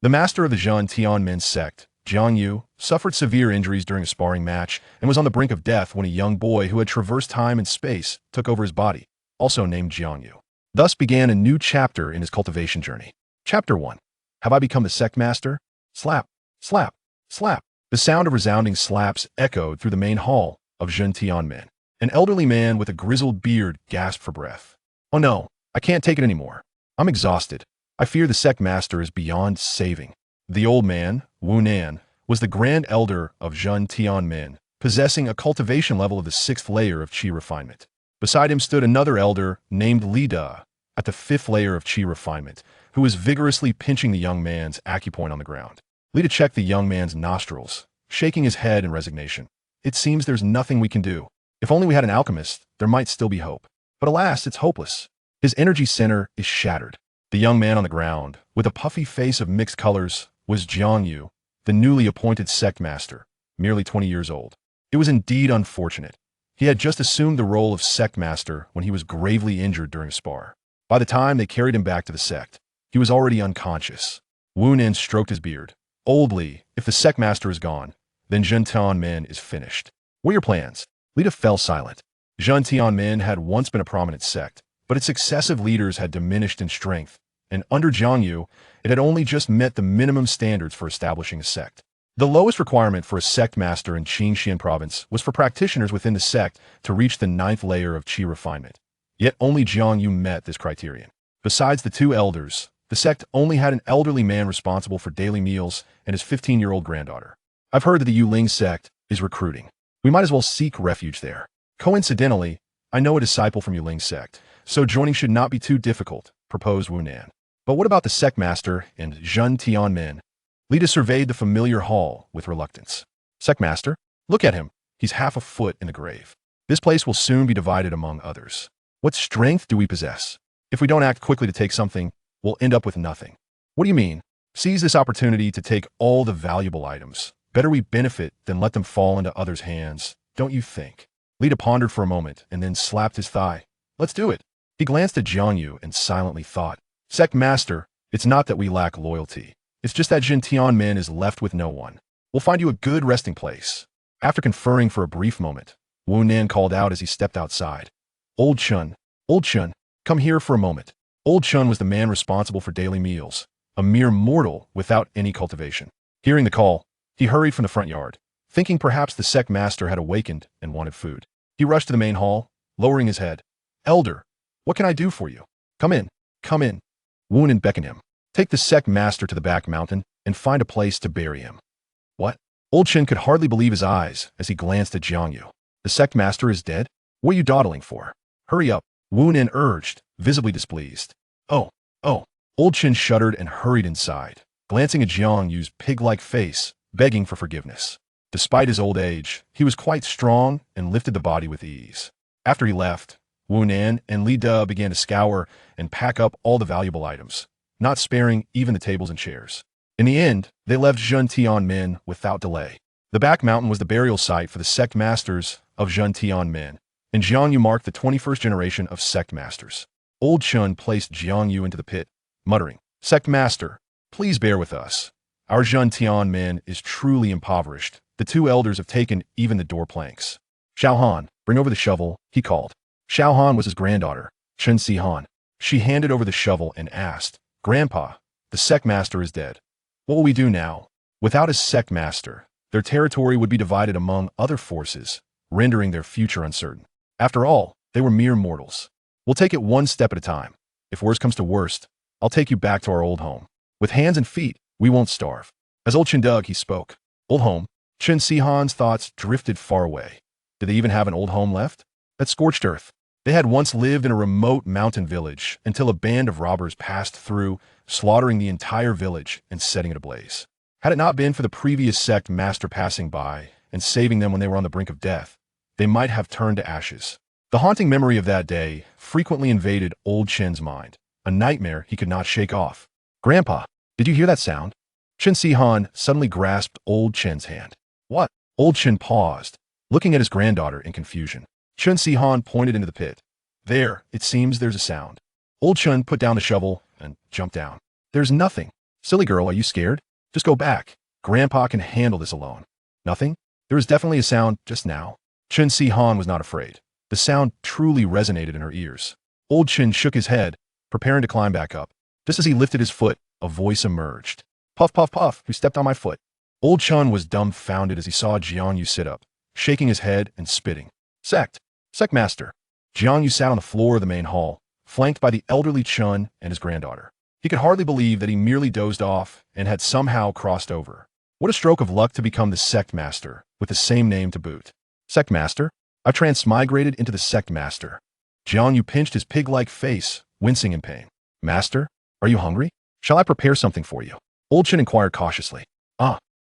The master of the Zhentian Sect, Jiang, suffered severe injuries during a sparring match and was on the brink of death when a young boy who had traversed time and space took over his body, also named Jiang. Thus began a new chapter in his cultivation journey. Chapter 1. Have I become the sect master? Slap, slap, slap. The sound of resounding slaps echoed through the main hall of Zhentian. An elderly man with a grizzled beard gasped for breath. Oh no, I can't take it anymore. I'm exhausted. I fear the sect master is beyond saving. The old man, Wu Nan, was the grand elder of Zhentian, possessing a cultivation level of the 6th layer of qi refinement. Beside him stood another elder named Li Da, at the 5th layer of qi refinement, who was vigorously pinching the young man's acupoint on the ground. Li Da checked the young man's nostrils, shaking his head in resignation. It seems there's nothing we can do. If only we had an alchemist, there might still be hope. But alas, it's hopeless. His energy center is shattered. The young man on the ground, with a puffy face of mixed colors, was Jiang, the newly appointed sect master, merely 20 years old. It was indeed unfortunate. He had just assumed the role of sect master when he was gravely injured during a spar. By the time they carried him back to the sect, he was already unconscious. Wu Nan stroked his beard. Old Li, if the sect master is gone, then Zhentian is finished. What are your plans? Li Da fell silent. Zhentian had once been a prominent sect, but its successive leaders had diminished in strength, and under Jiang, it had only just met the minimum standards for establishing a sect. The lowest requirement for a sect master in Xianxia province was for practitioners within the sect to reach the 9th layer of qi refinement. Yet only Jiang met this criterion. Besides the 2 elders, the sect only had an elderly man responsible for daily meals and his 15-year-old granddaughter. I've heard that the Yuling sect is recruiting. We might as well seek refuge there. Coincidentally, I know a disciple from Yuling sect, so joining should not be too difficult, proposed Wu Nan. But what about the sect master and Zhentian? Li Da surveyed the familiar hall with reluctance. Sect master? Look at him. He's half a foot in the grave. This place will soon be divided among others. What strength do we possess? If we don't act quickly to take something, we'll end up with nothing. What do you mean? Seize this opportunity to take all the valuable items. Better we benefit than let them fall into others' hands, don't you think? Li Da pondered for a moment and then slapped his thigh. Let's do it. He glanced at Jiang and silently thought. Sect master, it's not that we lack loyalty. It's just that Zhentian is left with no one. We'll find you a good resting place. After conferring for a brief moment, Wu Nan called out as he stepped outside. Old Chun, come here for a moment. Old Chun was the man responsible for daily meals, a mere mortal without any cultivation. Hearing the call, he hurried from the front yard, thinking perhaps the sect master had awakened and wanted food. He rushed to the main hall, lowering his head. Elder, what can I do for you? Come in, come in. Wu Nan beckoned him. Take the sect master to the back mountain and find a place to bury him. What? Old Chen could hardly believe his eyes as he glanced at Jiang. The sect master is dead? What are you dawdling for? Hurry up, Wu Nan urged, visibly displeased. Oh. Old Chen shuddered and hurried inside, glancing at Jiang's pig-like face, begging for forgiveness. Despite his old age, he was quite strong and lifted the body with ease. After he left, Wu Nan and Li Da began to scour and pack up all the valuable items, not sparing even the tables and chairs. In the end, they left Zhentian without delay. The back mountain was the burial site for the sect masters of Zhentian, and Jiang marked the 21st generation of sect masters. Old Chun placed Jiang into the pit, muttering, Sect master, please bear with us. Our Zhentian is truly impoverished. The 2 elders have taken even the door planks. Xiaohan, bring over the shovel, he called. Xiaohan was his granddaughter, Chen Sihan. She handed over the shovel and asked, Grandpa, the sect master is dead. What will we do now? Without a sect master, their territory would be divided among other forces, rendering their future uncertain. After all, they were mere mortals. We'll take it one step at a time. If worst comes to worst, I'll take you back to our old home. With hands and feet, we won't starve. As old Chen dug, he spoke. Old home? Chen Sihan's thoughts drifted far away. Did they even have an old home left? That scorched earth. They had once lived in a remote mountain village until a band of robbers passed through, slaughtering the entire village and setting it ablaze. Had it not been for the previous sect master passing by and saving them when they were on the brink of death, they might have turned to ashes. The haunting memory of that day frequently invaded old Chen's mind, a nightmare he could not shake off. Grandpa, did you hear that sound? Chen Sihan suddenly grasped old Chen's hand. What? Old Chen paused, looking at his granddaughter in confusion. Chen Sihan pointed into the pit. There, it seems there's a sound. Old Chen put down the shovel and jumped down. There's nothing. Silly girl, are you scared? Just go back. Grandpa can handle this alone. Nothing? There was definitely a sound just now. Chen Si-han was not afraid. The sound truly resonated in her ears. Old Chen shook his head, preparing to climb back up. Just as he lifted his foot, a voice emerged. Puff, puff, puff, who stepped on my foot? Old Chen was dumbfounded as he saw Jiang Yu sit up, shaking his head and spitting. Sect Master. Jiang Yu sat on the floor of the main hall, flanked by the elderly Chun and his granddaughter. He could hardly believe that he merely dozed off and had somehow crossed over. What a stroke of luck to become the Sect Master, with the same name to boot. Sect Master? I've transmigrated into the Sect Master. Jiang Yu pinched his pig-like face, wincing in pain. Master, are you hungry? Shall I prepare something for you? Old Chen inquired cautiously.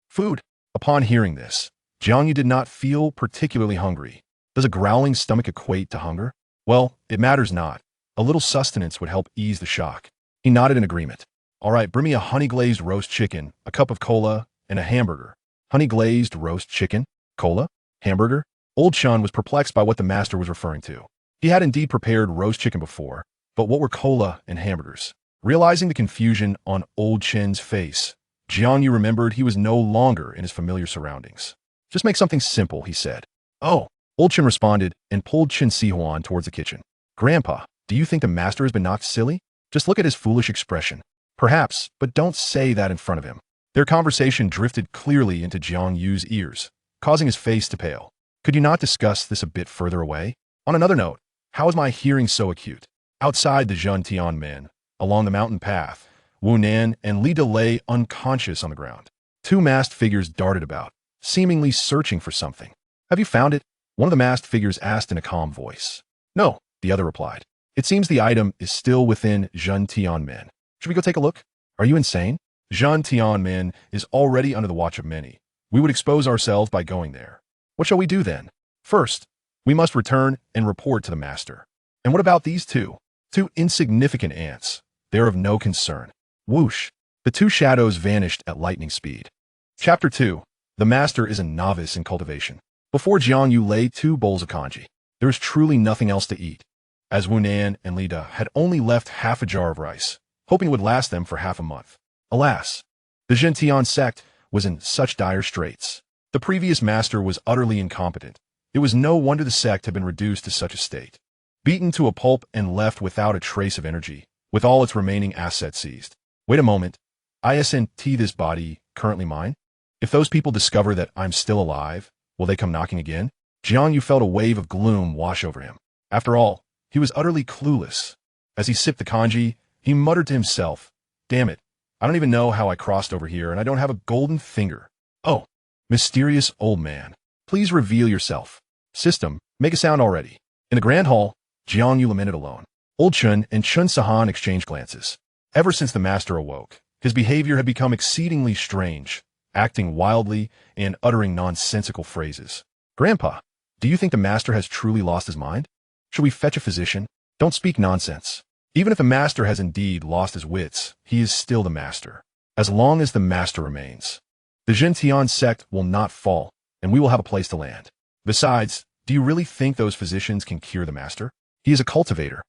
Food. Upon hearing this, Jiang Yu did not feel particularly hungry. Does a growling stomach equate to hunger? Well, it matters not. A little sustenance would help ease the shock. He nodded in agreement. All right, bring me a honey-glazed roast chicken, a cup of cola, and a hamburger. Honey-glazed roast chicken? Cola? Hamburger? Old Chen was perplexed by what the master was referring to. He had indeed prepared roast chicken before, but what were cola and hamburgers? Realizing the confusion on Old Chen's face, Jiang Yu remembered he was no longer in his familiar surroundings. Just make something simple, he said. Oh, Old Chen responded and pulled Chen Si-huan towards the kitchen. Grandpa, do you think the master has been knocked silly? Just look at his foolish expression. Perhaps, but don't say that in front of him. Their conversation drifted clearly into Jiang Yu's ears, causing his face to pale. Could you not discuss this a bit further away? On another note, how is my hearing so acute? Outside the Zhentian men, along the mountain path, Wu Nan and Li De lay unconscious on the ground. Two masked figures darted about, seemingly searching for something. Have you found it? One of the masked figures asked in a calm voice. No, the other replied. It seems the item is still within Zhentian men. Should we go take a look? Are you insane? Zhentian men is already under the watch of many. We would expose ourselves by going there. What shall we do then? First, we must return and report to the master. And what about these two? Two insignificant ants. They're of no concern. Whoosh! The two shadows vanished at lightning speed. Chapter 2. The master is a novice in cultivation. Before Jiang Yu lay 2 bowls of kanji. There was truly nothing else to eat, as Wu Nan and Li De had only left half a jar of rice, hoping it would last them for half a month. Alas, the Zhentian Sect was in such dire straits. The previous master was utterly incompetent. It was no wonder the sect had been reduced to such a state. Beaten to a pulp and left without a trace of energy, with all its remaining assets seized. Wait a moment. Isn't this body currently mine? If those people discover that I'm still alive, will they come knocking again? Jiang Yu felt a wave of gloom wash over him. After all, he was utterly clueless. As he sipped the kanji, he muttered to himself, damn it, I don't even know how I crossed over here and I don't have a golden finger. Oh, mysterious old man, please reveal yourself. System, make a sound already. In the grand hall, Jiang Yu lamented alone. Old Chen and Chen Si-han exchanged glances. Ever since the master awoke, his behavior had become exceedingly strange, acting wildly and uttering nonsensical phrases. Grandpa, do you think the master has truly lost his mind? Should we fetch a physician? Don't speak nonsense. Even if the master has indeed lost his wits, he is still the master. As long as the master remains, the Zhentian Sect will not fall, and we will have a place to land. Besides, do you really think those physicians can cure the master? He is a cultivator,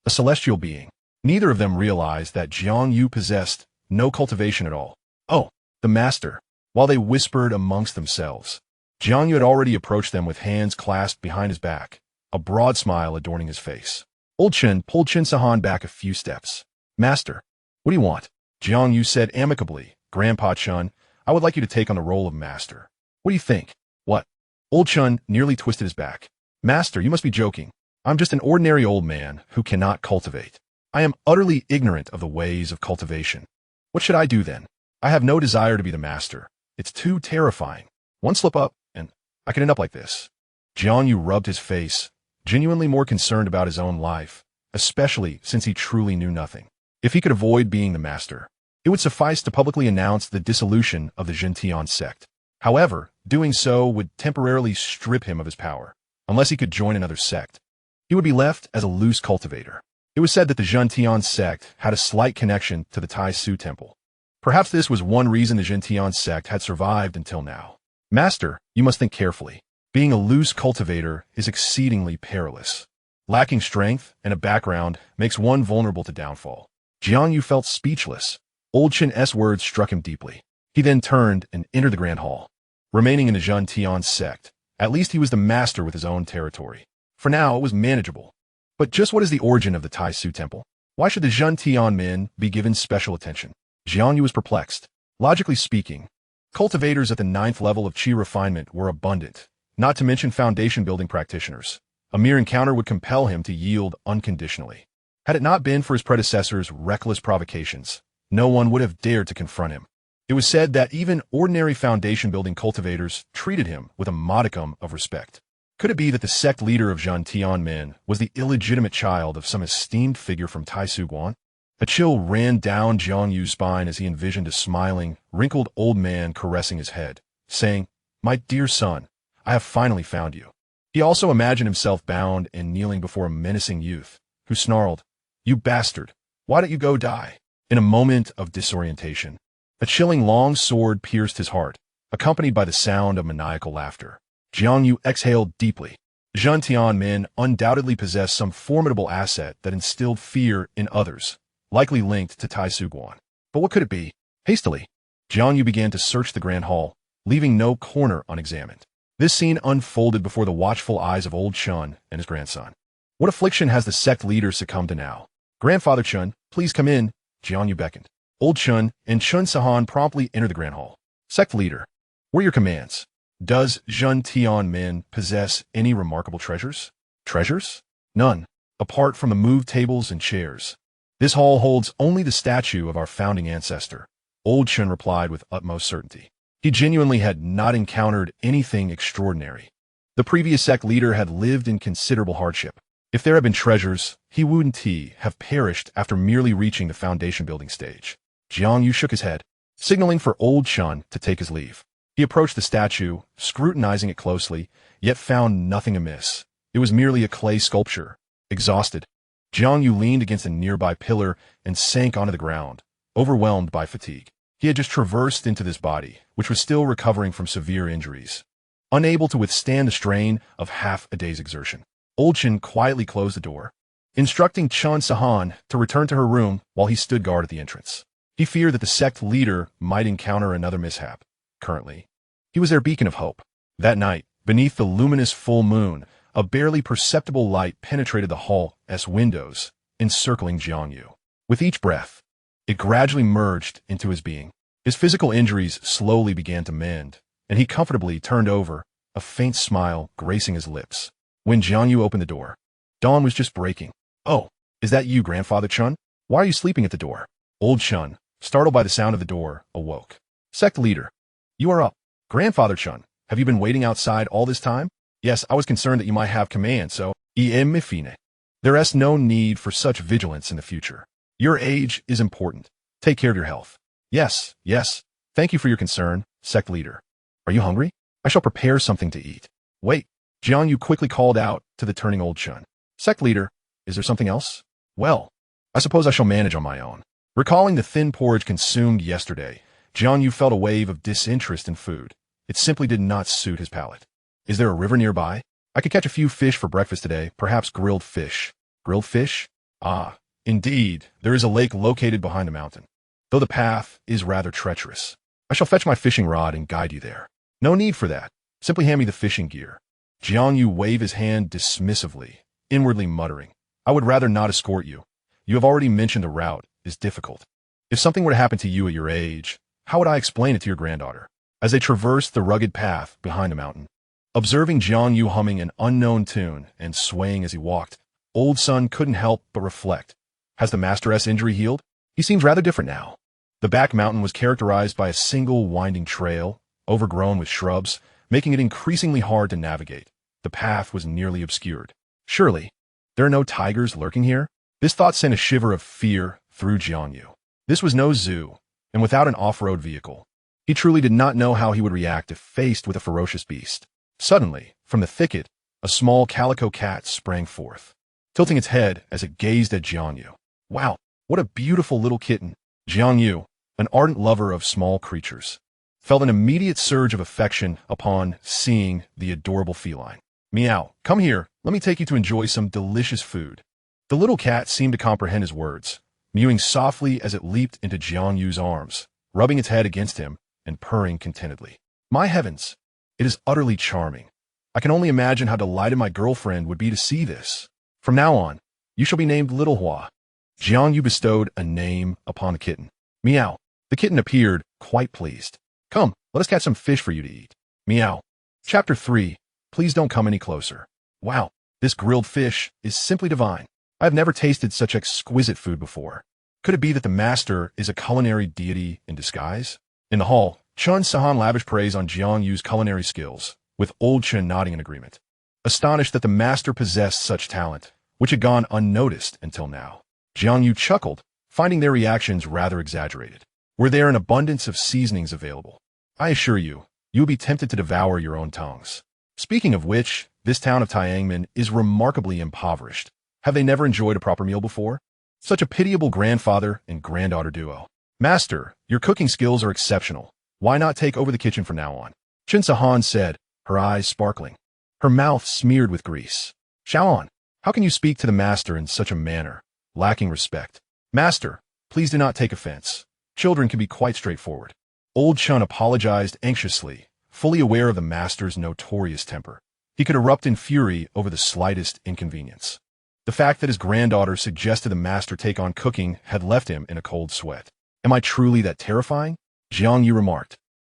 a celestial being. Neither of them realized that Jiang Yu possessed no cultivation at all. Oh, the master. While they whispered amongst themselves, Jiang Yu had already approached them with hands clasped behind his back, a broad smile adorning his face. Old Chen pulled Chen Si-han back a few steps. Master, what do you want? Jiang Yu said amicably, Grandpa Chen, I would like you to take on the role of master. What do you think? What? Old Chen nearly twisted his back. Master, you must be joking. I'm just an ordinary old man who cannot cultivate. I am utterly ignorant of the ways of cultivation. What should I do then? I have no desire to be the master. It's too terrifying. One slip up, and I could end up like this. Jiang Yu rubbed his face, genuinely more concerned about his own life, especially since he truly knew nothing. If he could avoid being the master, it would suffice to publicly announce the dissolution of the Zhentian Sect. However, doing so would temporarily strip him of his power. Unless he could join another sect, he would be left as a loose cultivator. It was said that the Zhentian Sect had a slight connection to the Tai Su Temple. Perhaps this was one reason the Zhentian Sect had survived until now. Master, you must think carefully. Being a loose cultivator is exceedingly perilous. Lacking strength and a background makes one vulnerable to downfall. Jiang Yu felt speechless. Old Chin's words struck him deeply. He then turned and entered the Grand Hall. Remaining in the Zhentian Sect, at least he was the master with his own territory. For now, it was manageable. But just what is the origin of the Taisu Temple? Why should the Zhentian men be given special attention? Jiang was perplexed. Logically speaking, cultivators at the 9th level of Qi refinement were abundant, not to mention foundation-building practitioners. A mere encounter would compel him to yield unconditionally. Had it not been for his predecessor's reckless provocations, no one would have dared to confront him. It was said that even ordinary foundation-building cultivators treated him with a modicum of respect. Could it be that the sect leader of Zhentian men was the illegitimate child of some esteemed figure from Taisu Guan? A chill ran down Jiang Yu's spine as he envisioned a smiling, wrinkled old man caressing his head, saying, "My dear son, I have finally found you." He also imagined himself bound and kneeling before a menacing youth, who snarled, "You bastard, why don't you go die?" In a moment of disorientation, a chilling long sword pierced his heart, accompanied by the sound of maniacal laughter. Jiang Yu exhaled deeply. Zhentian men undoubtedly possessed some formidable asset that instilled fear in others, likely linked to Taisu Guan. But what could it be? Hastily, Jiang Yu began to search the Grand Hall, leaving no corner unexamined. This scene unfolded before the watchful eyes of old Chun and his grandson. What affliction has the sect leader succumbed to now? "Grandfather Chun, please come in," Jiang Yu beckoned. Old Chun and Chun Sahan promptly entered the Grand Hall. "Sect leader, what are your commands? Does Zhentian men possess any remarkable treasures?" "Treasures? None, apart from the moved tables and chairs. This hall holds only the statue of our founding ancestor," Old Chun replied with utmost certainty. He genuinely had not encountered anything extraordinary. The previous sect leader had lived in considerable hardship. If there had been treasures, he wouldn't have perished after merely reaching the foundation-building stage. Jiang Yu shook his head, signaling for Old Chun to take his leave. He approached the statue, scrutinizing it closely, yet found nothing amiss. It was merely a clay sculpture. Exhausted, Jiang Yu leaned against a nearby pillar and sank onto the ground, overwhelmed by fatigue. He had just traversed into this body, which was still recovering from severe injuries. Unable to withstand the strain of half a day's exertion, Old Chun quietly closed the door, instructing Chun Sahan to return to her room while he stood guard at the entrance. He feared that the sect leader might encounter another mishap. Currently, he was their beacon of hope. That night, beneath the luminous full moon, a barely perceptible light penetrated the hall's windows, encircling Jiang Yu. With each breath, it gradually merged into his being. His physical injuries slowly began to mend, and he comfortably turned over, a faint smile gracing his lips. When Jiang Yu opened the door, dawn was just breaking. "Oh, is that you, Grandfather Chun? Why are you sleeping at the door?" Old Chun, startled by the sound of the door, awoke. "Sect leader, you are up. Grandfather Chun, have you been waiting outside all this time?" "Yes, I was concerned that you might have command, so there is no need for such vigilance in the future. Your age is important. Take care of your health." Yes. Thank you for your concern, sect leader. Are you hungry? I shall prepare something to eat." "Wait," Jiang Yu quickly called out to the turning old Chun. "Sect leader, is there something else?" "Well, I suppose I shall manage on my own." Recalling the thin porridge consumed yesterday, Jiang Yu felt a wave of disinterest in food. It simply did not suit his palate. "Is there a river nearby? I could catch a few fish for breakfast today, perhaps grilled fish." "Grilled fish? Ah, indeed, there is a lake located behind the mountain, though the path is rather treacherous. I shall fetch my fishing rod and guide you there." "No need for that. Simply hand me the fishing gear." Jiang Yu waved his hand dismissively, inwardly muttering, "I would rather not escort you. You have already mentioned the route is difficult. If something were to happen to you at your age, how would I explain it to your granddaughter?" As they traversed the rugged path behind the mountain, observing Jiang Yu humming an unknown tune and swaying as he walked, Old Son couldn't help but reflect. Has the Master's injury healed? He seems rather different now. The back mountain was characterized by a single winding trail, overgrown with shrubs, making it increasingly hard to navigate. The path was nearly obscured. Surely, there are no tigers lurking here? This thought sent a shiver of fear through Jiang Yu. This was no zoo, and without an off-road vehicle, he truly did not know how he would react if faced with a ferocious beast. Suddenly, from the thicket, a small calico cat sprang forth, tilting its head as it gazed at Jiang Yu. "Wow, what a beautiful little kitten." Jiang Yu, an ardent lover of small creatures, felt an immediate surge of affection upon seeing the adorable feline. "Meow, come here, let me take you to enjoy some delicious food." The little cat seemed to comprehend his words, mewing softly as it leaped into Jiang Yu's arms, rubbing its head against him and purring contentedly. My heavens! It is utterly charming. I can only imagine how delighted my girlfriend would be to see this. From now on, you shall be named Little Hua. Jiang Yu bestowed a name upon the kitten. Meow. The kitten appeared, quite pleased. Come, let us catch some fish for you to eat. Meow. Chapter 3. Please don't come any closer. Wow, this grilled fish is simply divine. I have never tasted such exquisite food before. Could it be that the master is a culinary deity in disguise? In the hall, Chun Sahan lavished praise on Jiang Yu's culinary skills, with old Chen nodding in agreement. Astonished that the master possessed such talent, which had gone unnoticed until now. Jiang Yu chuckled, finding their reactions rather exaggerated. Were there an abundance of seasonings available? I assure you, you will be tempted to devour your own tongues. Speaking of which, this town of Tiangmen is remarkably impoverished. Have they never enjoyed a proper meal before? Such a pitiable grandfather and granddaughter duo. Master, your cooking skills are exceptional. Why not take over the kitchen from now on? Chen Sahan said, her eyes sparkling. Her mouth smeared with grease. Xiaoan, how can you speak to the master in such a manner, lacking respect? Master, please do not take offense. Children can be quite straightforward. Old Chun apologized anxiously, fully aware of the master's notorious temper. He could erupt in fury over the slightest inconvenience. The fact that his granddaughter suggested the master take on cooking had left him in a cold sweat. Am I truly that terrifying? Jiang Yu remarked.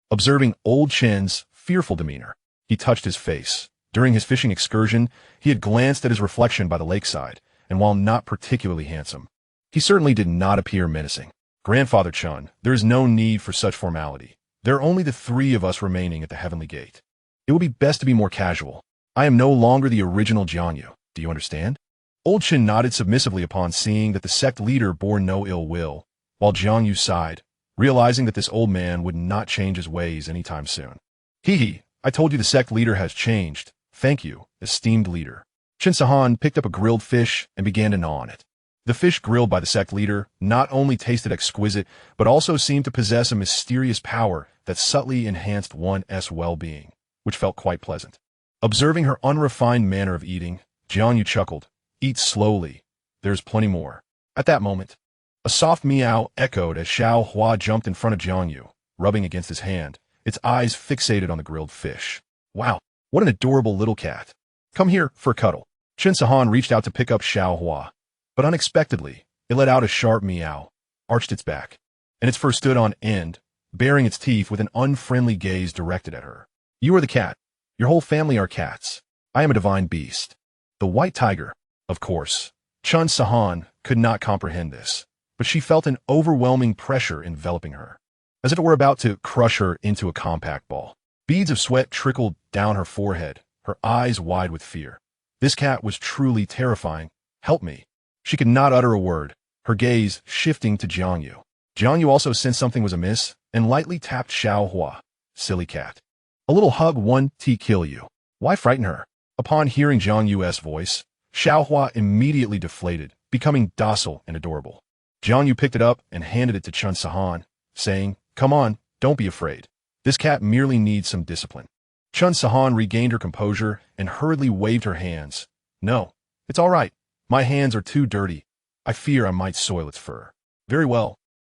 Observing old Chen's fearful demeanor, he touched his face. During his fishing excursion, he had glanced at his reflection by the lakeside, and while not particularly handsome, he certainly did not appear menacing. Grandfather Chun, there is no need for such formality. There are only the three of us remaining at the heavenly gate. It would be best to be more casual. I am no longer the original Jiang Yu. Do you understand? Old Chen nodded submissively upon seeing that the sect leader bore no ill will, while Jiang Yu sighed, realizing that this old man would not change his ways anytime soon. Hee, I told you the sect leader has changed. Thank you, esteemed leader. Chen Sahan picked up a grilled fish and began to gnaw on it. The fish grilled by the sect leader not only tasted exquisite, but also seemed to possess a mysterious power that subtly enhanced one's well-being, which felt quite pleasant. Observing her unrefined manner of eating, Jiang Yu chuckled. Eat slowly. There's plenty more. At that moment, a soft meow echoed as Xiao Hua jumped in front of Jiang Yu, rubbing against his hand, its eyes fixated on the grilled fish. Wow, what an adorable little cat. Come here for a cuddle. Chen Sahan reached out to pick up Xiao Hua, but unexpectedly, it let out a sharp meow, arched its back, and its fur stood on end, baring its teeth with an unfriendly gaze directed at her. You are the cat. Your whole family are cats. I am a divine beast. The white tiger. Of course, Chun Sahan could not comprehend this, but she felt an overwhelming pressure enveloping her, as if it were about to crush her into a compact ball. Beads of sweat trickled down her forehead, her eyes wide with fear. This cat was truly terrifying. Help me. She could not utter a word, her gaze shifting to Jiang Yu. Jiang Yu also sensed something was amiss and lightly tapped Xiao Hua. Silly cat. A little hug won't kill you. Why frighten her? Upon hearing Jiang Yu's voice, Xiao Hua immediately deflated, becoming docile and adorable. Jiang Yu picked it up and handed it to Chun Sahan, saying, Come on, don't be afraid. This cat merely needs some discipline. Chun Sahan regained her composure and hurriedly waved her hands. No, it's all right. My hands are too dirty. I fear I might soil its fur. Very well.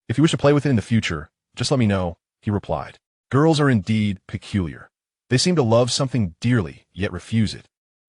If you wish to play with it in the future, just let me know, he replied. Girls are indeed peculiar. They seem to love something dearly, yet refuse it.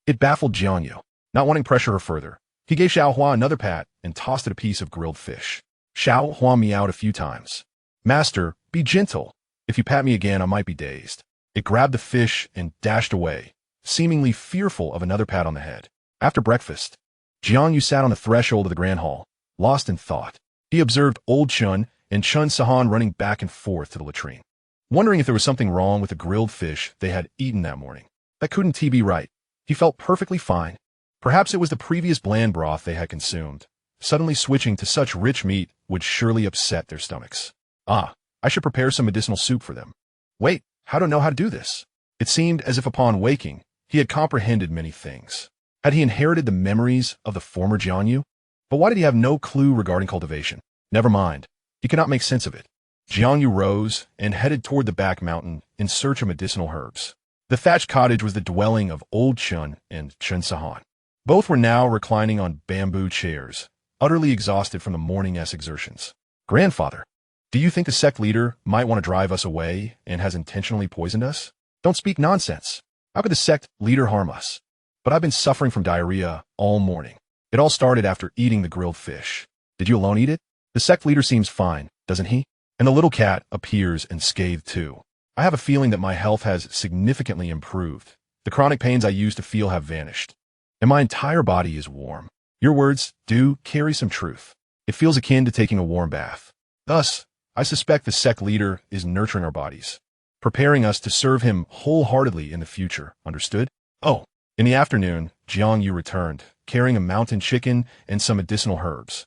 It baffled Jiang Yu. Not wanting pressure her further, he gave Xiao Hua another pat and tossed it a piece of grilled fish. Xiao Hua meowed a few times. Master, be gentle. If you pat me again, I might be dazed. It grabbed the fish and dashed away, seemingly fearful of another pat on the head. After breakfast, Jiang Yu sat on the threshold of the grand hall, lost in thought. He observed old Chun and Chun Sahan running back and forth to the latrine, wondering if there was something wrong with the grilled fish they had eaten that morning. That couldn't be right. He felt perfectly fine. Perhaps it was the previous bland broth they had consumed. Suddenly switching to such rich meat would surely upset their stomachs. I should prepare some medicinal soup for them. Wait, how do I know how to do this? It seemed as if upon waking, he had comprehended many things. Had he inherited the memories of the former Jiang Yu? But why did he have no clue regarding cultivation? Never mind. He could not make sense of it. Jiang Yu rose and headed toward the back mountain in search of medicinal herbs. The thatched cottage was the dwelling of old Chun and Chen Sahan. Both were now reclining on bamboo chairs, utterly exhausted from the morning's exertions. Grandfather, do you think the sect leader might want to drive us away and has intentionally poisoned us? Don't speak nonsense. How could the sect leader harm us? But I've been suffering from diarrhea all morning. It all started after eating the grilled fish. Did you alone eat it? The sect leader seems fine, doesn't he? And the little cat appears unscathed too. I have a feeling that my health has significantly improved. The chronic pains I used to feel have vanished. And my entire body is warm. Your words do carry some truth. It feels akin to taking a warm bath. Thus, I suspect the sect leader is nurturing our bodies, preparing us to serve him wholeheartedly in the future, understood? Oh, in the afternoon, Jiang returned, carrying a mountain chicken and some medicinal herbs.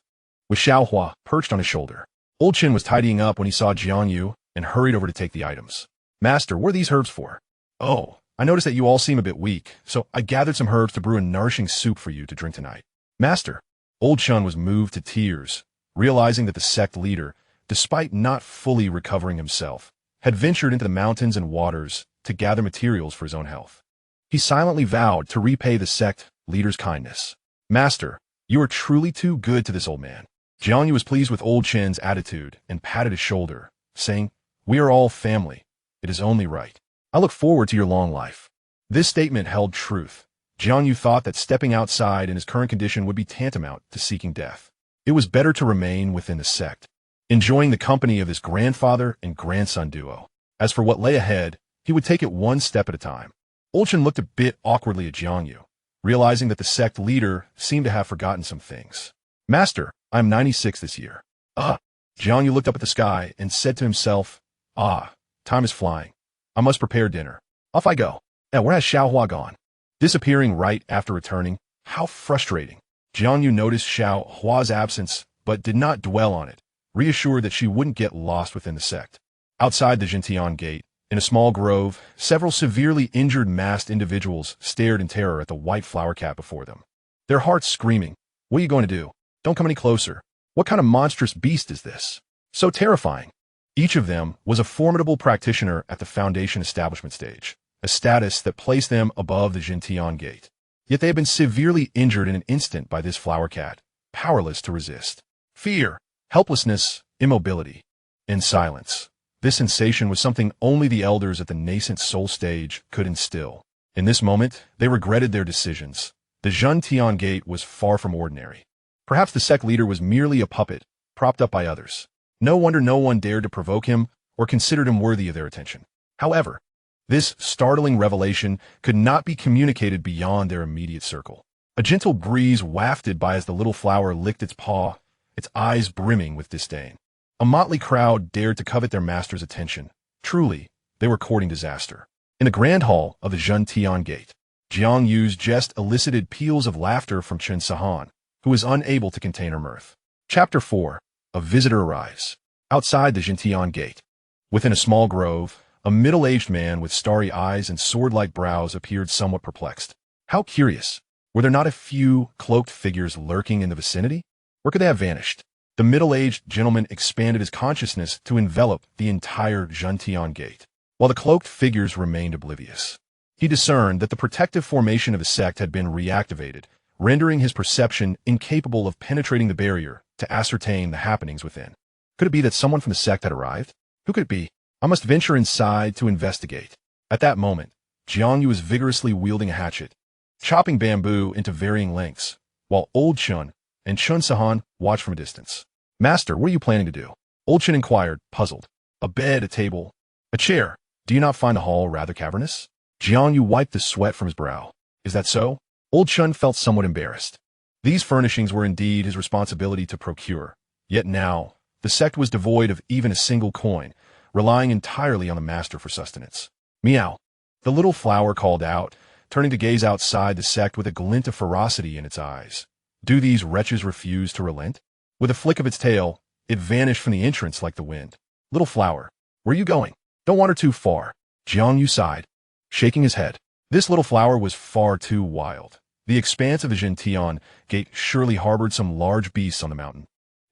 With Xiaohua perched on his shoulder. Old Chen was tidying up when he saw Jiang and hurried over to take the items. Master, what are these herbs for? Oh, I noticed that you all seem a bit weak, so I gathered some herbs to brew a nourishing soup for you to drink tonight. Master, Old Chen was moved to tears, realizing that the sect leader, despite not fully recovering himself, had ventured into the mountains and waters to gather materials for his own health. He silently vowed to repay the sect leader's kindness. Master, you are truly too good to this old man. Jiang was pleased with Old Chen's attitude and patted his shoulder, saying, "We are all family. It is only right. I look forward to your long life." This statement held truth. Jiang thought that stepping outside in his current condition would be tantamount to seeking death. It was better to remain within the sect, enjoying the company of his grandfather and grandson duo. As for what lay ahead, he would take it one step at a time. Old Chen looked a bit awkwardly at Jiang, realizing that the sect leader seemed to have forgotten some things. Master, I am 96 this year. Jiang looked up at the sky and said to himself, time is flying. I must prepare dinner. Off I go. Now, where has Xiaohua gone? Disappearing right after returning? How frustrating. Jiang noticed Xiaohua's absence, but did not dwell on it, reassured that she wouldn't get lost within the sect. Outside the Zhentian gate, in a small grove, several severely injured masked individuals stared in terror at the white flower cat before them. Their hearts screaming, "What are you going to do? Don't come any closer. What kind of monstrous beast is this? So terrifying." Each of them was a formidable practitioner at the Foundation establishment stage, a status that placed them above the Zhentian gate. Yet they had been severely injured in an instant by this flower cat, powerless to resist. Fear, helplessness, immobility, and silence. This sensation was something only the elders at the nascent soul stage could instill. In this moment, they regretted their decisions. The Zhentian gate was far from ordinary. Perhaps the sect leader was merely a puppet, propped up by others. No wonder no one dared to provoke him or considered him worthy of their attention. However, this startling revelation could not be communicated beyond their immediate circle. A gentle breeze wafted by as the little flower licked its paw, its eyes brimming with disdain. A motley crowd dared to covet their master's attention. Truly, they were courting disaster. In the grand hall of the Zhentian gate, Jiang just elicited peals of laughter from Chen Sahan, who was unable to contain her mirth. Chapter 4. A visitor arrives. Outside the Zhentian gate, within a small grove, a middle-aged man with starry eyes and sword-like brows appeared somewhat perplexed. How curious. Were there not a few cloaked figures lurking in the vicinity? Where could they have vanished? The middle-aged gentleman expanded his consciousness to envelop the entire Zhentian gate, while the cloaked figures remained oblivious. He discerned that the protective formation of the sect had been reactivated, rendering his perception incapable of penetrating the barrier to ascertain the happenings within. Could it be that someone from the sect had arrived? Who could it be? I must venture inside to investigate. At that moment, Jiang was vigorously wielding a hatchet, chopping bamboo into varying lengths, while Old Chen and Chen Sahan watched from a distance. Master, what are you planning to do? Old Chen inquired, puzzled. A bed, a table, a chair. Do you not find the hall rather cavernous? Jiang wiped the sweat from his brow. Is that so? Old Chen felt somewhat embarrassed. These furnishings were indeed his responsibility to procure. Yet now, the sect was devoid of even a single coin, relying entirely on the master for sustenance. Meow. The little flower called out, turning to gaze outside the sect with a glint of ferocity in its eyes. Do these wretches refuse to relent? With a flick of its tail, it vanished from the entrance like the wind. Little flower, where are you going? Don't wander too far. Jiang sighed, shaking his head. This little flower was far too wild. The expanse of the Zhentian gate surely harbored some large beasts on the mountain,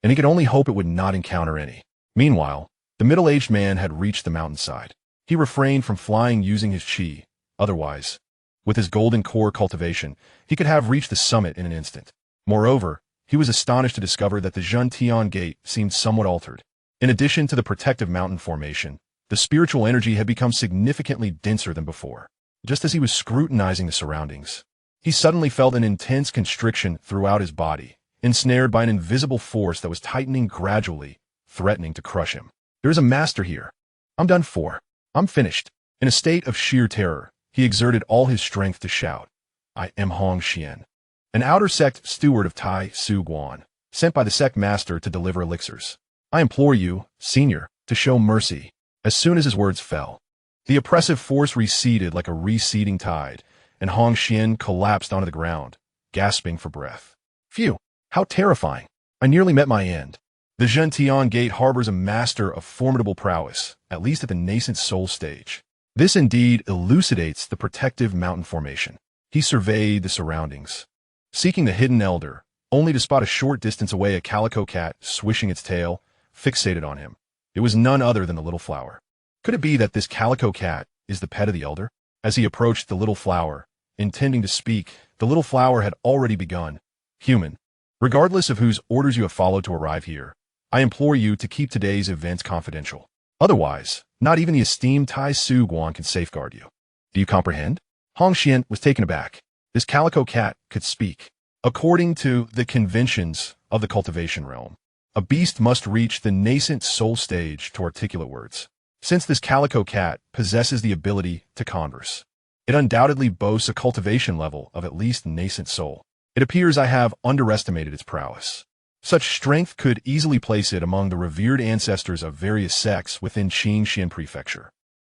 and he could only hope it would not encounter any. Meanwhile, the middle-aged man had reached the mountainside. He refrained from flying using his qi. Otherwise, with his golden core cultivation, he could have reached the summit in an instant. Moreover, he was astonished to discover that the Zhentian gate seemed somewhat altered. In addition to the protective mountain formation, the spiritual energy had become significantly denser than before. Just as he was scrutinizing the surroundings, he suddenly felt an intense constriction throughout his body, ensnared by an invisible force that was tightening gradually, threatening to crush him. There is a master here. I'm done for. I'm finished. In a state of sheer terror, he exerted all his strength to shout, I am Xianxia, an outer sect steward of Tai Su Guan, sent by the sect master to deliver elixirs. I implore you, senior, to show mercy. As soon as his words fell, the oppressive force receded like a receding tide, and Xianxia collapsed onto the ground, gasping for breath. Phew, how terrifying. I nearly met my end. The Zhentian gate harbors a master of formidable prowess, at least at the nascent soul stage. This indeed elucidates the protective mountain formation. He surveyed the surroundings, seeking the hidden elder, only to spot a short distance away a calico cat swishing its tail, fixated on him. It was none other than the little flower. Could it be that this calico cat is the pet of the elder? As he approached the little flower, intending to speak, the little flower had already begun. Human, regardless of whose orders you have followed to arrive here, I implore you to keep today's events confidential. Otherwise, not even the esteemed Tai Su Guan can safeguard you. Do you comprehend? Xianxia was taken aback. This calico cat could speak. According to the conventions of the cultivation realm, a beast must reach the nascent soul stage to articulate words. Since this calico cat possesses the ability to converse, it undoubtedly boasts a cultivation level of at least nascent soul. It appears I have underestimated its prowess. Such strength could easily place it among the revered ancestors of various sects within Xianxia Prefecture.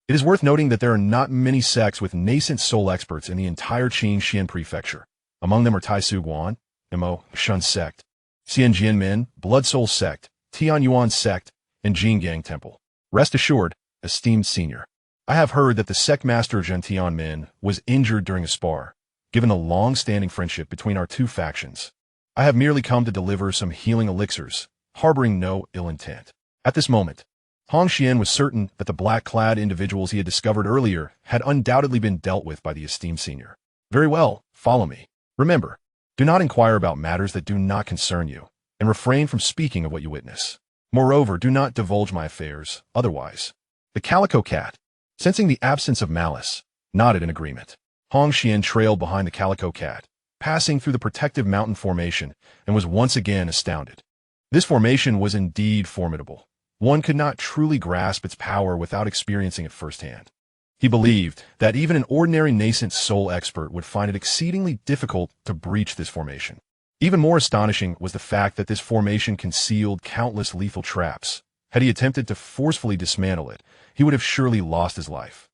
It is worth noting that there are not many sects with nascent soul experts in the entire Xianxia Prefecture. Among them are Tai Su Guan, Zhentian Sect, Xianjian Blood Soul Sect, Tianyuan Sect, and Jiang Temple. Rest assured, esteemed senior, I have heard that the sect master of Zhentian was injured during a spar, given the long-standing friendship between our two factions. I have merely come to deliver some healing elixirs, harboring no ill intent. At this moment, Xianxia was certain that the black-clad individuals he had discovered earlier had undoubtedly been dealt with by the esteemed senior. Very well, follow me. Remember, do not inquire about matters that do not concern you, and refrain from speaking of what you witness. Moreover, do not divulge my affairs, otherwise. The calico cat, sensing the absence of malice, nodded in agreement. Xianxia trailed behind the calico cat, passing through the protective mountain formation, and was once again astounded. This formation was indeed formidable. One could not truly grasp its power without experiencing it firsthand. He believed that even an ordinary nascent soul expert would find it exceedingly difficult to breach this formation. Even more astonishing was the fact that this formation concealed countless lethal traps. Had he attempted to forcefully dismantle it, he would have surely lost his life.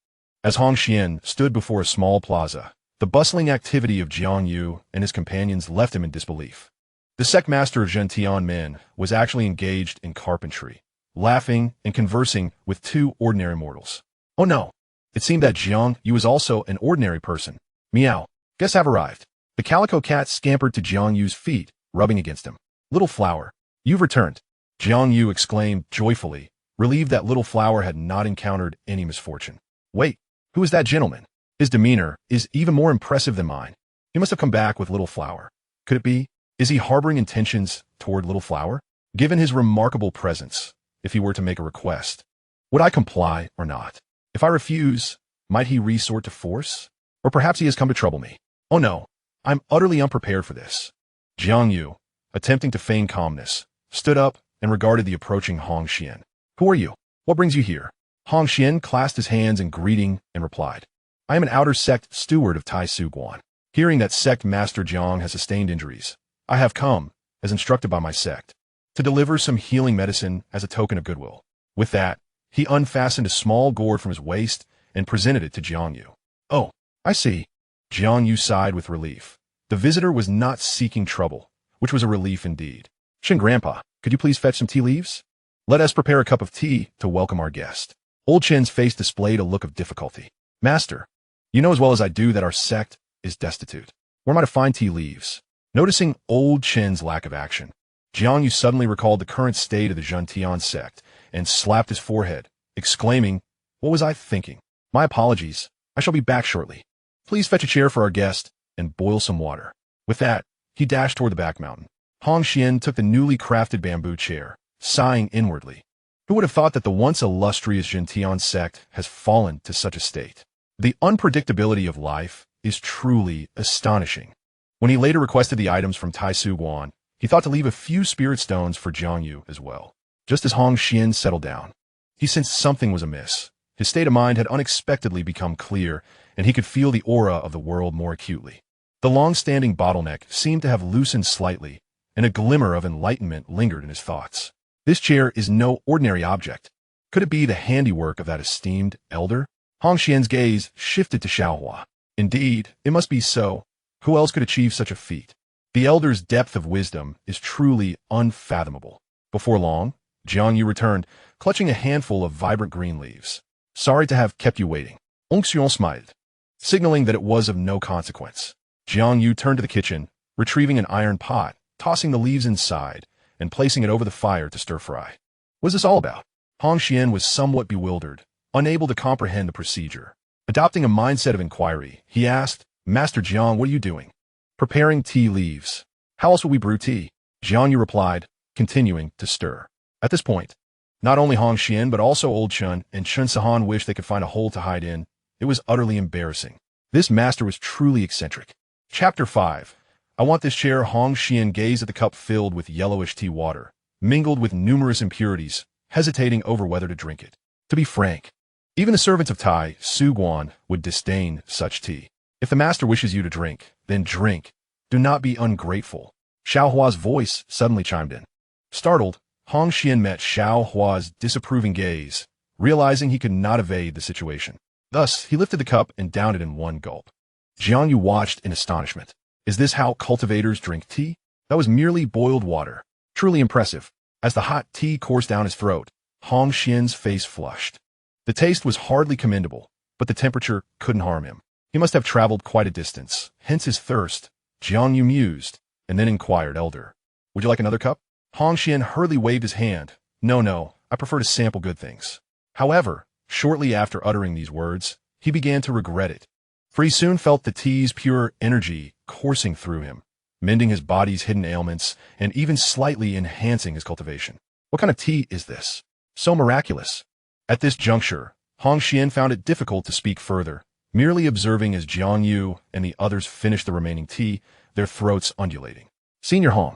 As Xianxia stood before a small plaza, the bustling activity of Jiang and his companions left him in disbelief. The sect master of Zhentian was actually engaged in carpentry, laughing and conversing with two ordinary mortals. Oh no! It seemed that Jiang was also an ordinary person. Meow. Guess I've arrived. The calico cat scampered to Jiang feet, rubbing against him. Little flower, you've returned. Jiang exclaimed joyfully, relieved that little flower had not encountered any misfortune. Wait, who is that gentleman? His demeanor is even more impressive than mine. He must have come back with little flower. Could it be? Is he harboring intentions toward little flower? Given his remarkable presence, if he were to make a request, would I comply or not? If I refuse, might he resort to force? Or perhaps he has come to trouble me. Oh no, I'm utterly unprepared for this. Jiang, attempting to feign calmness, stood up and regarded the approaching Xianxia. Who are you? What brings you here? Xianxia clasped his hands in greeting and replied, I am an outer sect steward of Tai Su Guan. Hearing that sect master Jiang has sustained injuries, I have come, as instructed by my sect, to deliver some healing medicine as a token of goodwill. With that, he unfastened a small gourd from his waist and presented it to Jiang. Oh, I see. Jiang sighed with relief. The visitor was not seeking trouble, which was a relief indeed. Shin Grandpa, could you please fetch some tea leaves? Let us prepare a cup of tea to welcome our guest. Old Chen's face displayed a look of difficulty. Master, you know as well as I do that our sect is destitute. Where am I to find tea leaves? Noticing Old Chen's lack of action, Jiang suddenly recalled the current state of the Zhentian Sect and slapped his forehead, exclaiming, What was I thinking? My apologies. I shall be back shortly. Please fetch a chair for our guest and boil some water. With that, he dashed toward the back mountain. Hong Xian took the newly crafted bamboo chair, sighing inwardly. Who would have thought that the once illustrious Zhentian Sect has fallen to such a state? The unpredictability of life is truly astonishing. When he later requested the items from Tai Su Guan, he thought to leave a few spirit stones for Jiang Yu as well. Just as Hong Xian settled down, he sensed something was amiss. His state of mind had unexpectedly become clear, and he could feel the aura of the world more acutely. The long-standing bottleneck seemed to have loosened slightly, and a glimmer of enlightenment lingered in his thoughts. This chair is no ordinary object. Could it be the handiwork of that esteemed elder? Hong Xian's gaze shifted to Xiaohua. Indeed, it must be so. Who else could achieve such a feat? The elder's depth of wisdom is truly unfathomable. Before long, Jiang Yu returned, clutching a handful of vibrant green leaves. Sorry to have kept you waiting. Hong Xian smiled, signaling that it was of no consequence. Jiang Yu turned to the kitchen, retrieving an iron pot, tossing the leaves inside, and placing it over the fire to stir-fry. What is this all about? Hong Xian was somewhat bewildered, unable to comprehend the procedure. Adopting a mindset of inquiry, he asked, Master Jiang, what are you doing? Preparing tea leaves. How else would we brew tea? Jiang Yu replied, continuing to stir. At this point, not only Hong Xian but also Old Chun and Chun Sahan wished they could find a hole to hide in. It was utterly embarrassing. This master was truly eccentric. Chapter 5. I want this chair. Hong Xian gazed at the cup filled with yellowish tea water, mingled with numerous impurities, hesitating over whether to drink it. To be frank, even the servants of Tai Su Guan would disdain such tea. If the master wishes you to drink, then drink. Do not be ungrateful. Xiaohua's voice suddenly chimed in. Startled, Hong Xian met Xiaohua's disapproving gaze, realizing he could not evade the situation. Thus, he lifted the cup and downed it in one gulp. Jiang Yu watched in astonishment. Is this how cultivators drink tea? That was merely boiled water. Truly impressive. As the hot tea coursed down his throat, Hong Xian's face flushed. The taste was hardly commendable, but the temperature couldn't harm him. He must have traveled quite a distance, hence his thirst. Jiang Yu mused, and then inquired, Elder, would you like another cup? Hong Xian hurriedly waved his hand. No, I prefer to sample good things. However, shortly after uttering these words, he began to regret it, for he soon felt the tea's pure energy coursing through him, mending his body's hidden ailments and even slightly enhancing his cultivation. What kind of tea is this? So miraculous. At this juncture, Hong Xian found it difficult to speak further, merely observing as Jiang Yu and the others finished the remaining tea, their throats undulating. Senior Hong,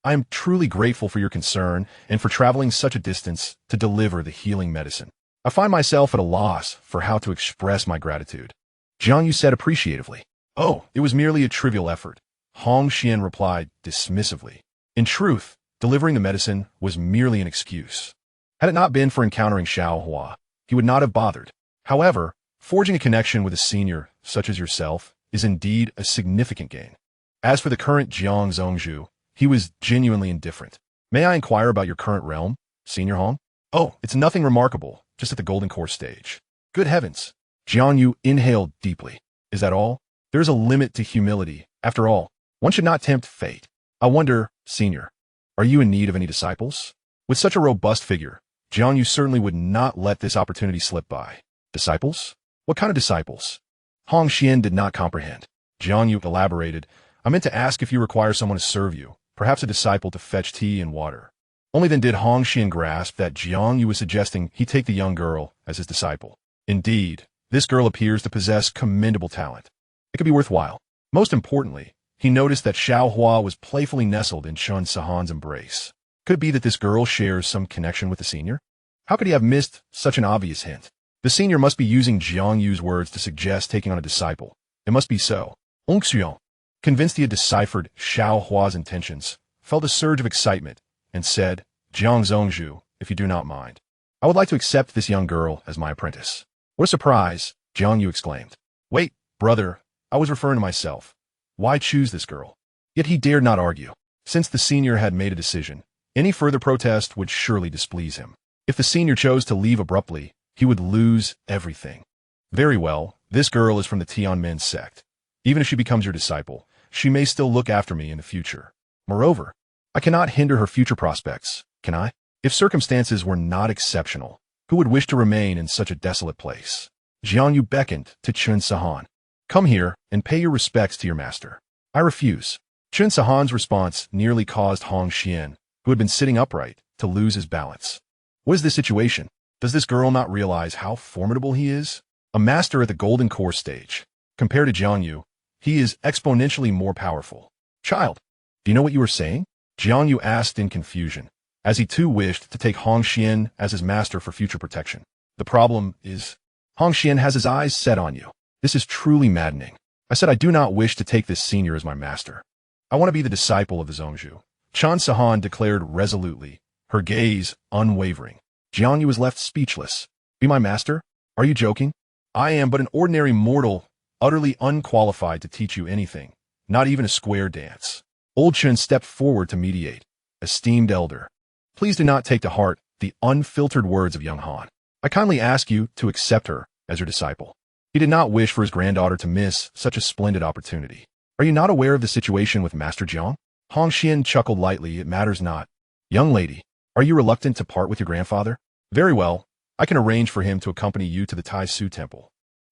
I am truly grateful for your concern and for traveling such a distance to deliver the healing medicine. I find myself at a loss for how to express my gratitude. Jiang Yu said appreciatively. Oh, it was merely a trivial effort. Hong Xian replied dismissively. In truth, delivering the medicine was merely an excuse. Had it not been for encountering Xiaohua, he would not have bothered. However, forging a connection with a senior, such as yourself, is indeed a significant gain. As for the current Jiang Zhongzhu, he was genuinely indifferent. May I inquire about your current realm, Senior Hong? Oh, it's nothing remarkable, just at the Golden Core stage. Good heavens. Jiang Yu inhaled deeply. Is that all? There is a limit to humility. After all, one should not tempt fate. I wonder, Senior, are you in need of any disciples? With such a robust figure, Jiang Yu certainly would not let this opportunity slip by. Disciples? What kind of disciples? Hong Xian did not comprehend. Jiang Yu elaborated. I meant to ask if you require someone to serve you, perhaps a disciple to fetch tea and water. Only then did Hong Xian grasp that Jiang Yu was suggesting he take the young girl as his disciple. Indeed, this girl appears to possess commendable talent. It could be worthwhile. Most importantly, he noticed that Xiaohua was playfully nestled in Chun Sahan's embrace. Could it be that this girl shares some connection with the senior? How could he have missed such an obvious hint? The senior must be using Jiang Yu's words to suggest taking on a disciple. It must be so. Hong Xian, convinced he had deciphered Xiaohua's intentions, felt a surge of excitement and said, Jiang Zhongzhu, if you do not mind, I would like to accept this young girl as my apprentice. What a surprise, Jiang Yu exclaimed. Wait, brother, I was referring to myself. Why choose this girl? Yet he dared not argue. Since the senior had made a decision, any further protest would surely displease him. If the senior chose to leave abruptly, he would lose everything. Very well, this girl is from the Zhentian Sect. Even if she becomes your disciple, she may still look after me in the future. Moreover, I cannot hinder her future prospects, can I? If circumstances were not exceptional, who would wish to remain in such a desolate place? Jiang Yu beckoned to Chun Sahan. Come here and pay your respects to your master. I refuse. Chen Sahan's response nearly caused Hong Xian, who had been sitting upright, to lose his balance. What is this situation? Does this girl not realize how formidable he is? A master at the golden core stage. Compared to Jiang Yu, he is exponentially more powerful. Child, do you know what you were saying? Jiang Yu asked in confusion, as he too wished to take Hong Xian as his master for future protection. The problem is, Hong Xian has his eyes set on you. This is truly maddening. I said I do not wish to take this senior as my master. I want to be the disciple of the Zhongzhu. Chen Sahan declared resolutely, her gaze unwavering. Jiang Yu was left speechless. Be my master? Are you joking? I am but an ordinary mortal, utterly unqualified to teach you anything, not even a square dance. Old Chen stepped forward to mediate. Esteemed elder, please do not take to heart the unfiltered words of young Han. I kindly ask you to accept her as your disciple. He did not wish for his granddaughter to miss such a splendid opportunity. Are you not aware of the situation with Master Jiang? Hong Xian chuckled lightly. It matters not. Young lady, are you reluctant to part with your grandfather? Very well. I can arrange for him to accompany you to the Tai Su Temple.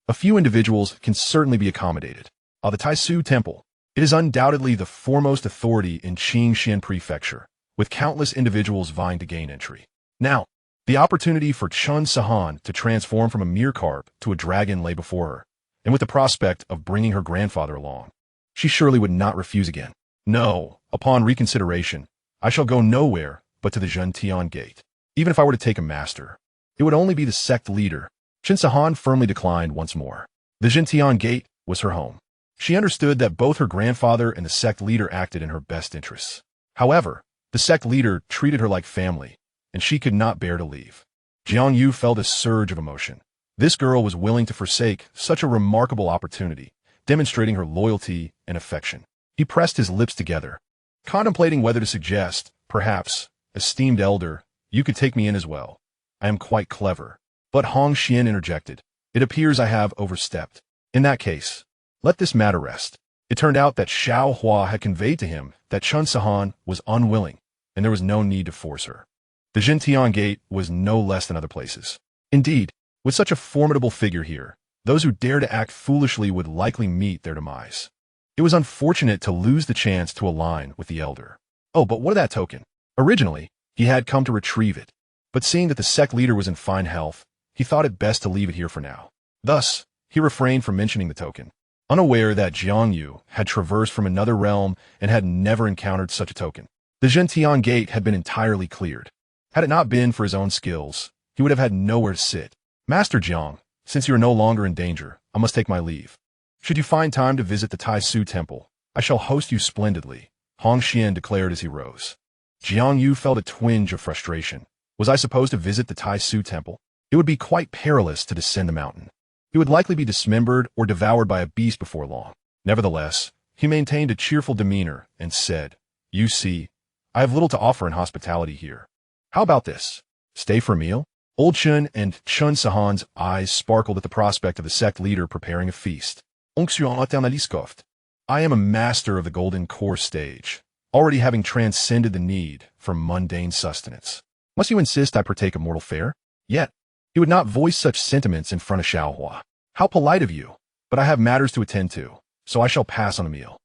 A few individuals can certainly be accommodated. The Tai Su Temple. It is undoubtedly the foremost authority in Xianxia Prefecture, with countless individuals vying to gain entry. Now, the opportunity for Chen Sahan to transform from a mere carp to a dragon lay before her, and with the prospect of bringing her grandfather along, she surely would not refuse again. No, upon reconsideration, I shall go nowhere but to the Zhentian Gate. Even if I were to take a master, it would only be the sect leader. Chen Sahan firmly declined once more. The Zhentian Gate was her home. She understood that both her grandfather and the sect leader acted in her best interests. However, the sect leader treated her like family, and she could not bear to leave. Jiang Yu felt a surge of emotion. This girl was willing to forsake such a remarkable opportunity, demonstrating her loyalty and affection. He pressed his lips together, contemplating whether to suggest, perhaps, esteemed elder, you could take me in as well. I am quite clever. But Hong Xian interjected. It appears I have overstepped. In that case, let this matter rest. It turned out that Xiao Hua had conveyed to him that Chen Sahan was unwilling, and there was no need to force her. The Zhentian Gate was no less than other places. Indeed, with such a formidable figure here, those who dare to act foolishly would likely meet their demise. It was unfortunate to lose the chance to align with the elder. Oh, but what of that token? Originally, he had come to retrieve it, but seeing that the sect leader was in fine health, he thought it best to leave it here for now. Thus, he refrained from mentioning the token, unaware that Jiang Yu had traversed from another realm and had never encountered such a token. The Zhentian Gate had been entirely cleared. Had it not been for his own skills, he would have had nowhere to sit. Master Jiang, since you are no longer in danger, I must take my leave. Should you find time to visit the Tai Su Temple, I shall host you splendidly, Hong Xian declared as he rose. Jiang Yu felt a twinge of frustration. Was I supposed to visit the Tai Su Temple? It would be quite perilous to descend the mountain. He would likely be dismembered or devoured by a beast before long. Nevertheless, he maintained a cheerful demeanor and said, You see, I have little to offer in hospitality here. How about this? Stay for a meal? Old Chen and Chen Sahan's eyes sparkled at the prospect of the sect leader preparing a feast. I am a master of the golden core stage, already having transcended the need for mundane sustenance. Must you insist I partake of mortal fare? Yet, he would not voice such sentiments in front of Xiao Hua. How polite of you, but I have matters to attend to, so I shall pass on a meal.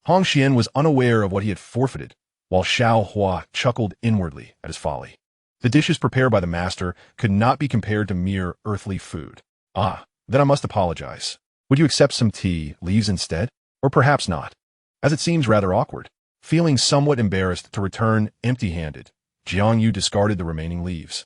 Hong Xian was unaware of what he had forfeited, while Xiao Hua chuckled inwardly at his folly. The dishes prepared by the master could not be compared to mere earthly food. Ah, then I must apologize. Would you accept some tea leaves instead? Or perhaps not, as it seems rather awkward. Feeling somewhat embarrassed to return empty-handed, Jiang Yu discarded the remaining leaves,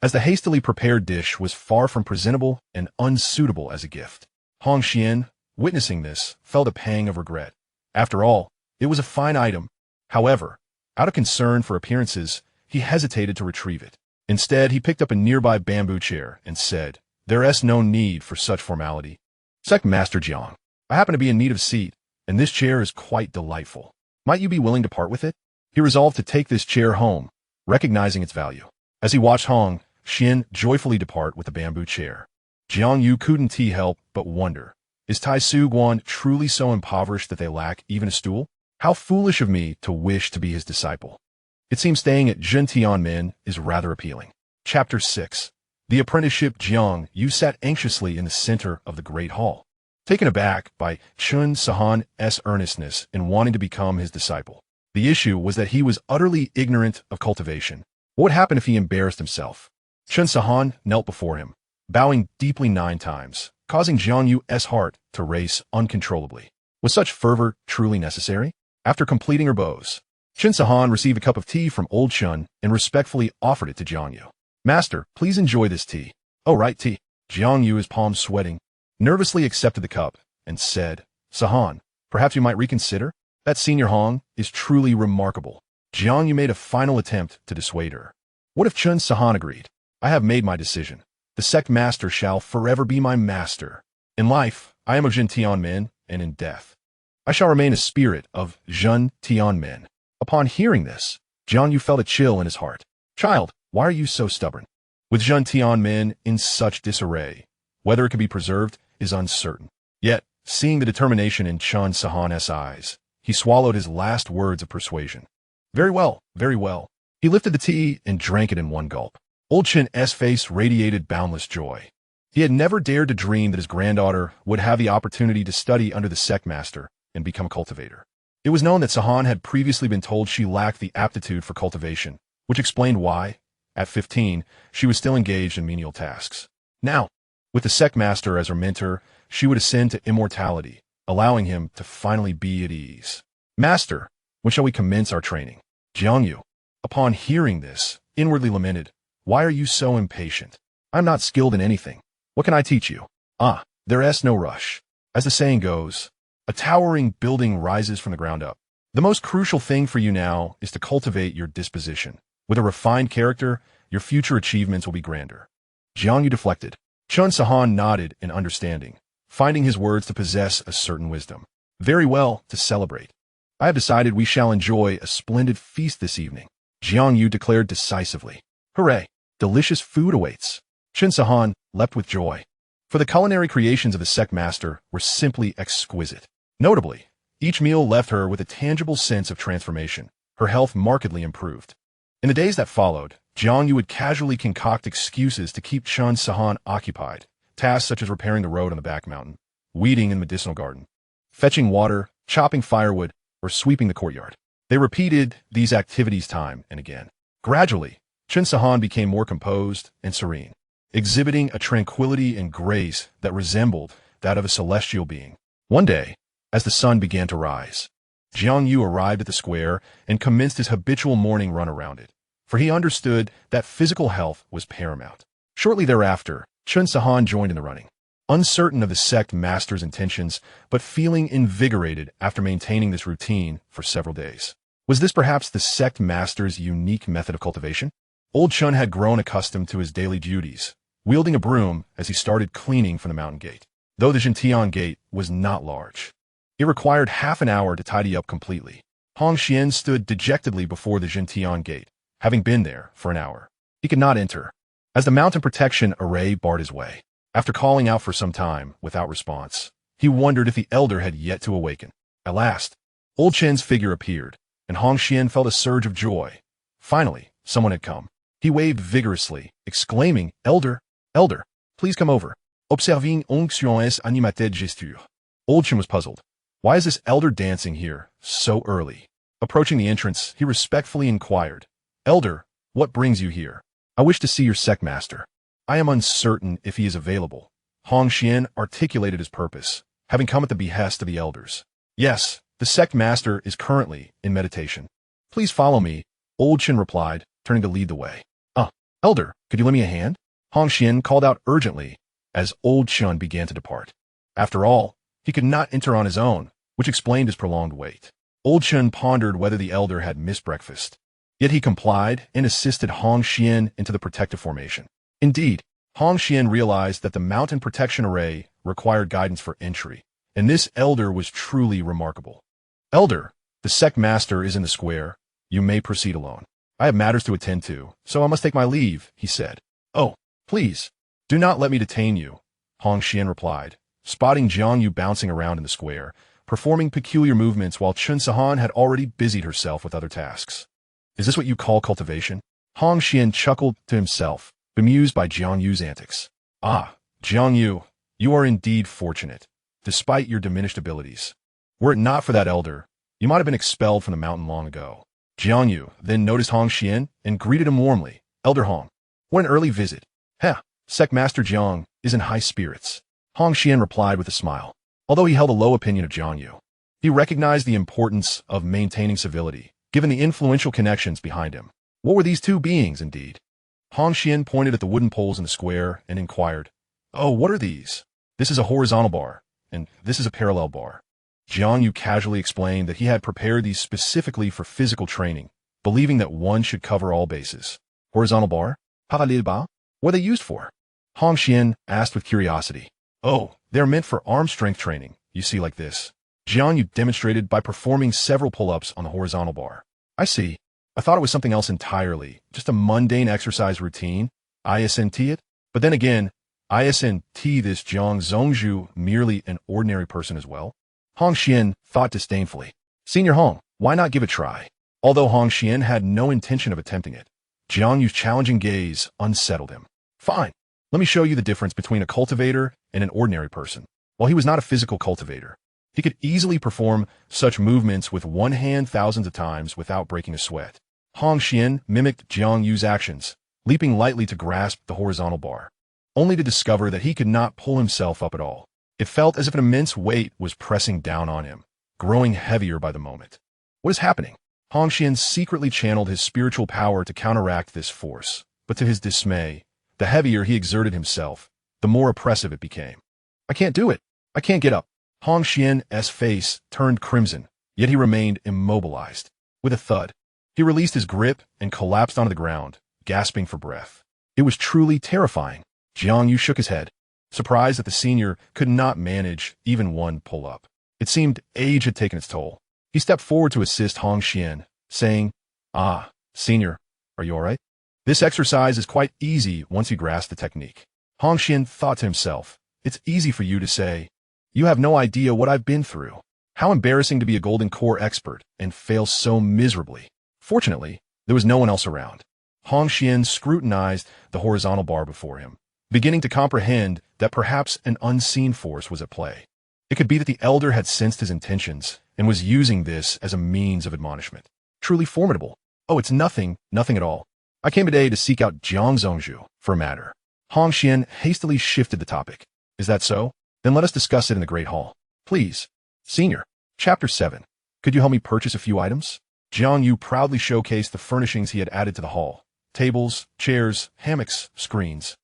as the hastily prepared dish was far from presentable and unsuitable as a gift. Hong Xian, witnessing this, felt a pang of regret. After all, it was a fine item. However, out of concern for appearances, he hesitated to retrieve it. Instead, he picked up a nearby bamboo chair and said, There is no need for such formality. Sect Master Jiang, I happen to be in need of a seat, and this chair is quite delightful. Might you be willing to part with it? He resolved to take this chair home, recognizing its value. As he watched Hong Xian joyfully depart with the bamboo chair, Jiang Yu couldn't help but wonder, is Tai Su Guan truly so impoverished that they lack even a stool? How foolish of me to wish to be his disciple. It seems staying at Zhentian Men is rather appealing. Chapter 6. The apprenticeship. Jiang Yu sat anxiously in the center of the great hall. taken aback by Chun Sahan's earnestness in wanting to become his disciple. The issue was that he was utterly ignorant of cultivation. What would happen if he embarrassed himself? Chun Sahan knelt before him, bowing deeply 9 times, causing Jiang Yu's heart to race uncontrollably. Was such fervor truly necessary? After completing her bows, Chun Sahan received a cup of tea from old Chun and respectfully offered it to Jiang Yu. Master, please enjoy this tea. Oh, right, tea. Jiang Yu, his palms sweating, nervously accepted the cup and said, Sahan, perhaps you might reconsider? That Senior Hong is truly remarkable. Jiang Yu made a final attempt to dissuade her. What if Chun Sahan agreed? I have made my decision. The sect master shall forever be my master. In life, I am of Zhentian men, and in death, I shall remain a spirit of Zhentian men. Upon hearing this, Jiang Yu felt a chill in his heart. Child, why are you so stubborn? With Zhentian men in such disarray, whether it can be preserved is uncertain. Yet, seeing the determination in Chun Sahan's eyes, he swallowed his last words of persuasion. Very well, very well. He lifted the tea and drank it in one gulp. Old Chin's face radiated boundless joy. He had never dared to dream that his granddaughter would have the opportunity to study under the sect master and become a cultivator. It was known that Sahan had previously been told she lacked the aptitude for cultivation, which explained why, at 15, she was still engaged in menial tasks. Now, with the sect master as her mentor, she would ascend to immortality, allowing him to finally be at ease. Master, when shall we commence our training? Jiang Yu, upon hearing this, inwardly lamented, why are you so impatient? I'm not skilled in anything. What can I teach you? There is no rush. As the saying goes, a towering building rises from the ground up. The most crucial thing for you now is to cultivate your disposition. With a refined character, your future achievements will be grander. Jiang Yu deflected. Chun Sahan nodded in understanding, finding his words to possess a certain wisdom. Very well, to celebrate. I have decided we shall enjoy a splendid feast this evening. Jiang Yu declared decisively. Hooray! Delicious food awaits. Chun Sahan leapt with joy, for the culinary creations of the sect master were simply exquisite. Notably, each meal left her with a tangible sense of transformation. Her health markedly improved. In the days that followed, Jiang Yu would casually concoct excuses to keep Chun Sahan occupied, tasks such as repairing the road on the back mountain, weeding in the medicinal garden, fetching water, chopping firewood, or sweeping the courtyard. They repeated these activities time and again. Gradually, Chun Sahan became more composed and serene, exhibiting a tranquility and grace that resembled that of a celestial being. One day, as the sun began to rise, Jiang Yu arrived at the square and commenced his habitual morning run around it, for he understood that physical health was paramount. Shortly thereafter, Chun Sahan joined in the running, uncertain of the sect master's intentions, but feeling invigorated after maintaining this routine for several days. Was this perhaps the sect master's unique method of cultivation? Old Chun had grown accustomed to his daily duties, wielding a broom as he started cleaning from the mountain gate. Though the Zhentian gate was not large, it required half an hour to tidy up completely. Hong Xian stood dejectedly before the Zhentian gate, having been there for an hour. He could not enter, as the mountain protection array barred his way. After calling out for some time without response, he wondered if the elder had yet to awaken. At last, Old Chen's figure appeared, and Hong Xian felt a surge of joy. Finally, someone had come. He waved vigorously, exclaiming, Elder, Elder, please come over. Observing Xianxia's animated gesture. Old Chen was puzzled. Why is this elder dancing here so early? Approaching the entrance, he respectfully inquired, Elder, what brings you here? I wish to see your sect master. I am uncertain if he is available. Hong Xian articulated his purpose, having come at the behest of the elders. Yes, the sect master is currently in meditation. Please follow me, Old Chen replied, turning to lead the way. Elder, could you lend me a hand? Hong Xian called out urgently as Old Chen began to depart. After all, he could not enter on his own, which explained his prolonged wait. Old Chen pondered whether the elder had missed breakfast. Yet he complied and assisted Hong Xian into the protective formation. Indeed, Hong Xian realized that the mountain protection array required guidance for entry, and this elder was truly remarkable. Elder, the sect master is in the square. You may proceed alone. I have matters to attend to, so I must take my leave, he said. Oh, please, do not let me detain you, Hong Xian replied, spotting Jiang Yu bouncing around in the square, performing peculiar movements while Chun Sahan had already busied herself with other tasks. Is this what you call cultivation? Hong Xian chuckled to himself, bemused by Jiang Yu's antics. Jiang Yu, you are indeed fortunate. despite your diminished abilities. Were it not for that elder, you might have been expelled from the mountain long ago. Jiang then noticed Hong Xian and greeted him warmly. Elder Hong, what an early visit. Heh, Sect Master Jiang is in high spirits. Hong Xian replied with a smile. Although he held a low opinion of Jiang, he recognized the importance of maintaining civility, given the influential connections behind him. What were these two beings, indeed? Hong Xian pointed at the wooden poles in the square and inquired, "Oh, what are these?" "This is a horizontal bar, and this is a parallel bar." Jiang casually explained that he had prepared these specifically for physical training, believing that one should cover all bases. Horizontal bar? Parallel bar? What are they used for? Hong Xian asked with curiosity. "Oh, they're meant for arm strength training, you see, like this." Jiang demonstrated by performing several pull-ups on the horizontal bar. "I see. I thought it was something else entirely, just a mundane exercise routine. Isn't it? But then again, isn't this Jiang Zhongzhu merely an ordinary person as well?" Hong Xian thought disdainfully. "Senior Hong, why not give it a try?" Although Hong Xian had no intention of attempting it, Jiang Yu's challenging gaze unsettled him. "Fine. Let me show you the difference between a cultivator and an ordinary person." While he was not a physical cultivator, he could easily perform such movements with one hand thousands of times without breaking a sweat. Hong Xian mimicked Jiang Yu's actions, leaping lightly to grasp the horizontal bar, only to discover that he could not pull himself up at all. It felt as if an immense weight was pressing down on him, growing heavier by the moment. What is happening? Hong Xian secretly channeled his spiritual power to counteract this force, but to his dismay, the heavier he exerted himself, the more oppressive it became. "I can't do it. I can't get up." Hong Xian's face turned crimson, yet he remained immobilized. With a thud, he released his grip and collapsed onto the ground, gasping for breath. It was truly terrifying. Jiang Yu shook his head, surprised that the senior could not manage even one pull-up. It seemed age had taken its toll. He stepped forward to assist Hong Xian, saying, "Ah, senior, are you all right? This exercise is quite easy once you grasp the technique." Hong Xian thought to himself, "It's easy for you to say. You have no idea what I've been through. How embarrassing to be a golden core expert and fail so miserably." Fortunately, there was no one else around. Hong Xian scrutinized the horizontal bar before him, beginning to comprehend that perhaps an unseen force was at play. It could be that the elder had sensed his intentions and was using this as a means of admonishment. Truly formidable. "Oh, it's nothing at all. I came today to seek out Jiang Zhongzhu for a matter." Hong Xian hastily shifted the topic. "Is that so? Then let us discuss it in the Great Hall. Please." "Senior." Chapter 7. "Could you help me purchase a few items?" Jiang Yu proudly showcased the furnishings he had added to the hall. Tables, chairs, hammocks, screens,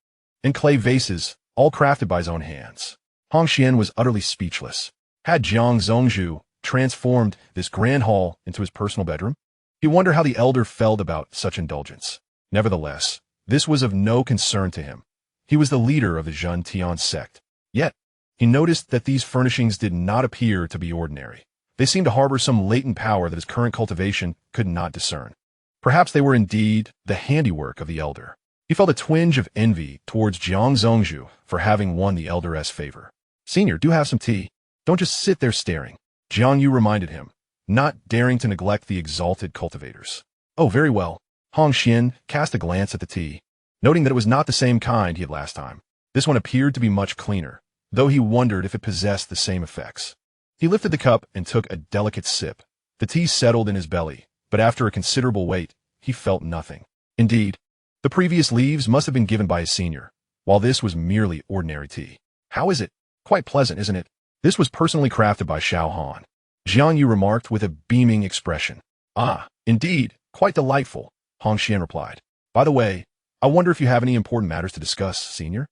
and clay vases, all crafted by his own hands. Hong Xian was utterly speechless. Had Jiang Zhongzhu transformed this grand hall into his personal bedroom? He wondered how the elder felt about such indulgence. Nevertheless, this was of no concern to him. He was the leader of the Zhentian Sect. Yet, he noticed that these furnishings did not appear to be ordinary. They seemed to harbor some latent power that his current cultivation could not discern. Perhaps they were indeed the handiwork of the elder. He felt a twinge of envy towards Jiang Zhongzhu for having won the elder's favor. "Senior, do have some tea. Don't just sit there staring," Jiang Yu reminded him, not daring to neglect the exalted cultivators. "Oh, very well." Hong Xian cast a glance at the tea, noting that it was not the same kind he had last time. This one appeared to be much cleaner, though he wondered if it possessed the same effects. He lifted the cup and took a delicate sip. The tea settled in his belly, but after a considerable wait, he felt nothing. Indeed, the previous leaves must have been given by his senior, while this was merely ordinary tea. "How is it? Quite pleasant, isn't it? This was personally crafted by Xiao Han," Jiang Yu remarked with a beaming expression. "Ah, indeed, quite delightful," Hong Xian replied. "By the way, I wonder if you have any important matters to discuss, senior?"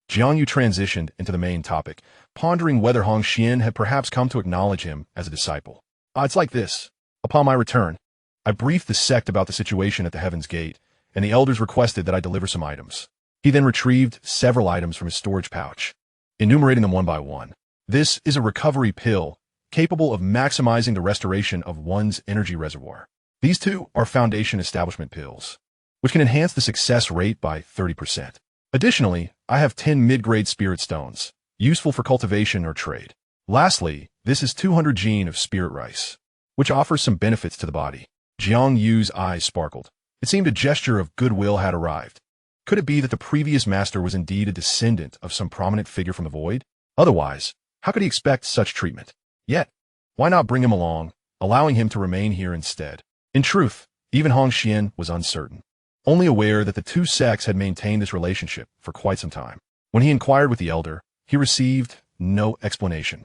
Jiang Yu transitioned into the main topic, pondering whether Hong Xian had perhaps come to acknowledge him as a disciple. It's like this. Upon my return, I briefed the sect about the situation at the Heaven's Gate, and the elders requested that I deliver some items. He then retrieved several items from his storage pouch, enumerating them one by one. This is a recovery pill, capable of maximizing the restoration of one's energy reservoir. These two are foundation establishment pills, which can enhance the success rate by 30%. Additionally, I have 10 mid-grade spirit stones, useful for cultivation or trade. Lastly, this is 200 gene of spirit rice, which offers some benefits to the body. Jiang Yu's eyes sparkled. It seemed a gesture of goodwill had arrived. Could it be that the previous master was indeed a descendant of some prominent figure from the void? Otherwise, How could he expect such treatment? Yet, why not bring him along, allowing him to remain here instead? In truth, even Hong Xian was uncertain, only aware that the two sects had maintained this relationship for quite some time. When he inquired with the elder, he received no explanation,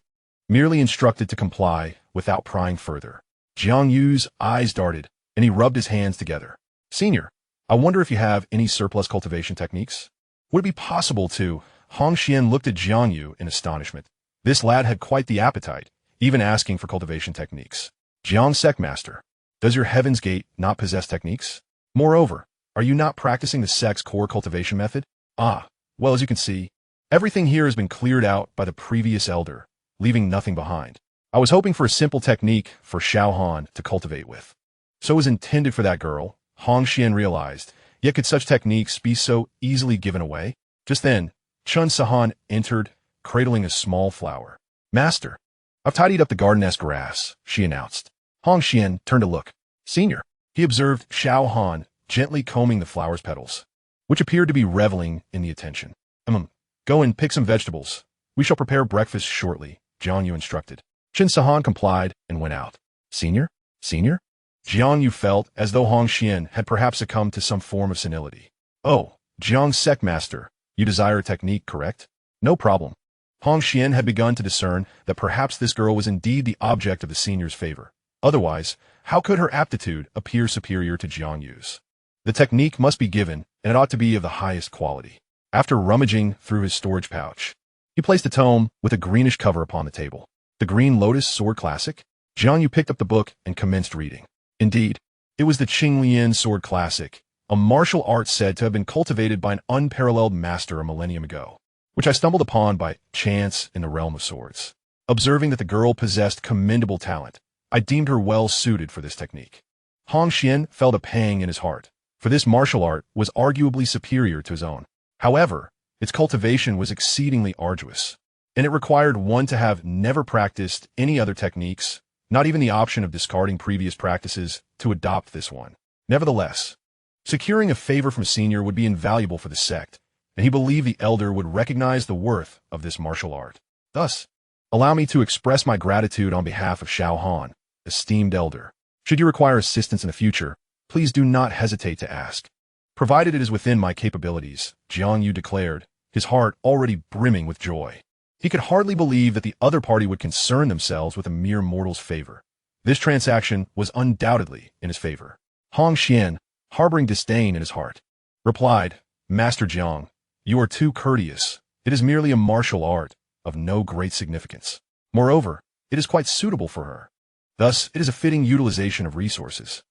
merely instructed to comply without prying further. Jiang Yu's eyes darted, and he rubbed his hands together. Senior, I wonder if you have any surplus cultivation techniques? Would it be possible to? Hong Xian looked at Jiang Yu in astonishment. This lad had quite the appetite, even asking for cultivation techniques. Jiang Sect Master, does your Heaven's Gate not possess techniques? Moreover, are you not practicing the sect's core cultivation method? Ah, well, as you can see, everything here has been cleared out by the previous elder, leaving nothing behind. I was hoping for a simple technique for Xiao Han to cultivate with. So it was intended for that girl, Hong Xian realized, yet could such techniques be so easily given away? Just then, Chun Sahan entered, cradling a small flower. Master, I've tidied up the garden-esque grass, she announced. Hong Xian turned to look. Senior, he observed Xiao Han gently combing the flower's petals, which appeared to be reveling in the attention. Go and pick some vegetables. We shall prepare breakfast shortly, Jiang Yu instructed. Chin Sahan complied and went out. Senior? Jiang Yu felt as though Hong Xian had perhaps succumbed to some form of senility. Oh, Jiang Sect Master, you desire a technique, correct? No problem. Hong Xian had begun to discern that perhaps this girl was indeed the object of the senior's favor. Otherwise, how could her aptitude appear superior to Jiang Yu's? The technique must be given, and it ought to be of the highest quality. After rummaging through his storage pouch, he placed a tome with a greenish cover upon the table. The Green Lotus Sword Classic? Jiang Yu picked up the book and commenced reading. Indeed, it was the Qinglian Sword Classic, a martial art said to have been cultivated by an unparalleled master a millennium ago, which I stumbled upon by chance in the realm of swords. Observing that the girl possessed commendable talent, I deemed her well suited for this technique. Hong Xian felt a pang in his heart, for this martial art was arguably superior to his own. However, its cultivation was exceedingly arduous, and it required one to have never practiced any other techniques, not even the option of discarding previous practices to adopt this one. Nevertheless, securing a favor from Senior would be invaluable for the sect, and he believed the elder would recognize the worth of this martial art. Thus, allow me to express my gratitude on behalf of Xiao Han, esteemed elder. Should you require assistance in the future, please do not hesitate to ask. Provided it is within my capabilities, Jiang Yu declared, his heart already brimming with joy. He could hardly believe that the other party would concern themselves with a mere mortal's favor. This transaction was undoubtedly in his favor. Hong Xian, harboring disdain in his heart, replied, Master Jiang, you are too courteous. It is merely a martial art, of no great significance. Moreover, it is quite suitable for her. Thus, it is a fitting utilization of resources.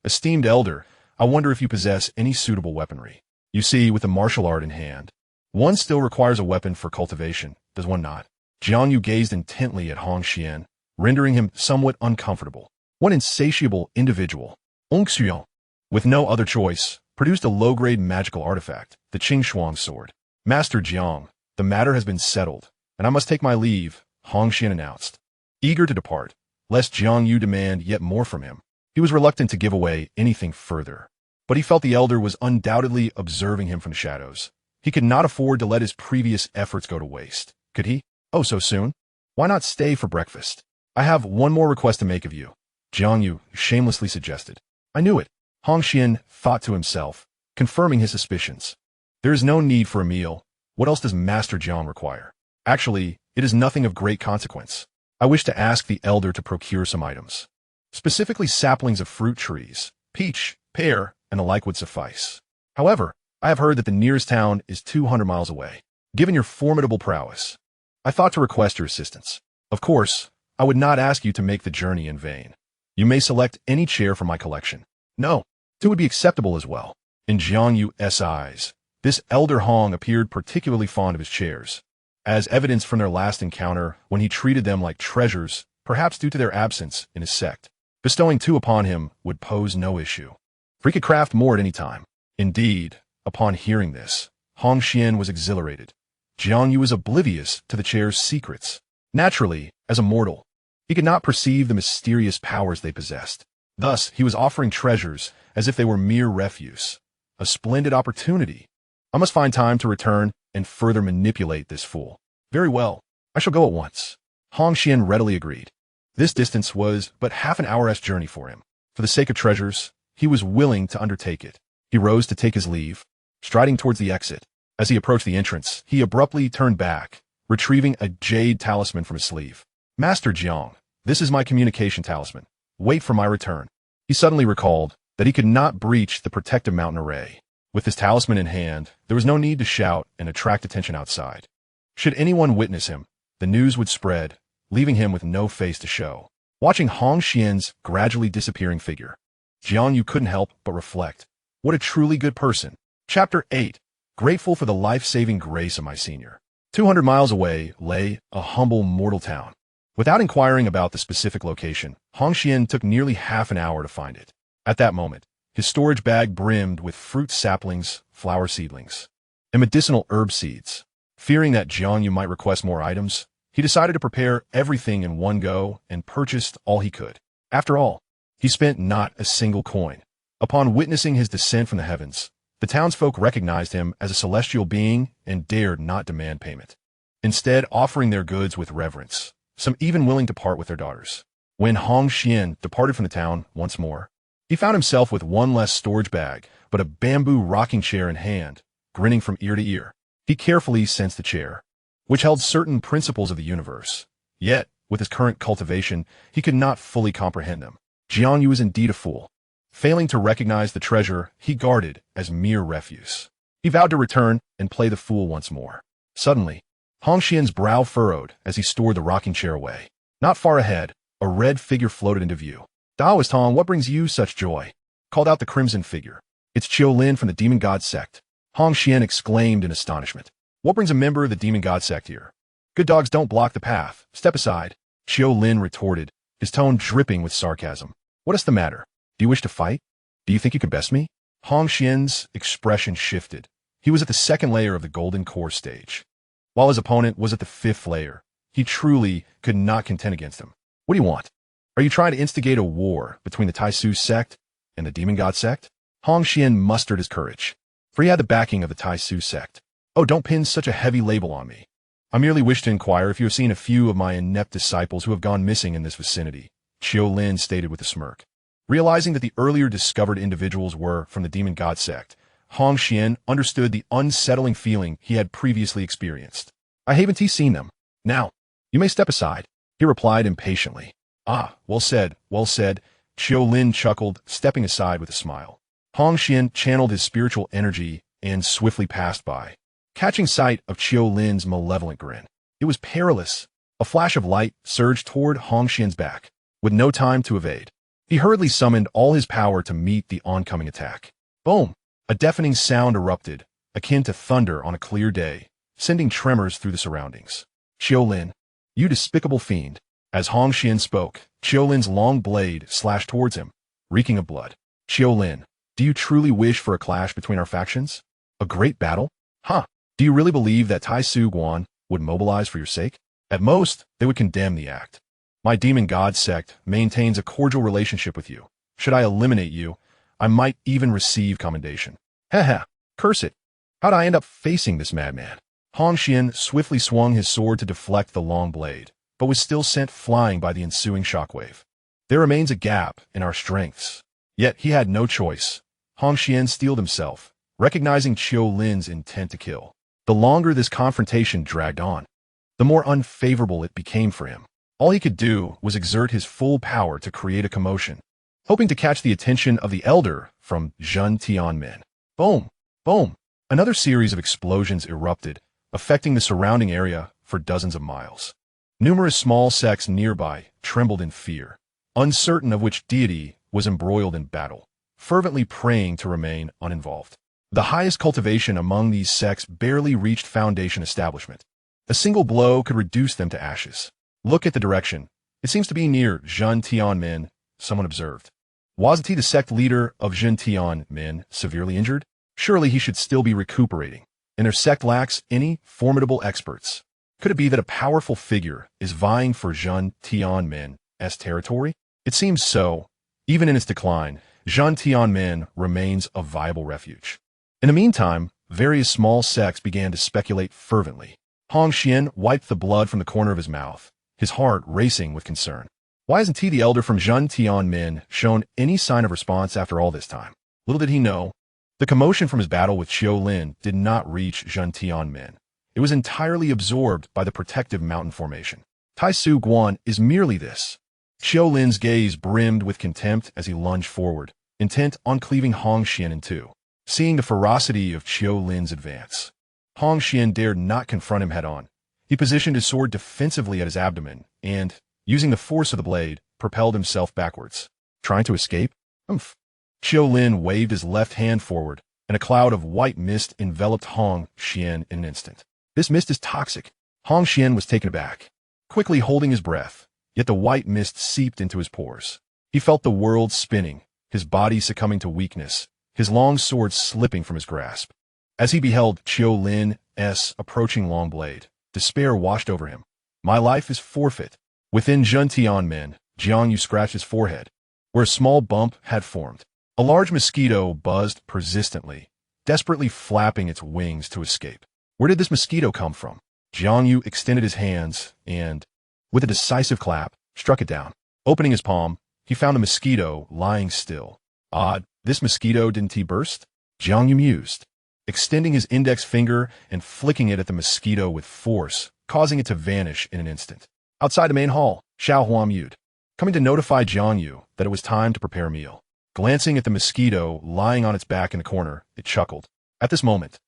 Esteemed elder, I wonder if you possess any suitable weaponry. You see, with the martial art in hand, one still requires a weapon for cultivation, does one not? Jiang Yu gazed intently at Hong Xian, rendering him somewhat uncomfortable. One insatiable individual, Xiang, with no other choice, produced a low-grade magical artifact, the Qing sword. Master Jiang, the matter has been settled, and I must take my leave, Hong Xian announced. Eager to depart, lest Jiang Yu demand yet more from him, he was reluctant to give away anything further. But he felt the elder was undoubtedly observing him from the shadows. He could not afford to let his previous efforts go to waste. Could he? Oh, so soon? Why not stay for breakfast? I have one more request to make of you, Jiang Yu shamelessly suggested. I knew it, Hong Xian thought to himself, confirming his suspicions. There is no need for a meal. What else does Master Jiang require? Actually, it is nothing of great consequence. I wish to ask the elder to procure some items. Specifically saplings of fruit trees, peach, pear, and the like would suffice. However, I have heard that the nearest town is 200 miles away. Given your formidable prowess, I thought to request your assistance. Of course, I would not ask you to make the journey in vain. You may select any chair from my collection. No, two would be acceptable as well. In Jiang Yu's eyes, this elder Hong appeared particularly fond of his chairs, as evidenced from their last encounter when he treated them like treasures, perhaps due to their absence in his sect. Bestowing two upon him would pose no issue. For he could craft more at any time. Indeed, upon hearing this, Hong Xian was exhilarated. Jiang Yu was oblivious to the chair's secrets. Naturally, as a mortal, he could not perceive the mysterious powers they possessed. Thus, he was offering treasures as if they were mere refuse. A splendid opportunity. I must find time to return and further manipulate this fool. Very well. I shall go at once. Hong Xian readily agreed. This distance was but half an hour's journey for him. For the sake of treasures, he was willing to undertake it. He rose to take his leave, striding towards the exit. As he approached the entrance, he abruptly turned back, retrieving a jade talisman from his sleeve. Master Jiang, this is my communication talisman. Wait for my return. He suddenly recalled that he could not breach the protective mountain array. With his talisman in hand, there was no need to shout and attract attention outside. Should anyone witness him, the news would spread, leaving him with no face to show. Watching Hong Xian's gradually disappearing figure, Jiang Yu couldn't help but reflect. What a truly good person. Chapter 8. Grateful for the life-saving grace of my senior. 200 miles away lay a humble mortal town. Without inquiring about the specific location, Hong Xian took nearly half an hour to find it. At that moment, his storage bag brimmed with fruit saplings, flower seedlings, and medicinal herb seeds. Fearing that Jiang Yu might request more items, he decided to prepare everything in one go and purchased all he could. After all, he spent not a single coin. Upon witnessing his descent from the heavens, the townsfolk recognized him as a celestial being and dared not demand payment, instead offering their goods with reverence, some even willing to part with their daughters. When Hong Xian departed from the town once more, he found himself with one less storage bag, but a bamboo rocking chair in hand, grinning from ear to ear. He carefully sensed the chair, which held certain principles of the universe. Yet, with his current cultivation, he could not fully comprehend them. Jiang Yu was indeed a fool, failing to recognize the treasure he guarded as mere refuse. He vowed to return and play the fool once more. Suddenly, Hong Xian's brow furrowed as he stored the rocking chair away. Not far ahead, a red figure floated into view. Daoist Hong, what brings you such joy? Called out the crimson figure. It's Qiu Lin from the Demon God Sect. Hong Xian exclaimed in astonishment. What brings a member of the Demon God Sect here? Good dogs don't block the path. Step aside. Qiu Lin retorted, his tone dripping with sarcasm. What is the matter? Do you wish to fight? Do you think you can best me? Hong Xian's expression shifted. He was at the second layer of the golden core stage, while his opponent was at the fifth layer. He truly could not contend against him. What do you want? Are you trying to instigate a war between the Zhentian Sect and the Demon God Sect? Hong Xian mustered his courage, for he had the backing of the Zhentian Sect. Oh, don't pin such a heavy label on me. I merely wish to inquire if you have seen a few of my inept disciples who have gone missing in this vicinity, Qiu Lin stated with a smirk. Realizing that the earlier discovered individuals were from the Demon God Sect, Hong Xian understood the unsettling feeling he had previously experienced. I haven't seen them. Now, you may step aside, he replied impatiently. Ah, well said, well said, Qiu Lin chuckled, stepping aside with a smile. Hong Xian channeled his spiritual energy and swiftly passed by, catching sight of Qiu Lin's malevolent grin. It was perilous. A flash of light surged toward Hong Xian's back. With no time to evade, he hurriedly summoned all his power to meet the oncoming attack. Boom! A deafening sound erupted, akin to thunder on a clear day, sending tremors through the surroundings. Qiu Lin, you despicable fiend. As Hong Xian spoke, Qiu Lin's long blade slashed towards him, reeking of blood. Qiu Lin, do you truly wish for a clash between our factions? A great battle? Huh. Do you really believe that Tai Su Guan would mobilize for your sake? At most, they would condemn the act. My Demon God Sect maintains a cordial relationship with you. Should I eliminate you, I might even receive commendation. Heh, curse it. How'd I end up facing this madman? Hong Xian swiftly swung his sword to deflect the long blade, but was still sent flying by the ensuing shockwave. There remains a gap in our strengths. Yet he had no choice. Hong Xian steeled himself, recognizing Qiu Lin's intent to kill. The longer this confrontation dragged on, the more unfavorable it became for him. All he could do was exert his full power to create a commotion, hoping to catch the attention of the elder from Zhentian. Boom! Boom! Another series of explosions erupted, affecting the surrounding area for dozens of miles. Numerous small sects nearby trembled in fear, uncertain of which deity was embroiled in battle, fervently praying to remain uninvolved. The highest cultivation among these sects barely reached foundation establishment. A single blow could reduce them to ashes. Look at the direction. It seems to be near Zhentian, someone observed. Wasn't he the sect leader of Zhentian severely injured? Surely he should still be recuperating, and their sect lacks any formidable experts. Could it be that a powerful figure is vying for Zhentian's territory? It seems so. Even in its decline, Zhentian remains a viable refuge. In the meantime, various small sects began to speculate fervently. Hong Xian wiped the blood from the corner of his mouth, his heart racing with concern. Why hasn't he, the elder from Zhentian, shown any sign of response after all this time? Little did he know, the commotion from his battle with Xiaolin did not reach Zhentian. It was entirely absorbed by the protective mountain formation. Tai Su Guan is merely this. Xiaolin's gaze brimmed with contempt as he lunged forward, intent on cleaving Hong Xian in two. Seeing the ferocity of Xiaolin's advance, Hong Xian dared not confront him head-on. He positioned his sword defensively at his abdomen and, using the force of the blade, propelled himself backwards. Trying to escape? Humph. Xiaolin waved his left hand forward, and a cloud of white mist enveloped Hong Xian in an instant. This mist is toxic. Hong Xian was taken aback, quickly holding his breath, yet the white mist seeped into his pores. He felt the world spinning, his body succumbing to weakness, his long sword slipping from his grasp. As he beheld Xiaolin's approaching long blade, despair washed over him. My life is forfeit. Within Zhentian, Jiang scratched his forehead, where a small bump had formed. A large mosquito buzzed persistently, desperately flapping its wings to escape. Where did this mosquito come from? Jiang extended his hands and, with a decisive clap, struck it down. Opening his palm, he found the mosquito lying still. Odd, this mosquito didn't he burst? Jiang mused, extending his index finger and flicking it at the mosquito with force, causing it to vanish in an instant. Outside the main hall, Xiao Hua mewed, coming to notify Jiang that it was time to prepare a meal. Glancing at the mosquito lying on its back in the corner, it chuckled. At this moment,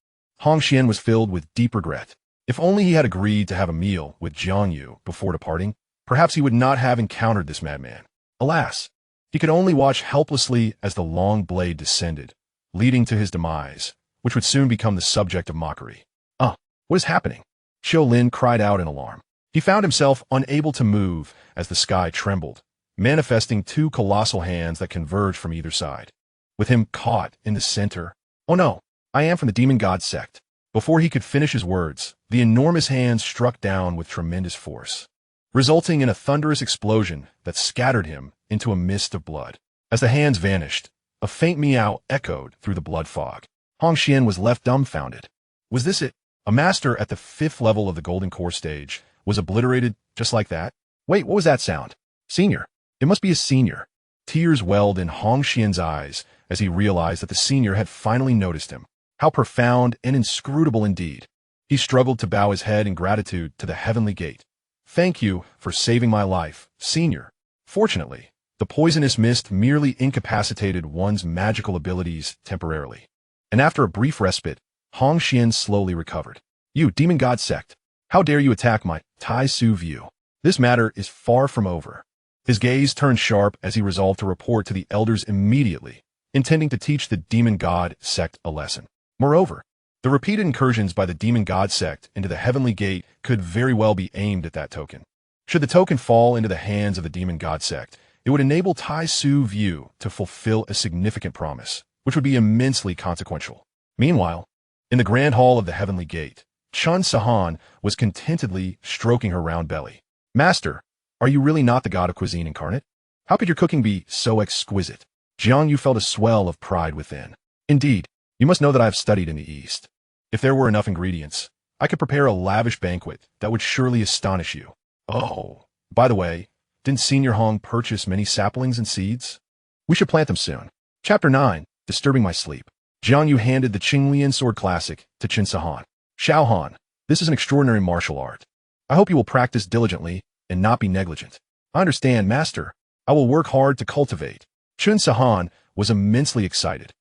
Hong Xian was filled with deep regret. If only he had agreed to have a meal with Jiang before departing, perhaps he would not have encountered this madman. Alas, he could only watch helplessly as the long blade descended, leading to his demise, which would soon become the subject of mockery. What is happening? Xiaolin cried out in alarm. He found himself unable to move as the sky trembled, manifesting two colossal hands that converged from either side. With him caught in the center. Oh no, I am from the Demon God Sect. Before he could finish his words, the enormous hands struck down with tremendous force, resulting in a thunderous explosion that scattered him into a mist of blood. As the hands vanished, a faint meow echoed through the blood fog. Hong Xian was left dumbfounded. Was this it? A master at the 5th level of the Golden Core stage was obliterated just like that? Wait, what was that sound? Senior. It must be a senior. Tears welled in Hong Xian's eyes as he realized that the senior had finally noticed him. How profound and inscrutable indeed. He struggled to bow his head in gratitude to the heavenly gate. Thank you for saving my life, senior. Fortunately, the poisonous mist merely incapacitated one's magical abilities temporarily. And after a brief respite, Hong Xian slowly recovered. You, Demon God Sect, how dare you attack my Tai Su view? This matter is far from over. His gaze turned sharp as he resolved to report to the elders immediately, intending to teach the Demon God Sect a lesson. Moreover, the repeated incursions by the Demon God Sect into the Heavenly Gate could very well be aimed at that token. Should the token fall into the hands of the Demon God Sect, it would enable Tai Su View to fulfill a significant promise, which would be immensely consequential. Meanwhile, in the Grand Hall of the Heavenly Gate, Xianxia was contentedly stroking her round belly. Master, are you really not the god of cuisine incarnate? How could your cooking be so exquisite? Jiang felt a swell of pride within. Indeed, you must know that I have studied in the East. If there were enough ingredients, I could prepare a lavish banquet that would surely astonish you. Oh, by the way, didn't Senior Hong purchase many saplings and seeds? We should plant them soon. Chapter 9, Disturbing My Sleep. Jiang handed the Qinglian Sword Classic to Xiao Han, this is an extraordinary martial art. I hope you will practice diligently and not be negligent. I understand, Master. I will work hard to cultivate. Xiao was immensely excited.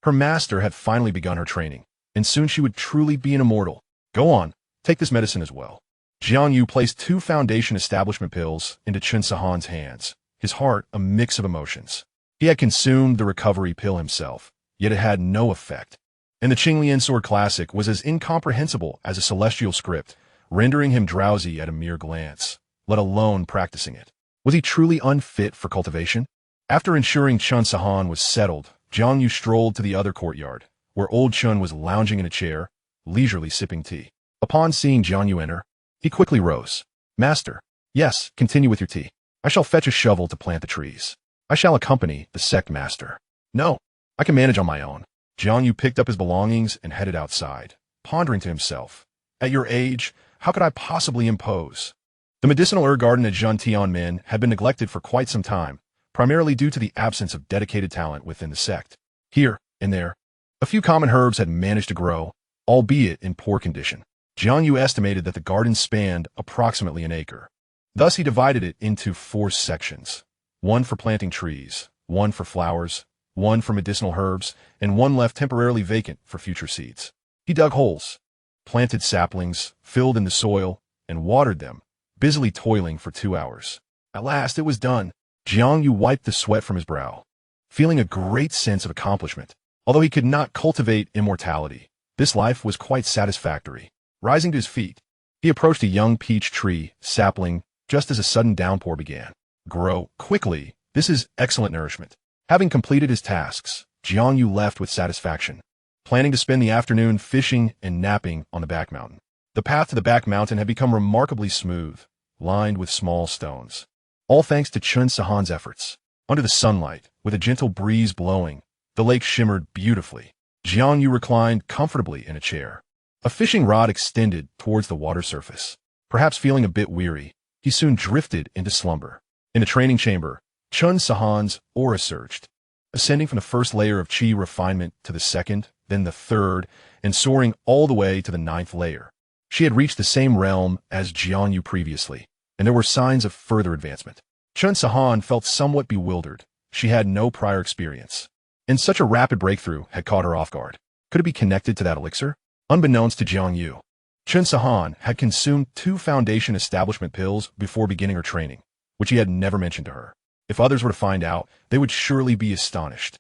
Her master had finally begun her training, and soon she would truly be an immortal. Go on, take this medicine as well. Jiang placed 2 foundation establishment pills into Xiao hands, his heart a mix of emotions. He had consumed the recovery pill himself, yet it had no effect. And the Qinglian Sword Classic was as incomprehensible as a celestial script, rendering him drowsy at a mere glance, let alone practicing it. Was he truly unfit for cultivation? After ensuring Xiao was settled, Jiang strolled to the other courtyard, where old Chun was lounging in a chair, leisurely sipping tea. Upon seeing Jiang enter, he quickly rose. Master, yes, continue with your tea. I shall fetch a shovel to plant the trees. I shall accompany the sect master. No, I can manage on my own. Jiang picked up his belongings and headed outside, pondering to himself. At your age, How could I possibly impose? The medicinal herb garden at Zhentian had been neglected for quite some time, primarily due to the absence of dedicated talent within the sect. Here and there, a few common herbs had managed to grow, albeit in poor condition. Jiang estimated that the garden spanned approximately an acre. Thus he divided it into 4 sections, one for planting trees, one for flowers, one for medicinal herbs, and one left temporarily vacant for future seeds. He dug holes, planted saplings, filled in the soil, and watered them, busily toiling for 2 hours. At last it was done. Jiang wiped the sweat from his brow, feeling a great sense of accomplishment. Although he could not cultivate immortality, this life was quite satisfactory. Rising to his feet, he approached a young peach tree sapling just as a sudden downpour began. Grow quickly. This is excellent nourishment. Having completed his tasks, Jiang left with satisfaction, planning to spend the afternoon fishing and napping on the back mountain. The path to the back mountain had become remarkably smooth, lined with small stones. All thanks to Xianxia's efforts. Under the sunlight, with a gentle breeze blowing, the lake shimmered beautifully. Jiang reclined comfortably in a chair. A fishing rod extended towards the water surface. Perhaps feeling a bit weary, he soon drifted into slumber. In the training chamber, Xianxia's aura surged, ascending from the first layer of qi refinement to the second, then the third, and soaring all the way to the 9th layer. She had reached the same realm as Jiang previously, and there were signs of further advancement. Xianxia felt somewhat bewildered. She had no prior experience, and such a rapid breakthrough had caught her off guard. Could it be connected to that elixir? Unbeknownst to Jiang, Xianxia had consumed 2 foundation establishment pills before beginning her training, which he had never mentioned to her. If others were to find out, they would surely be astonished.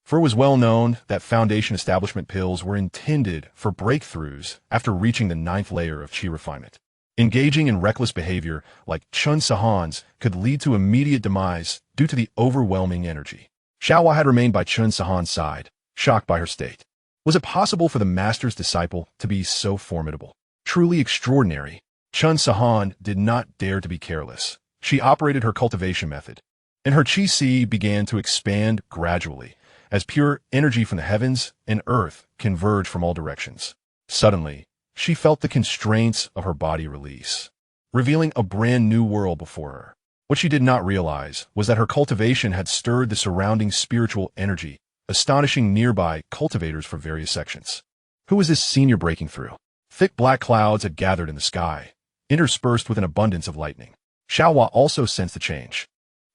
For it was well known that foundation establishment pills were intended for breakthroughs after reaching the 9th layer of qi refinement. Engaging in reckless behavior like Xianxia's could lead to immediate demise due to the overwhelming energy. Xiaohua had remained by Xianxia's side, shocked by her state. Was it possible for the master's disciple to be so formidable? Truly extraordinary. Xianxia did not dare to be careless. She operated her cultivation method, and her qi began to expand gradually as pure energy from the heavens and earth converged from all directions. Suddenly, she felt the constraints of her body release, revealing a brand new world before her. What she did not realize was that her cultivation had stirred the surrounding spiritual energy, astonishing nearby cultivators for various sections. Who was this senior breaking through? Thick black clouds had gathered in the sky, interspersed with an abundance of lightning. Xiaohua also sensed the change.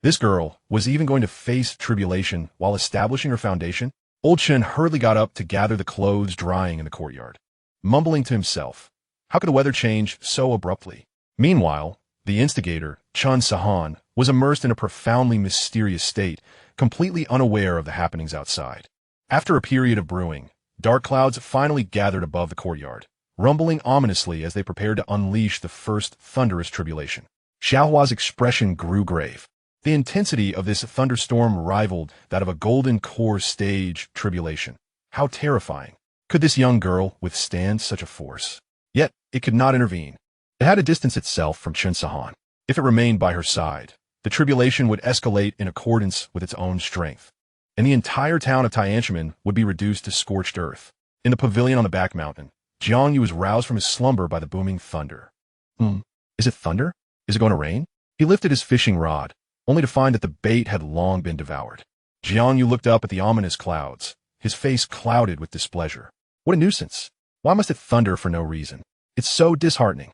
This girl was even going to face tribulation while establishing her foundation. Old Chen hurriedly got up to gather the clothes drying in the courtyard, mumbling to himself, how could the weather change so abruptly? Meanwhile, the instigator, Xianxia, was immersed in a profoundly mysterious state, completely unaware of the happenings outside. After a period of brewing, dark clouds finally gathered above the courtyard, rumbling ominously as they prepared to unleash the first thunderous tribulation. Xiaohua's expression grew grave. The intensity of this thunderstorm rivaled that of a golden core stage tribulation. How terrifying. Could this young girl withstand such a force? Yet, it could not intervene. It had to distance itself from Xianxia. If it remained by her side, the tribulation would escalate in accordance with its own strength, and the entire town of Tiananmen would be reduced to scorched earth. In the pavilion on the back mountain, Jiang was roused from his slumber by the booming thunder. Is it thunder? Is it going to rain? He lifted his fishing rod, only to find that the bait had long been devoured. Jiang looked up at the ominous clouds, his face clouded with displeasure. What a nuisance. Why must it thunder for no reason? It's so disheartening.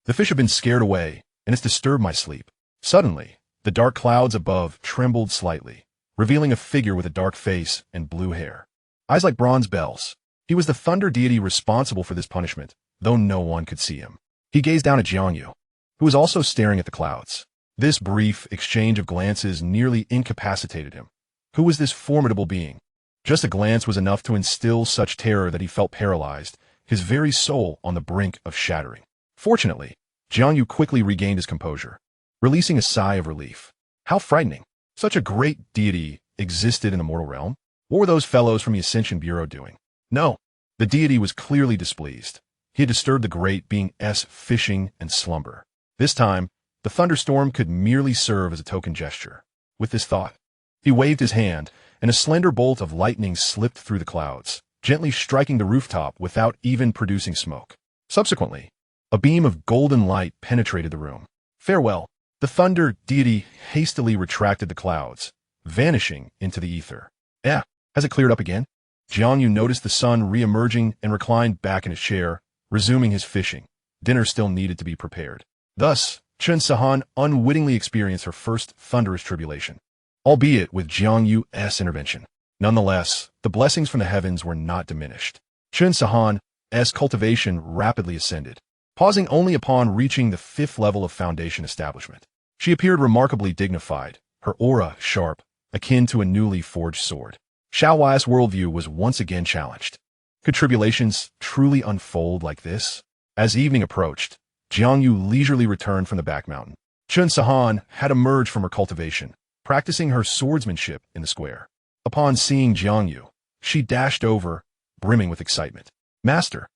The fish have been scared away, and it's disturbed my sleep. Suddenly, the dark clouds above trembled slightly, revealing a figure with a dark face and blue hair. Eyes like bronze bells. He was the thunder deity responsible for this punishment, though no one could see him. He gazed down at Jiang, who was also staring at the clouds. This brief exchange of glances nearly incapacitated him. Who was this formidable being? Just a glance was enough to instill such terror that he felt paralyzed, his very soul on the brink of shattering. Fortunately, Jiang quickly regained his composure, releasing a sigh of relief. How frightening. Such a great deity existed in the mortal realm? What were those fellows from the Ascension Bureau doing? No, the deity was clearly displeased. He had disturbed the great being's fishing and slumber. This time, the thunderstorm could merely serve as a token gesture. With this thought, he waved his hand, and a slender bolt of lightning slipped through the clouds, gently striking the rooftop without even producing smoke. Subsequently, A beam of golden light penetrated the room. Farewell. The thunder deity hastily retracted the clouds, vanishing into the ether. Has it cleared up again? Jiang Yu noticed the sun re-emerging and reclined back in his chair, resuming his fishing. Dinner still needed to be prepared. Thus, Xianxia unwittingly experienced her first thunderous tribulation, albeit with Jiang Yu's intervention. Nonetheless, the blessings from the heavens were not diminished. Xianxia's cultivation rapidly ascended, pausing only upon reaching the 5th level of foundation establishment. She appeared remarkably dignified, her aura sharp, akin to a newly forged sword. Xiaohuai's worldview was once again challenged. Could tribulations truly unfold like this? As evening approached, Jiang Yu leisurely returned from the back mountain. Xianxia had emerged from her cultivation, practicing her swordsmanship in the square. Upon seeing Jiang Yu, she dashed over, brimming with excitement. Master,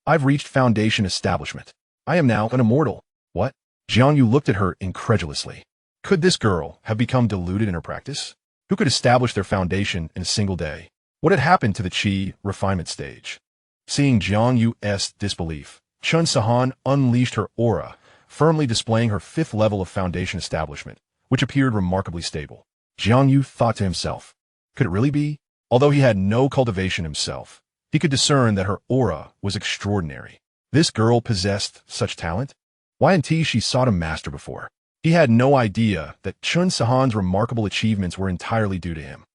I've reached foundation establishment. I am now an immortal. What? Jiang Yu looked at her incredulously. Could this girl have become deluded in her practice? Who could establish their foundation in a single day? What had happened to the Qi refinement stage? Seeing Jiang Yu's disbelief, Xianxia unleashed her aura, firmly displaying her 5th level of foundation establishment, which appeared remarkably stable. Jiang Yu thought to himself, could it really be? Although he had no cultivation himself, he could discern that her aura was extraordinary. This girl possessed such talent? Y&T she sought a master before. He had no idea that Xianxia's remarkable achievements were entirely due to him.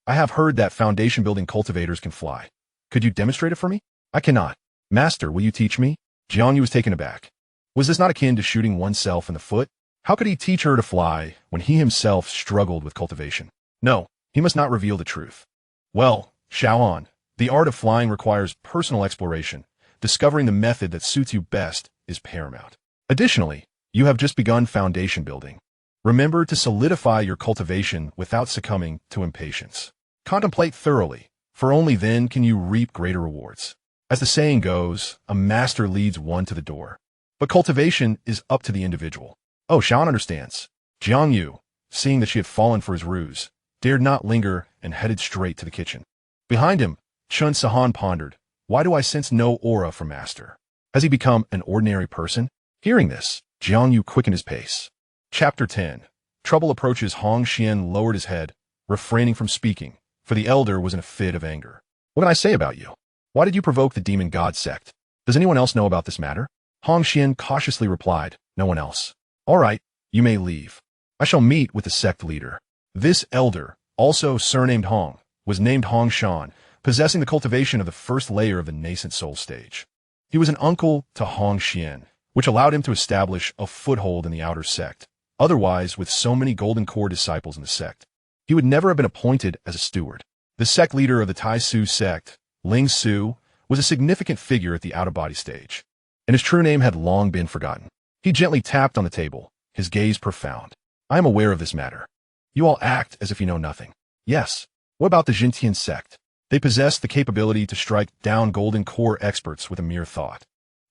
I have heard that foundation-building cultivators can fly. Could you demonstrate it for me? I cannot. Master, will you teach me? Jiang Yu was taken aback. Was this not akin to shooting oneself in the foot? How could he teach her to fly when he himself struggled with cultivation? No, he must not reveal the truth. Well, Xiaoan, the art of flying requires personal exploration. Discovering the method that suits you best is paramount. Additionally, you have just begun foundation building. Remember to solidify your cultivation without succumbing to impatience. Contemplate thoroughly, for only then can you reap greater rewards. As the saying goes, a master leads one to the door. But cultivation is up to the individual. Oh, Xiaoan understands. Jiang Yu, seeing that she had fallen for his ruse, dared not linger and headed straight to the kitchen. Behind him, Xianxia pondered, why do I sense no aura from Master? Has he become an ordinary person? Hearing this, Jiang Yu quickened his pace. Chapter 10. Trouble approaches. Hong Xian lowered his head, refraining from speaking, for the elder was in a fit of anger. What can I say about you? Why did you provoke the demon god sect? Does anyone else know about this matter? Hong Xian cautiously replied, no one else. All right, you may leave. I shall meet with the sect leader. This elder, also surnamed Hong, was named Hong Shan, possessing the cultivation of the 1st layer of the nascent soul stage. He was an uncle to Hong Xian, which allowed him to establish a foothold in the outer sect. Otherwise, with so many golden core disciples in the sect, he would never have been appointed as a steward. The sect leader of the Tai Su sect, Ling Su, was a significant figure at the out-of-body stage, and his true name had long been forgotten. He gently tapped on the table, his gaze profound. I am aware of this matter. You all act as if you know nothing. Yes. What about the Zhentian Sect? They possess the capability to strike down golden core experts with a mere thought.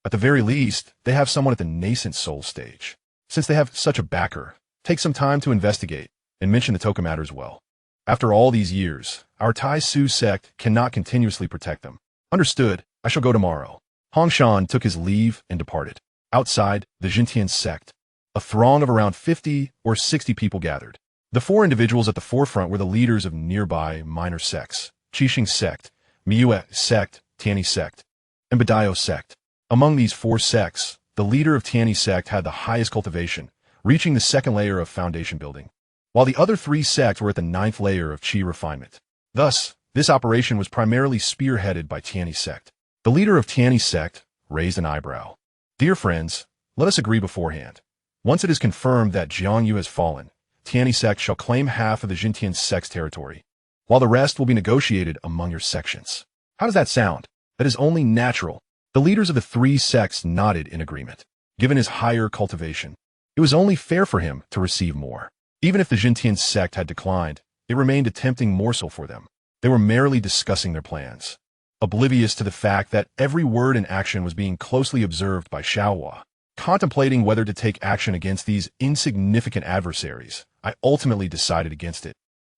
At the very least, they have someone at the nascent soul stage. Since they have such a backer, take some time to investigate and mention the Toka matter as well. After all these years, our Tai Su sect cannot continuously protect them. Understood, I shall go tomorrow. Hong Shan took his leave and departed. Outside, the Zhentian Sect, a throng of around 50 or 60 people gathered. The 4 individuals at the forefront were the leaders of nearby minor sects, Zhentian Sect, Miue Sect, Tianyi Sect, and Badaio Sect. Among these 4 sects, the leader of Tianyi Sect had the highest cultivation, reaching the 2nd layer of foundation building, while the other 3 sects were at the 9th layer of Qi refinement. Thus, this operation was primarily spearheaded by Tianyi Sect. The leader of Tianyi Sect raised an eyebrow. Dear friends, let us agree beforehand. Once it is confirmed that Jiang Yu has fallen, Tianyi Sect shall claim half of the Zhentian Sect's territory, while the rest will be negotiated among your sections. How does that sound? That is only natural. The leaders of the 3 sects nodded in agreement. Given his higher cultivation, it was only fair for him to receive more. Even if the Zhentian Sect had declined, it remained a tempting morsel for them. They were merely discussing their plans, oblivious to the fact that every word and action was being closely observed by Xiaohua. Contemplating whether to take action against these insignificant adversaries, I ultimately decided against it,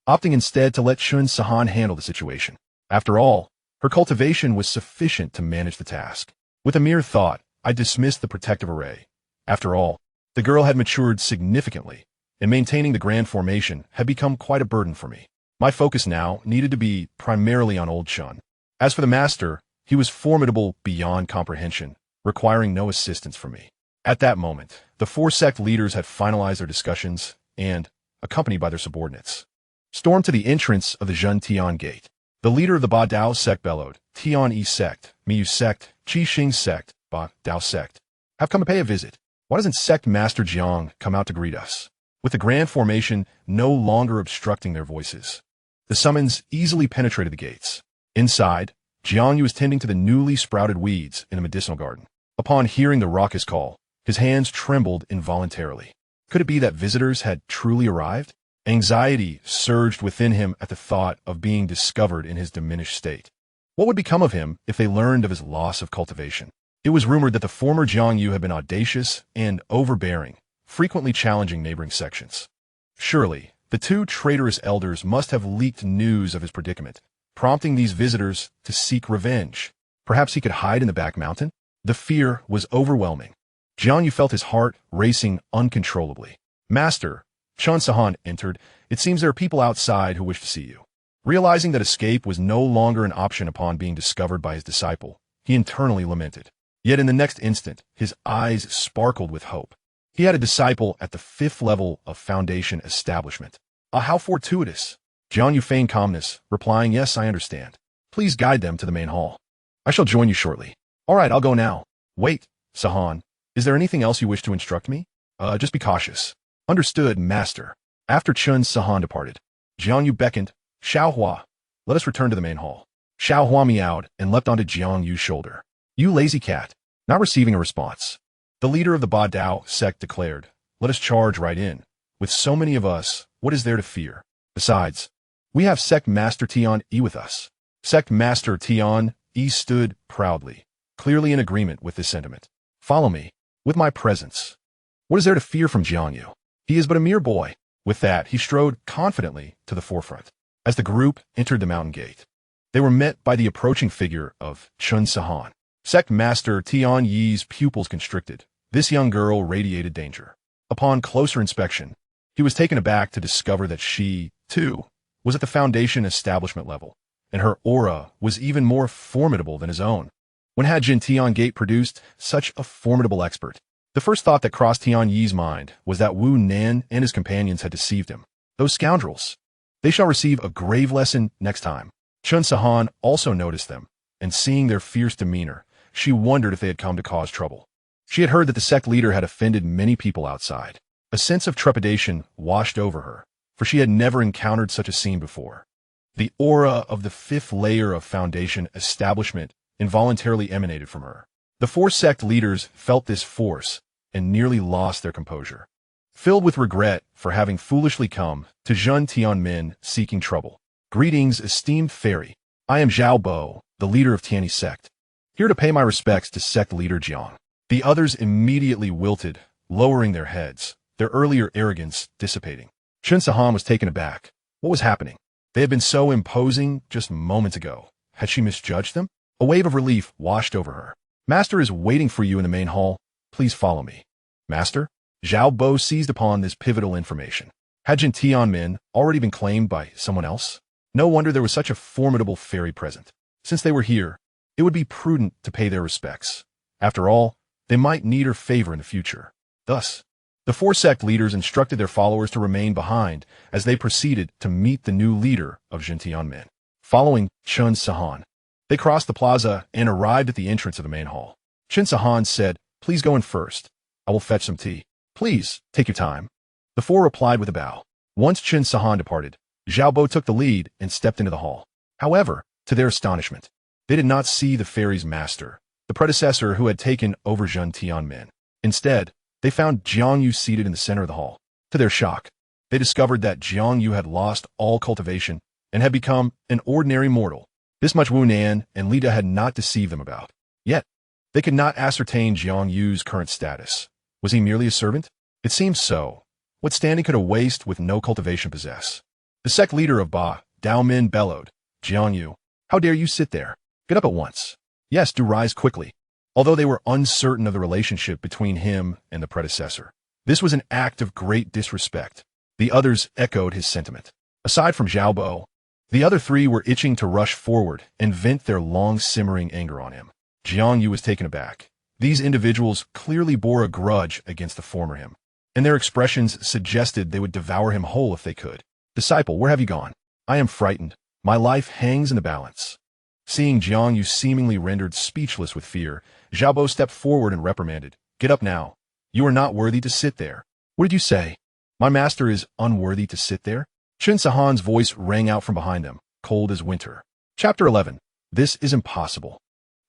opting instead to let Xianxia handle the situation. After all, her cultivation was sufficient to manage the task. With a mere thought, I dismissed the protective array. After all, the girl had matured significantly, and maintaining the grand formation had become quite a burden for me. My focus now needed to be primarily on old Chun. As for the master, he was formidable beyond comprehension, requiring no assistance from me. At that moment, the four sect leaders had finalized their discussions and, accompanied by their subordinates, stormed to the entrance of the Zhentian Gate. The leader of the Ba Dao sect bellowed, Tian Yi sect, Miyu sect, Qixing sect, Ba Dao sect, have come to pay a visit. Why doesn't Sect Master Jiang come out to greet us? With the grand formation no longer obstructing their voices, the summons easily penetrated the gates. Inside, Jiang was tending to the newly sprouted weeds in the medicinal garden. Upon hearing the raucous call, his hands trembled involuntarily. Could it be that visitors had truly arrived? Anxiety surged within him at the thought of being discovered in his diminished state. What would become of him if they learned of his loss of cultivation? It was rumored that the former Jiang had been audacious and overbearing, frequently challenging neighboring sections. Surely, the two traitorous elders must have leaked news of his predicament, prompting these visitors to seek revenge. Perhaps he could hide in the back mountain? The fear was overwhelming. Jiang felt his heart racing uncontrollably. Master, Chun Sahan entered. It seems there are people outside who wish to see you. Realizing that escape was no longer an option upon being discovered by his disciple, he internally lamented. Yet in the next instant, his eyes sparkled with hope. He had a disciple at the 5th level of Foundation establishment. Ah, how fortuitous! Jiang feigned calmness, replying, yes, I understand. Please guide them to the main hall. I shall join you shortly. All right, I'll go now. Wait, Sahan. Is there anything else you wish to instruct me? Just be cautious. Understood, master. After Chun Sahan departed, Jiang beckoned, Xiaohua, let us return to the main hall. Xiaohua meowed and leapt onto Jiang shoulder. You lazy cat. Not receiving a response. The leader of the Ba Dao sect declared, let us charge right in. With so many of us, what is there to fear? Besides, we have Sect Master Tian Yi with us. Sect Master Tian Yi stood proudly, clearly in agreement with this sentiment. Follow me, with my presence. What is there to fear from Jiang? He is but a mere boy. With that, he strode confidently to the forefront. As the group entered the mountain gate, they were met by the approaching figure of Chun Sahan. Sect Master Tian Yi's pupils constricted. This young girl radiated danger. Upon closer inspection, he was taken aback to discover that she, too, was at the Foundation establishment level, and her aura was even more formidable than his own. When had Zhentian Gate produced such a formidable expert? The first thought that crossed Tian Yi's mind was that Wu Nan and his companions had deceived him. Those scoundrels. They shall receive a grave lesson next time. Chun Sahan also noticed them, and seeing their fierce demeanor, she wondered if they had come to cause trouble. She had heard that the sect leader had offended many people outside. A sense of trepidation washed over her, for she had never encountered such a scene before. The aura of the 5th layer of Foundation establishment involuntarily emanated from her. The 4 sect leaders felt this force and nearly lost their composure. Filled with regret for having foolishly come to Zhentian seeking trouble. Greetings, esteemed fairy. I am Zhao Bo, the leader of Zhentian Sect, here to pay my respects to sect leader Jiang. The others immediately wilted, lowering their heads, their earlier arrogance dissipating. Chun Sahan was taken aback. What was happening? They had been so imposing just moments ago. Had she misjudged them? A wave of relief washed over her. Master is waiting for you in the main hall. Please follow me. Master? Zhao Bo seized upon this pivotal information. Had Zhentian already been claimed by someone else? No wonder there was such a formidable fairy present. Since they were here, it would be prudent to pay their respects. After all, they might need her favor in the future. Thus, the 4 sect leaders instructed their followers to remain behind as they proceeded to meet the new leader of Zhentian. Following Chun Sahan, they crossed the plaza and arrived at the entrance of the main hall. Chun Sahan said, please go in first. I will fetch some tea. Please, take your time. The 4 replied with a bow. Once Chun Sahan departed, Zhao Bo took the lead and stepped into the hall. However, to their astonishment, they did not see the fairy's master, the predecessor who had taken over Zhentian. Instead, they found Jiang seated in the center of the hall. To their shock, they discovered that Jiang had lost all cultivation and had become an ordinary mortal. This much Wu Nan and Lida had not deceived them about. Yet, they could not ascertain Jiang current status. Was he merely a servant? It seemed so. What standing could a waste with no cultivation possess? The sect leader of Ba Dao bellowed, Jiang, how dare you sit there? Get up at once. Yes, do rise quickly. although they were uncertain of the relationship between him and the predecessor. This was an act of great disrespect. The others echoed his sentiment. Aside from Xiaobo, the other three were itching to rush forward and vent their long-simmering anger on him. Jiang Yu was taken aback. These individuals clearly bore a grudge against the former him, and their expressions suggested they would devour him whole if they could. Disciple, where have you gone? I am frightened. My life hangs in the balance. Seeing Jiang Yu seemingly rendered speechless with fear, Xiaobo stepped forward and reprimanded. Get up now. You are not worthy to sit there. What did you say? My master is unworthy to sit there? Xianxia's voice rang out from behind them, cold as winter. Chapter 11. This is impossible.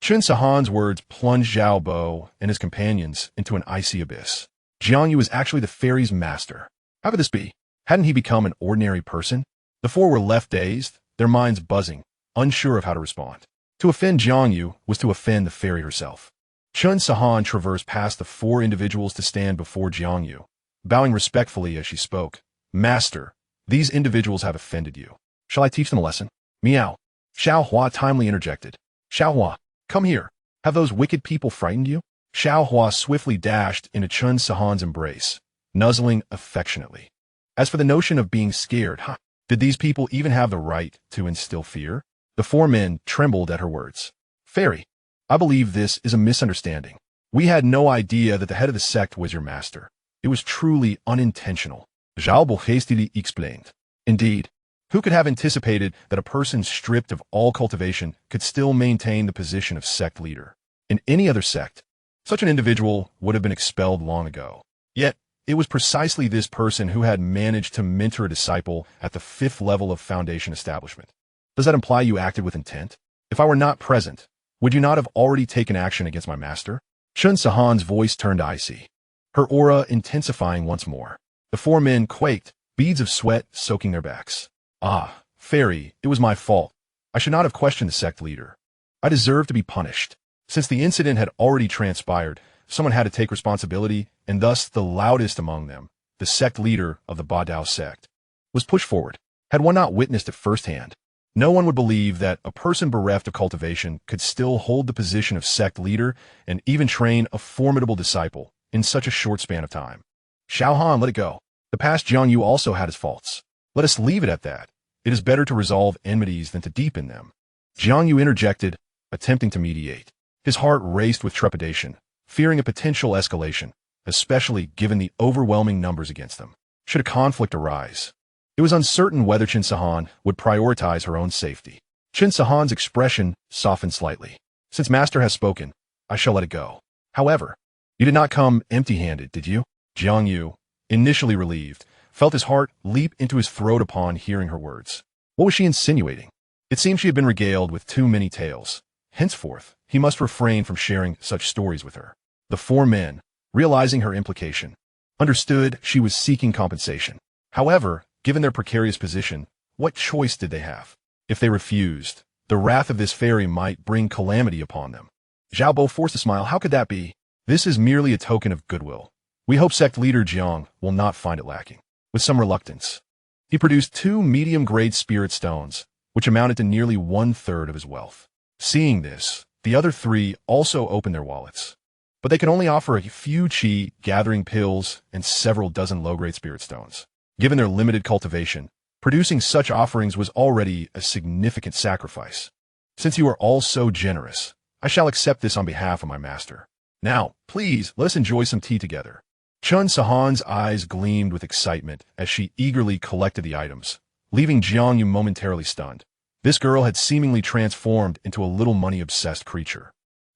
Xianxia's words plunged Xiaobo and his companions into an icy abyss. Jiang Yu was actually the fairy's master. How could this be? Hadn't he become an ordinary person? The four were left dazed, their minds buzzing, unsure of how to respond. To offend Jiang Yu was to offend the fairy herself. Xianxia traversed past the four individuals to stand before Jiang Yu, bowing respectfully as she spoke. Master, these individuals have offended you. Shall I teach them a lesson? Meow. Xiaohua timely interjected. Xiaohua, come here. Have those wicked people frightened you? Xiaohua swiftly dashed into Xianxia's embrace, nuzzling affectionately. As for the notion of being scared, did these people even have the right to instill fear? The four men trembled at her words. Fairy, I believe this is a misunderstanding. We had no idea that the head of the sect was your master. It was truly unintentional. Xiaobo hastily explained. Indeed, who could have anticipated that a person stripped of all cultivation could still maintain the position of sect leader? In any other sect, such an individual would have been expelled long ago. Yet, it was precisely this person who had managed to mentor a disciple at the 5th level of Foundation establishment. Does that imply you acted with intent? If I were not present, would you not have already taken action against my master? Xianxia's voice turned icy, her aura intensifying once more. The four men quaked, beads of sweat soaking their backs. Ah, fairy, it was my fault. I should not have questioned the sect leader. I deserve to be punished. Since the incident had already transpired, someone had to take responsibility, and thus the loudest among them, the sect leader of the Badao sect, was pushed forward. Had one not witnessed it firsthand, no one would believe that a person bereft of cultivation could still hold the position of sect leader and even train a formidable disciple in such a short span of time. Xiaohan, let it go. The past Jiang Yu also had his faults. Let us leave it at that. It is better to resolve enmities than to deepen them. Jiang Yu interjected, attempting to mediate. His heart raced with trepidation, fearing a potential escalation, especially given the overwhelming numbers against them. Should a conflict arise, it was uncertain whether Xianxia would prioritize her own safety. Xianxia's expression softened slightly. Since Master has spoken, I shall let it go. However, you did not come empty-handed, did you? Jiang Yu, initially relieved, felt his heart leap into his throat upon hearing her words. What was she insinuating? It seemed she had been regaled with too many tales. Henceforth, he must refrain from sharing such stories with her. The four men, realizing her implication, understood she was seeking compensation. However, given their precarious position, what choice did they have? If they refused, the wrath of this fairy might bring calamity upon them. Xiaobo forced a smile. How could that be? This is merely a token of goodwill. We hope sect leader Jiang will not find it lacking. With some reluctance, he produced 2 medium-grade spirit stones, which amounted to nearly 1/3 of his wealth. Seeing this, the other 3 also opened their wallets. But they could only offer a few chi gathering pills and several dozen low-grade spirit stones. Given their limited cultivation, producing such offerings was already a significant sacrifice. Since you are all so generous, I shall accept this on behalf of my master. Now, please, let us enjoy some tea together. Xianxia's eyes gleamed with excitement as she eagerly collected the items, leaving Jiang Yu momentarily stunned. This girl had seemingly transformed into a little money-obsessed creature.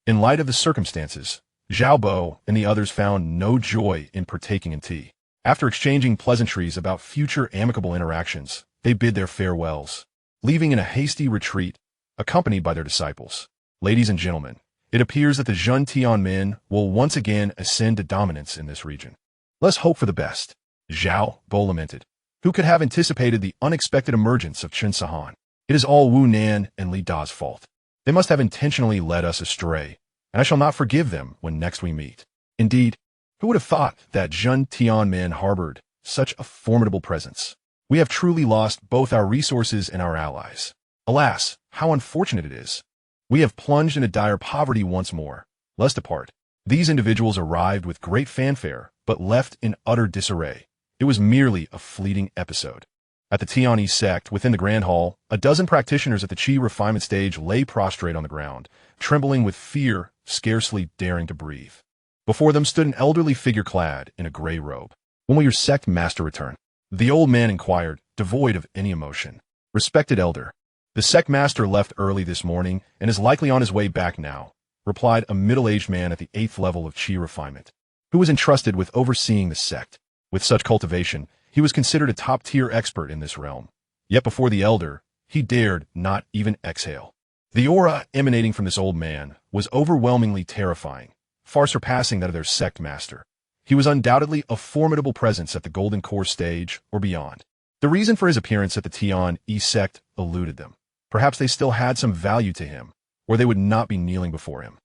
In light of the circumstances, Xiaobo and the others found no joy in partaking in tea. After exchanging pleasantries about future amicable interactions, they bid their farewells, leaving in a hasty retreat, accompanied by their disciples. Ladies and gentlemen, it appears that the Zhentian men will once again ascend to dominance in this region. Let's hope for the best. Xiaobo lamented. Who could have anticipated the unexpected emergence of Xianxia? It is all Wu Nan and Li Da's fault. They must have intentionally led us astray, and I shall not forgive them when next we meet. Indeed, who would have thought that Zhentian men harbored such a formidable presence? We have truly lost both our resources and our allies. Alas, how unfortunate it is. We have plunged into dire poverty once more, Lust apart. These individuals arrived with great fanfare, but left in utter disarray. It was merely a fleeting episode. At the Zhentian Sect, within the Grand Hall, a dozen practitioners at the Qi refinement stage lay prostrate on the ground, trembling with fear, scarcely daring to breathe. Before them stood an elderly figure clad in a gray robe. "When will your sect master return?" the old man inquired, devoid of any emotion. "Respected elder, the sect master left early this morning and is likely on his way back now," replied a middle-aged man at the 8th level of Qi refinement, who was entrusted with overseeing the sect. With such cultivation, he was considered a top-tier expert in this realm. Yet before the elder, he dared not even exhale. The aura emanating from this old man was overwhelmingly terrifying, far surpassing that of their sect master. He was undoubtedly a formidable presence at the Golden Core stage or beyond. The reason for his appearance at the Zhentian Sect eluded them. Perhaps they still had some value to him, or they would not be kneeling before him.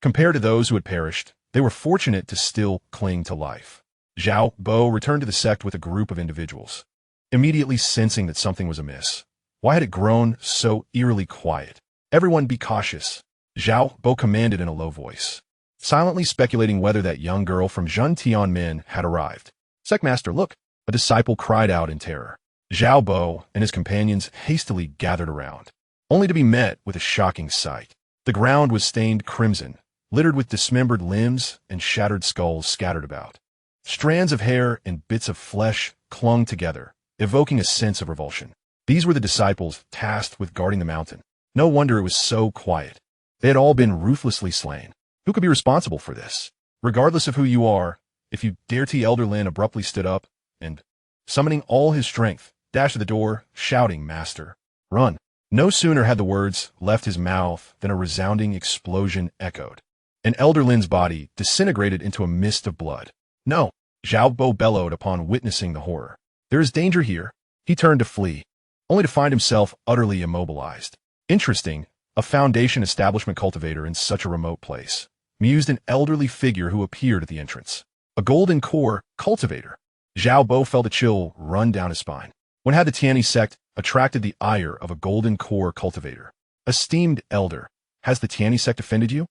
Compared to those who had perished, they were fortunate to still cling to life. Zhao Bo returned to the sect with a group of individuals, immediately sensing that something was amiss. Why had it grown so eerily quiet? "Everyone be cautious," Zhao Bo commanded in a low voice, silently speculating whether that young girl from Zhentian had arrived. "Sectmaster, look!" a disciple cried out in terror. Zhao Bo and his companions hastily gathered around, only to be met with a shocking sight. The ground was stained crimson, littered with dismembered limbs and shattered skulls scattered about. Strands of hair and bits of flesh clung together, evoking a sense of revulsion. These were the disciples tasked with guarding the mountain. No wonder it was so quiet. They had all been ruthlessly slain. Who could be responsible for this? "Regardless of who you are, if you dare to," Elder Lin abruptly stood up and, summoning all his strength, dashed to the door, shouting, "Master, run." No sooner had the words left his mouth than a resounding explosion echoed, and Elder Lin's body disintegrated into a mist of blood. "No!" Zhao Bo bellowed upon witnessing the horror. "There is danger here." He turned to flee, only to find himself utterly immobilized. Interesting, a Foundation establishment cultivator in such a remote place, mused an elderly figure who appeared at the entrance. A Golden Core cultivator. Zhao Bo felt a chill run down his spine. When had the Zhentian Sect attracted the ire of a Golden Core cultivator? "Esteemed elder, has the Zhentian Sect offended you?"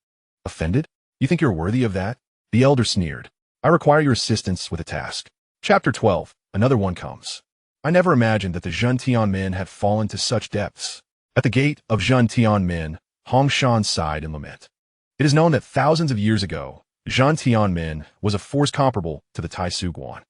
"Offended? You think you're worthy of that?" The elder sneered. "I require your assistance with a task." Chapter 12. Another one comes. I never imagined that the Zhentian had fallen to such depths. At the gate of Zhentian, Hongshan sighed in lament. It is known that thousands of years ago, Zhentian was a force comparable to the Tai Suguan.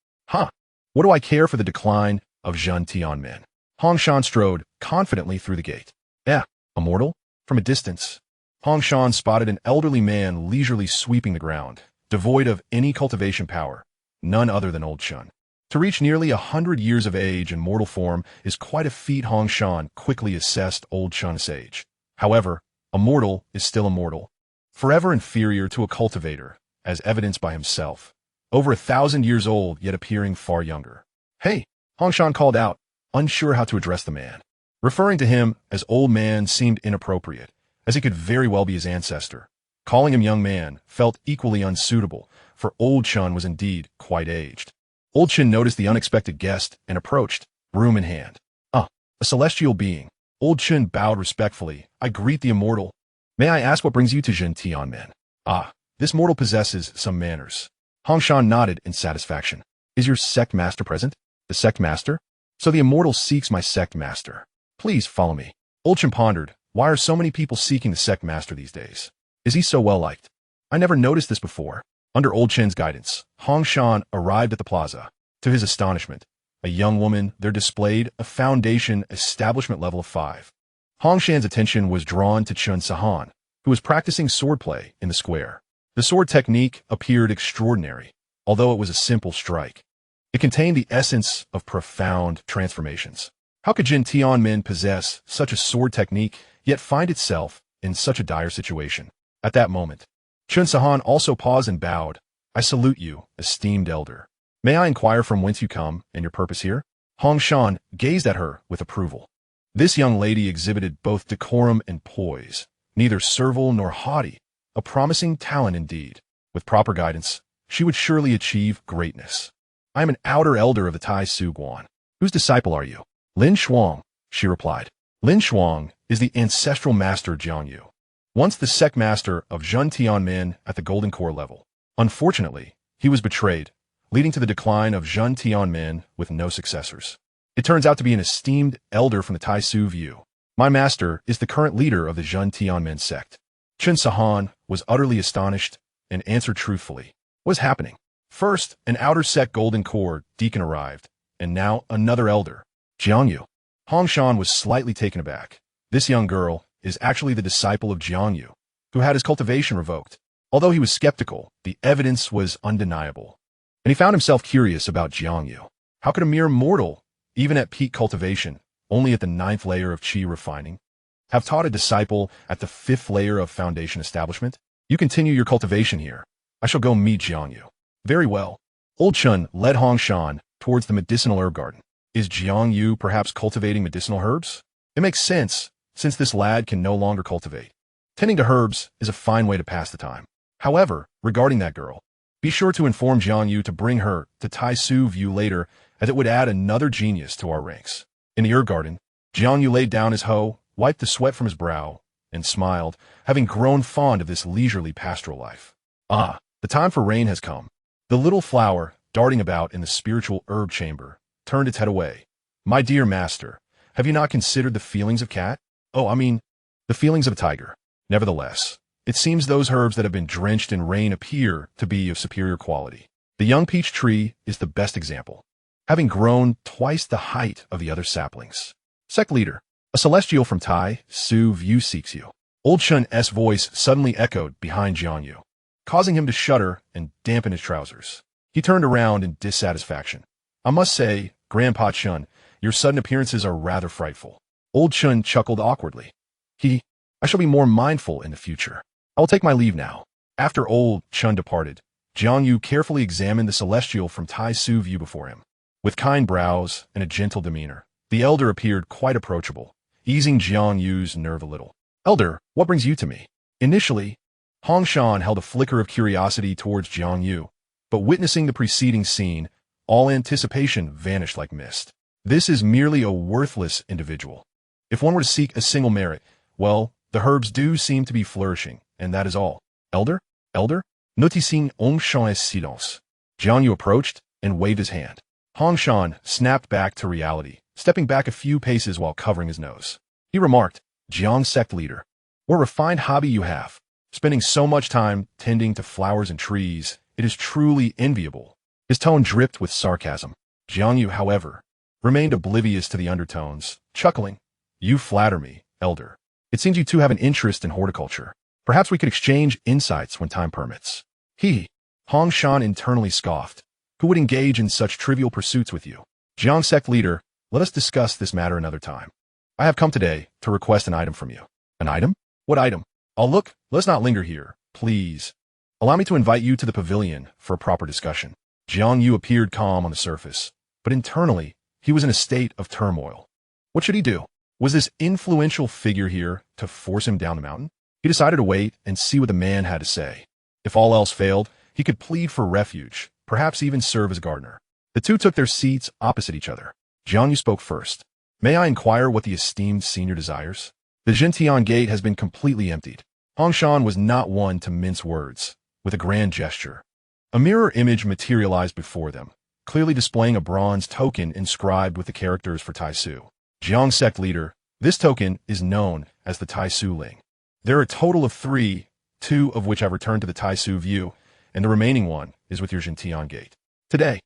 What do I care for the decline of Zhentian? Hongshan strode confidently through the gate. A mortal? From a distance, Hongshan spotted an elderly man leisurely sweeping the ground, devoid of any cultivation power, none other than Old Chun. To reach nearly 100 years of age in mortal form is quite a feat. Hongshan quickly assessed Old Chun's age. However, a mortal is still a mortal, forever inferior to a cultivator, as evidenced by himself. Over 1,000 years old, yet appearing far younger. "Hey!" Hongshan called out, unsure how to address the man. Referring to him as old man seemed inappropriate, as he could very well be his ancestor. Calling him young man felt equally unsuitable, for Old Chun was indeed quite aged. Old Chun noticed the unexpected guest and approached, broom in hand. A celestial being." Old Chun bowed respectfully. "I greet the immortal. May I ask what brings you to Zhentian?" This mortal possesses some manners." Hongshan nodded in satisfaction. "Is your sect master present?" "The sect master? So the immortal seeks my sect master. Please follow me." Old Chun pondered. Why are so many people seeking the sect master these days? Is he so well liked? I never noticed this before. Under Old Chun's guidance, Hongshan arrived at the plaza. To his astonishment, a young woman there displayed a Foundation establishment level of 5. Hongshan's attention was drawn to Chun Sahan, who was practicing swordplay in the square. The sword technique appeared extraordinary, although it was a simple strike. It contained the essence of profound transformations. How could Zhentian possess such a sword technique, yet find itself in such a dire situation? At that moment, Chun Sahan also paused and bowed. "I salute you, esteemed elder. May I inquire from whence you come and your purpose here?" Hongshan gazed at her with approval. This young lady exhibited both decorum and poise, neither servile nor haughty, a promising talent indeed. With proper guidance, she would surely achieve greatness. "I am an outer elder of the Tai Suguan. Whose disciple are you?" "Lin Shuang," she replied. Lin Shuang is the ancestral master of Jiang. once the sect master of Zhentian at the Golden Core level. Unfortunately, he was betrayed, leading to the decline of Zhentian with no successors. It turns out to be an esteemed elder from the Taisu view. My master is the current leader of the Zhentian sect. Chen Sahan was utterly astonished and answered truthfully. What's happening? First, an outer sect Golden Core deacon arrived, and now another elder, Jiang. Hongshan was slightly taken aback. This young girl is actually the disciple of Jiang, who had his cultivation revoked. Although he was skeptical, the evidence was undeniable. And he found himself curious about Jiang. How could a mere mortal, even at peak cultivation, only at the 9th layer of qi refining, have taught a disciple at the 5th layer of foundation establishment? You continue your cultivation here. I shall go meet Jiang. Very well. Old Chun led Hongshan towards the medicinal herb garden. Is Jiang perhaps cultivating medicinal herbs? It makes sense, since this lad can no longer cultivate. Tending to herbs is a fine way to pass the time. However, regarding that girl, be sure to inform Jiang to bring her to Taisu view later, as it would add another genius to our ranks. In the herb garden, Jiang laid down his hoe, wiped the sweat from his brow, and smiled, having grown fond of this leisurely pastoral life. Ah, the time for rain has come. The little flower, darting about in the spiritual herb chamber, turned its head away. My dear master, have you not considered the feelings of cat? Oh, I mean, the feelings of a tiger. Nevertheless, it seems those herbs that have been drenched in rain appear to be of superior quality. The young peach tree is the best example, having grown twice the height of the other saplings. Sect leader, a celestial from Tai Su View seeks you. Old Chun's voice suddenly echoed behind Jiang, causing him to shudder and dampen his trousers. He turned around in dissatisfaction. I must say, Grandpa Chun, your sudden appearances are rather frightful. Old Chun chuckled awkwardly. I shall be more mindful in the future. I will take my leave now. After Old Chun departed, Jiang carefully examined the celestial from Tai Su view before him. With kind brows and a gentle demeanor, the elder appeared quite approachable, easing Jiang's nerve a little. Elder, what brings you to me? Initially, Hongshan held a flicker of curiosity towards Jiang, but witnessing the preceding scene, all anticipation vanished like mist. This is merely a worthless individual. If one were to seek a single merit, well, the herbs do seem to be flourishing, and that is all. Elder? Noticing Hongshan's silence, Jiang approached and waved his hand. Hongshan snapped back to reality, stepping back a few paces while covering his nose. He remarked, Jiang sect leader, what a refined hobby you have. Spending so much time tending to flowers and trees, it is truly enviable. His tone dripped with sarcasm. Jiang, however, remained oblivious to the undertones, chuckling. You flatter me, elder. It seems you two have an interest in horticulture. Perhaps we could exchange insights when time permits. Hongshan internally scoffed. Who would engage in such trivial pursuits with you? Jiang sect leader, let us discuss this matter another time. I have come today to request an item from you. An item? What item? Let's not linger here, please. Allow me to invite you to the pavilion for a proper discussion. Jiang appeared calm on the surface, but internally, he was in a state of turmoil. What should he do? Was this influential figure here to force him down the mountain? He decided to wait and see what the man had to say. If all else failed, he could plead for refuge, perhaps even serve as a gardener. The two took their seats opposite each other. Jiang spoke first. May I inquire what the esteemed senior desires? The Zhentian gate has been completely emptied. Hongshan was not one to mince words. With a grand gesture, a mirror image materialized before them, clearly displaying a bronze token inscribed with the characters for Taisu. Jiang sect leader, this token is known as the Taisu Ling. There are a total of 3, 2 of which have returned to the Taisu view, and the remaining one is with your Zhentian gate. Today,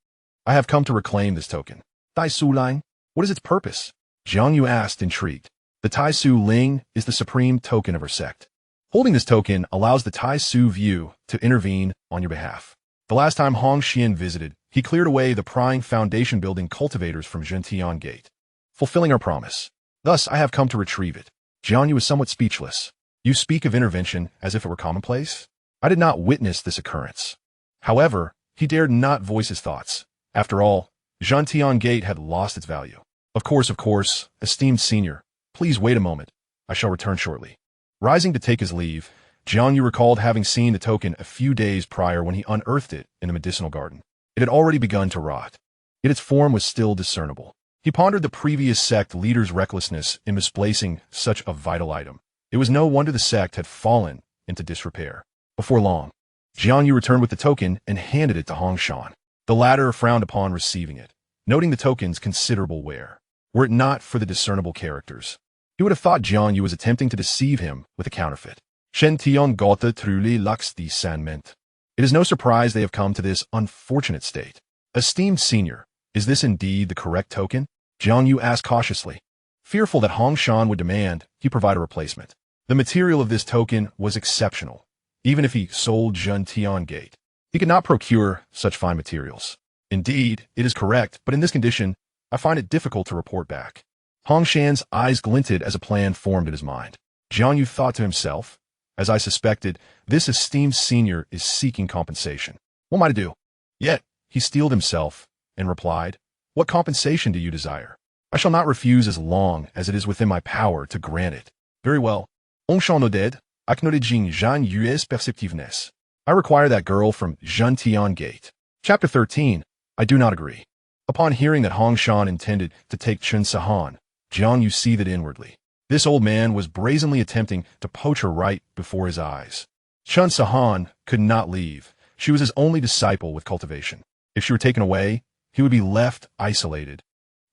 I have come to reclaim this token. Taisu Ling, what is its purpose? Jiang asked, intrigued. The Taisu Ling is the supreme token of our sect. Holding this token allows the Taisu view to intervene on your behalf. The last time Hongxian visited, he cleared away the prying foundation building cultivators from Zhentian gate, fulfilling our promise. Thus, I have come to retrieve it. Jiang was somewhat speechless. You speak of intervention as if it were commonplace? I did not witness this occurrence. However, he dared not voice his thoughts. After all, Zhentian gate had lost its value. Of course, esteemed senior, please wait a moment. I shall return shortly. Rising to take his leave, Jiang recalled having seen the token a few days prior when he unearthed it in the medicinal garden. It had already begun to rot, yet its form was still discernible. He pondered the previous sect leader's recklessness in misplacing such a vital item. It was no wonder the sect had fallen into disrepair. Before long, Jiang Yu returned with the token and handed it to Hong Shan. The latter frowned upon receiving it, noting the token's considerable wear. Were it not for the discernible characters, he would have thought Jiang Yu was attempting to deceive him with a counterfeit. Zhentian Sect truly lacks the discernment. It is no surprise they have come to this unfortunate state. Esteemed senior, is this indeed the correct token? Jiang Yu asked cautiously, fearful that Hong Shan would demand he provide a replacement. The material of this token was exceptional. Even if he sold Zhentian Gate, he could not procure such fine materials. Indeed, it is correct, but in this condition, I find it difficult to report back. Hong Shan's eyes glinted as a plan formed in his mind. Jiang Yu thought to himself, as I suspected, this esteemed senior is seeking compensation. What am I to do? Yet, he steeled himself and replied, what compensation do you desire? I shall not refuse as long as it is within my power to grant it. Very well. On s'en oded, acknowledging Jiang Yu's perceptiveness. I require that girl from Zhentian Gate. Chapter 13. I do not agree. Upon hearing that Hong Shan intended to take Chen Sahan, Jiang Yu seethed inwardly. This old man was brazenly attempting to poach her right before his eyes. Chen Sahan could not leave. She was his only disciple with cultivation. If she were taken away, he would be left isolated,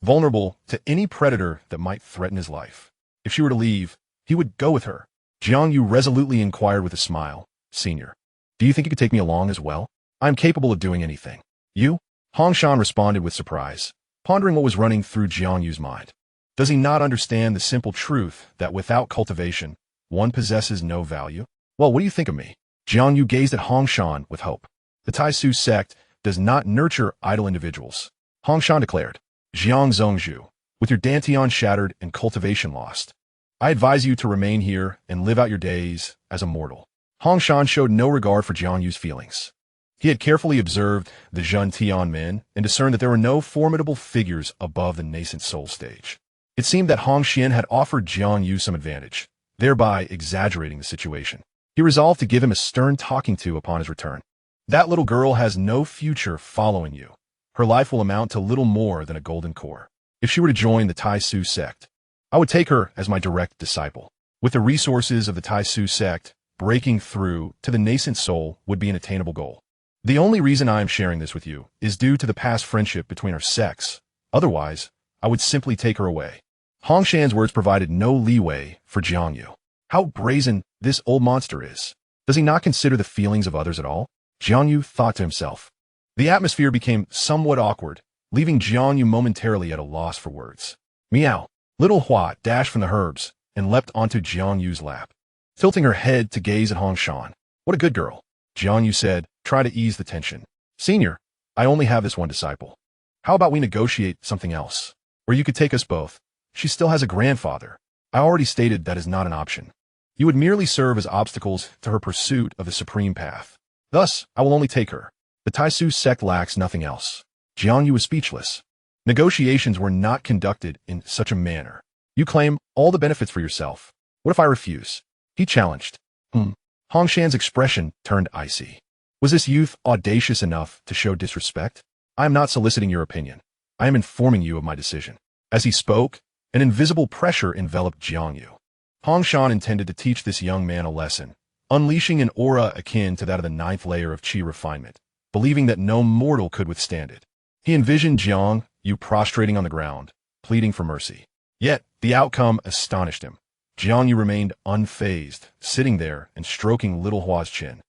vulnerable to any predator that might threaten his life. If she were to leave, he would go with her. Jiang Yu resolutely inquired with a smile, Senior, do you think you could take me along as well? I am capable of doing anything. You? Hong Shan responded with surprise, pondering what was running through Jiang Yu's mind. Does he not understand the simple truth that without cultivation, one possesses no value? Well, what do you think of me? Jiang Yu gazed at Hong Shan with hope. The Taisu sect does not nurture idle individuals. Hong Shan declared, Jiang Zhongzhu, with your Dantian shattered and cultivation lost, I advise you to remain here and live out your days as a mortal. Hong Shan showed no regard for Jiang Yu's feelings. He had carefully observed the Zhentian men and discerned that there were no formidable figures above the nascent soul stage. It seemed that Hong Xian had offered Jiang Yu some advantage, thereby exaggerating the situation. He resolved to give him a stern talking to upon his return. That little girl has no future following you. Her life will amount to little more than a golden core. If she were to join the Taisu sect, I would take her as my direct disciple. With the resources of the Taisu sect, breaking through to the nascent soul would be an attainable goal. The only reason I am sharing this with you is due to the past friendship between our sects. Otherwise, I would simply take her away. Hong Shan's words provided no leeway for Jiang Yu. How brazen this old monster is. Does he not consider the feelings of others at all? Jiang Yu thought to himself. The atmosphere became somewhat awkward, leaving Jiang Yu momentarily at a loss for words. Meow. Little Hua dashed from the herbs and leapt onto Jiang Yu's lap, tilting her head to gaze at Hong Shan. What a good girl, Jiang Yu said, try to ease the tension. Senior, I only have this one disciple. How about we negotiate something else? Or you could take us both. She still has a grandfather. I already stated that is not an option. You would merely serve as obstacles to her pursuit of the supreme path. Thus, I will only take her. The Taisu sect lacks nothing else. Jiang Yu was speechless. Negotiations were not conducted in such a manner. You claim all the benefits for yourself. What if I refuse? He challenged. Hong Shan's expression turned icy. Was this youth audacious enough to show disrespect? I am not soliciting your opinion. I am informing you of my decision. As he spoke, an invisible pressure enveloped Jiang Yu. Hong Shan intended to teach this young man a lesson, unleashing an aura akin to that of the 9th layer of qi refinement, believing that no mortal could withstand it. He envisioned Jiang Yu prostrating on the ground, pleading for mercy. Yet, the outcome astonished him. Jiang Yu remained unfazed, sitting there and stroking little Hua's chin.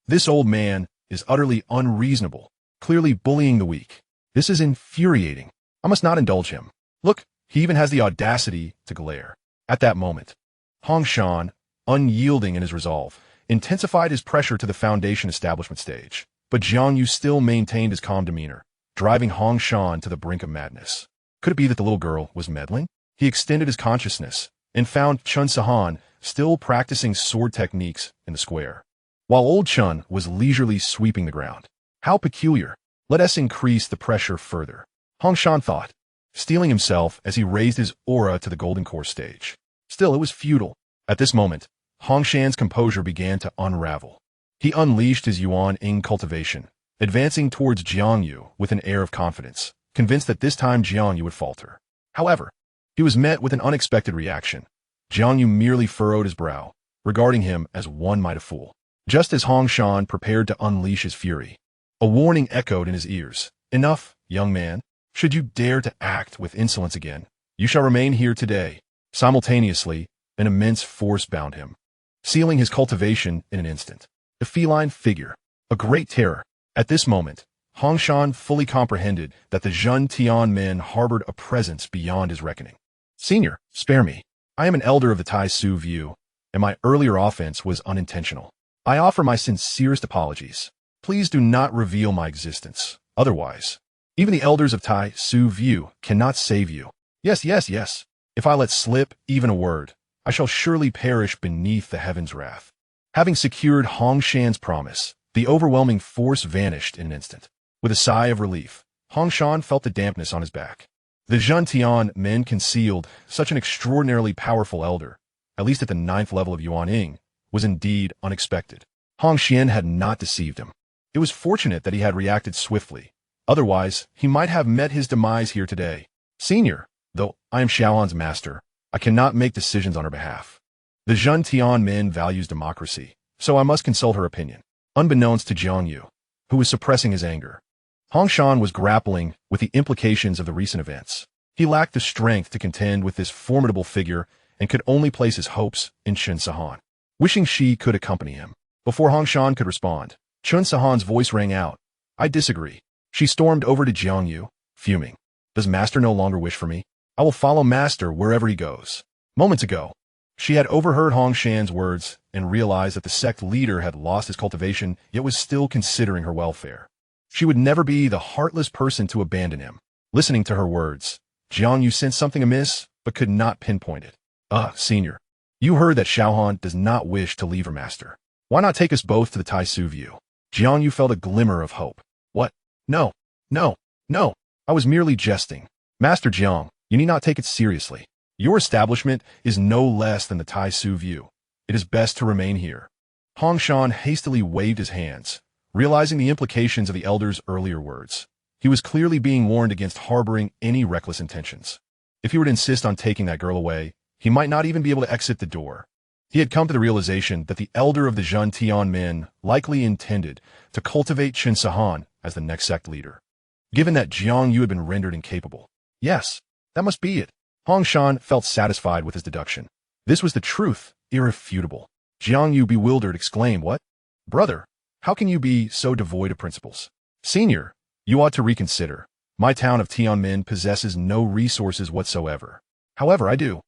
This old man is utterly unreasonable, clearly bullying the weak. This is infuriating. I must not indulge him. Look, he even has the audacity to glare. At that moment, Hong Shan, unyielding in his resolve, intensified his pressure to the foundation establishment stage. But Jiang Yu still maintained his calm demeanor, driving Hong Shan to the brink of madness. Could it be that the little girl was meddling? He extended his consciousness and found Chen Sahan still practicing sword techniques in the square, while old Chen was leisurely sweeping the ground. How peculiar. Let us increase the pressure further, Hong Shan thought, steeling himself as he raised his aura to the golden core stage. Still, it was futile. At this moment, Hong Shan's composure began to unravel. He unleashed his Yuan Ing cultivation, advancing towards Jiang Yu with an air of confidence, convinced that this time Jiang Yu would falter. However, he was met with an unexpected reaction. Jiang Yu merely furrowed his brow, regarding him as one might a fool. Just as Hong Shan prepared to unleash his fury, a warning echoed in his ears. Enough, young man. Should you dare to act with insolence again, you shall remain here today. Simultaneously, an immense force bound him, sealing his cultivation in an instant. The feline figure, a great terror. At this moment, Hong Shan fully comprehended that the Zhentian men harbored a presence beyond his reckoning. Senior, spare me. I am an elder of the Tai Su view, and my earlier offense was unintentional. I offer my sincerest apologies. Please do not reveal my existence. Otherwise, even the elders of Tai Su view cannot save you. Yes. If I let slip even a word, I shall surely perish beneath the heaven's wrath. Having secured Hong Shan's promise, the overwhelming force vanished in an instant. With a sigh of relief, Hong Shan felt the dampness on his back. The Zhentian men concealed such an extraordinarily powerful elder, at least at the 9th level of Yuaning, was indeed unexpected. Hong Xian had not deceived him. It was fortunate that he had reacted swiftly. Otherwise, he might have met his demise here today. Senior, though I am Xiaohan's master, I cannot make decisions on her behalf. The Zhentian men values democracy, so I must consult her opinion. Unbeknownst to Jiang Yu, who was suppressing his anger, Hong Shan was grappling with the implications of the recent events. He lacked the strength to contend with this formidable figure and could only place his hopes in Chun Sahan. Wishing she could accompany him. Before Hong Shan could respond, Chun Sahan's voice rang out. I disagree. She stormed over to Jiang Yu, fuming. Does Master no longer wish for me? I will follow Master wherever he goes. Moments ago, she had overheard Hong Shan's words and realized that the sect leader had lost his cultivation, yet was still considering her welfare. She would never be the heartless person to abandon him. Listening to her words, Jiang Yu sensed something amiss, but could not pinpoint it. Senior, you heard that Xiaohan does not wish to leave her master. Why not take us both to the Tai Su view? Jiang Yu felt a glimmer of hope. What? No. I was merely jesting. Master Jiang, you need not take it seriously. Your establishment is no less than the Tai Su view. It is best to remain here. Hong Shan hastily waved his hands, realizing the implications of the elder's earlier words. He was clearly being warned against harboring any reckless intentions. If he were to insist on taking that girl away, he might not even be able to exit the door. He had come to the realization that the elder of the Zhentian men likely intended to cultivate Chun Sahan as the next sect leader. Given that Jiang Yu had been rendered incapable. Yes, that must be it. Hong Shan felt satisfied with his deduction. This was the truth, irrefutable. Jiang Yu, bewildered, exclaimed, What? Brother, how can you be so devoid of principles? Senior, you ought to reconsider. My town of Tianmin possesses no resources whatsoever. However, I do.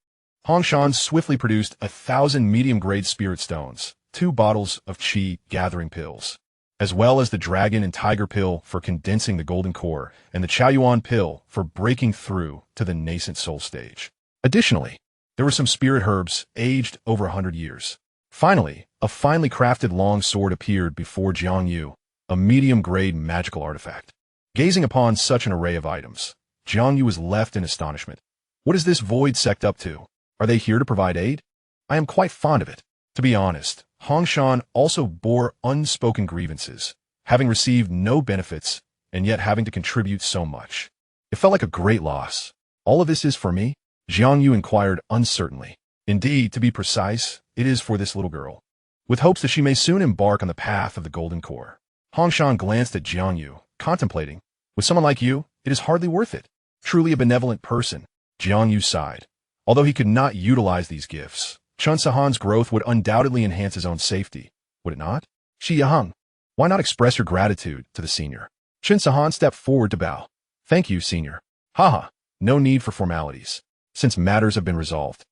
Hong Shan swiftly produced 1,000 medium-grade spirit stones, 2 bottles of qi gathering pills, as well as the dragon and tiger pill for condensing the golden core and the Chaoyuan pill for breaking through to the nascent soul stage. Additionally, there were some spirit herbs aged over 100 years. Finally, a finely crafted long sword appeared before Jiang Yu, a medium-grade magical artifact. Gazing upon such an array of items, Jiang Yu was left in astonishment. What is this void sect up to? Are they here to provide aid? I am quite fond of it. To be honest, Hong Shan also bore unspoken grievances, having received no benefits and yet having to contribute so much. It felt like a great loss. All of this is for me? Jiang Yu inquired uncertainly. Indeed, to be precise, it is for this little girl, with hopes that she may soon embark on the path of the golden core. Hong Shan glanced at Jiang Yu, contemplating. With someone like you, it is hardly worth it. Truly a benevolent person. Jiang Yu sighed. Although he could not utilize these gifts, Chun Sahan's growth would undoubtedly enhance his own safety, would it not? Xiang, why not express your gratitude to the senior? Chun Sahan stepped forward to bow. Thank you, senior. Haha, no need for formalities, since matters have been resolved.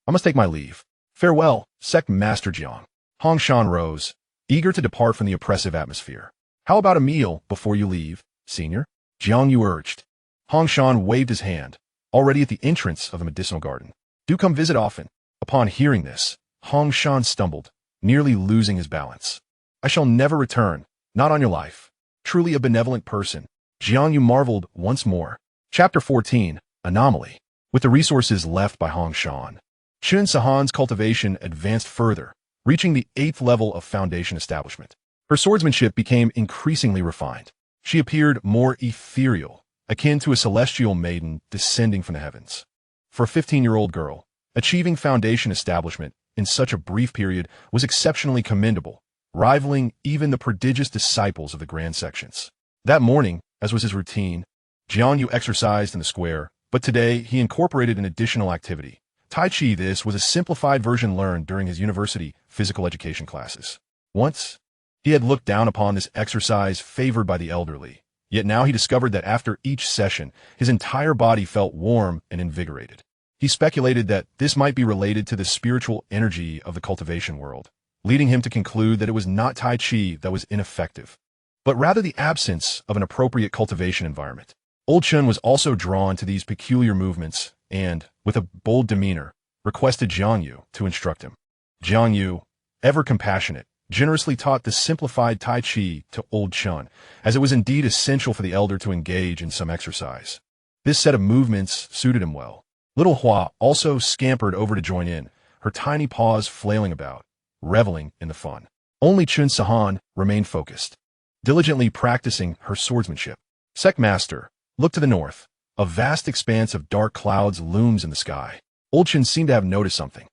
I must take my leave. Farewell, Sect Master Jiang. Hong Shan rose, eager to depart from the oppressive atmosphere. How about a meal before you leave, senior? Jiang Yu urged. Hong Shan waved his hand, already at the entrance of the medicinal garden. Do come visit often. Upon hearing this, Hong Shan stumbled, nearly losing his balance. I shall never return, not on your life. Truly a benevolent person. Jiang Yu marveled once more. Chapter 14, Anomaly. With the resources left by Hong Shan, Chun Sahan's cultivation advanced further, reaching the 8th level of foundation establishment. Her swordsmanship became increasingly refined. She appeared more ethereal, akin to a celestial maiden descending from the heavens. For a 15-year-old girl, Achieving foundation establishment in such a brief period was exceptionally commendable, rivaling even the prodigious disciples of the grand sections. That morning, as was his routine, Jiang exercised in the square, but today he incorporated an additional activity. Tai Chi. This was a simplified version learned during his university physical education classes. Once, he had looked down upon this exercise favored by the elderly, yet now he discovered that after each session, his entire body felt warm and invigorated. He speculated that this might be related to the spiritual energy of the cultivation world, leading him to conclude that it was not Tai Chi that was ineffective, but rather the absence of an appropriate cultivation environment. Old Chun was also drawn to these peculiar movements and, with a bold demeanor, requested Jiang to instruct him. Jiang, ever compassionate, generously taught the simplified Tai Chi to Old Chun, as it was indeed essential for the elder to engage in some exercise. This set of movements suited him well. Little Hua also scampered over to join in, her tiny paws flailing about, reveling in the fun. Only Chun Sahan remained focused, diligently practicing her swordsmanship. Sect Master, look to the north. A vast expanse of dark clouds looms in the sky. Old Chun seemed to have noticed something.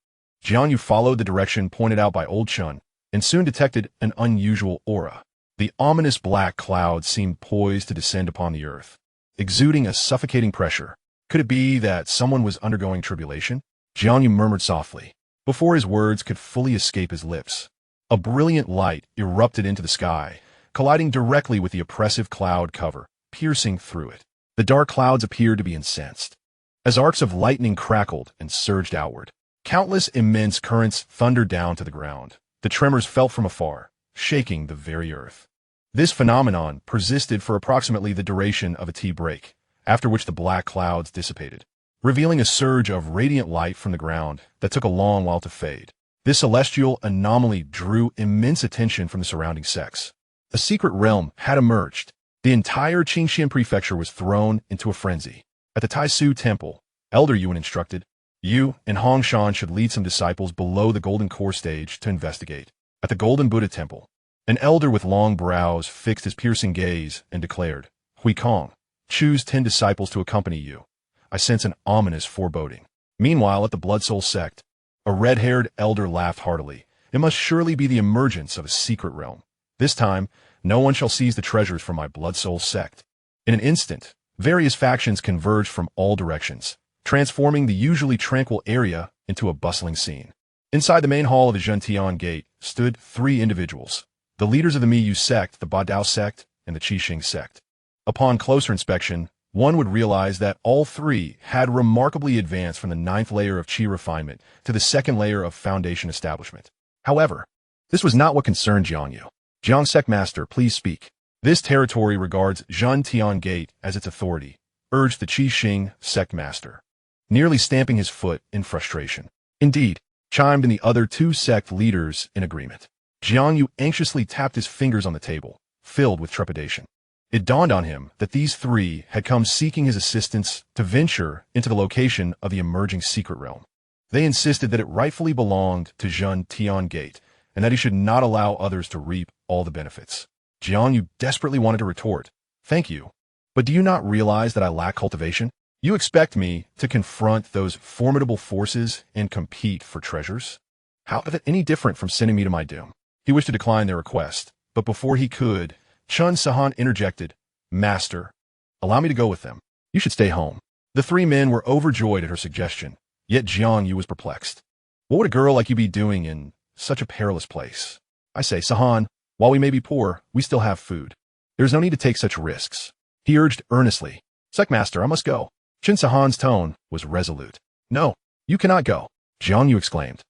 Jiang followed the direction pointed out by Old Chun, and soon detected an unusual aura. The ominous black clouds seemed poised to descend upon the earth, exuding a suffocating pressure. Could it be that someone was undergoing tribulation? Jiang murmured softly, before his words could fully escape his lips. A brilliant light erupted into the sky, colliding directly with the oppressive cloud cover, piercing through it. The dark clouds appeared to be incensed, as arcs of lightning crackled and surged outward. Countless immense currents thundered down to the ground. The tremors felt from afar, shaking the very earth. This phenomenon persisted for approximately the duration of a tea break, after which the black clouds dissipated, revealing a surge of radiant light from the ground that took a long while to fade. This celestial anomaly drew immense attention from the surrounding sects. A secret realm had emerged. The entire Xianxia prefecture was thrown into a frenzy. At the Taisu Temple, Elder Yuan instructed, "You and Hongshan should lead some disciples below the Golden Core stage to investigate." At the Golden Buddha Temple, an elder with long brows fixed his piercing gaze and declared, "Hui Kong, choose 10 disciples to accompany you. I sense an ominous foreboding." Meanwhile, at the Blood Soul Sect, a red-haired elder laughed heartily. "It must surely be the emergence of a secret realm. This time, no one shall seize the treasures from my Blood Soul Sect." In an instant, various factions converged from all directions, transforming the usually tranquil area into a bustling scene. Inside the main hall of the Zhentian Gate stood 3 individuals, the leaders of the Miyu Sect, the Badao Sect, and the Qixing Sect. Upon closer inspection, one would realize that all 3 had remarkably advanced from the 9th layer of Qi refinement to the 2nd layer of foundation establishment. However, this was not what concerned Jiang. "Jiang Sect Master, please speak. This territory regards Zhentian Gate as its authority," urged the Qixing Sect Master, nearly stamping his foot in frustration. "Indeed," chimed in the other 2 sect leaders in agreement. Jiang anxiously tapped his fingers on the table, filled with trepidation. It dawned on him that these 3 had come seeking his assistance to venture into the location of the emerging secret realm. They insisted that it rightfully belonged to Zhentian Gate, and that he should not allow others to reap all the benefits. Jiang desperately wanted to retort, "Thank you, but do you not realize that I lack cultivation? You expect me to confront those formidable forces and compete for treasures? How is it any different from sending me to my doom?" He wished to decline their request, but before he could, Chun Sahan interjected, "Master, allow me to go with them. You should stay home." The 3 men were overjoyed at her suggestion, yet Jiang was perplexed. What would a girl like you be doing in such a perilous place? "I say, Sahan, while we may be poor, we still have food. There's no need to take such risks," he urged earnestly. "Sect Master, I must go." Chun Sahan's tone was resolute. "No, you cannot go," Jiang exclaimed,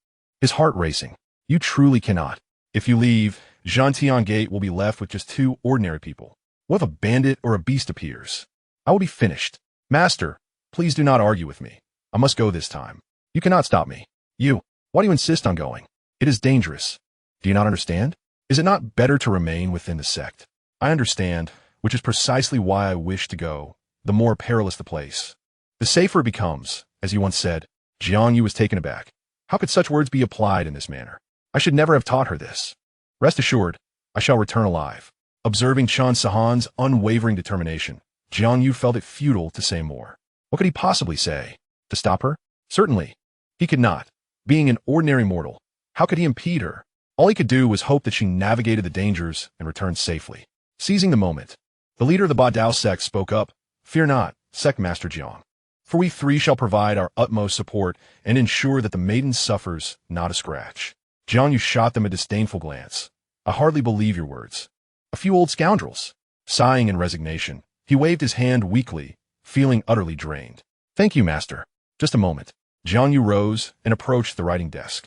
his heart racing. "You truly cannot. If you leave, Zhentian Gate will be left with just 2 ordinary people. What if a bandit or a beast appears? I will be finished. Master, please do not argue with me. I must go this time. You cannot stop me. Why do you insist on going? It is dangerous. Do you not understand? Is it not better to remain within the sect? I understand, which is precisely why I wish to go. The more perilous the place, the safer it becomes, as you once said." Jiang was taken aback. How could such words be applied in this manner? I should never have taught her this. "Rest assured, I shall return alive." Observing Chun Sahan's unwavering determination, Jiang felt it futile to say more. What could he possibly say? To stop her? Certainly. He could not. Being an ordinary mortal, how could he impede her? All he could do was hope that she navigated the dangers and returned safely. Seizing the moment, the leader of the Ba sect spoke up. Fear not, Sect Master Jiang. For we three shall provide our utmost support and ensure that the maiden suffers not a scratch. Jiang shot them a disdainful glance. I hardly believe your words. A few old scoundrels. Sighing in resignation, he waved his hand weakly, feeling utterly drained. Thank you, Master. Just a moment. Jiang rose and approached the writing desk,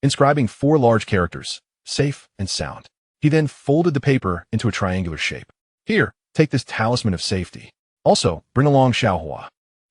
inscribing 4 large characters, safe and sound. He then folded the paper into a triangular shape. Here, take this talisman of safety. Also, bring along Xianxia.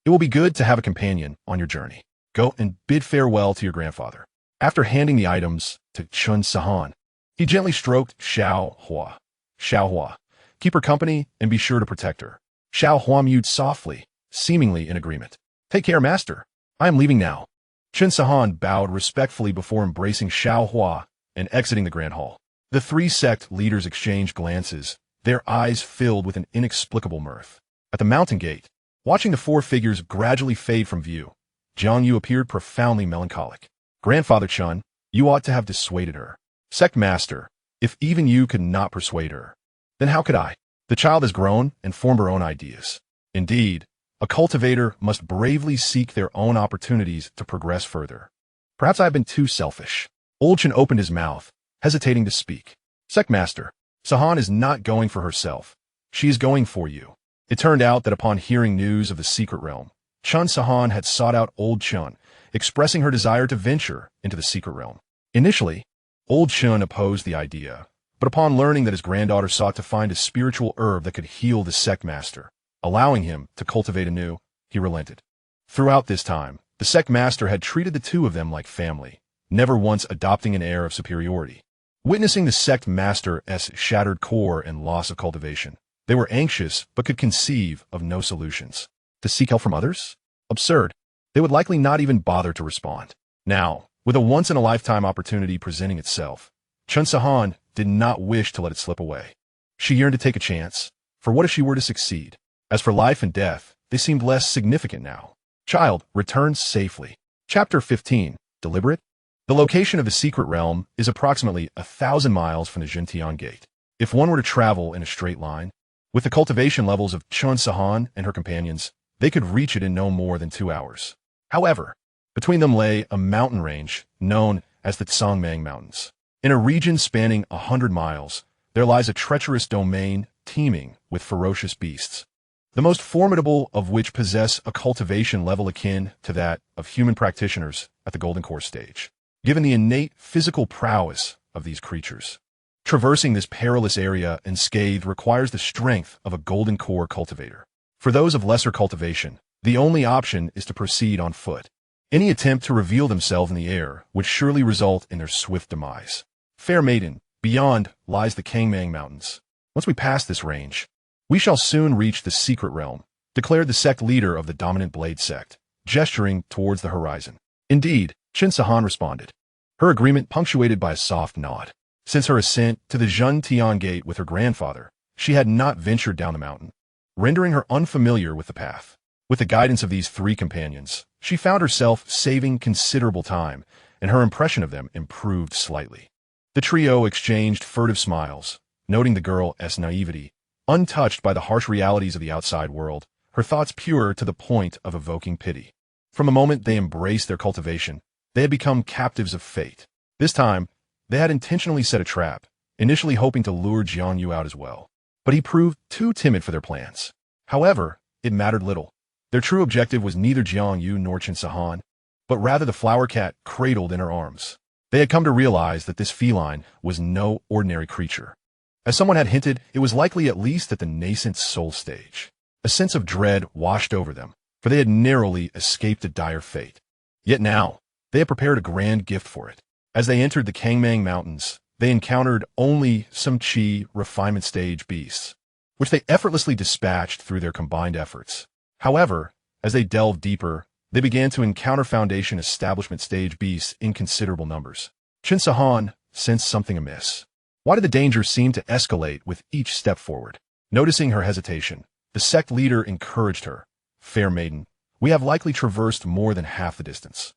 It will be good to have a companion on your journey. Go and bid farewell to your grandfather. After handing the items to Xianxia, he gently stroked Xianxia. Xianxia, keep her company and be sure to protect her. Xianxia mewed softly, seemingly in agreement. Take care, Master. I am leaving now. Xianxia bowed respectfully before embracing Xianxia and exiting the Grand Hall. The 3 sect leaders exchanged glances, their eyes filled with an inexplicable mirth. At the mountain gate, watching the 4 figures gradually fade from view, Jiang appeared profoundly melancholic. Grandfather Chun, you ought to have dissuaded her. Sect Master, if even you could not persuade her, then how could I? The child has grown and formed her own ideas. Indeed, a cultivator must bravely seek their own opportunities to progress further. Perhaps I have been too selfish. Old Chen opened his mouth, hesitating to speak. Sect Master, Sahan is not going for herself. She is going for you. It turned out that upon hearing news of the secret realm, Chun Sahan had sought out Old Chun, expressing her desire to venture into the secret realm. Initially, Old Chun opposed the idea, but upon learning that his granddaughter sought to find a spiritual herb that could heal the sect master, allowing him to cultivate anew, he relented. Throughout this time, the sect master had treated the 2 of them like family, never once adopting an air of superiority. Witnessing the sect master's shattered core and loss of cultivation, they were anxious but could conceive of no solutions. To seek help from others? Absurd. They would likely not even bother to respond. Now, with a once-in-a-lifetime opportunity presenting itself, Chun Sahan did not wish to let it slip away. She yearned to take a chance, for what if she were to succeed? As for life and death, they seemed less significant now. Child, return safely. Chapter 15. Deliberate? The location of the secret realm is approximately 1,000 miles from the Zhentian Gate. If one were to travel in a straight line, with the cultivation levels of Chun Sahan and her companions, they could reach it in no more than 2 hours. However, between them lay a mountain range known as the Tsangmang Mountains. In a region spanning 100 miles, there lies a treacherous domain teeming with ferocious beasts, the most formidable of which possess a cultivation level akin to that of human practitioners at the Golden Core stage. Given the innate physical prowess of these creatures, traversing this perilous area unscathed requires the strength of a Golden Core cultivator. For those of lesser cultivation, the only option is to proceed on foot. Any attempt to reveal themselves in the air would surely result in their swift demise. Fair maiden, beyond lies the Kangmang Mountains. Once we pass this range, we shall soon reach the secret realm, declared the sect leader of the dominant Blade sect, gesturing towards the horizon. Indeed, Chen Sahan responded, her agreement punctuated by a soft nod. Since her ascent to the Zhentian Gate with her grandfather, she had not ventured down the mountain, rendering her unfamiliar with the path. With the guidance of these 3 companions, she found herself saving considerable time, and her impression of them improved slightly. The trio exchanged furtive smiles, noting the girl's naivety, untouched by the harsh realities of the outside world, her thoughts pure to the point of evoking pity. From the moment they embraced their cultivation, they had become captives of fate. This time, they had intentionally set a trap, initially hoping to lure Jiang out as well. But he proved too timid for their plans. However, it mattered little. Their true objective was neither Jiang nor Chen Sahan, but rather the flower cat cradled in her arms. They had come to realize that this feline was no ordinary creature. As someone had hinted, it was likely at least at the nascent soul stage. A sense of dread washed over them, for they had narrowly escaped a dire fate. Yet now, they had prepared a grand gift for it. As they entered the Kangmang Mountains, they encountered only some Qi refinement stage beasts, which they effortlessly dispatched through their combined efforts. However, as they delved deeper, they began to encounter Foundation establishment stage beasts in considerable numbers. Chen Sahan sensed something amiss. Why did the danger seem to escalate with each step forward? Noticing her hesitation, the sect leader encouraged her. Fair maiden, we have likely traversed more than half the distance.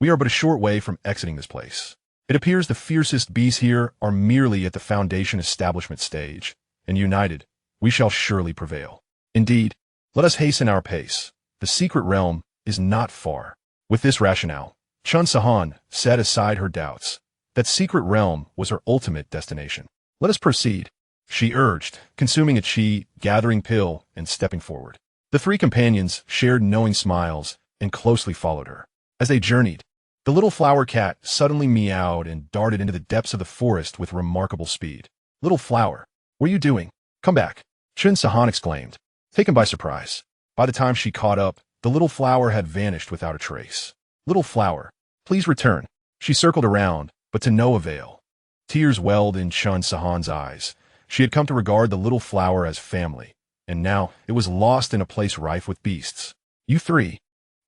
We are but a short way from exiting this place. It appears the fiercest beasts here are merely at the foundation establishment stage, and united, we shall surely prevail. Indeed, let us hasten our pace. The secret realm is not far. With this rationale, Xianxia set aside her doubts. That secret realm was her ultimate destination. Let us proceed, she urged, consuming a chi, gathering pill, and stepping forward. The three companions shared knowing smiles and closely followed her. As they journeyed, the little flower cat suddenly meowed and darted into the depths of the forest with remarkable speed. Little flower, what are you doing? Come back, Xianxia exclaimed, taken by surprise. By the time she caught up, the little flower had vanished without a trace. Little flower, please return. She circled around, but to no avail. Tears welled in Xianxia's eyes. She had come to regard the little flower as family, and now it was lost in a place rife with beasts. You three,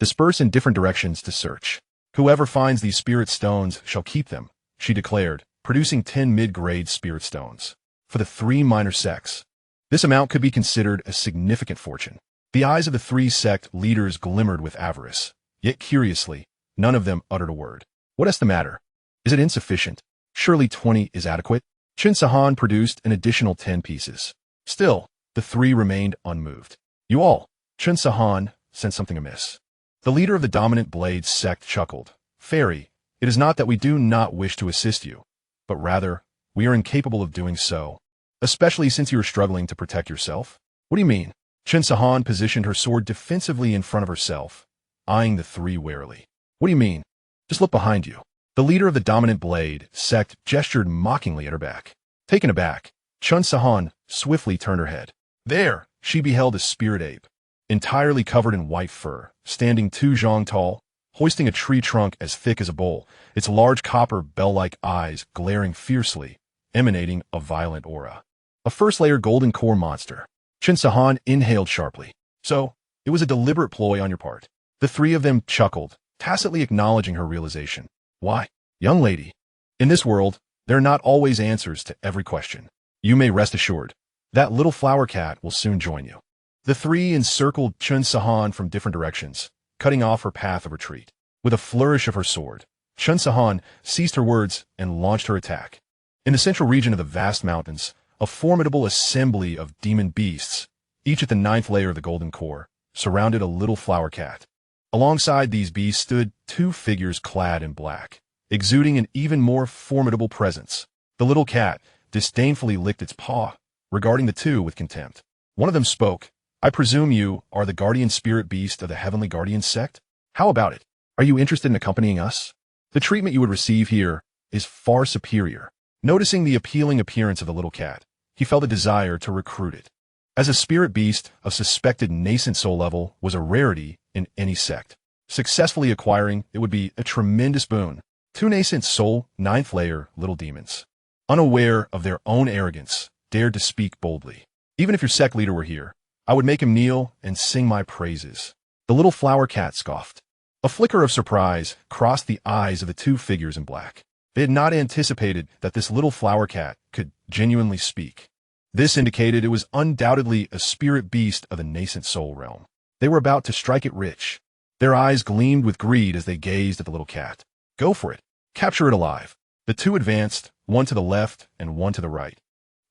disperse in different directions to search. Whoever finds these spirit stones shall keep them, she declared, producing 10 mid-grade spirit stones. For the 3 minor sects, this amount could be considered a significant fortune. The eyes of the 3 sect leaders glimmered with avarice, yet curiously, none of them uttered a word. What is the matter? Is it insufficient? Surely 20 is adequate? Xianxia produced an additional 10 pieces. Still, the 3 remained unmoved. You all, Xianxia sensed something amiss. The leader of the dominant blade sect chuckled. Fairy, it is not that we do not wish to assist you, but rather, we are incapable of doing so, especially since you are struggling to protect yourself. What do you mean? Xianxia positioned her sword defensively in front of herself, eyeing the 3 warily. What do you mean? Just look behind you. The leader of the dominant blade sect gestured mockingly at her back. Taken aback, Xianxia swiftly turned her head. There, she beheld a spirit ape, entirely covered in white fur, standing 2 zhang tall, hoisting a tree trunk as thick as a bowl, its large copper bell-like eyes glaring fiercely, emanating a violent aura. A first-layer golden core monster. Xianxia inhaled sharply. So, it was a deliberate ploy on your part. The 3 of them chuckled, tacitly acknowledging her realization. Why, young lady, in this world, there are not always answers to every question. You may rest assured, that little flower cat will soon join you. The 3 encircled Xianxia from different directions, cutting off her path of retreat. With a flourish of her sword, Xianxia ceased her words and launched her attack. In the central region of the vast mountains, a formidable assembly of demon beasts, each at the 9th layer of the golden core, surrounded a little flower cat. Alongside these beasts stood 2 figures clad in black, exuding an even more formidable presence. The little cat disdainfully licked its paw, regarding the 2 with contempt. One of them spoke. I presume you are the guardian spirit beast of the Heavenly Guardian Sect? How about it? Are you interested in accompanying us? The treatment you would receive here is far superior. Noticing the appealing appearance of the little cat, he felt a desire to recruit it. As a spirit beast of suspected nascent soul level was a rarity in any sect. Successfully acquiring it would be a tremendous boon. 2 nascent soul, 9th layer little demons, unaware of their own arrogance, dared to speak boldly. Even if your sect leader were here, I would make him kneel and sing my praises. The little flower cat scoffed. A flicker of surprise crossed the eyes of the 2 figures in black. They had not anticipated that this little flower cat could genuinely speak. This indicated it was undoubtedly a spirit beast of the nascent soul realm. They were about to strike it rich. Their eyes gleamed with greed as they gazed at the little cat. Go for it. Capture it alive. The 2 advanced, one to the left and one to the right.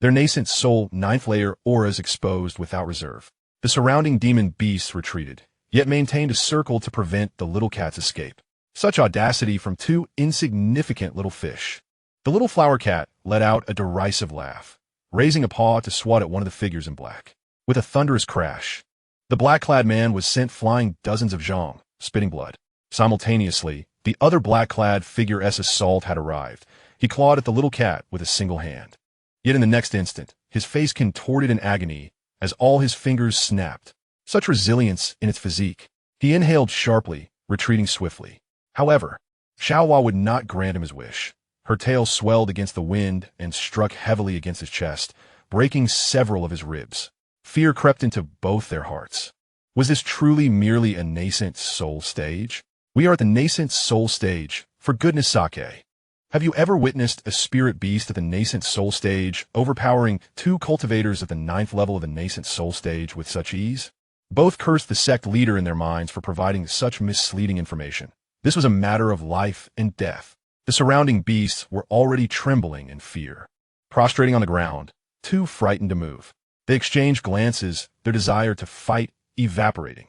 Their nascent soul 9th layer auras exposed without reserve. The surrounding demon beasts retreated, yet maintained a circle to prevent the little cat's escape. Such audacity from 2 insignificant little fish. The little flower cat let out a derisive laugh, raising a paw to swat at one of the figures in black. With a thunderous crash, the black-clad man was sent flying dozens of zhang, spitting blood. Simultaneously, the other black-clad figure's assault had arrived. He clawed at the little cat with a single hand. Yet in the next instant, his face contorted in agony as all his fingers snapped. Such resilience in its physique. He inhaled sharply, retreating swiftly. However, Xiaohua would not grant him his wish. Her tail swelled against the wind and struck heavily against his chest, breaking several of his ribs. Fear crept into both their hearts. Was this truly merely a nascent soul stage? We are at the nascent soul stage, for goodness sake. Have you ever witnessed a spirit beast at the nascent soul stage overpowering 2 cultivators at the 9th level of the nascent soul stage with such ease? Both cursed the sect leader in their minds for providing such misleading information. This was a matter of life and death. The surrounding beasts were already trembling in fear. Prostrating on the ground, too frightened to move. They exchanged glances, their desire to fight evaporating.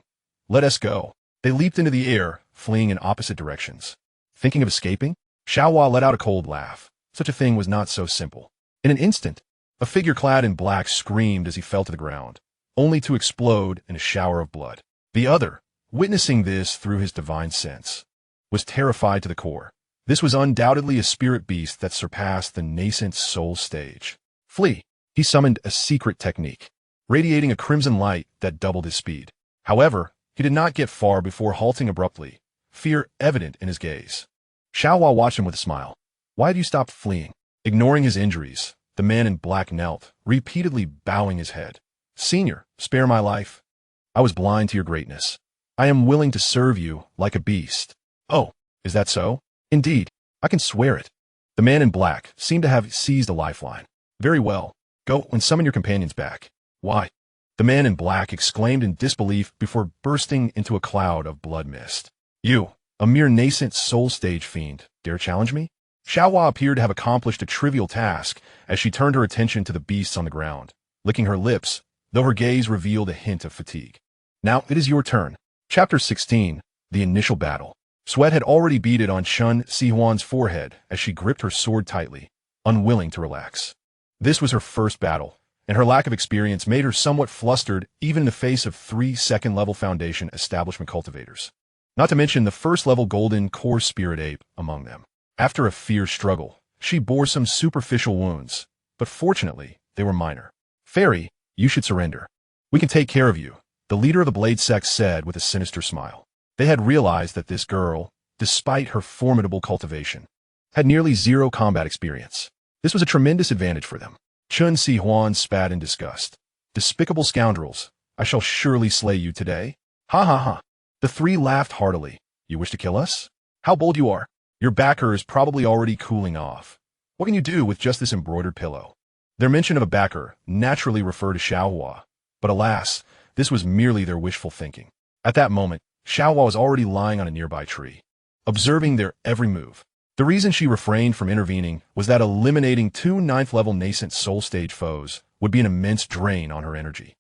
Let us go. They leaped into the air, fleeing in opposite directions. Thinking of escaping? Xiaohua let out a cold laugh. Such a thing was not so simple. In an instant, a figure clad in black screamed as he fell to the ground, only to explode in a shower of blood. The other, witnessing this through his divine sense, was terrified to the core. This was undoubtedly a spirit beast that surpassed the nascent soul stage. Flee! He summoned a secret technique, radiating a crimson light that doubled his speed. However, he did not get far before halting abruptly, fear evident in his gaze. Xiaohua watched him with a smile. Why had you stopped fleeing? Ignoring his injuries, the man in black knelt, repeatedly bowing his head. Senior, spare my life. I was blind to your greatness. I am willing to serve you like a beast. Oh, is that so? Indeed, I can swear it. The man in black seemed to have seized a lifeline. Very well. Go and summon your companions back. Why? The man in black exclaimed in disbelief before bursting into a cloud of blood mist. You, a mere nascent soul stage fiend, dare challenge me? Xiaohua appeared to have accomplished a trivial task as she turned her attention to the beasts on the ground, licking her lips, though her gaze revealed a hint of fatigue. Now it is your turn. Chapter 16, The Initial Battle. Sweat had already beaded on Chun Sihuan's forehead as she gripped her sword tightly, unwilling to relax. This was her first battle, and her lack of experience made her somewhat flustered even in the face of 3 second-level foundation establishment cultivators. Not to mention the first-level golden core spirit ape among them. After a fierce struggle, she bore some superficial wounds, but fortunately, they were minor. Fairy, you should surrender. We can take care of you, the leader of the Blade Sect said with a sinister smile. They had realized that this girl, despite her formidable cultivation, had nearly 0 combat experience. This was a tremendous advantage for them. Chun Sihuan spat in disgust. Despicable scoundrels, I shall surely slay you today. Ha ha ha. The 3 laughed heartily. You wish to kill us? How bold you are. Your backer is probably already cooling off. What can you do with just this embroidered pillow? Their mention of a backer naturally referred to Xiaohua, but alas, this was merely their wishful thinking. At that moment, Xiaohua was already lying on a nearby tree, observing their every move. The reason she refrained from intervening was that eliminating 2 9th-level nascent soul stage foes would be an immense drain on her energy.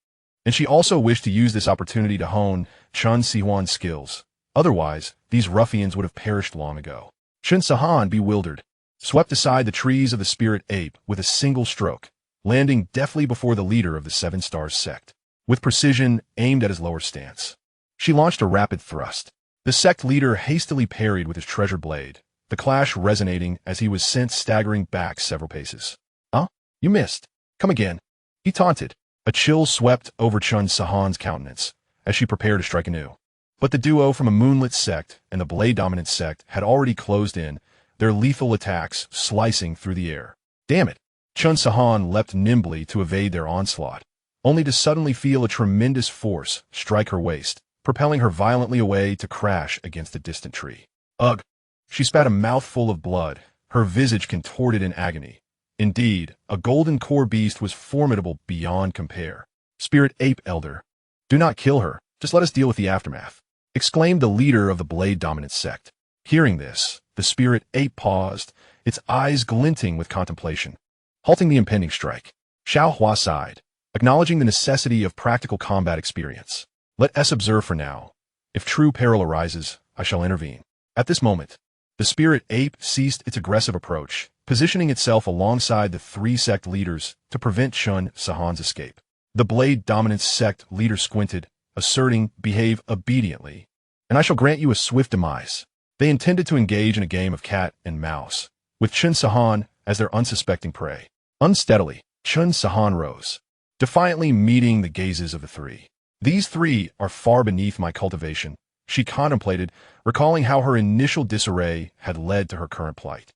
And she also wished to use this opportunity to hone Chun Sihuan's skills. Otherwise, these ruffians would have perished long ago. Chun Sihuan, bewildered, swept aside the trees of the spirit ape with a single stroke, landing deftly before the leader of the 7 Stars sect. With precision aimed at his lower stance, she launched a rapid thrust. The sect leader hastily parried with his treasured blade, the clash resonating as he was sent staggering back several paces. Huh? You missed. Come again. He taunted. A chill swept over Chun Sihuan's countenance as she prepared to strike anew. But the duo from a moonlit sect and the blade-dominant sect had already closed in, their lethal attacks slicing through the air. Damn it! Chun Sihuan leapt nimbly to evade their onslaught, only to suddenly feel a tremendous force strike her waist, propelling her violently away to crash against a distant tree. Ugh! She spat a mouthful of blood, her visage contorted in agony. Indeed, a golden core beast was formidable beyond compare. Spirit Ape Elder. Do not kill her, just let us deal with the aftermath, exclaimed the leader of the blade-dominant sect. Hearing this, the spirit ape paused, its eyes glinting with contemplation. Halting the impending strike, Xiaohua sighed, acknowledging the necessity of practical combat experience. Let us observe for now. If true peril arises, I shall intervene. At this moment, the spirit ape ceased its aggressive approach, positioning itself alongside the 3 sect leaders to prevent Chun Sihuan's escape. The blade-dominant sect leader squinted, asserting, behave obediently, and I shall grant you a swift demise. They intended to engage in a game of cat and mouse, with Chun Sihuan as their unsuspecting prey. Unsteadily, Chun Sihuan rose, defiantly meeting the gazes of the 3. These 3 are far beneath my cultivation, she contemplated, recalling how her initial disarray had led to her current plight.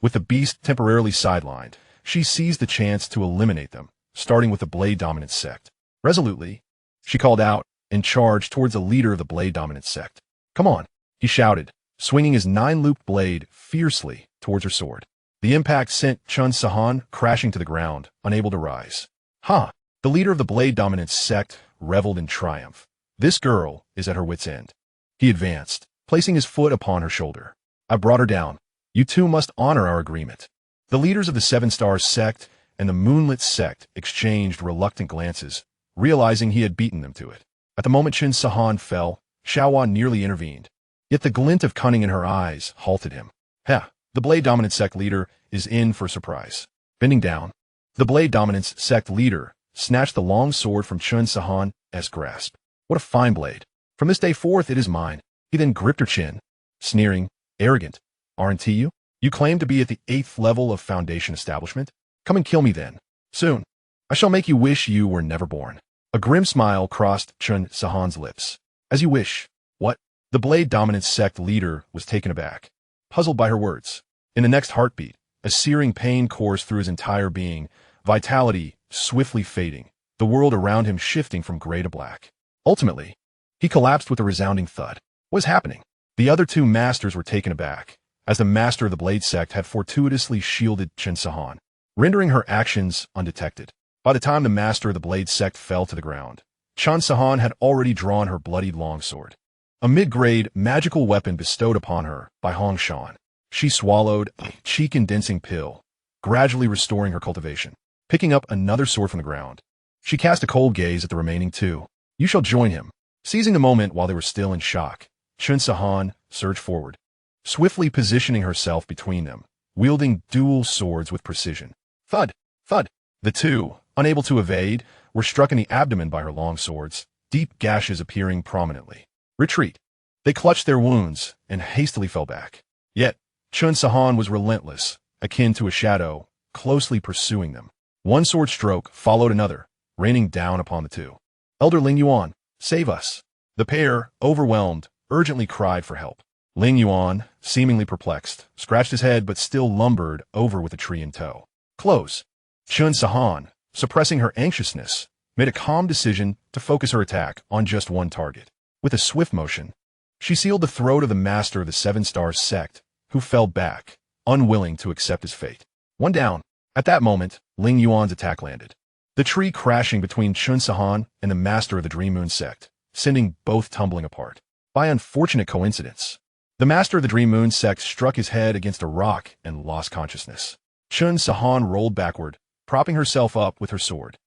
With the beast temporarily sidelined, she seized the chance to eliminate them, starting with the blade-dominant sect. Resolutely, she called out and charged towards the leader of the blade-dominant sect. Come on, he shouted, swinging his 9-looped blade fiercely towards her sword. The impact sent Chun Sihuan crashing to the ground, unable to rise. Ha! The leader of the blade-dominant sect reveled in triumph. This girl is at her wit's end. He advanced, placing his foot upon her shoulder. I brought her down. You two must honor our agreement. The leaders of the Seven Stars Sect and the Moonlit Sect exchanged reluctant glances, realizing he had beaten them to it. At the moment Xianxia fell, Xiaohua nearly intervened. Yet the glint of cunning in her eyes halted him. Ha! The Blade Dominant Sect leader is in for a surprise. Bending down, the Blade Dominance Sect leader snatched the long sword from Xianxia's grasp. What a fine blade! From this day forth it is mine. He then gripped her chin, sneering, arrogant. Aren't you? You claim to be at the 8th level of Foundation establishment? Come and kill me then. Soon. I shall make you wish you were never born. A grim smile crossed Xianxia's lips. As you wish. What? The Blade Dominance Sect leader was taken aback, puzzled by her words. In the next heartbeat, a searing pain coursed through his entire being, vitality swiftly fading, the world around him shifting from gray to black. Ultimately, he collapsed with a resounding thud. What was happening? The other two masters were taken aback, as the master of the Blade Sect had fortuitously shielded Xianxia, rendering her actions undetected. By the time the master of the Blade Sect fell to the ground, Xianxia had already drawn her bloodied longsword, a mid-grade magical weapon bestowed upon her by Hong Shan. She swallowed a cheek-condensing pill, gradually restoring her cultivation. Picking up another sword from the ground, she cast a cold gaze at the remaining two. You shall join him. Seizing the moment while they were still in shock, Xianxia surged forward, swiftly positioning herself between them, wielding dual swords with precision. Thud! Thud! The two, unable to evade, were struck in the abdomen by her long swords, deep gashes appearing prominently. Retreat! They clutched their wounds and hastily fell back. Yet, Xianxia was relentless, akin to a shadow, closely pursuing them. One sword stroke followed another, raining down upon the two. Elder Ling Yuan, save us! The pair, overwhelmed, urgently cried for help. Ling Yuan, seemingly perplexed, scratched his head but still lumbered over with a tree in tow. Close. Xianxia, suppressing her anxiousness, made a calm decision to focus her attack on just one target. With a swift motion, she sealed the throat of the master of the Seven Stars Sect, who fell back, unwilling to accept his fate. One down. At that moment, Ling Yuan's attack landed, the tree crashing between Xianxia and the master of the Dream Moon Sect, sending both tumbling apart. By unfortunate coincidence, the master of the Dream Moon Sect struck his head against a rock and lost consciousness. Xianxia rolled backward, propping herself up with her sword,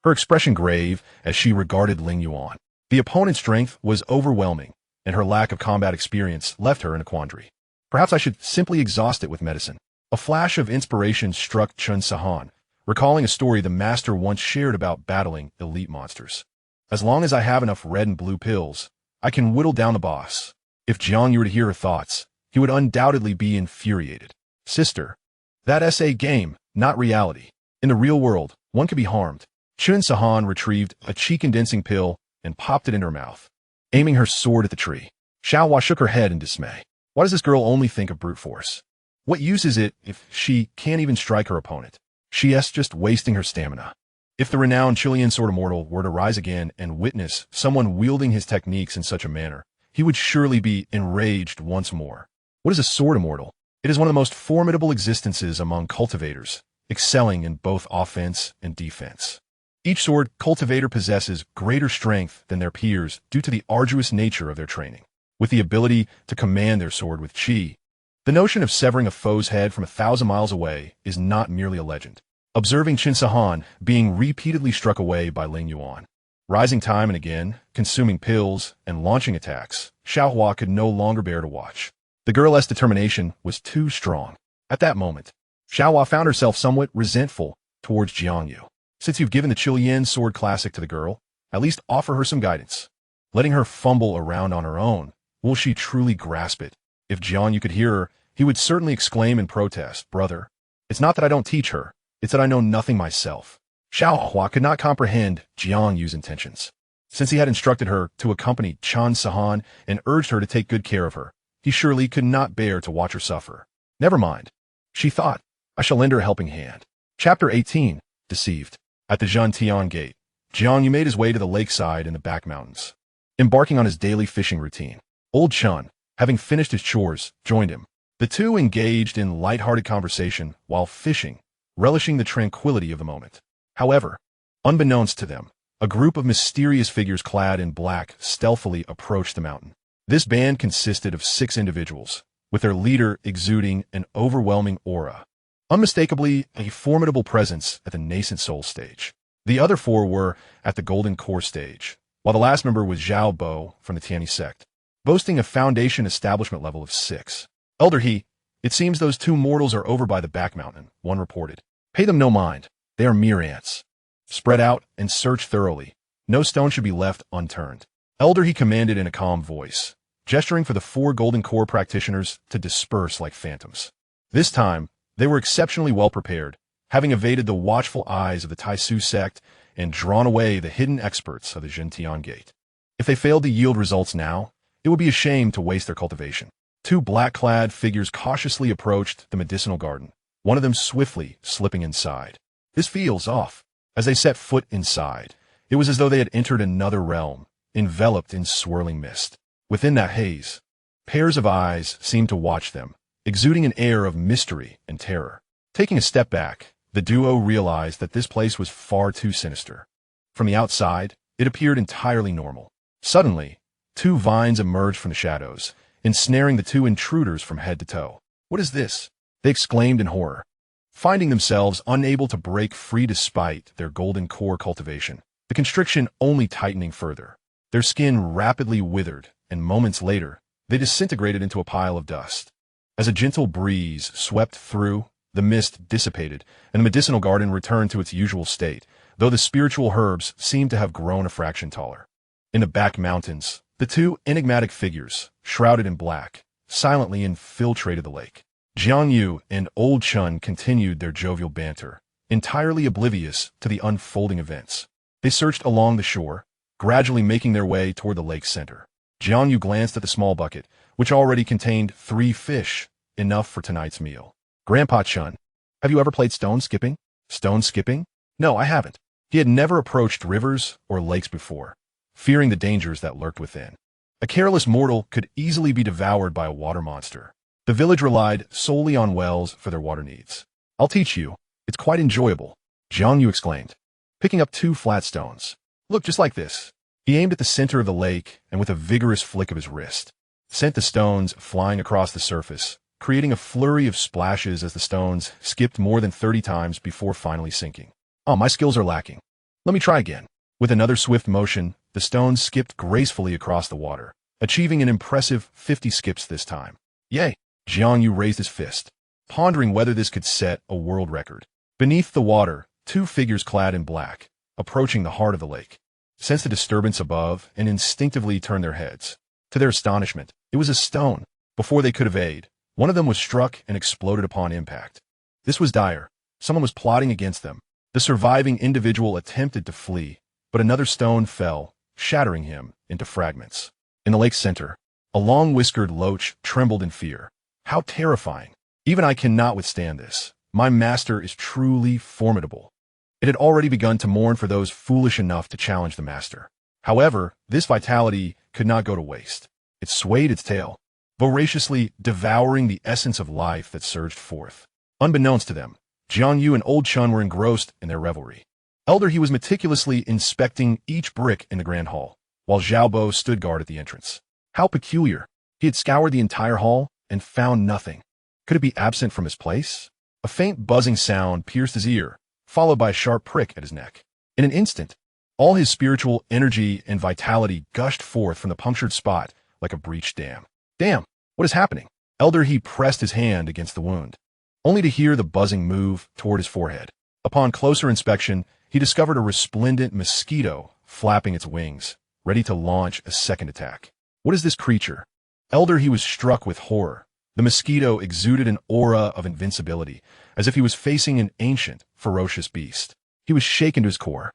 her expression grave as she regarded Ling Yuan. The opponent's strength was overwhelming, and her lack of combat experience left her in a quandary. Perhaps I should simply exhaust it with medicine. A flash of inspiration struck Xianxia, recalling a story the master once shared about battling elite monsters. As long as I have enough red and blue pills, I can whittle down the boss. If Jiang were to hear her thoughts, he would undoubtedly be infuriated. Sister, that's a game, not reality. In the real world, one could be harmed. Xianxia retrieved a cheek-condensing pill and popped it in her mouth, aiming her sword at the tree. Xiaohua shook her head in dismay. Why does this girl only think of brute force? What use is it if she can't even strike her opponent? She's just wasting her stamina. If the renowned Chilean sword immortal were to rise again and witness someone wielding his techniques in such a manner, he would surely be enraged once more. What is a sword immortal? It is one of the most formidable existences among cultivators, excelling in both offense and defense. Each sword cultivator possesses greater strength than their peers due to the arduous nature of their training. With the ability to command their sword with chi, the notion of severing a foe's head from 1,000 miles away is not merely a legend. Observing Xianxia being repeatedly struck away by Ling Yuan, rising time and again, consuming pills, and launching attacks, Xiaohua could no longer bear to watch. The girl's determination was too strong. At that moment, Xiaohua found herself somewhat resentful towards Jiang. Since you've given the Chilean sword classic to the girl, at least offer her some guidance. Letting her fumble around on her own, will she truly grasp it? If Jiang could hear her, he would certainly exclaim in protest, Brother, it's not that I don't teach her, it's that I know nothing myself. Xiaohua could not comprehend Jiang's intentions. Since he had instructed her to accompany Xianxia and urged her to take good care of her, he surely could not bear to watch her suffer. Never mind, she thought, I shall lend her a helping hand. Chapter 18, Deceived. At the Zhentian Gate, Jiang made his way to the lakeside in the back mountains, embarking on his daily fishing routine. Old Chun, having finished his chores, joined him. The two engaged in light-hearted conversation while fishing, relishing the tranquility of the moment. However, unbeknownst to them, a group of mysterious figures clad in black stealthily approached the mountain. This band consisted of 6 individuals, with their leader exuding an overwhelming aura. Unmistakably a formidable presence at the nascent soul stage. The other 4 were at the golden core stage, while the last member was Zhao Bo from the Zhentian Sect, boasting a foundation establishment level of 6. Elder He, it seems those 2 mortals are over by the back mountain, one reported. Pay them no mind. They are mere ants. Spread out and search thoroughly. No stone should be left unturned. Elder He commanded in a calm voice, gesturing for the 4 golden core practitioners to disperse like phantoms. This time, they were exceptionally well prepared, having evaded the watchful eyes of the Taisu sect and drawn away the hidden experts of the Zhentian Gate. If they failed to yield results now, it would be a shame to waste their cultivation. 2 black-clad figures cautiously approached the medicinal garden, one of them swiftly slipping inside. This feels off. As they set foot inside, it was as though they had entered another realm, enveloped in swirling mist. Within that haze, pairs of eyes seemed to watch them, exuding an air of mystery and terror. Taking a step back, the duo realized that this place was far too sinister. From the outside, it appeared entirely normal. Suddenly, 2 vines emerged from the shadows, ensnaring the 2 intruders from head to toe. "What is this?" they exclaimed in horror, finding themselves unable to break free despite their golden core cultivation, the constriction only tightening further. Their skin rapidly withered, and moments later, they disintegrated into a pile of dust. As a gentle breeze swept through, the mist dissipated, and the medicinal garden returned to its usual state, though the spiritual herbs seemed to have grown a fraction taller. In the back mountains, the 2 enigmatic figures, shrouded in black, silently infiltrated the lake. Jiang and Old Chun continued their jovial banter, entirely oblivious to the unfolding events. They searched along the shore, gradually making their way toward the lake's center. Jiang glanced at the small bucket, which already contained 3 fish, enough for tonight's meal. "Grandpa Chun, have you ever played stone skipping?" "Stone skipping? No, I haven't." He had never approached rivers or lakes before, fearing the dangers that lurked within. A careless mortal could easily be devoured by a water monster. The village relied solely on wells for their water needs. "I'll teach you. It's quite enjoyable," Jiang exclaimed, picking up 2 flat stones. "Look, just like this." He aimed at the center of the lake and with a vigorous flick of his wrist, sent the stones flying across the surface, creating a flurry of splashes as the stones skipped more than 30 times before finally sinking. "Oh, my skills are lacking. Let me try again." With another swift motion, the stones skipped gracefully across the water, achieving an impressive 50 skips this time. "Yay!" Jiang raised his fist, pondering whether this could set a world record. Beneath the water, 2 figures clad in black, approaching the heart of the lake, sensed a disturbance above and instinctively turned their heads. To their astonishment, it was a stone. Before they could evade, one of them was struck and exploded upon impact. This was dire. Someone was plotting against them. The surviving individual attempted to flee, but another stone fell, shattering him into fragments. In the lake's center, a long-whiskered loach trembled in fear. "How terrifying! Even I cannot withstand this. My master is truly formidable." It had already begun to mourn for those foolish enough to challenge the master. However, this vitality could not go to waste. It swayed its tail, voraciously devouring the essence of life that surged forth. Unbeknownst to them, Jiang and Old Chun were engrossed in their revelry. Elder He was meticulously inspecting each brick in the grand hall, while Zhao Bo stood guard at the entrance. How peculiar! He had scoured the entire hall and found nothing. Could it be absent from his place? A faint buzzing sound pierced his ear, followed by a sharp prick at his neck. In an instant, all his spiritual energy and vitality gushed forth from the punctured spot like a breached dam. "Damn, what is happening?" Elder He pressed his hand against the wound, only to hear the buzzing move toward his forehead. Upon closer inspection, he discovered a resplendent mosquito flapping its wings, ready to launch a second attack. "What is this creature?" Elder He was struck with horror. The mosquito exuded an aura of invincibility, as if he was facing an ancient, ferocious beast. He was shaken to his core.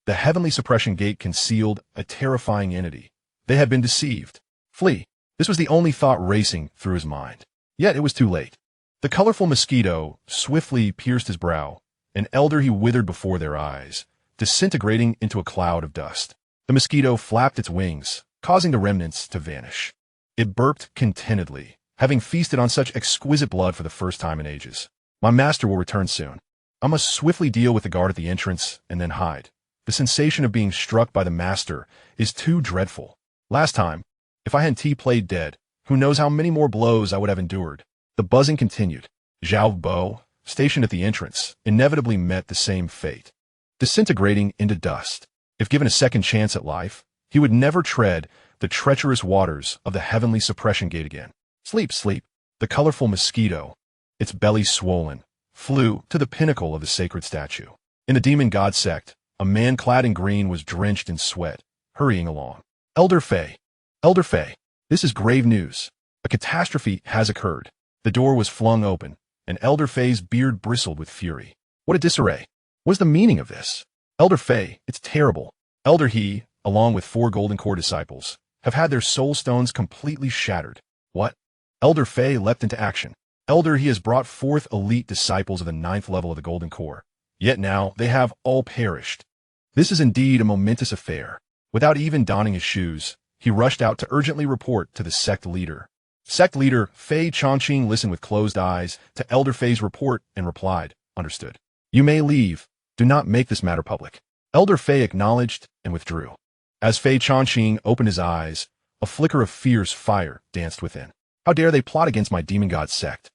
The heavenly suppression gate concealed a terrifying entity. They had been deceived. Flee. This was the only thought racing through his mind. Yet it was too late. The colorful mosquito swiftly pierced his brow, and Elder He withered before their eyes, disintegrating into a cloud of dust. The mosquito flapped its wings, causing the remnants to vanish. It burped contentedly, having feasted on such exquisite blood for the first time in ages. "My master will return soon. I must swiftly deal with the guard at the entrance and then hide. The sensation of being struck by the master is too dreadful. Last time, If I hadn't played dead, who knows how many more blows I would have endured. The buzzing continued. Zhao Bo, stationed at the entrance, inevitably met the same fate. Disintegrating into dust. If given a second chance at life, he would never tread the treacherous waters of the heavenly suppression gate again. Sleep, sleep. The colorful mosquito, its belly swollen, flew to the pinnacle of the sacred statue. In the demon god sect, a man clad in green was drenched in sweat, hurrying along. Elder Fei. Elder Fei. This is grave news. A catastrophe has occurred. The door was flung open, and Elder Fei's beard bristled with fury. What a disarray. What is the meaning of this? Elder Fei, it's terrible. Elder He, along with 4 golden core disciples, have had their soul stones completely shattered. What? Elder Fei leapt into action. Elder He has brought forth elite disciples of the 9th level of the golden core. Yet now they have all perished. This is indeed a momentous affair. Without even donning his shoes, he rushed out to urgently report to the sect leader. Sect leader Fei Changqing listened with closed eyes to Elder Fei's report and replied, "Understood. You may leave. Do not make this matter public." Elder Fei acknowledged and withdrew. As Fei Changqing opened his eyes, a flicker of fierce fire danced within. How dare they plot against my demon god sect?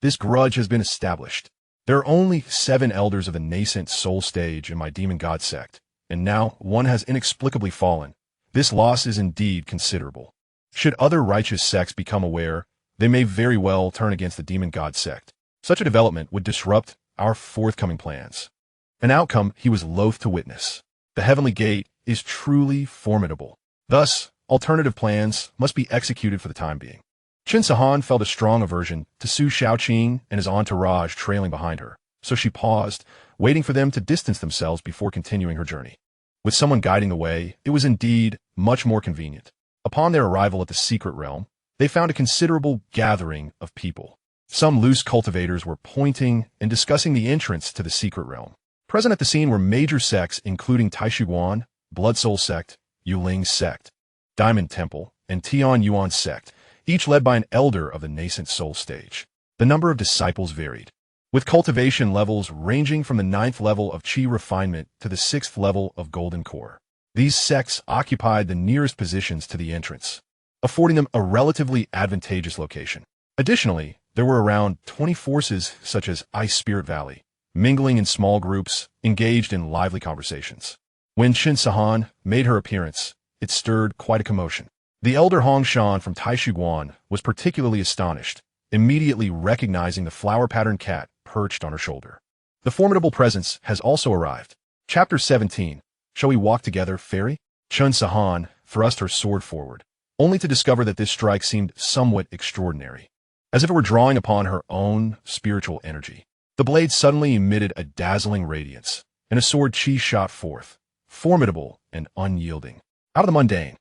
This grudge has been established. There are only 7 elders of the nascent soul stage in my demon god sect, and now one has inexplicably fallen. This loss is indeed considerable. Should other righteous sects become aware, they may very well turn against the demon god sect. Such a development would disrupt our forthcoming plans. An outcome he was loath to witness. The heavenly gate is truly formidable. Thus, alternative plans must be executed for the time being. Qin Sihan felt a strong aversion to Su Xiaoqing and his entourage trailing behind her, so she paused, waiting for them to distance themselves before continuing her journey. With someone guiding the way, it was indeed much more convenient. Upon their arrival at the secret realm, they found a considerable gathering of people. Some loose cultivators were pointing and discussing the entrance to the secret realm. Present at the scene were major sects including Taishuguan, Blood Soul Sect, Yuling Sect, Diamond Temple, and Tian Yuan Sect, each led by an elder of the nascent soul stage. The number of disciples varied, with cultivation levels ranging from the 9th level of Qi refinement to the 6th level of golden core. These sects occupied the nearest positions to the entrance, affording them a relatively advantageous location. Additionally, there were around 20 forces such as Ice Spirit Valley, mingling in small groups, engaged in lively conversations. When Qin Sihan made her appearance, it stirred quite a commotion. The elder Hongshan from Taishuguan was particularly astonished, immediately recognizing the flower-patterned cat perched on her shoulder. The formidable presence has also arrived. Chapter 17. Shall we walk together, fairy? Qin Sihan thrust her sword forward, only to discover that this strike seemed somewhat extraordinary, as if it were drawing upon her own spiritual energy. The blade suddenly emitted a dazzling radiance, and a sword Qi shot forth, formidable and unyielding. Out of the mundane.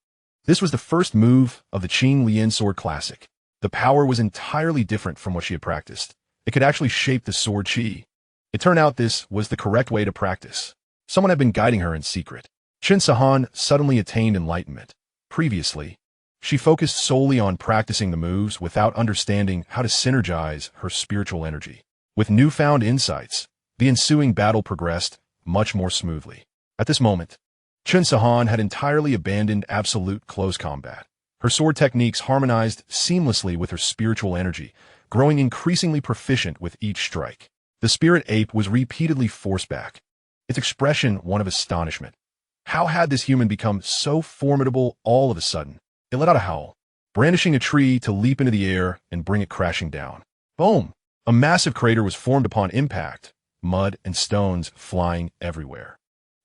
This was the first move of the Qing Lian Sword Classic. The power was entirely different from what she had practiced. It could actually shape the sword Qi. It turned out this was the correct way to practice. Someone had been guiding her in secret. Qin Sihan suddenly attained enlightenment. Previously, she focused solely on practicing the moves without understanding how to synergize her spiritual energy. With newfound insights, the ensuing battle progressed much more smoothly. At this moment, Qin Sihan had entirely abandoned absolute close combat. Her sword techniques harmonized seamlessly with her spiritual energy, growing increasingly proficient with each strike. The spirit ape was repeatedly forced back, its expression one of astonishment. How had this human become so formidable all of a sudden? It let out a howl, brandishing a tree to leap into the air and bring it crashing down. Boom! A massive crater was formed upon impact, mud and stones flying everywhere.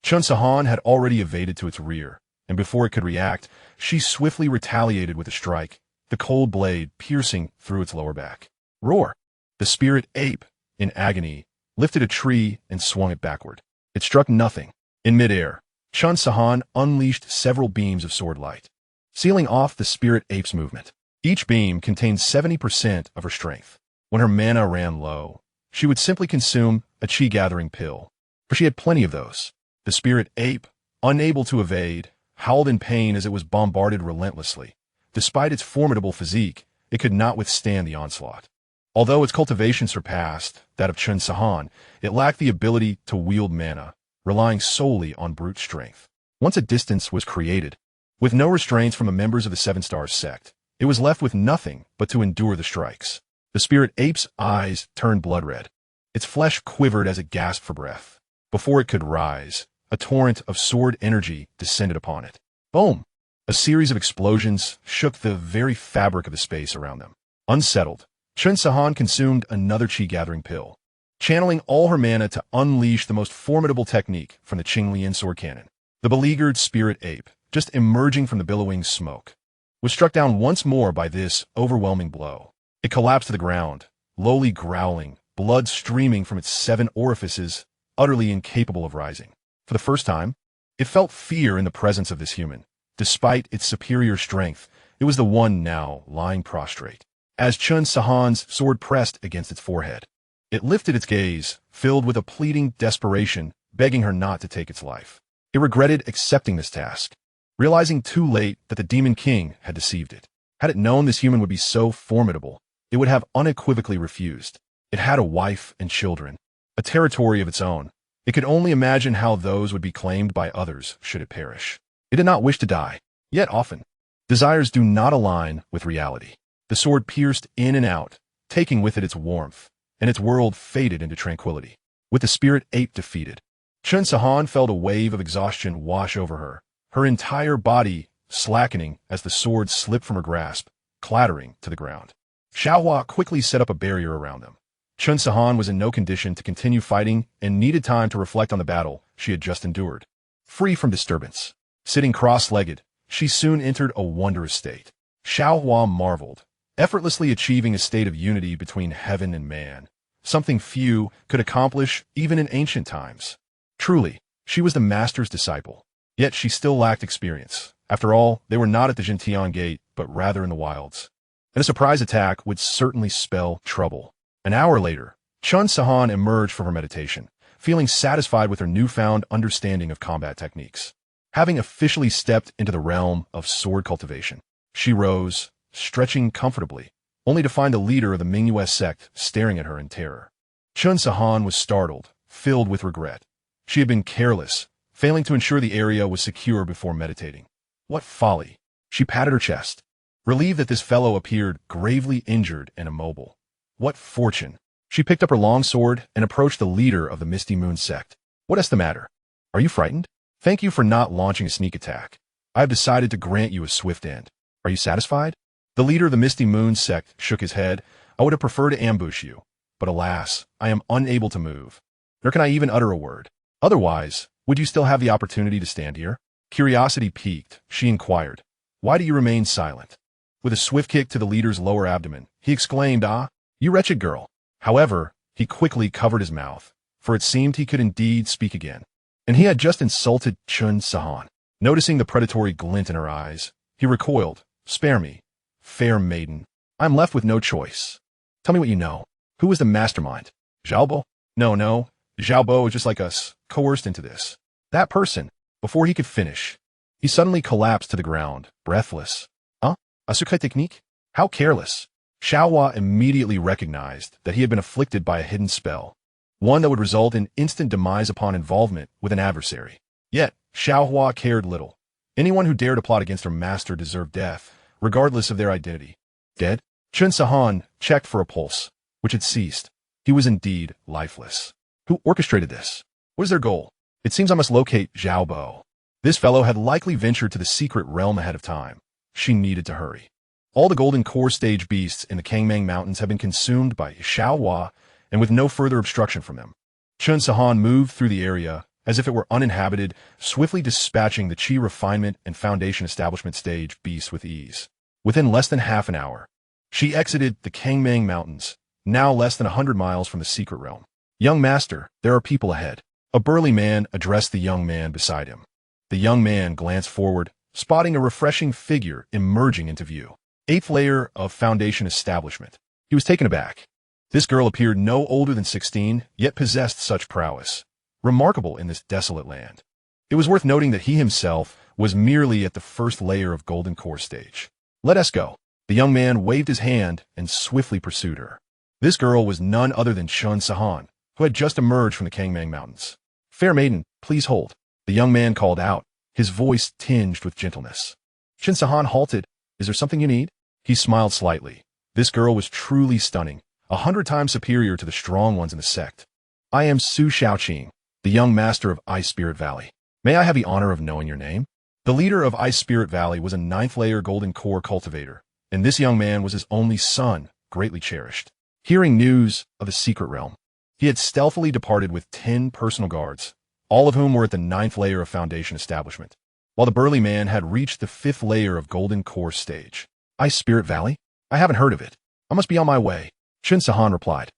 Qin Sihan had already evaded to its rear, and before it could react, she swiftly retaliated with a strike, the cold blade piercing through its lower back. Roar! The spirit ape, in agony, lifted a tree and swung it backward. It struck nothing. In midair, Qin Sihan unleashed several beams of sword light, sealing off the spirit ape's movement. Each beam contained 70% of her strength. When her mana ran low, she would simply consume a chi-gathering pill, for she had plenty of those. The spirit ape, unable to evade, howled in pain as it was bombarded relentlessly. Despite its formidable physique, it could not withstand the onslaught. Although its cultivation surpassed that of Qin Sihan, it lacked the ability to wield mana, relying solely on brute strength. Once a distance was created, With no restraints from the members of the Seven-Star Sect, it was left with nothing but to endure the strikes. The spirit ape's eyes turned blood red. Its flesh quivered as it gasped for breath. Before it could rise, a torrent of sword energy descended upon it. Boom! A series of explosions shook the very fabric of the space around them. Unsettled, Xianxia consumed another chi-gathering pill, channeling all her mana to unleash the most formidable technique from the Qinglian sword cannon. The beleaguered spirit ape, just emerging from the billowing smoke, was struck down once more by this overwhelming blow. It collapsed to the ground, lowly growling, blood streaming from its 7 orifices, utterly incapable of rising. For the first time, it felt fear in the presence of this human. Despite its superior strength, it was the one now lying prostrate. As Xianxia's sword pressed against its forehead, it lifted its gaze, filled with a pleading desperation, begging her not to take its life. It regretted accepting this task, realizing too late that the Demon King had deceived it. Had it known this human would be so formidable, it would have unequivocally refused. It had a wife and children, a territory of its own. It could only imagine how those would be claimed by others should it perish. It did not wish to die, yet often, desires do not align with reality. The sword pierced in and out, taking with it its warmth, and its world faded into tranquility. With the spirit ape defeated, Xianxia felt a wave of exhaustion wash over her, her entire body slackening as the sword slipped from her grasp, clattering to the ground. Xiaohua quickly set up a barrier around them. Xianxia was in no condition to continue fighting and needed time to reflect on the battle she had just endured. Free from disturbance, sitting cross-legged, she soon entered a wondrous state. Xiaohua marveled, effortlessly achieving a state of unity between heaven and man, something few could accomplish even in ancient times. Truly, she was the master's disciple, yet she still lacked experience. After all, they were not at the Zhentian Gate, but rather in the wilds. And a surprise attack would certainly spell trouble. An hour later, Xianxia emerged from her meditation, feeling satisfied with her newfound understanding of combat techniques. Having officially stepped into the realm of sword cultivation, she rose, stretching comfortably, only to find the leader of the Zhentian Sect staring at her in terror. Xianxia was startled, filled with regret. She had been careless, failing to ensure the area was secure before meditating. What folly! She patted her chest, relieved that this fellow appeared gravely injured and immobile. What fortune! She picked up her long sword and approached the leader of the Misty Moon Sect. What is the matter? Are you frightened? Thank you for not launching a sneak attack. I have decided to grant you a swift end. Are you satisfied? The leader of the Misty Moon Sect shook his head. I would have preferred to ambush you, but alas, I am unable to move. Nor can I even utter a word. Otherwise, would you still have the opportunity to stand here? Curiosity piqued, she inquired. Why do you remain silent? With a swift kick to the leader's lower abdomen, he exclaimed, Ah, you wretched girl. However, he quickly covered his mouth, for it seemed he could indeed speak again. And he had just insulted Xianxia. Noticing the predatory glint in her eyes, he recoiled. Spare me, fair maiden. I am left with no choice. Tell me what you know. Who was the mastermind? Xiaobo? No. Xiaobo is just like us, coerced into this. That person. Before he could finish, he suddenly collapsed to the ground, breathless. Huh? A secret technique? How careless. Xiaohua immediately recognized that he had been afflicted by a hidden spell, one that would result in instant demise upon involvement with an adversary. Yet, Xiaohua cared little. Anyone who dared to plot against her master deserved death, regardless of their identity. Dead? Xianxia checked for a pulse, which had ceased. He was indeed lifeless. Who orchestrated this? What is their goal? It seems I must locate Xiaobo. This fellow had likely ventured to the secret realm ahead of time. She needed to hurry. All the golden core stage beasts in the Kangmang Mountains had been consumed by Xiaohua, and with no further obstruction from them. Xianxia moved through the area as if it were uninhabited, swiftly dispatching the Qi refinement and foundation establishment stage beasts with ease. Within less than half an hour, she exited the Kangmang Mountains, now less than 100 miles from the secret realm. Young master, there are people ahead. A burly man addressed the young man beside him. The young man glanced forward, spotting a refreshing figure emerging into view. 8th layer of foundation establishment. He was taken aback. This girl appeared no older than 16, yet possessed such prowess. Remarkable in this desolate land. It was worth noting that he himself was merely at the 1st layer of golden core stage. Let us go. The young man waved his hand and swiftly pursued her. This girl was none other than Xianxia, who had just emerged from the Kangmang Mountains. Fair maiden, please hold. The young man called out, his voice tinged with gentleness. Qin Sahan halted. Is there something you need? He smiled slightly. This girl was truly stunning, 100 times superior to the strong ones in the sect. I am Su Xiaoqing, the young master of Ice Spirit Valley. May I have the honor of knowing your name? The leader of Ice Spirit Valley was a 9th-layer golden core cultivator, and this young man was his only son, greatly cherished. Hearing news of the secret realm, he had stealthily departed with 10 personal guards, all of whom were at the 9th layer of Foundation establishment, while the burly man had reached the 5th layer of golden core stage. Ice Spirit Valley? I haven't heard of it. I must be on my way, Qin Sahan replied,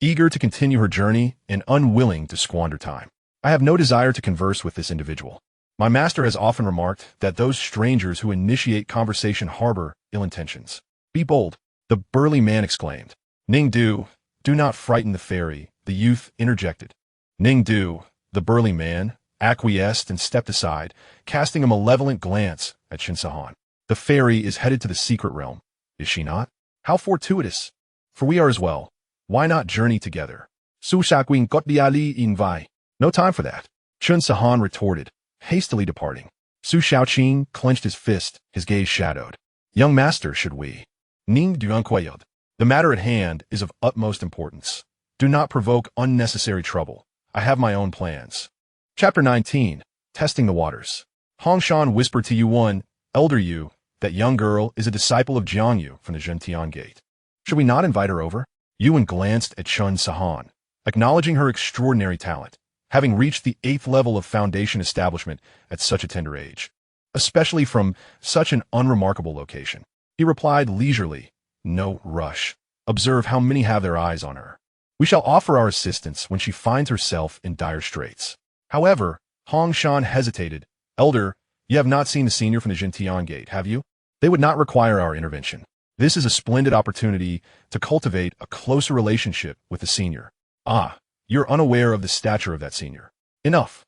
eager to continue her journey and unwilling to squander time. I have no desire to converse with this individual. My master has often remarked that those strangers who initiate conversation harbor ill intentions. Be bold, the burly man exclaimed. Ningdu, do not frighten the fairy, the youth interjected. Ningdu, the burly man, acquiesced and stepped aside, casting a malevolent glance at Qin Sahan. The fairy is headed to the secret realm, is she not? How fortuitous! For we are as well. Why not journey together? Su Shaquin got the Ali in Vai. No time for that, Qin Sahan retorted, hastily departing. Su Xiaoqing clenched his fist, his gaze shadowed. Young master, should we? Ning Duanquayod. The matter at hand is of utmost importance. Do not provoke unnecessary trouble. I have my own plans. Chapter 19. Testing the Waters. Hongshan whispered to Yuan, Elder Yu, that young girl is a disciple of Jiang from the Zhentian Gate. Should we not invite her over? Yuan glanced at Qin Sahan, acknowledging her extraordinary talent, having reached the 8th level of Foundation establishment at such a tender age, especially from such an unremarkable location. He replied leisurely, No rush. Observe how many have their eyes on her. We shall offer our assistance when she finds herself in dire straits. However, Hongshan hesitated. Elder, you have not seen the senior from the Zhentian Gate, have you? They would not require our intervention. This is a splendid opportunity to cultivate a closer relationship with the senior. Ah, you're unaware of the stature of that senior. Enough.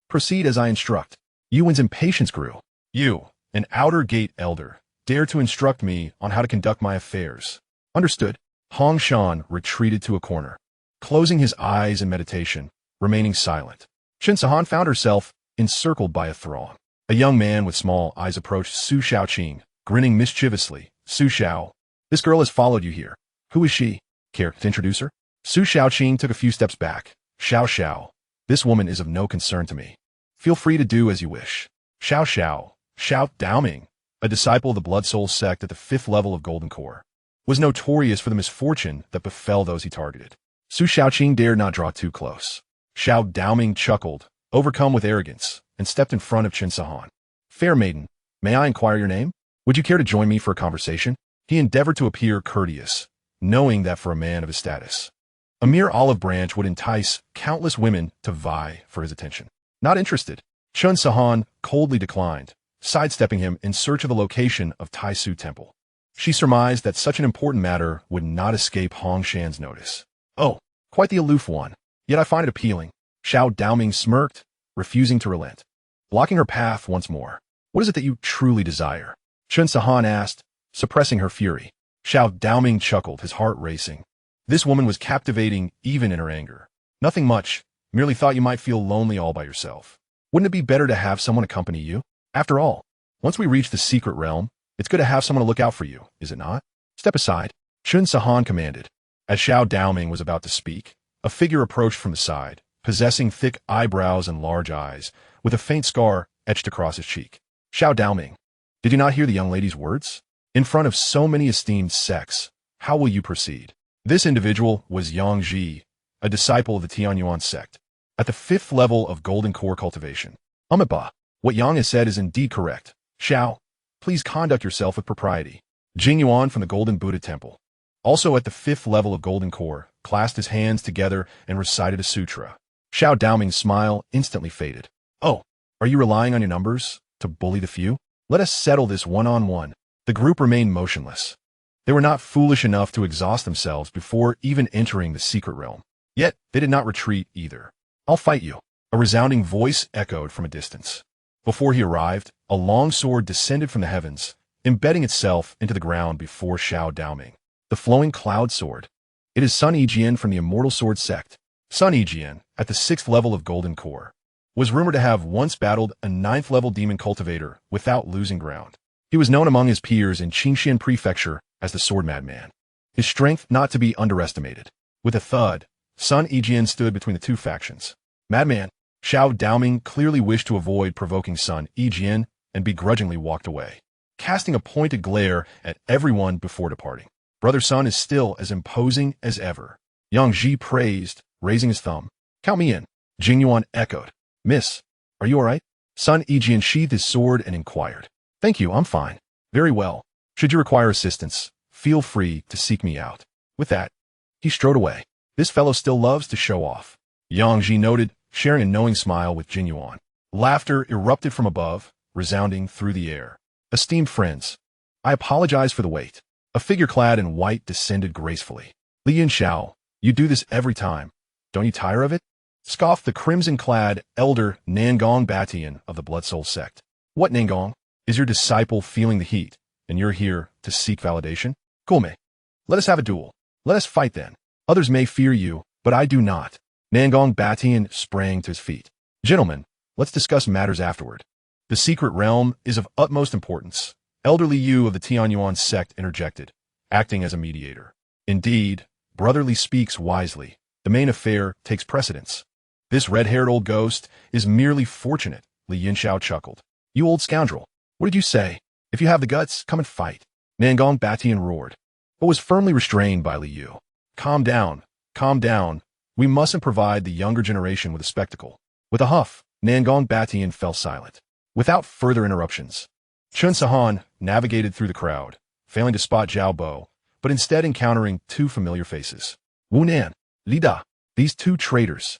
Proceed as I instruct. Yuan's impatience grew. You, an outer gate elder, dare to instruct me on how to conduct my affairs. Understood. Hongshan retreated to a corner, closing his eyes in meditation, remaining silent. Qin Sahan found herself encircled by a throng. A young man with small eyes approached Su Xiaoqing, grinning mischievously. Su Xiao, this girl has followed you here. Who is she? Care to introduce her? Su Xiaoqing took a few steps back. Xiao, this woman is of no concern to me. Feel free to do as you wish. Xiao Daoming, a disciple of the Blood Soul sect at the 5th level of Golden Core, was notorious for the misfortune that befell those he targeted. Su Xiaoqing dared not draw too close. Xiao Daoming chuckled, overcome with arrogance, and stepped in front of Qin Sahan. Fair maiden, may I inquire your name? Would you care to join me for a conversation? He endeavored to appear courteous, knowing that for a man of his status, a mere olive branch would entice countless women to vie for his attention. Not interested, Qin Sahan coldly declined, sidestepping him in search of the location of Tai Su Temple. She surmised that such an important matter would not escape Hongshan's notice. Oh, quite the aloof one, yet I find it appealing. Xiao Daoming smirked, refusing to relent, blocking her path once more. What is it that you truly desire? Qin Sahan asked, suppressing her fury. Xiao Daoming chuckled, his heart racing. This woman was captivating even in her anger. Nothing much, merely thought you might feel lonely all by yourself. Wouldn't it be better to have someone accompany you? After all, once we reach the secret realm, it's good to have someone to look out for you, is it not? Step aside, Qin Sahan commanded. As Xiao Daoming was about to speak, a figure approached from the side, possessing thick eyebrows and large eyes, with a faint scar etched across his cheek. Xiao Daoming, did you not hear the young lady's words? In front of so many esteemed sects, how will you proceed? This individual was Yang Ji, a disciple of the Zhentian Sect, at the 5th level of Golden Core Cultivation. Ba, what Yang has said is indeed correct. Xiao, please conduct yourself with propriety. Jing Yuan from the Golden Buddha Temple, also at the 5th level of Golden Core, clasped his hands together and recited a sutra. Xiao Daoming's smile instantly faded. Oh, are you relying on your numbers to bully the few? Let us settle this one-on-one. The group remained motionless. They were not foolish enough to exhaust themselves before even entering the secret realm. Yet, they did not retreat either. I'll fight you, a resounding voice echoed from a distance. Before he arrived, a long sword descended from the heavens, embedding itself into the ground before Xiao Daoming. The flowing cloud sword. It is Sun Yijian from the Immortal Sword Sect. Sun Yijian, at the 6th level of Golden Core, was rumored to have once battled a 9th level demon cultivator without losing ground. He was known among his peers in Xianxia Prefecture as the Sword Madman. His strength not to be underestimated. With a thud, Sun Yijian stood between the two factions. Madman, Xiao Daoming clearly wished to avoid provoking Sun Yijian and begrudgingly walked away, casting a pointed glare at everyone before departing. Brother Sun is still as imposing as ever. Yang Ji praised, raising his thumb. Count me in. Jing Yuan echoed. Miss, are you all right? Sun Yijian sheathed his sword and inquired. Thank you, I'm fine. Very well. Should you require assistance, feel free to seek me out. With that, he strode away. This fellow still loves to show off. Yang Ji noted, sharing a knowing smile with Jing Yuan. Laughter erupted from above, resounding through the air. Esteemed friends, I apologize for the wait. A figure clad in white descended gracefully. Li Yinxiao, you do this every time. Don't you tire of it? Scoffed the crimson-clad elder Nangong Batian of the Blood Soul sect. What, Nangong? Is your disciple feeling the heat, and you're here to seek validation? Gulme, let us have a duel. Let us fight then. Others may fear you, but I do not. Nangong Batian sprang to his feet. Gentlemen, let's discuss matters afterward. The secret realm is of utmost importance. Elderly Yu of the Tianyuan sect interjected, acting as a mediator. Indeed, Brotherly speaks wisely. The main affair takes precedence. This red-haired old ghost is merely fortunate, Li Yinxiao chuckled. You old scoundrel, what did you say? If you have the guts, come and fight. Nangong Batian roared, but was firmly restrained by Li Yu. Calm down, calm down. We mustn't provide the younger generation with a spectacle. With a huff, Nangong Batian fell silent. Without further interruptions, Chun Sahan navigated through the crowd, failing to spot Zhao Bo, but instead encountering two familiar faces. Wu Nan, Li Da, these two traitors.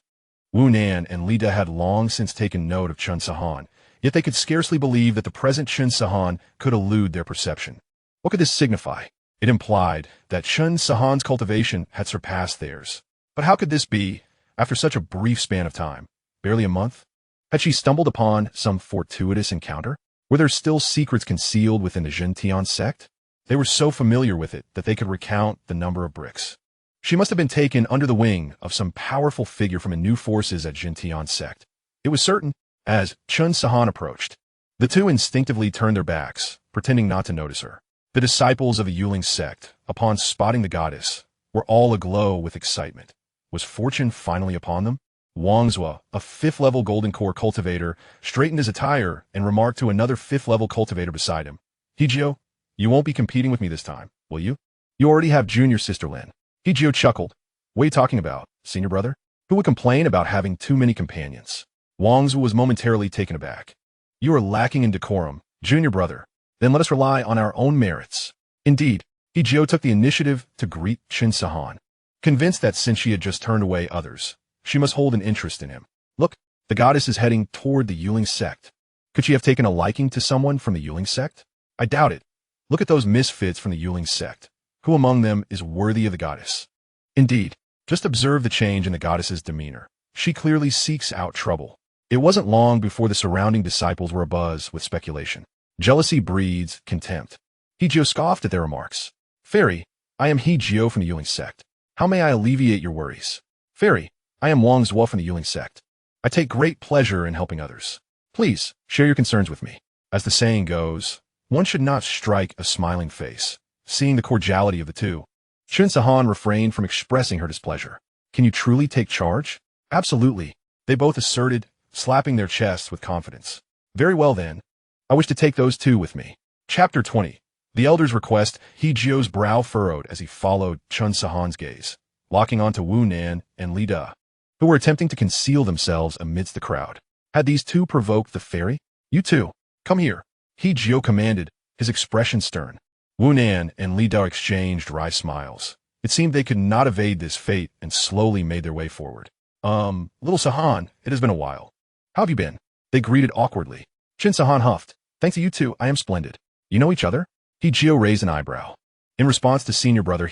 Wu Nan and Li Da had long since taken note of Chun Sahan, yet they could scarcely believe that the present Chun Sahan could elude their perception. What could this signify? It implied that Chun Sahan's cultivation had surpassed theirs. But how could this be, after such a brief span of time? Barely a month? Had she stumbled upon some fortuitous encounter? Were there still secrets concealed within the Zhentian Sect? They were so familiar with it that they could recount the number of bricks. She must have been taken under the wing of some powerful figure from the new forces at Zhentian Sect. It was certain, as Chun Sahan approached. The two instinctively turned their backs, pretending not to notice her. The disciples of the Yuling Sect, upon spotting the goddess, were all aglow with excitement. Was fortune finally upon them? Wang Zhua, a 5th-level Golden Core cultivator, straightened his attire and remarked to another 5th-level cultivator beside him. Hijio, you won't be competing with me this time, will you? You already have junior sister Lin. Hijio chuckled. What are you talking about, senior brother? Who would complain about having too many companions? Wang Zhua was momentarily taken aback. You are lacking in decorum, junior brother. Then let us rely on our own merits. Indeed, Hijio took the initiative to greet Chun Sahan, convinced that since she had just turned away others, she must hold an interest in him. Look, the goddess is heading toward the Yuling Sect. Could she have taken a liking to someone from the Yuling Sect? I doubt it. Look at those misfits from the Yuling Sect. Who among them is worthy of the goddess? Indeed, just observe the change in the goddess's demeanor. She clearly seeks out trouble. It wasn't long before the surrounding disciples were abuzz with speculation. Jealousy breeds contempt. Hijio scoffed at their remarks. Fairy, I am Hijio from the Yuling Sect. How may I alleviate your worries? Fairy, I am Wang Zhua from the Yuling Sect. I take great pleasure in helping others. Please, share your concerns with me. As the saying goes, one should not strike a smiling face. Seeing the cordiality of the two, Chun Sahan refrained from expressing her displeasure. Can you truly take charge? Absolutely, they both asserted, slapping their chests with confidence. Very well then. I wish to take those two with me. Chapter 20. The elder's request. Hijio's brow furrowed as he followed Chun Sahan's gaze, locking onto Wu Nan and Li Da, who were attempting to conceal themselves amidst the crowd. Had these two provoked the fairy? You two, come here, Hijio commanded, his expression stern. Wu Nan and Li Da exchanged wry smiles. It seemed they could not evade this fate and slowly made their way forward. Little Sahan, it has been a while. How have you been? They greeted awkwardly. Chun Sahan huffed. Thanks to you two, I am splendid. You know each other? Hijio raised an eyebrow. In response to senior brother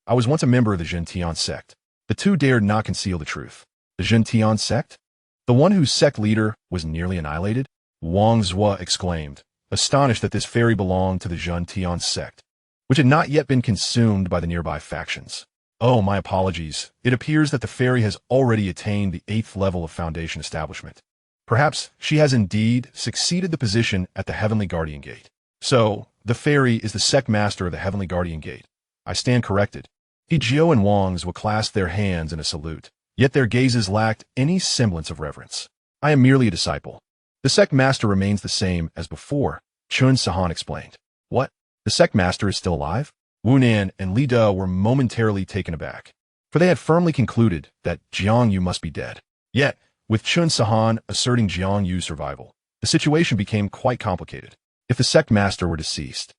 I was once a member of the Zhentian Sect. The two dared not conceal the truth. The Zhentian Sect? The one whose sect leader was nearly annihilated? Wang Zhua exclaimed, astonished that this fairy belonged to the Zhentian Sect, which had not yet been consumed by the nearby factions. Oh, my apologies. It appears that the fairy has already attained the 8th level of Foundation establishment. Perhaps she has indeed succeeded the position at the Heavenly Guardian Gate. So, the fairy is the sect master of the Heavenly Guardian Gate. I stand corrected. Jiao and Wang's will clasp their hands in a salute, yet their gazes lacked any semblance of reverence. I am merely a disciple. The sect master remains the same as before, Chun Sahan explained. What? The sect master is still alive? Wu Nan and Li De were momentarily taken aback, for they had firmly concluded that Jiang Yu must be dead. Yet, with Chun Sahan asserting Jiang Yu's survival, the situation became quite complicated. If the sect master were deceased,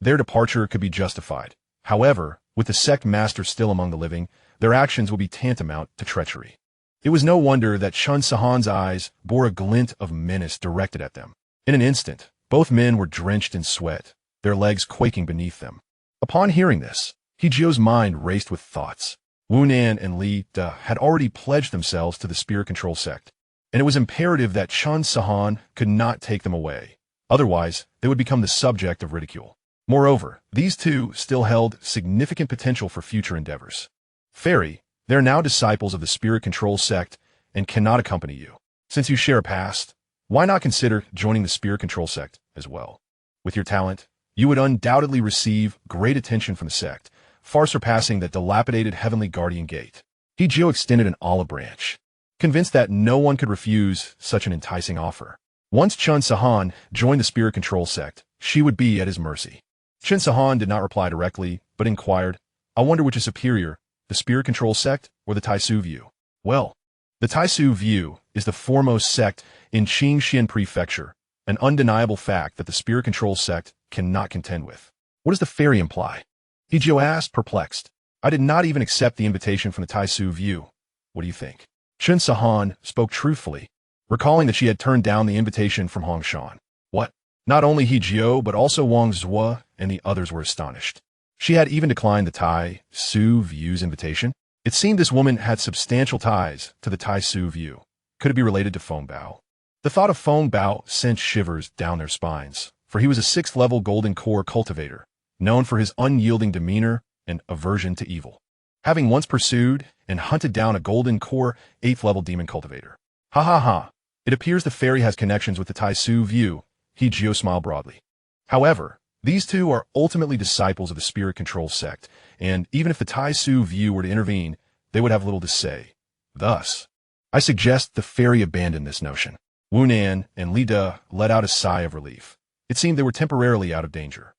their departure could be justified. However, with the sect master still among the living, their actions would be tantamount to treachery. It was no wonder that Chun Sahan's eyes bore a glint of menace directed at them. In an instant, both men were drenched in sweat, their legs quaking beneath them. Upon hearing this, Jiao's mind raced with thoughts. Wu Nan and Li De had already pledged themselves to the Spirit Control Sect, and it was imperative that Chun Sahan could not take them away. Otherwise, they would become the subject of ridicule. Moreover, these two still held significant potential for future endeavors. Fairy, they are now disciples of the Spirit Control Sect and cannot accompany you. Since you share a past, why not consider joining the Spirit Control Sect as well? With your talent, you would undoubtedly receive great attention from the sect, far surpassing the dilapidated Heavenly Guardian Gate. Jiao extended an olive branch, convinced that no one could refuse such an enticing offer. Once Chun Sahan joined the Spirit Control Sect, she would be at his mercy. Chun Sahan did not reply directly, but inquired, I wonder which is superior, the Spirit Control Sect or the Taisu View? Well, the Taisu View is the foremost sect in Xianxia Prefecture, an undeniable fact that the Spirit Control Sect cannot contend with. What does the fairy imply? Jiao asked, perplexed. I did not even accept the invitation from the Taisu View. What do you think? Chun Sahan spoke truthfully, recalling that she had turned down the invitation from Hongshan. What? Not only Jiao but also Wang Zhuo and the others were astonished. She had even declined the Taisu View's invitation. It seemed this woman had substantial ties to the Taisu View. Could it be related to Feng Bao? The thought of Feng Bao sent shivers down their spines, for he was a 6th-level Golden Core cultivator, known for his unyielding demeanor and aversion to evil, having once pursued and hunted down a Golden Core 8th-level demon cultivator. Ha ha ha! It appears the fairy has connections with the Taisu View. Jiao smiled broadly. However, these two are ultimately disciples of the Spirit Control Sect, and even if the Taisu View were to intervene, they would have little to say. Thus, I suggest the fairy abandon this notion. Wu Nan and Li De let out a sigh of relief. It seemed they were temporarily out of danger.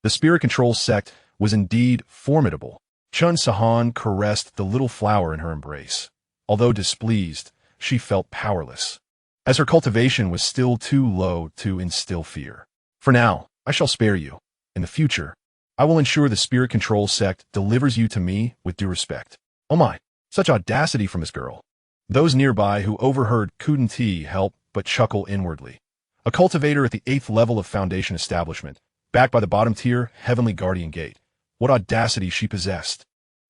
The Spirit Control Sect was indeed formidable. Chun Sahan caressed the little flower in her embrace. Although displeased, she felt powerless, as her cultivation was still too low to instill fear. For now, I shall spare you. In the future, I will ensure the Spirit Control Sect delivers you to me with due respect. Oh my, such audacity from this girl. Those nearby who overheard couldn't help but chuckle inwardly. A cultivator at the 8th level of Foundation establishment, backed by the bottom-tier Heavenly Guardian Gate. What audacity she possessed.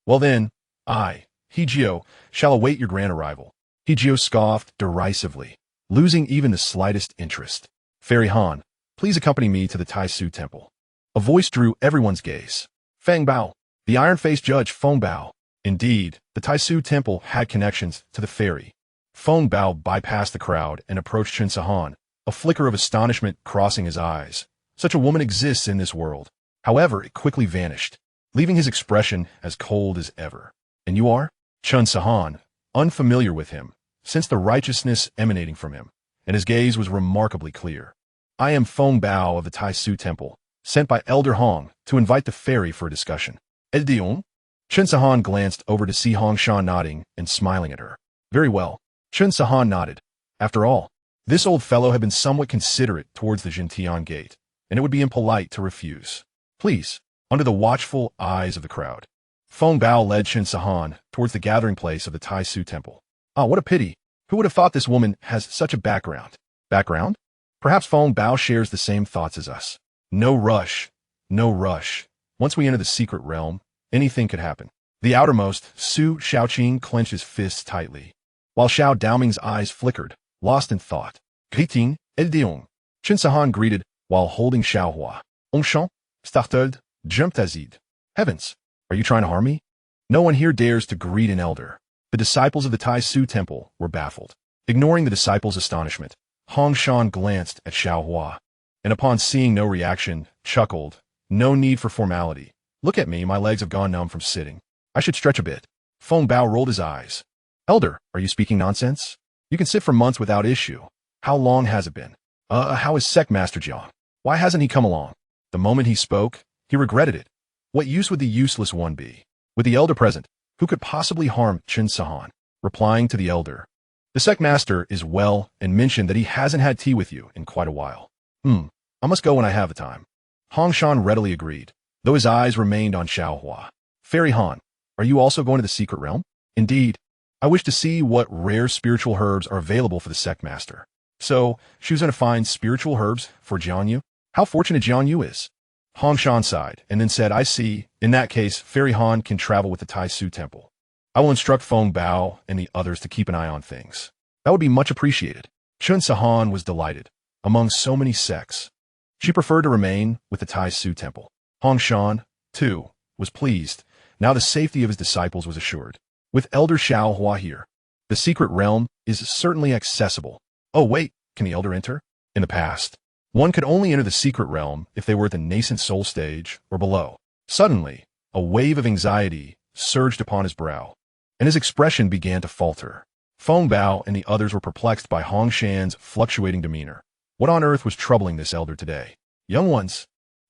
Well then, I, Jiao, shall await your grand arrival. Jiao scoffed derisively, losing even the slightest interest. Fairy Han, please accompany me to the Taisu Temple. A voice drew everyone's gaze. Feng Bao, the iron-faced judge Feng Bao. Indeed, the Taisu Temple had connections to the fairy. Feng Bao bypassed the crowd and approached Chun Sahan, a flicker of astonishment crossing his eyes. Such a woman exists in this world. However, it quickly vanished, leaving his expression as cold as ever. And you are? Chun Sahan, unfamiliar with him, sensed the righteousness emanating from him, and his gaze was remarkably clear. I am Feng Bao of the Taisu Temple, sent by Elder Hong to invite the fairy for a discussion. Dion? Chun Sahan glanced over to see Hongshan nodding and smiling at her. Very well. Chun Sahan nodded. After all, this old fellow had been somewhat considerate towards the Zhentian Gate, and it would be impolite to refuse. Please, under the watchful eyes of the crowd. Feng Bao led Chun Sahan towards the gathering place of the Taisu Temple. Ah, what a pity. Who would have thought this woman has such a background? Background? Perhaps Feng Bao shares the same thoughts as us. No rush. No rush. Once we enter the secret realm, anything could happen. The outermost, Su Shaoqing clenched his fists tightly, while Xiao Daoming's eyes flickered, lost in thought. Greeting, Dion. Chun Sahan greeted while holding Xiaohua. Ongshan, startled, jumped Azid. Heavens, are you trying to harm me? No one here dares to greet an elder. The disciples of the Taisu Temple were baffled. Ignoring the disciples' astonishment, Hongshan glanced at Xiaohua. and upon seeing no reaction, chuckled. No need for formality. Look at me, my legs have gone numb from sitting. I should stretch a bit. Feng Bao rolled his eyes. Elder, are you speaking nonsense? You can sit for months without issue. How long has it been? How is Sect Master Jiang? Why hasn't he come along? The moment he spoke, he regretted it. What use would the useless one be? With the elder present, who could possibly harm Xianxia? Replying to the elder, the Sect Master is well and mentioned that he hasn't had tea with you in quite a while. I must go when I have the time. Hong Shan readily agreed, though his eyes remained on Xiaohua. Fairy Han, are you also going to the secret realm? Indeed. I wish to see what rare spiritual herbs are available for the Sect Master. So, she was going to find spiritual herbs for Jiang Yu? How fortunate Jiang Yu is. Hong Shan sighed, and then said, I see. In that case, Fairy Han can travel with the Tai Su Temple. I will instruct Feng Bao and the others to keep an eye on things. That would be much appreciated. Xianxia was delighted. Among so many sects, she preferred to remain with the Tai Su Temple. Hong Shan, too, was pleased. Now the safety of his disciples was assured. With Elder Xiaohua here, the secret realm is certainly accessible. Oh wait, can the elder enter? In the past, one could only enter the secret realm if they were at the nascent soul stage or below. Suddenly, a wave of anxiety surged upon his brow, and his expression began to falter. Feng Bao and the others were perplexed by Hong Shan's fluctuating demeanor. What on earth was troubling this elder today? Young ones,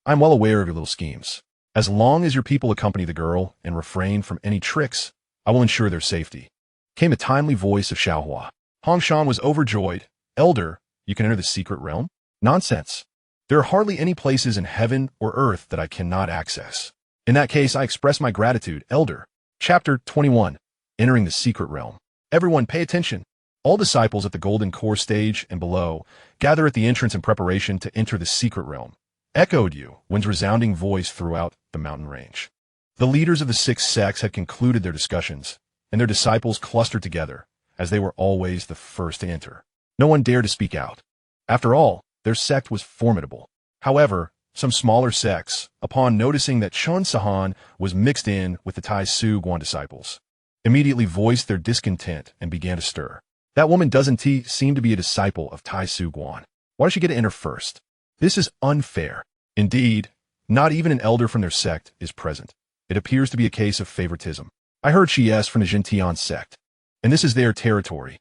I am well aware of your little schemes. As long as your people accompany the girl and refrain from any tricks, I will ensure their safety. Came the timely voice of Xiaohua. Hong Shan was overjoyed. Elder, you can enter the secret realm? Nonsense. There are hardly any places in heaven or earth that I cannot access. In that case, I express my gratitude, Elder. Chapter 21. Entering the secret realm. Everyone pay attention. All disciples at the golden core stage and below gather at the entrance in preparation to enter the secret realm. Echoed Yu's resounding voice throughout the mountain range. The leaders of the 6 sects had concluded their discussions, and their disciples clustered together, as they were always the first to enter. No one dared to speak out. After all, their sect was formidable. However, some smaller sects, upon noticing that Xianxia was mixed in with the Tai Su Guan disciples, immediately voiced their discontent and began to stir. That woman doesn't seem to be a disciple of Tai Su Guan. Why does she get to enter first? This is unfair. Indeed, not even an elder from their sect is present. It appears to be a case of favoritism. I heard she is from the Zhentian Sect, and this is their territory.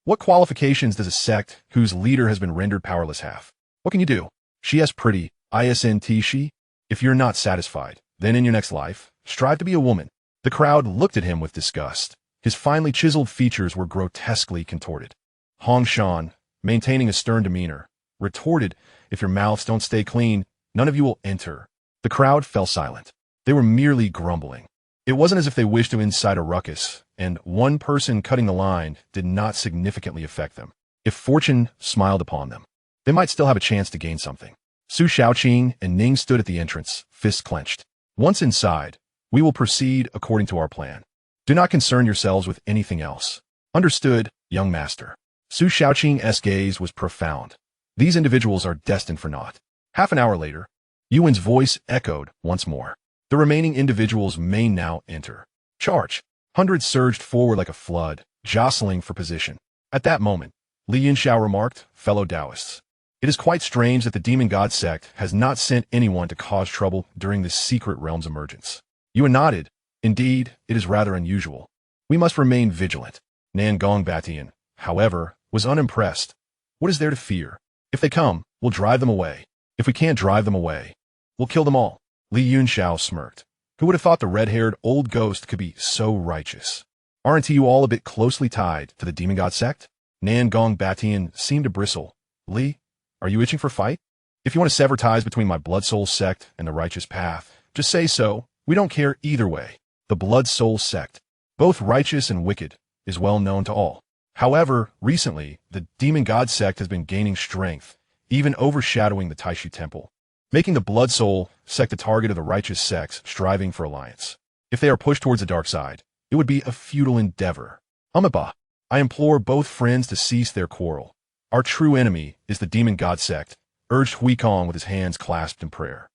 What qualifications does a sect whose leader has been rendered powerless have? What can you do? She is pretty, isn't she? If you're not satisfied, then in your next life, strive to be a woman. The crowd looked at him with disgust. His finely chiseled features were grotesquely contorted. Hong Shan, maintaining a stern demeanor, retorted, if your mouths don't stay clean, none of you will enter. The crowd fell silent. They were merely grumbling. It wasn't as if they wished to incite a ruckus, and one person cutting the line did not significantly affect them. If fortune smiled upon them, they might still have a chance to gain something. Su Shaoqing and Ning stood at the entrance, fists clenched. Once inside, we will proceed according to our plan. Do not concern yourselves with anything else. Understood, young master. Su Shaoqing's gaze was profound. These individuals are destined for naught. Half an hour later, Yuan's voice echoed once more. The remaining individuals may now enter. Charge. Hundreds surged forward like a flood, jostling for position. At that moment, Li Yunxiao remarked, fellow Taoists, it is quite strange that the Demon God Sect has not sent anyone to cause trouble during this secret realm's emergence. Yuan nodded. Indeed, it is rather unusual. We must remain vigilant. Nangong Batian, however, was unimpressed. What is there to fear? If they come, we'll drive them away. If we can't drive them away, we'll kill them all. Li Yunxiao smirked. Who would have thought the red-haired old ghost could be so righteous? Aren't you all a bit closely tied to the Demon God Sect? Nangong Batian seemed to bristle. Li, are you itching for fight? If you want to sever ties between my Blood Soul Sect and the righteous path, just say so. We don't care either way. The Blood Soul Sect, both righteous and wicked, is well known to all. However, recently, the Demon God Sect has been gaining strength, even overshadowing the Taishu Temple, making the Blood Soul Sect the target of the righteous sects striving for alliance. If they are pushed towards the dark side, it would be a futile endeavor. Amaba, I implore both friends to cease their quarrel. Our true enemy is the Demon God Sect, urged Huikong with his hands clasped in prayer.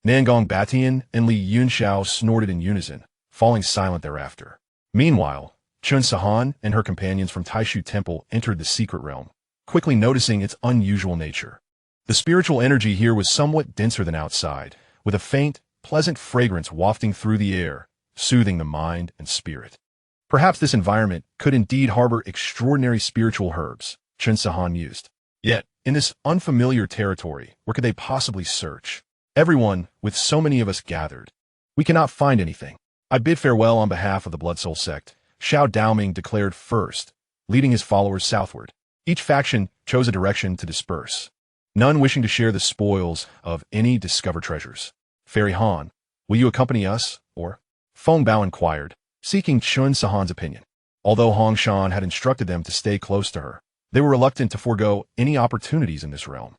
Nangong Batian and Li Yunxiao snorted in unison, falling silent thereafter. Meanwhile, Xianxia and her companions from Taishu Temple entered the secret realm, quickly noticing its unusual nature. The spiritual energy here was somewhat denser than outside, with a faint, pleasant fragrance wafting through the air, soothing the mind and spirit. Perhaps this environment could indeed harbor extraordinary spiritual herbs, Xianxia mused. Yet, in this unfamiliar territory, where could they possibly search? Everyone, with so many of us gathered. We cannot find anything. I bid farewell on behalf of the Blood Soul sect, Xiao Daoming declared first, leading his followers southward. Each faction chose a direction to disperse, none wishing to share the spoils of any discovered treasures. Fairy Han, will you accompany us, or? Feng Bao inquired, seeking Xianxia's opinion. Although Hong Shan had instructed them to stay close to her, they were reluctant to forego any opportunities in this realm.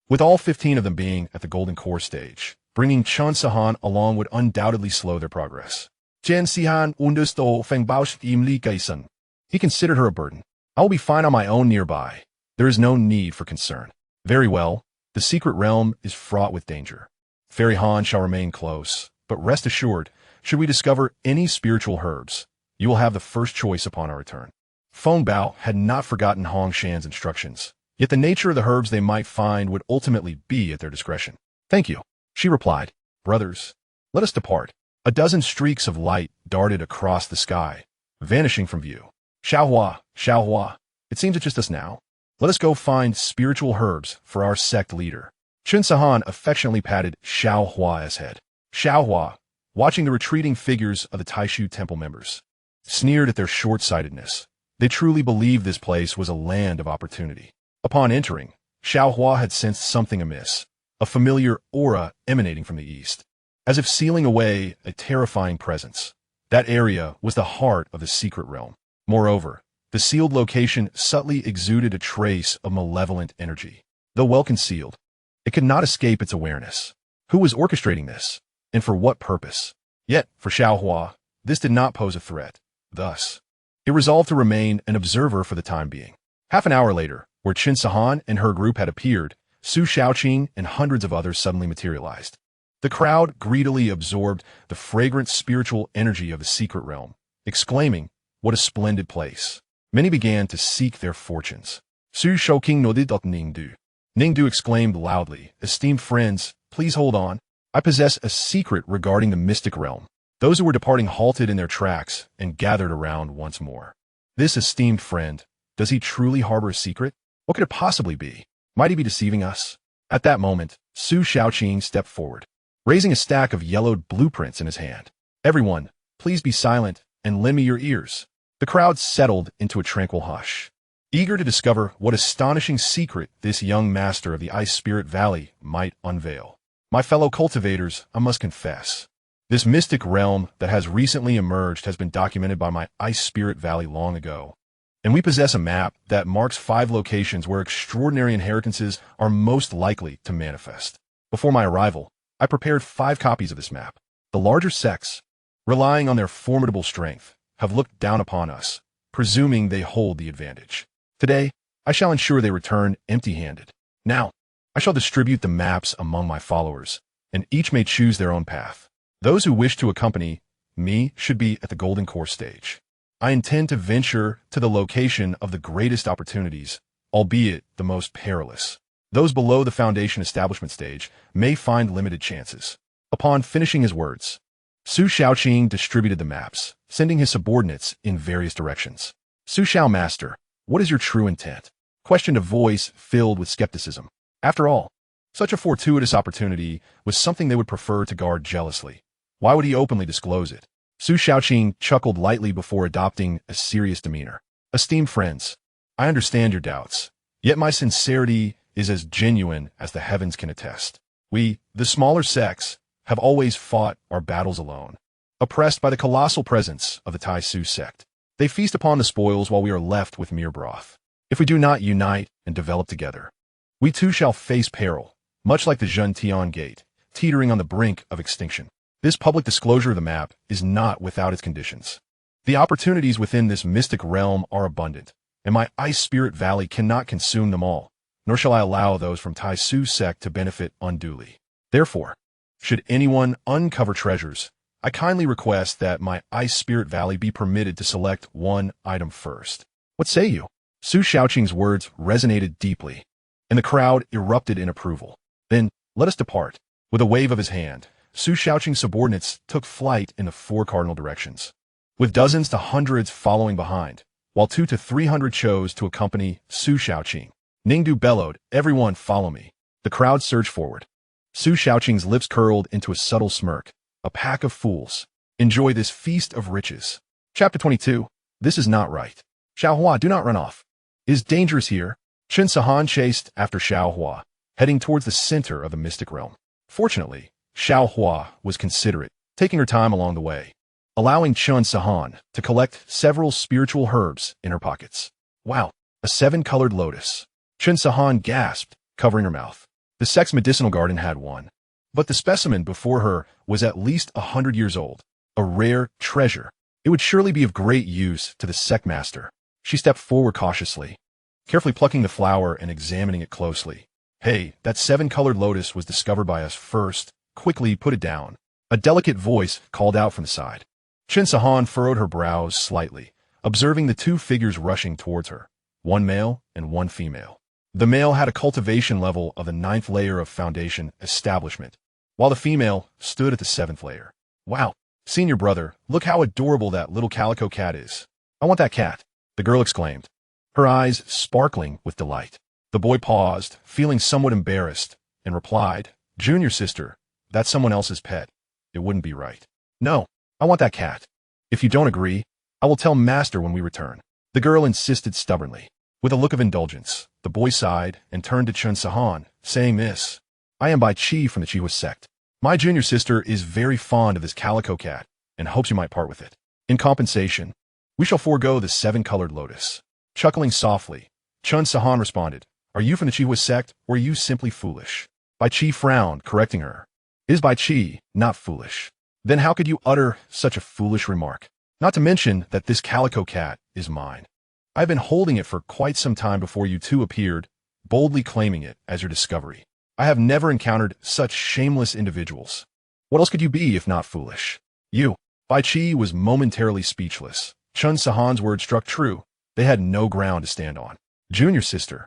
With all 15 of them being at the Golden Core stage, bringing Xianxia along would undoubtedly slow their progress. Jiang understood Feng Bao's implication. He considered her a burden. I will be fine on my own nearby. There is no need for concern. Very well, the secret realm is fraught with danger. Fairy Han shall remain close, but rest assured, should we discover any spiritual herbs, you will have the first choice upon our return. Feng Bao had not forgotten Hong Shan's instructions, yet the nature of the herbs they might find would ultimately be at their discretion. Thank you, she replied. Brothers, let us depart. A dozen streaks of light darted across the sky, vanishing from view. Xiaohua, it seems it's just us now. Let us go find spiritual herbs for our sect leader. Xianxia affectionately patted Xiaohua's head. Xiaohua, watching the retreating figures of the Taishu temple members, sneered at their short-sightedness. They truly believed this place was a land of opportunity. Upon entering, Xiaohua had sensed something amiss, a familiar aura emanating from the east. As if sealing away a terrifying presence, that area was the heart of the secret realm. Moreover, the sealed location subtly exuded a trace of malevolent energy. Though well concealed, it could not escape its awareness. Who was orchestrating this, and for what purpose? Yet, for Xiaohua, this did not pose a threat. Thus, it resolved to remain an observer for the time being. Half an hour later, where Xianxia and her group had appeared, Su Shaoqing and hundreds of others suddenly materialized. The crowd greedily absorbed the fragrant spiritual energy of the secret realm, exclaiming, "What a splendid place." Many began to seek their fortunes. Su Shaoqing nodded at Ningdu. Ningdu exclaimed loudly, "Esteemed friends, please hold on. I possess a secret regarding the mystic realm." Those who were departing halted in their tracks and gathered around once more. This esteemed friend, does he truly harbor a secret? What could it possibly be? Might he be deceiving us? At that moment, Su Shaoqing stepped forward, raising a stack of yellowed blueprints in his hand. "Everyone, please be silent and lend me your ears." The crowd settled into a tranquil hush, eager to discover what astonishing secret this young master of the Ice Spirit Valley might unveil. My fellow cultivators, I must confess, this mystic realm that has recently emerged has been documented by my Ice Spirit Valley long ago, and we possess a map that marks 5 locations where extraordinary inheritances are most likely to manifest. Before my arrival, I prepared 5 copies of this map. The larger sects, relying on their formidable strength, have looked down upon us, presuming they hold the advantage. Today, I shall ensure they return empty-handed. Now, I shall distribute the maps among my followers, and each may choose their own path. Those who wish to accompany me should be at the Golden Core stage. I intend to venture to the location of the greatest opportunities, albeit the most perilous. Those below the Foundation establishment stage may find limited chances. Upon finishing his words, Su Shaoqing distributed the maps, sending his subordinates in various directions. "Su Shao Master, what is your true intent?" questioned a voice filled with skepticism. After all, such a fortuitous opportunity was something they would prefer to guard jealously. Why would he openly disclose it? Su Shaoqing chuckled lightly before adopting a serious demeanor. "Esteemed friends, I understand your doubts, yet my sincerity is as genuine as the heavens can attest. We, the smaller sects, have always fought our battles alone, oppressed by the colossal presence of the Taishu sect. They feast upon the spoils while we are left with mere broth. If we do not unite and develop together, we too shall face peril, much like the Zhentian Gate, teetering on the brink of extinction. This public disclosure of the map is not without its conditions. The opportunities within this mystic realm are abundant, and my Ice Spirit Valley cannot consume them all, nor shall I allow those from Taishu sect to benefit unduly. Therefore, should anyone uncover treasures, I kindly request that my Ice Spirit Valley be permitted to select one item first. What say you?" Su Shaoqing's words resonated deeply, and the crowd erupted in approval. Then, let us depart. With a wave of his hand, Su Xiaoqing's subordinates took flight in the 4 cardinal directions, with dozens to hundreds following behind, while 200 to 300 chose to accompany Su Xiaoqing. Ningdu bellowed, "Everyone follow me." The crowd surged forward. Su Xiaoqing's lips curled into a subtle smirk. A pack of fools. Enjoy this feast of riches. Chapter 22. This is not right. Xiaohua, do not run off. It is dangerous here. Chen Sahan chased after Xiaohua, heading towards the center of the mystic realm. Fortunately, Xiaohua was considerate, taking her time along the way, allowing Chen Sahan to collect several spiritual herbs in her pockets. Wow, a 7-colored lotus. Chen Sahan gasped, covering her mouth. The sect's medicinal garden had one, but the specimen before her was at least 100 years old, a rare treasure. It would surely be of great use to the sect master. She stepped forward cautiously, carefully plucking the flower and examining it closely. Hey, that 7-colored lotus was discovered by us first. Quickly put it down. A delicate voice called out from the side. Chen Sahan furrowed her brows slightly, observing the 2 figures rushing towards her, one male and one female. The male had a cultivation level of the 9th layer of foundation establishment, while the female stood at the 7th layer. Wow, senior brother, look how adorable that little calico cat is. I want that cat, the girl exclaimed, her eyes sparkling with delight. The boy paused, feeling somewhat embarrassed, and replied, "Junior sister, that's someone else's pet. It wouldn't be right." "No, I want that cat. If you don't agree, I will tell master when we return." The girl insisted stubbornly. With a look of indulgence, the boy sighed and turned to Chen Sahan, saying, "Miss, I am Bai Qi from the Qihua sect. My junior sister is very fond of this calico cat and hopes you might part with it. In compensation, we shall forego the 7-colored lotus." Chuckling softly, Chen Sahan responded, "Are you from the Qihua sect, or are you simply foolish?" Bai Qi frowned, correcting her. "Is Bai Qi not foolish? Then how could you utter such a foolish remark? Not to mention that this calico cat is mine. I've been holding it for quite some time before you 2 appeared, boldly claiming it as your discovery. I have never encountered such shameless individuals. What else could you be if not foolish?" "You." Bai Qi was momentarily speechless. Chen Sahan's words struck true. They had no ground to stand on. "Junior sister,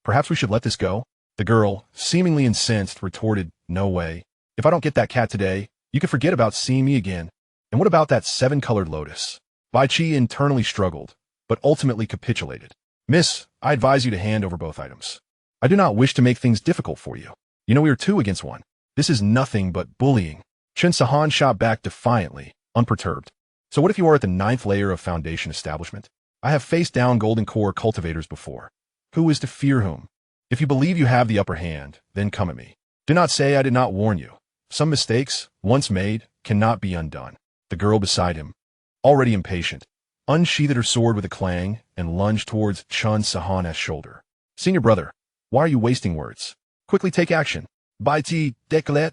perhaps we should let this go?" The girl, seemingly incensed, retorted, "No way. If I don't get that cat today, you can forget about seeing me again. And what about that 7-colored lotus?" Bai Qi internally struggled, but ultimately capitulated. "Miss, I advise you to hand over both items. I do not wish to make things difficult for you. You know we are 2 against 1. This is nothing but bullying." Chen Sahan shot back defiantly, unperturbed. "So what if you are at the 9th layer of foundation establishment? I have faced down golden core cultivators before. Who is to fear whom? If you believe you have the upper hand, then come at me. Do not say I did not warn you. Some mistakes, once made, cannot be undone." The girl beside him, already impatient, unsheathed her sword with a clang and lunged towards Chen Sahan's shoulder. "Senior brother, why are you wasting words? Quickly take action. Bai Qi, décollet.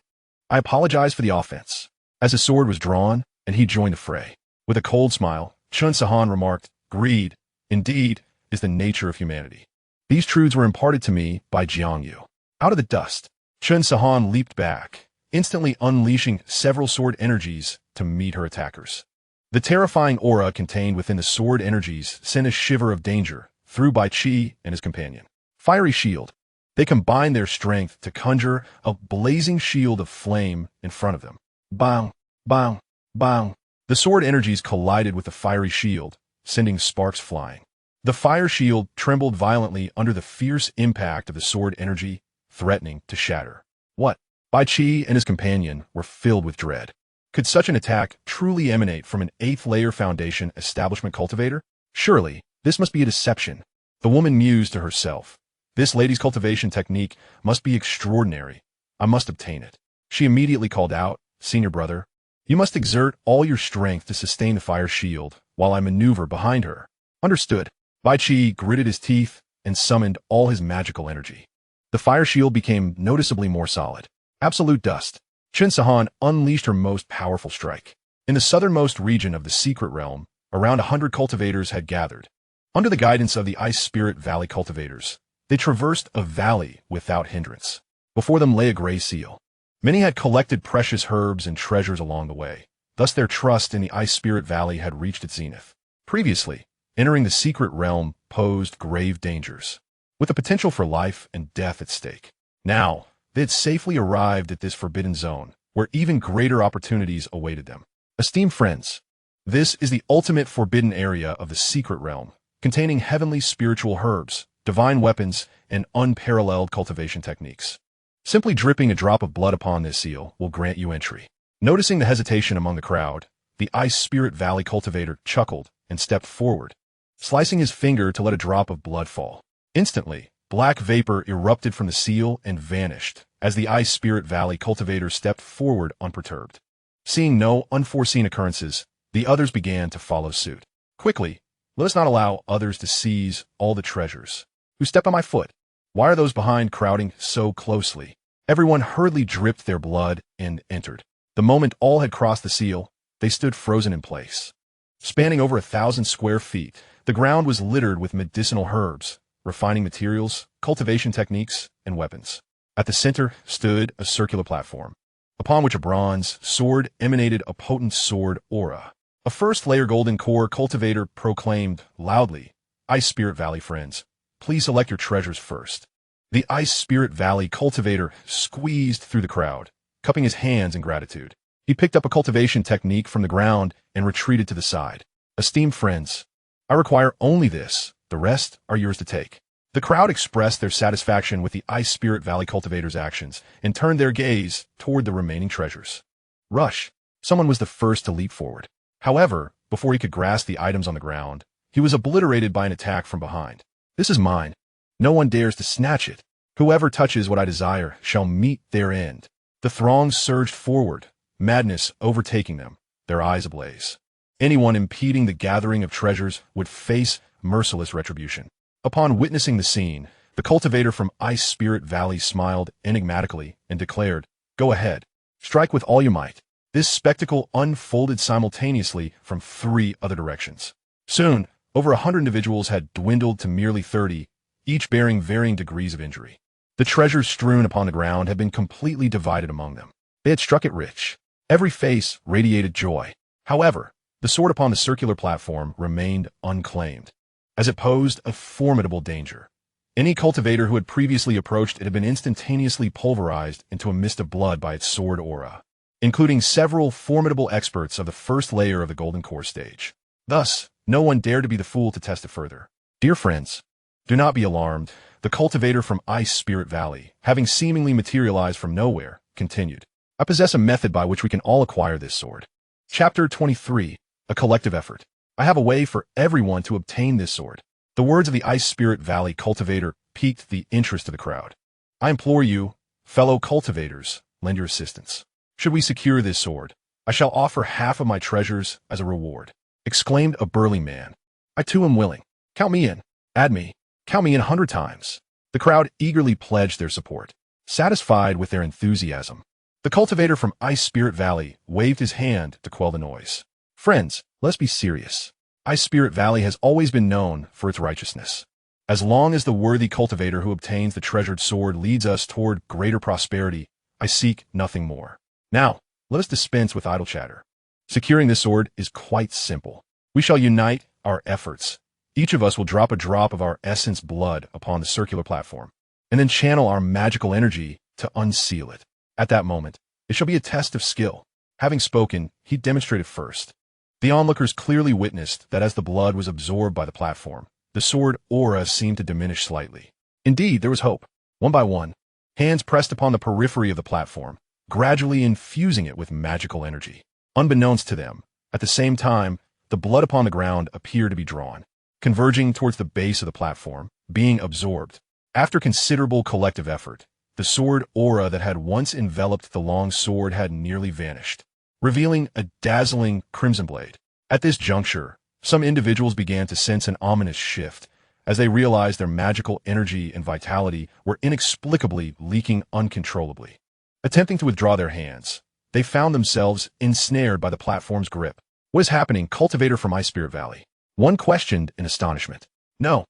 I apologize for the offense." As his sword was drawn, and he joined the fray. With a cold smile, Chen Sahan remarked, "Greed, indeed, is the nature of humanity. These truths were imparted to me by Jiang. Out of the dust." Chen Sahan leaped back, instantly unleashing several sword energies to meet her attackers. The terrifying aura contained within the sword energies sent a shiver of danger through Bai Qi and his companion. Fiery shield. They combined their strength to conjure a blazing shield of flame in front of them. Bang, bang, bang. The sword energies collided with the fiery shield, sending sparks flying. The fire shield trembled violently under the fierce impact of the sword energy, threatening to shatter. What? Bai Qi and his companion were filled with dread. Could such an attack truly emanate from an 8th layer foundation establishment cultivator? Surely, this must be a deception. The woman mused to herself. This lady's cultivation technique must be extraordinary. I must obtain it. She immediately called out, "Senior brother, you must exert all your strength to sustain the fire shield while I maneuver behind her." "Understood." Bai Qi gritted his teeth and summoned all his magical energy. The fire shield became noticeably more solid. Absolute dust. Chen Sahan unleashed her most powerful strike. In the southernmost region of the secret realm, around 100 cultivators had gathered. Under the guidance of the Ice Spirit Valley cultivators, they traversed a valley without hindrance. Before them lay a gray seal. Many had collected precious herbs and treasures along the way. Thus their trust in the Ice Spirit Valley had reached its zenith. Previously, entering the secret realm posed grave dangers. with the potential for life and death at stake. Now, they had safely arrived at this forbidden zone, where even greater opportunities awaited them. Esteemed friends, this is the ultimate forbidden area of the secret realm, containing heavenly spiritual herbs, divine weapons, and unparalleled cultivation techniques. Simply dripping a drop of blood upon this seal will grant you entry. Noticing the hesitation among the crowd, the Ice Spirit Valley cultivator chuckled and stepped forward, slicing his finger to let a drop of blood fall. Instantly, black vapor erupted from the seal and vanished as the Ice Spirit Valley cultivator stepped forward unperturbed. Seeing no unforeseen occurrences, the others began to follow suit. Quickly, let us not allow others to seize all the treasures. Who stepped on my foot? Why are those behind crowding so closely? Everyone hurriedly dripped their blood and entered. The moment all had crossed the seal, they stood frozen in place. Spanning over 1,000 square feet, the ground was littered with medicinal herbs, refining materials, cultivation techniques, and weapons. At the center stood a circular platform, upon which a bronze sword emanated a potent sword aura. A first-layer golden core cultivator proclaimed loudly, "Ice Spirit Valley friends, please select your treasures first." The Ice Spirit Valley cultivator squeezed through the crowd, cupping his hands in gratitude. He picked up a cultivation technique from the ground and retreated to the side. "Esteemed friends, I require only this. The rest are yours to take." The crowd expressed their satisfaction with the Ice Spirit Valley cultivator's actions and turned their gaze toward the remaining treasures. Rush! Someone was the first to leap forward. However, before he could grasp the items on the ground, he was obliterated by an attack from behind. "This is mine. No one dares to snatch it. Whoever touches what I desire shall meet their end." The throng surged forward, madness overtaking them, their eyes ablaze. Anyone impeding the gathering of treasures would face merciless retribution. Upon witnessing the scene, the cultivator from Ice Spirit Valley smiled enigmatically and declared, "Go ahead. Strike with all your might." This spectacle unfolded simultaneously from 3 other directions. Soon, over 100 individuals had dwindled to merely 30, each bearing varying degrees of injury. The treasures strewn upon the ground had been completely divided among them. They had struck it rich. Every face radiated joy. However, the sword upon the circular platform remained unclaimed, as it posed a formidable danger. Any cultivator who had previously approached it had been instantaneously pulverized into a mist of blood by its sword aura, including several formidable experts of the first layer of the Golden Core stage. Thus, no one dared to be the fool to test it further. Dear friends, do not be alarmed. The cultivator from Ice Spirit Valley, having seemingly materialized from nowhere, continued, "I possess a method by which we can all acquire this sword." Chapter 23, A Collective Effort. I have a way for everyone to obtain this sword. The words of the Ice Spirit Valley cultivator piqued the interest of the crowd. "I implore you, fellow cultivators, lend your assistance. Should we secure this sword, I shall offer half of my treasures as a reward," exclaimed a burly man. "I too am willing. Count me in. Add me. Count me in 100 times." The crowd eagerly pledged their support. Satisfied with their enthusiasm, the cultivator from Ice Spirit Valley waved his hand to quell the noise. "Friends, let's be serious. Ice Spirit Valley has always been known for its righteousness. As long as the worthy cultivator who obtains the treasured sword leads us toward greater prosperity, I seek nothing more. Now, let us dispense with idle chatter. Securing this sword is quite simple. We shall unite our efforts. Each of us will drop a drop of our essence blood upon the circular platform, and then channel our magical energy to unseal it. At that moment, it shall be a test of skill." Having spoken, he demonstrated first. The onlookers clearly witnessed that as the blood was absorbed by the platform, the sword aura seemed to diminish slightly. Indeed, there was hope. One by one, hands pressed upon the periphery of the platform, gradually infusing it with magical energy. Unbeknownst to them, at the same time, the blood upon the ground appeared to be drawn, converging towards the base of the platform, being absorbed. After considerable collective effort, the sword aura that had once enveloped the long sword had nearly vanished, revealing a dazzling crimson blade. At this juncture, some individuals began to sense an ominous shift, as they realized their magical energy and vitality were inexplicably leaking uncontrollably. Attempting to withdraw their hands, they found themselves ensnared by the platform's grip. "What is happening, cultivator from Ice Spirit Valley?" one questioned in astonishment. "No,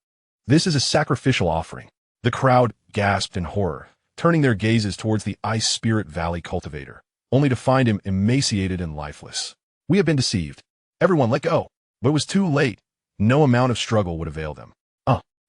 this is a sacrificial offering." The crowd gasped in horror, turning their gazes towards the Ice Spirit Valley cultivator, only to find him emaciated and lifeless. "We have been deceived. Everyone let go." But it was too late. No amount of struggle would avail them.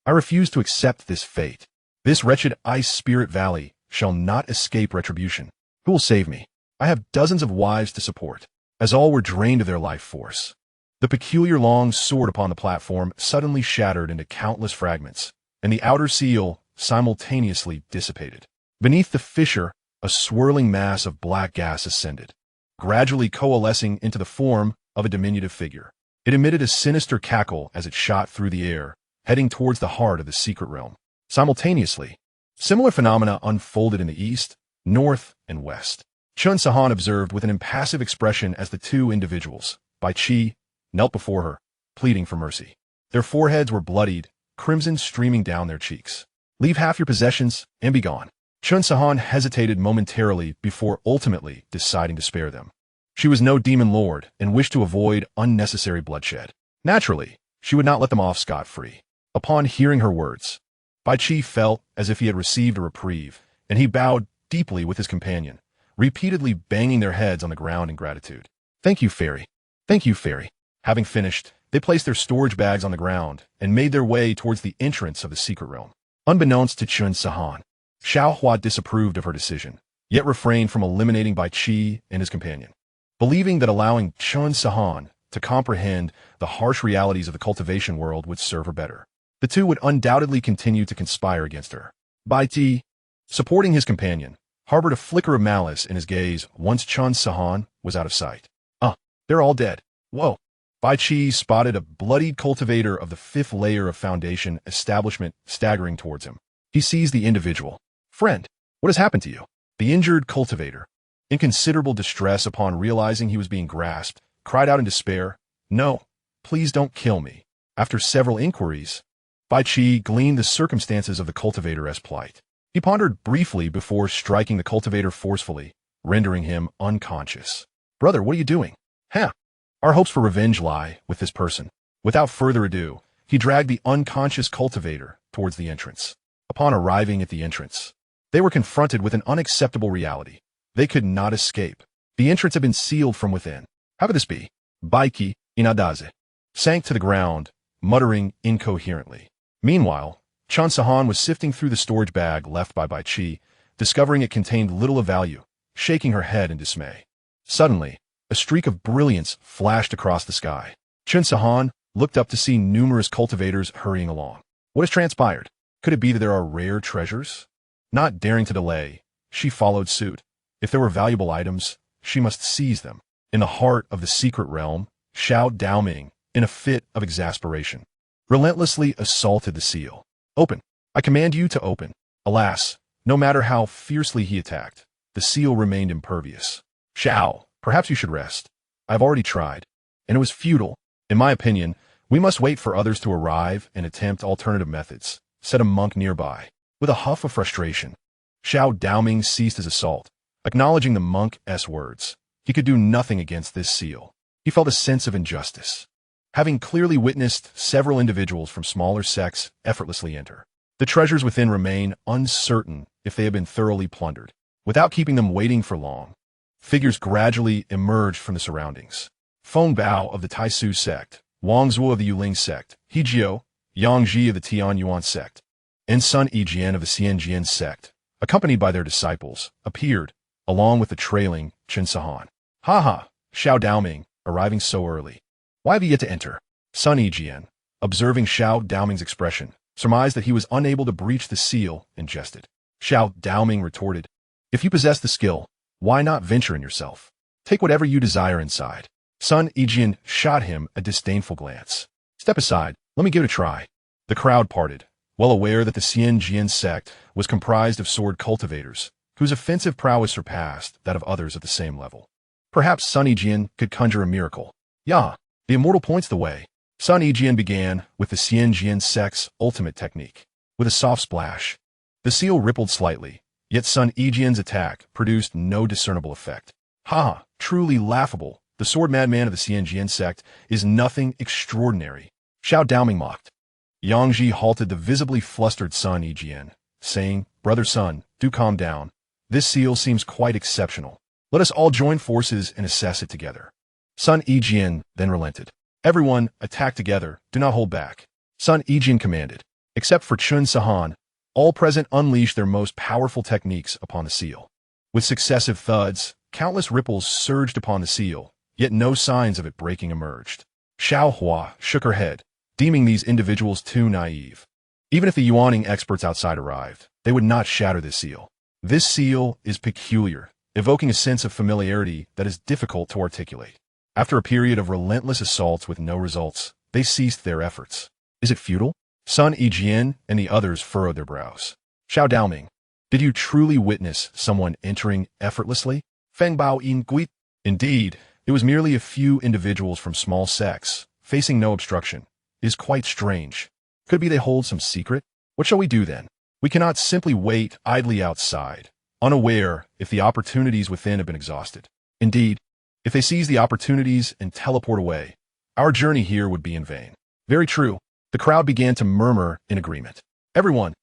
I refuse to accept this fate. This wretched ice spirit valley shall not escape retribution. Who will save me? I have dozens of wives to support, as all were drained of their life force. The peculiar long sword upon the platform suddenly shattered into countless fragments, and the outer seal simultaneously dissipated. Beneath the fissure, a swirling mass of black gas ascended, gradually coalescing into the form of a diminutive figure. It emitted a sinister cackle as it shot through the air, heading towards the heart of the secret realm. Simultaneously, similar phenomena unfolded in the east, north, and west. Xianxia observed with an impassive expression as the two individuals, Bai Qi, knelt before her, pleading for mercy. Their foreheads were bloodied, crimson streaming down their cheeks. Leave half your possessions and be gone. Xianxia hesitated momentarily before ultimately deciding to spare them. She was no demon lord and wished to avoid unnecessary bloodshed. Naturally, she would not let them off scot-free. Upon hearing her words, Bai Qi felt as if he had received a reprieve, and he bowed deeply with his companion, repeatedly banging their heads on the ground in gratitude. Thank you, fairy. Thank you, fairy. Having finished, they placed their storage bags on the ground and made their way towards the entrance of the secret realm. Unbeknownst to Xianxia, Xiao Hua disapproved of her decision, yet refrained from eliminating Bai Qi and his companion. Believing that allowing Xianxia to comprehend the harsh realities of the cultivation world would serve her better, the two would undoubtedly continue to conspire against her. Bai Qi, supporting his companion, harbored a flicker of malice in his gaze once Xianxia was out of sight. They're all dead. Whoa. Bai Qi spotted a bloodied cultivator of the 5th layer of Foundation establishment staggering towards him. He seized the individual. Friend, what has happened to you? The injured cultivator, in considerable distress upon realizing he was being grasped, cried out in despair, No, please don't kill me. After several inquiries, Bai Qi gleaned the circumstances of the cultivator's plight. He pondered briefly before striking the cultivator forcefully, rendering him unconscious. Brother, what are you doing? Our hopes for revenge lie with this person. Without further ado, he dragged the unconscious cultivator towards the entrance. Upon arriving at the entrance, they were confronted with an unacceptable reality. They could not escape. The entrance had been sealed from within. How could this be? Bai Qi, inadaze, sank to the ground, muttering incoherently. Meanwhile, Xianxia was sifting through the storage bag left by Bai Qi, discovering it contained little of value, shaking her head in dismay. Suddenly, a streak of brilliance flashed across the sky. Xianxia looked up to see numerous cultivators hurrying along. What has transpired? Could it be that there are rare treasures? Not daring to delay, she followed suit. If there were valuable items, she must seize them. In the heart of the secret realm, Xiao Daoming, in a fit of exasperation, relentlessly assaulted the seal. Open. I command you to open. Alas, no matter how fiercely he attacked, the seal remained impervious. Xiao, perhaps you should rest. I've already tried, and it was futile. In my opinion, we must wait for others to arrive and attempt alternative methods, said a monk nearby. With a huff of frustration, Xiao Daoming ceased his assault, acknowledging the monk's words. He could do nothing against this seal. He felt a sense of injustice, having clearly witnessed several individuals from smaller sects effortlessly enter. The treasures within remain uncertain if they have been thoroughly plundered. Without keeping them waiting for long, figures gradually emerged from the surroundings. Feng Bao of the Taisu sect, Wang Zuo of the Yuling sect, Hejiao, Yang Ji of the Tianyuan sect, and Sun Yijian of the Zhentian Sect, accompanied by their disciples, appeared, along with the trailing Xianxia. Ha! Xiao Daoming, arriving so early. Why have you yet to enter? Sun Yijian, observing Xiao Daoming's expression, surmised that he was unable to breach the seal and jested. Xiao Daoming retorted, If you possess the skill, why not venture in yourself? Take whatever you desire inside. Sun Yijian shot him a disdainful glance. Step aside, let me give it a try. The crowd parted, well aware that the Zhentian Sect was comprised of sword cultivators, whose offensive prowess surpassed that of others at the same level. Perhaps Sun Yijian could conjure a miracle. The immortal points the way. Sun Yijian began with the Zhentian Sect's ultimate technique. With a soft splash, the seal rippled slightly, yet Sun Yijian's attack produced no discernible effect. Truly laughable. The sword madman of the Zhentian Sect is nothing extraordinary. Xiao Daoming mocked. Yang Ji halted the visibly flustered Sun Yijian, saying, Brother Sun, do calm down. This seal seems quite exceptional. Let us all join forces and assess it together. Sun Yijian then relented. Everyone, attack together, do not hold back. Sun Yijian commanded. Except for Xianxia Han, all present unleashed their most powerful techniques upon the seal. With successive thuds, countless ripples surged upon the seal, yet no signs of it breaking emerged. Xiao Hua shook her head, deeming these individuals too naive. Even if the Yuaning experts outside arrived, they would not shatter this seal. This seal is peculiar, evoking a sense of familiarity that is difficult to articulate. After a period of relentless assaults with no results, they ceased their efforts. Is it futile? Sun Yijian and the others furrowed their brows. Xiao Daoming, did you truly witness someone entering effortlessly? Feng Bao Yin Gui. Indeed, it was merely a few individuals from small sects, facing no obstruction. It is quite strange. Could it be they hold some secret? What shall we do then? We cannot simply wait idly outside, unaware if the opportunities within have been exhausted. Indeed, if they seize the opportunities and teleport away, our journey here would be in vain. Very true. The crowd began to murmur in agreement. Everyone,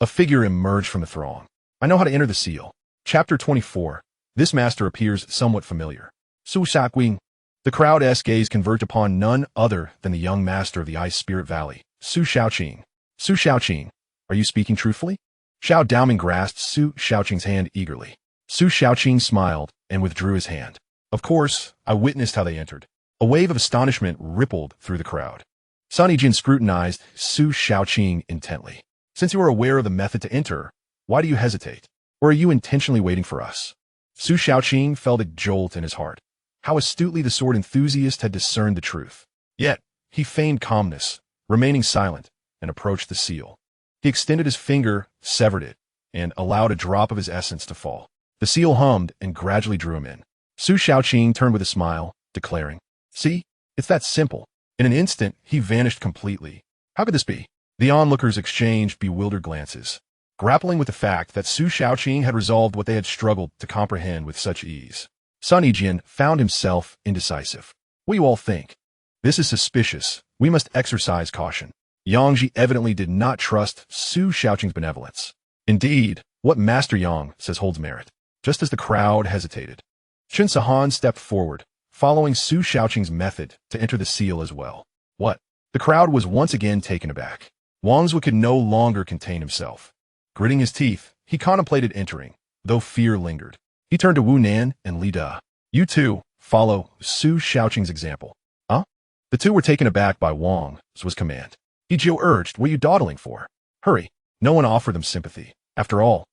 a figure emerged from the throng. I know how to enter the seal. Chapter 24. This master appears somewhat familiar. Su Shaquing. The crowd's gaze converged upon none other than the young master of the Ice Spirit Valley, Su Shaoqing. Su Shaoqing, are you speaking truthfully? Xiao Daoming grasped Su Shaoqing's hand eagerly. Su Shaoqing smiled and withdrew his hand. Of course, I witnessed how they entered. A wave of astonishment rippled through the crowd. Sun Yijin scrutinized Su Shaoqing intently. Since you are aware of the method to enter, why do you hesitate? Or are you intentionally waiting for us? Su Shaoqing felt a jolt in his heart. How astutely the sword enthusiast had discerned the truth. Yet, he feigned calmness, remaining silent, and approached the seal. He extended his finger, severed it, and allowed a drop of his essence to fall. The seal hummed and gradually drew him in. Su Shaoqing turned with a smile, declaring, "See, it's that simple." In an instant, he vanished completely. How could this be? The onlookers exchanged bewildered glances, grappling with the fact that Su Shaoqing had resolved what they had struggled to comprehend with such ease. Sun Yijian found himself indecisive. What do you all think? This is suspicious. We must exercise caution. Xianxia evidently did not trust Su Shaoqing's benevolence. Indeed, what Master Yang says holds merit. Just as the crowd hesitated, Xianxia Han stepped forward, following Su Shaoqing's method to enter the seal as well. What? The crowd was once again taken aback. Wangzhou could no longer contain himself. Gritting his teeth, he contemplated entering, though fear lingered. He turned to Wu Nan and Li Da. You two, follow Su Shaoqing's example. Huh? The two were taken aback by Wang's command. Yijiu urged, what are you dawdling for? Hurry. No one offered them sympathy. After all,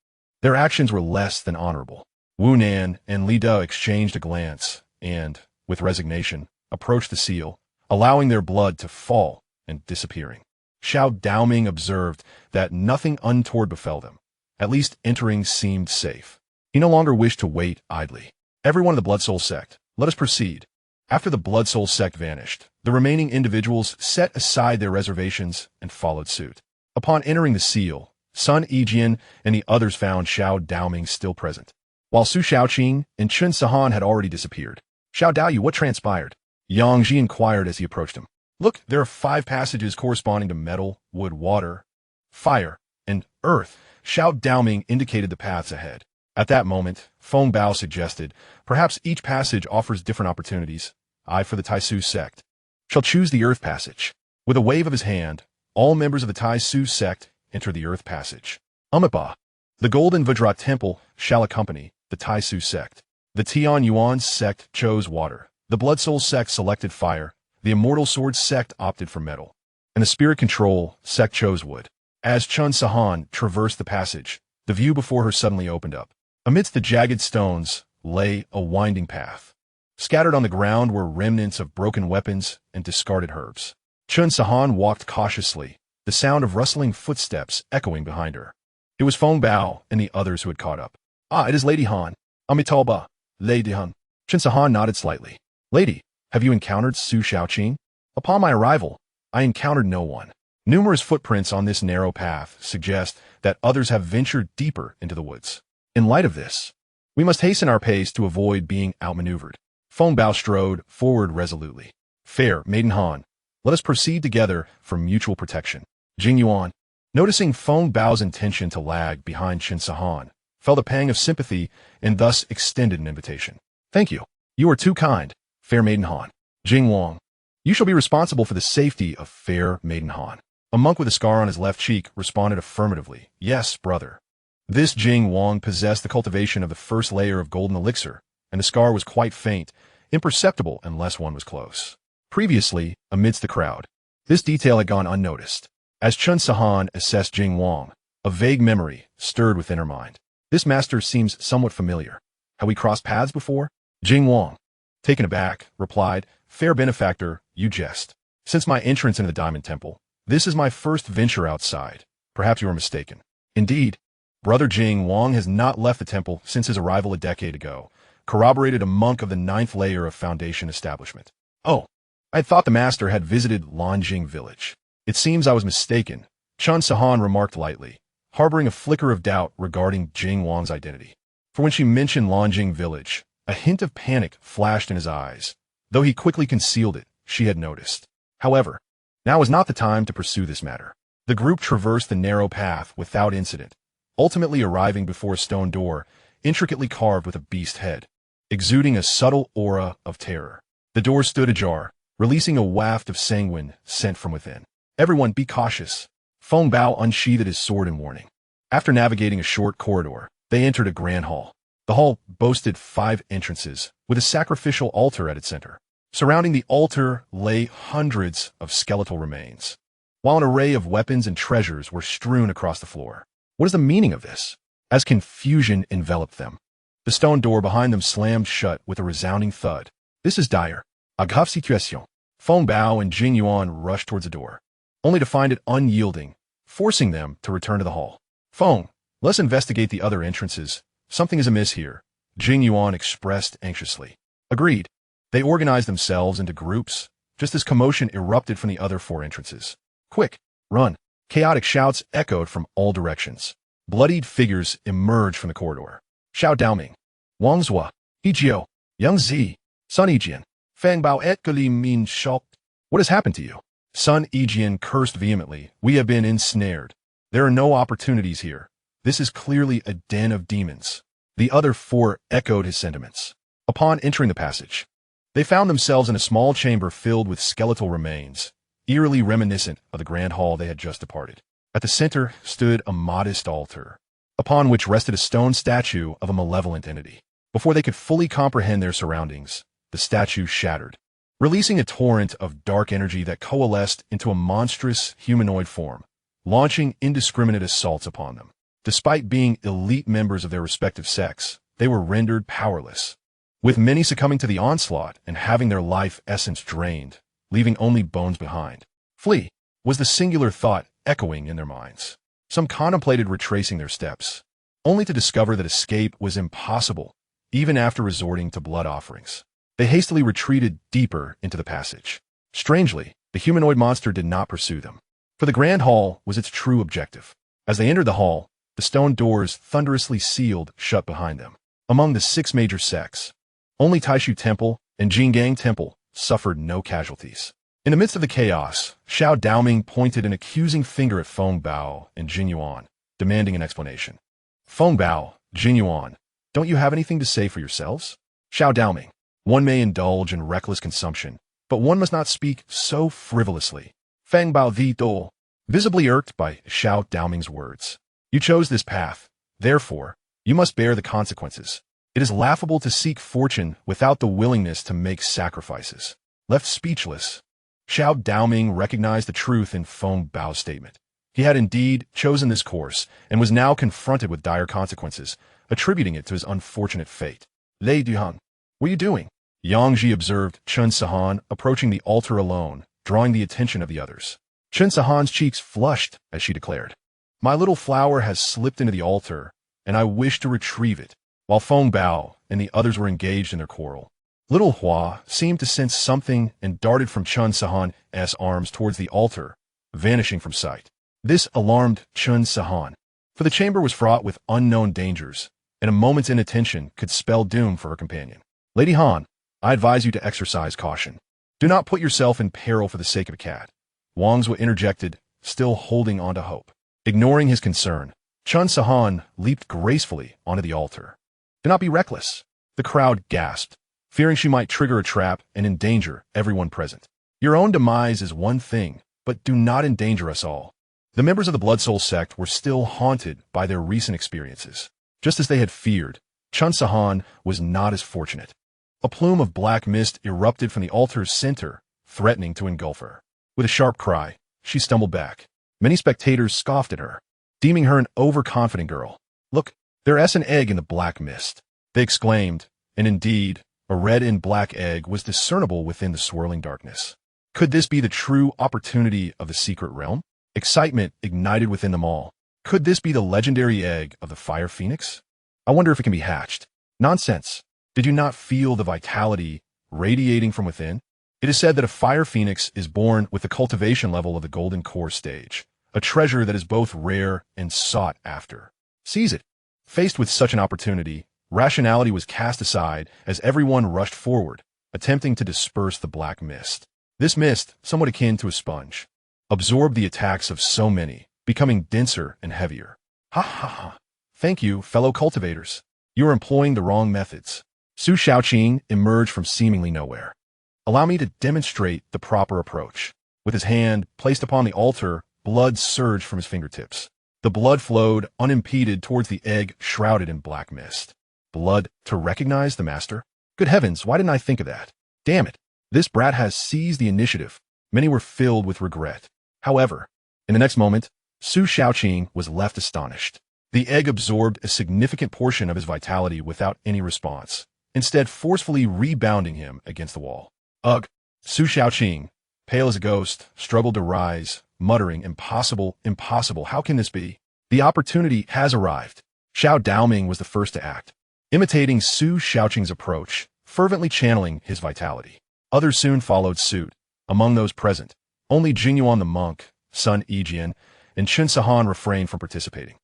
their actions were less than honorable. Wu Nan and Li Da exchanged a glance and, with resignation, approached the seal, allowing their blood to fall and disappearing. Xiao Daoming observed that nothing untoward befell them. At least entering seemed safe. He no longer wished to wait idly. Everyone of the Blood Soul Sect, let us proceed. After the Blood Soul Sect vanished, the remaining individuals set aside their reservations and followed suit. Upon entering the seal, Sun Yijian and the others found Xiao Daoming still present, while Su Shaoqing and Xianxia Han had already disappeared. Xiao Daoyu, what transpired? Jiang inquired as he approached him. Look, there are 5 passages corresponding to metal, wood, water, fire, and earth. Xiao Daoming indicated the paths ahead. At that moment, Feng Bao suggested, perhaps each passage offers different opportunities. I, for the Taisu sect, shall choose the earth passage. With a wave of his hand, all members of the Taisu sect enter the earth passage. Amipa, the Golden Vajra Temple shall accompany the Taisu sect. The Tian Yuan sect chose water. The Blood Soul sect selected fire. The Immortal Sword sect opted for metal. And the Spirit Control sect chose wood. As Xianxia Han traversed the passage, the view before her suddenly opened up. Amidst the jagged stones lay a winding path. Scattered on the ground were remnants of broken weapons and discarded herbs. Xianxia Han walked cautiously, the sound of rustling footsteps echoing behind her. It was Feng Bao and the others who had caught up. Ah, it is Lady Han. Amitalba, Lady Han. Xianxia Han nodded slightly. Lady, have you encountered Su Shaoqing? Upon my arrival, I encountered no one. Numerous footprints on this narrow path suggest that others have ventured deeper into the woods. In light of this, we must hasten our pace to avoid being outmaneuvered. Feng Bao strode forward resolutely. Fair, Maiden Han, let us proceed together for mutual protection. Jing Yuan, noticing Feng Bao's intention to lag behind Xianxia Han, felt a pang of sympathy and thus extended an invitation. Thank you. You are too kind, Fair Maiden Han. Jing Wang, you shall be responsible for the safety of Fair Maiden Han. A monk with a scar on his left cheek responded affirmatively, "Yes, brother." This Jing Wang possessed the cultivation of the first layer of golden elixir, and the scar was quite faint, imperceptible unless one was close. Previously, amidst the crowd, this detail had gone unnoticed. As Chun Sahan assessed Jing Wang, a vague memory stirred within her mind. This master seems somewhat familiar. Have we crossed paths before? Jing Wang, taken aback, replied, "Fair benefactor, you jest. Since my entrance into the Diamond Temple, this is my first venture outside. Perhaps you are mistaken." Indeed, Brother Jing Wang has not left the temple since his arrival a decade ago, corroborated a monk of the 9th layer of Foundation establishment. "Oh, I had thought the master had visited Lanjing village. It seems I was mistaken," Chun Sahan remarked lightly, harboring a flicker of doubt regarding Jing Wang's identity. For when she mentioned Lanjing village, a hint of panic flashed in his eyes. Though he quickly concealed it, she had noticed. However, now was not the time to pursue this matter. The group traversed the narrow path without incident, ultimately arriving before a stone door, intricately carved with a beast head, exuding a subtle aura of terror. The door stood ajar, releasing a waft of sanguine sent from within. "Everyone be cautious." Feng Bao unsheathed his sword in warning. After navigating a short corridor, they entered a grand hall. The hall boasted 5 entrances, with a sacrificial altar at its center. Surrounding the altar lay hundreds of skeletal remains, while an array of weapons and treasures were strewn across the floor. What is the meaning of this? As confusion enveloped them, the stone door behind them slammed shut with a resounding thud. "This is dire. A grave situation." Feng Bao and Jing Yuan rushed towards the door, only to find it unyielding, forcing them to return to the hall. "Feng, let's investigate the other entrances. Something is amiss here," Jing Yuan expressed anxiously. Agreed. They organized themselves into groups, just as commotion erupted from the other 4 entrances. "Quick, run!" Chaotic shouts echoed from all directions. Bloodied figures emerged from the corridor. Xiao Daoming, Wang Zhua, Yijiao, Yang Zi, Sun Yijian, Feng Bao et Gali Min shocked. "What has happened to you?" Sun Yijian cursed vehemently. "We have been ensnared. There are no opportunities here. This is clearly a den of demons." The other 4 echoed his sentiments. Upon entering the passage, they found themselves in a small chamber filled with skeletal remains, eerily reminiscent of the grand hall they had just departed. At the center stood a modest altar, upon which rested a stone statue of a malevolent entity. Before they could fully comprehend their surroundings, the statue shattered, releasing a torrent of dark energy that coalesced into a monstrous humanoid form, launching indiscriminate assaults upon them. Despite being elite members of their respective sects, they were rendered powerless, with many succumbing to the onslaught and having their life essence drained, leaving only bones behind. "Flee," was the singular thought echoing in their minds. Some contemplated retracing their steps, only to discover that escape was impossible, even after resorting to blood offerings. They hastily retreated deeper into the passage. Strangely, the humanoid monster did not pursue them, for the grand hall was its true objective. As they entered the hall, the stone doors thunderously sealed shut behind them. Among the 6 major sects, only Taishu Temple and Jinggang Temple suffered no casualties. In the midst of the chaos, Xiao Daoming pointed an accusing finger at Feng Bao and Jing Yuan, demanding an explanation. "Feng Bao, Jing Yuan, don't you have anything to say for yourselves?" Xiao Daoming, "One may indulge in reckless consumption, but one must not speak so frivolously." Feng Bao the Dole, visibly irked by Xiao Daoming's words. "You chose this path, therefore, you must bear the consequences. It is laughable to seek fortune without the willingness to make sacrifices." Left speechless, Xiao Daoming recognized the truth in Feng Bao's statement. He had indeed chosen this course and was now confronted with dire consequences, attributing it to his unfortunate fate. "Lei Duhan, what are you doing?" Yang Ji observed Chun Sahan approaching the altar alone, drawing the attention of the others. Chun Sahan's cheeks flushed as she declared, "My little flower has slipped into the altar, and I wish to retrieve it." While Feng Bao and the others were engaged in their quarrel, Little Hua seemed to sense something and darted from Chun Sahan's arms towards the altar, vanishing from sight. This alarmed Chun Sahan, for the chamber was fraught with unknown dangers, and a moment's inattention could spell doom for her companion. "Lady Han, I advise you to exercise caution. Do not put yourself in peril for the sake of a cat," Wang Zhua interjected, still holding on to hope. Ignoring his concern, Chun Sahan leaped gracefulully onto the altar. "Do not be reckless." The crowd gasped, fearing she might trigger a trap and endanger everyone present. "Your own demise is one thing, but do not endanger us all. The members of the Blood Soul sect were still haunted by their recent experiences. Just as they had feared, Xianxia was not as fortunate. A plume of black mist erupted from the altar's center, threatening to engulf her. With a sharp cry, she stumbled back. Many spectators scoffed at her, deeming her an overconfident girl. "Look, there's an egg in the black mist," they exclaimed, and indeed, a red and black egg was discernible within the swirling darkness. Could this be the true opportunity of the secret realm? Excitement ignited within them all. Could this be the legendary egg of the Fire Phoenix? I wonder if it can be hatched. Nonsense. Did you not feel the vitality radiating from within? It is said that a Fire Phoenix is born with the cultivation level of the Golden Core stage, a treasure that is both rare and sought after. Seize it. Faced with such an opportunity, rationality was cast aside as everyone rushed forward, attempting to disperse the black mist. This mist, somewhat akin to a sponge, absorbed the attacks of so many, becoming denser and heavier. Ha ha ha. Thank you, fellow cultivators. You are employing the wrong methods. Su Shaoqing emerged from seemingly nowhere. Allow me to demonstrate the proper approach. With his hand placed upon the altar, blood surged from his fingertips. The blood flowed unimpeded towards the egg shrouded in black mist. Blood to recognize the master? Good heavens, why didn't I think of that? Damn it. This brat has seized the initiative. Many were filled with regret. However, in the next moment, Su Shaoqing was left astonished. The egg absorbed a significant portion of his vitality without any response, instead forcefully rebounding him against the wall. Ugh! Su Shaoqing, pale as a ghost, struggled to rise, muttering, "Impossible, impossible, how can this be? The opportunity has arrived." Xiao Daoming was the first to act, imitating Su Shaoqing's approach, fervently channeling his vitality. Others soon followed suit. Among those present, only Jingyuan the monk, Sun Yijian, and Xianxia refrained from participating.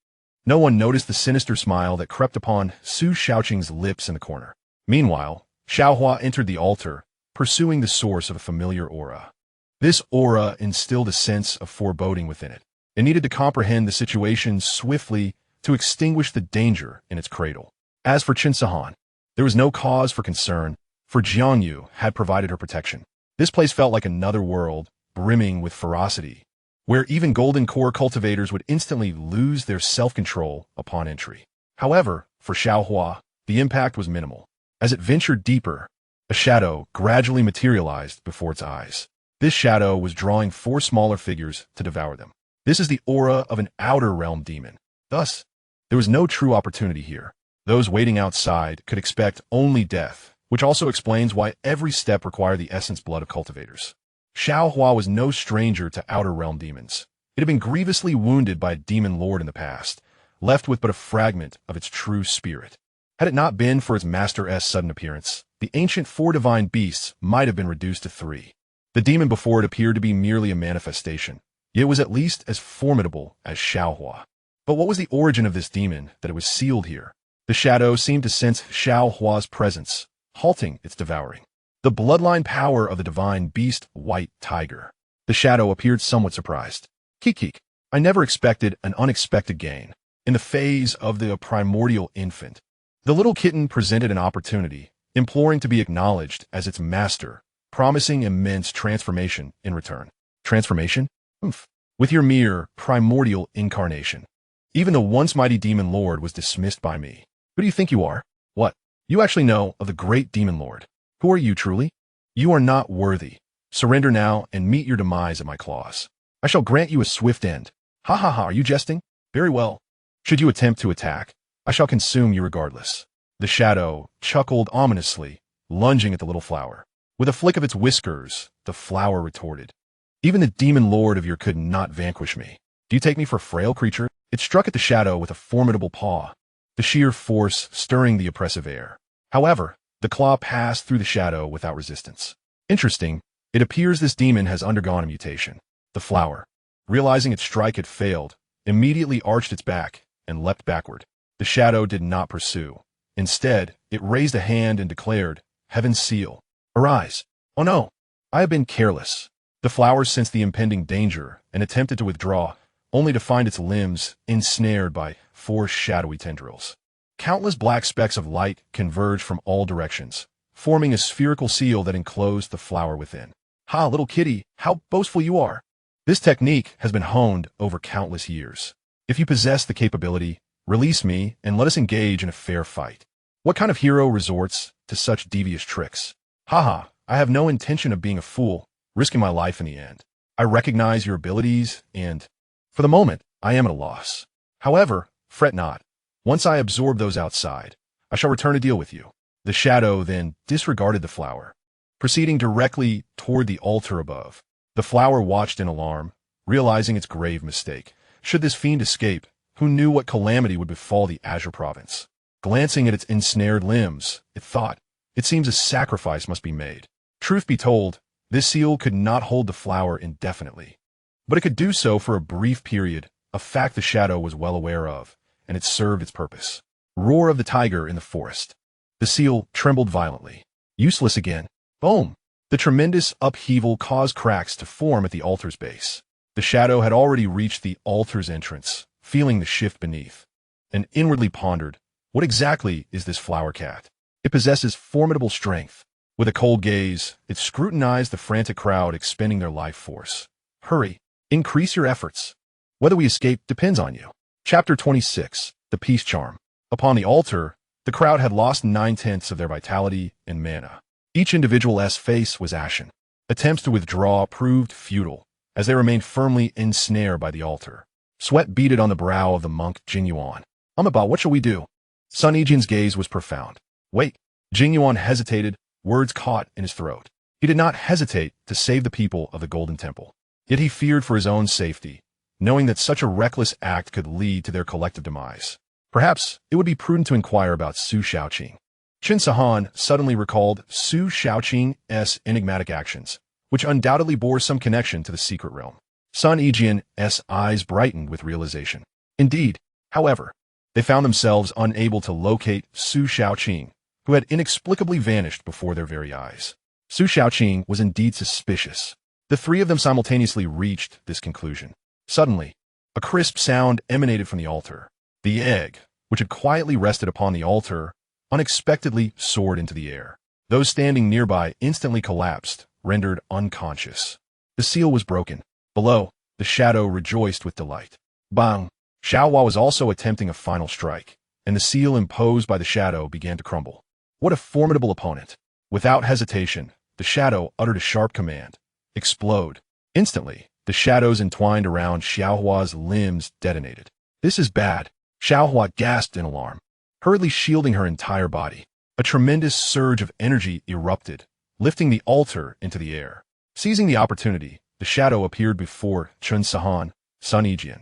No one noticed the sinister smile that crept upon Su Shaoqing's lips in the corner. Meanwhile, Xiaohua entered the altar, pursuing the source of a familiar aura. This aura instilled a sense of foreboding within it. It needed to comprehend the situation swiftly to extinguish the danger in its cradle. As for Xianxia, there was no cause for concern, for Jiang had provided her protection. This place felt like another world, brimming with ferocity, where even golden core cultivators would instantly lose their self-control upon entry. However, for Xiaohua, the impact was minimal. As it ventured deeper, a shadow gradually materialized before its eyes. This shadow was drawing 4 smaller figures to devour them. This is the aura of an outer realm demon. Thus, there was no true opportunity here. Those waiting outside could expect only death, which also explains why every step required the essence blood of cultivators. Xiaohua was no stranger to outer realm demons. It had been grievously wounded by a demon lord in the past, left with but a fragment of its true spirit. Had it not been for its master's sudden appearance, the ancient 4 divine beasts might have been reduced to 3. The demon before it appeared to be merely a manifestation, yet it was at least as formidable as Xiaohua. But what was the origin of this demon that it was sealed here? The shadow seemed to sense Xiaohua's presence, halting its devouring. The bloodline power of the divine beast White Tiger. The shadow appeared somewhat surprised. Kik, I never expected an unexpected gain. In the phase of the primordial infant, the little kitten presented an opportunity, imploring to be acknowledged as its master, promising immense transformation in return. Transformation? Oomph. With your mere primordial incarnation. Even the once mighty demon lord was dismissed by me. Who do you think you are? What? You actually know of the great demon lord. Who are you truly? You are not worthy. Surrender now and meet your demise at my claws. I shall grant you a swift end. Ha ha ha, are you jesting? Very well. Should you attempt to attack, I shall consume you regardless. The shadow chuckled ominously, lunging at the little flower. With a flick of its whiskers, the flower retorted. Even the demon lord of your could not vanquish me. Do you take me for a frail creature? It struck at the shadow with a formidable paw, the sheer force stirring the oppressive air. However, the claw passed through the shadow without resistance. Interesting, it appears this demon has undergone a mutation. The flower, realizing its strike had failed, immediately arched its back and leapt backward. The shadow did not pursue. Instead, it raised a hand and declared, Heaven's seal. Arise. Oh no, I have been careless. The flower sensed the impending danger and attempted to withdraw, only to find its limbs ensnared by 4 shadowy tendrils. Countless black specks of light converged from all directions, forming a spherical seal that enclosed the flower within. Ha, little kitty, how boastful you are! This technique has been honed over countless years. If you possess the capability, release me and let us engage in a fair fight. What kind of hero resorts to such devious tricks? Haha, I have no intention of being a fool, risking my life in the end. I recognize your abilities and, for the moment, I am at a loss. However, fret not. Once I absorb those outside, I shall return to deal with you. The shadow then disregarded the flower, proceeding directly toward the altar above. The flower watched in alarm, realizing its grave mistake. Should this fiend escape, who knew what calamity would befall the Azure province? Glancing at its ensnared limbs, it thought, it seems a sacrifice must be made. Truth be told, this seal could not hold the flower indefinitely. But it could do so for a brief period, a fact the shadow was well aware of, and it served its purpose. Roar of the tiger in the forest. The seal trembled violently. Useless again. Boom! The tremendous upheaval caused cracks to form at the altar's base. The shadow had already reached the altar's entrance, feeling the shift beneath, and inwardly pondered, what exactly is this flower cat? It possesses formidable strength. With a cold gaze, it scrutinized the frantic crowd expending their life force. Hurry, increase your efforts. Whether we escape depends on you. Chapter 26, The Peace Charm. Upon the altar, the crowd had lost 9/10 of their vitality and mana. Each individual's face was ashen. Attempts to withdraw proved futile, as they remained firmly ensnared by the altar. Sweat beaded on the brow of the monk Jingyuan. About what shall we do? Sun Yijian's gaze was profound. Wait. Jingyuan hesitated, words caught in his throat. He did not hesitate to save the people of the Golden Temple. Yet he feared for his own safety, knowing that such a reckless act could lead to their collective demise. Perhaps it would be prudent to inquire about Su Xiaoqing. Qin Sahan suddenly recalled Su Xiaoqing's enigmatic actions, which undoubtedly bore some connection to the secret realm. Sun Yijian's eyes brightened with realization. Indeed, however, they found themselves unable to locate Su Xiaoqing, who had inexplicably vanished before their very eyes. Su Xiaoqing was indeed suspicious. The three of them simultaneously reached this conclusion. Suddenly, a crisp sound emanated from the altar. The egg, which had quietly rested upon the altar, unexpectedly soared into the air. Those standing nearby instantly collapsed, rendered unconscious. The seal was broken. Below, the shadow rejoiced with delight. Bang! Xiaohua was also attempting a final strike, and the seal imposed by the shadow began to crumble. What a formidable opponent! Without hesitation, the shadow uttered a sharp command. Explode. Instantly, the shadows entwined around Xiaohua's limbs detonated. This is bad. Xiaohua gasped in alarm, hurriedly shielding her entire body. A tremendous surge of energy erupted, lifting the altar into the air. Seizing the opportunity, the shadow appeared before Qin Sahan, Sun Yijian,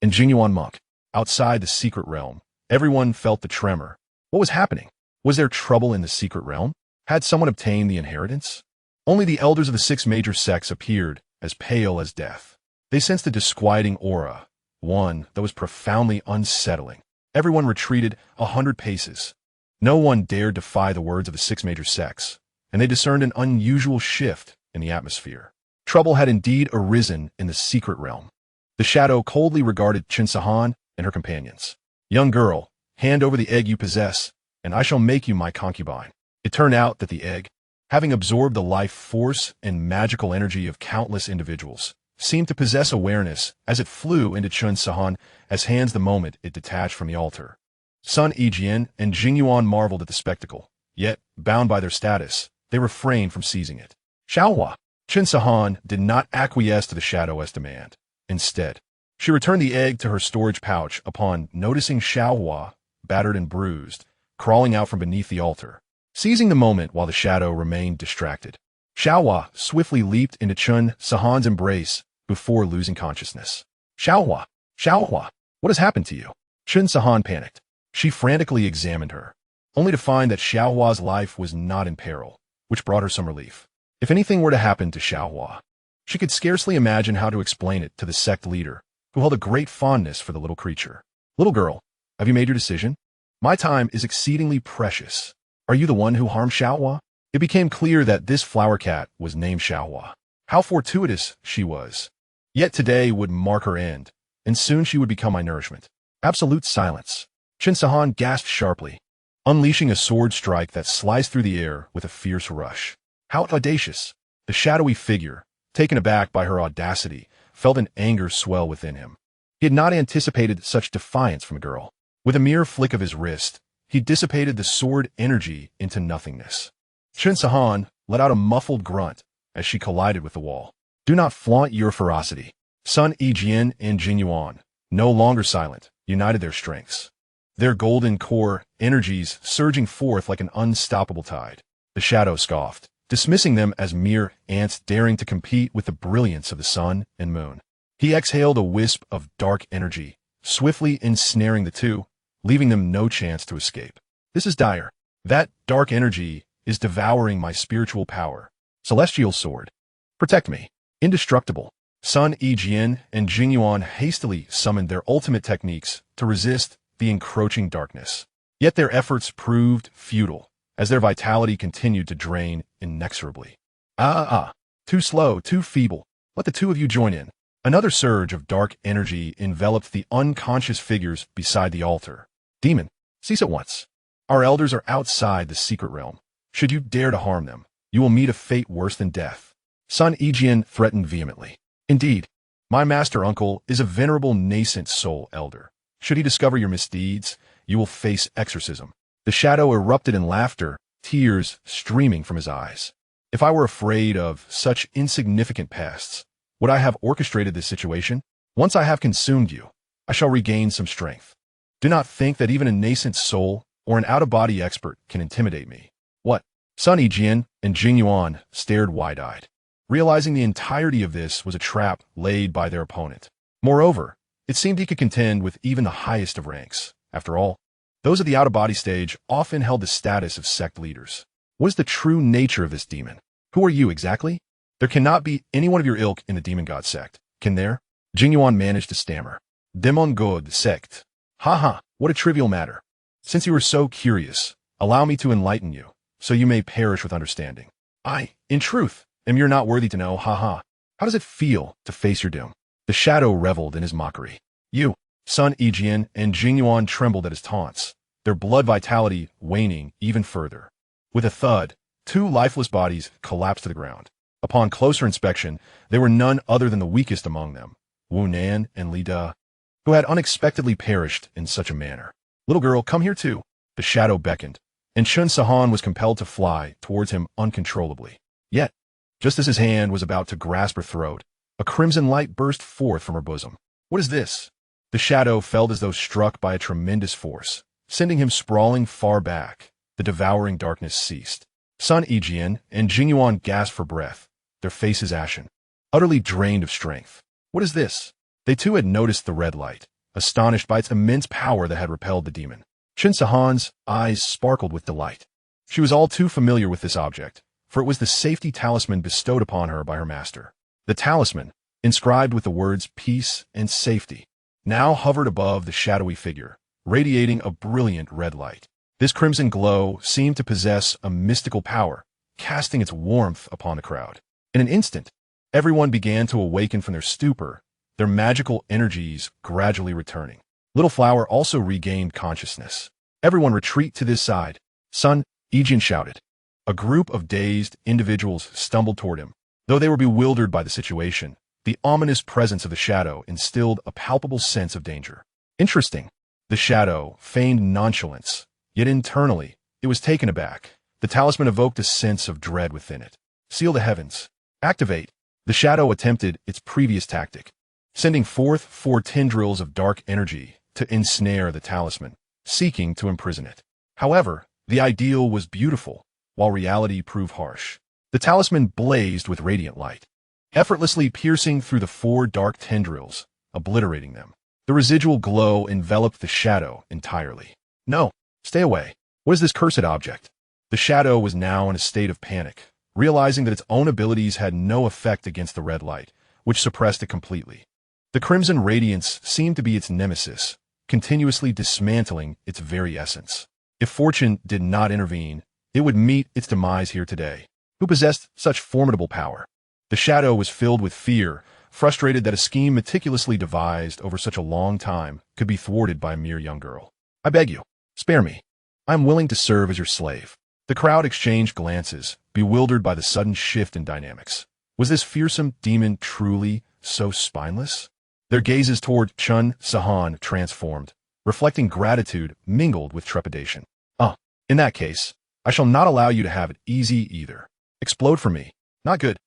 and Jingyuan monk. Outside the secret realm, everyone felt the tremor. What was happening? Was there trouble in the secret realm? Had someone obtained the inheritance? Only the elders of the 6 major sects appeared, as pale as death. They sensed a disquieting aura, one that was profoundly unsettling. Everyone retreated 100 paces. No one dared defy the words of the 6 major sects, and they discerned an unusual shift in the atmosphere. Trouble had indeed arisen in the secret realm. The shadow coldly regarded Qin Sahan and her companions. Young girl, hand over the egg you possess, and I shall make you my concubine. It turned out that the egg, having absorbed the life force and magical energy of countless individuals, seemed to possess awareness as it flew into Qin Sahan's hands the moment it detached from the altar. Sun Yijian and Jingyuan marveled at the spectacle, yet, bound by their status, they refrained from seizing it. Xiaohua! Qin Sahan did not acquiesce to the shadow's demand. Instead, she returned the egg to her storage pouch upon noticing Xiaohua, battered and bruised, crawling out from beneath the altar. Seizing the moment while the shadow remained distracted, Xiaohua swiftly leaped into Qin Sahan's embrace before losing consciousness. Xiaohua! Xiaohua! What has happened to you? Qin Sahan panicked. She frantically examined her, only to find that Xiaohua's life was not in peril, which brought her some relief. If anything were to happen to Xiaohua, she could scarcely imagine how to explain it to the sect leader, who held a great fondness for the little creature. Little girl, have you made your decision? My time is exceedingly precious. Are you the one who harmed Xiaohua? It became clear that this flower cat was named Xiaohua. How fortuitous she was. Yet today would mark her end, and soon she would become my nourishment. Absolute silence. Qin Sahan gasped sharply, unleashing a sword strike that sliced through the air with a fierce rush. How audacious! The shadowy figure, taken aback by her audacity, felt an anger swell within him. He had not anticipated such defiance from a girl. With a mere flick of his wrist, he dissipated the sword energy into nothingness. Xianxia let out a muffled grunt as she collided with the wall. Do not flaunt your ferocity. Sun Yijian and Jingyuan, no longer silent, united their strengths. Their golden core energies surging forth like an unstoppable tide. The shadow scoffed, dismissing them as mere ants daring to compete with the brilliance of the sun and moon. He exhaled a wisp of dark energy, swiftly ensnaring the two, leaving them no chance to escape. This is dire. That dark energy is devouring my spiritual power. Celestial sword. Protect me. Indestructible. Sun Yijian and Jingyuan hastily summoned their ultimate techniques to resist the encroaching darkness. Yet their efforts proved futile, as their vitality continued to drain inexorably. Too slow, too feeble. Let the two of you join in. Another surge of dark energy enveloped the unconscious figures beside the altar. Demon, cease at once. Our elders are outside the secret realm. Should you dare to harm them, you will meet a fate worse than death. Sun Yijian threatened vehemently. Indeed, my master uncle is a venerable nascent soul elder. Should he discover your misdeeds, you will face exorcism. The shadow erupted in laughter, tears streaming from his eyes. If I were afraid of such insignificant pests, would I have orchestrated this situation? Once I have consumed you, I shall regain some strength. Do not think that even a nascent soul or an out-of-body expert can intimidate me. What? Sun Yijian and Jingyuan stared wide-eyed, realizing the entirety of this was a trap laid by their opponent. Moreover, it seemed he could contend with even the highest of ranks. After all, those of the out-of-body stage often held the status of sect leaders. What is the true nature of this demon? Who are you exactly? There cannot be anyone of your ilk in the demon god sect, can there? Jingyuan managed to stammer. Demon god sect. What a trivial matter. Since you are so curious, allow me to enlighten you, so you may perish with understanding. I, in truth, am you're not worthy to know, How does it feel to face your doom? The shadow reveled in his mockery. You, Sun Yijian and Jingyuan trembled at his taunts, their blood vitality waning even further. With a thud, two lifeless bodies collapsed to the ground. Upon closer inspection, they were none other than the weakest among them, Wu Nan and Li Da, who had unexpectedly perished in such a manner. Little girl, come here too. The shadow beckoned, and Xianxia was compelled to fly towards him uncontrollably. Yet, just as his hand was about to grasp her throat, a crimson light burst forth from her bosom. What is this? The shadow felt as though struck by a tremendous force, sending him sprawling far back. The devouring darkness ceased. Sun Yijian and Jingyuan gasped for breath, their faces ashen, utterly drained of strength. What is this? They too had noticed the red light, astonished by its immense power that had repelled the demon. Xianxia's eyes sparkled with delight. She was all too familiar with this object, for it was the safety talisman bestowed upon her by her master. The talisman, inscribed with the words peace and safety, now hovered above the shadowy figure, radiating a brilliant red light. This crimson glow seemed to possess a mystical power, casting its warmth upon the crowd. In an instant, everyone began to awaken from their stupor, their magical energies gradually returning. Little Flower also regained consciousness. Everyone retreat to this side. Sun Yijian shouted. A group of dazed individuals stumbled toward him. Though they were bewildered by the situation, the ominous presence of the shadow instilled a palpable sense of danger. Interesting. The shadow feigned nonchalance, yet internally, it was taken aback. The talisman evoked a sense of dread within it. Seal the heavens. Activate. The shadow attempted its previous tactic, sending forth 4 tendrils of dark energy to ensnare the talisman, seeking to imprison it. However, the ideal was beautiful, while reality proved harsh. The talisman blazed with radiant light, effortlessly piercing through the 4 dark tendrils, obliterating them. The residual glow enveloped the shadow entirely. No, stay away. What is this cursed object? The shadow was now in a state of panic, realizing that its own abilities had no effect against the red light, which suppressed it completely. The crimson radiance seemed to be its nemesis, continuously dismantling its very essence. If fortune did not intervene, it would meet its demise here today. Who possessed such formidable power? The shadow was filled with fear, frustrated that a scheme meticulously devised over such a long time could be thwarted by a mere young girl. I beg you, spare me. I am willing to serve as your slave. The crowd exchanged glances, bewildered by the sudden shift in dynamics. Was this fearsome demon truly so spineless? Their gazes toward Chun Sahan transformed, reflecting gratitude mingled with trepidation. In that case, I shall not allow you to have it easy either. Explode for me. Not good.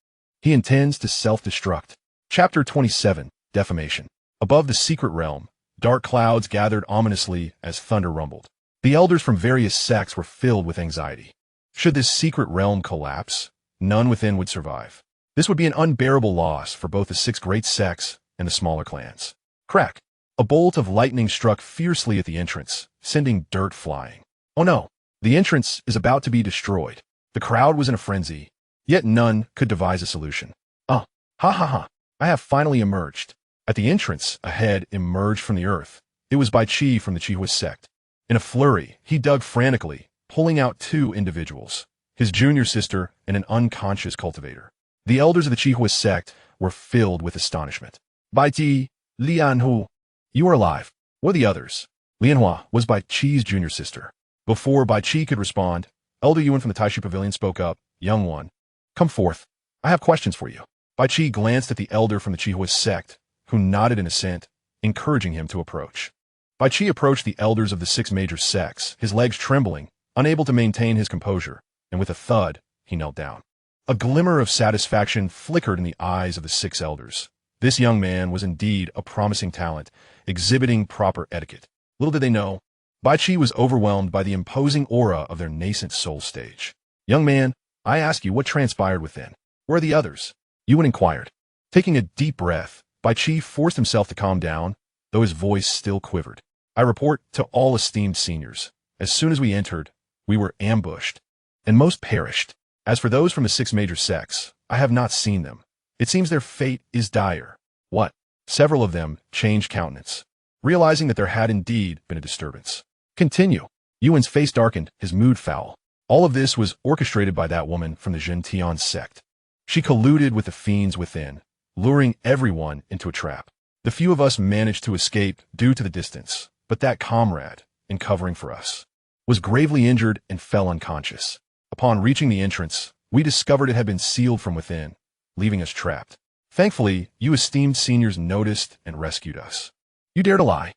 He intends to self-destruct. Chapter 27, Defamation. Above the secret realm, dark clouds gathered ominously as thunder rumbled. The elders from various sects were filled with anxiety. Should this secret realm collapse, none within would survive. This would be an unbearable loss for both the 6 great sects and the smaller clans. Crack! A bolt of lightning struck fiercely at the entrance, sending dirt flying. Oh no! The entrance is about to be destroyed. The crowd was in a frenzy, yet none could devise a solution. Ha ha ha! I have finally emerged. At the entrance, a head emerged from the earth. It was Bai Qi from the Qihua sect. In a flurry, he dug frantically, pulling out 2 individuals, his junior sister and an unconscious cultivator. The elders of the Qihua sect were filled with astonishment. Bai Qi, Lianhu, you are alive. What are the others? Lianhua was Bai Qi's junior sister. Before Bai Qi could respond, Elder Yuan from the Taishu Pavilion spoke up. Young one, come forth. I have questions for you. Bai Qi glanced at the elder from the Qihua sect, who nodded in assent, encouraging him to approach. Bai Qi approached the elders of the 6 major sects, his legs trembling, unable to maintain his composure, and with a thud, he knelt down. A glimmer of satisfaction flickered in the eyes of the 6 elders. This young man was indeed a promising talent, exhibiting proper etiquette. Little did they know, Bai Qi was overwhelmed by the imposing aura of their nascent soul stage. Young man, I ask you what transpired within. Where are the others? Yuan inquired. Taking a deep breath, Bai Qi forced himself to calm down, though his voice still quivered. I report to all esteemed seniors. As soon as we entered, we were ambushed, and most perished. As for those from the 6 major sects, I have not seen them. It seems their fate is dire. What? Several of them changed countenance, realizing that there had indeed been a disturbance. Continue. Yuan's face darkened, his mood foul. All of this was orchestrated by that woman from the Zhentian Sect. She colluded with the fiends within, luring everyone into a trap. The few of us managed to escape due to the distance, but that comrade, in covering for us, was gravely injured and fell unconscious. Upon reaching the entrance, we discovered it had been sealed from within, leaving us trapped. Thankfully, you esteemed seniors noticed and rescued us. You dare to lie.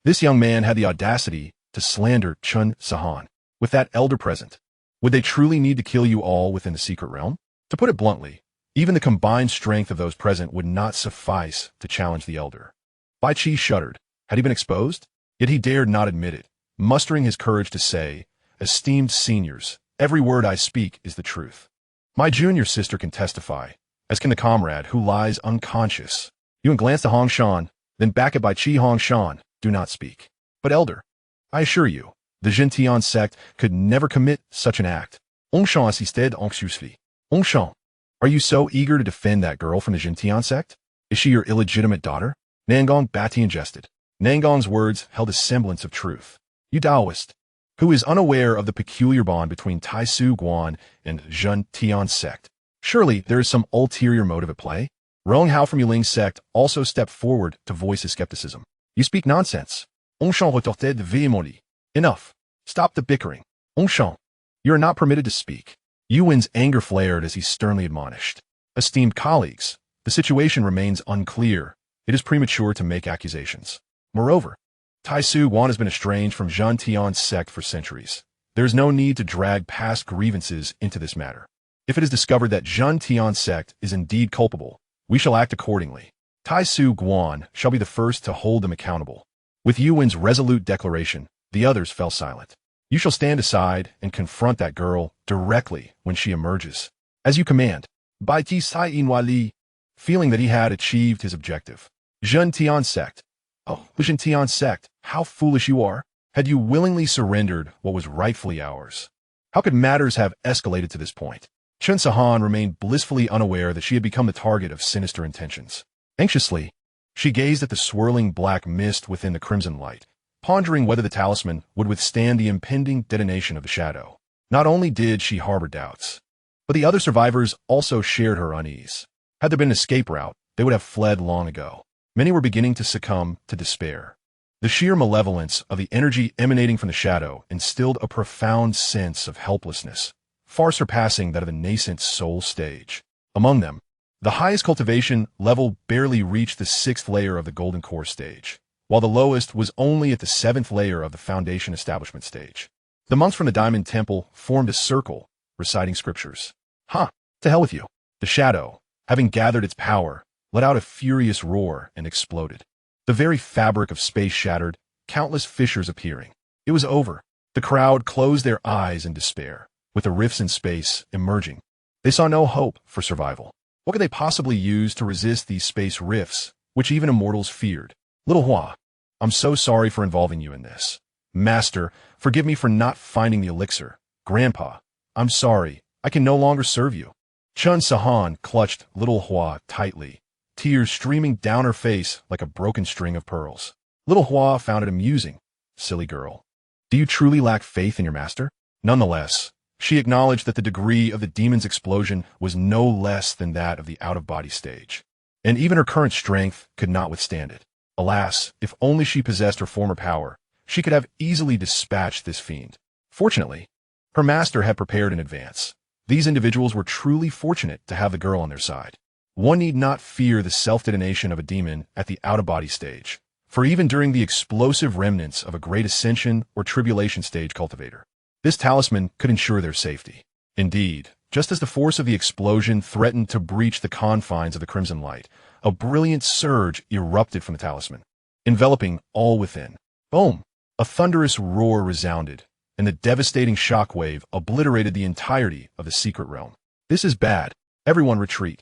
This young man had the audacity to slander Chun Sahan. With that elder present, would they truly need to kill you all within the secret realm? To put it bluntly, even the combined strength of those present would not suffice to challenge the elder. Bai Qi shuddered. Had he been exposed? Yet he dared not admit it, mustering his courage to say, Esteemed seniors, every word I speak is the truth. My junior sister can testify, as can the comrade who lies unconscious. Yuan glanced at Hong Shan, then back at Bai Qi. Hong Shan, do not speak. But elder, I assure you, the Zhentian Sect could never commit such an act. Hong Shan assisted anxiously. Hong Shan, are you so eager to defend that girl from the Zhentian Sect? Is she your illegitimate daughter? Nangong Bati ingested. Nangong's words held a semblance of truth. You Taoist, who is unaware of the peculiar bond between Taisu Guan and Zhentian Sect. Surely there is some ulterior motive at play? Rong Hao from Yuling's sect also stepped forward to voice his skepticism. You speak nonsense. Ongshan retorted vehemently. Enough. Stop the bickering. Ongshan, you are not permitted to speak. Yuan's anger flared as he sternly admonished. Esteemed colleagues, the situation remains unclear. It is premature to make accusations. Moreover, Taisu Guan has been estranged from Zhentian Sect for centuries. There is no need to drag past grievances into this matter. If it is discovered that Zhentian Sect is indeed culpable, we shall act accordingly. Taisu Guan shall be the first to hold them accountable. With Yuan's resolute declaration, the others fell silent. You shall stand aside and confront that girl directly when she emerges. As you command. Bai Qi Sai Inwa Li, feeling that he had achieved his objective. Zhentian Sect. Oh, Zhentian Sect, how foolish you are. Had you willingly surrendered what was rightfully ours? How could matters have escalated to this point? Chun Sahan remained blissfully unaware that she had become the target of sinister intentions. Anxiously, she gazed at the swirling black mist within the crimson light, pondering whether the talisman would withstand the impending detonation of the shadow. Not only did she harbor doubts, but the other survivors also shared her unease. Had there been an escape route, they would have fled long ago. Many were beginning to succumb to despair. The sheer malevolence of the energy emanating from the shadow instilled a profound sense of helplessness, far surpassing that of the nascent soul stage. Among them, The highest cultivation level barely reached the 6th layer of the Golden Core stage, while the lowest was only at the 7th layer of the Foundation Establishment stage. The monks from the Diamond Temple formed a circle, reciting scriptures. To hell with you. The shadow, having gathered its power, let out a furious roar and exploded. The very fabric of space shattered, countless fissures appearing. It was over. The crowd closed their eyes in despair, with the rifts in space emerging. They saw no hope for survival. What could they possibly use to resist these space rifts, which even immortals feared? Little Hua, I'm so sorry for involving you in this. Master, forgive me for not finding the elixir. Grandpa, I'm sorry. I can no longer serve you. Chun Sahan clutched little Hua tightly, tears streaming down her face like a broken string of pearls. Little Hua found it amusing. Silly girl. Do you truly lack faith in your master? Nonetheless, she acknowledged that the degree of the demon's explosion was no less than that of the out-of-body stage, and even her current strength could not withstand it. Alas, if only she possessed her former power, she could have easily dispatched this fiend. Fortunately, her master had prepared in advance. These individuals were truly fortunate to have the girl on their side. One need not fear the self-detonation of a demon at the out-of-body stage, for even during the explosive remnants of a great ascension or tribulation stage cultivator, this talisman could ensure their safety. Indeed, just as the force of the explosion threatened to breach the confines of the crimson light, a brilliant surge erupted from the talisman, enveloping all within. Boom! A thunderous roar resounded, and the devastating shockwave obliterated the entirety of the secret realm. This is bad. Everyone retreat.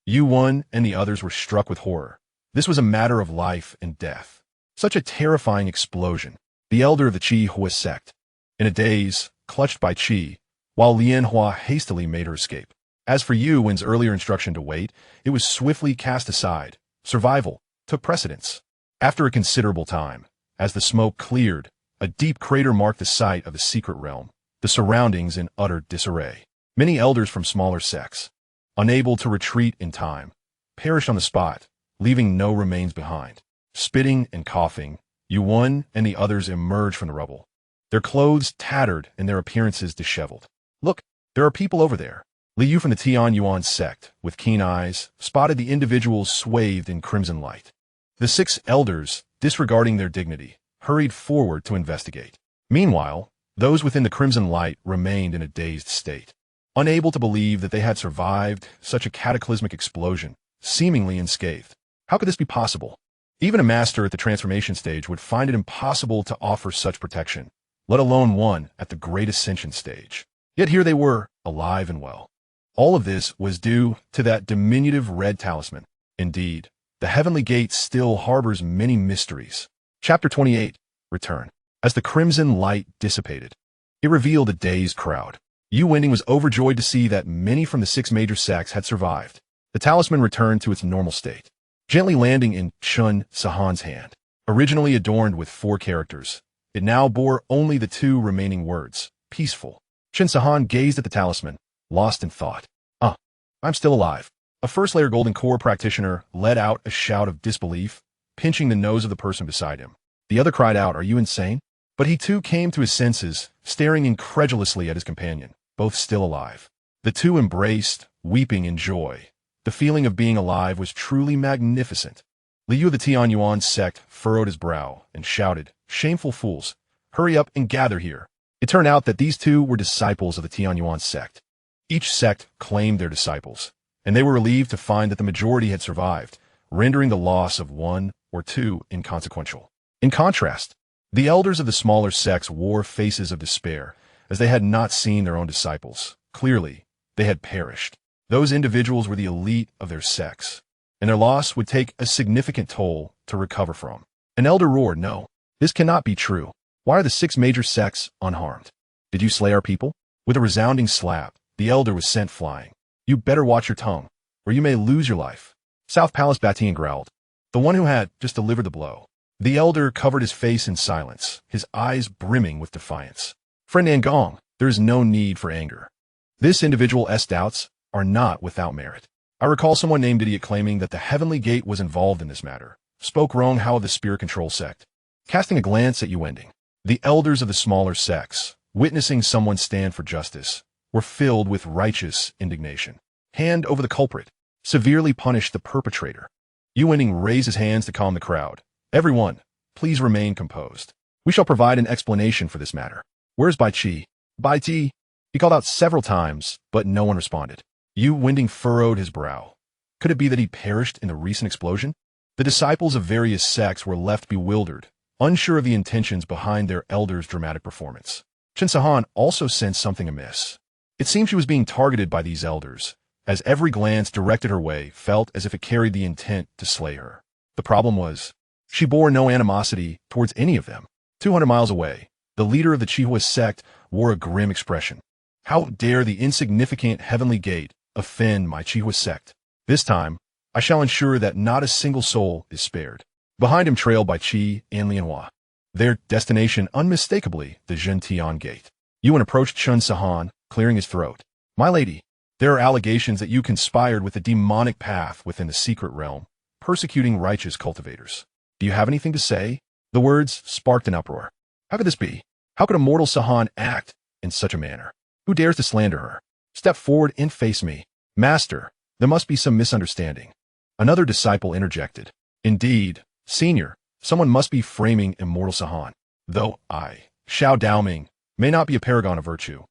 Yu-1 and the others were struck with horror. This was a matter of life and death. Such a terrifying explosion. The elder of the Qi Hua sect, in a daze, clutched by Qi, while Lian Hua hastily made her escape. As for Yu-1's earlier instruction to wait, it was swiftly cast aside. Survival took precedence. After a considerable time, as the smoke cleared, a deep crater marked the site of the secret realm, the surroundings in utter disarray. Many elders from smaller sects, unable to retreat in time, perished on the spot, leaving no remains behind. Spitting and coughing, Yu-1 and the others emerged from the rubble, their clothes tattered and their appearances disheveled. Look, there are people over there. Liu from the Zhentian Sect, with keen eyes, spotted the individuals swathed in crimson light. The 6 elders, disregarding their dignity, hurried forward to investigate. Meanwhile, those within the crimson light remained in a dazed state, unable to believe that they had survived such a cataclysmic explosion, seemingly unscathed. How could this be possible? Even a master at the transformation stage would find it impossible to offer such protection, let alone one at the great ascension stage. Yet here they were, alive and well. All of this was due to that diminutive red talisman. Indeed, the heavenly gate still harbors many mysteries. Chapter 28, Return. As the crimson light dissipated, it revealed a dazed crowd. Yu-1 was overjoyed to see that many from the 6 major sects had survived. The talisman returned to its normal state, gently landing in Chun Sahan's hand. Originally adorned with 4 characters, it now bore only the 2 remaining words, peaceful. Chun Sahan gazed at the talisman, lost in thought. I'm still alive. A first-layer Golden Core practitioner let out a shout of disbelief, pinching the nose of the person beside him. The other cried out, "Are you insane?" But he too came to his senses, staring incredulously at his companion, both still alive. The 2 embraced, weeping in joy. The feeling of being alive was truly magnificent. Liu of the Zhentian Sect furrowed his brow and shouted, "Shameful fools, hurry up and gather here." It turned out that these 2 were disciples of the Zhentian Sect. Each sect claimed their disciples, and they were relieved to find that the majority had survived, rendering the loss of 1 or 2 inconsequential. In contrast, the elders of the smaller sects wore faces of despair, as they had not seen their own disciples. Clearly, they had perished. Those individuals were the elite of their sects, and their loss would take a significant toll to recover from. An elder roared, "No, this cannot be true. Why are the 6 major sects unharmed? Did you slay our people?" With a resounding slap, the elder was sent flying. "You better watch your tongue, or you may lose your life." South Palace Batian growled, the one who had just delivered the blow. The elder covered his face in silence, his eyes brimming with defiance. "Friend Angong, there is no need for anger. This individual's doubts are not without merit. I recall someone named Idiot claiming that the Heavenly Gate was involved in this matter," spoke Rong Hao of the Spirit Control Sect. Casting a glance at Yu-1, the elders of the smaller sects, witnessing someone stand for justice, were filled with righteous indignation. "Hand over the culprit," severely punished the perpetrator. Yu Wending raised his hands to calm the crowd. Everyone, please remain composed. We shall provide an explanation for this matter. Where's Bai Qi? Bai Qi? He called out several times, but no one responded. Yu Wending furrowed his brow. Could it be that he perished in the recent explosion? The disciples of various sects were left bewildered, unsure of the intentions behind their elder's dramatic performance. Xianxia also sensed something amiss. It seemed she was being targeted by these elders, as every glance directed her way felt as if it carried the intent to slay her. The problem was, she bore no animosity towards any of them. 200 miles away, the leader of the Zhentian Sect wore a grim expression. How dare the insignificant heavenly gate offend my Zhentian Sect? This time, I shall ensure that not a single soul is spared. Behind him trailed Bai Qi and Lianhua. Their destination unmistakably the Zhentian Gate. Yuan approached Xianxia, clearing his throat. My lady, there are allegations that you conspired with the demonic path within the secret realm, persecuting righteous cultivators. Do you have anything to say? The words sparked an uproar. How could this be? How could a mortal Sahan act in such a manner? Who dares to slander her? Step forward and face me. Master, there must be some misunderstanding. Another disciple interjected. Indeed, Senior, someone must be framing immortal Sahan. Though I, Xiao Daoming, may not be a paragon of virtue,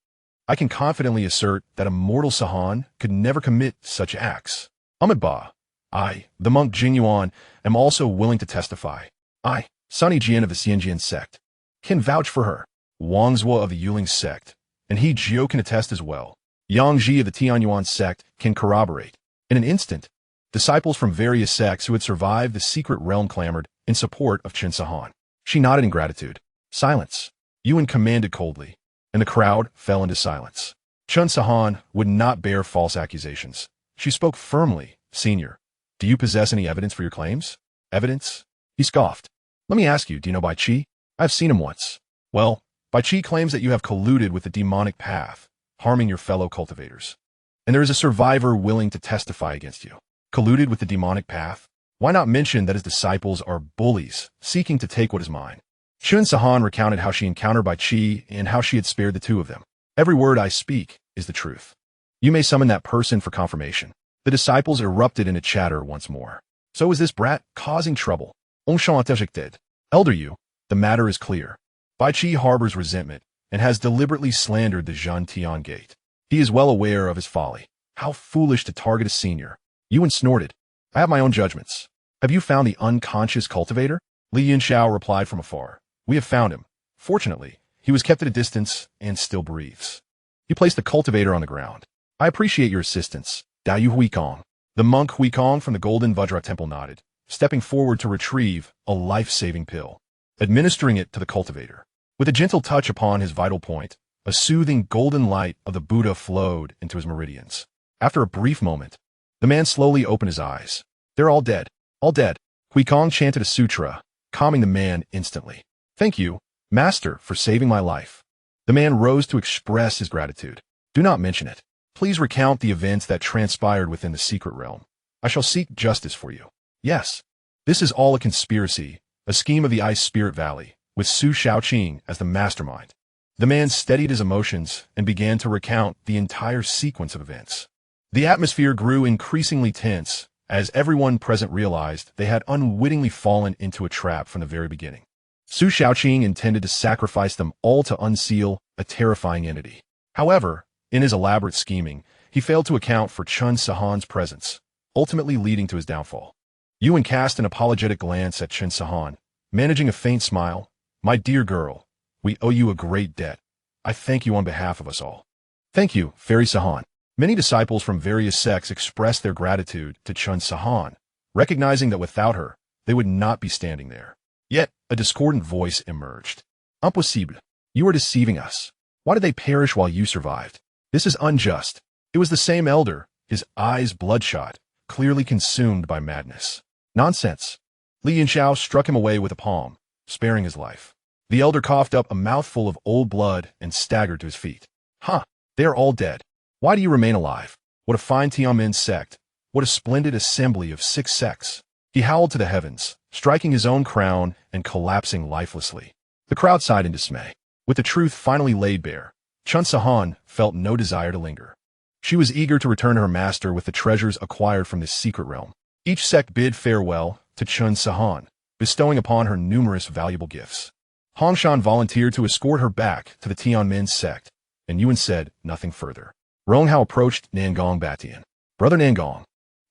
I can confidently assert that a mortal Sahan could never commit such acts. Ahmed Ba, I, the monk Jingyuan, am also willing to testify. I, Sunny Jian of the Zhentian Sect, can vouch for her. Wang Zhuo of the Yuling Sect, and he Jiu can attest as well. Yang Ji of the Tianyuan Sect can corroborate. In an instant, disciples from various sects who had survived the secret realm clamored in support of Xianxia. She nodded in gratitude. Silence. Yuan commanded coldly, and the crowd fell into silence. Xianxia would not bear false accusations. She spoke firmly. Senior, do you possess any evidence for your claims? Evidence? He scoffed. Let me ask you, do you know Bai Qi? I've seen him once. Well, Bai Qi claims that you have colluded with the demonic path, harming your fellow cultivators. And there is a survivor willing to testify against you. Colluded with the demonic path? Why not mention that his disciples are bullies, seeking to take what is mine? Xianxia recounted how she encountered Bai Qi and how she had spared the two of them. Every word I speak is the truth. You may summon that person for confirmation. The disciples erupted into chatter once more. So is this brat causing trouble? Enchanté. Elder Yu, the matter is clear. Bai Qi harbors resentment and has deliberately slandered the Zhentian Gate. He is well aware of his folly. How foolish to target a senior. Yuan snorted. I have my own judgments. Have you found the unconscious cultivator? Li Yunxiao replied from afar. We have found him. Fortunately, he was kept at a distance and still breathes. He placed the cultivator on the ground. I appreciate your assistance, Dao Yu Huikong. The monk Huikong from the Golden Vajra Temple nodded, stepping forward to retrieve a life-saving pill, administering it to the cultivator. With a gentle touch upon his vital point, a soothing golden light of the Buddha flowed into his meridians. After a brief moment, the man slowly opened his eyes. They're all dead. All dead. Huikong chanted a sutra, calming the man instantly. Thank you, Master, for saving my life. The man rose to express his gratitude. Do not mention it. Please recount the events that transpired within the secret realm. I shall seek justice for you. Yes, this is all a conspiracy, a scheme of the Ice Spirit Valley, with Su Shaoqing as the mastermind. The man steadied his emotions and began to recount the entire sequence of events. The atmosphere grew increasingly tense as everyone present realized they had unwittingly fallen into a trap from the very beginning. Su Shaoqing intended to sacrifice them all to unseal a terrifying entity. However, in his elaborate scheming, he failed to account for Xianxia's presence, ultimately leading to his downfall. Yuan cast an apologetic glance at Xianxia, managing a faint smile. My dear girl, we owe you a great debt. I thank you on behalf of us all. Thank you, Fairy Sahan. Many disciples from various sects expressed their gratitude to Xianxia, recognizing that without her, they would not be standing there. Yet, a discordant voice emerged. Impossible. You are deceiving us. Why did they perish while you survived? This is unjust. It was the same elder, his eyes bloodshot, clearly consumed by madness. Nonsense. Li Yunxiao struck him away with a palm, sparing his life. The elder coughed up a mouthful of old blood and staggered to his feet. Huh, they are all dead. Why do you remain alive? What a fine Tianmen sect. What a splendid assembly of 6 sects. He howled to the heavens, striking his own crown and collapsing lifelessly. The crowd sighed in dismay. With the truth finally laid bare, Xianxia felt no desire to linger. She was eager to return her master with the treasures acquired from this secret realm. Each sect bid farewell to Chun Sahan, bestowing upon her numerous valuable gifts. Hongshan volunteered to escort her back to the Tianmen sect, and Yuan said nothing further. Ronghao approached Nangong Batian. Brother Nangong,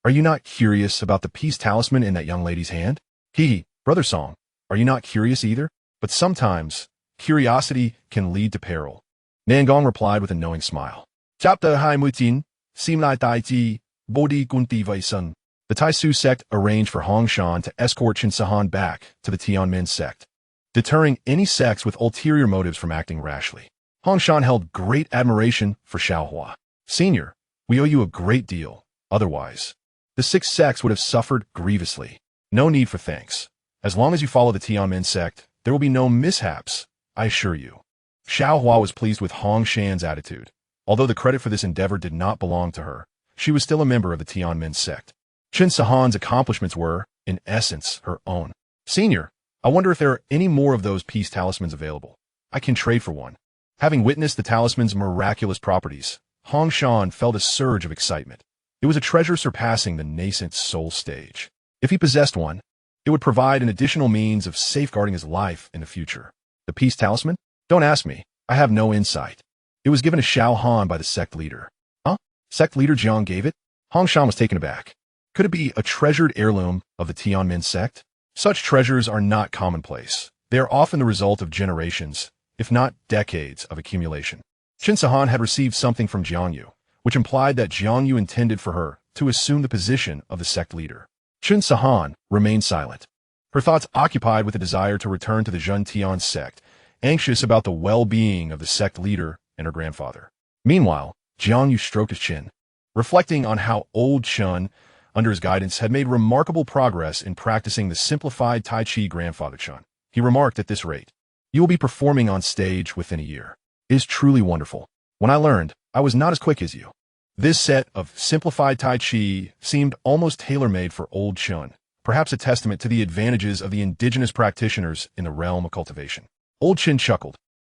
are you not curious about the peace talisman in that young lady's hand? Hee, Brother Song, are you not curious either? But sometimes, curiosity can lead to peril. Nangong replied with a knowing smile. Chapter Hai Mutin, Sim Lai Tai Ji, Bodhi Gunti Vaisung. The Taisu sect arranged for Hongshan to escort Qin Sahan back to the Tianmen sect, deterring any sects with ulterior motives from acting rashly. Hongshan held great admiration for Xiaohua. Senior, we owe you a great deal. Otherwise, the 6 sects would have suffered grievously. No need for thanks. As long as you follow the Tianmen sect, there will be no mishaps, I assure you. Xiaohua was pleased with Hongshan's attitude. Although the credit for this endeavor did not belong to her, she was still a member of the Tianmen sect. Qin Sahan's accomplishments were, in essence, her own. Senior, I wonder if there are any more of those peace talismans available. I can trade for one. Having witnessed the talisman's miraculous properties, Hongshan felt a surge of excitement. It was a treasure surpassing the nascent soul stage. If he possessed one, it would provide an additional means of safeguarding his life in the future. The peace talisman? Don't ask me. I have no insight. It was given to Xiao Han by the sect leader. Huh? Sect leader Jiang gave it? Hongshan was taken aback. Could it be a treasured heirloom of the Tianmen sect? Such treasures are not commonplace. They are often the result of generations, if not decades, of accumulation. Qin Sahan had received something from Jiang, which implied that Jiang intended for her to assume the position of the sect leader. Qin Sahan remained silent, her thoughts occupied with a desire to return to the Zhentian Sect, anxious about the well-being of the sect leader and her grandfather. Meanwhile, Jiang stroked his chin, reflecting on how old Chun, under his guidance, had made remarkable progress in practicing the simplified Tai Chi grandfather Chun. He remarked, at this rate, you will be performing on stage within a year. It is truly wonderful. When I learned, I was not as quick as you. This set of simplified Tai Chi seemed almost tailor-made for old Chun, perhaps a testament to the advantages of the indigenous practitioners in the realm of cultivation. Old Chun chuckled.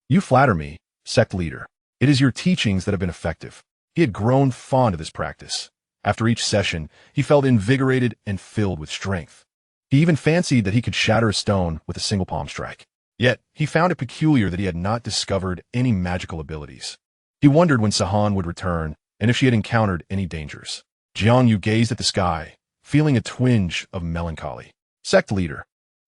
You flatter me, sect leader. It is your teachings that have been effective. He had grown fond of this practice. After each session, he felt invigorated and filled with strength. He even fancied that he could shatter a stone with a single palm strike. Yet, he found it peculiar that he had not discovered any magical abilities. He wondered when Sahan would return, and if she had encountered any dangers. Jiang gazed at the sky, feeling a twinge of melancholy. Sect leader,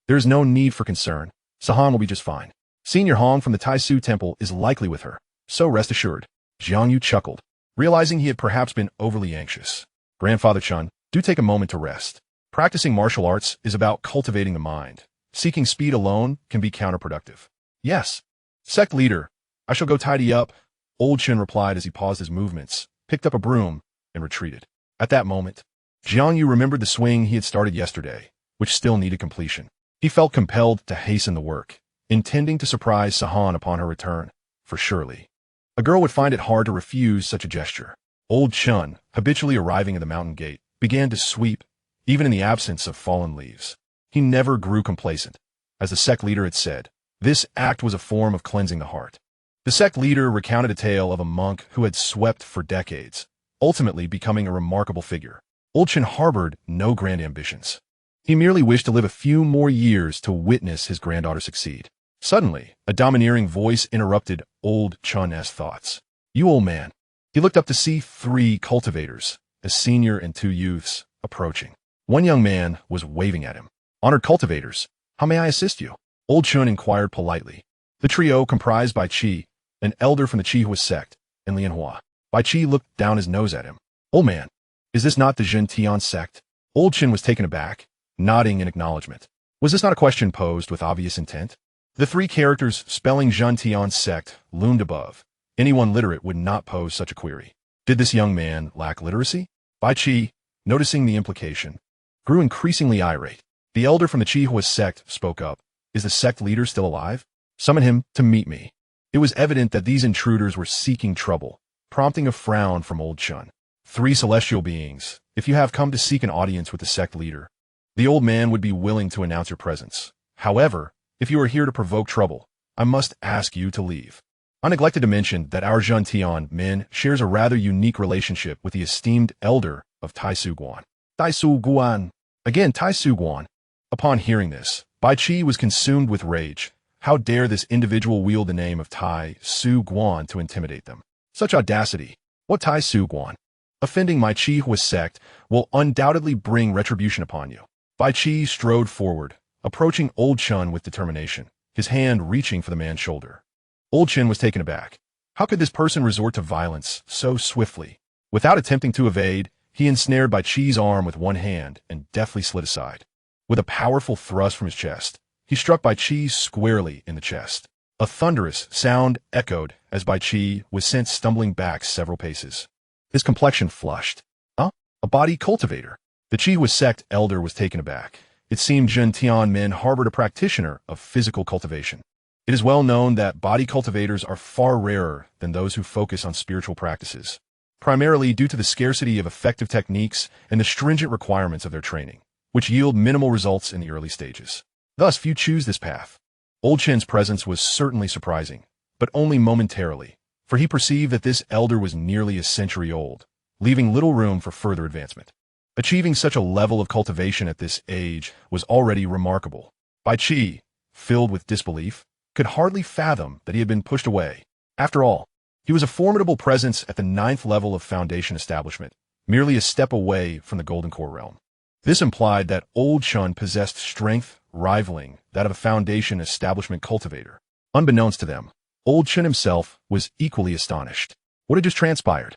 there is no need for concern. Sahan will be just fine. Senior Hong from the Taisu Temple is likely with her, so rest assured. Jiang chuckled, realizing he had perhaps been overly anxious. Grandfather Chun, do take a moment to rest. Practicing martial arts is about cultivating the mind. Seeking speed alone can be counterproductive. Yes. Sect leader, I shall go tidy up. Old Chun replied as he paused his movements, picked up a broom, and retreated. At that moment, Jiang remembered the swing he had started yesterday, which still needed completion. He felt compelled to hasten the work, intending to surprise Sahan upon her return, for surely a girl would find it hard to refuse such a gesture. Old Chun, habitually arriving at the mountain gate, began to sweep, even in the absence of fallen leaves. He never grew complacent. As the sect leader had said, this act was a form of cleansing the heart. The sect leader recounted a tale of a monk who had swept for decades, ultimately becoming a remarkable figure. Old Chun harbored no grand ambitions. He merely wished to live a few more years to witness his granddaughter succeed. Suddenly, a domineering voice interrupted Old Chun's thoughts. You old man. He looked up to see 3 cultivators, a senior and 2 youths, approaching. One young man was waving at him. Honored cultivators, how may I assist you? Old Chun inquired politely. The trio, comprised by Qi, an elder from the Qihua sect, and Lianhua. Bai Qi looked down his nose at him. Old man, is this not the Zhentian Sect? Old Chun was taken aback, nodding in acknowledgement. Was this not a question posed with obvious intent? The 3 characters spelling Zhentian Sect loomed above. Anyone literate would not pose such a query. Did this young man lack literacy? Bai Qi, noticing the implication, grew increasingly irate. The elder from the Qihua sect spoke up. Is the sect leader still alive? Summon him to meet me. It was evident that these intruders were seeking trouble, prompting a frown from Old Chun. 3 celestial beings, if you have come to seek an audience with the sect leader, the old man would be willing to announce your presence. However, if you are here to provoke trouble, I must ask you to leave. I neglected to mention that our Zhentian Min shares a rather unique relationship with the esteemed elder of Tai Su Guan. Tai Su Guan. Again, Tai Su Guan. Upon hearing this, Bai Qi was consumed with rage. How dare this individual wield the name of Tai Su Guan to intimidate them? Such audacity. What Tai Su Guan? Offending my Qihua sect will undoubtedly bring retribution upon you. Bai Qi strode forward, approaching Old Chun with determination, his hand reaching for the man's shoulder. Old Chen was taken aback. How could this person resort to violence so swiftly? Without attempting to evade, he ensnared Bai Qi's arm with one hand and deftly slid aside. With a powerful thrust from his chest, he struck Bai Qi squarely in the chest. A thunderous sound echoed as Bai Qi was sent stumbling back several paces. His complexion flushed. Huh? A body cultivator? The Qihua sect elder was taken aback. It seemed Zhentian men harbored a practitioner of physical cultivation. It is well known that body cultivators are far rarer than those who focus on spiritual practices, primarily due to the scarcity of effective techniques and the stringent requirements of their training, which yield minimal results in the early stages. Thus, few choose this path. Old Chen's presence was certainly surprising, but only momentarily, for he perceived that this elder was nearly a century old, leaving little room for further advancement. Achieving such a level of cultivation at this age was already remarkable. Bai Qi, filled with disbelief, could hardly fathom that he had been pushed away. After all, he was a formidable presence at the 9th level of Foundation establishment, merely a step away from the Golden Core realm. This implied that Old Chun possessed strength rivaling that of a Foundation establishment cultivator. Unbeknownst to them, Old Chun himself was equally astonished. What had just transpired?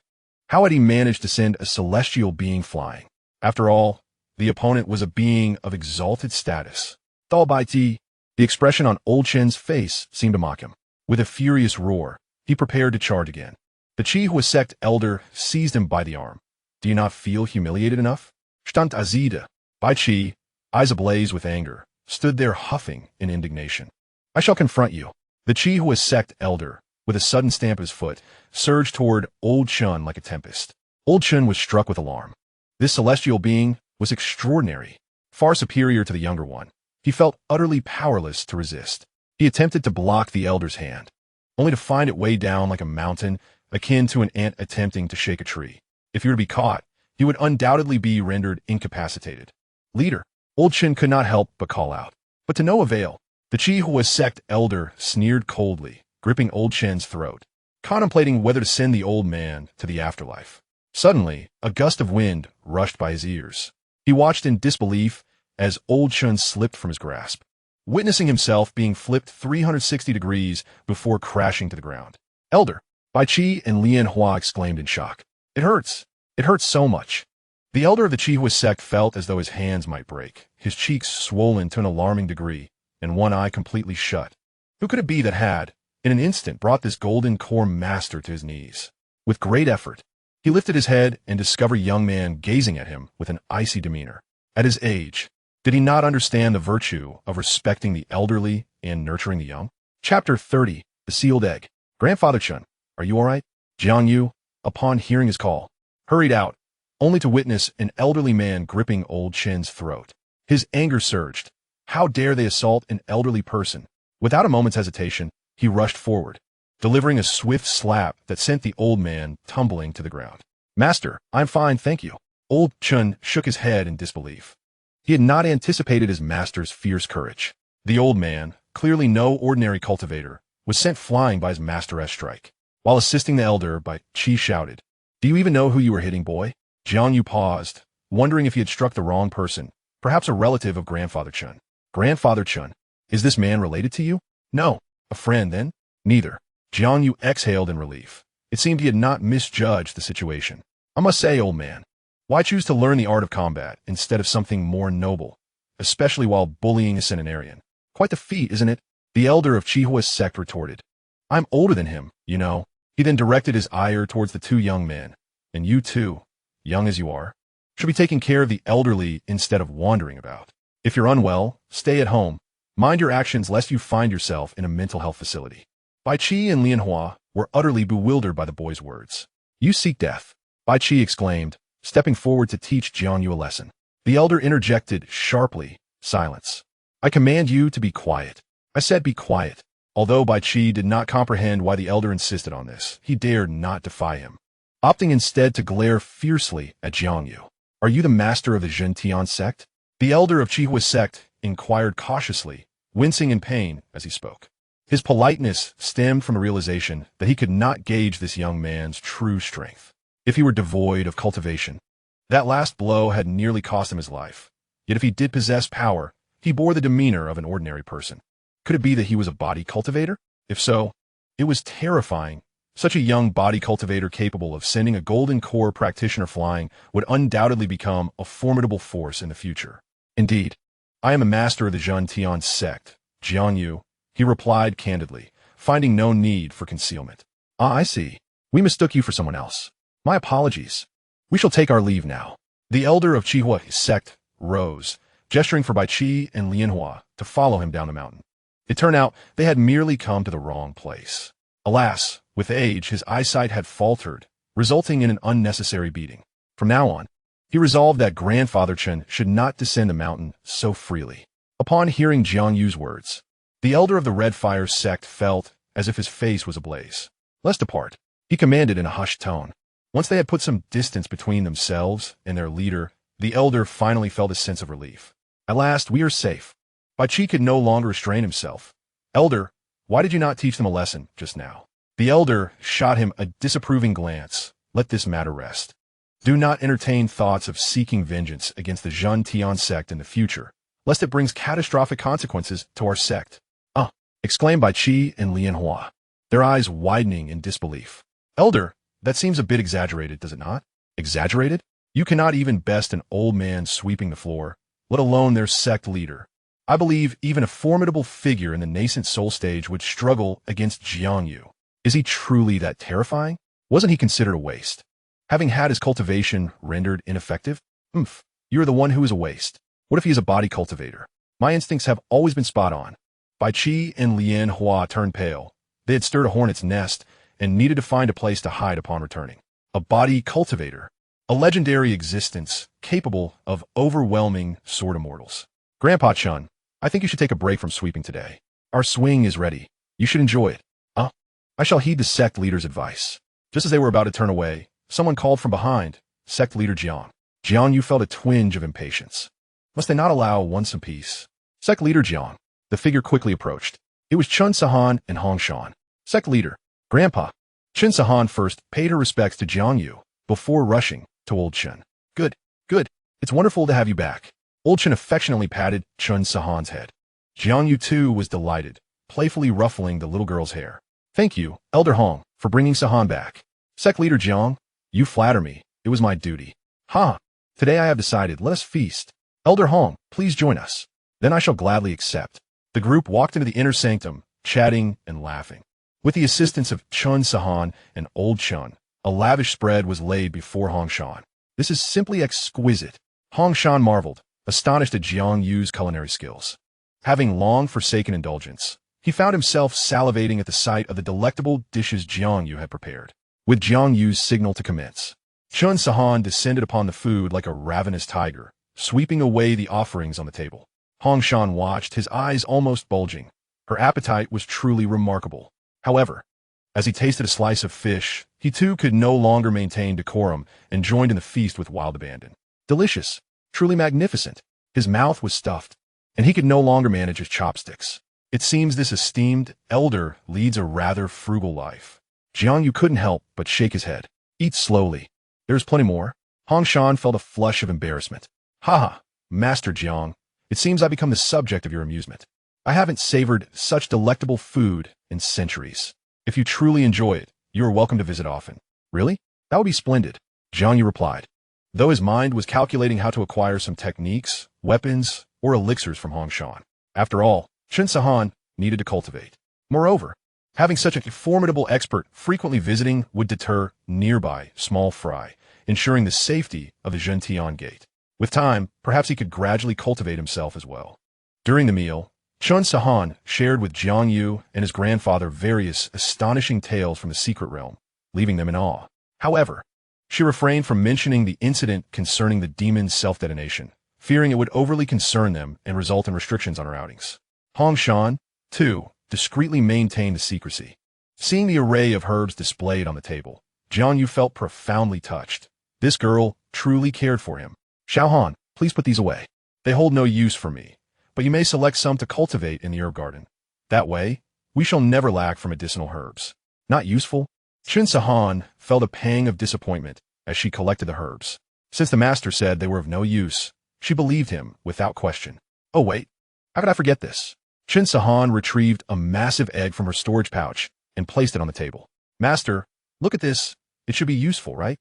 How had he managed to send a celestial being flying? After all, the opponent was a being of exalted status. Dao Bai Ti. The expression on Old Chen's face seemed to mock him. With a furious roar, he prepared to charge again. The Qihua sect elder seized him by the arm. Do you not feel humiliated enough? Stand azida. Bai Qi, eyes ablaze with anger, stood there huffing in indignation. I shall confront you. The Qihua sect elder, with a sudden stamp of his foot, surged toward Old Chun like a tempest. Old Chun was struck with alarm. This celestial being was extraordinary, far superior to the younger one. He felt utterly powerless to resist. He attempted to block the elder's hand, only to find it weighed down like a mountain, akin to an ant attempting to shake a tree. If he were to be caught, he would undoubtedly be rendered incapacitated. Leader, Old Chin could not help but call out. But to no avail. The Qihua sect elder sneered coldly, gripping Old Chin's throat, contemplating whether to send the old man to the afterlife. Suddenly, a gust of wind rushed by his ears. He watched in disbelief as Old Chun slipped from his grasp, witnessing himself being flipped 360 degrees before crashing to the ground. Elder, Bai Qi and Lian Hua exclaimed in shock. It hurts. It hurts so much. The elder of the Qihua sect felt as though his hands might break, his cheeks swollen to an alarming degree, and one eye completely shut. Who could it be that had, in an instant, brought this golden core master to his knees? With great effort, he lifted his head and discovered a young man gazing at him with an icy demeanor. At his age, did he not understand the virtue of respecting the elderly and nurturing the young? Chapter 30, The Sealed Egg. Grandfather Chun, are you all right? Jiang Yu, upon hearing his call, hurried out, only to witness an elderly man gripping Old Chin's throat. His anger surged. How dare they assault an elderly person? Without a moment's hesitation, he rushed forward, delivering a swift slap that sent the old man tumbling to the ground. Master, I'm fine, thank you. Old Chun shook his head in disbelief. He had not anticipated his master's fierce courage. The old man, clearly no ordinary cultivator, was sent flying by his master's strike. While assisting the elder, Bai Qi shouted, Do you even know who you were hitting, boy? Jiang Yu paused, wondering if he had struck the wrong person, perhaps a relative of Grandfather Chun. Grandfather Chun, is this man related to you? No. A friend, then? Neither. Jiang Yu exhaled in relief. It seemed he had not misjudged the situation. I must say, old man, why choose to learn the art of combat instead of something more noble, especially while bullying a centenarian? Quite the feat, isn't it? The elder of Qihua's sect retorted. I'm older than him, you know. He then directed his ire towards the two young men. And you too, young as you are, should be taking care of the elderly instead of wandering about. If you're unwell, stay at home. Mind your actions lest you find yourself in a mental health facility. Bai Qi and Lian Hua were utterly bewildered by the boy's words. You seek death, Bai Qi exclaimed, stepping forward to teach Jiang Yu a lesson. The elder interjected sharply, Silence. I command you to be quiet. I said be quiet. Although Bai Qi did not comprehend why the elder insisted on this, he dared not defy him, opting instead to glare fiercely at Jiang. "Are you the master of the Zhentian Sect?" The elder of Qihua's sect inquired cautiously, wincing in pain as he spoke. His politeness stemmed from a realization that he could not gauge this young man's true strength if he were devoid of cultivation. That last blow had nearly cost him his life. Yet if he did possess power, he bore the demeanor of an ordinary person. Could it be that he was a body cultivator? If so, it was terrifying. Such a young body cultivator capable of sending a golden core practitioner flying would undoubtedly become a formidable force in the future. "Indeed, I am a master of the Zhentian Sect, Jiang," he replied candidly, finding no need for concealment. "Ah, I see. We mistook you for someone else. My apologies. We shall take our leave now." The elder of Qihua's sect rose, gesturing for Bai Qi and Lianhua to follow him down the mountain. It turned out they had merely come to the wrong place. Alas, with age, his eyesight had faltered, resulting in an unnecessary beating. From now on, he resolved that Grandfather Chen should not descend the mountain so freely. Upon hearing Jiang Yu's words, the elder of the Red Fire sect felt as if his face was ablaze. "Let's depart," he commanded in a hushed tone. Once they had put some distance between themselves and their leader, the elder finally felt a sense of relief. At last, we are safe. Bai Qi could no longer restrain himself. "Elder, why did you not teach them a lesson just now?" The elder shot him a disapproving glance. "Let this matter rest. Do not entertain thoughts of seeking vengeance against the Zhentian sect in the future, lest it brings catastrophic consequences to our sect." "Ah!" exclaimed Bai Qi and Lianhua, their eyes widening in disbelief. "Elder, that seems a bit exaggerated, does it not?" "Exaggerated? You cannot even best an old man sweeping the floor, let alone their sect leader. I believe even a formidable figure in the nascent soul stage would struggle against Jiang. Is he truly that terrifying? Wasn't he considered a waste, having had his cultivation rendered ineffective? You are the one who is a waste. What if he is a body cultivator? My instincts have always been spot on." Bai Qi and Lianhua turned pale. They had stirred a hornet's nest and needed to find a place to hide upon returning. A body cultivator, a legendary existence capable of overwhelming sword immortals. "Grandpa Chun, I think you should take a break from sweeping today. Our swing is ready. You should enjoy it." I shall heed the sect leader's advice." Just as they were about to turn away, someone called from behind, "Sect leader Jiang." Jiang felt a twinge of impatience. Must they not allow one some peace? "Sect leader Jiang." The figure quickly approached. It was Chun Sahan and Hong Shan. "Sect leader, Grandpa." Chun Sahan first paid her respects to Jiang before rushing to old Chun. Good. It's wonderful to have you back." Old Chun affectionately patted Chun Sahan's head. Jiang too was delighted, playfully ruffling the little girl's hair. "Thank you, Elder Hong, for bringing Sahan back." "Sect leader Jiang, you flatter me. It was my duty." "Ha! Today I have decided, let us feast. Elder Hong, please join us." "Then I shall gladly accept." The group walked into the inner sanctum, chatting and laughing. With the assistance of Chun Sahan and Old Chun, a lavish spread was laid before Hong Shan. "This is simply exquisite." Hong Shan marveled, astonished at Jiang Yu's culinary skills. Having long forsaken indulgence, he found himself salivating at the sight of the delectable dishes Jiang Yu had prepared. With Jiang Yu's signal to commence, Chun Sahan descended upon the food like a ravenous tiger, sweeping away the offerings on the table. Hong Shan watched, his eyes almost bulging. Her appetite was truly remarkable. However, as he tasted a slice of fish, he too could no longer maintain decorum and joined in the feast with wild abandon. Delicious, truly magnificent. His mouth was stuffed, and he could no longer manage his chopsticks. It seems this esteemed elder leads a rather frugal life. Jiang couldn't help but shake his head. "Eat slowly. There's plenty more." Hong Shan felt a flush of embarrassment. "Ha! Master Jiang, it seems I've become the subject of your amusement. I haven't savored such delectable food in centuries. If you truly enjoy it, you are welcome to visit often." "Really? That would be splendid," Jiang replied, though his mind was calculating how to acquire some techniques, weapons, or elixirs from Hong Shan. After all, Chun Sahan needed to cultivate. Moreover, having such a formidable expert frequently visiting would deter nearby small fry, ensuring the safety of the Zhentian gate. With time, perhaps he could gradually cultivate himself as well. During the meal, Chun Sahan shared with Jiang Yu and his grandfather various astonishing tales from the secret realm, leaving them in awe. However, she refrained from mentioning the incident concerning the demon's self-detonation, fearing it would overly concern them and result in restrictions on her outings. Hong Shan, too, discreetly maintained the secrecy. Seeing the array of herbs displayed on the table, Jiang Yu felt profoundly touched. This girl truly cared for him. Xiaohan, please put these away. They hold no use for me, but you may select some to cultivate in the herb garden. That way, we shall never lack for medicinal herbs. Not useful? Xianxia felt a pang of disappointment as she collected the herbs. Since the master said they were of no use, she believed him without question. Oh wait, how could I forget this? Xianxia retrieved a massive egg from her storage pouch and placed it on the table. Master, look at this. It should be useful, right?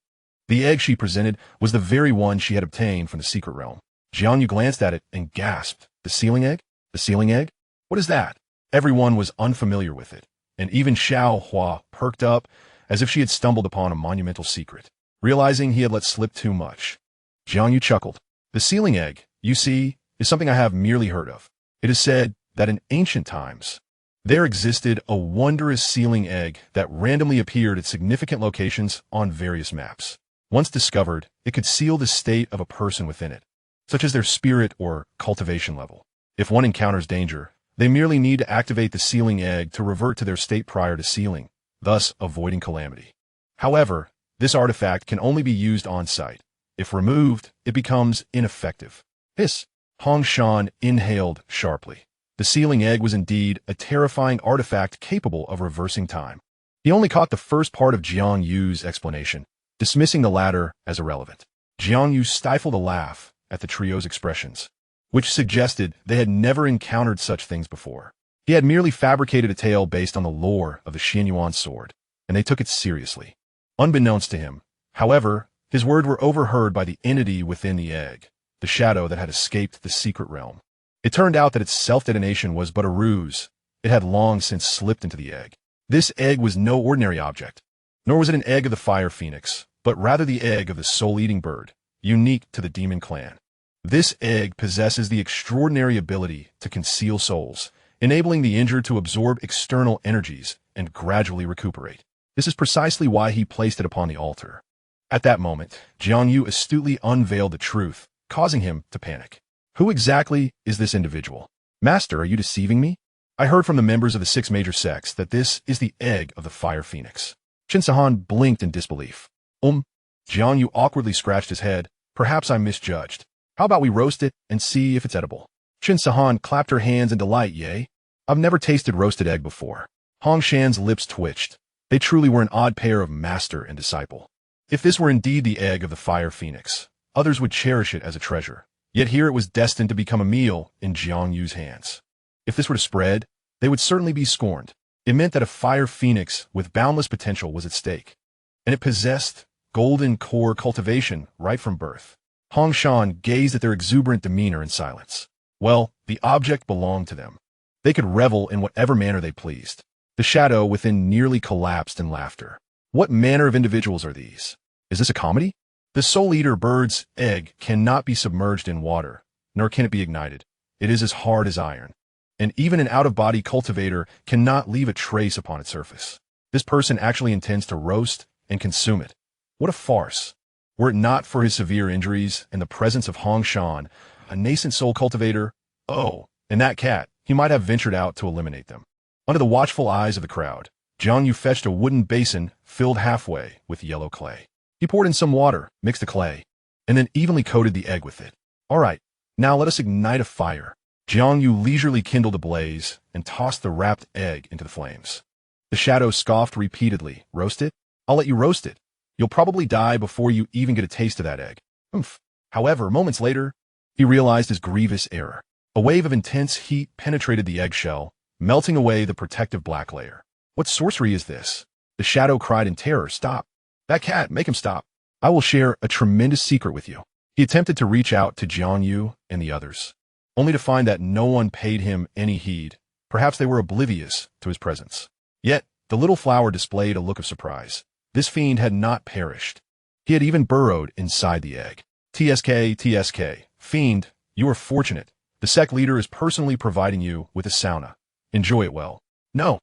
The egg she presented was the very one she had obtained from the secret realm. Jiang Yu glanced at it and gasped. The sealing egg? The sealing egg? What is that? Everyone was unfamiliar with it, and even Xiao Hua perked up as if she had stumbled upon a monumental secret, realizing he had let slip too much. Jiang Yu chuckled. The sealing egg, you see, is something I have merely heard of. It is said that in ancient times, there existed a wondrous sealing egg that randomly appeared at significant locations on various maps. Once discovered, it could seal the state of a person within it, such as their spirit or cultivation level. If one encounters danger, they merely need to activate the sealing egg to revert to their state prior to sealing, thus avoiding calamity. However, this artifact can only be used on-site. If removed, it becomes ineffective. Hiss! Hong Shan inhaled sharply. The sealing egg was indeed a terrifying artifact capable of reversing time. He only caught the first part of Jiang Yu's explanation, dismissing the latter as irrelevant. Jiang Yu stifled a laugh at the trio's expressions, which suggested they had never encountered such things before. He had merely fabricated a tale based on the lore of the Xianxia sword, and they took it seriously. Unbeknownst to him, however, his words were overheard by the entity within the egg, the shadow that had escaped the secret realm. It turned out that its self-detonation was but a ruse. It had long since slipped into the egg. This egg was no ordinary object, nor was it an egg of the fire phoenix, but rather the egg of the soul-eating bird, unique to the demon clan. This egg possesses the extraordinary ability to conceal souls, enabling the injured to absorb external energies and gradually recuperate. This is precisely why he placed it upon the altar. At that moment, Jiang Yu astutely unveiled the truth, causing him to panic. Who exactly is this individual? Master, are you deceiving me? I heard from the members of the 6 major sects that this is the egg of the fire phoenix. Xianxia blinked in disbelief. Jiang Yu awkwardly scratched his head. Perhaps I misjudged. How about we roast it and see if it's edible? Xianxia clapped her hands in delight. Yay! I've never tasted roasted egg before. Hong Shan's lips twitched. They truly were an odd pair of master and disciple. If this were indeed the egg of the fire phoenix, others would cherish it as a treasure. Yet here it was destined to become a meal in Jiang Yu's hands. If this were to spread, they would certainly be scorned. It meant that a fire phoenix with boundless potential was at stake, and it possessed golden core cultivation right from birth. Hong Shan gazed at their exuberant demeanor in silence. Well, the object belonged to them. They could revel in whatever manner they pleased. The shadow within nearly collapsed in laughter. What manner of individuals are these? Is this a comedy? The soul-eater bird's egg cannot be submerged in water, nor can it be ignited. It is as hard as iron, and even an out-of-body cultivator cannot leave a trace upon its surface. This person actually intends to roast and consume it. What a farce! Were it not for his severe injuries and the presence of Hong Shan, a nascent soul cultivator, and that cat, he might have ventured out to eliminate them. Under the watchful eyes of the crowd, Jiang Yu fetched a wooden basin filled halfway with yellow clay. He poured in some water, mixed the clay, and then evenly coated the egg with it. All right, now let us ignite a fire. Jiang Yu leisurely kindled a blaze and tossed the wrapped egg into the flames. The shadow scoffed repeatedly. Roast it? I'll let you roast it. You'll probably die before you even get a taste of that egg. However, moments later, he realized his grievous error. A wave of intense heat penetrated the eggshell, melting away the protective black layer. What sorcery is this? The shadow cried in terror. Stop. That cat, make him stop. I will share a tremendous secret with you. He attempted to reach out to Jiang Yu and the others, only to find that no one paid him any heed. Perhaps they were oblivious to his presence. Yet, the little flower displayed a look of surprise. This fiend had not perished. He had even burrowed inside the egg. TSK, fiend, you are fortunate. The sect leader is personally providing you with a sauna. Enjoy it well. No,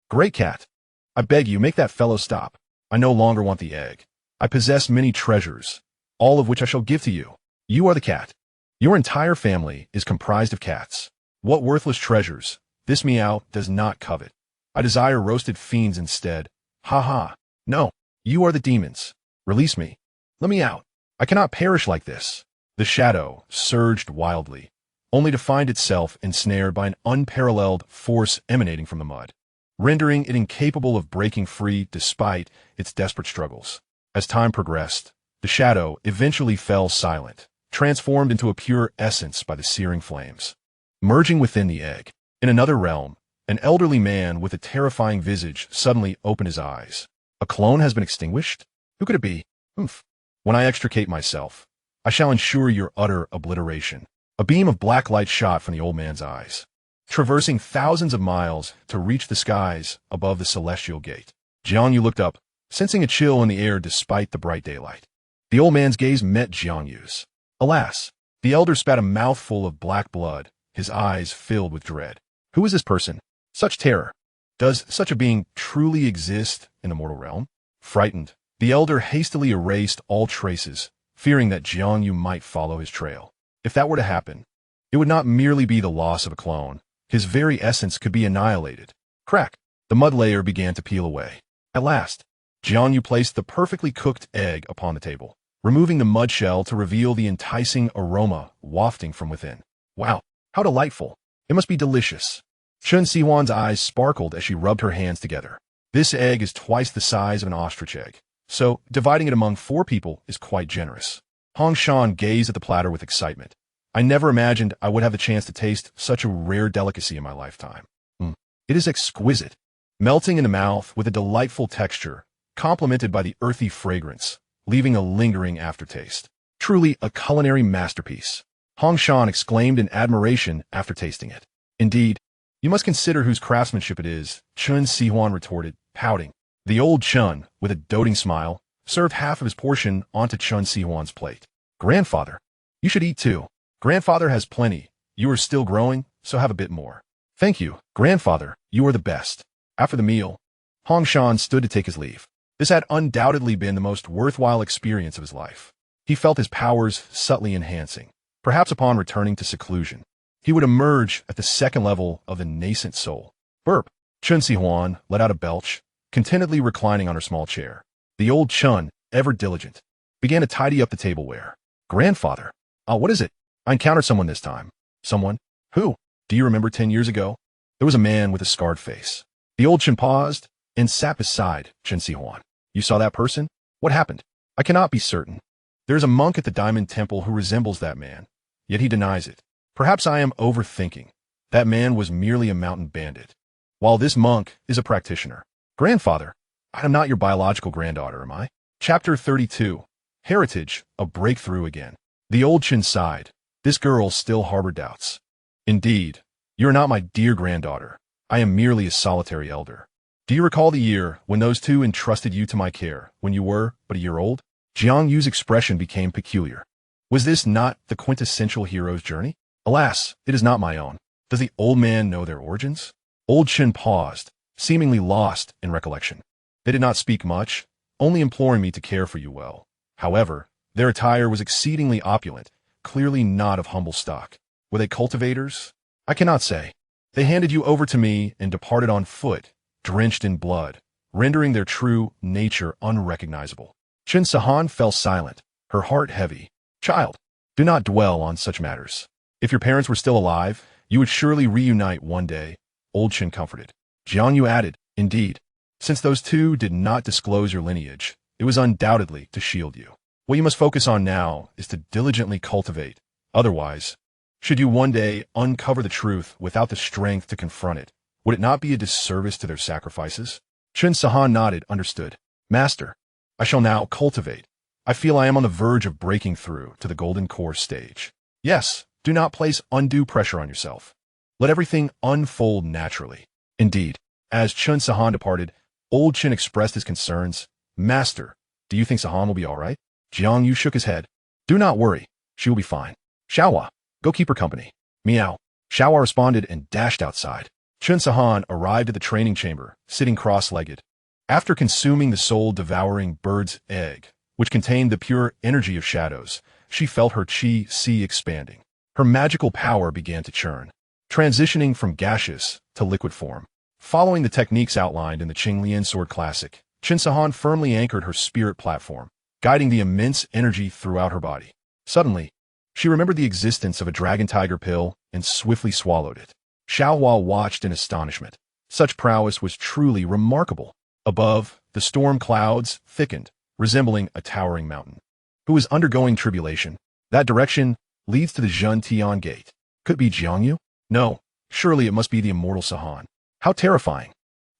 great cat. I beg you, make that fellow stop. I no longer want the egg. I possess many treasures, all of which I shall give to you. You are the cat. Your entire family is comprised of cats. What worthless treasures. This meow does not covet. I desire roasted fiends instead. Ha ha. No, you are the demons. Release me. Let me out. I cannot perish like this. The shadow surged wildly, only to find itself ensnared by an unparalleled force emanating from the mud, rendering it incapable of breaking free despite its desperate struggles. As time progressed, the shadow eventually fell silent, transformed into a pure essence by the searing flames. Merging within the egg, in another realm, an elderly man with a terrifying visage suddenly opened his eyes. A clone has been extinguished? Who could it be? Oomph. When I extricate myself, I shall ensure your utter obliteration. A beam of black light shot from the old man's eyes, traversing thousands of miles to reach the skies above the celestial gate. Jiang looked up, sensing a chill in the air despite the bright daylight. The old man's gaze met Jiang's. Alas, the elder spat a mouthful of black blood, his eyes filled with dread. Who is this person? Such terror. Does such a being truly exist in the mortal realm? Frightened, the elder hastily erased all traces, fearing that Jiang might follow his trail. If that were to happen, it would not merely be the loss of a clone. His very essence could be annihilated. Crack! The mud layer began to peel away. At last, Jiang placed the perfectly cooked egg upon the table, removing the mud shell to reveal the enticing aroma wafting from within. Wow, how delightful! It must be delicious. Chun Sihuan's eyes sparkled as she rubbed her hands together. This egg is twice the size of an ostrich egg, so dividing it among 4 people is quite generous. Hong Shan gazed at the platter with excitement. I never imagined I would have the chance to taste such a rare delicacy in my lifetime. It is exquisite, melting in the mouth with a delightful texture, complemented by the earthy fragrance, leaving a lingering aftertaste. Truly a culinary masterpiece. Hong Shan exclaimed in admiration after tasting it. Indeed, you must consider whose craftsmanship it is, Chun Sihuan retorted, pouting. The old Chun, with a doting smile, served half of his portion onto Chun Sihuan's plate. Grandfather, you should eat too. Grandfather has plenty. You are still growing, so have a bit more. Thank you, Grandfather, you are the best. After the meal, Hong Shan stood to take his leave. This had undoubtedly been the most worthwhile experience of his life. He felt his powers subtly enhancing. Perhaps upon returning to seclusion, he would emerge at the second level of the nascent soul. Burp! Chun Sihuan let out a belch, contentedly reclining on her small chair. The old Chun, ever diligent, began to tidy up the tableware. Grandfather, what is it? I encountered someone this time. Someone? Who? Do you remember 10 years ago? There was a man with a scarred face. The old Chun paused and sat beside Chun Sihuan. You saw that person? What happened? I cannot be certain. There is a monk at the Diamond Temple who resembles that man, yet he denies it. Perhaps I am overthinking. That man was merely a mountain bandit, while this monk is a practitioner. Grandfather, I am not your biological granddaughter, am I? Chapter 32. Heritage, a breakthrough again. The old Chin sighed. This girl still harbored doubts. Indeed, you are not my dear granddaughter. I am merely a solitary elder. Do you recall the year when those two entrusted you to my care, when you were but a year old? Jiang Yu's expression became peculiar. Was this not the quintessential hero's journey? Alas, it is not my own. Does the old man know their origins? Old Chin paused, seemingly lost in recollection. They did not speak much, only imploring me to care for you well. However, their attire was exceedingly opulent, clearly not of humble stock. Were they cultivators? I cannot say. They handed you over to me and departed on foot, drenched in blood, rendering their true nature unrecognizable. Chin Sahan fell silent, her heart heavy. Child, do not dwell on such matters. If your parents were still alive, you would surely reunite one day, old Chin comforted. Jiang Yu added, indeed, since those two did not disclose your lineage, it was undoubtedly to shield you. What you must focus on now is to diligently cultivate. Otherwise, should you one day uncover the truth without the strength to confront it, would it not be a disservice to their sacrifices? Chin Sahan nodded, understood. Master, I shall now cultivate. I feel I am on the verge of breaking through to the golden core stage. Yes, do not place undue pressure on yourself. Let everything unfold naturally. Indeed, as Chun Sahan departed, old Chin expressed his concerns. Master, do you think Sahan will be all right? Jiang Yu shook his head. Do not worry. She will be fine. Xiaohua, go keep her company. Meow. Xiaohua responded and dashed outside. Chun Sahan arrived at the training chamber, sitting cross-legged. After consuming the soul-devouring bird's egg, which contained the pure energy of shadows, she felt her chi-si expanding. Her magical power began to churn. transitioning from gaseous to liquid form. Following the techniques outlined in the Qinglian Sword Classic, Xianxia firmly anchored her spirit platform, guiding the immense energy throughout her body. Suddenly, she remembered the existence of a dragon tiger pill and swiftly swallowed it. Xiaohua watched in astonishment. Such prowess was truly remarkable. Above, the storm clouds thickened, resembling a towering mountain. Who is undergoing tribulation? That direction leads to the Zhentian Gate. Could it be Jiang? No, surely it must be the immortal Sahan. How terrifying.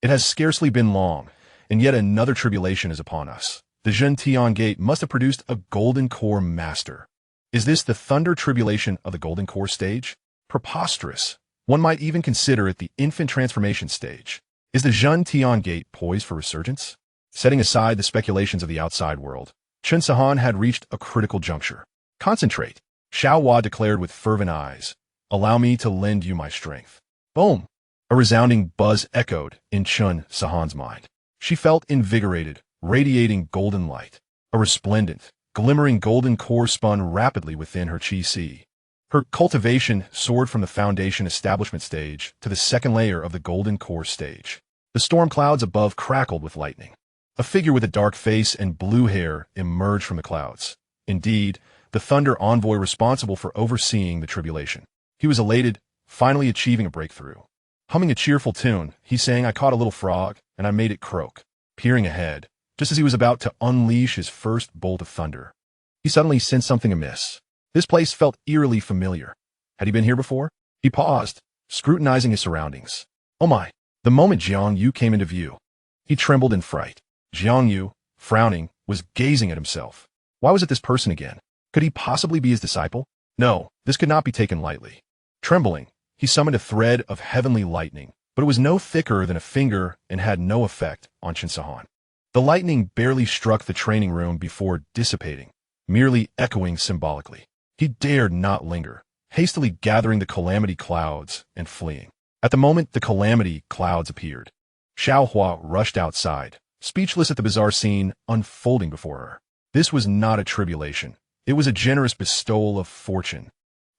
It has scarcely been long, and yet another tribulation is upon us. The Zhentian Gate must have produced a golden core master. Is this the thunder tribulation of the golden core stage? Preposterous. One might even consider it the infant transformation stage. Is the Zhentian Gate poised for resurgence? Setting aside the speculations of the outside world, Xianxia had reached a critical juncture. Concentrate, Xiaohua declared with fervent eyes. Allow me to lend you my strength. Boom! A resounding buzz echoed in Xianxia's mind. She felt invigorated, radiating golden light. A resplendent, glimmering golden core spun rapidly within her chi. Her cultivation soared from the foundation establishment stage to the second layer of the golden core stage. The storm clouds above crackled with lightning. A figure with a dark face and blue hair emerged from the clouds. Indeed, the thunder envoy responsible for overseeing the tribulation. He was elated, finally achieving a breakthrough. Humming a cheerful tune, he sang, "I caught a little frog, and I made it croak." Peering ahead, just as he was about to unleash his first bolt of thunder, he suddenly sensed something amiss. This place felt eerily familiar. Had he been here before? He paused, scrutinizing his surroundings. Oh my! The moment Jiang came into view, he trembled in fright. Jiang, frowning, was gazing at himself. Why was it this person again? Could he possibly be his disciple? No, this could not be taken lightly. Trembling, he summoned a thread of heavenly lightning, but it was no thicker than a finger and had no effect on Xianxia. The lightning barely struck the training room before dissipating, merely echoing symbolically. He dared not linger, hastily gathering the calamity clouds and fleeing. At the moment the calamity clouds appeared, Xiaohua rushed outside, speechless at the bizarre scene unfolding before her. This was not a tribulation. It was a generous bestowal of fortune.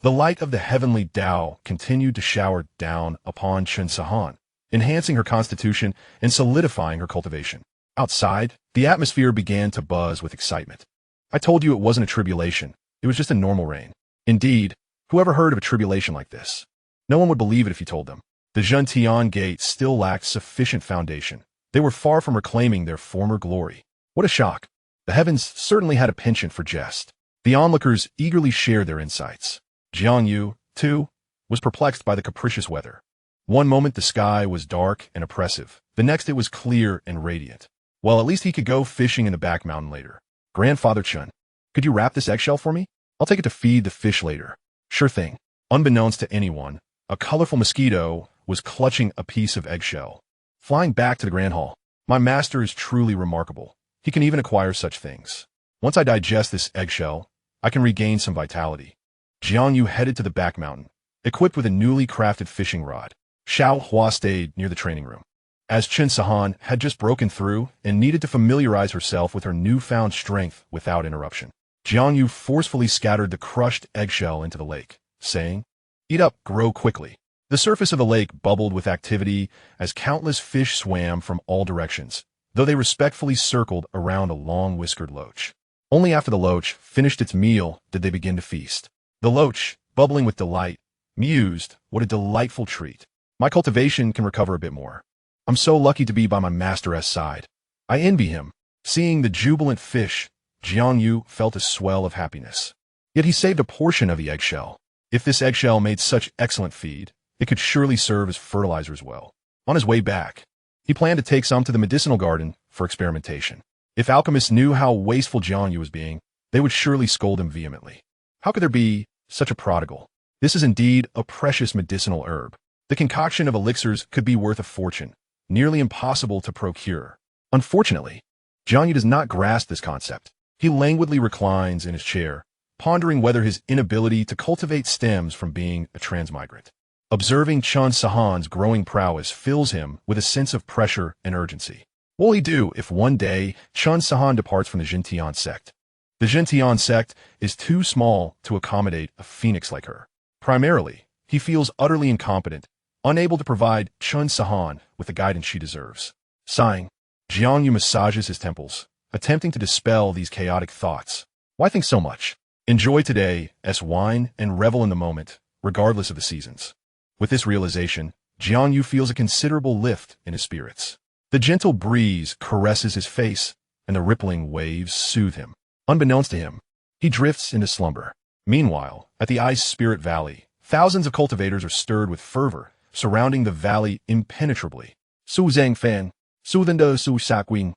The light of the heavenly Tao continued to shower down upon Xianxia, enhancing her constitution and solidifying her cultivation. Outside, the atmosphere began to buzz with excitement. I told you it wasn't a tribulation. It was just a normal rain. Indeed, whoever heard of a tribulation like this? No one would believe it if you told them. The Zhentian Gate still lacked sufficient foundation. They were far from reclaiming their former glory. What a shock. The heavens certainly had a penchant for jest. The onlookers eagerly shared their insights. Jiang, too, was perplexed by the capricious weather. One moment the sky was dark and oppressive. The next it was clear and radiant. Well, at least he could go fishing in the back mountain later. Grandfather Chun, could you wrap this eggshell for me? I'll take it to feed the fish later. Sure thing. Unbeknownst to anyone, a colorful mosquito was clutching a piece of eggshell. Flying back to the Grand Hall. My master is truly remarkable. He can even acquire such things. Once I digest this eggshell, I can regain some vitality. Jiang headed to the back mountain, equipped with a newly crafted fishing rod. Xiaohua stayed near the training room. As Xianxia had just broken through and needed to familiarize herself with her newfound strength without interruption, Jiang forcefully scattered the crushed eggshell into the lake, saying, "Eat up, grow quickly." The surface of the lake bubbled with activity as countless fish swam from all directions, though they respectfully circled around a long-whiskered loach. Only after the loach finished its meal did they begin to feast. The loach, bubbling with delight, mused, "What a delightful treat. My cultivation can recover a bit more. I'm so lucky to be by my master's side. I envy him." Seeing the jubilant fish, Jiang felt a swell of happiness. Yet he saved a portion of the eggshell. If this eggshell made such excellent feed, it could surely serve as fertilizer as well. On his way back, he planned to take some to the medicinal garden for experimentation. If alchemists knew how wasteful Jiang was being, they would surely scold him vehemently. How could there be such a prodigal? This is indeed a precious medicinal herb. The concoction of elixirs could be worth a fortune, nearly impossible to procure. Unfortunately, Jiang does not grasp this concept. He languidly reclines in his chair, pondering whether his inability to cultivate stems from being a transmigrate. Observing Xianxia's growing prowess fills him with a sense of pressure and urgency. What will he do if one day Xianxia departs from the Zhentian Sect? The Zhentian Sect is too small to accommodate a phoenix like her. Primarily, He feels utterly incompetent, unable to provide Chun Sahan with the guidance she deserves. Sighing, Jiang Yu massages his temples, attempting to dispel these chaotic thoughts. Why think so much? Enjoy today's wine and revel in the moment, regardless of the seasons. With this realization, Jiang Yu feels a considerable lift in his spirits. The gentle breeze caresses his face, and the rippling waves soothe him. Unbeknownst to him, he drifts into slumber. Meanwhile, at the Ice Spirit Valley, thousands of cultivators are stirred with fervor, surrounding the valley impenetrably. Su Zhang Fan, Su Thendo Su Sakwing.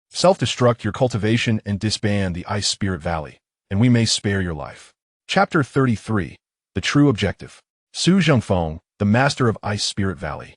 Self-destruct your cultivation and disband the Ice Spirit Valley, and we may spare your life. Chapter 33. The True Objective. Su Zhengfeng, the master of Ice Spirit Valley,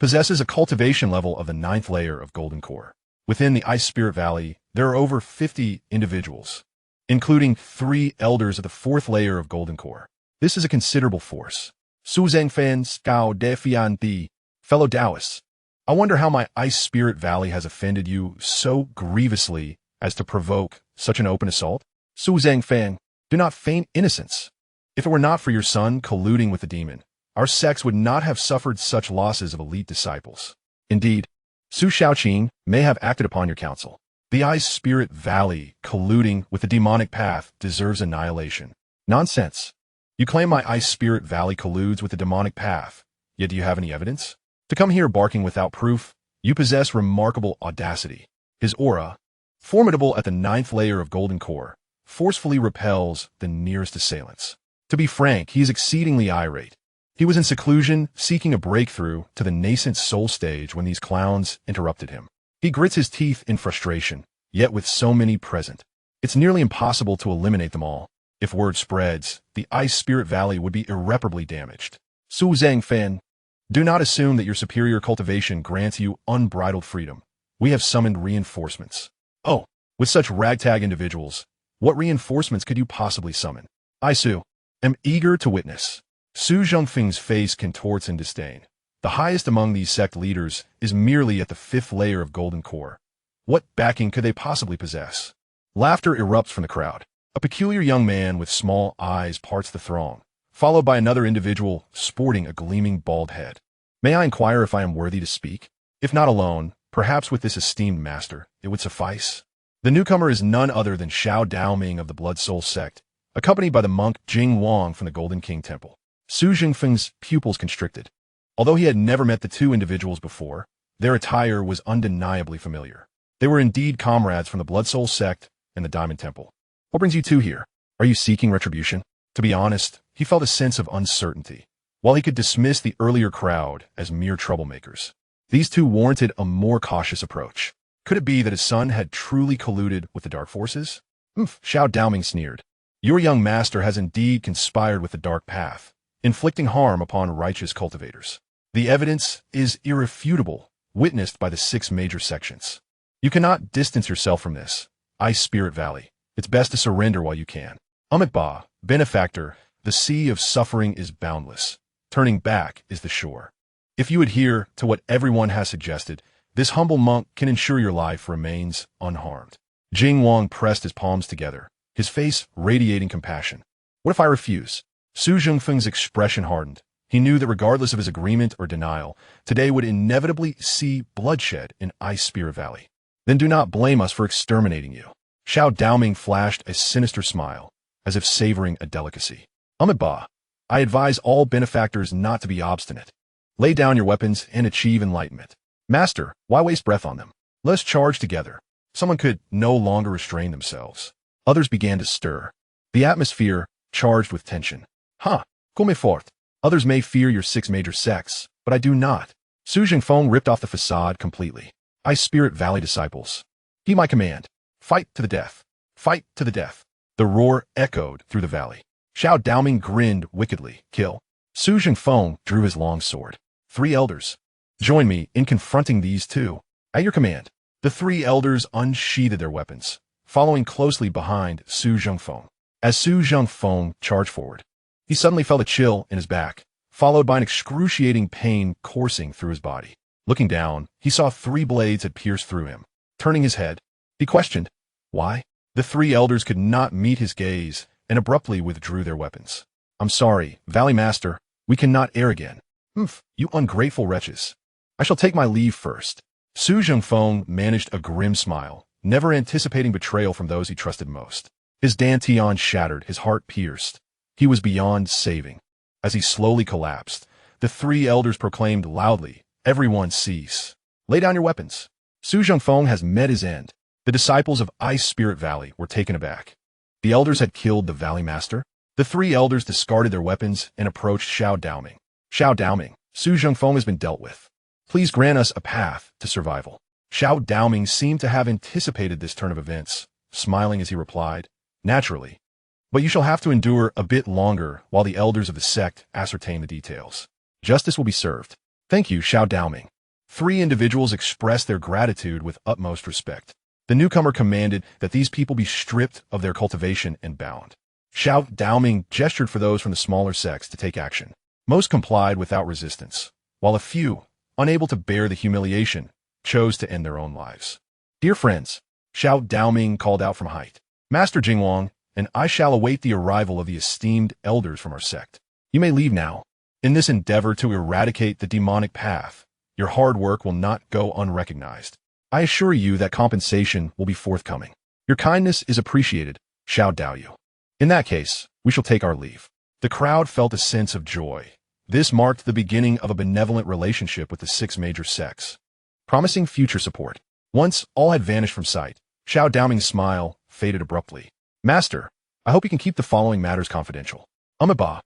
possesses a cultivation level of the 9th layer of Golden Core. Within the Ice Spirit Valley, there are over 50 individuals, including 3 elders of the 4th layer of Golden Core. This is a considerable force. Su Zhengfan Scao Defian Di, fellow Taoists, I wonder how my Ice Spirit Valley has offended you so grievously as to provoke such an open assault? Su Zhengfan, do not feign innocence. If it were not for your son colluding with the demon, our sects would not have suffered such losses of elite disciples. Indeed, Su Shaoqing may have acted upon your counsel. The Ice Spirit Valley colluding with the demonic path deserves annihilation. Nonsense. You claim my Ice Spirit Valley colludes with the demonic path, yet do you have any evidence? To come here barking without proof, you possess remarkable audacity. His aura, formidable at the 9th layer of Golden Core, forcefully repels the nearest assailants. To be frank, he is exceedingly irate. He was in seclusion, seeking a breakthrough to the nascent soul stage when these clowns interrupted him. He grits his teeth in frustration, yet with so many present, it's nearly impossible to eliminate them all. If word spreads, the Ice Spirit Valley would be irreparably damaged. Su Zhengfan, do not assume that your superior cultivation grants you unbridled freedom. We have summoned reinforcements. Oh, with such ragtag individuals, what reinforcements could you possibly summon? I, Su, am eager to witness. Su Zhengfeng's face contorts in disdain. The highest among these sect leaders is merely at the 5th layer of Golden Core. What backing could they possibly possess? Laughter erupts from the crowd. A peculiar young man with small eyes parts the throng, followed by another individual sporting a gleaming bald head. May I inquire if I am worthy to speak? If not alone, perhaps with this esteemed master, it would suffice. The newcomer is none other than Xiao Daoming of the Blood Soul Sect, accompanied by the monk Jing Wang from the Golden King Temple. Su Zhengfeng's pupils constricted. Although he had never met the 2 individuals before, their attire was undeniably familiar. They were indeed comrades from the Blood Soul Sect and the Diamond Temple. What brings you 2 here? Are you seeking retribution? To be honest, he felt a sense of uncertainty. While he could dismiss the earlier crowd as mere troublemakers, these 2 warranted a more cautious approach. Could it be that his son had truly colluded with the dark forces? Xiao Daoming sneered. Your young master has indeed conspired with the dark path, inflicting harm upon righteous cultivators. The evidence is irrefutable, witnessed by the 6 major sections. You cannot distance yourself from this. Ice Spirit Valley. It's best to surrender while you can. Ba, benefactor, the sea of suffering is boundless. Turning back is the shore. If you adhere to what everyone has suggested, this humble monk can ensure your life remains unharmed. Jing Wang pressed his palms together, his face radiating compassion. What if I refuse? Su Zhengfeng's expression hardened. He knew that regardless of his agreement or denial, today would inevitably see bloodshed in Ice Spirit Valley. Then do not blame us for exterminating you. Xiao Daoming flashed a sinister smile, as if savoring a delicacy. Ba, I advise all benefactors not to be obstinate. Lay down your weapons and achieve enlightenment. Master, why waste breath on them? Let us charge together. Someone could no longer restrain themselves. Others began to stir. The atmosphere charged with tension. Come forth. Others may fear your 6 major sects, but I do not. Su Zhengfeng ripped off the facade completely. Ice Spirit Valley disciples. Heed my command. Fight to the death. Fight to the death. The roar echoed through the valley. Xiao Daoming grinned wickedly. Kill. Su Zhengfeng drew his long sword. 3 elders. Join me in confronting these 2. At your command. The 3 elders unsheathed their weapons, following closely behind Su Zhengfeng. As Su Zhengfeng charged forward, he suddenly felt a chill in his back, followed by an excruciating pain coursing through his body. Looking down, he saw 3 blades had pierced through him. Turning his head, he questioned, why? The 3 elders could not meet his gaze and abruptly withdrew their weapons. I'm sorry, Valley Master, We cannot err again. Humph, you ungrateful wretches. I shall take my leave first. Su Zhengfeng managed a grim smile, never anticipating betrayal from those he trusted most. His dantian shattered, his heart pierced. He was beyond saving. As he slowly collapsed, the three elders proclaimed loudly, "Everyone cease. Lay down your weapons. Su Zhengfeng has met his end." The disciples of Ice Spirit Valley were taken aback. The elders had killed the Valley Master? The three elders discarded their weapons and approached Xiao Daoming. "Xiao Daoming, Su Zhengfeng has been dealt with. Please grant us a path to survival." Xiao Daoming seemed to have anticipated this turn of events, smiling as he replied, "Naturally. But you shall have to endure a bit longer while the elders of the sect ascertain the details. Justice will be served." "Thank you, Xiao Daoming." Three individuals expressed their gratitude with utmost respect. The newcomer commanded that these people be stripped of their cultivation and bound. Xiao Daoming gestured for those from the smaller sects to take action. Most complied without resistance, while a few, unable to bear the humiliation, chose to end their own lives. "Dear friends," Xiao Daoming called out from height, "Master Jingwang and I shall await the arrival of the esteemed elders from our sect. You may leave now. In this endeavor to eradicate the demonic path, your hard work will not go unrecognized. I assure you that compensation will be forthcoming. Your kindness is appreciated, Xiao Daoyu. In that case, we shall take our leave." The crowd felt a sense of joy. This marked the beginning of a benevolent relationship with the 6 major sects, promising future support. Once all had vanished from sight, Xiao Daoming's smile faded abruptly. "Master, I hope you can keep the following matters confidential. Amiba,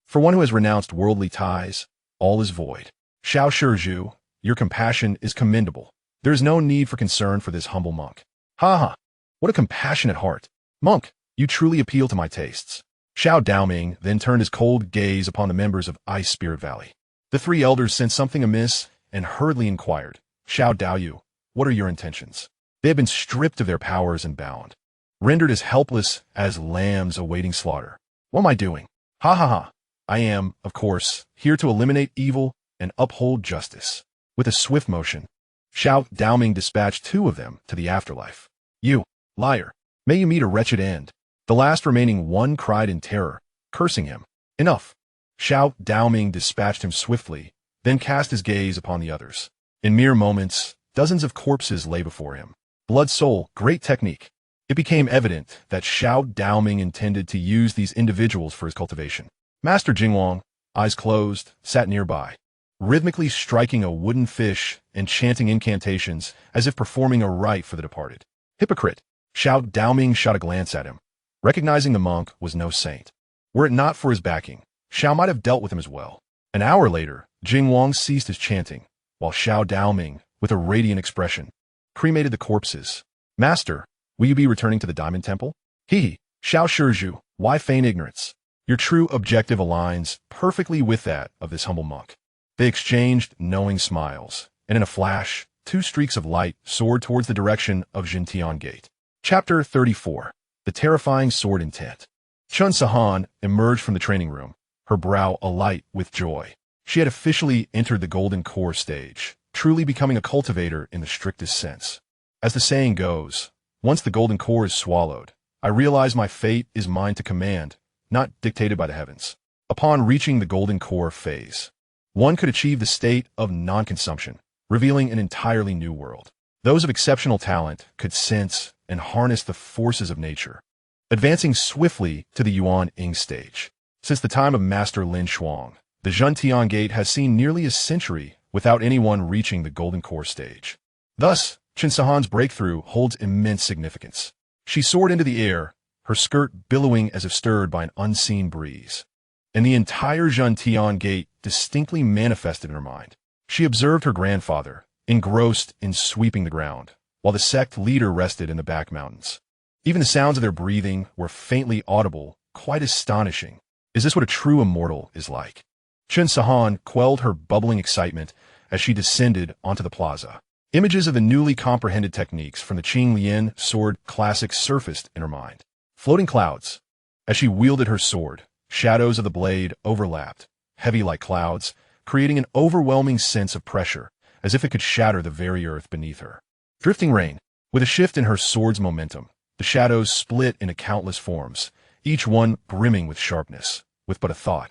for one who has renounced worldly ties, all is void. Xiao Shizhu, your compassion is commendable. There is no need for concern for this humble monk." "Ha ha, what a compassionate heart. Monk, you truly appeal to my tastes." Xiao Daoming then turned his cold gaze upon the members of Ice Spirit Valley. The 3 elders sensed something amiss and hurriedly inquired, "Xiao Daoyu, what are your intentions?" They had been stripped of their powers and bound, rendered as helpless as lambs awaiting slaughter. "What am I doing? Ha ha ha. I am, of course, here to eliminate evil and uphold justice." With a swift motion, Xiao Daoming dispatched 2 of them to the afterlife. "You, liar, may you meet a wretched end." The last remaining one cried in terror, cursing him. "Enough." Xiao Daoming dispatched him swiftly, then cast his gaze upon the others. In mere moments, dozens of corpses lay before him. Blood soul, great technique. It became evident that Xiao Daoming intended to use these individuals for his cultivation. Master Jingwang, eyes closed, sat nearby, rhythmically striking a wooden fish and chanting incantations as if performing a rite for the departed. "Hypocrite." Xiao Daoming shot a glance at him, recognizing the monk was no saint. Were it not for his backing, Xiao might have dealt with him as well. An hour later, Jingwang ceased his chanting, while Xiao Daoming, with a radiant expression, cremated the corpses. "Master, will you be returning to the Diamond Temple?" "He, Xiao Shizhu, why feign ignorance? Your true objective aligns perfectly with that of this humble monk." They exchanged knowing smiles, and in a flash, 2 streaks of light soared towards the direction of Zhentian Gate. Chapter 34. The Terrifying Sword Intent. Chun Sahan emerged from the training room, her brow alight with joy. She had officially entered the Golden Core stage, truly becoming a cultivator in the strictest sense. As the saying goes, once the Golden Core is swallowed, I realize my fate is mine to command, not dictated by the heavens. Upon reaching the Golden Core phase, one could achieve the state of non-consumption, revealing an entirely new world. Those of exceptional talent could sense and harness the forces of nature, advancing swiftly to the Yuan Ying stage. Since the time of Master Lin Shuang, the Zhentian Gate has seen nearly a century without anyone reaching the Golden Core stage. Thus, Qin Sahan's breakthrough holds immense significance. She soared into the air, her skirt billowing as if stirred by an unseen breeze, and the entire Zhentian Gate distinctly manifested in her mind. She observed her grandfather, engrossed in sweeping the ground, while the sect leader rested in the back mountains. Even the sounds of their breathing were faintly audible, quite astonishing. Is this what a true immortal is like? Qin Sahan quelled her bubbling excitement as she descended onto the plaza. Images of the newly comprehended techniques from the Qing Lian sword classic surfaced in her mind. Floating clouds. As she wielded her sword, shadows of the blade overlapped, heavy like clouds, creating an overwhelming sense of pressure, as if it could shatter the very earth beneath her. Drifting rain. With a shift in her sword's momentum, the shadows split into countless forms, each one brimming with sharpness, with but a thought.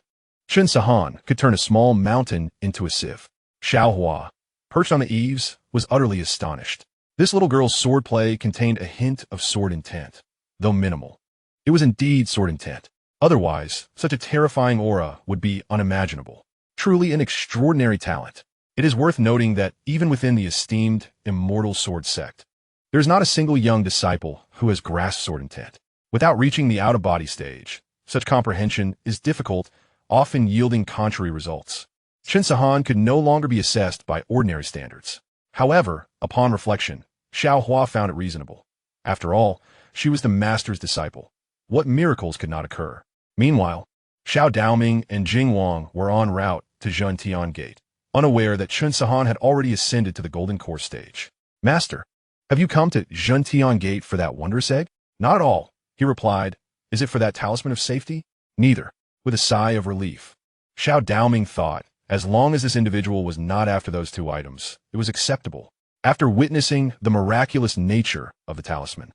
Chen Sahan could turn a small mountain into a sieve. Xiao Hua, perched on the eaves, was utterly astonished. This little girl's swordplay contained a hint of sword intent, though minimal. It was indeed sword intent. Otherwise, such a terrifying aura would be unimaginable. Truly an extraordinary talent. It is worth noting that even within the esteemed Immortal Sword Sect, there is not a single young disciple who has grasped sword intent. Without reaching the out-of-body stage, such comprehension is difficult, often yielding contrary results. Chen Sahan could no longer be assessed by ordinary standards. However, upon reflection, Xiao Hua found it reasonable. After all, she was the master's disciple. What miracles could not occur? Meanwhile, Xiao Daoming and Jing Wang were en route to Zhentian Gate, unaware that Chen Sahan had already ascended to the Golden Core stage. Master, have you come to Zhentian Gate for that wondrous egg? Not at all, he replied. Is it for that talisman of safety? Neither. With a sigh of relief, Xiao Daoming thought, as long as this individual was not after those two items, it was acceptable. After witnessing the miraculous nature of the talisman,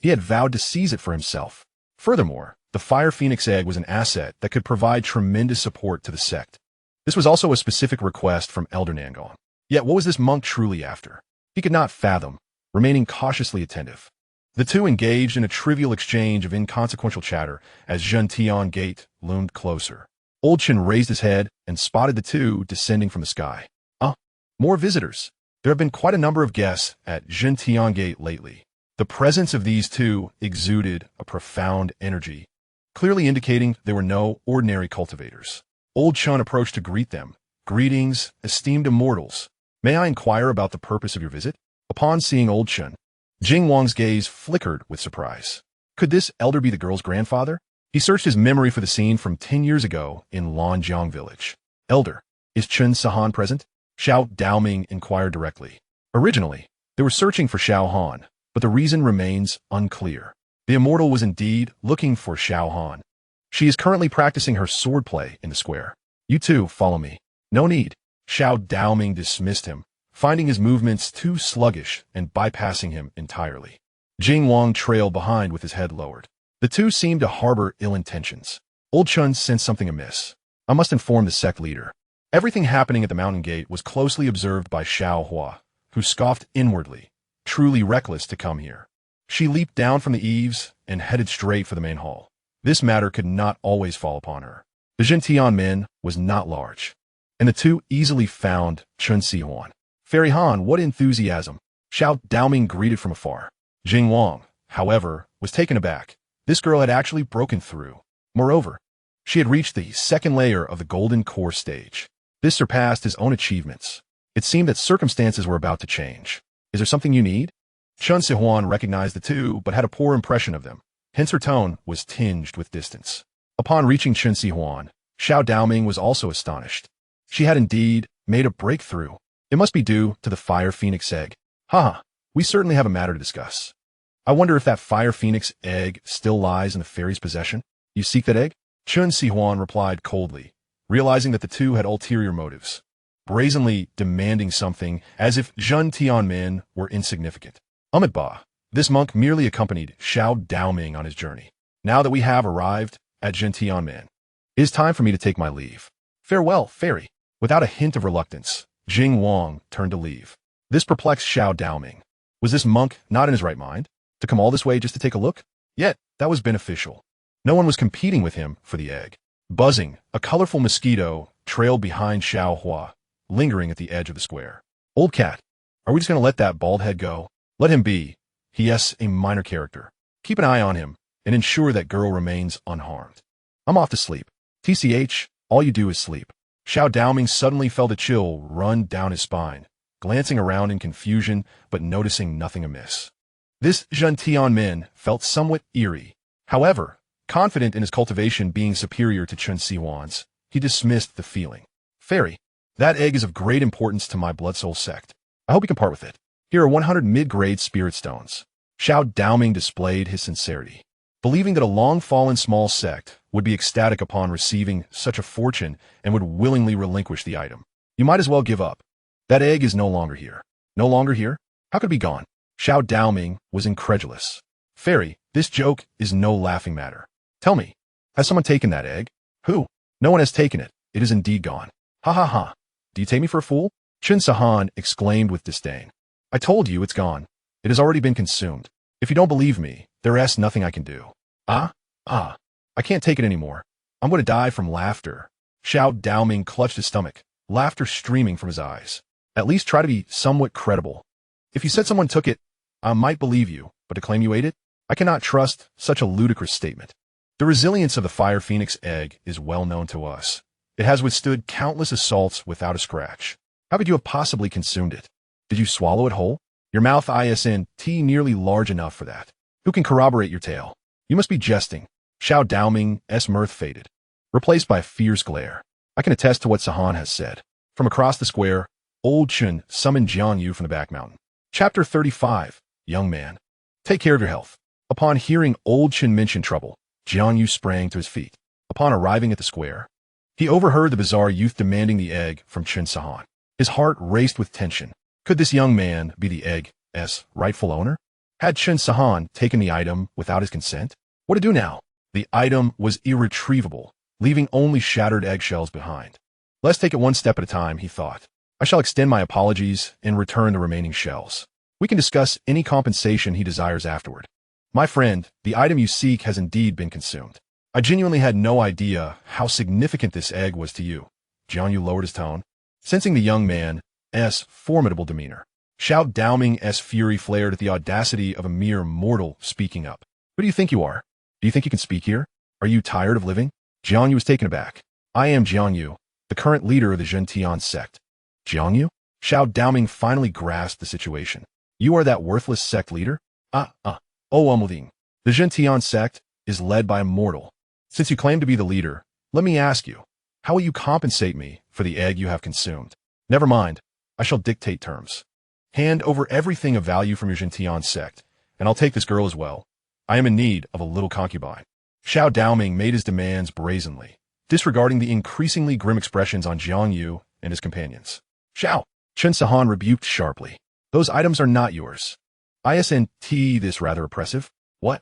he had vowed to seize it for himself. Furthermore, the Fire Phoenix egg was an asset that could provide tremendous support to the sect. This was also a specific request from Elder Nangon. Yet what was this monk truly after? He could not fathom, remaining cautiously attentive. The two engaged in a trivial exchange of inconsequential chatter as Zhentian Gate loomed closer. Old Chen raised his head and spotted the two descending from the sky. More visitors. There have been quite a number of guests at Zhentian Gate lately. The presence of these two exuded a profound energy, clearly indicating they were no ordinary cultivators. Old Chen approached to greet them. Greetings, esteemed immortals. May I inquire about the purpose of your visit? Upon seeing Old Chen, Jing Wang's gaze flickered with surprise. Could this elder be the girl's grandfather? He searched his memory for the scene from 10 years ago in Lanjiang village. Elder, is Chen Sahan present? Xiao Daoming inquired directly. Originally, they were searching for Xiao Han, but the reason remains unclear. The immortal was indeed looking for Xiao Han. She is currently practicing her swordplay in the square. You two follow me. No need. Xiao Daoming dismissed him, finding his movements too sluggish and bypassing him entirely. Jing Wang trailed behind with his head lowered. The two seemed to harbor ill intentions. Old Chen sensed something amiss. I must inform the sect leader. Everything happening at the mountain gate was closely observed by Xiao Hua, who scoffed inwardly, truly reckless to come here. She leaped down from the eaves and headed straight for the main hall. This matter could not always fall upon her. The Zhentian men was not large, and the two easily found Chen Sihuan. Fairy Han, what enthusiasm! Xiao Daoming greeted from afar. Jing Wang, however, was taken aback. This girl had actually broken through. Moreover, she had reached the second layer of the Golden Core stage. This surpassed his own achievements. It seemed that circumstances were about to change. Is there something you need? Chen Sihuan recognized the two, but had a poor impression of them. Hence her tone was tinged with distance. Upon reaching Chen Sihuan, Xiao Daoming was also astonished. She had indeed made a breakthrough. It must be due to the Fire Phoenix egg. Haha, we certainly have a matter to discuss. I wonder if that Fire Phoenix egg still lies in the fairy's possession. You seek that egg? Chen Sihuan replied coldly, realizing that the two had ulterior motives, brazenly demanding something as if Zhentian men were insignificant. Ba, this monk merely accompanied Xiao Daoming on his journey. Now that we have arrived at Zhentian men, it is time for me to take my leave. Farewell, fairy. Without a hint of reluctance, Jing Wang turned to leave. This perplexed Xiao Daoming. Was this monk not in his right mind? To come all this way just to take a look? Yet, that was beneficial. No one was competing with him for the egg. Buzzing, a colorful mosquito trailed behind Xiao Hua, lingering at the edge of the square. Old cat, are we just going to let that bald head go? Let him be. He is a minor character. Keep an eye on him and ensure that girl remains unharmed. I'm off to sleep. TCH, all you do is sleep. Xiao Daoming suddenly felt a chill run down his spine, glancing around in confusion but noticing nothing amiss. This Zhentian Min felt somewhat eerie. However, confident in his cultivation being superior to Chen Sihuan's, he dismissed the feeling. Fairy, that egg is of great importance to my blood soul sect. I hope you can part with it. Here are 100 mid-grade spirit stones. Xiao Daoming displayed his sincerity, believing that a long-fallen small sect would be ecstatic upon receiving such a fortune and would willingly relinquish the item. You might as well give up. That egg is no longer here. No longer here? How could it be gone? Xiao Daoming was incredulous. Fairy, this joke is no laughing matter. Tell me, has someone taken that egg? Who? No one has taken it. It is indeed gone. Ha ha ha. Do you take me for a fool? Xianxia exclaimed with disdain. I told you it's gone. It has already been consumed. If you don't believe me, there is nothing I can do. Ah. I can't take it anymore. I'm going to die from laughter. Xiao Daoming clutched his stomach, laughter streaming from his eyes. At least try to be somewhat credible. If you said someone took it, I might believe you, but to claim you ate it? I cannot trust such a ludicrous statement. The resilience of the Fire Phoenix egg is well known to us. It has withstood countless assaults without a scratch. How could you have possibly consumed it? Did you swallow it whole? Your mouth isn't nearly large enough for that. Who can corroborate your tale? You must be jesting. Xiao Daoming's mirth faded, replaced by a fierce glare. I can attest to what Sahan has said. From across the square, Old Chun summoned Jiang from the back mountain. Chapter 35. Young man. Take care of your health. Upon hearing Old Chun mention trouble, Jiang sprang to his feet. Upon arriving at the square, he overheard the bizarre youth demanding the egg from Chun Sahan. His heart raced with tension. Could this young man be the egg's rightful owner? Had Chun Sahan taken the item without his consent? What to do now? The item was irretrievable, leaving only shattered eggshells behind. Let's take it one step at a time, he thought. I shall extend my apologies and return the remaining shells. We can discuss any compensation he desires afterward. My friend, the item you seek has indeed been consumed. I genuinely had no idea how significant this egg was to you. Jiang lowered his tone, sensing the young man's formidable demeanor. Xiao Daoming's fury flared at the audacity of a mere mortal speaking up. Who do you think you are? Do you think you can speak here? Are you tired of living? Jiang was taken aback. I am Jiang, the current leader of the Zhentian Sect. Jiang? Xiao Daoming finally grasped the situation. You are that worthless sect leader? The Zhentian Sect is led by a mortal. Since you claim to be the leader, let me ask you, how will you compensate me for the egg you have consumed? Never mind, I shall dictate terms. Hand over everything of value from your Zhentian Sect, and I'll take this girl as well. I am in need of a little concubine. Xiao Daoming made his demands brazenly, disregarding the increasingly grim expressions on Jiang and his companions. Xiao! Chun Sahan rebuked sharply. Those items are not yours. Isn't this rather oppressive? What?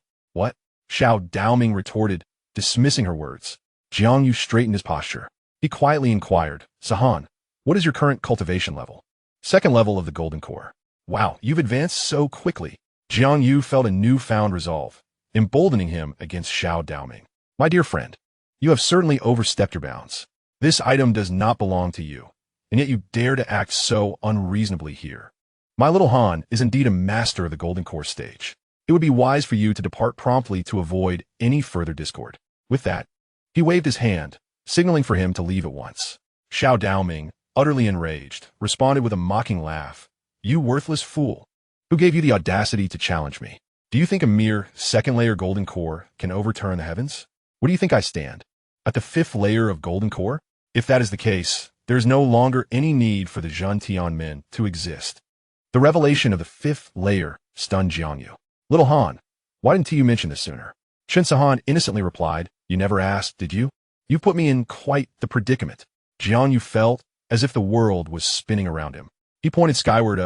Xiao Daoming retorted, dismissing her words. Jiang straightened his posture. He quietly inquired, Sahan, what is your current cultivation level? Second level of the golden core. Wow, you've advanced so quickly. Jiang felt a newfound resolve, emboldening him against Xiao Daoming. My dear friend, you have certainly overstepped your bounds. This item does not belong to you, and yet you dare to act so unreasonably here. My little Han is indeed a master of the golden core stage. It would be wise for you to depart promptly to avoid any further discord. With that, he waved his hand, signaling for him to leave at once. Xiao Daoming, utterly enraged, responded with a mocking laugh. You worthless fool. Who gave you the audacity to challenge me? Do you think a mere second-layer golden core can overturn the heavens? Where do you think I stand? At the fifth layer of golden core? If that is the case, there is no longer any need for the Zhentian men to exist. The revelation of the fifth layer stunned Jiang. Little Han, why didn't you mention this sooner? Chun Sahan innocently replied, you never asked, did you? You put me in quite the predicament. Jiang felt as if the world was spinning around him. He pointed skyward,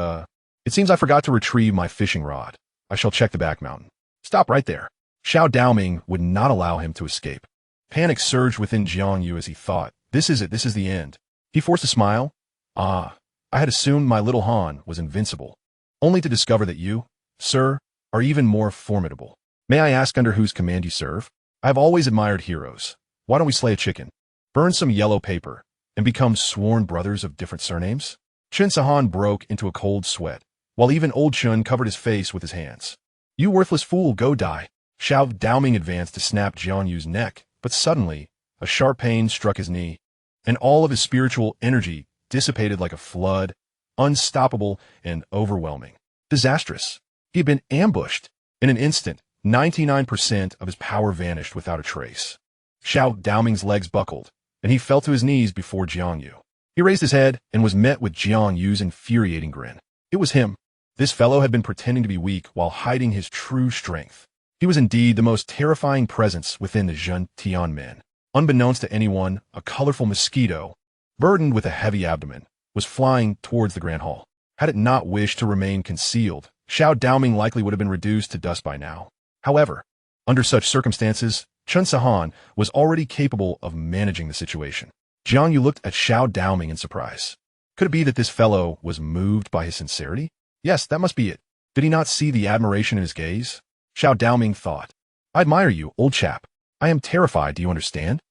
It seems I forgot to retrieve my fishing rod. I shall check the back mountain. Stop right there. Xiao Daoming would not allow him to escape. Panic surged within Jiang as he thought, this is it, this is the end. He forced a smile. I had assumed my little Han was invincible, only to discover that you, sir, are even more formidable. May I ask under whose command you serve? I have always admired heroes. Why don't we slay a chicken, burn some yellow paper, and become sworn brothers of different surnames? Chun Sahan broke into a cold sweat, while even old Chun covered his face with his hands. You worthless fool, go die. Xiao Daoming advanced to snap Jiang neck, but suddenly, a sharp pain struck his knee, and all of his spiritual energy dissipated like a flood, unstoppable and overwhelming. Disastrous. He had been ambushed. In an instant, 99% of his power vanished without a trace. Xiao Daoming's legs buckled, and he fell to his knees before Jiang. He raised his head and was met with Jiang's infuriating grin. It was him. This fellow had been pretending to be weak while hiding his true strength. He was indeed the most terrifying presence within the Zhentian men. Unbeknownst to anyone, a colorful mosquito, burdened with a heavy abdomen, was flying towards the Grand Hall. Had it not wished to remain concealed, Xiao Daoming likely would have been reduced to dust by now. However, under such circumstances, Chun Sahan was already capable of managing the situation. Jiang Yu looked at Xiao Daoming in surprise. Could it be that this fellow was moved by his sincerity? Yes, that must be it. Did he not see the admiration in his gaze? Xiao Daoming thought. I admire you, old chap. I am terrified, do you understand?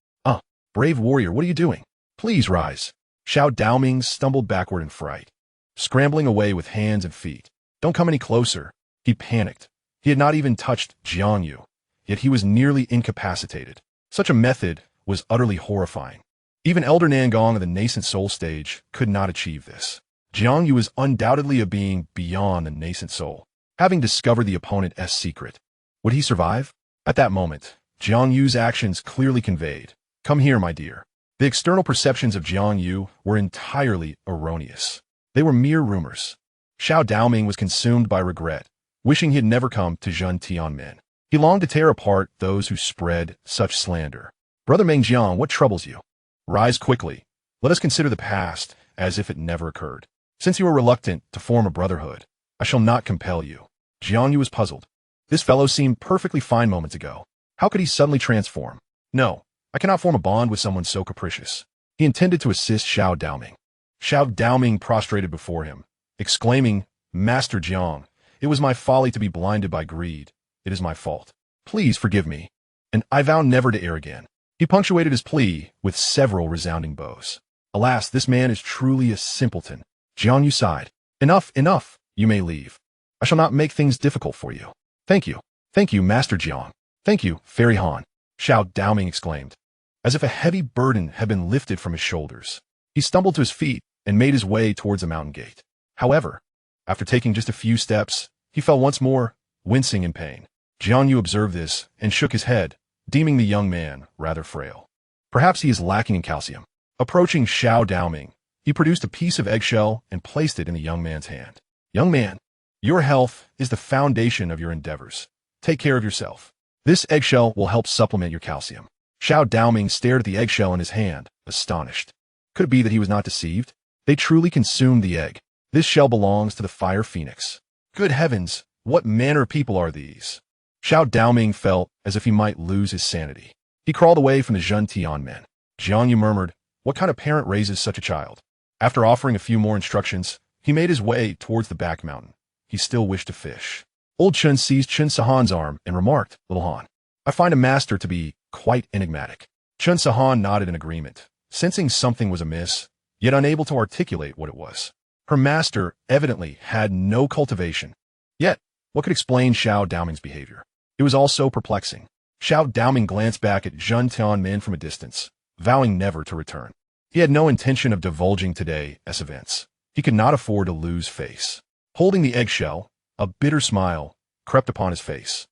Brave warrior, what are you doing? Please rise. Xiao Daoming stumbled backward in fright, scrambling away with hands and feet. Don't come any closer. He panicked. He had not even touched Jiang Yu, yet he was nearly incapacitated. Such a method was utterly horrifying. Even Elder Nangong of the nascent soul stage could not achieve this. Jiang Yu was undoubtedly a being beyond the nascent soul, having discovered the opponent's secret. Would he survive? At that moment, Jiang Yu's actions clearly conveyed, "Come here, my dear." The external perceptions of Jiang Yu were entirely erroneous. They were mere rumors. Xiao Daoming was consumed by regret, wishing he had never come to Zhentian. He longed to tear apart those who spread such slander. Brother Mengjiang, what troubles you? Rise quickly. Let us consider the past as if it never occurred. Since you are reluctant to form a brotherhood, I shall not compel you. Jiang Yu was puzzled. This fellow seemed perfectly fine moments ago. How could he suddenly transform? No, I cannot form a bond with someone so capricious. He intended to assist Xiao Daoming. Xiao Daoming prostrated before him, exclaiming, Master Jiang, it was my folly to be blinded by greed. It is my fault. Please forgive me, and I vow never to err again. He punctuated his plea with several resounding bows. Alas, this man is truly a simpleton. Jiang Yu sighed. Enough, enough. You may leave. I shall not make things difficult for you. Thank you. Thank you, Master Jiang. Thank you, Fairy Han. Xiao Daoming exclaimed, as if a heavy burden had been lifted from his shoulders. He stumbled to his feet and made his way towards the mountain gate. However, after taking just a few steps, he fell once more, wincing in pain. Jiang Yu observed this and shook his head, deeming the young man rather frail. Perhaps he is lacking in calcium. Approaching Xiao Daoming, he produced a piece of eggshell and placed it in the young man's hand. Young man, your health is the foundation of your endeavors. Take care of yourself. This eggshell will help supplement your calcium. Xiao Daoming stared at the eggshell in his hand, astonished. Could it be that he was not deceived? They truly consumed the egg. This shell belongs to the fire phoenix. Good heavens, what manner of people are these? Xiao Daoming felt as if he might lose his sanity. He crawled away from the Zhentian men. Jiang Yu murmured, what kind of parent raises such a child? After offering a few more instructions, he made his way towards the back mountain. He still wished to fish. Old Chun seized Chun Sahan's arm and remarked, Little Han, I find a master to be quite enigmatic. Chun Sahan nodded in agreement, sensing something was amiss, yet unable to articulate what it was. Her master evidently had no cultivation. Yet, what could explain Xiao Daoming's behavior? It was all so perplexing. Xiao Daoming glanced back at Zhentian from a distance, vowing never to return. He had no intention of divulging today's events. He could not afford to lose face. Holding the eggshell, a bitter smile crept upon his face.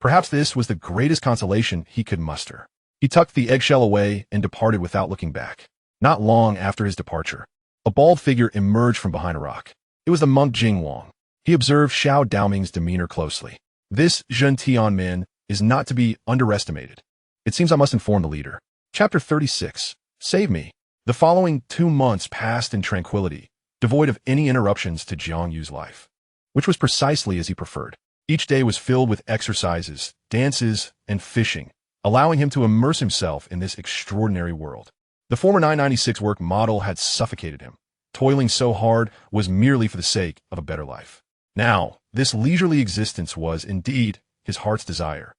Perhaps this was the greatest consolation he could muster. He tucked the eggshell away and departed without looking back. Not long after his departure, a bald figure emerged from behind a rock. It was the monk Jingwang. He observed Xiao Daoming's demeanor closely. This Zhentian man is not to be underestimated. It seems I must inform the leader. Chapter 36. Save me. The following 2 months passed in tranquility, devoid of any interruptions to Jiang Yu's life, which was precisely as he preferred. Each day was filled with exercises, dances, and fishing, allowing him to immerse himself in this extraordinary world. The former 996 work model had suffocated him. Toiling so hard was merely for the sake of a better life. Now, this leisurely existence was, indeed, his heart's desire.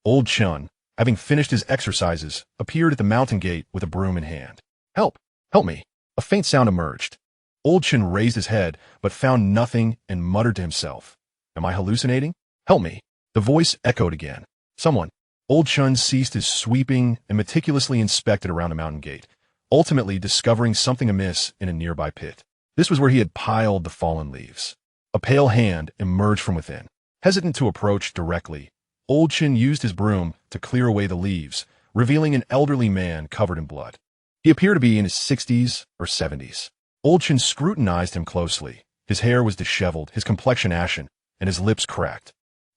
Old Chun, having finished his exercises, appeared at the mountain gate with a broom in hand. Help! Help me! A faint sound emerged. Old Chun raised his head, but found nothing and muttered to himself. Am I hallucinating? Help me! The voice echoed again. Someone. Old Chun ceased his sweeping and meticulously inspected around the mountain gate, ultimately discovering something amiss in a nearby pit. This was where he had piled the fallen leaves. A pale hand emerged from within. Hesitant to approach directly, Old Chun used his broom to clear away the leaves, revealing an elderly man covered in blood. He appeared to be in his 60s or 70s. Old Chun scrutinized him closely. His hair was disheveled, his complexion ashen, and his lips cracked.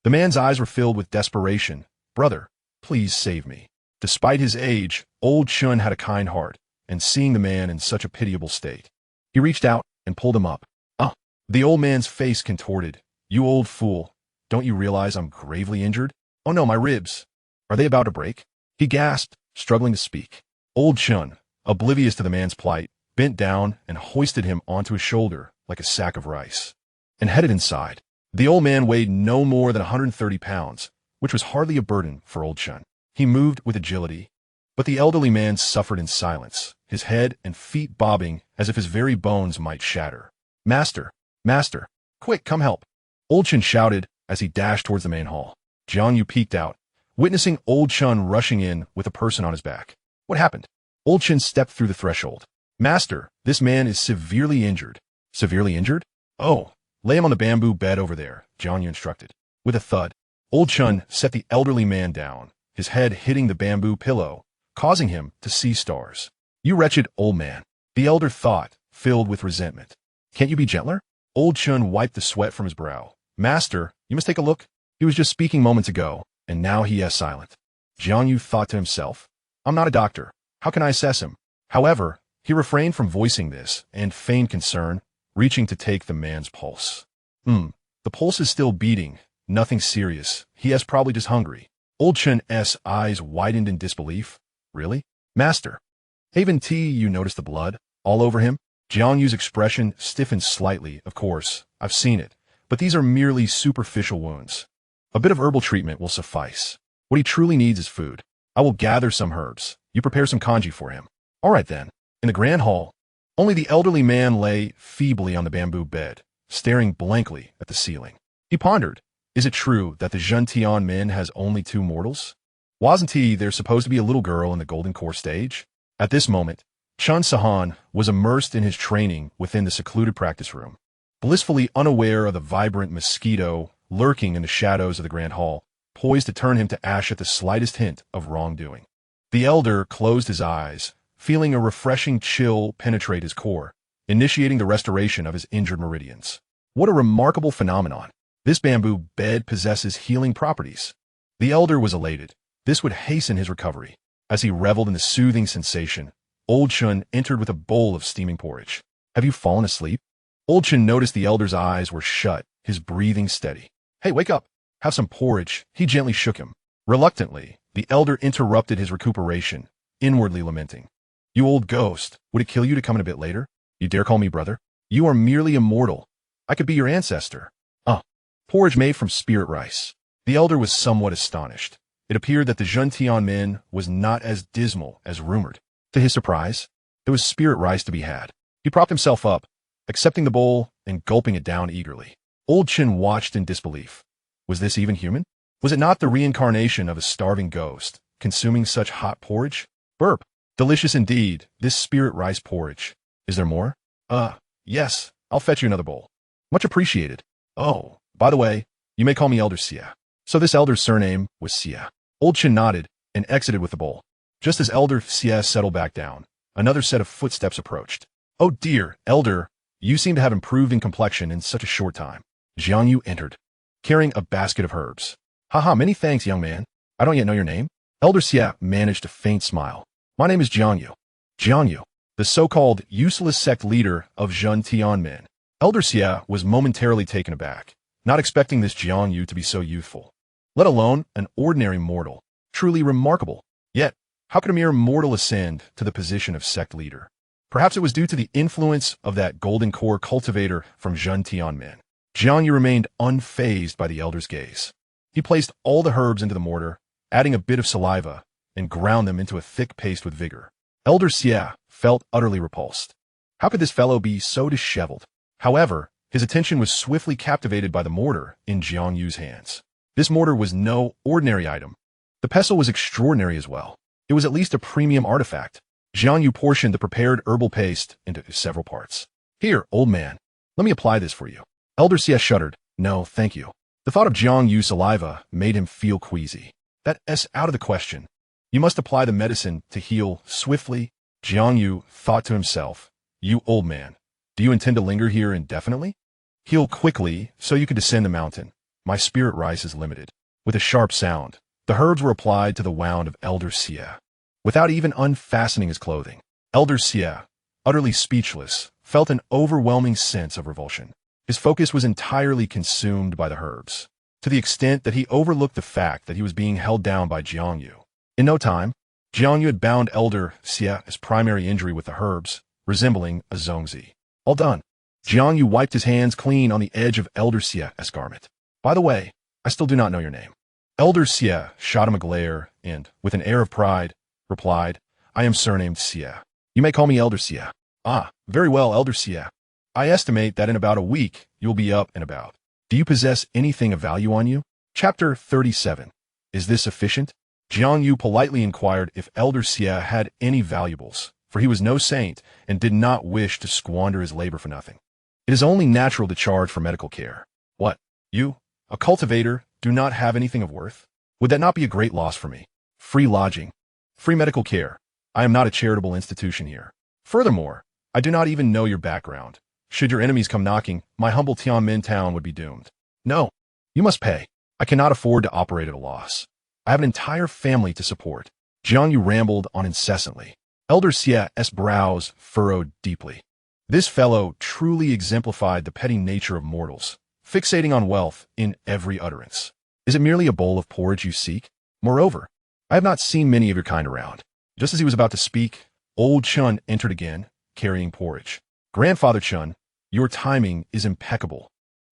The man's eyes were filled with desperation. Brother, please save me. Despite his age, Old Chun had a kind heart, and seeing the man in such a pitiable state, he reached out and pulled him up. The old man's face contorted. You old fool. Don't you realize I'm gravely injured? Oh no, my ribs. Are they about to break? He gasped, struggling to speak. Old Chun, oblivious to the man's plight, bent down and hoisted him onto his shoulder like a sack of rice, and headed inside. The old man weighed no more than 130 pounds, which was hardly a burden for old Chun. He moved with agility, but the elderly man suffered in silence, his head and feet bobbing as if his very bones might shatter. Master! Master! Quick, come help! Old Chun shouted as he dashed towards the main hall. Jiang Yu peeked out, witnessing Old Chun rushing in with a person on his back. What happened? Old Chun stepped through the threshold. Master, this man is severely injured. Severely injured? Oh, lay him on the bamboo bed over there, Jiang Yu instructed. With a thud, Old Chun set the elderly man down, his head hitting the bamboo pillow, causing him to see stars. You wretched old man, the elder thought, filled with resentment. Can't you be gentler? Old Chun wiped the sweat from his brow. Master, you must take a look. He was just speaking moments ago, and now he is silent. Jiang Yu thought to himself, I'm not a doctor. How can I assess him? However, he refrained from voicing this and feigned concern, reaching to take the man's pulse. The pulse is still beating. Nothing serious. He is probably just hungry. Old Chun's eyes widened in disbelief. Really? Master. Haven't you noticed the blood all over him? Jiang Yu's expression stiffened slightly. Of course, I've seen it, but these are merely superficial wounds. A bit of herbal treatment will suffice. What he truly needs is food. I will gather some herbs. You prepare some congee for him. All right then. In the grand hall, only the elderly man lay feebly on the bamboo bed, staring blankly at the ceiling. He pondered, is it true that the Zhentian men has only 2 mortals? Wasn't there supposed to be a little girl in the golden core stage? At this moment, Chun Sahan was immersed in his training within the secluded practice room, blissfully unaware of the vibrant mosquito lurking in the shadows of the grand hall, poised to turn him to ash at the slightest hint of wrongdoing. The elder closed his eyes, feeling a refreshing chill penetrate his core, initiating the restoration of his injured meridians. What a remarkable phenomenon. This bamboo bed possesses healing properties. The elder was elated. This would hasten his recovery. As he reveled in the soothing sensation, Old Chun entered with a bowl of steaming porridge. Have you fallen asleep? Old Chun noticed the elder's eyes were shut, his breathing steady. Hey, wake up. Have some porridge. He gently shook him. Reluctantly, the elder interrupted his recuperation, inwardly lamenting. You old ghost, would it kill you to come in a bit later? You dare call me brother? You are merely immortal. I could be your ancestor. Porridge made from spirit rice. The elder was somewhat astonished. It appeared that the Zhentian men was not as dismal as rumored. To his surprise, there was spirit rice to be had. He propped himself up, accepting the bowl and gulping it down eagerly. Old Chin watched in disbelief. Was this even human? Was it not the reincarnation of a starving ghost, consuming such hot porridge? Burp. Delicious indeed, this spirit rice porridge. Is there more? Yes, I'll fetch you another bowl. Much appreciated. Oh, by the way, you may call me Elder Xia. So this elder's surname was Xia. Old Chin nodded and exited with the bowl. Just as Elder Xia settled back down, another set of footsteps approached. Oh dear, Elder, you seem to have improved in complexion in such a short time. Jiang Yu entered, carrying a basket of herbs. Haha, many thanks, young man. I don't yet know your name. Elder Xia managed a faint smile. My name is Jiang Yu. Jiang Yu, the so-called useless sect leader of Zhentian men. Elder Xia was momentarily taken aback, not expecting this Jiang Yu to be so youthful, let alone an ordinary mortal. Truly remarkable. Yet, how could a mere mortal ascend to the position of sect leader? Perhaps it was due to the influence of that golden core cultivator from Zhentian men. Jiang Yu remained unfazed by the elder's gaze. He placed all the herbs into the mortar, adding a bit of saliva, and ground them into a thick paste with vigor. Elder Xia felt utterly repulsed. How could this fellow be so disheveled? However, his attention was swiftly captivated by the mortar in Jiang Yu's hands. This mortar was no ordinary item. The pestle was extraordinary as well. It was at least a premium artifact. Jiang Yu portioned the prepared herbal paste into several parts. Here, old man, let me apply this for you. Elder Xia shuddered. No, thank you. The thought of Jiang Yu's saliva made him feel queasy. That's out of the question. You must apply the medicine to heal swiftly. Jiang Yu thought to himself, you old man, do you intend to linger here indefinitely? Heal quickly so you can descend the mountain. My spirit rice is limited. With a sharp sound, the herbs were applied to the wound of Elder Xia. Without even unfastening his clothing, Elder Xia, utterly speechless, felt an overwhelming sense of revulsion. His focus was entirely consumed by the herbs, to the extent that he overlooked the fact that he was being held down by Jiang Yu. In no time, Jiang Yu had bound Elder Xia's primary injury with the herbs, resembling a zongzi. All done. Jiang Yu wiped his hands clean on the edge of Elder Xia's garment. By the way, I still do not know your name. Elder Xia shot him a glare and, with an air of pride, replied, I am surnamed Xia. You may call me Elder Xia. Ah, very well, Elder Xia. I estimate that in about a week, you'll be up and about. Do you possess anything of value on you? Chapter 37. Is this sufficient? Jiang Yu politely inquired if Elder Xia had any valuables, for he was no saint and did not wish to squander his labor for nothing. It is only natural to charge for medical care. What? You, a cultivator, do not have anything of worth? Would that not be a great loss for me? Free lodging. Free medical care. I am not a charitable institution here. Furthermore, I do not even know your background. Should your enemies come knocking, my humble Tianmin town would be doomed. No, you must pay. I cannot afford to operate at a loss. I have an entire family to support. Jiang Yu rambled on incessantly. Elder Xia's brows furrowed deeply. This fellow truly exemplified the petty nature of mortals, fixating on wealth in every utterance. Is it merely a bowl of porridge you seek? Moreover, I have not seen many of your kind around. Just as he was about to speak, old Chun entered again, carrying porridge. Grandfather Chun, your timing is impeccable.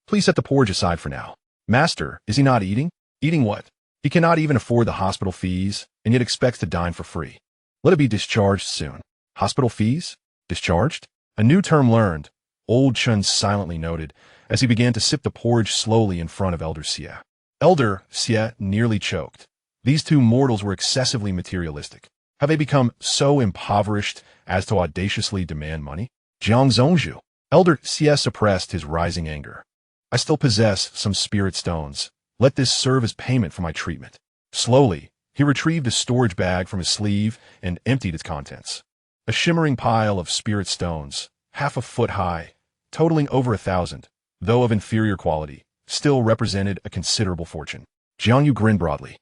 Please set the porridge aside for now. Master, is he not eating? Eating what? He cannot even afford the hospital fees, and yet expects to dine for free. Let it be discharged soon. Hospital fees? Discharged? A new term learned, old Chun silently noted, as he began to sip the porridge slowly in front of Elder Xia. Elder Xia nearly choked. These two mortals were excessively materialistic. Have they become so impoverished as to audaciously demand money? Jiang Zongzhu. Elder Xia suppressed his rising anger. I still possess some spirit stones. Let this serve as payment for my treatment. Slowly, he retrieved a storage bag from his sleeve and emptied its contents. A shimmering pile of spirit stones, half a foot high, totaling over 1,000, though of inferior quality, still represented a considerable fortune. Jiang Yu grinned broadly.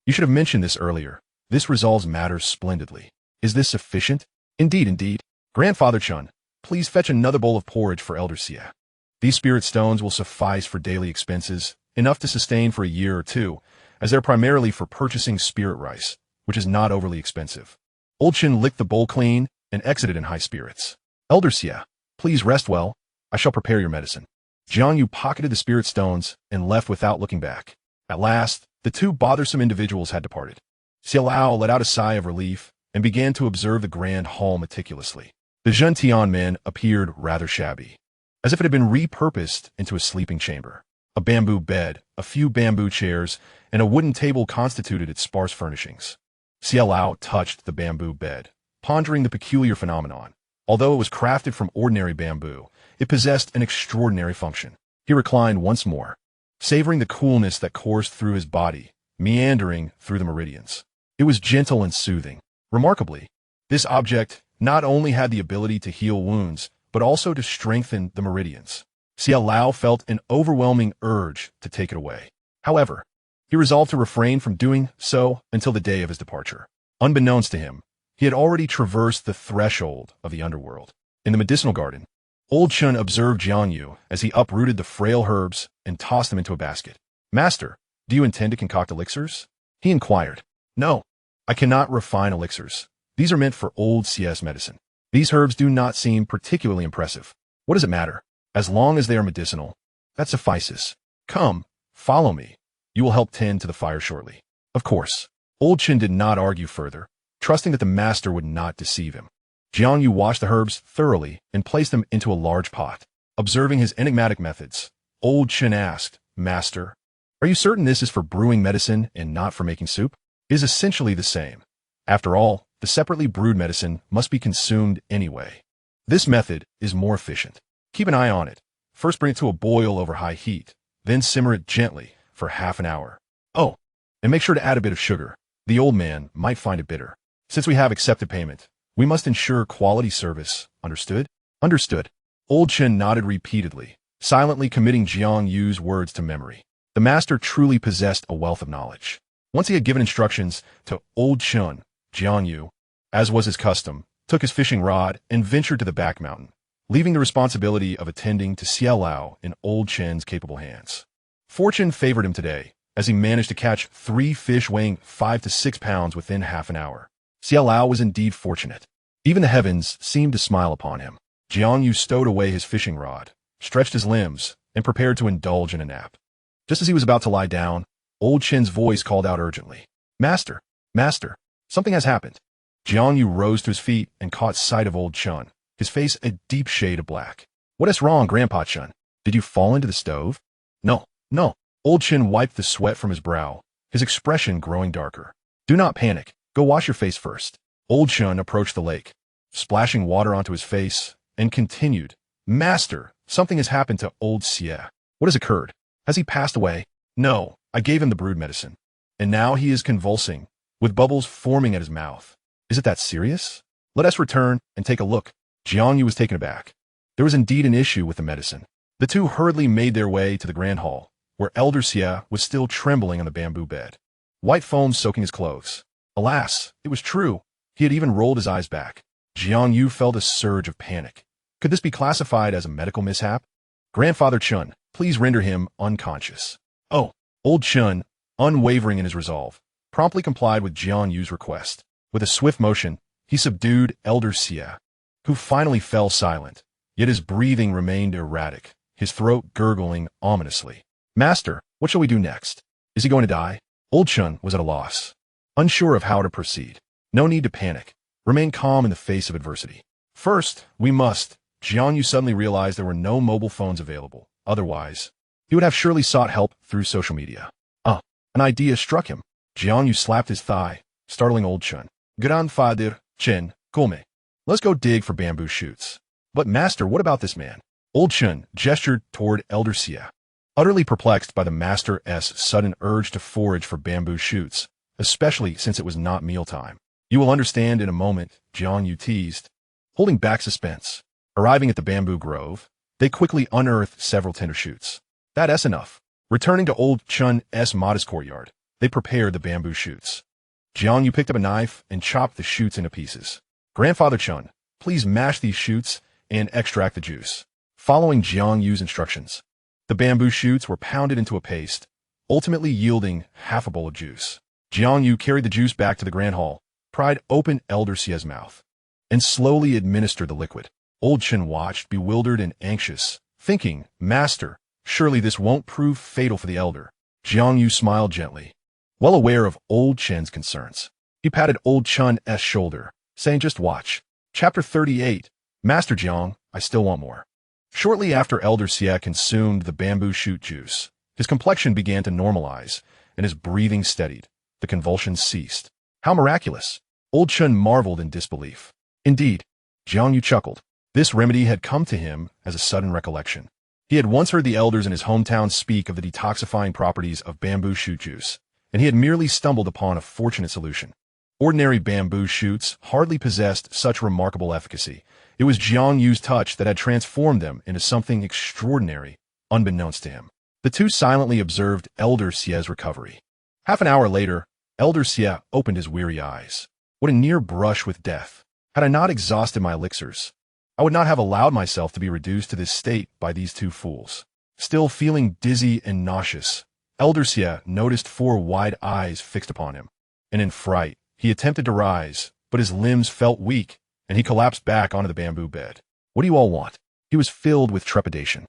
You should have mentioned this earlier. This resolves matters splendidly. Is this sufficient? Indeed. Grandfather Chun, please fetch another bowl of porridge for Elder Xia. These spirit stones will suffice for daily expenses, enough to sustain for a year or two, as they're primarily for purchasing spirit rice, which is not overly expensive. Old Chin licked the bowl clean and exited in high spirits. Elder Xia, please rest well. I shall prepare your medicine. Jiang Yu pocketed the spirit stones and left without looking back. At last, the two bothersome individuals had departed. Xia Lao let out a sigh of relief and began to observe the grand hall meticulously. The Zhentian men appeared rather shabby, as if it had been repurposed into a sleeping chamber. A bamboo bed, a few bamboo chairs, and a wooden table constituted its sparse furnishings. Xia Lao touched the bamboo bed, pondering the peculiar phenomenon. Although it was crafted from ordinary bamboo, it possessed an extraordinary function. He reclined once more, savoring the coolness that coursed through his body, meandering through the meridians. It was gentle and soothing. Remarkably, this object not only had the ability to heal wounds, but also to strengthen the meridians. Xia Lao felt an overwhelming urge to take it away. However, he resolved to refrain from doing so until the day of his departure. Unbeknownst to him, he had already traversed the threshold of the underworld. In the medicinal garden, Old Chun observed Jiang Yu as he uprooted the frail herbs and tossed them into a basket. Master, do you intend to concoct elixirs? He inquired. No, I cannot refine elixirs. These are meant for old CS medicine. These herbs do not seem particularly impressive. What does it matter? As long as they are medicinal, that suffices. Come, follow me. You will help tend to the fire shortly. Of course, Old Chin did not argue further, trusting that the master would not deceive him. Jiang Yu washed the herbs thoroughly and placed them into a large pot. Observing his enigmatic methods, Old Chin asked, Master, are you certain this is for brewing medicine and not for making soup? It is essentially the same. After all, the separately brewed medicine must be consumed anyway. This method is more efficient. Keep an eye on it. First bring it to a boil over high heat, then simmer it gently for half an hour. Oh, and make sure to add a bit of sugar. The old man might find it bitter. Since we have accepted payment, we must ensure quality service. Understood? Understood. Old Chen nodded repeatedly, silently committing Jiang Yu's words to memory. The master truly possessed a wealth of knowledge. Once he had given instructions to Old Chen, Jiang Yu, as was his custom, took his fishing rod and ventured to the back mountain, leaving the responsibility of attending to Xia Lao in Old Chen's capable hands. Fortune favored him today, as he managed to catch 3 fish weighing 5 to 6 pounds within half an hour. Xiao Lao was indeed fortunate. Even the heavens seemed to smile upon him. Jiang Yu stowed away his fishing rod, stretched his limbs, and prepared to indulge in a nap. Just as he was about to lie down, Old Chen's voice called out urgently, "Master, Master, something has happened." Jiang Yu rose to his feet and caught sight of Old Chen, his face a deep shade of black. "What is wrong, Grandpa Chen? Did you fall into the stove?" No, no." Old Chen wiped the sweat from his brow, his expression growing darker. "Do not panic. Go wash your face first." Old Chen approached the lake, splashing water onto his face, and continued, "Master, something has happened to Old Xie. What has occurred? Has he passed away?" "No, I gave him the brood medicine. And now he is convulsing, with bubbles forming at his mouth." "Is it that serious? Let us return and take a look." Jiang Yu was taken aback. There was indeed an issue with the medicine. The two hurriedly made their way to the grand hall, where Elder Xie was still trembling on the bamboo bed, white foam soaking his clothes. Alas, it was true. He had even rolled his eyes back. Jiang Yu felt a surge of panic. Could this be classified as a medical mishap? "Grandfather Chun, please render him unconscious." "Oh." Old Chun, unwavering in his resolve, promptly complied with Jiang Yu's request. With a swift motion, he subdued Elder Xie, who finally fell silent, yet his breathing remained erratic, his throat gurgling ominously. "Master, what shall we do next? Is he going to die?" Old Chun was at a loss, unsure of how to proceed. "No need to panic. Remain calm in the face of adversity. First, we must..." Jiang Yu suddenly realized there were no mobile phones available. Otherwise, he would have surely sought help through social media. An idea struck him. Jiang Yu slapped his thigh, startling Old Chun. "Grandfather Chen, come. Let's go dig for bamboo shoots." "But master, what about this man?" Old Chun gestured toward Elder Xie, utterly perplexed by the master's sudden urge to forage for bamboo shoots, especially since it was not mealtime. "You will understand in a moment," Jiang Yu teased, holding back suspense. Arriving at the bamboo grove, they quickly unearthed several tender shoots. "That's enough." Returning to Old Chun's modest courtyard, they prepared the bamboo shoots. Jiang Yu picked up a knife and chopped the shoots into pieces. "Grandfather Chun, please mash these shoots and extract the juice." Following Jiang Yu's instructions, the bamboo shoots were pounded into a paste, ultimately yielding half a bowl of juice. Jiang Yu carried the juice back to the grand hall, pried open Elder Xie's mouth, and slowly administered the liquid. Old Chen watched, bewildered and anxious, thinking, "Master, surely this won't prove fatal for the elder." Jiang Yu smiled gently, well aware of Old Chen's concerns. He patted Old Chun's shoulder, saying, "Just watch." Chapter 38. Master Jiang, I still want more. Shortly after Elder Xie consumed the bamboo shoot juice, his complexion began to normalize, and his breathing steadied. The convulsions ceased. "How miraculous!" Old Chun marveled in disbelief. "Indeed," Jiang Yu chuckled. This remedy had come to him as a sudden recollection. He had once heard the elders in his hometown speak of the detoxifying properties of bamboo shoot juice, and he had merely stumbled upon a fortunate solution. Ordinary bamboo shoots hardly possessed such remarkable efficacy. It was Jiang Yu's touch that had transformed them into something extraordinary, unbeknownst to him. The two silently observed Elder Xie's recovery. Half an hour later, Elder Xie opened his weary eyes. What a near brush with death. Had I not exhausted my elixirs, I would not have allowed myself to be reduced to this state by these two fools. Still feeling dizzy and nauseous, Elder Xie noticed 4 wide eyes fixed upon him, and in fright, he attempted to rise, but his limbs felt weak, and he collapsed back onto the bamboo bed. "What do you all want?" He was filled with trepidation,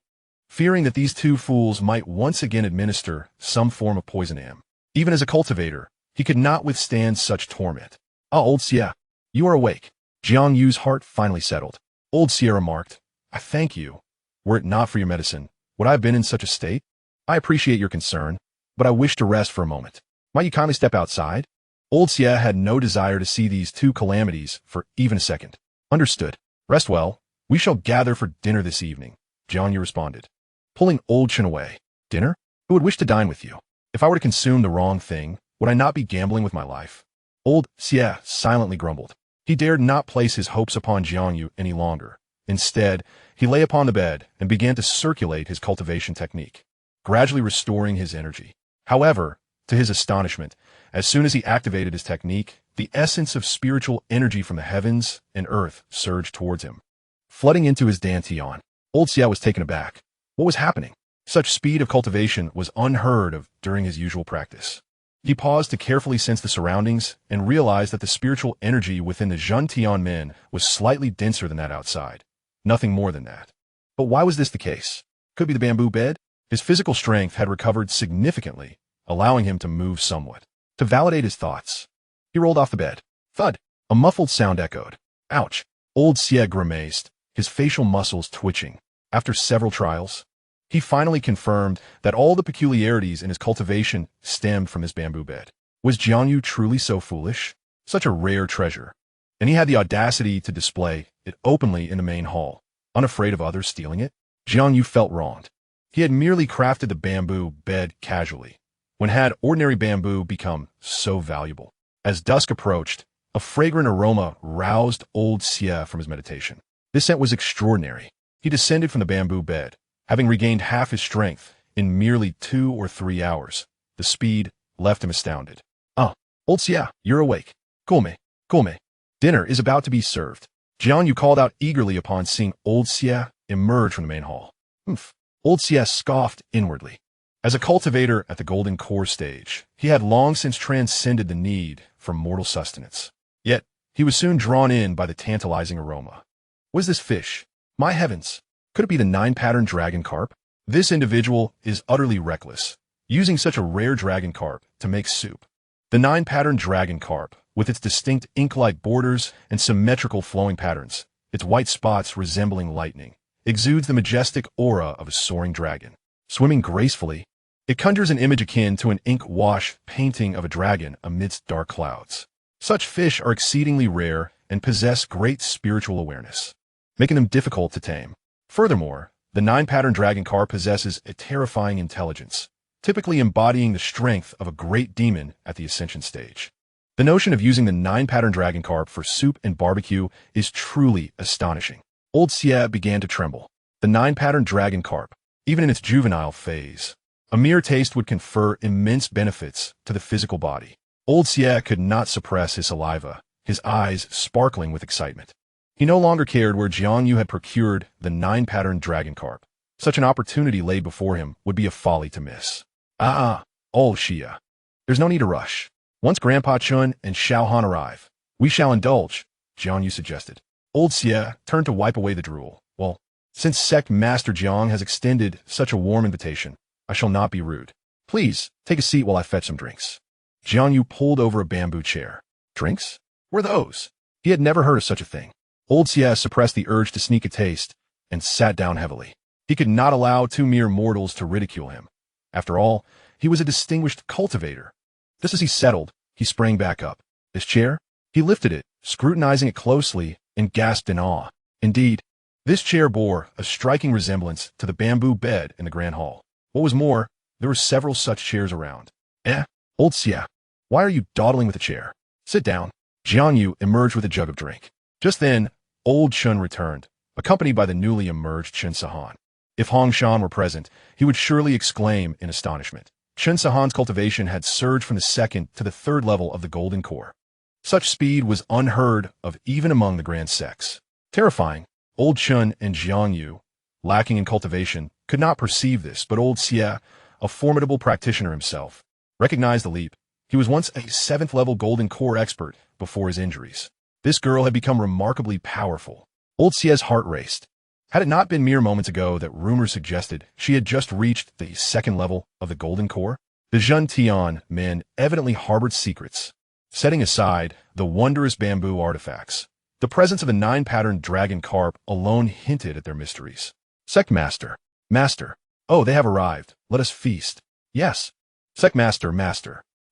fearing that these two fools might once again administer some form of poison to him. Even as a cultivator, he could not withstand such torment. "Ah, Old Xie, you are awake." Jiang Yu's heart finally settled. Old Xie remarked, "I thank you. Were it not for your medicine, would I have been in such a state? I appreciate your concern, but I wish to rest for a moment. Might you kindly step outside?" Old Xie had no desire to see these two calamities for even a second. "Understood. Rest well. We shall gather for dinner this evening," Jiang Yu responded, pulling Old Chen away. "Dinner? Who would wish to dine with you? If I were to consume the wrong thing, would I not be gambling with my life?" Old Xie silently grumbled. He dared not place his hopes upon Jiang Yu any longer. Instead, he lay upon the bed and began to circulate his cultivation technique, gradually restoring his energy. However, to his astonishment, as soon as he activated his technique, the essence of spiritual energy from the heavens and earth surged towards him, flooding into his dantian. Old Xie was taken aback. What was happening? Such speed of cultivation was unheard of during his usual practice. He paused to carefully sense the surroundings and realized that the spiritual energy within the Zhentian men was slightly denser than that outside. Nothing more than that. But why was this the case? Could be the bamboo bed? His physical strength had recovered significantly, allowing him to move somewhat. To validate his thoughts, he rolled off the bed. Thud! A muffled sound echoed. Ouch! Old Xie grimaced, his facial muscles twitching. After several trials, he finally confirmed that all the peculiarities in his cultivation stemmed from his bamboo bed. Was Jiang truly so foolish? Such a rare treasure. And he had the audacity to display it openly in the main hall, unafraid of others stealing it? Jiang felt wronged. He had merely crafted the bamboo bed casually. When had ordinary bamboo become so valuable? As dusk approached, a fragrant aroma roused old Xie from his meditation. This scent was extraordinary. He descended from the bamboo bed, having regained half his strength in merely 2 or 3 hours. The speed left him astounded. Old Xie, you're awake. Cool me. Dinner is about to be served. Jiang called out eagerly upon seeing old Xie emerge from the main hall. Old Xie scoffed inwardly. As a cultivator at the Golden Core stage, he had long since transcended the need for mortal sustenance. Yet, he was soon drawn in by the tantalizing aroma. Was this fish? My heavens! Could it be the 9-pattern dragon carp? This individual is utterly reckless, using such a rare dragon carp to make soup. The 9-pattern dragon carp, with its distinct ink-like borders and symmetrical flowing patterns, its white spots resembling lightning, exudes the majestic aura of a soaring dragon. Swimming gracefully, it conjures an image akin to an ink-wash painting of a dragon amidst dark clouds. Such fish are exceedingly rare and possess great spiritual awareness, making them difficult to tame. Furthermore, the 9-pattern dragon carp possesses a terrifying intelligence, typically embodying the strength of a great demon at the ascension stage. The notion of using the 9-pattern dragon carp for soup and barbecue is truly astonishing. Old Xie began to tremble. The 9-pattern dragon carp, even in its juvenile phase, a mere taste would confer immense benefits to the physical body. Old Xie could not suppress his saliva, his eyes sparkling with excitement. He no longer cared where Jiang had procured the 9-pattern dragon carp. Such an opportunity laid before him would be a folly to miss. Old Xie. There's no need to rush. Once Grandpa Chun and Xiao Han arrive, we shall indulge, Jiang suggested. Old Xie turned to wipe away the drool. Well, since Sect Master Jiang has extended such a warm invitation, I shall not be rude. Please, take a seat while I fetch some drinks. Jiang pulled over a bamboo chair. Drinks? Were those? He had never heard of such a thing. Old Xie suppressed the urge to sneak a taste and sat down heavily. He could not allow 2 mere mortals to ridicule him. After all, he was a distinguished cultivator. Just as he settled, he sprang back up. This chair? He lifted it, scrutinizing it closely, and gasped in awe. Indeed, this chair bore a striking resemblance to the bamboo bed in the Grand Hall. What was more, there were several such chairs around. Old Xie, why are you dawdling with the chair? Sit down. Jiang emerged with a jug of drink. Just then, old Chun returned, accompanied by the newly emerged Chen Sahan. If Hong Shan were present, he would surely exclaim in astonishment. Chen Sahan's cultivation had surged from the 2nd to the 3rd level of the Golden Core. Such speed was unheard of even among the Grand Sects. Terrifying, old Chun and Jiang, lacking in cultivation, could not perceive this, but old Xie, a formidable practitioner himself, recognized the leap. He was once a 7th-level Golden Core expert before his injuries. This girl had become remarkably powerful. Old Xie's heart raced. Had it not been mere moments ago that rumors suggested she had just reached the 2nd level of the Golden Core? The Zhentian men evidently harbored secrets. Setting aside the wondrous bamboo artifacts, the presence of the 9-pattern dragon carp alone hinted at their mysteries. Sect Master. Oh, they have arrived. Let us feast. Yes. Sect Master.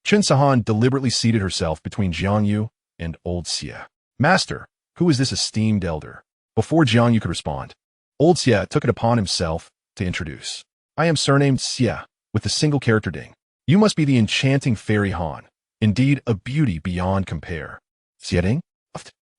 Chen Sahan deliberately seated herself between Jiang and old Xie. Master, who is this esteemed elder? Before Jiang could respond, old Xie took it upon himself to introduce. I am surnamed Xie, with the single character Ding. You must be the enchanting fairy Han. Indeed, a beauty beyond compare. Xie Ding?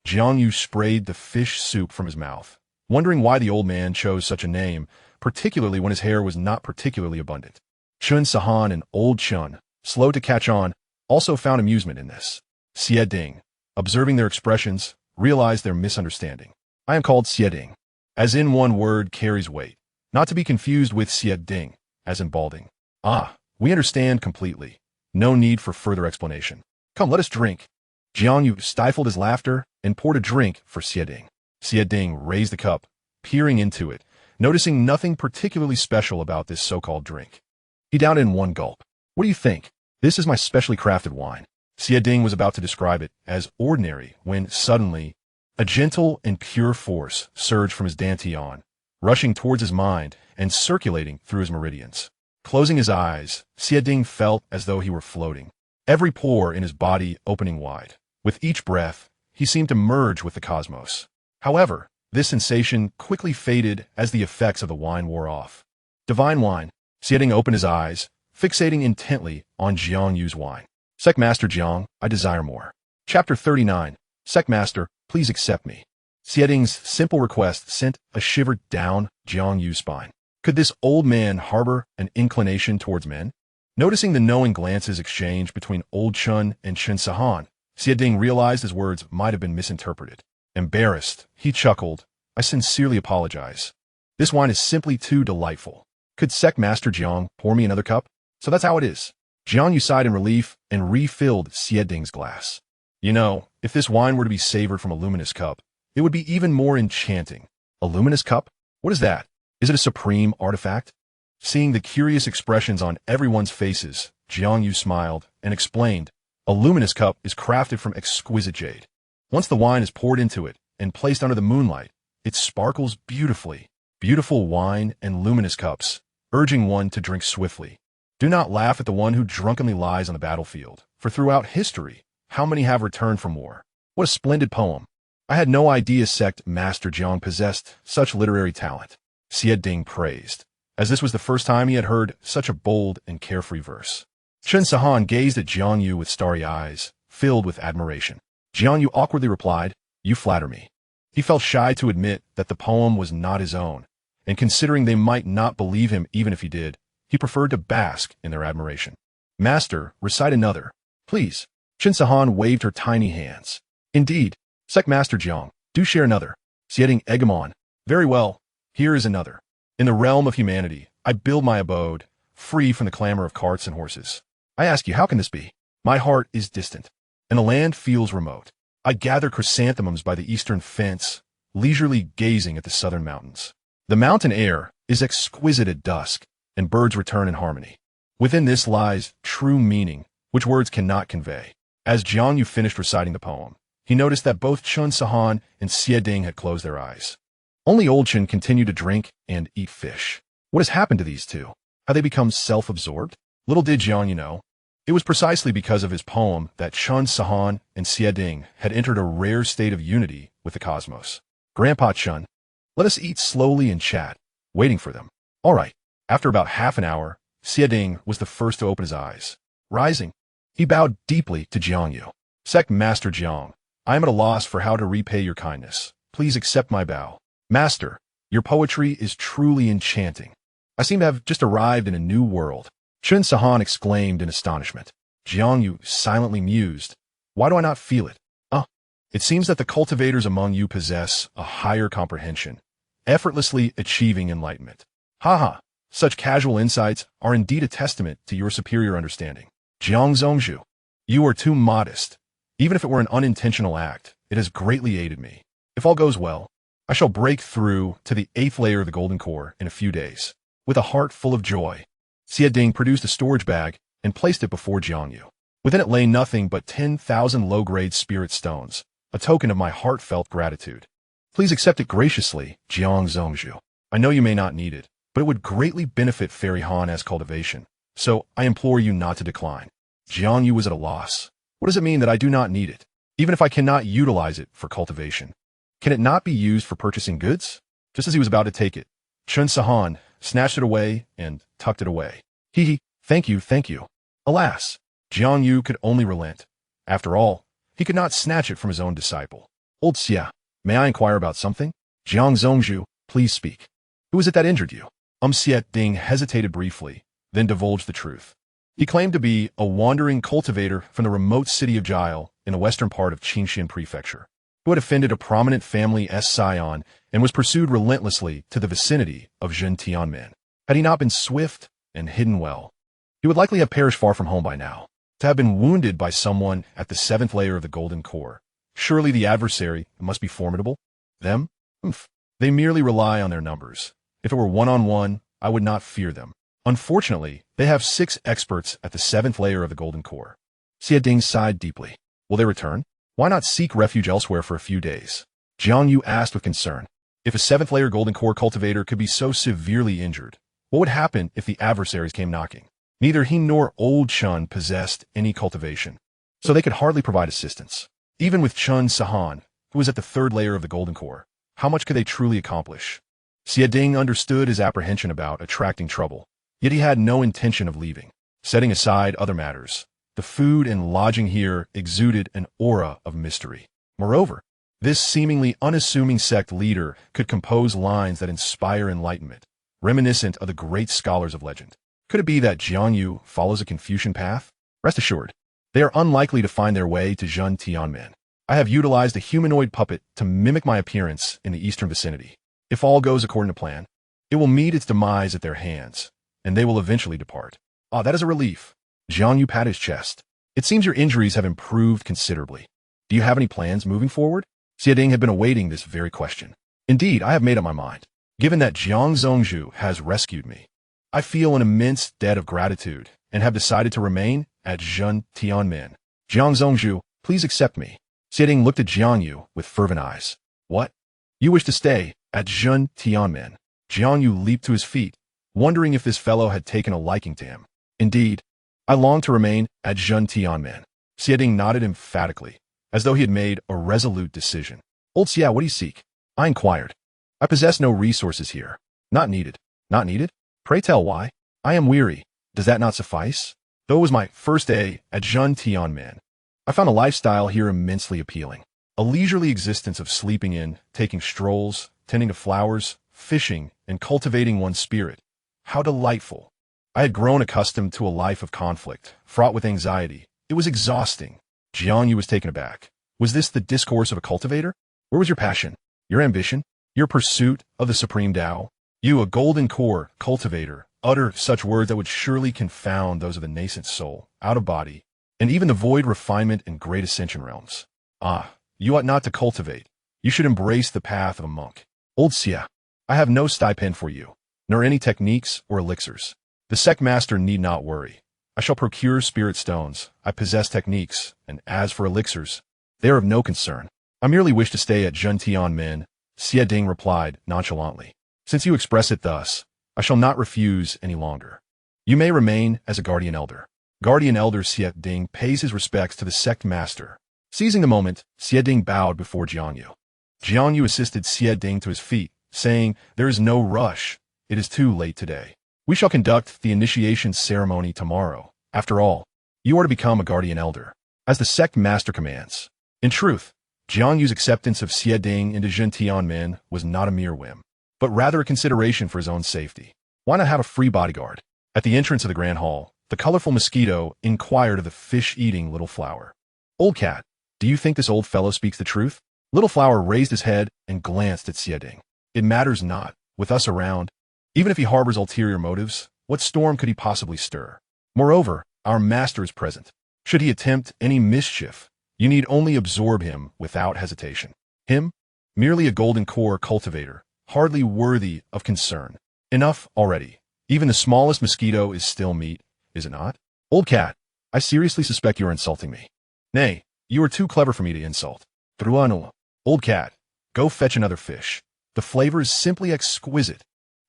Jiang sprayed the fish soup from his mouth, wondering why the old man chose such a name, particularly when his hair was not particularly abundant. Chen Sahan and old Chun, slow to catch on, also found amusement in this. Xie Ding, observing their expressions, realized their misunderstanding. I am called Xie Ding, as in one word carries weight, not to be confused with Xie Ding, as in balding. Ah, we understand completely. No need for further explanation. Come, let us drink. Jiang Yu stifled his laughter and poured a drink for Xieding. Xieding raised the cup, peering into it, noticing nothing particularly special about this so-called drink. He downed it in one gulp. What do you think? This is my specially crafted wine. Xieding was about to describe it as ordinary when suddenly a gentle and pure force surged from his dantian, rushing towards his mind and circulating through his meridians. Closing his eyes, Xieding felt as though he were floating, every pore in his body opening wide. With each breath, he seemed to merge with the cosmos. However, this sensation quickly faded as the effects of the wine wore off. Divine wine. Xieding opened his eyes, fixating intently on Jiang Yu's wine. Sect Master Jiang, I desire more. Chapter 39. Sect Master, please accept me. Xieding's simple request sent a shiver down Jiang Yu's spine. Could this old man harbor an inclination towards men? Noticing the knowing glances exchanged between Old Chun and Chen Sahan, Xieding realized his words might have been misinterpreted. Embarrassed, he chuckled. I sincerely apologize. This wine is simply too delightful. Could Sect Master Jiang pour me another cup? So that's how it is. Jiang Yu sighed in relief and refilled Xieding's glass. You know, if this wine were to be savored from a luminous cup, it would be even more enchanting. A luminous cup? What is that? Is it a supreme artifact? Seeing the curious expressions on everyone's faces, Jiang Yu smiled and explained, a luminous cup is crafted from exquisite jade. Once the wine is poured into it and placed under the moonlight, it sparkles beautifully. Beautiful wine and luminous cups, urging one to drink swiftly. Do not laugh at the one who drunkenly lies on the battlefield, for throughout history, how many have returned from war? What a splendid poem. I had no idea Sect Master Jiang possessed such literary talent. Xieding praised, as this was the first time he had heard such a bold and carefree verse. Chen Sahan gazed at Jiang Yu with starry eyes, filled with admiration. Jiang Yu awkwardly replied, You flatter me. He felt shy to admit that the poem was not his own, and considering they might not believe him even if he did, he preferred to bask in their admiration. Master, recite another, please. Chen Sahan waved her tiny hands. Indeed, Sect Master Jiang, do share another. Xieding egged him on. Very well, here is another. In the realm of humanity, I build my abode, free from the clamor of carts and horses. I ask you, how can this be? My heart is distant, and the land feels remote. I gather chrysanthemums by the eastern fence, leisurely gazing at the southern mountains. The mountain air is exquisite at dusk, and birds return in harmony. Within this lies true meaning, which words cannot convey. As Jiang Yu finished reciting the poem, he noticed that both Chen Sahan and Xieding had closed their eyes. Only Old Chen continued to drink and eat fish. What has happened to these two? Have they become self-absorbed? Little did Jiang Yu know, it was precisely because of his poem that Chen Sahan and Xieding had entered a rare state of unity with the cosmos. Grandpa Chen, let us eat slowly and chat, waiting for them. All right. After about half an hour, Xieding was the first to open his eyes. Rising, he bowed deeply to Jiang Yu. Sect Master Jiang, I am at a loss for how to repay your kindness. Please accept my bow. Master, your poetry is truly enchanting. I seem to have just arrived in a new world. Chen Sahan exclaimed in astonishment. Jiang Yu silently mused. Why do I not feel it? It seems that the cultivators among you possess a higher comprehension, effortlessly achieving enlightenment. Haha, such casual insights are indeed a testament to your superior understanding. Jiang Zhongzhu, you are too modest. Even if it were an unintentional act, it has greatly aided me. If all goes well, I shall break through to the 8th layer of the golden core in a few days. With a heart full of joy, Xieding produced a storage bag and placed it before Jiang Yu. Within it lay nothing but 10,000 low-grade spirit stones, a token of my heartfelt gratitude. Please accept it graciously, Jiang Zhongzhu. I know you may not need it, but it would greatly benefit Fairy Han as cultivation, so I implore you not to decline. Jiang Yu was at a loss. What does it mean that I do not need it, even if I cannot utilize it for cultivation? Can it not be used for purchasing goods? Just as he was about to take it, Chen Sahan snatched it away and tucked it away. Hee, thank you, thank you. Alas, Jiang Yu could only relent. After all, he could not snatch it from his own disciple. Old Xia, may I inquire about something? Jiang Zhongzhu, please speak. Who is it that injured you? Xieding hesitated briefly, then divulged the truth. He claimed to be a wandering cultivator from the remote city of Jiao in the western part of Qingxian Prefecture, who had offended a prominent family's scion and was pursued relentlessly to the vicinity of Zhentian. Had he not been swift, and hidden well. He would likely have perished far from home by now, to have been wounded by someone at the 7th layer of the Golden Core. Surely the adversary must be formidable? Them? Oomph. They merely rely on their numbers. If it were one-on-one, I would not fear them. Unfortunately, they have 6 experts at the 7th layer of the Golden Core. Xiading sighed deeply. Will they return? Why not seek refuge elsewhere for a few days? Jiang Yu asked with concern. If a 7th layer Golden Core cultivator could be so severely injured, what would happen if the adversaries came knocking? Neither he nor old Chun possessed any cultivation, so they could hardly provide assistance. Even with Chun Sahan, who was at the 3rd layer of the Golden Core, how much could they truly accomplish? Xiading understood his apprehension about attracting trouble, yet he had no intention of leaving. Setting aside other matters, the food and lodging here exuded an aura of mystery. Moreover, this seemingly unassuming sect leader could compose lines that inspire enlightenment, reminiscent of the great scholars of legend. Could it be that Jiang Yu follows a Confucian path? Rest assured, they are unlikely to find their way to Zhentian. I have utilized a humanoid puppet to mimic my appearance in the eastern vicinity. If all goes according to plan, it will meet its demise at their hands, and they will eventually depart. Ah, that is a relief. Jiang Yu patted his chest. It seems your injuries have improved considerably. Do you have any plans moving forward? Xiading had been awaiting this very question. Indeed, I have made up my mind. Given that Jiang Zhongzhu has rescued me, I feel an immense debt of gratitude and have decided to remain at Zhentian. Jiang Zhongzhu, please accept me. Xiading looked at Jiang Yu with fervent eyes. What? You wish to stay at Zhentian? Jiang Yu leaped to his feet, wondering if this fellow had taken a liking to him. Indeed, I long to remain at Zhentian. Xiading nodded emphatically, as though he had made a resolute decision. Old Xia, what do you seek? I inquired. I possess no resources here. Not needed. Not needed? Pray tell why. I am weary. Does that not suffice? Though it was my first day at Zhentian, I found a lifestyle here immensely appealing. A leisurely existence of sleeping in, taking strolls, tending to flowers, fishing, and cultivating one's spirit. How delightful. I had grown accustomed to a life of conflict, fraught with anxiety. It was exhausting. Jiang Yu was taken aback. Was this the discourse of a cultivator? Where was your passion, your ambition, your pursuit of the supreme Tao? You, a golden core cultivator, utter such words that would surely confound those of the nascent soul, out of body, and even the void refinement in great ascension realms. Ah, you ought not to cultivate. You should embrace the path of a monk. Old Xia, I have no stipend for you, nor any techniques or elixirs. The sect master need not worry. I shall procure spirit stones. I possess techniques, and as for elixirs, they are of no concern. I merely wish to stay at Zhentian. Xiading replied nonchalantly. Since you express it thus, I shall not refuse any longer. You may remain as a guardian elder. Guardian elder Xiading pays his respects to the sect master. Seizing the moment, Xiading bowed before Jiang Yu. Jiang Yu assisted Xiading to his feet, saying, there is no rush. It is too late today. We shall conduct the initiation ceremony tomorrow. After all, you are to become a guardian elder, as the sect master commands. In truth, Jiang Yu's acceptance of Xiading into Zhentian was not a mere whim, but rather a consideration for his own safety. Why not have a free bodyguard? At the entrance of the grand hall, the colorful mosquito inquired of the fish-eating little flower. Old cat, do you think this old fellow speaks the truth? Little flower raised his head and glanced at Xiading. It matters not, with us around. Even if he harbors ulterior motives, what storm could he possibly stir? Moreover, our master is present. Should he attempt any mischief, you need only absorb him without hesitation. Him? Merely a golden core cultivator, hardly worthy of concern. Enough already. Even the smallest mosquito is still meat, is it not? Old cat, I seriously suspect you are insulting me. Nay, you are too clever for me to insult. Truano. Old cat, go fetch another fish. The flavor is simply exquisite.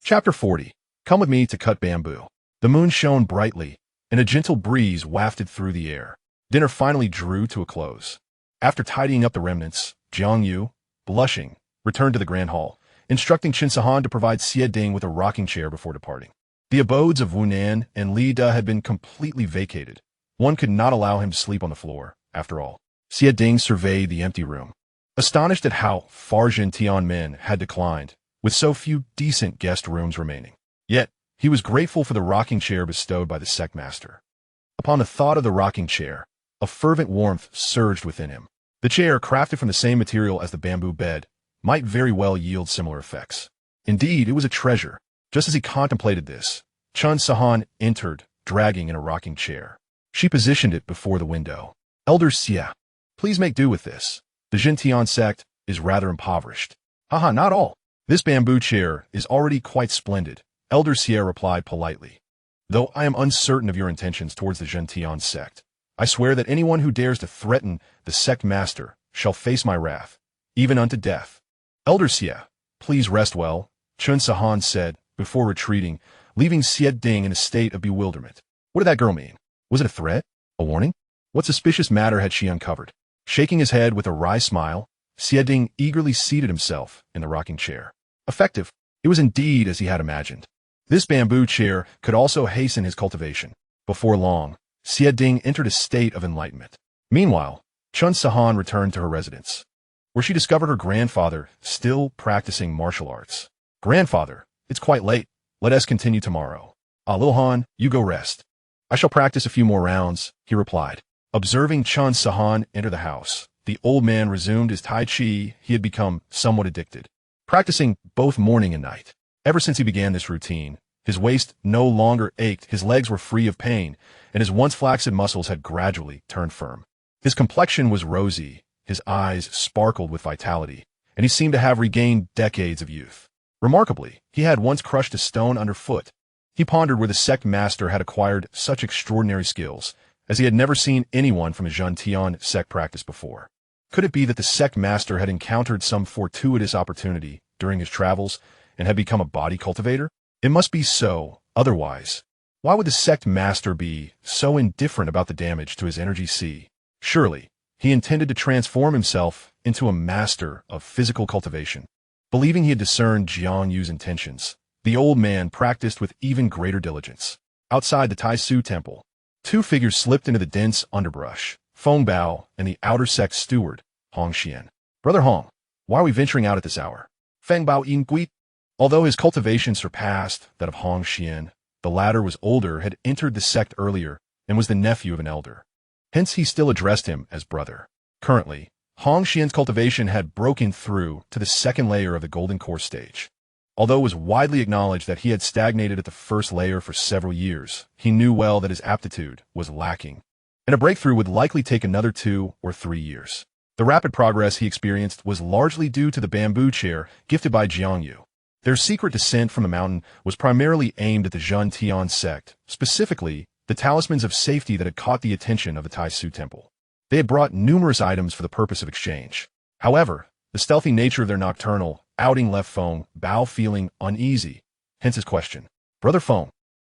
Chapter 40. Come with me to cut bamboo. The moon shone brightly, and a gentle breeze wafted through the air. Dinner finally drew to a close. After tidying up the remnants, Jiang Yu, blushing, returned to the grand hall, instructing Qin Sahan to provide Xiading with a rocking chair before departing. The abodes of Wunan and Li Da had been completely vacated. One could not allow him to sleep on the floor, after all. Xiading surveyed the empty room, astonished at how far Zhentian had declined, with so few decent guest rooms remaining. Yet, he was grateful for the rocking chair bestowed by the sect master. Upon the thought of the rocking chair, a fervent warmth surged within him. The chair, crafted from the same material as the bamboo bed, might very well yield similar effects. Indeed, it was a treasure. Just as he contemplated this, Chun Sahan entered, dragging in a rocking chair. She positioned it before the window. Elder Xia, please make do with this. The Zhentian Sect is rather impoverished. Haha, not all. This bamboo chair is already quite splendid, Elder Xia replied politely. Though I am uncertain of your intentions towards the Zhentian Sect, I swear that anyone who dares to threaten the sect master shall face my wrath, even unto death. Elder Xia, please rest well, Chun Sahan said, before retreating, leaving Xie Ding in a state of bewilderment. What did that girl mean? Was it a threat? A warning? What suspicious matter had she uncovered? Shaking his head with a wry smile, Xie Ding eagerly seated himself in the rocking chair. Effective. It was indeed as he had imagined. This bamboo chair could also hasten his cultivation. Before long, Xie Ding entered a state of enlightenment. Meanwhile, Chun Sahan returned to her residence, where she discovered her grandfather still practicing martial arts. Grandfather, it's quite late. Let us continue tomorrow. Ah, little Han, you go rest. I shall practice a few more rounds, he replied. Observing Chun Sahan enter the house, the old man resumed his Tai Chi. He had become somewhat addicted, practicing both morning and night. Ever since he began this routine, his waist no longer ached, his legs were free of pain, and his once flaccid muscles had gradually turned firm. His complexion was rosy, his eyes sparkled with vitality, and he seemed to have regained decades of youth. Remarkably, he had once crushed a stone underfoot. He pondered where the sect master had acquired such extraordinary skills, as he had never seen anyone from a Zhentian Sect practice before. Could it be that the sect master had encountered some fortuitous opportunity during his travels and had become a body cultivator? It must be so, otherwise, why would the sect master be so indifferent about the damage to his energy sea? Surely, he intended to transform himself into a master of physical cultivation. Believing he had discerned Jiang Yu's intentions, the old man practiced with even greater diligence. Outside the Tai Su temple, two figures slipped into the dense underbrush, Feng Bao and the outer sect steward, Hong Xian. Brother Hong, why are we venturing out at this hour? Feng Bao Yin Gui. Although his cultivation surpassed that of Hong Xian, the latter was older, had entered the sect earlier, and was the nephew of an elder. Hence he still addressed him as brother. Currently, Hong Xian's cultivation had broken through to the second layer of the golden core stage. Although it was widely acknowledged that he had stagnated at the first layer for several years, he knew well that his aptitude was lacking, and a breakthrough would likely take another 2 or 3 years. The rapid progress he experienced was largely due to the bamboo chair gifted by Jiang Yu. Their secret descent from the mountain was primarily aimed at the Zhentian Sect, specifically the talismans of safety that had caught the attention of the Tai Su temple. They had brought numerous items for the purpose of exchange. However, the stealthy nature of their nocturnal outing left Feng Bao feeling uneasy, hence his question. Brother Feng,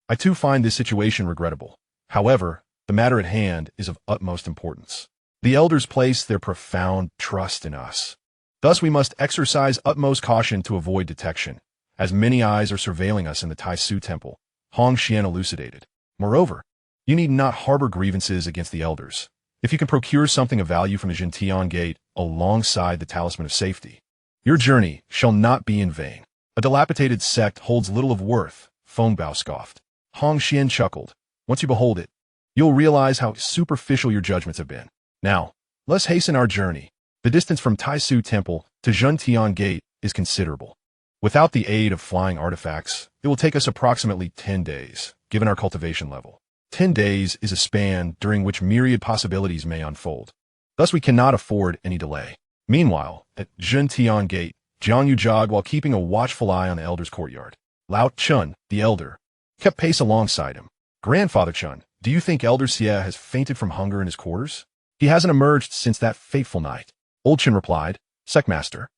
I too find this situation regrettable. However, the matter at hand is of utmost importance. The elders place their profound trust in us. Thus we must exercise utmost caution to avoid detection, as many eyes are surveilling us in the Tai Su temple, Hong Xian elucidated. Moreover, you need not harbor grievances against the elders, if you can procure something of value from the Zhentian Gate alongside the talisman of safety. Your journey shall not be in vain. A dilapidated sect holds little of worth, Feng Bao scoffed. Hong Xian chuckled. Once you behold it, you'll realize how superficial your judgments have been. Now, let's hasten our journey. The distance from Tai Su Temple to Zhentian Gate is considerable. Without the aid of flying artifacts, it will take us approximately 10 days, given our cultivation level. 10 days is a span during which myriad possibilities may unfold. Thus we cannot afford any delay. Meanwhile, at Zhentian Gate, Jiang Yu jogged while keeping a watchful eye on the elder's courtyard. Lao Chun, the elder, kept pace alongside him. Grandfather Chun, do you think Elder Xie has fainted from hunger in his quarters? He hasn't emerged since that fateful night. Old Chun replied, Sectmaster,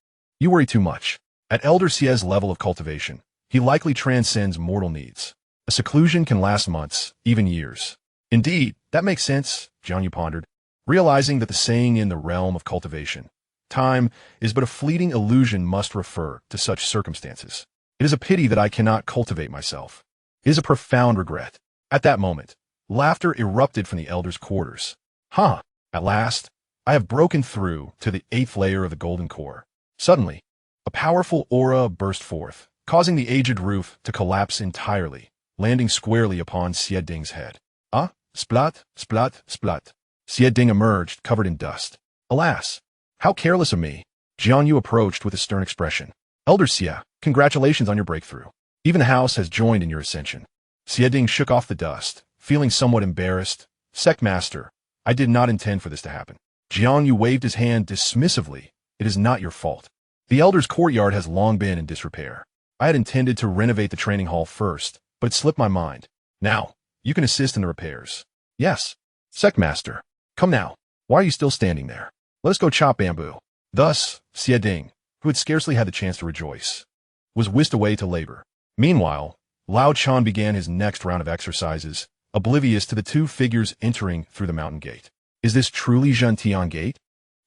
you worry too much. At Elder Xie's level of cultivation, he likely transcends mortal needs. A seclusion can last months, even years. Indeed, that makes sense, Jiang Yu pondered, realizing that the saying in the realm of cultivation, time is but a fleeting illusion, must refer to such circumstances. It is a pity that I cannot cultivate myself. It is a profound regret. At that moment, laughter erupted from the elder's quarters. Ha! At last, I have broken through to the 8th layer of the golden core. Suddenly, a powerful aura burst forth, causing the aged roof to collapse entirely, landing squarely upon Xie Ding's head. Ah! Splat, splat, splat. Xie Ding emerged, covered in dust. Alas! How careless of me! Jiang Yu approached with a stern expression. Elder Xie, congratulations on your breakthrough. Even the house has joined in your ascension. Xieding shook off the dust, feeling somewhat embarrassed. Sect Master, I did not intend for this to happen. Jiang Yu waved his hand dismissively. It is not your fault. The Elder's courtyard has long been in disrepair. I had intended to renovate the training hall first, but it slipped my mind. Now, you can assist in the repairs. Yes. Sect Master. Come now. Why are you still standing there? Let us go chop bamboo. Thus, Xieding, who had scarcely had the chance to rejoice, was whisked away to labor. Meanwhile, Lao Chan began his next round of exercises, oblivious to the two figures entering through the mountain gate. Is this truly Zhentian Gate?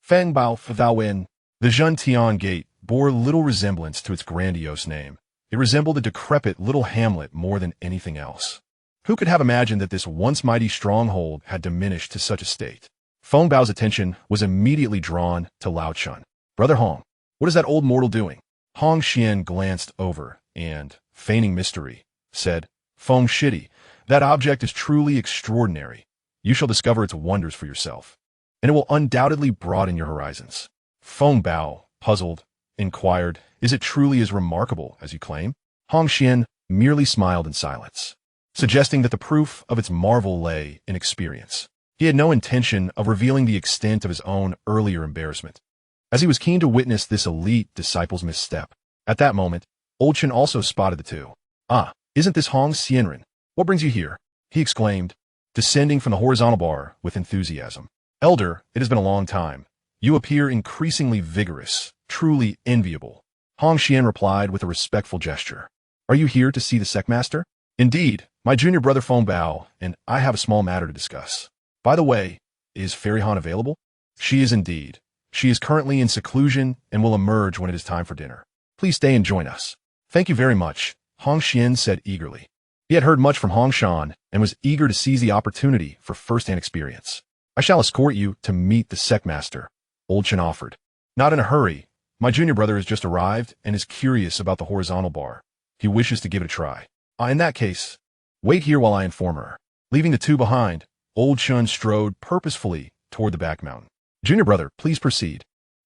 Feng Bao Thou Wen. The Zhentian Gate bore little resemblance to its grandiose name. It resembled a decrepit little hamlet more than anything else. Who could have imagined that this once mighty stronghold had diminished to such a state? Feng Bao's attention was immediately drawn to Lao Chun. Brother Hong, what is that old mortal doing? Hong Xian glanced over and, feigning mystery, said, Feng Shitty, that object is truly extraordinary. You shall discover its wonders for yourself, and it will undoubtedly broaden your horizons. Feng Bao, puzzled, inquired, is it truly as remarkable as you claim? Hong Xian merely smiled in silence, suggesting that the proof of its marvel lay in experience. He had no intention of revealing the extent of his own earlier embarrassment, as he was keen to witness this elite disciple's misstep. At that moment, Old Chen also spotted the two. Ah, isn't this Hong Xianren? What brings you here? He exclaimed, descending from the horizontal bar with enthusiasm. Elder, it has been a long time. You appear increasingly vigorous, truly enviable. Hong Xian replied with a respectful gesture. Are you here to see the Sect Master? Indeed, my junior brother Feng Bao and I have a small matter to discuss. By the way, is Fairy Han available? She is indeed. She is currently in seclusion and will emerge when it is time for dinner. Please stay and join us. Thank you very much, Hong Xian said eagerly. He had heard much from Hong Shan and was eager to seize the opportunity for first-hand experience. I shall escort you to meet the Sect Master, Old Chen offered. Not in a hurry. My junior brother has just arrived and is curious about the horizontal bar. He wishes to give it a try. In that case, wait here while I inform her. Leaving the two behind, Old Chen strode purposefully toward the back mountain. Junior brother, please proceed.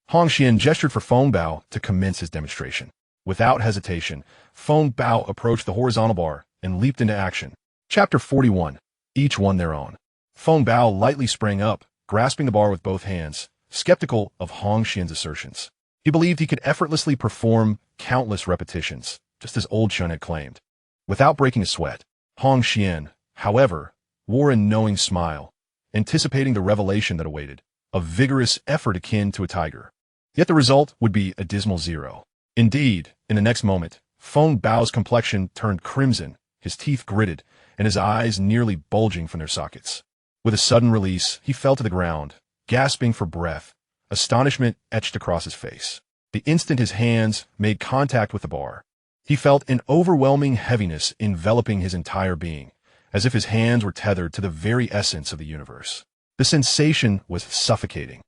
Hong Xian gestured for Feng Bao to commence his demonstration. Without hesitation, Feng Bao approached the horizontal bar and leaped into action. Chapter 41. Each one their own. Feng Bao lightly sprang up, grasping the bar with both hands, skeptical of Hong Xian's assertions. He believed he could effortlessly perform countless repetitions, just as Old Chen had claimed, without breaking a sweat. Hong Xian, however, wore a knowing smile, anticipating the revelation that awaited, a vigorous effort akin to a tiger. Yet the result would be a dismal zero. Indeed, in the next moment, Feng Bao's complexion turned crimson, his teeth gritted, and his eyes nearly bulging from their sockets. With a sudden release, he fell to the ground, gasping for breath. Astonishment etched across his face. The instant his hands made contact with the bar, he felt an overwhelming heaviness enveloping his entire being, as if his hands were tethered to the very essence of the universe. The sensation was suffocating.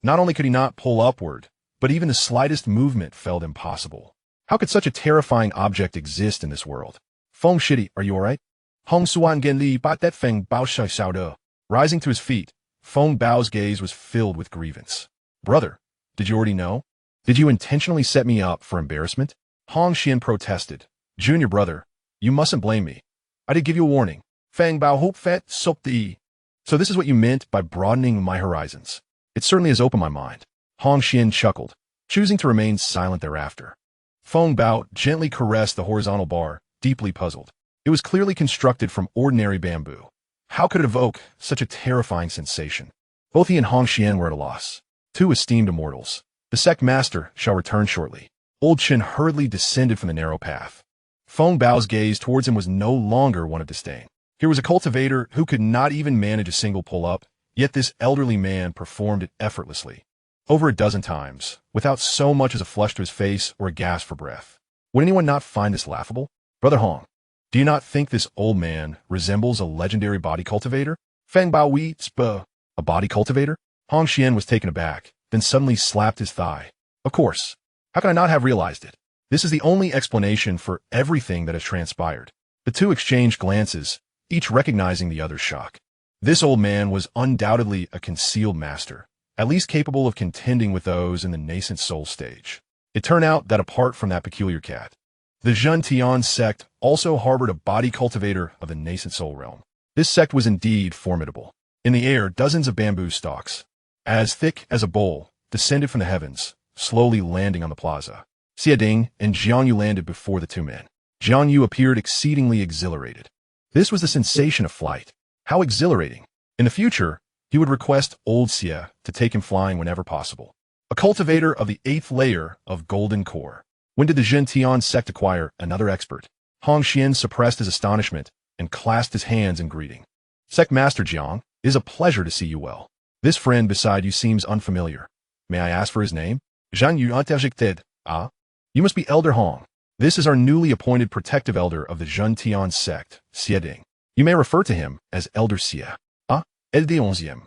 Not only could he not pull upward, but even the slightest movement felt impossible. How could such a terrifying object exist in this world? Feng Shitty, are you alright? Hong Suan Gen Li Bat Dat Feng Bao Shai Xiao De. Rising to his feet, Feng Bao's gaze was filled with grievance. Brother, did you already know? Did you intentionally set me up for embarrassment? Hong Xian protested. Junior brother, you mustn't blame me. I did give you a warning. Feng Bao Hope Fet Sop Di. So this is what you meant by broadening my horizons. It certainly has opened my mind. Hong Xian chuckled, choosing to remain silent thereafter. Feng Bao gently caressed the horizontal bar, deeply puzzled. It was clearly constructed from ordinary bamboo. How could it evoke such a terrifying sensation? Both he and Hong Xian were at a loss. Two esteemed immortals. The Sect Master shall return shortly. Old Chen hurriedly descended from the narrow path. Feng Bao's gaze towards him was no longer one of disdain. Here was a cultivator who could not even manage a single pull-up, yet this elderly man performed it effortlessly, over a dozen times, without so much as a flush to his face or a gasp for breath. Would anyone not find this laughable? Brother Hong, do you not think this old man resembles a legendary body cultivator? Feng Bao Wei Spa, a body cultivator? Hong Xian was taken aback, then suddenly slapped his thigh. Of course. How could I not have realized it? This is the only explanation for everything that has transpired. The two exchanged glances, each recognizing the other's shock. This old man was undoubtedly a concealed master, at least capable of contending with those in the nascent soul stage. It turned out that apart from that peculiar cat, The Zhentian Sect also harbored a body cultivator of the nascent soul realm. This sect was indeed formidable. In the air, dozens of bamboo stalks, as thick as a bowl, descended from the heavens, slowly landing on the plaza. Xiading and Jiang Yu landed before the two men. Jiang Yu appeared exceedingly exhilarated. This was the sensation of flight. How exhilarating! In the future, he would request old Xia to take him flying whenever possible. A cultivator of the 8th layer of golden core. When did the Zhentian Sect acquire another expert? Hongxian suppressed his astonishment and clasped his hands in greeting. Sect Master Jiang, it is a pleasure to see you well. This friend beside you seems unfamiliar. May I ask for his name? Zhang Yu Antajikted. Ah? You must be Elder Hong. This is our newly appointed protective elder of the Zhentian Sect, Xiading. You may refer to him as Elder Xia. Ah? El de Onzième.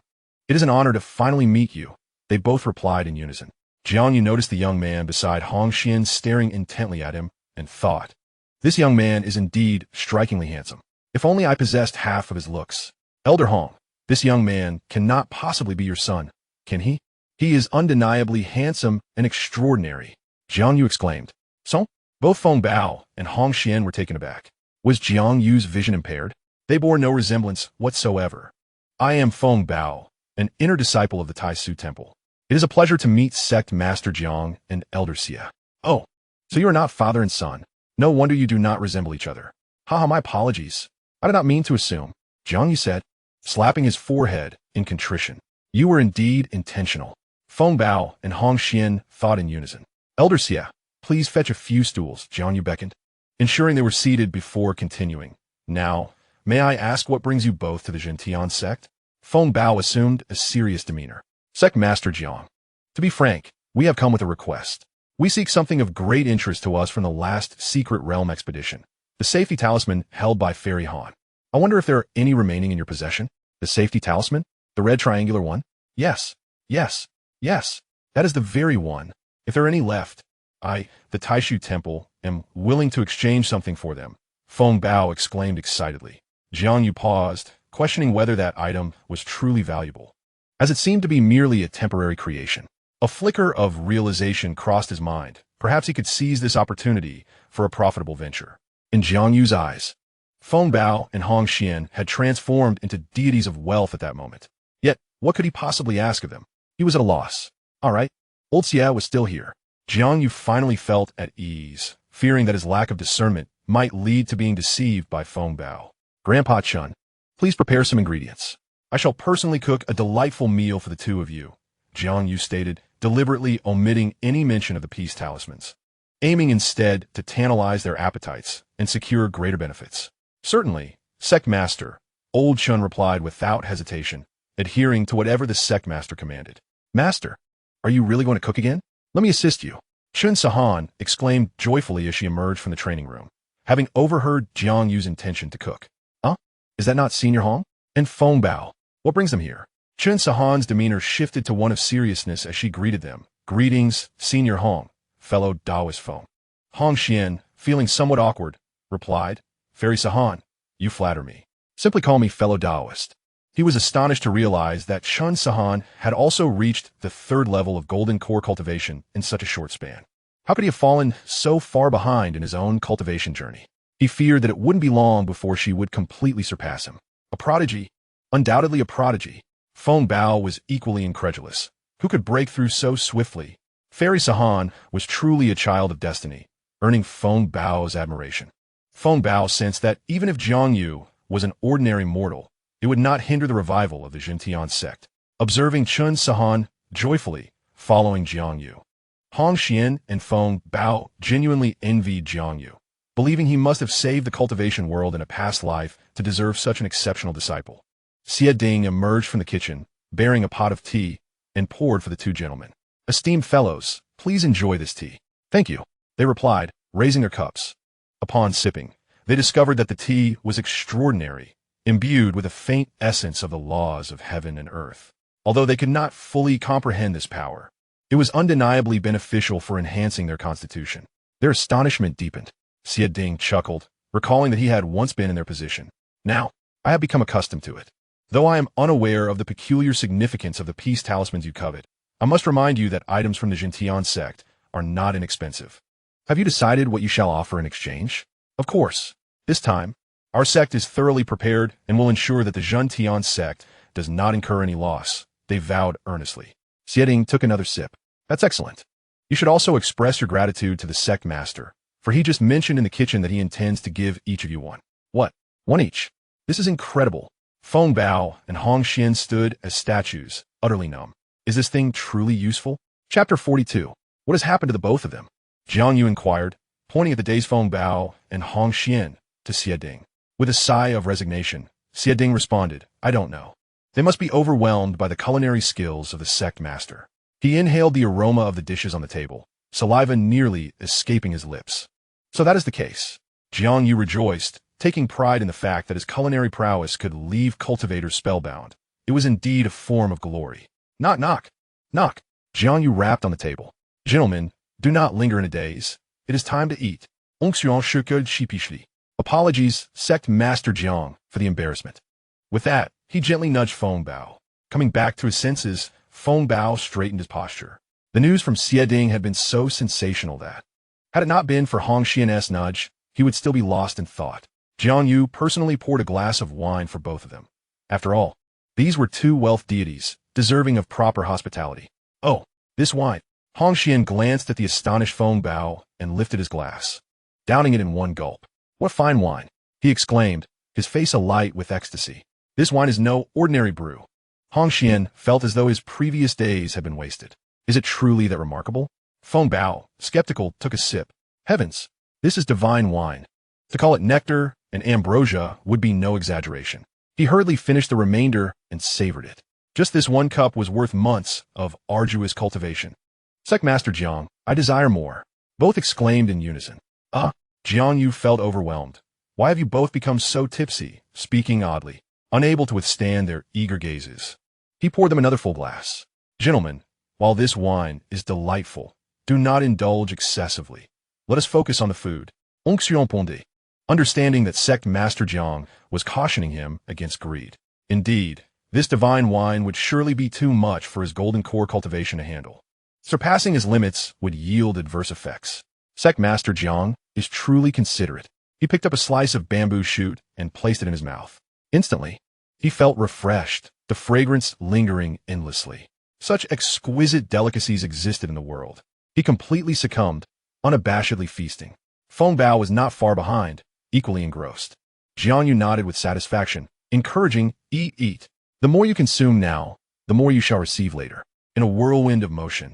It is an honor to finally meet you. They both replied in unison. Jiang Yu noticed the young man beside Hongxian staring intently at him and thought, this young man is indeed strikingly handsome. If only I possessed half of his looks. Elder Hong, this young man cannot possibly be your son, can he? He is undeniably handsome and extraordinary. Jiang Yu exclaimed. So? Both Feng Bao and Hongxian were taken aback. Was Jiang Yu's vision impaired? They bore no resemblance whatsoever. I am Feng Bao, an inner disciple of the Tai Su Temple. It is a pleasure to meet Sect Master Jiang and Elder Xia. Oh, so you are not father and son. No wonder you do not resemble each other. Haha, my apologies. I did not mean to assume, Jiang Yu said, slapping his forehead in contrition. You were indeed intentional. Feng Bao and Hongxian thought in unison. Elder Xia, please fetch a few stools, Jiang Yu beckoned, ensuring they were seated before continuing. Now, may I ask what brings you both to the Zhentian Sect? Feng Bao assumed a serious demeanor. Sect Master Jiang. To be frank, we have come with a request. We seek something of great interest to us from the last secret realm expedition. The safety talisman held by Fairy Han. I wonder if there are any remaining in your possession? The safety talisman? The red triangular one? Yes. Yes. Yes. That is the very one. If there are any left, I, the Taishu Temple, am willing to exchange something for them. Feng Bao exclaimed excitedly. Jiang Yu paused, questioning whether that item was truly valuable, as it seemed to be merely a temporary creation. A flicker of realization crossed his mind. Perhaps he could seize this opportunity for a profitable venture. In Jiang Yu's eyes, Feng Bao and Hongxian had transformed into deities of wealth at that moment. Yet, what could he possibly ask of them? He was at a loss. All right, old Xia was still here. Jiang Yu finally felt at ease, fearing that his lack of discernment might lead to being deceived by Feng Bao. Grandpa Chun, please prepare some ingredients. I shall personally cook a delightful meal for the two of you, Jiang Yu stated, deliberately omitting any mention of the peace talismans, aiming instead to tantalize their appetites and secure greater benefits. Certainly, Sect Master, Old Chun replied without hesitation, adhering to whatever the Sect Master commanded. Master, are you really going to cook again? Let me assist you. Chun Sahan exclaimed joyfully as she emerged from the training room, having overheard Jiang Yu's intention to cook. Huh? Is that not Senior Hong? And Feng Bao? What brings them here? Chun Sahan's demeanor shifted to one of seriousness as she greeted them. Greetings, Senior Hong, fellow Taoist Feng. Hongxian, feeling somewhat awkward, replied, Fairy Sahan, you flatter me. Simply call me fellow Taoist. He was astonished to realize that Chun Sahan had also reached the 3rd level of golden core cultivation in such a short span. How could he have fallen so far behind in his own cultivation journey? He feared that it wouldn't be long before she would completely surpass him. A prodigy, undoubtedly a prodigy. Feng Bao was equally incredulous. Who could break through so swiftly? Fairy Sahan was truly a child of destiny, earning Feng Bao's admiration. Feng Bao sensed that even if Jiang Yu was an ordinary mortal, it would not hinder the revival of the Zhentian Sect. Observing Chun Sahan joyfully following Jiang Yu, Hongxian and Feng Bao genuinely envied Jiang Yu, believing he must have saved the cultivation world in a past life to deserve such an exceptional disciple. Xiading emerged from the kitchen, bearing a pot of tea, and poured for the two gentlemen. Esteemed fellows, please enjoy this tea. Thank you, they replied, raising their cups. Upon sipping, they discovered that the tea was extraordinary, imbued with a faint essence of the laws of heaven and earth. Although they could not fully comprehend this power, it was undeniably beneficial for enhancing their constitution. Their astonishment deepened. Xiading chuckled, recalling that he had once been in their position. Now, I have become accustomed to it. Though I am unaware of the peculiar significance of the peace talismans you covet, I must remind you that items from the Zhentian Sect are not inexpensive. Have you decided what you shall offer in exchange? Of course. This time, our sect is thoroughly prepared and will ensure that the Zhentian Sect does not incur any loss, they vowed earnestly. Xianxia took another sip. That's excellent. You should also express your gratitude to the sect master, for he just mentioned in the kitchen that he intends to give each of you one. What? One each? This is incredible. Feng Bao and Hong Xian stood as statues, utterly numb. Is this thing truly useful? Chapter 42. What has happened to the both of them? Jiang Yu inquired, pointing at the day's Feng Bao and Hong Xian to Xianxia. With a sigh of resignation, Xianxia responded, I don't know. They must be overwhelmed by the culinary skills of the sect master. He inhaled the aroma of the dishes on the table, saliva nearly escaping his lips. So that is the case. Jiang Yu rejoiced, taking pride in the fact that his culinary prowess could leave cultivators spellbound. It was indeed a form of glory. Knock, knock, knock. Jiang Yu rapped on the table. Gentlemen, do not linger in a daze. It is time to eat. Apologies, sect master Jiang, for the embarrassment. With that, he gently nudged Feng Bao. Coming back to his senses, Feng Bao straightened his posture. The news from Xianxia had been so sensational that, had it not been for Hong Xian's nudge, he would still be lost in thought. Jiang Yu personally poured a glass of wine for both of them. After all, these were two wealth deities, deserving of proper hospitality. Oh, this wine. Hong Xian glanced at the astonished Feng Bao and lifted his glass, downing it in one gulp. What fine wine, he exclaimed, his face alight with ecstasy. This wine is no ordinary brew. Hong Xian felt as though his previous days had been wasted. Is it truly that remarkable? Feng Bao, skeptical, took a sip. Heavens, this is divine wine. To call it nectar and ambrosia would be no exaggeration. He hurriedly finished the remainder and savored it. Just this one cup was worth months of arduous cultivation. Sect Master Jiang, I desire more. Both exclaimed in unison. Jiang Yu felt overwhelmed. Why have you both become so tipsy, speaking oddly, unable to withstand their eager gazes? He poured them another full glass. Gentlemen, while this wine is delightful, do not indulge excessively. Let us focus on the food. Understanding that Sect Master Jiang was cautioning him against greed. Indeed, this divine wine would surely be too much for his golden core cultivation to handle. Surpassing his limits would yield adverse effects. Sect Master Jiang is truly considerate. He picked up a slice of bamboo shoot and placed it in his mouth. Instantly, he felt refreshed, the fragrance lingering endlessly. Such exquisite delicacies existed in the world. He completely succumbed, unabashedly feasting. Feng Bao was not far behind, equally engrossed. Jiang Yu nodded with satisfaction, encouraging, eat. The more you consume now, the more you shall receive later. In a whirlwind of motion,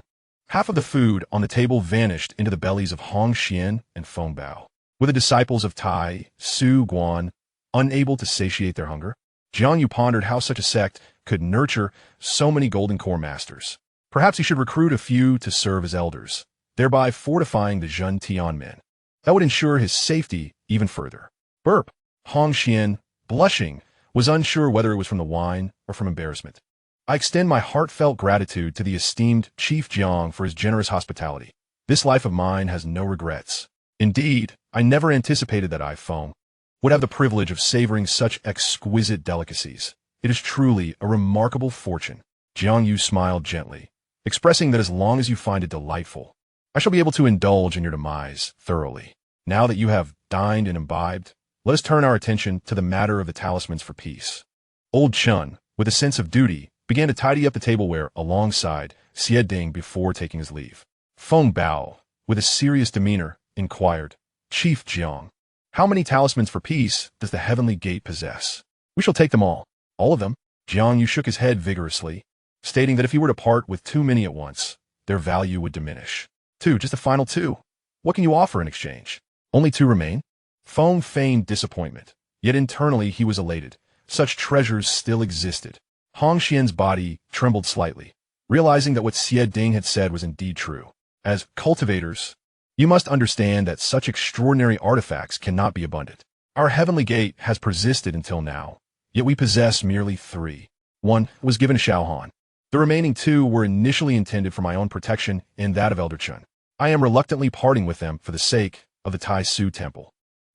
half of the food on the table vanished into the bellies of Hong Xian and Feng Bao. Were the disciples of Tai, Su Guan, unable to satiate their hunger? Jiang Yu pondered how such a sect could nurture so many golden core masters. Perhaps he should recruit a few to serve as elders, thereby fortifying the Zhentian men. That would ensure his safety even further. Burp. Hong Xian, blushing, was unsure whether it was from the wine or from embarrassment. I extend my heartfelt gratitude to the esteemed Chief Jiang for his generous hospitality. This life of mine has no regrets. Indeed, I never anticipated that I, Feng, would have the privilege of savoring such exquisite delicacies. It is truly a remarkable fortune. Jiang Yu smiled gently, expressing that as long as you find it delightful, I shall be able to indulge in your demise thoroughly. Now that you have dined and imbibed, let us turn our attention to the matter of the talismans for peace. Old Chun, with a sense of duty, began to tidy up the tableware alongside Xianxia before taking his leave. Feng Bao, with a serious demeanor, inquired, Chief Jiang, how many talismans for peace does the Heavenly Gate possess? We shall take them all. All of them? Jiang Yu shook his head vigorously, stating that if he were to part with too many at once, their value would diminish. Two, just the final two. What can you offer in exchange? Only two remain? Feng feigned disappointment, yet internally he was elated. Such treasures still existed. Hong Xian's body trembled slightly, realizing that what Xianxia had said was indeed true. As cultivators, you must understand that such extraordinary artifacts cannot be abundant. Our Heavenly Gate has persisted until now, yet we possess merely three. One was given to Xiaohan. The remaining two were initially intended for my own protection and that of Elder Chun. I am reluctantly parting with them for the sake of the Tai Su Temple.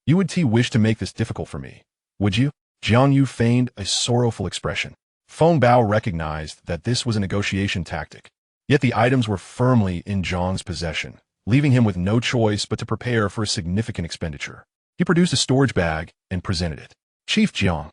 You would wish to make this difficult for me, would you? Jiang Yu feigned a sorrowful expression. Feng Bao recognized that this was a negotiation tactic, yet the items were firmly in Zhang's possession, leaving him with no choice but to prepare for a significant expenditure. He produced a storage bag and presented it. Chief Jiang.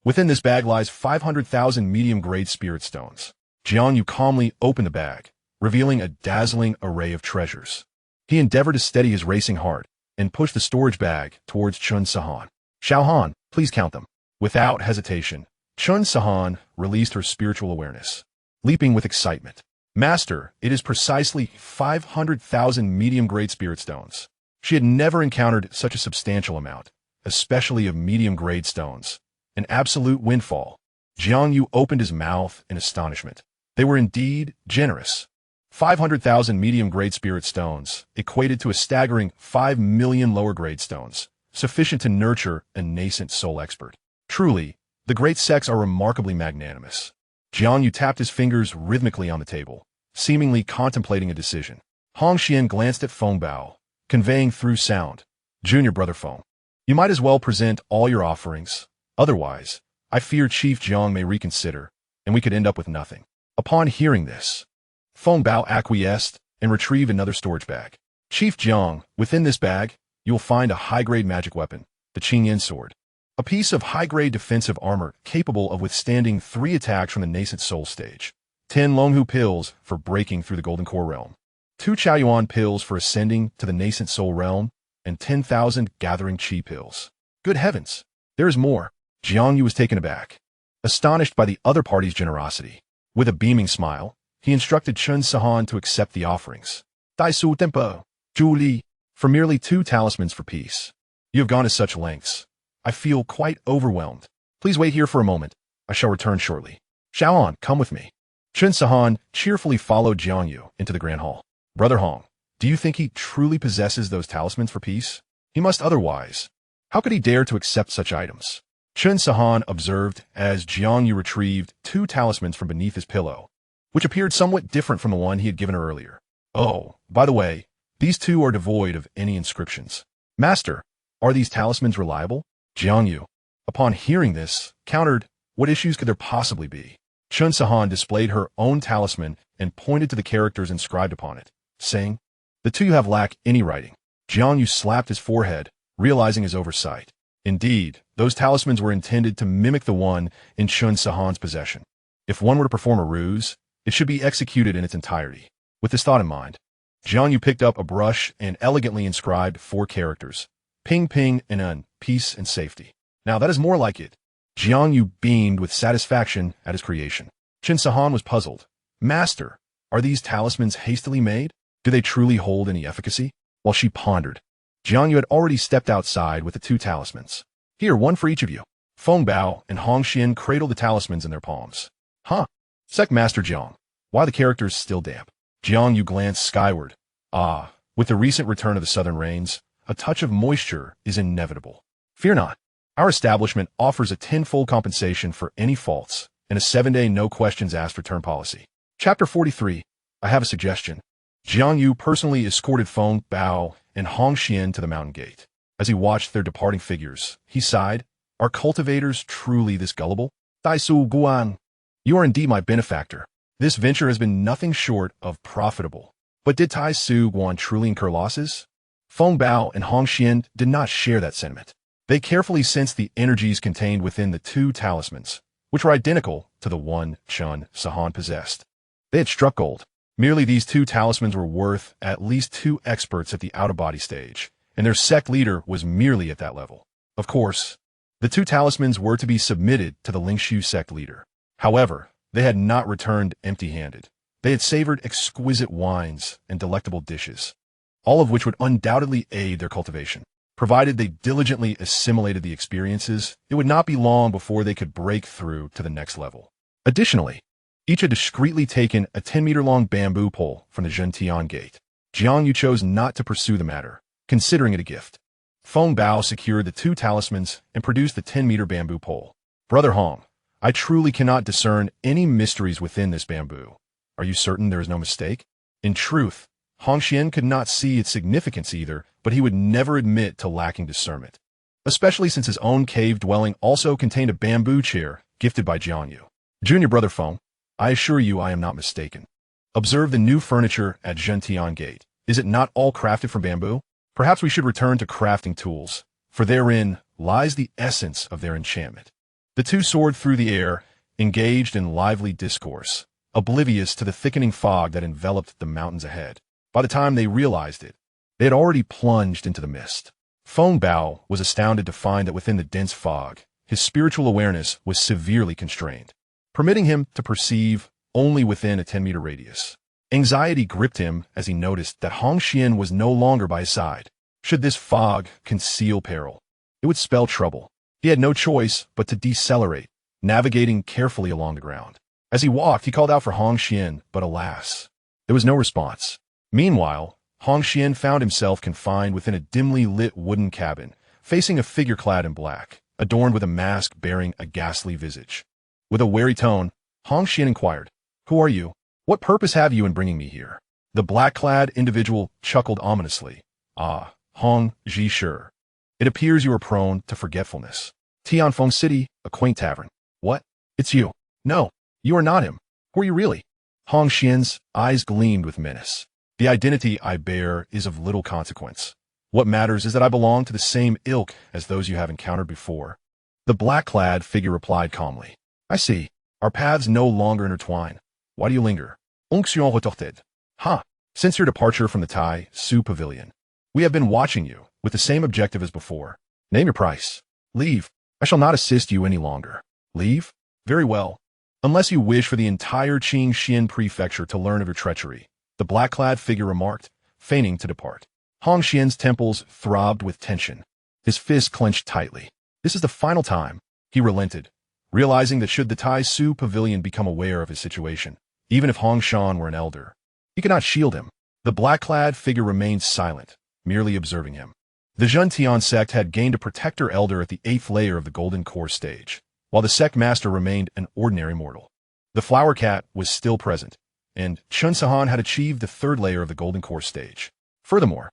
Within this bag lies 500,000 medium-grade spirit stones. Jiang Yu calmly opened the bag, revealing a dazzling array of treasures. He endeavored to steady his racing heart and pushed the storage bag towards Chun Sahan. Xiaohan, please count them. Without hesitation, Chun Sahan released her spiritual awareness, leaping with excitement. Master, it is precisely 500,000 medium-grade spirit stones. She had never encountered such a substantial amount, especially of medium-grade stones. An absolute windfall. Jiang Yu opened his mouth in astonishment. They were indeed generous. 500,000 medium-grade spirit stones equated to a staggering 5 million lower-grade stones, sufficient to nurture a nascent soul expert. Truly, the great sects are remarkably magnanimous. Jiang Yu tapped his fingers rhythmically on the table, seemingly contemplating a decision. Hong Xian glanced at Feng Bao, conveying through sound, Junior Brother Feng, you might as well present all your offerings. Otherwise, I fear Chief Jiang may reconsider, and we could end up with nothing. Upon hearing this, Feng Bao acquiesced and retrieved another storage bag. Chief Jiang, within this bag, you will find a high-grade magic weapon, the Qingyan sword. A piece of high-grade defensive armor capable of withstanding 3 attacks from the nascent soul stage. 10 Longhu pills for breaking through the Golden Core realm. 2 Chaoyuan pills for ascending to the nascent soul realm, and 10,000 gathering chi pills. Good heavens! There is more. Jiang Yu was taken aback, astonished by the other party's generosity. With a beaming smile, he instructed Chun Sahan to accept the offerings. Dai Su Tempo, Zhu Li, for merely 2 talismans for peace. You have gone to such lengths. I feel quite overwhelmed. Please wait here for a moment. I shall return shortly. Xiaoan, come with me. Chun Sahan cheerfully followed Jiang Yu into the Grand Hall. Brother Hong, do you think he truly possesses those talismans for peace? He must otherwise. How could he dare to accept such items? Chun Sahan observed as Jiang Yu retrieved 2 talismans from beneath his pillow, which appeared somewhat different from the one he had given her earlier. Oh, by the way, these 2 are devoid of any inscriptions. Master, are these talismans reliable? Jiang Yu, upon hearing this, countered, what issues could there possibly be? Chun Sahan displayed her own talisman and pointed to the characters inscribed upon it, saying, the 2 you have lack any writing. Jiang Yu slapped his forehead, realizing his oversight. Indeed, those talismans were intended to mimic the one in Chun Sahan's possession. If one were to perform a ruse, it should be executed in its entirety. With this thought in mind, Jiang Yu picked up a brush and elegantly inscribed 4 characters, Ping Ping and Un, peace and safety. Now that is more like it. Jiang Yu beamed with satisfaction at his creation. Chun Sahan was puzzled. Master, are these talismans hastily made? Do they truly hold any efficacy? While she pondered, Jiang Yu had already stepped outside with the 2 talismans. Here, one for each of you. Feng Bao and Hong Xian cradled the talismans in their palms. Huh? Sect Master Jiang, why the characters still damp? Jiang Yu glanced skyward. Ah, with the recent return of the southern rains, a touch of moisture is inevitable. Fear not. Our establishment offers a 10-fold compensation for any faults and a 7-day no-questions-asked return policy. Chapter 43. I have a suggestion. Jiang Yu personally escorted Feng Bao and Hong Xian to the mountain gate. As he watched their departing figures, he sighed, are cultivators truly this gullible? Dai Su Guan, you are indeed my benefactor. This venture has been nothing short of profitable. But did Tai Su Guan truly incur losses? Feng Bao and Hong Xian did not share that sentiment. They carefully sensed the energies contained within the 2 talismans, which were identical to the one Chun Sahan possessed. They had struck gold. Merely these 2 talismans were worth at least 2 experts at the out-of-body stage, and their sect leader was merely at that level. Of course, the 2 talismans were to be submitted to the Lingshu sect leader. However, they had not returned empty-handed. They had savored exquisite wines and delectable dishes, all of which would undoubtedly aid their cultivation. Provided they diligently assimilated the experiences, it would not be long before they could break through to the next level. Additionally, each had discreetly taken a 10-meter-long bamboo pole from the Zhentian gate. Jiang Yu chose not to pursue the matter, considering it a gift. Feng Bao secured the 2 talismans and produced the 10-meter bamboo pole. Brother Hong, I truly cannot discern any mysteries within this bamboo. Are you certain there is no mistake? In truth, Hong Xian could not see its significance either, but he would never admit to lacking discernment, especially since his own cave dwelling also contained a bamboo chair gifted by Jiang Yu. Junior Brother Feng, I assure you I am not mistaken. Observe the new furniture at Zhentian Gate. Is it not all crafted from bamboo? Perhaps we should return to crafting tools, for therein lies the essence of their enchantment. The two soared through the air, engaged in lively discourse, oblivious to the thickening fog that enveloped the mountains ahead. By the time they realized it, they had already plunged into the mist. Feng Bao was astounded to find that within the dense fog, his spiritual awareness was severely constrained, permitting him to perceive only within a 10-meter radius. Anxiety gripped him as he noticed that Hong Xian was no longer by his side. Should this fog conceal peril, it would spell trouble. He had no choice but to decelerate, navigating carefully along the ground. As he walked, he called out for Hong Xian, but alas, there was no response. Meanwhile, Hong Xian found himself confined within a dimly lit wooden cabin, facing a figure clad in black, adorned with a mask bearing a ghastly visage. With a wary tone, Hong Xian inquired, "Who are you? What purpose have you in bringing me here?" The black-clad individual chuckled ominously. "Ah, Hong Zhi. It appears you are prone to forgetfulness. Tianfeng City, a quaint tavern. What? It's you. No, you are not him. Who are you really?" Hong Xian's eyes gleamed with menace. "The identity I bear is of little consequence. What matters is that I belong to the same ilk as those you have encountered before." The black-clad figure replied calmly. "I see. Our paths no longer intertwine. Why do you linger?" Onxion retorted. "Ha! Since your departure from the Tai Su Pavilion, we have been watching you, with the same objective as before. Name your price. Leave. I shall not assist you any longer." "Leave? Very well. Unless you wish for the entire Qingxian prefecture to learn of your treachery," the black-clad figure remarked, feigning to depart. Hong Xian's temples throbbed with tension. His fist clenched tightly. This is the final time. He relented, realizing that should the Tai Su Pavilion become aware of his situation, even if Hong Shan were an elder, he could not shield him. The black-clad figure remained silent, merely observing him. The Zhentian Sect had gained a protector elder at the 8th layer of the Golden Core stage, while the sect master remained an ordinary mortal. The flower cat was still present, and Chun Sahan had achieved the 3rd layer of the Golden Core stage. Furthermore,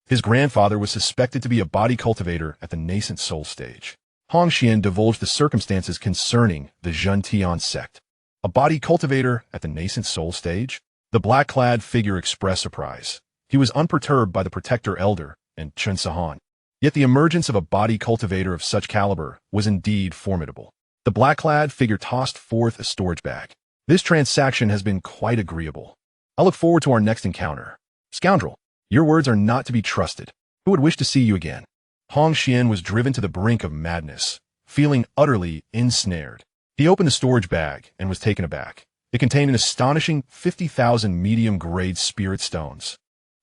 his grandfather was suspected to be a body cultivator at the nascent soul stage. Hong Xian divulged the circumstances concerning the Zhentian Sect. A body cultivator at the nascent soul stage? The black-clad figure expressed surprise. He was unperturbed by the protector elder and Chun Sahan. Yet the emergence of a body cultivator of such caliber was indeed formidable. The black-clad figure tossed forth a storage bag. "This transaction has been quite agreeable. I look forward to our next encounter. Scoundrel, your words are not to be trusted. Who would wish to see you again?" Hong Xian was driven to the brink of madness, feeling utterly ensnared. He opened the storage bag and was taken aback. It contained an astonishing 50,000 medium-grade spirit stones.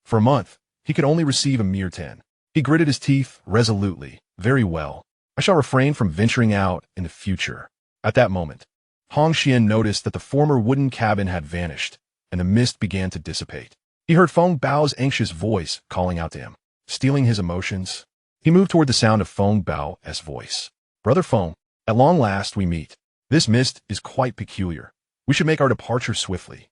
For a month, he could only receive a mere 10. He gritted his teeth resolutely. "Very well. I shall refrain from venturing out in the future." At that moment, Hong Xian noticed that the former wooden cabin had vanished, and the mist began to dissipate. He heard Feng Bao's anxious voice calling out to him, stealing his emotions. He moved toward the sound of Feng Bao's voice. "Brother Feng, at long last we meet. This mist is quite peculiar. We should make our departure swiftly."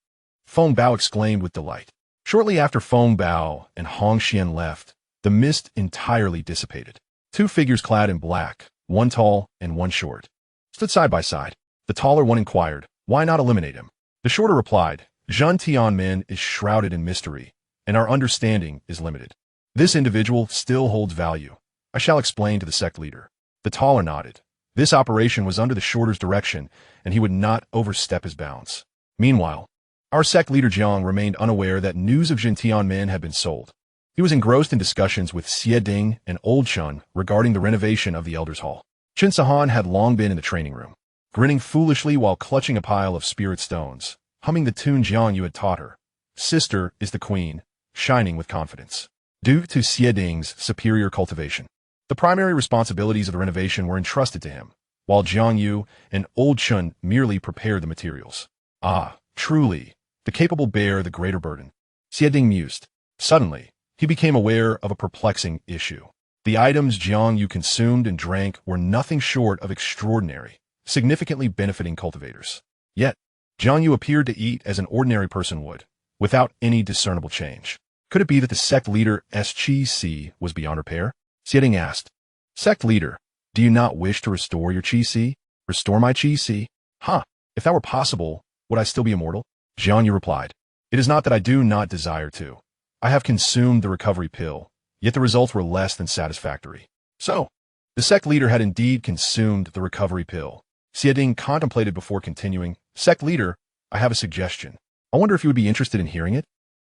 Feng Bao exclaimed with delight. Shortly after Feng Bao and Hong Xian left, the mist entirely dissipated. Two figures clad in black, one tall and one short, stood side by side. The taller one inquired, "Why not eliminate him?" The shorter replied, "Zhentian is shrouded in mystery, and our understanding is limited. This individual still holds value. I shall explain to the sect leader." The taller nodded. This operation was under the shorter's direction, and he would not overstep his bounds. Meanwhile, our sect leader Jiang remained unaware that news of Zhentian men had been sold. He was engrossed in discussions with Xie Ding and Old Chun regarding the renovation of the Elders' Hall. Chun Sahan had long been in the training room, grinning foolishly while clutching a pile of spirit stones, humming the tune Jiang Yu had taught her. "Sister is the queen, shining with confidence." Due to Xie Ding's superior cultivation, the primary responsibilities of the renovation were entrusted to him, while Jiang Yu and Old Chun merely prepared the materials. "Ah, truly, the capable bear the greater burden," Xie Ding mused. Suddenly, he became aware of a perplexing issue. The items Jiang Yu consumed and drank were nothing short of extraordinary, significantly benefiting cultivators. Yet, Jiang Yu appeared to eat as an ordinary person would, without any discernible change. Could it be that the sect leader Qi was beyond repair? Xie Ding asked. "Sect leader, do you not wish to restore your Qi? Restore my Qi? Ha! If that were possible, would I still be immortal?" Jiang Yu replied. "It is not that I do not desire to. I have consumed the recovery pill, yet the results were less than satisfactory. So, the sect leader had indeed consumed the recovery pill. Xiading contemplated before continuing. Sect leader, I have a suggestion. I wonder if you would be interested in hearing it?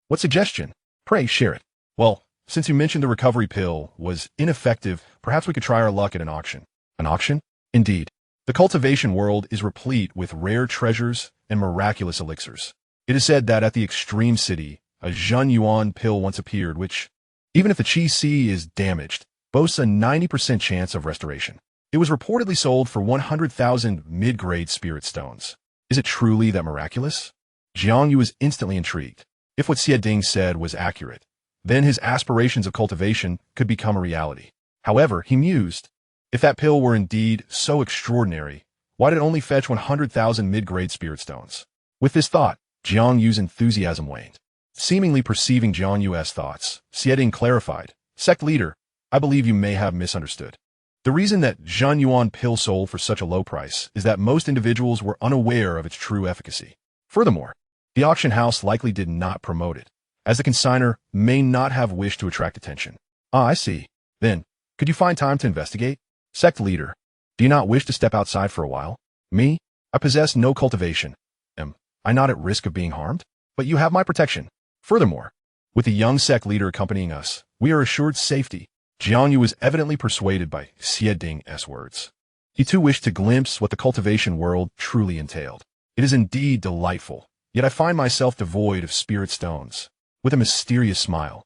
What suggestion? Pray share it. Well, since you mentioned the recovery pill was ineffective, perhaps we could try our luck at an auction. An auction? Indeed. The cultivation world is replete with rare treasures and miraculous elixirs. It is said that at the extreme city, a Zhen Yuan pill once appeared which, even if the Qi Si is damaged, boasts a 90% chance of restoration. It was reportedly sold for 100,000 mid-grade spirit stones. Is it truly that miraculous? Jiang was instantly intrigued. If what Xiading said was accurate, then his aspirations of cultivation could become a reality. However, he mused, if that pill were indeed so extraordinary, why did it only fetch 100,000 mid-grade spirit stones? With this thought, Jiang Yu's enthusiasm waned. Seemingly perceiving Jiang Yu's thoughts, Xiading clarified, Sect leader, I believe you may have misunderstood. The reason that Zhen Yuan pill sold for such a low price is that most individuals were unaware of its true efficacy. Furthermore, the auction house likely did not promote it, as the consignor may not have wished to attract attention. Ah, I see. Then, could you find time to investigate? Sect leader, do you not wish to step outside for a while? Me? I possess no cultivation. Am I not at risk of being harmed? But you have my protection. Furthermore, with the young sect leader accompanying us, we are assured safety. Jiang Yu was evidently persuaded by Xiading's words. He too wished to glimpse what the cultivation world truly entailed. It is indeed delightful, yet I find myself devoid of spirit stones. With a mysterious smile,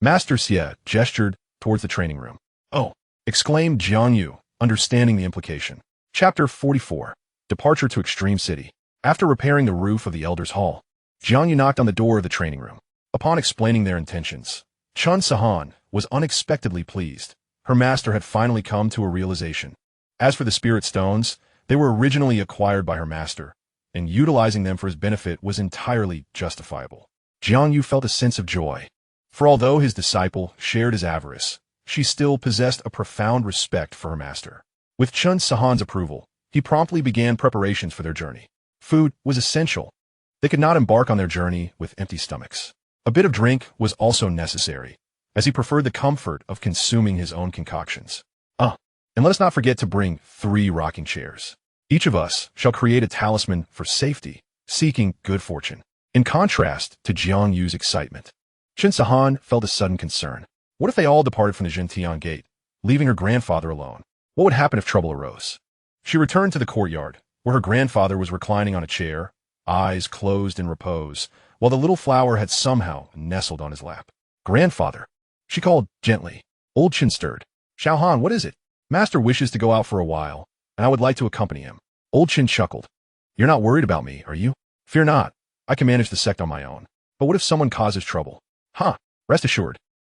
Master Xie gestured towards the training room. Oh, exclaimed Jiang Yu, understanding the implication. Chapter 44. Departure to Extreme City. After repairing the roof of the Elder's Hall, Jiang Yu knocked on the door of the training room. Upon explaining their intentions, Chun Sahan was unexpectedly pleased. Her master had finally come to a realization. As for the spirit stones, they were originally acquired by her master, and utilizing them for his benefit was entirely justifiable. Jiang Yu felt a sense of joy, for although his disciple shared his avarice, she still possessed a profound respect for her master. With Chun Sahan's approval, he promptly began preparations for their journey. Food was essential. They could not embark on their journey with empty stomachs. A bit of drink was also necessary, as he preferred the comfort of consuming his own concoctions. And let us not forget to bring 3 rocking chairs. Each of us shall create a talisman for safety, seeking good fortune. In contrast to Jiang Yu's excitement, Chun Sahan felt a sudden concern. What if they all departed from the Zhentian Gate, leaving her grandfather alone? What would happen if trouble arose? She returned to the courtyard, where her grandfather was reclining on a chair, eyes closed in repose, while the little flower had somehow nestled on his lap. Grandfather, she called gently. Old Chin stirred. Xiaohan, what is it? Master wishes to go out for a while, and I would like to accompany him. Old Chin chuckled. You're not worried about me, are you? Fear not. I can manage the sect on my own. But what if someone causes trouble? Rest assured.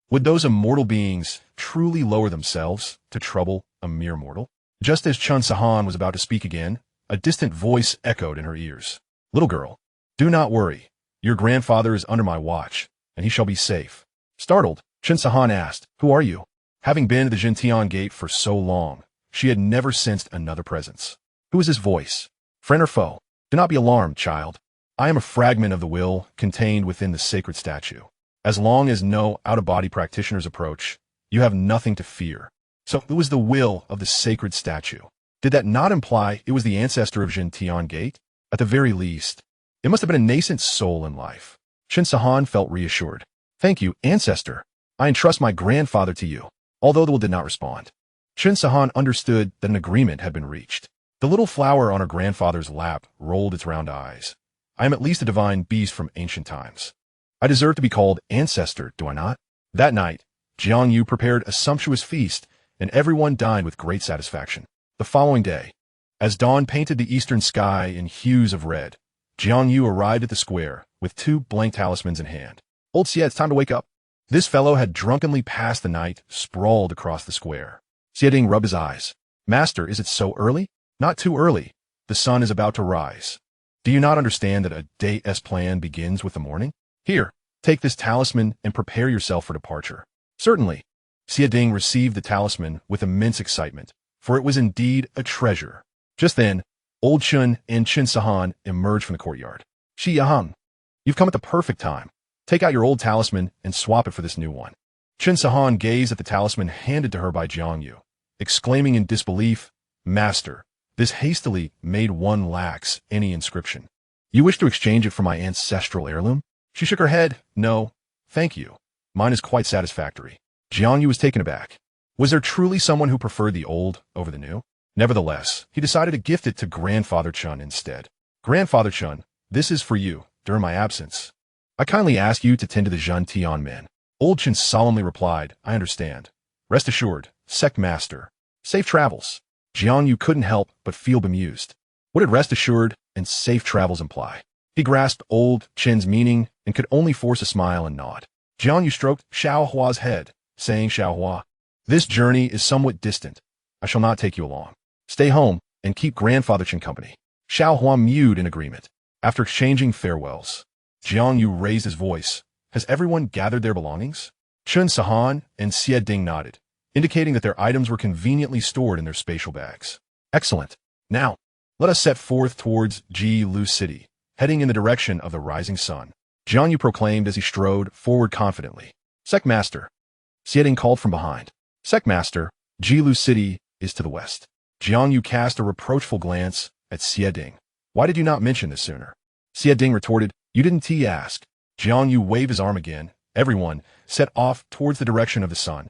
Would those immortal beings truly lower themselves to trouble a mere mortal? Just as Chun Sahan was about to speak again, a distant voice echoed in her ears. Little girl, do not worry. Your grandfather is under my watch, and he shall be safe. Startled, Chun Sahan asked, Who are you? Having been to the Zhentian Gate for so long, she had never sensed another presence. Who is this voice? Friend or foe? Do not be alarmed, child. I am a fragment of the will contained within the sacred statue. As long as no out-of-body practitioners approach, you have nothing to fear. So it was the will of the sacred statue. Did that not imply it was the ancestor of Zhentian Gate? At the very least, it must have been a nascent soul in life. Chun Sahan felt reassured. Thank you, ancestor. I entrust my grandfather to you. Although the will did not respond, Chun Sahan understood that an agreement had been reached. The little flower on her grandfather's lap rolled its round eyes. I am at least a divine beast from ancient times. I deserve to be called ancestor, do I not? That night, Jiang Yu prepared a sumptuous feast, and everyone dined with great satisfaction. The following day, as dawn painted the eastern sky in hues of red, Jiang Yu arrived at the square with 2 blank talismans in hand. Old Xie, it's time to wake up. This fellow had drunkenly passed the night sprawled across the square. Xiading rubbed his eyes. Master, is it so early? Not too early. The sun is about to rise. Do you not understand that a day's plan begins with the morning? Here, take this talisman and prepare yourself for departure. Certainly. Xiading received the talisman with immense excitement, for it was indeed a treasure. Just then, Old Chun and Chun Sahan emerged from the courtyard. Xiang, you've come at the perfect time. Take out your old talisman and swap it for this new one. Xianxia gazed at the talisman handed to her by Jiang, exclaiming in disbelief, Master, this hastily made one lacks any inscription. You wish to exchange it for my ancestral heirloom? She shook her head. No, thank you. Mine is quite satisfactory. Jiang was taken aback. Was there truly someone who preferred the old over the new? Nevertheless, he decided to gift it to Grandfather Chun instead. Grandfather Chun, this is for you, during my absence. I kindly ask you to tend to the Zhentian men. Old Chun solemnly replied, I understand. Rest assured, Sect Master. Safe travels. Jiang couldn't help but feel bemused. What did rest assured and safe travels imply? He grasped Old Chin's meaning and could only force a smile and nod. Jiang stroked Xiaohua's head, saying, Xiaohua, this journey is somewhat distant. I shall not take you along. Stay home and keep Grandfather Chin company. Xiaohua mewed in agreement. After exchanging farewells, Jiang raised his voice. Has everyone gathered their belongings? Xianxia and Xieding nodded, indicating that their items were conveniently stored in their spatial bags. Excellent. Now, let us set forth towards Jilu City, heading in the direction of the rising sun. Jiang proclaimed as he strode forward confidently. Sect Master. Xieding called from behind. Sect Master, Jilu City is to the west. Jiang cast a reproachful glance at Xieding. Why did you not mention this sooner? Xieding retorted, you didn't ask. Jiang waved his arm again. Everyone set off towards the direction of the sun.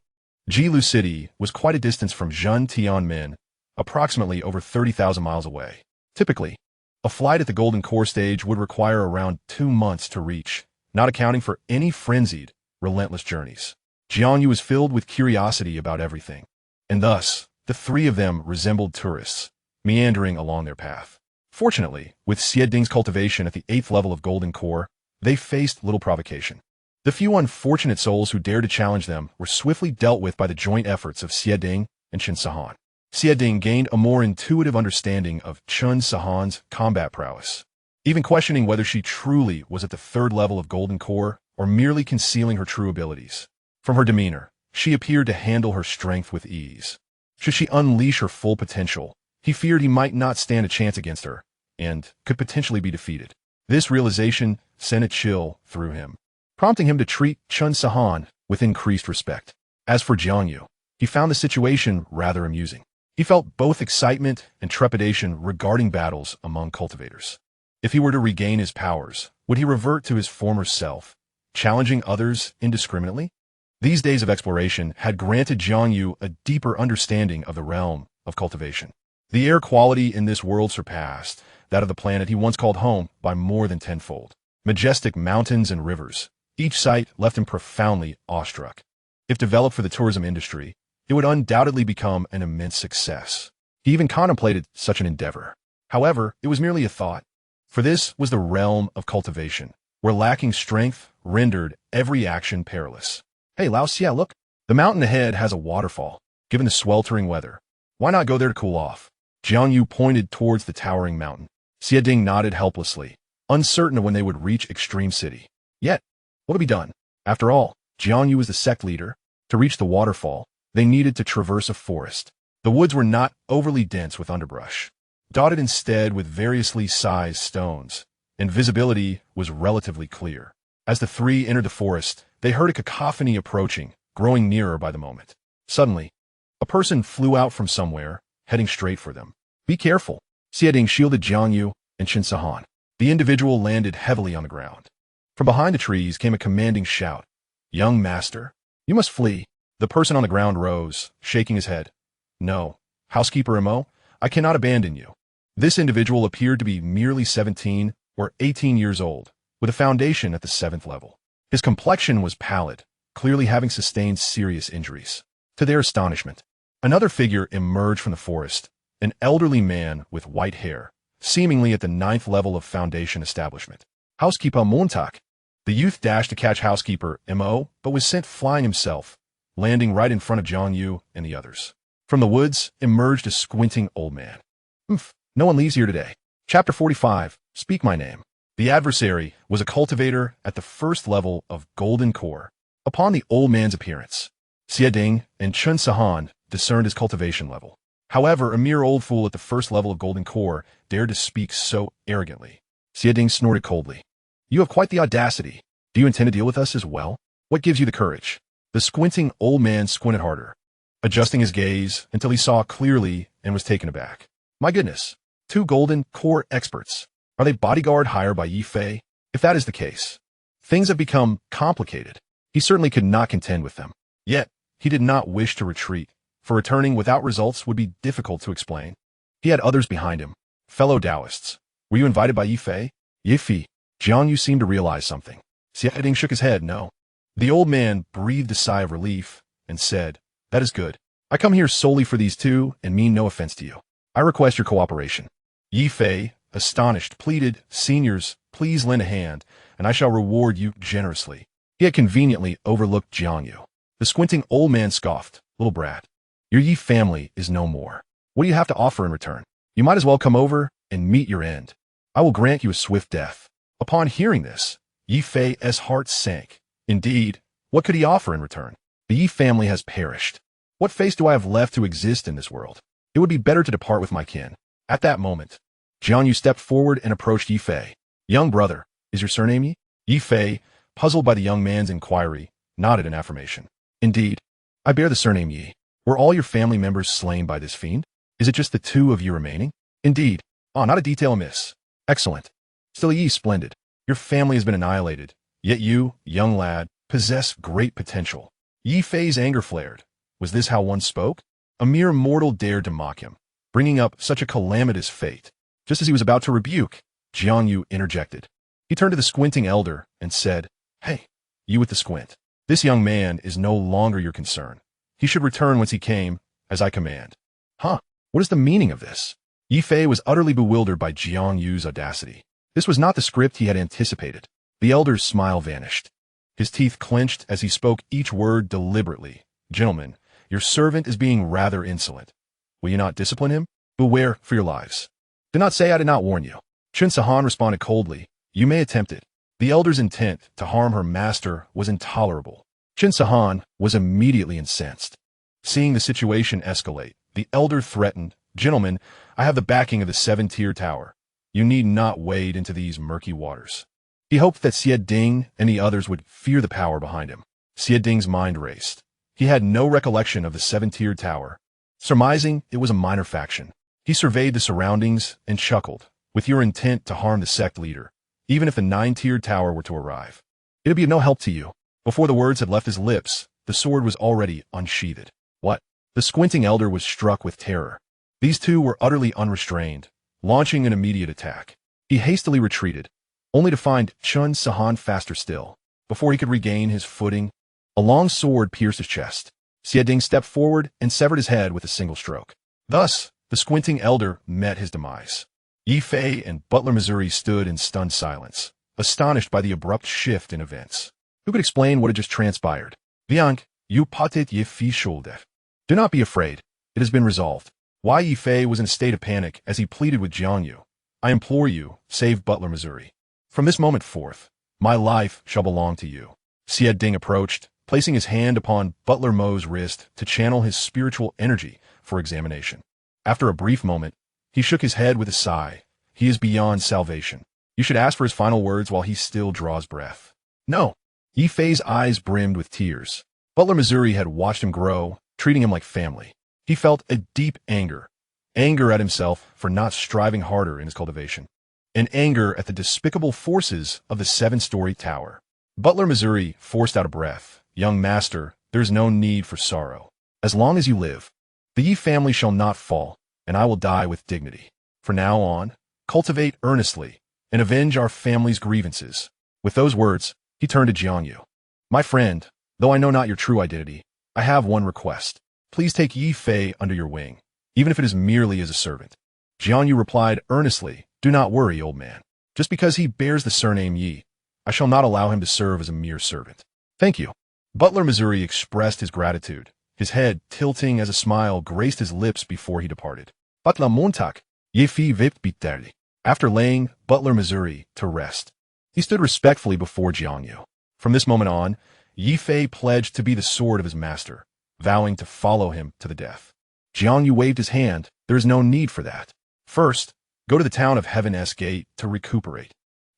Jilu City was quite a distance from Zhentian men, approximately over 30,000 miles away. Typically, a flight at the Golden Core stage would require around 2 months to reach, not accounting for any frenzied, relentless journeys. Jiang was filled with curiosity about everything, and thus, the three of them resembled tourists, meandering along their path. Fortunately, with Xieding's cultivation at the 8th level of Golden Core, they faced little provocation. The few unfortunate souls who dared to challenge them were swiftly dealt with by the joint efforts of Xieding and Xianxia. Xieding gained a more intuitive understanding of Xianxia's combat prowess, even questioning whether she truly was at the 3rd level of Golden Core or merely concealing her true abilities. From her demeanor, she appeared to handle her strength with ease. Should she unleash her full potential, he feared he might not stand a chance against her, and could potentially be defeated. This realization sent a chill through him, prompting him to treat Xianxia with increased respect. As for Jiang, he found the situation rather amusing. He felt both excitement and trepidation regarding battles among cultivators. If he were to regain his powers, would he revert to his former self, challenging others indiscriminately? These days of exploration had granted Jiang a deeper understanding of the realm of cultivation. The air quality in this world surpassed that of the planet he once called home by more than tenfold. Majestic mountains and rivers, each sight left him profoundly awestruck. If developed for the tourism industry, it would undoubtedly become an immense success. He even contemplated such an endeavor. However, it was merely a thought, for this was the realm of cultivation, where lacking strength rendered every action perilous. Hey, Xiaoxia, look. The mountain ahead has a waterfall. Given the sweltering weather, why not go there to cool off? Jiang pointed towards the towering mountain. Xieding nodded helplessly, uncertain of when they would reach Extreme City. Yet, what would be done? After all, Jiang was the sect leader. To reach the waterfall, they needed to traverse a forest. The woods were not overly dense with underbrush, dotted instead with variously sized stones, and visibility was relatively clear. As the three entered the forest, they heard a cacophony approaching, growing nearer by the moment. Suddenly, a person flew out from somewhere, heading straight for them. Be careful. Xieding shielded Jiang and Xianxia. The individual landed heavily on the ground. From behind the trees came a commanding shout. Young master, you must flee. The person on the ground rose, shaking his head. No, housekeeper Mo, I cannot abandon you. This individual appeared to be merely 17 or 18 years old, with a foundation at the 7th level. His complexion was pallid, clearly having sustained serious injuries. To their astonishment, another figure emerged from the forest, an elderly man with white hair, seemingly at the 9th level of foundation establishment. Housekeeper Montak. The youth dashed to catch housekeeper Mo, but was sent flying himself, landing right in front of Jiang and the others. From the woods emerged a squinting old man. No one leaves here today. Chapter 45, Speak My Name. The adversary was a cultivator at the 1st level of Golden Core. Upon the old man's appearance, Xieding and Xianxia discerned his cultivation level. However, a mere old fool at the 1st level of Golden Core dared to speak so arrogantly. Xieding snorted coldly. You have quite the audacity. Do you intend to deal with us as well? What gives you the courage? The squinting old man squinted harder, adjusting his gaze until he saw clearly and was taken aback. My goodness, 2 golden core experts. Are they bodyguard hired by Yi Fei? If that is the case, things have become complicated. He certainly could not contend with them. Yet, he did not wish to retreat, for returning without results would be difficult to explain. He had others behind him, fellow Taoists. Were you invited by Yi Fei? Yi Fei. Jiang, you seemed to realize something. Xianxia shook his head, no. The old man breathed a sigh of relief and said, that is good. I come here solely for these 2 and mean no offense to you. I request your cooperation. Yi Fei, astonished, pleaded, seniors, please lend a hand, and I shall reward you generously. He had conveniently overlooked Jiang. The squinting old man scoffed, little brat. Your Yi family is no more. What do you have to offer in return? You might as well come over and meet your end. I will grant you a swift death. Upon hearing this, Yi Fei's heart sank. Indeed, what could he offer in return? The Yi family has perished. What face do I have left to exist in this world? It would be better to depart with my kin. At that moment, Jiang Yu stepped forward and approached Yi Fei. Young brother, is your surname Yi? Yi Fei, puzzled by the young man's inquiry, nodded in affirmation. Indeed, I bear the surname Yi. Were all your family members slain by this fiend? Is it just the 2 of you remaining? Indeed. Ah, not a detail amiss. Excellent. Still Yi, splendid. Your family has been annihilated, yet you, young lad, possess great potential. Yi Fei's anger flared. Was this how one spoke? A mere mortal dared to mock him, bringing up such a calamitous fate. Just as he was about to rebuke, Jiang Yu interjected. He turned to the squinting elder and said, Hey, you with the squint. This young man is no longer your concern. He should return whence he came, as I command. Huh? What is the meaning of this? Yi Fei was utterly bewildered by Jiang Yu's audacity. This was not the script he had anticipated. The elder's smile vanished. His teeth clenched as he spoke each word deliberately. Gentlemen, your servant is being rather insolent. Will you not discipline him? Beware for your lives. Do not say I did not warn you. Chen Sahan responded coldly. You may attempt it. The elder's intent to harm her master was intolerable. Chen Sahan was immediately incensed. Seeing the situation escalate, the elder threatened, Gentlemen, I have the backing of the 7-tier tower. You need not wade into these murky waters. He hoped that Xie Ding and the others would fear the power behind him. Xie Ding's mind raced. He had no recollection of the 7-tiered tower. Surmising it was a minor faction, he surveyed the surroundings and chuckled. With your intent to harm the sect leader, even if the 9-tiered tower were to arrive, it would be of no help to you. Before the words had left his lips, the sword was already unsheathed. What? The squinting elder was struck with terror. These 2 were utterly unrestrained, launching an immediate attack. He hastily retreated, only to find Chen Sahan faster still. Before he could regain his footing, a long sword pierced his chest. Xie Ding stepped forward and severed his head with a single stroke. Thus, the squinting elder met his demise. Yi Fei and Butler Missouri stood in stunned silence, astonished by the abrupt shift in events. Who could explain what had just transpired? Jiang, you patet Yi Fei shoulder. Do not be afraid. It has been resolved. Why Yi Fei was in a state of panic as he pleaded with Jiang Yu. I implore you, save Butler Missouri. From this moment forth, my life shall belong to you. Xie Ding approached, placing his hand upon Butler Mo's wrist to channel his spiritual energy for examination. After a brief moment, he shook his head with a sigh. He is beyond salvation. You should ask for his final words while he still draws breath. No. Yi Fei's eyes brimmed with tears. Butler Missouri had watched him grow, treating him like family. He felt a deep anger at himself for not striving harder in his cultivation, and anger at the despicable forces of the 7-story tower. Butler Missouri forced out a breath. Young master, there is no need for sorrow. As long as you live, the Yi family shall not fall, and I will die with dignity. From now on, cultivate earnestly, and avenge our family's grievances. With those words, he turned to Jiang Yu. My friend, though I know not your true identity, I have one request. Please take Yi Fei under your wing, even if it is merely as a servant. Jiang Yu replied earnestly, Do not worry, old man. Just because he bears the surname Yi, I shall not allow him to serve as a mere servant. Thank you. Butler Missouri expressed his gratitude, his head tilting as a smile graced his lips before he departed. Butler Montauk, Yi Fei vip bitterly. After laying Butler Missouri to rest, he stood respectfully before Jiang Yu. From this moment on, Yi Fei pledged to be the sword of his master, vowing to follow him to the death. Jiang Yu waved his hand. There is no need for that. First, go to the town of Heaven's Gate to recuperate.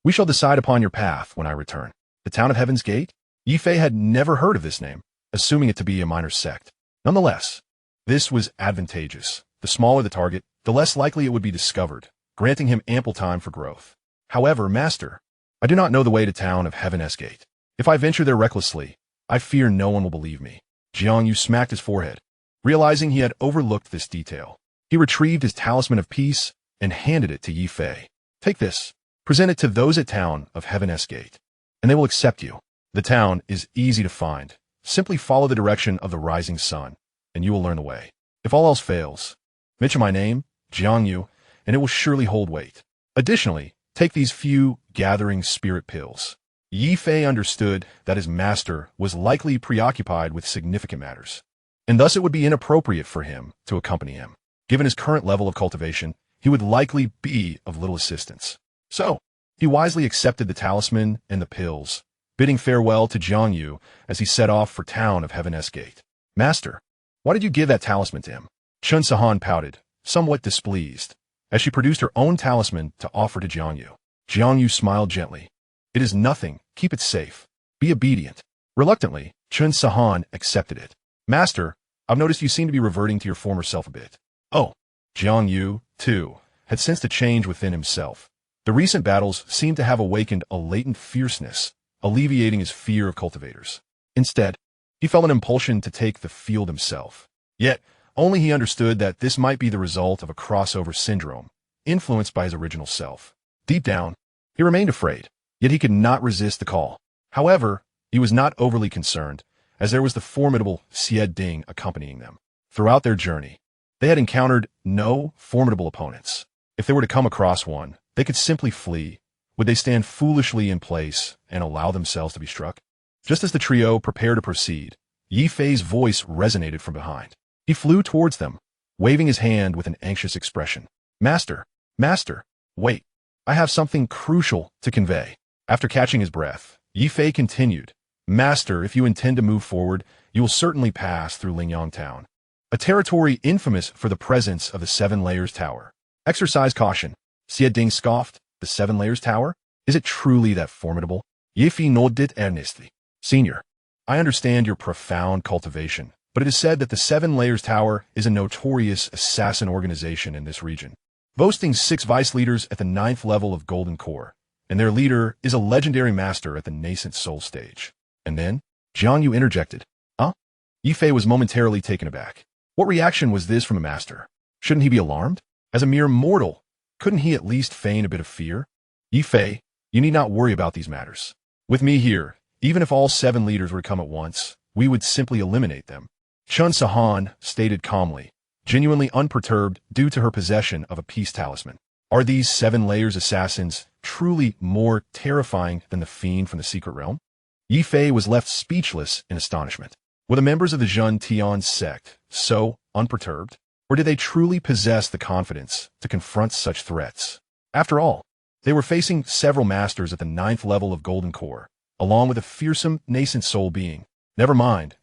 We shall decide upon your path when I return. The town of Heaven's Gate? Yifei had never heard of this name, assuming it to be a minor sect. Nonetheless, this was advantageous. The smaller the target, the less likely it would be discovered, granting him ample time for growth. However, Master, I do not know the way to town of Heaven's Gate. If I venture there recklessly, I fear no one will believe me. Jiang smacked his forehead, realizing he had overlooked this detail. He retrieved his talisman of peace and handed it to Yifei. Take this, present it to those at town of Heaven's Gate, and they will accept you. The town is easy to find. Simply follow the direction of the rising sun, and you will learn the way. If all else fails, mention my name, Jiang, and it will surely hold weight. Additionally, take these few gathering spirit pills. Yifei understood that his master was likely preoccupied with significant matters, and thus it would be inappropriate for him to accompany him. Given his current level of cultivation, he would likely be of little assistance. So, he wisely accepted the talisman and the pills, bidding farewell to Jiang as he set off for town of Heaven's Gate. Master, why did you give that talisman to him? Xianxia pouted, somewhat displeased, as she produced her own talisman to offer to Jiang. Jiang smiled gently. It is nothing. Keep it safe. Be obedient. Reluctantly, Xianxia accepted it. Master, I've noticed you seem to be reverting to your former self a bit. Oh, Jiang, too, had sensed a change within himself. The recent battles seemed to have awakened a latent fierceness, alleviating his fear of cultivators. Instead, he felt an impulsion to take the field himself. Yet, only he understood that this might be the result of a crossover syndrome, influenced by his original self. Deep down, he remained afraid, yet he could not resist the call. However, he was not overly concerned, as there was the formidable Xianxia accompanying them. Throughout their journey, they had encountered no formidable opponents. If they were to come across one, they could simply flee. Would they stand foolishly in place and allow themselves to be struck? Just as the trio prepared to proceed, Yifei's voice resonated from behind. He flew towards them, waving his hand with an anxious expression. Master, wait, I have something crucial to convey. After catching his breath, Yifei continued, Master, if you intend to move forward, you will certainly pass through Lingyang Town, a territory infamous for the presence of the Seven Layers Tower. Exercise caution. Xianxia scoffed. The Seven Layers Tower? Is it truly that formidable? Yifei nodded earnestly. Senior, I understand your profound cultivation, but it is said that the Seven Layers Tower is a notorious assassin organization in this region, boasting 6 vice leaders at the 9th level of Golden Core, and their leader is a legendary master at the nascent soul stage. And then, Jiang interjected. Huh? Yifei was momentarily taken aback. What reaction was this from a master? Shouldn't he be alarmed? As a mere mortal, couldn't he at least feign a bit of fear? Yifei, you need not worry about these matters. With me here, even if all 7 leaders were to come at once, we would simply eliminate them. Xianxia stated calmly, genuinely unperturbed due to her possession of a peace talisman. Are these 7 layers assassins truly more terrifying than the fiend from the secret realm? Yifei was left speechless in astonishment. Were the members of the Zhentian Sect so unperturbed? Or did they truly possess the confidence to confront such threats? After all, they were facing several masters at the 9th level of Golden Core, along with a fearsome nascent soul being. Never mind.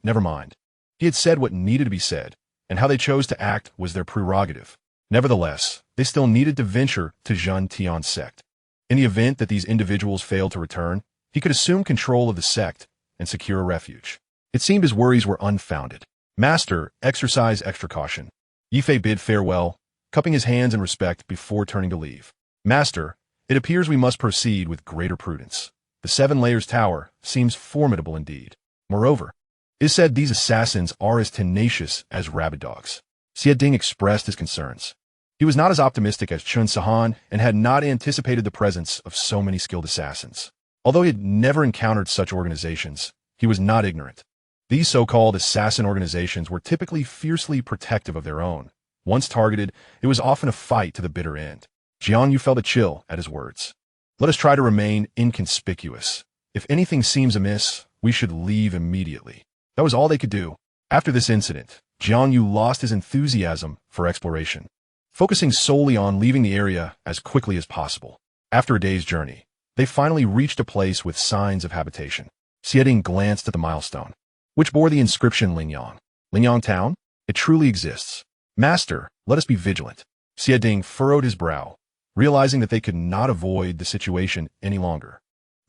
He had said what needed to be said, and how they chose to act was their prerogative. Nevertheless, they still needed to venture to Zhentian Sect. In the event that these individuals failed to return, he could assume control of the sect and secure a refuge. It seemed his worries were unfounded. Master, exercise extra caution. Yifei bid farewell, cupping his hands in respect before turning to leave. Master, it appears we must proceed with greater prudence. The 7 Layers Tower seems formidable indeed. Moreover, it is said these assassins are as tenacious as rabid dogs. Xianxia expressed his concerns. He was not as optimistic as Xianxia and had not anticipated the presence of so many skilled assassins. Although he had never encountered such organizations, he was not ignorant. These so-called assassin organizations were typically fiercely protective of their own. Once targeted, it was often a fight to the bitter end. Jiang felt a chill at his words. Let us try to remain inconspicuous. If anything seems amiss, we should leave immediately. That was all they could do. After this incident, Jiang lost his enthusiasm for exploration, focusing solely on leaving the area as quickly as possible. After a day's journey, they finally reached a place with signs of habitation. Xianxia glanced at the milestone, which bore the inscription Lingyang. Lingyang Town? It truly exists. Master, let us be vigilant. Xianxia furrowed his brow, realizing that they could not avoid the situation any longer.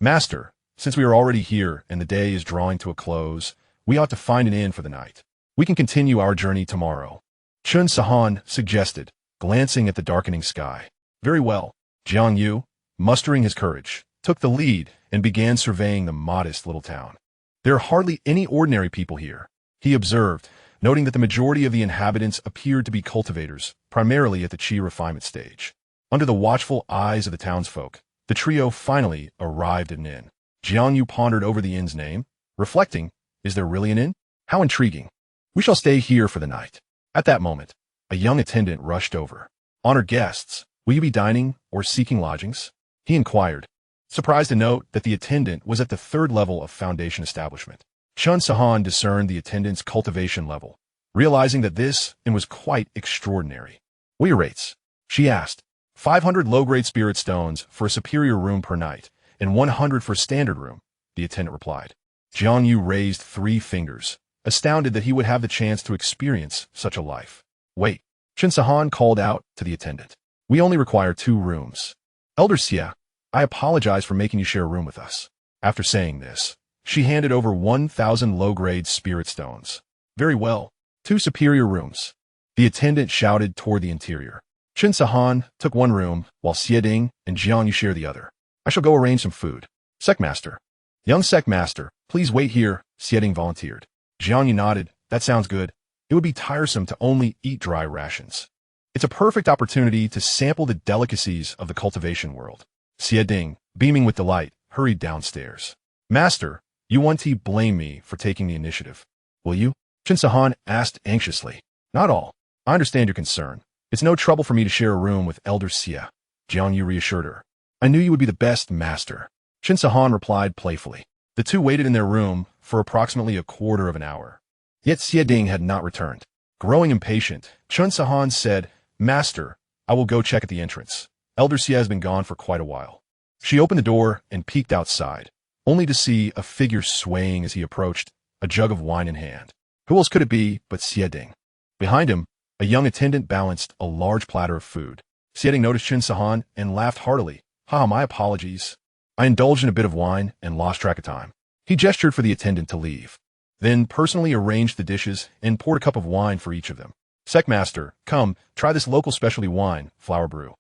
Master, since we are already here and the day is drawing to a close, we ought to find an inn for the night. We can continue our journey tomorrow. Chun Sahan suggested, glancing at the darkening sky. Very well. Jiang Yu, mustering his courage, took the lead and began surveying the modest little town. There are hardly any ordinary people here, he observed, noting that the majority of the inhabitants appeared to be cultivators, primarily at the chi refinement stage. Under the watchful eyes of the townsfolk, the trio finally arrived at an inn. Jiang Yu pondered over the inn's name, reflecting, is there really an inn? How intriguing. We shall stay here for the night. At that moment, a young attendant rushed over. Honored guests, will you be dining or seeking lodgings? He inquired, surprised to note that the attendant was at the 3rd level of foundation establishment. Chun Sahan discerned the attendant's cultivation level, realizing that this inn was quite extraordinary. What are your rates? She asked. 500 low-grade spirit stones for a superior room per night, and 100 for a standard room, the attendant replied. Jiang Yu raised 3 fingers, astounded that he would have the chance to experience such a life. Wait, Chun Sahan called out to the attendant. We only require 2 rooms. Elder Xia, I apologize for making you share a room with us. After saying this, she handed over 1,000 low-grade spirit stones. Very well, 2 superior rooms. The attendant shouted toward the interior. Chun Sahan took 1 room, while Xieding and Jiang Yu share the other. I shall go arrange some food. Sectmaster. Young Sectmaster, please wait here, Xieding volunteered. Jiang Yu nodded. That sounds good. It would be tiresome to only eat dry rations. It's a perfect opportunity to sample the delicacies of the cultivation world. Xieding, beaming with delight, hurried downstairs. Master, you won't blame me for taking the initiative, will you? Chun Sahan asked anxiously. Not all. I understand your concern. It's no trouble for me to share a room with Elder Xia, Jiang Yu reassured her. I knew you would be the best master. Chun Sahan replied playfully. The 2 waited in their room for approximately a quarter of an hour. Yet Xieding had not returned. Growing impatient, Chun Sahan said, Master, I will go check at the entrance. Elder Xia has been gone for quite a while. She opened the door and peeked outside, only to see a figure swaying as he approached, a jug of wine in hand. Who else could it be but Xieding? Behind him, a young attendant balanced a large platter of food. Xieding noticed Chun Sahan and laughed heartily. My apologies. I indulged in a bit of wine and lost track of time. He gestured for the attendant to leave, then personally arranged the dishes and poured a cup of wine for each of them. Sectmaster, come, try this local specialty wine, flower brew.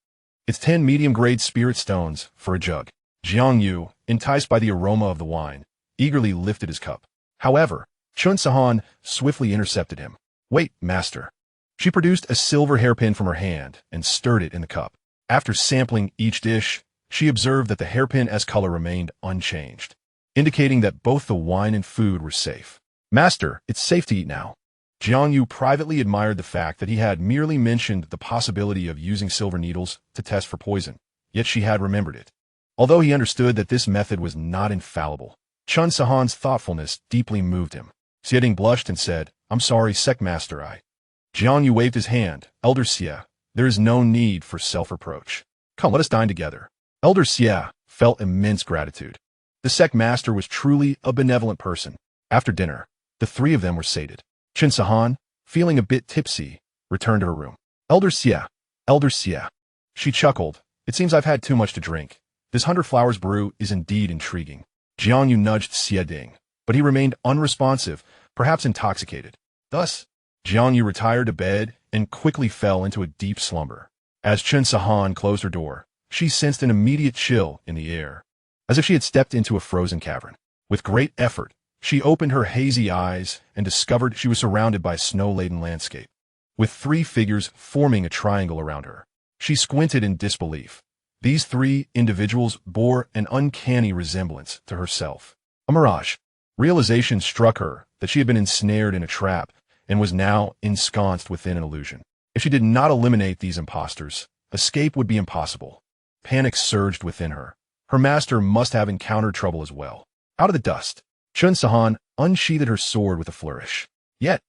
It's 10 medium-grade spirit stones for a jug. Jiang Yu, enticed by the aroma of the wine, eagerly lifted his cup. However, Chun Sahan swiftly intercepted him. Wait, master. She produced a silver hairpin from her hand and stirred it in the cup. After sampling each dish, she observed that the hairpin's color remained unchanged, indicating that both the wine and food were safe. Master, it's safe to eat now. Jiang Yu privately admired the fact that he had merely mentioned the possibility of using silver needles to test for poison, yet she had remembered it. Although he understood that this method was not infallible, Chun Sahan's thoughtfulness deeply moved him. Xieding blushed and said, I'm sorry, Sectmaster, Jiang Yu waved his hand. Elder Xia, there is no need for self-reproach. Come, let us dine together. Elder Xia felt immense gratitude. The Sectmaster was truly a benevolent person. After dinner, the 3 of them were sated. Chun Sahan, feeling a bit tipsy, returned to her room. Elder Xia. She chuckled. It seems I've had too much to drink. This 100 flowers brew is indeed intriguing. Jiang Yu nudged Xieding, but he remained unresponsive, perhaps intoxicated. Thus, Jiang Yu retired to bed and quickly fell into a deep slumber. As Chun Sahan closed her door, she sensed an immediate chill in the air, as if she had stepped into a frozen cavern. With great effort, she opened her hazy eyes and discovered she was surrounded by a snow-laden landscape, with 3 figures forming a triangle around her. She squinted in disbelief. These 3 individuals bore an uncanny resemblance to herself. A mirage. Realization struck her that she had been ensnared in a trap and was now ensconced within an illusion. If she did not eliminate these impostors, escape would be impossible. Panic surged within her. Her master must have encountered trouble as well. Out of the dust, Chun Sahan unsheathed her sword with a flourish. Yet,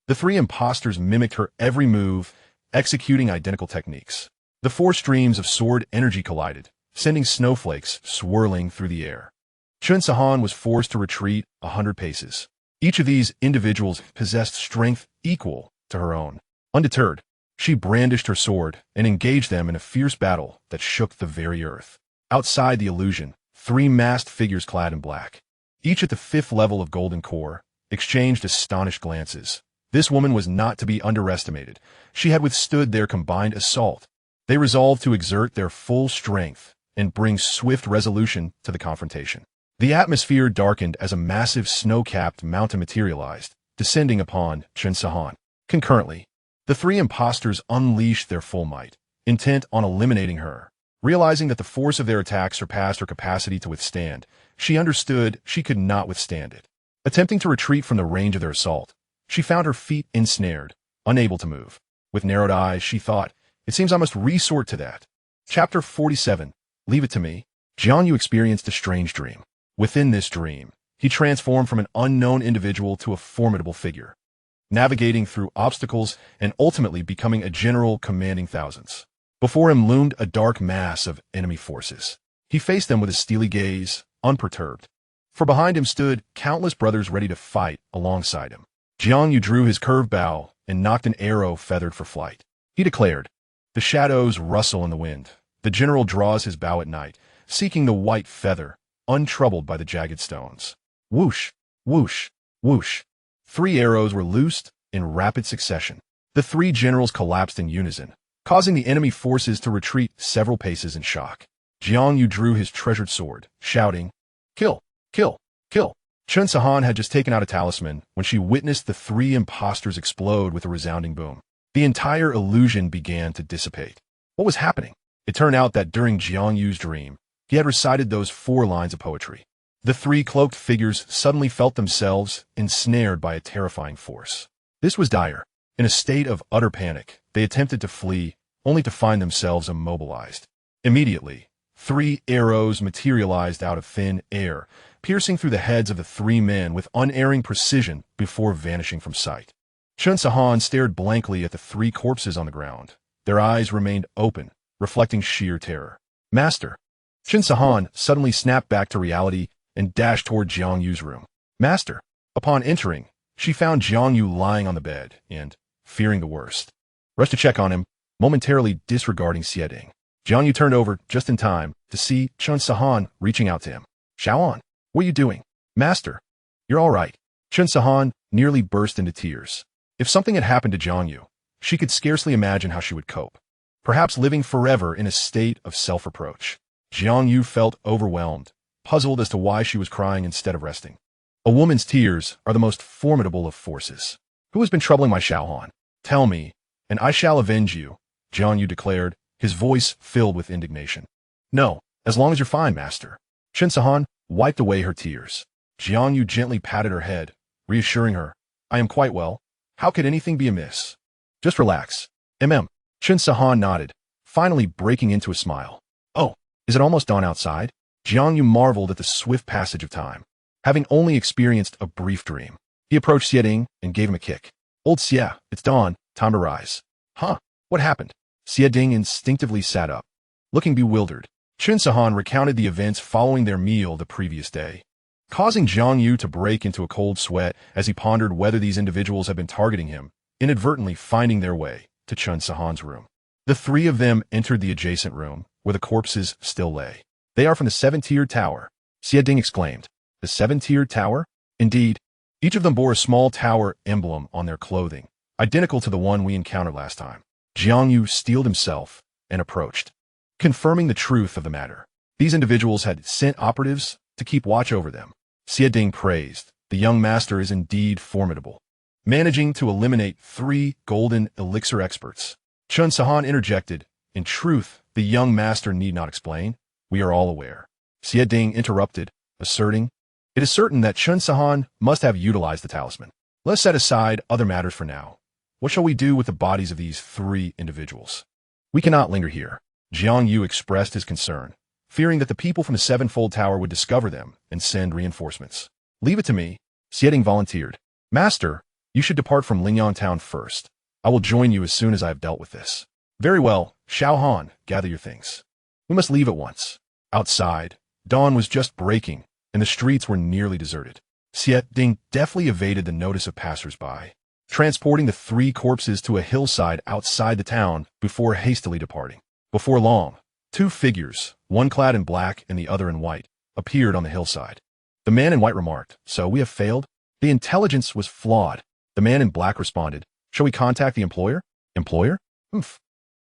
the 3 impostors mimicked her every move, executing identical techniques. The 4 streams of sword energy collided, sending snowflakes swirling through the air. Chun Sahan was forced to retreat 100 paces. Each of these individuals possessed strength equal to her own. Undeterred, she brandished her sword and engaged them in a fierce battle that shook the very earth. Outside the illusion, three masked figures clad in black, each at the 5th level of golden core, exchanged astonished glances. This woman was not to be underestimated. She had withstood their combined assault. They resolved to exert their full strength and bring swift resolution to the confrontation. The atmosphere darkened as a massive snow-capped mountain materialized, descending upon Xianxia. Concurrently, the three impostors unleashed their full might, intent on eliminating her. Realizing that the force of their attack surpassed her capacity to withstand, she understood she could not withstand it. Attempting to retreat from the range of their assault, she found her feet ensnared, unable to move. With narrowed eyes, she thought, "It seems I must resort to that." Chapter 47. Leave it to me. Jiang experienced a strange dream. Within this dream, he transformed from an unknown individual to a formidable figure, navigating through obstacles and ultimately becoming a general commanding thousands. Before him loomed a dark mass of enemy forces. He faced them with a steely gaze, unperturbed. For behind him stood countless brothers ready to fight alongside him. Jiang drew his curved bow and knocked an arrow feathered for flight. He declared, "The shadows rustle in the wind. The general draws his bow at night, seeking the white feather, untroubled by the jagged stones." Whoosh, whoosh, whoosh. 3 arrows were loosed in rapid succession. The 3 generals collapsed in unison, causing the enemy forces to retreat several paces in shock. Jiang drew his treasured sword, shouting, "Kill! Kill! Kill!" Xianxia had just taken out a talisman when she witnessed the 3 impostors explode with a resounding boom. The entire illusion began to dissipate. What was happening? It turned out that during Jiang dream, he had recited those 4 lines of poetry. The 3 cloaked figures suddenly felt themselves ensnared by a terrifying force. This was dire. In a state of utter panic, they attempted to flee, only to find themselves immobilized. Immediately, 3 arrows materialized out of thin air, piercing through the heads of the 3 men with unerring precision before vanishing from sight. Xianxia stared blankly at the 3 corpses on the ground. Their eyes remained open, reflecting sheer terror. "Master!" Xianxia suddenly snapped back to reality and dashed toward Jiang room. "Master!" Upon entering, she found Jiang lying on the bed and, fearing the worst, rushed to check on him, momentarily disregarding Xieding. Jiang turned over just in time to see Xianxia reaching out to him. "Xiaoan, what are you doing?" "Master, you're all right." Xianxia nearly burst into tears. If something had happened to Jiang, she could scarcely imagine how she would cope. Perhaps living forever in a state of self-reproach. Jiang felt overwhelmed, puzzled as to why she was crying instead of resting. A woman's tears are the most formidable of forces. "Who has been troubling my Xiaoan? Tell me, and I shall avenge you," Jiang declared, his voice filled with indignation. "No, as long as you're fine, master." Xianxia wiped away her tears. Jiang gently patted her head, reassuring her, "I am quite well. How could anything be amiss? Just relax." Xianxia nodded, finally breaking into a smile. "Oh, is it almost dawn outside?" Jiang marveled at the swift passage of time. Having only experienced a brief dream, he approached Xieding and gave him a kick. "Old Xie, it's dawn, time to rise." "Huh? What happened?" Xieding instinctively sat up, looking bewildered. Xianxia recounted the events following their meal the previous day, causing Jiang to break into a cold sweat as he pondered whether these individuals had been targeting him, inadvertently finding their way to Xianxia's room. The 3 of them entered the adjacent room, where the corpses still lay. "They are from the 7-tiered tower," Xieding exclaimed. "The 7-tiered tower?" Indeed, each of them bore a small tower emblem on their clothing, identical to the one we encountered last time. Jiang steeled himself and approached, confirming the truth of the matter. These individuals had sent operatives to keep watch over them. Xieding praised, "The young master is indeed formidable, managing to eliminate 3 golden elixir experts." Xianxia interjected, "In truth, the young master need not explain. We are all aware." Xieding interrupted, asserting, "It is certain that Xianxia must have utilized the talisman. Let's set aside other matters for now. What shall we do with the bodies of these 3 individuals?" "We cannot linger here." Jiang expressed his concern, fearing that the people from the 7-fold tower would discover them and send reinforcements. "Leave it to me," Xieding volunteered. "Master, you should depart from Lingyan town first. I will join you as soon as I have dealt with this." "Very well, Xiaohan, gather your things. We must leave at once." Outside, dawn was just breaking, and the streets were nearly deserted. Xieding deftly evaded the notice of passers-by, transporting the 3 corpses to a hillside outside the town before hastily departing. Before long, 2 figures, one clad in black and the other in white, appeared on the hillside. The man in white remarked, "So we have failed?" The intelligence was flawed. The man in black responded, "Shall we contact the employer?" "Employer? Humph.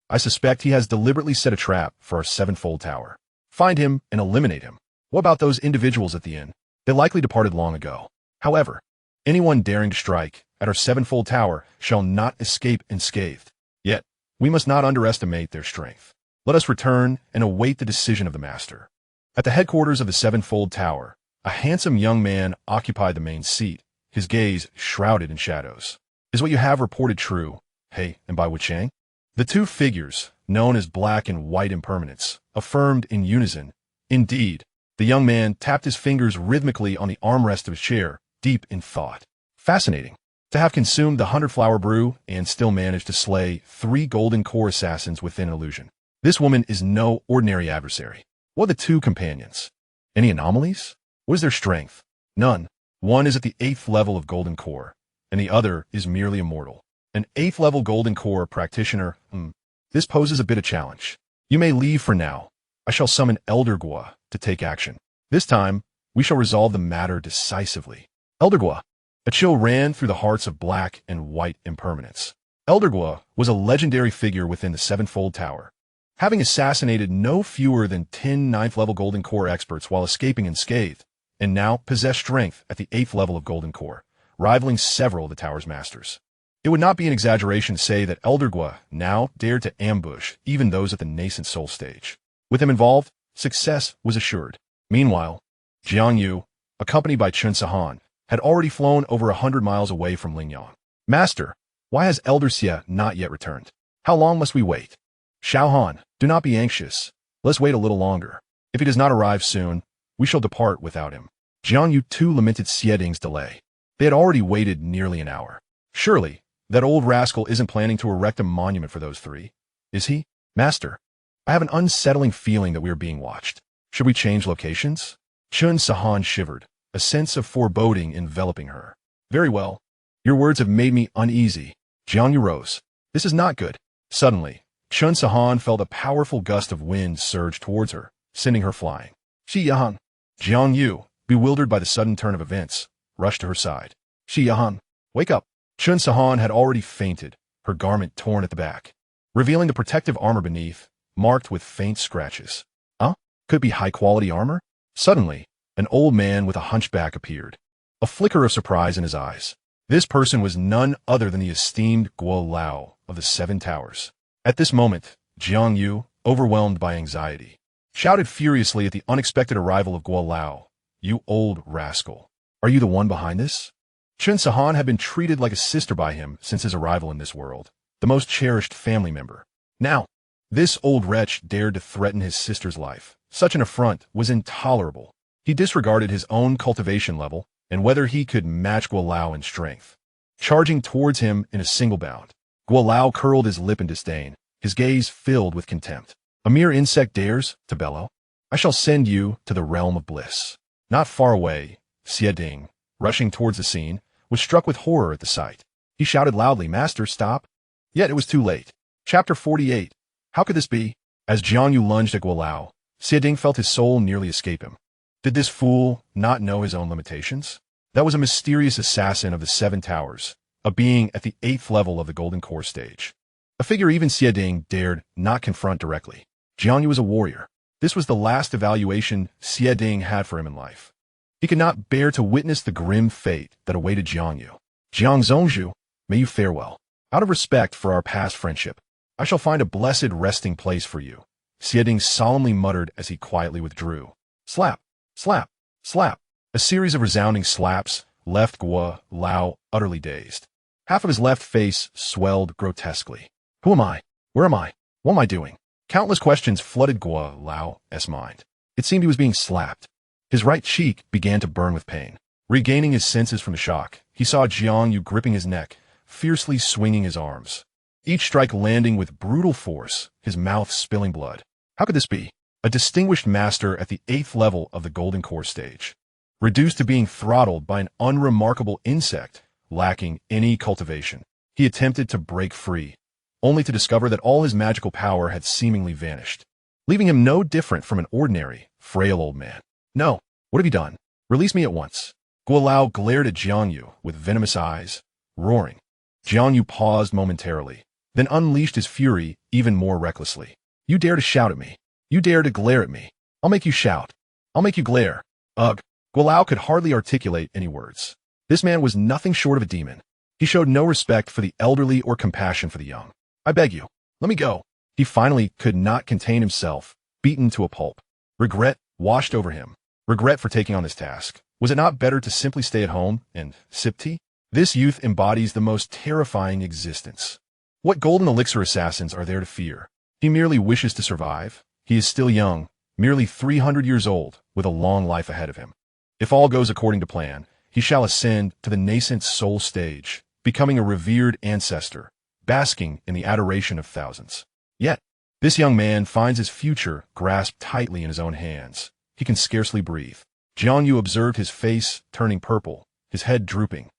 I suspect he has deliberately set a trap for our sevenfold tower. Find him and eliminate him. What about those individuals at the inn? They likely departed long ago. However, anyone daring to strike at our sevenfold tower shall not escape unscathed. Yet, we must not underestimate their strength. Let us return and await the decision of the master." At the headquarters of the sevenfold tower, a handsome young man occupied the main seat, his gaze shrouded in shadows. "Is what you have reported true, He and Bai Wuchang?" The two figures, known as Black and White Impermanence, affirmed in unison. "Indeed." The young man tapped his fingers rhythmically on the armrest of his chair, deep in thought. "Fascinating. To have consumed the 100-flower brew and still manage to slay 3 golden core assassins within an illusion. This woman is no ordinary adversary. What are the 2 companions? Any anomalies? What is their strength? None. One is at the 8th level of golden core, and the other is merely immortal. An 8th level golden core practitioner. This poses a bit of challenge. You may leave for now. I shall summon Elder Gua to take action. This time, we shall resolve the matter decisively." Elder Gua. A chill ran through the hearts of Black and White Impermanence. Elder Gua was a legendary figure within the Sevenfold Tower, having assassinated no fewer than 10 9th-level Golden Core experts while escaping unscathed, and now possessed strength at the 8th level of Golden Core, rivaling several of the tower's masters. It would not be an exaggeration to say that Elder Gua now dared to ambush even those at the nascent soul stage. With him involved, success was assured. Meanwhile, Jiang, accompanied by Chun Sahan, had already flown over 100 miles away from Lingyang. "Master, why has Elder Xia not yet returned? How long must we wait?" "Xiaohan, do not be anxious. Let's wait a little longer. If he does not arrive soon, we shall depart without him." Jiang too lamented Xieding's delay. They had already waited nearly an hour. "Surely, that old rascal isn't planning to erect a monument for those 3, is he? Master, I have an unsettling feeling that we are being watched. Should we change locations?" Chun Sahan shivered, a sense of foreboding enveloping her. "Very well. Your words have made me uneasy." Jiang rose. "This is not good." Suddenly, Chun Sahan felt a powerful gust of wind surge towards her, sending her flying. "Xiang." Jiang, bewildered by the sudden turn of events, rushed to her side. "Xiang, wake up." Chun Sahan had already fainted, her garment torn at the back, revealing the protective armor beneath, marked with faint scratches. Could it be high-quality armor? Suddenly, an old man with a hunchback appeared, a flicker of surprise in his eyes. This person was none other than the esteemed Guo Lao of the 7 Towers. At this moment, Jiang, overwhelmed by anxiety, shouted furiously at the unexpected arrival of Guo Lao. "You old rascal. Are you the one behind this?" Chun Sahan had been treated like a sister by him since his arrival in this world, the most cherished family member. Now, this old wretch dared to threaten his sister's life. Such an affront was intolerable. He disregarded his own cultivation level and whether he could match Guo Lao in strength. Charging towards him in a single bound, Guo Lao curled his lip in disdain, his gaze filled with contempt. "A mere insect dares to bellow? I shall send you to the realm of bliss." Not far away, Xieding, rushing towards the scene, was struck with horror at the sight. He shouted loudly, "Master, stop!" Yet it was too late. Chapter 48. How could this be? As Jiang lunged at Guo Lao, Xieding felt his soul nearly escape him. Did this fool not know his own limitations? That was a mysterious assassin of the 7 Towers, a being at the 8th level of the Golden Core stage. A figure even Xieding dared not confront directly. Jiang was a warrior. This was the last evaluation Xieding had for him in life. He could not bear to witness the grim fate that awaited Jiang. "Jiang Zhongzhu, may you fare well. Out of respect for our past friendship, I shall find a blessed resting place for you," Xieding solemnly muttered as he quietly withdrew. Slap, slap, slap. A series of resounding slaps left Guo Lao utterly dazed. Half of his left face swelled grotesquely. Who am I? Where am I? What am I doing? Countless questions flooded Guo Lao's mind. It seemed he was being slapped. His right cheek began to burn with pain. Regaining his senses from the shock, he saw Jiang gripping his neck, fiercely swinging his arms. Each strike landing with brutal force, his mouth spilling blood. How could this be? A distinguished master at the 8th level of the Golden Core stage, reduced to being throttled by an unremarkable insect, lacking any cultivation. He attempted to break free, only to discover that all his magical power had seemingly vanished, leaving him no different from an ordinary, frail old man. No, What have you done? Release me at once. Guo Lao glared at Jiang Yu with venomous eyes, roaring. Jiang Yu paused momentarily, then unleashed his fury even more recklessly. You dare to shout at me. You dare to glare at me. I'll make you shout. I'll make you glare. Ugh. Guo Lao could hardly articulate any words. This man was nothing short of a demon. He showed no respect for the elderly or compassion for the young. I beg you, let me go. He finally could not contain himself, beaten to a pulp. Regret washed over him. Regret for taking on this task. Was it not better to simply stay at home and sip tea? This youth embodies the most terrifying existence. What golden elixir assassins are there to fear? He merely wishes to survive. He is still young, merely 300 years old, with a long life ahead of him. If all goes according to plan, he shall ascend to the nascent soul stage, becoming a revered ancestor, basking in the adoration of thousands. Yet, this young man finds his future grasped tightly in his own hands. He can scarcely breathe. Jiang Yu observed his face turning purple, his head drooping,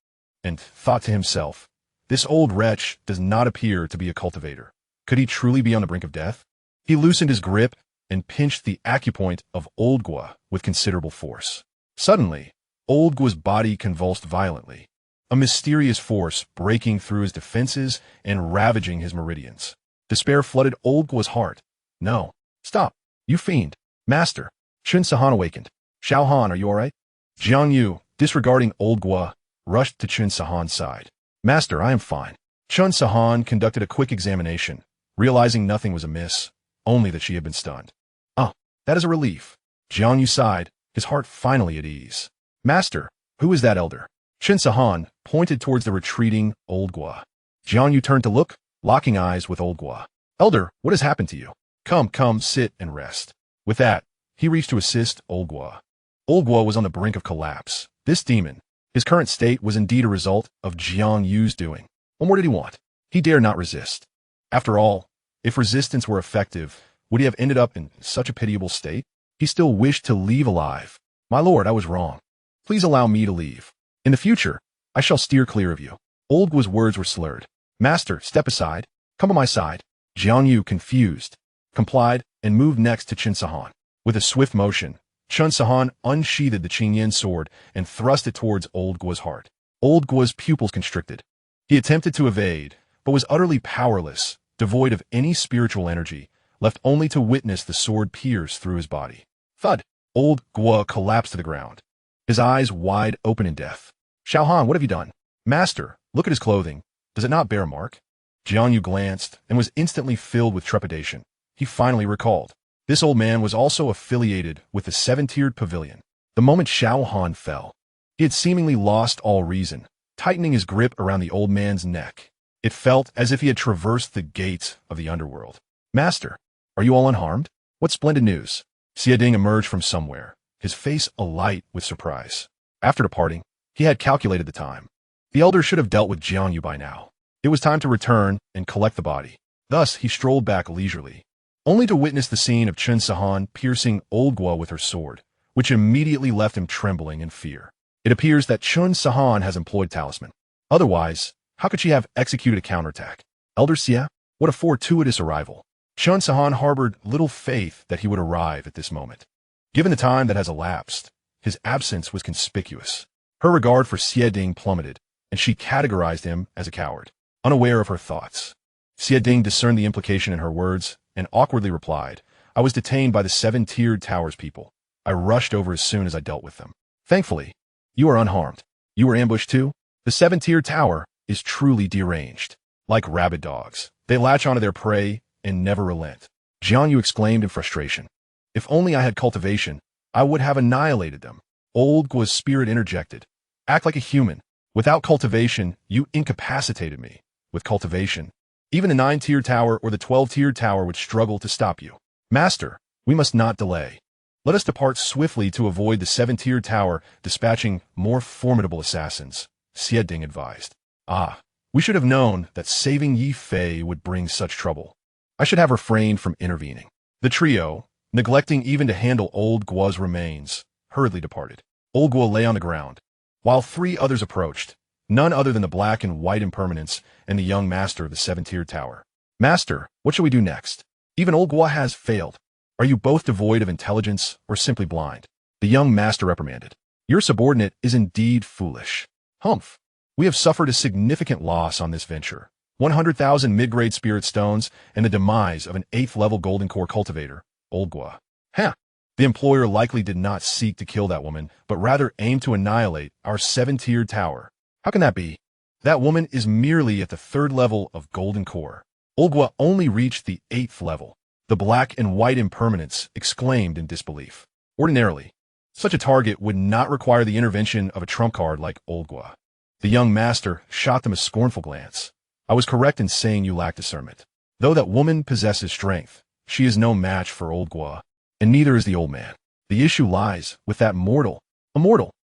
and thought to himself, this old wretch does not appear to be a cultivator. Could he truly be on the brink of death? He loosened his grip and pinched the acupoint of Old Guo with considerable force. Suddenly, Old Guo's body convulsed violently, a mysterious force breaking through his defenses and ravaging his meridians. Despair flooded Old Guo's heart. No. Stop. You fiend. Master. Chun Sahan awakened. Xiao Han, are you all right? Jiang Yu, disregarding Old Guo, rushed to Chun Sahan's side. Master, I am fine. Chun Sahan conducted a quick examination, realizing nothing was amiss, only that she had been stunned. Ah, that is a relief. Jiang Yu sighed, his heart finally at ease. Master, who is that elder? Chun Sahan pointed towards the retreating Old Guo. Jiang Yu turned to look, locking eyes with Old Guo. Elder, what has happened to you? Come, sit and rest. With that, he reached to assist Old Guo. Old Guo was on the brink of collapse. This demon, his current state was indeed a result of Jiang Yu's doing. What more did he want? He dare not resist. After all, if resistance were effective, would he have ended up in such a pitiable state? He still wished to leave alive. My lord, I was wrong. Please allow me to leave. In the future, I shall steer clear of you. Old Guo's words were slurred. Master, step aside. Come on my side. Jiang Yu, confused, complied and moved next to Chun Sahan. With a swift motion, Chun Sahan unsheathed the Qingyan sword and thrust it towards Old Guo's heart. Old Guo's pupils constricted. He attempted to evade, but was utterly powerless, devoid of any spiritual energy, left only to witness the sword pierce through his body. Thud! Old Guo collapsed to the ground, his eyes wide open in death. Xiao Han, what have you done? Master, look at his clothing. Does it not bear a mark? Jiang Yu glanced and was instantly filled with trepidation. He finally recalled. This old man was also affiliated with the seven-tiered pavilion. The moment Xiao Han fell, he had seemingly lost all reason, tightening his grip around the old man's neck. It felt as if he had traversed the gates of the underworld. Master, are you all unharmed? What splendid news. Xiading emerged from somewhere, his face alight with surprise. After departing, he had calculated the time. The elder should have dealt with Jiang Yu by now. It was time to return and collect the body. Thus, he strolled back leisurely, only to witness the scene of Chun Sahan piercing Old Guo with her sword, which immediately left him trembling in fear. It appears that Chun Sahan has employed talisman. Otherwise, how could she have executed a counterattack? Elder Xia, what a fortuitous arrival. Chun Sahan harbored little faith that he would arrive at this moment. Given the time that has elapsed, his absence was conspicuous. Her regard for Xiading plummeted, and she categorized him as a coward, unaware of her thoughts. Xiading discerned the implication in her words and awkwardly replied, I was detained by the seven-tiered towers people. I rushed over as soon as I dealt with them. Thankfully, you are unharmed. You were ambushed too? The seven-tiered tower is truly deranged. Like rabid dogs, they latch onto their prey and never relent. Jiang Yu exclaimed in frustration. If only I had cultivation, I would have annihilated them. Old Guo's spirit interjected. Act like a human. Without cultivation, you incapacitated me. With cultivation, even the 9-tiered tower or the 12-tiered tower would struggle to stop you. Master, we must not delay. Let us depart swiftly to avoid the 7-tiered tower, dispatching more formidable assassins, Xiading advised. Ah, we should have known that saving Yi Fei would bring such trouble. I should have refrained from intervening. The trio, neglecting even to handle Old Guo's remains, hurriedly departed. Old Guo lay on the ground, while 3 others approached, none other than the black and white impermanence and the young master of the 7-tiered tower. Master, what shall we do next? Even Old Guo has failed. Are you both devoid of intelligence or simply blind? The young master reprimanded. Your subordinate is indeed foolish. Humph. We have suffered a significant loss on this venture. 100,000 mid-grade spirit stones and the demise of an 8th-level golden core cultivator, Oldgua. Huh. The employer likely did not seek to kill that woman, but rather aimed to annihilate our 7-tiered tower. How can that be? That woman is merely at the 3rd level of golden core. Oldgua only reached the 8th level. The black and white impermanents exclaimed in disbelief. Ordinarily, such a target would not require the intervention of a trump card like Oldgua. The young master shot them a scornful glance. I was correct in saying you lack discernment. Though that woman possesses strength, she is no match for Oldgua, and neither is the old man. The issue lies with that mortal,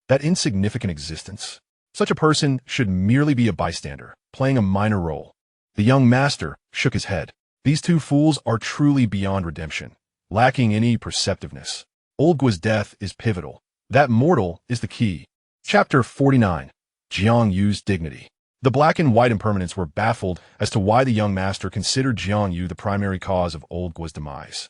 that insignificant existence. Such a person should merely be a bystander, playing a minor role. The young master shook his head. These two fools are truly beyond redemption, lacking any perceptiveness. Oldgua's death is pivotal. That mortal is the key. Chapter 49. Jiang Yu's dignity. The black and white impermanents were baffled as to why the young master considered Jiang Yu the primary cause of Oldgua's demise.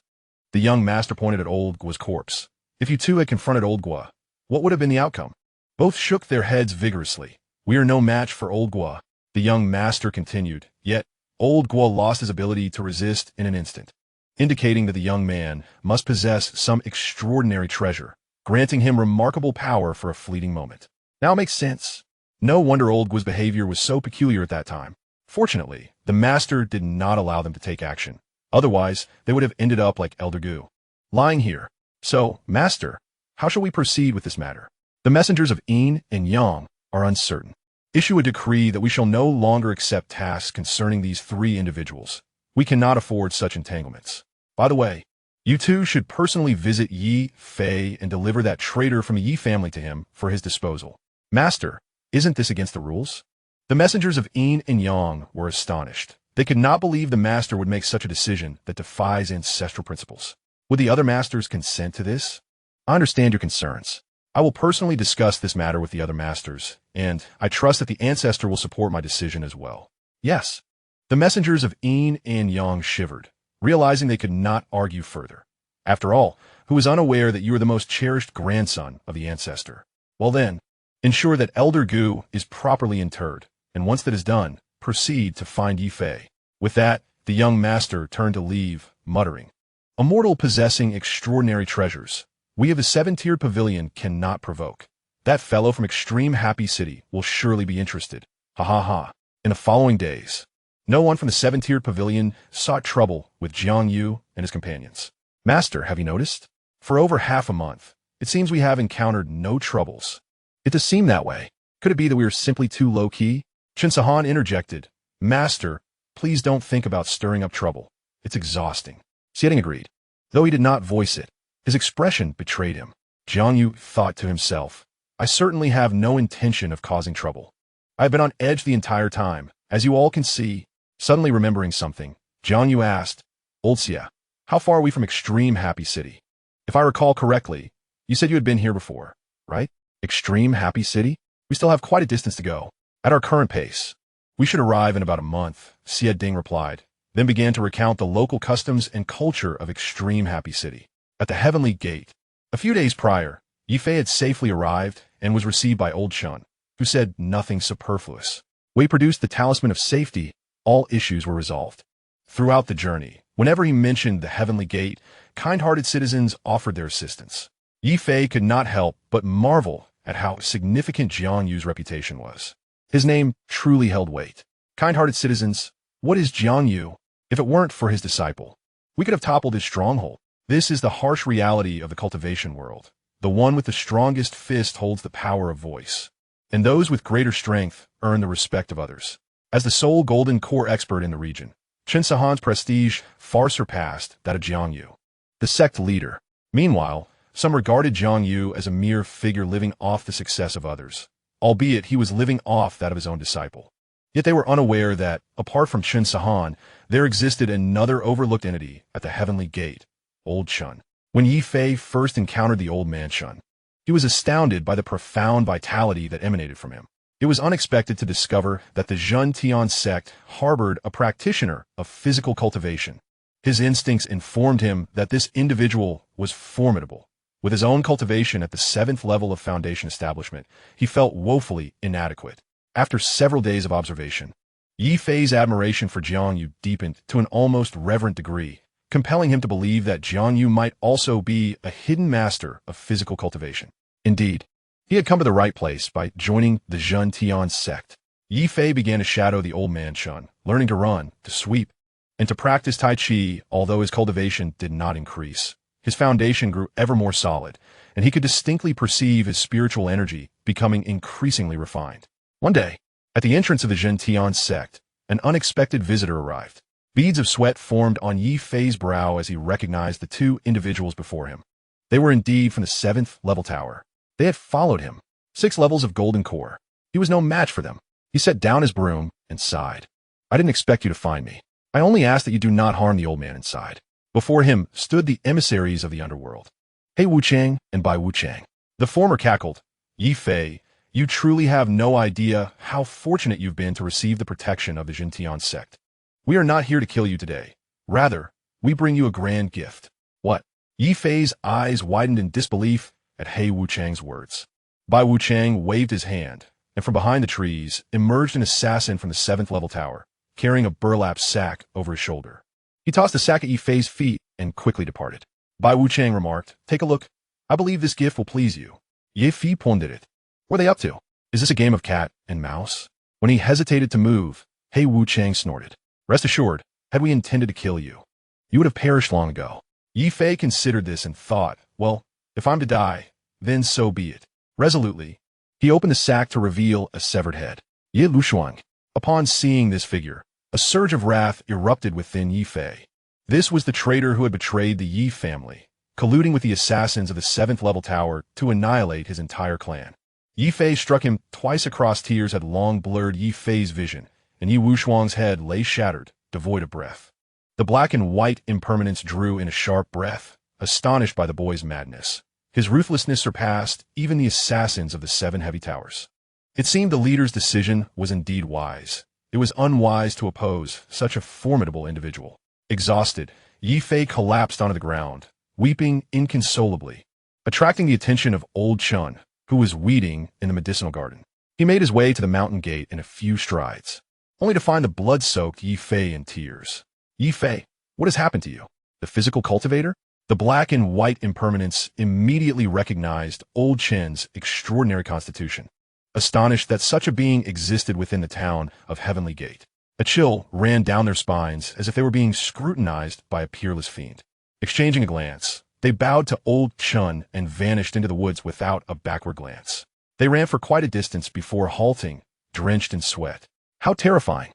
The young master pointed at Oldgua's corpse. If you two had confronted Oldgua, what would have been the outcome? Both shook their heads vigorously. We are no match for Oldgua, the young master continued, yet Oldgua lost his ability to resist in an instant, indicating that the young man must possess some extraordinary treasure, granting him remarkable power for a fleeting moment. Now it makes sense. No wonder Oldgua's behavior was so peculiar at that time. Fortunately, the master did not allow them to take action. Otherwise, they would have ended up like Elder Gu, lying here. So, master, how shall we proceed with this matter? The messengers of Yin and Yang are uncertain. Issue a decree that we shall no longer accept tasks concerning these 3 individuals. We cannot afford such entanglements. By the way, you two should personally visit Yi Fei and deliver that traitor from the Yi family to him for his disposal. Master, isn't this against the rules? The messengers of Yin and Yang were astonished. They could not believe the master would make such a decision that defies ancestral principles. Would the other masters consent to this? I understand your concerns. I will personally discuss this matter with the other masters, and I trust that the ancestor will support my decision as well. Yes. The messengers of Yin and Yang shivered, realizing they could not argue further. After all, who is unaware that you are the most cherished grandson of the ancestor? Well then, ensure that Elder Gu is properly interred, and once that is done, proceed to find Yi Fei. With that, the young master turned to leave, muttering, a mortal possessing extraordinary treasures, we of the 7-tiered pavilion cannot provoke. That fellow from Extreme Happy City will surely be interested. Ha ha ha. In the following days, no one from the 7-tiered pavilion sought trouble with Jiang Yu and his companions. Master, have you noticed? For over half a month, it seems we have encountered no troubles. It does seem that way. Could it be that we are simply too low-key? Xianxia interjected. Master, please don't think about stirring up trouble. It's exhausting. Xianxia agreed. Though he did not voice it, his expression betrayed him. Jiang Yu thought to himself, I certainly have no intention of causing trouble. I have been on edge the entire time, as you all can see. Suddenly remembering something, Jiang Yu asked, Old Xia, how far are we from Extreme Happy City? If I recall correctly, you said you had been here before, right? Extreme Happy City? We still have quite a distance to go. At our current pace, we should arrive in about a month, Xia Ding replied, then began to recount the local customs and culture of Extreme Happy City. At the Heavenly Gate, a few days prior, Yi Fei had safely arrived and was received by Old Shun, who said nothing superfluous. When he produced the talisman of safety, all issues were resolved. Throughout the journey, whenever he mentioned the Heavenly Gate, kind-hearted citizens offered their assistance. Yi Fei could not help but marvel at how significant Jiang Yu's reputation was. His name truly held weight. Kind-hearted citizens, what is Jiang Yu? If it weren't for his disciple, we could have toppled his stronghold. This is the harsh reality of the cultivation world. The one with the strongest fist holds the power of voice, and those with greater strength earn the respect of others. As the sole golden core expert in the region, Xianxia's prestige far surpassed that of Jiang Yu, the sect leader. Meanwhile, some regarded Jiang Yu as a mere figure living off the success of others, albeit he was living off that of his own disciple. Yet they were unaware that, apart from Xianxia, there existed another overlooked entity at the Heavenly Gate, Old Shun. When Yi Fei first encountered the old man Shun, he was astounded by the profound vitality that emanated from him. It was unexpected to discover that the Zhentian Sect harbored a practitioner of physical cultivation. His instincts informed him that this individual was formidable, With his own cultivation at the 7th level of foundation establishment, he felt woefully inadequate. After several days of observation, Yi Fei's admiration for Jiang Yu deepened to an almost reverent degree, compelling him to believe that Jiang Yu might also be a hidden master of physical cultivation. Indeed, he had come to the right place by joining the Zhentian Sect. Yi Fei began to shadow the old man Chun, learning to run, to sweep, and to practice Tai Chi. Although his cultivation did not increase, his foundation grew ever more solid, and he could distinctly perceive his spiritual energy becoming increasingly refined. One day, at the entrance of the Zhentian Sect, an unexpected visitor arrived. Beads of sweat formed on Yi Fei's brow as he recognized the two individuals before him. They were indeed from the 7th level tower. They had followed him, 6 levels of golden core. He was no match for them. He set down his broom and sighed. I didn't expect you to find me. I only ask that you do not harm the old man inside. Before him stood the emissaries of the underworld. Hey Wu Chang and Bai Wu Chang. The former cackled. Yi Fei, you truly have no idea how fortunate you've been to receive the protection of the Zhentian Sect. We are not here to kill you today. Rather, we bring you a grand gift. What? Yi Fei's eyes widened in disbelief at He Wu Chang's words. Bai Wu Chang waved his hand, and from behind the trees emerged an assassin from the 7th level tower, carrying a burlap sack over his shoulder. He tossed the sack at Yi Fei's feet and quickly departed. Bai Wu Chang remarked, take a look. I believe this gift will please you. Yi Fei pondered it. What are they up to? Is this a game of cat and mouse? When he hesitated to move, He Wu Chang snorted. Rest assured, had we intended to kill you, you would have perished long ago. Yi Fei considered this and thought, well, if I'm to die, then so be it. Resolutely, he opened the sack to reveal a severed head. Ye Lushuang. Upon seeing this figure, a surge of wrath erupted within Yi Fei. This was the traitor who had betrayed the Yi family, colluding with the assassins of the 7th level tower to annihilate his entire clan. Yi Fei struck him twice across. Tears had long blurred Yi Fei's vision, and Yi Wushuang's head lay shattered, devoid of breath. The black and white impermanence drew in a sharp breath, astonished by the boy's madness. His ruthlessness surpassed even the assassins of the 7 heavy towers. It seemed the leader's decision was indeed wise. It was unwise to oppose such a formidable individual. Exhausted, Yi Fei collapsed onto the ground, weeping inconsolably, attracting the attention of old Chun, who was weeding in the medicinal garden. He made his way to the mountain gate in a few strides, only to find the blood-soaked Yi Fei in tears. Yi Fei, what has happened to you? The physical cultivator? The black and white impermanence immediately recognized old Chen's extraordinary constitution, astonished that such a being existed within the town of Heavenly Gate. A chill ran down their spines as if they were being scrutinized by a peerless fiend. Exchanging a glance, they bowed to old Chun and vanished into the woods without a backward glance. They ran for quite a distance before halting, drenched in sweat. How terrifying!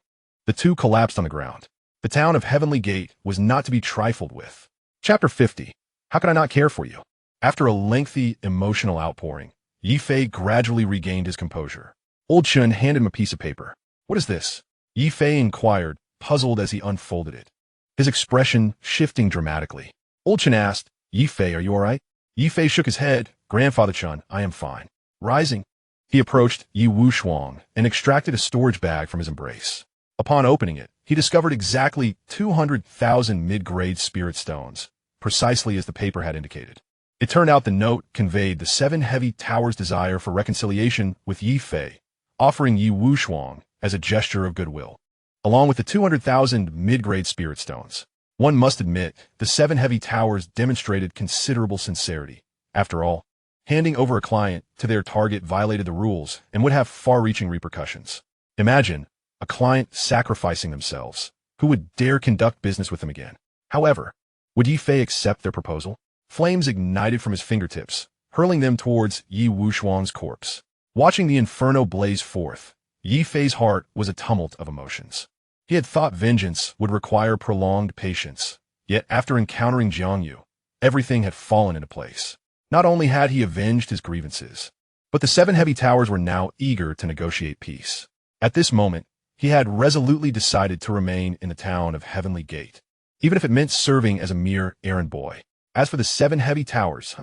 The two collapsed on the ground. The town of Heavenly Gate was not to be trifled with. Chapter 50. How could I not care for you? After a lengthy, emotional outpouring, Yi Fei gradually regained his composure. Old Chun handed him a piece of paper. What is this? Yi Fei inquired, puzzled as he unfolded it, his expression shifting dramatically. Old Chun asked, Yi Fei, are you all right? Yi Fei shook his head. Grandfather Chun, I am fine. Rising, he approached Yi Wushuang and extracted a storage bag from his embrace. Upon opening it, he discovered exactly 200,000 mid-grade spirit stones, precisely as the paper had indicated. It turned out the note conveyed the 7 heavy towers' desire for reconciliation with Yi Fei, offering Yi Wushuang as a gesture of goodwill, along with the 200,000 mid-grade spirit stones. One must admit, the 7 heavy towers demonstrated considerable sincerity. After all, handing over a client to their target violated the rules and would have far-reaching repercussions. Imagine a client sacrificing themselves. Who would dare conduct business with them again? However, would Yi Fei accept their proposal? Flames ignited from his fingertips, hurling them towards Yi Wushuang's corpse. Watching the inferno blaze forth, Yi Fei's heart was a tumult of emotions. He had thought vengeance would require prolonged patience, yet after encountering Jiang Yu, everything had fallen into place. Not only had he avenged his grievances, but the 7 heavy towers were now eager to negotiate peace. At this moment, he had resolutely decided to remain in the town of Heavenly Gate, even if it meant serving as a mere errand boy. As for the 7 heavy towers,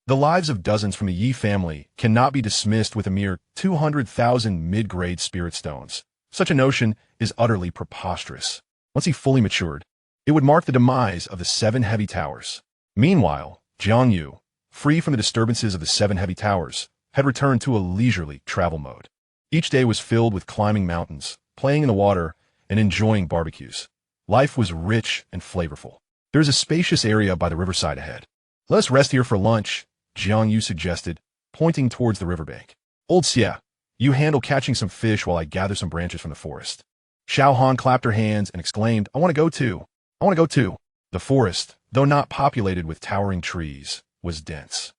the lives of dozens from the Yi family cannot be dismissed with a mere 200,000 mid-grade spirit stones. Such a notion is utterly preposterous. Once he fully matured, it would mark the demise of the 7 heavy towers. Meanwhile, Jiang Yu, free from the disturbances of the 7 heavy towers, had returned to a leisurely travel mode. Each day was filled with climbing mountains, playing in the water, and enjoying barbecues. Life was rich and flavorful. There is a spacious area by the riverside ahead. Let us rest here for lunch, Jiang suggested, pointing towards the riverbank. Old Xia, you handle catching some fish while I gather some branches from the forest. Xiaohan clapped her hands and exclaimed, I want to go too. I want to go too. The forest, though not populated with towering trees, was dense.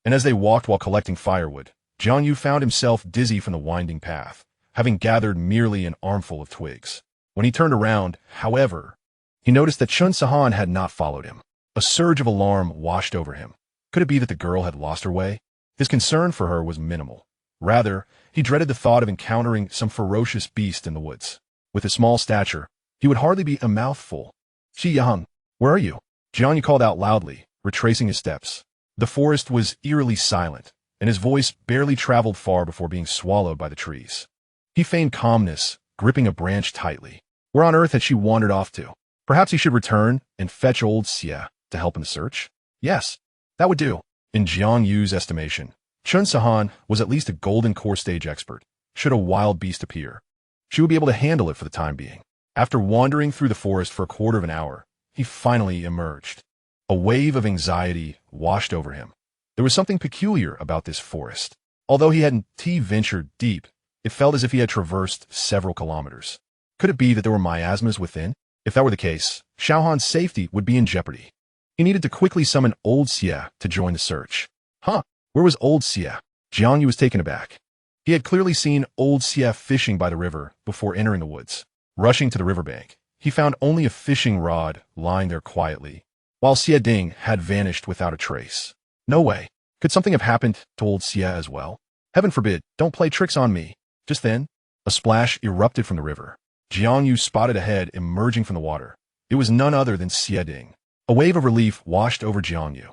And as they walked while collecting firewood, Jiang found himself dizzy from the winding path, having gathered merely an armful of twigs. When he turned around, however, he noticed that Xianxia had not followed him. A surge of alarm washed over him. Could it be that the girl had lost her way? His concern for her was minimal. Rather, he dreaded the thought of encountering some ferocious beast in the woods. With his small stature, he would hardly be a mouthful. Jiang, where are you? Jiang called out loudly, retracing his steps. The forest was eerily silent, and his voice barely traveled far before being swallowed by the trees. He feigned calmness, gripping a branch tightly. Where on earth had she wandered off to? Perhaps he should return and fetch old Xia to help in the search? Yes, that would do. In Jiang estimation, Xianxia was at least a golden core stage expert. Should a wild beast appear, she would be able to handle it for the time being. After wandering through the forest for a quarter of an hour, he finally emerged. A wave of anxiety washed over him. There was something peculiar about this forest. Although he hadn't ventured deep, it felt as if he had traversed several kilometers. Could it be that there were miasmas within? If that were the case, Xiaohan's safety would be in jeopardy. He needed to quickly summon old Xia to join the search. Huh? Where was old Xia? Jiang was taken aback. He had clearly seen old Xia fishing by the river before entering the woods. Rushing to the riverbank, he found only a fishing rod lying there quietly, while Xia Ding had vanished without a trace. No way. Could something have happened to old Xia as well? Heaven forbid, don't play tricks on me. Just then, a splash erupted from the river. Jiang spotted a head emerging from the water. It was none other than Xia Ding. A wave of relief washed over Jiang.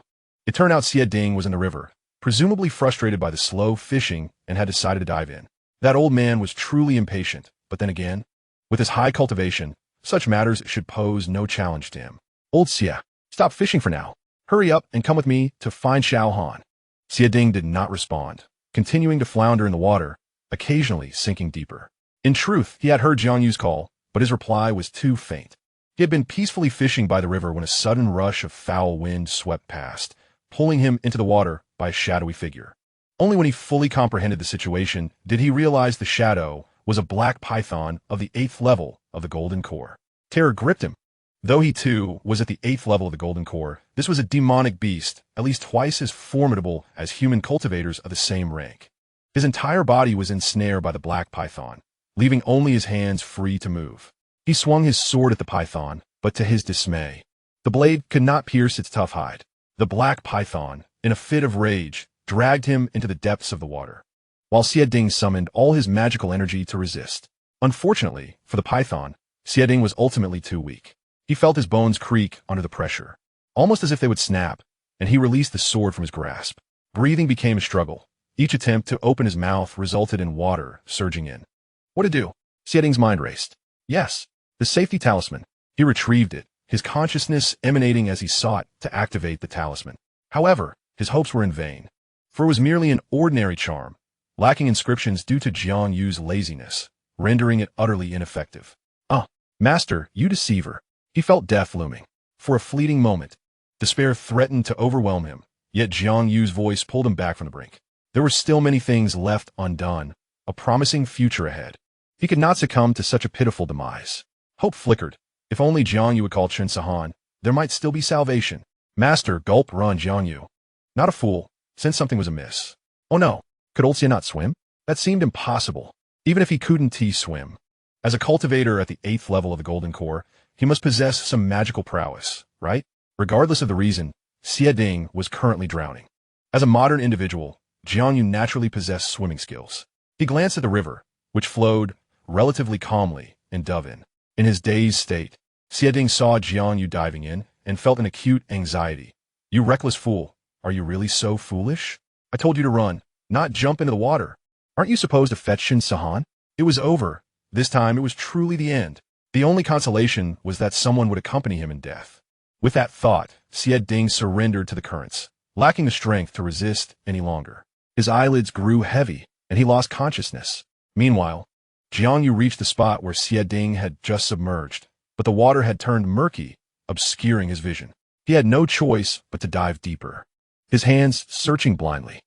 It turned out Xia Ding was in the river, presumably frustrated by the slow fishing, and had decided to dive in. That old man was truly impatient, but then again, with his high cultivation, such matters should pose no challenge to him. Old Xia, stop fishing for now. Hurry up and come with me to find Xiaohan. Xia Ding did not respond, continuing to flounder in the water, occasionally sinking deeper. In truth, he had heard Jiang call, but his reply was too faint. He had been peacefully fishing by the river when a sudden rush of foul wind swept past, pulling him into the water by a shadowy figure. Only when he fully comprehended the situation did he realize the shadow was a black python of the 8th level of the Golden Core. Terror gripped him. Though he too was at the 8th level of the Golden Core, this was a demonic beast, at least twice as formidable as human cultivators of the same rank. His entire body was ensnared by the black python, leaving only his hands free to move. He swung his sword at the python, but to his dismay, the blade could not pierce its tough hide. The black python, in a fit of rage, dragged him into the depths of the water, while Xia Ding summoned all his magical energy to resist. Unfortunately, for the python, Xia Ding was ultimately too weak. He felt his bones creak under the pressure, almost as if they would snap, and he released the sword from his grasp. Breathing became a struggle. Each attempt to open his mouth resulted in water surging in. What to do? Xia Ding's mind raced. Yes, the safety talisman. He retrieved it, his consciousness emanating as he sought to activate the talisman. However, his hopes were in vain, for it was merely an ordinary charm, lacking inscriptions due to Jiang laziness, rendering it utterly ineffective. Master, you deceiver. He felt death looming. For a fleeting moment, despair threatened to overwhelm him, yet Jiang voice pulled him back from the brink. There were still many things left undone, a promising future ahead. He could not succumb to such a pitiful demise. Hope flickered. If only Jiang would call Xianxia, there might still be salvation. Master, gulp, run Jiang. Not a fool, since something was amiss. Oh no, could old Xia not swim? That seemed impossible, even if he couldn't swim. As a cultivator at the 8th level of the Golden Core, he must possess some magical prowess, right? Regardless of the reason, Xia Ding was currently drowning. As a modern individual, Jiang naturally possessed swimming skills. He glanced at the river, which flowed relatively calmly and dove in. In his dazed state, Xia Ding saw Jiang diving in and felt an acute anxiety. You reckless fool, are you really so foolish? I told you to run, not jump into the water. Aren't you supposed to fetch Xianxia? It was over. This time it was truly the end. The only consolation was that someone would accompany him in death. With that thought, Xia Ding surrendered to the currents, lacking the strength to resist any longer. His eyelids grew heavy, and he lost consciousness. Meanwhile, Jiang Yu reached the spot where Xie Ding had just submerged, but the water had turned murky, obscuring his vision. He had no choice but to dive deeper, his hands searching blindly.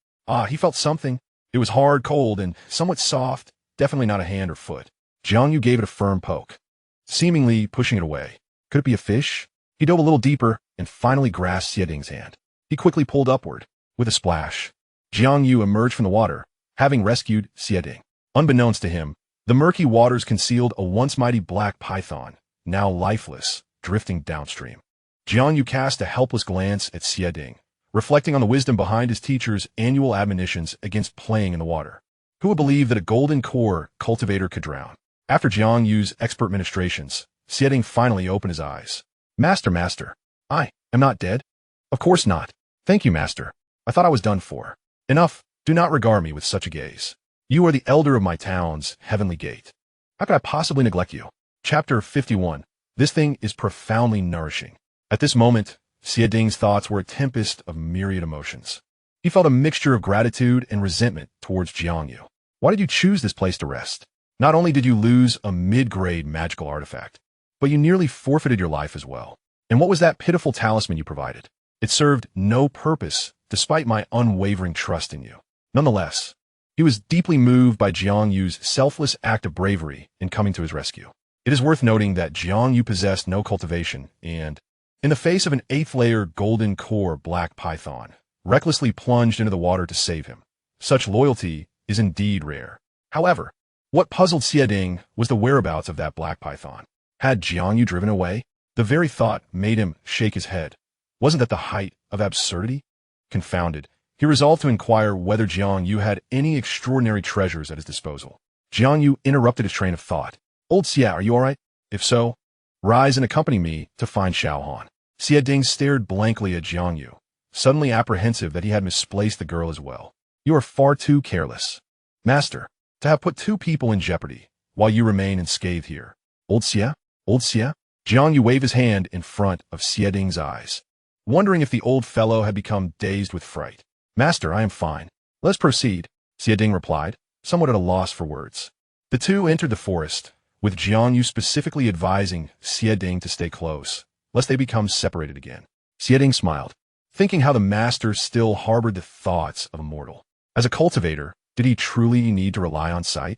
He felt something. It was hard, cold, and somewhat soft, definitely not a hand or foot. Jiang Yu gave it a firm poke, seemingly pushing it away. Could it be a fish? He dove a little deeper and finally grasped Xie Ding's hand. He quickly pulled upward. With a splash, Jiang Yu emerged from the water, having rescued Xie Ding. Unbeknownst to him, the murky waters concealed a once mighty black python, now lifeless, drifting downstream. Jiang Yu cast a helpless glance at Xie Ding, reflecting on the wisdom behind his teacher's annual admonitions against playing in the water. Who would believe that a golden core cultivator could drown? After Jiang Yu's expert ministrations, Xie Ding finally opened his eyes. Master, I am not dead? Of course not. Thank you, Master. I thought I was done for. Enough. Do not regard me with such a gaze. You are the elder of my town's heavenly gate. How could I possibly neglect you? Chapter 51. This thing is profoundly nourishing. At this moment, Xie Ding's thoughts were a tempest of myriad emotions. He felt a mixture of gratitude and resentment towards Jiang Yu. Why did you choose this place to rest? Not only did you lose a mid-grade magical artifact, but you nearly forfeited your life as well. And what was that pitiful talisman you provided? It served no purpose, despite my unwavering trust in you. Nonetheless, he was deeply moved by Jiang Yu's selfless act of bravery in coming to his rescue. It is worth noting that Jiang Yu possessed no cultivation and, in the face of an 8th-layer golden core black python, recklessly plunged into the water to save him. Such loyalty is indeed rare. However, what puzzled Xie Ding was the whereabouts of that black python. Had Jiang Yu driven away? The very thought made him shake his head. Wasn't that the height of absurdity? Confounded, he resolved to inquire whether Jiang Yu had any extraordinary treasures at his disposal. Jiang Yu interrupted his train of thought. Old Xie, are you all right? If so, rise and accompany me to find Xiaohan. Xie Ding stared blankly at Jiang Yu, suddenly apprehensive that he had misplaced the girl as well. You are far too careless, Master, to have put 2 people in jeopardy, while you remain unscathed here. Old Xie? Old Xie? Jiang Yu waved his hand in front of Xie Ding's eyes, wondering if the old fellow had become dazed with fright. Master, I am fine. Let's proceed, Xie Ding replied, somewhat at a loss for words. The two entered the forest, with Jiang Yu specifically advising Xie Ding to stay close, lest they become separated again. Xie Ding smiled, thinking how the master still harbored the thoughts of a mortal. As a cultivator, did he truly need to rely on sight?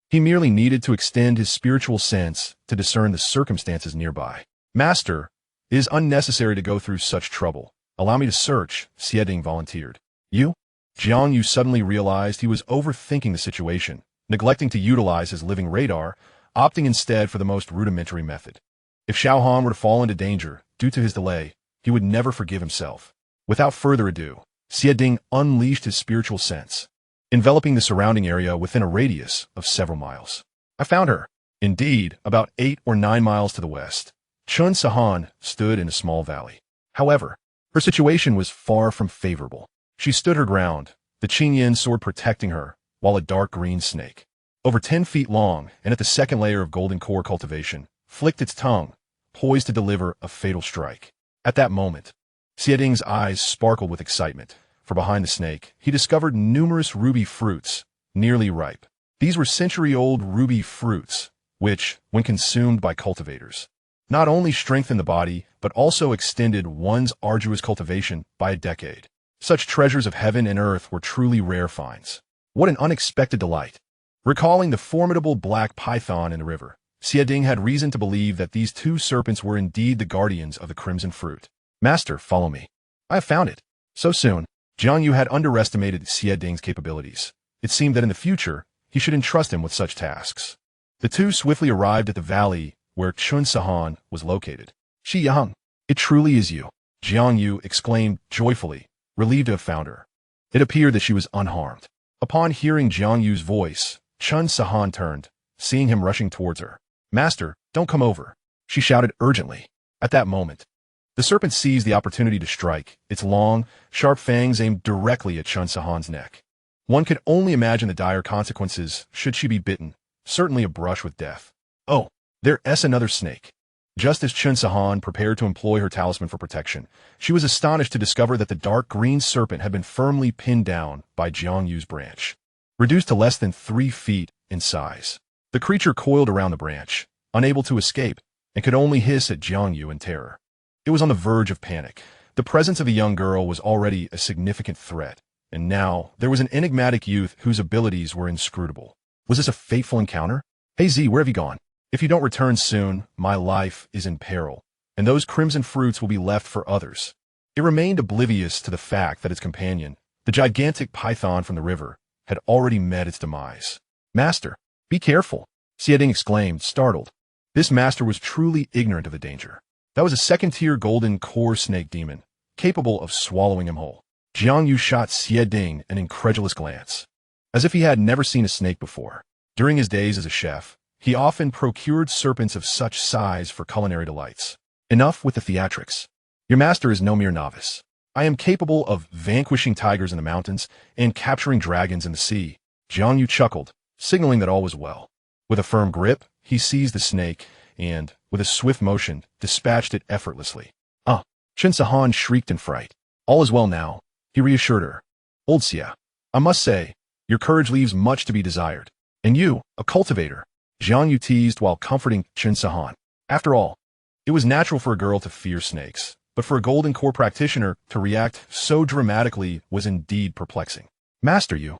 He merely needed to extend his spiritual sense to discern the circumstances nearby. Master, it is unnecessary to go through such trouble. Allow me to search, Xie Ding volunteered. You? Jiang Yu suddenly realized he was overthinking the situation, neglecting to utilize his living radar, opting instead for the most rudimentary method. If Xiaohan were to fall into danger due to his delay, he would never forgive himself. Without further ado, Xie Ding unleashed his spiritual sense, enveloping the surrounding area within a radius of several miles. I found her. Indeed, about 8 or 9 miles to the west, Xianxia stood in a small valley. However, her situation was far from favorable. She stood her ground, the Qingyan sword protecting her, while a dark green snake, over 10 feet long and at the 2nd layer of golden core cultivation, flicked its tongue, poised to deliver a fatal strike. At that moment, Xie Ding's eyes sparkled with excitement, for behind the snake, he discovered numerous ruby fruits, nearly ripe. These were century-old ruby fruits, which, when consumed by cultivators, not only strengthened the body, but also extended one's arduous cultivation by a decade. Such treasures of heaven and earth were truly rare finds. What an unexpected delight. Recalling the formidable black python in the river, Xie Ding had reason to believe that these 2 serpents were indeed the guardians of the crimson fruit. Master, follow me. I have found it. So soon, Jiang Yu had underestimated Xie Ding's capabilities. It seemed that in the future, he should entrust him with such tasks. The 2 swiftly arrived at the valley where Xianxia was located. Xiang, it truly is you, Jiang Yu exclaimed joyfully, relieved to have found her. It appeared that she was unharmed. Upon hearing Jiang Yu's voice, Xianxia turned, seeing him rushing towards her. Master, don't come over, she shouted urgently. At that moment, the serpent seized the opportunity to strike, its long, sharp fangs aimed directly at Xianxia's neck. One could only imagine the dire consequences should she be bitten, certainly a brush with death. Oh, there's another snake. Just as Xianxia prepared to employ her talisman for protection, she was astonished to discover that the dark green serpent had been firmly pinned down by Jiang branch. Reduced to less than 3 feet in size, the creature coiled around the branch, unable to escape, and could only hiss at Jiang in terror. It was on the verge of panic. The presence of the young girl was already a significant threat, and now there was an enigmatic youth whose abilities were inscrutable. Was this a fateful encounter? Hey Z, where have you gone? If you don't return soon, my life is in peril, and those crimson fruits will be left for others. It remained oblivious to the fact that its companion, the gigantic python from the river, had already met its demise. Master, be careful, Xianxia exclaimed, startled. This master was truly ignorant of the danger. That was a second-tier golden core snake demon, capable of swallowing him whole. Jiang shot Xianxia an incredulous glance, as if he had never seen a snake before. During his days as a chef, he often procured serpents of such size for culinary delights. Enough with the theatrics. Your master is no mere novice. I am capable of vanquishing tigers in the mountains and capturing dragons in the sea. Jiang chuckled, signaling that all was well. With a firm grip, he seized the snake and, with a swift motion, dispatched it effortlessly. Xianxia shrieked in fright. All is well now, he reassured her. Old Xia, I must say, your courage leaves much to be desired. And you, a cultivator, Jiang teased while comforting Xianxia. After all, it was natural for a girl to fear snakes, but for a golden core practitioner to react so dramatically was indeed perplexing. Master, you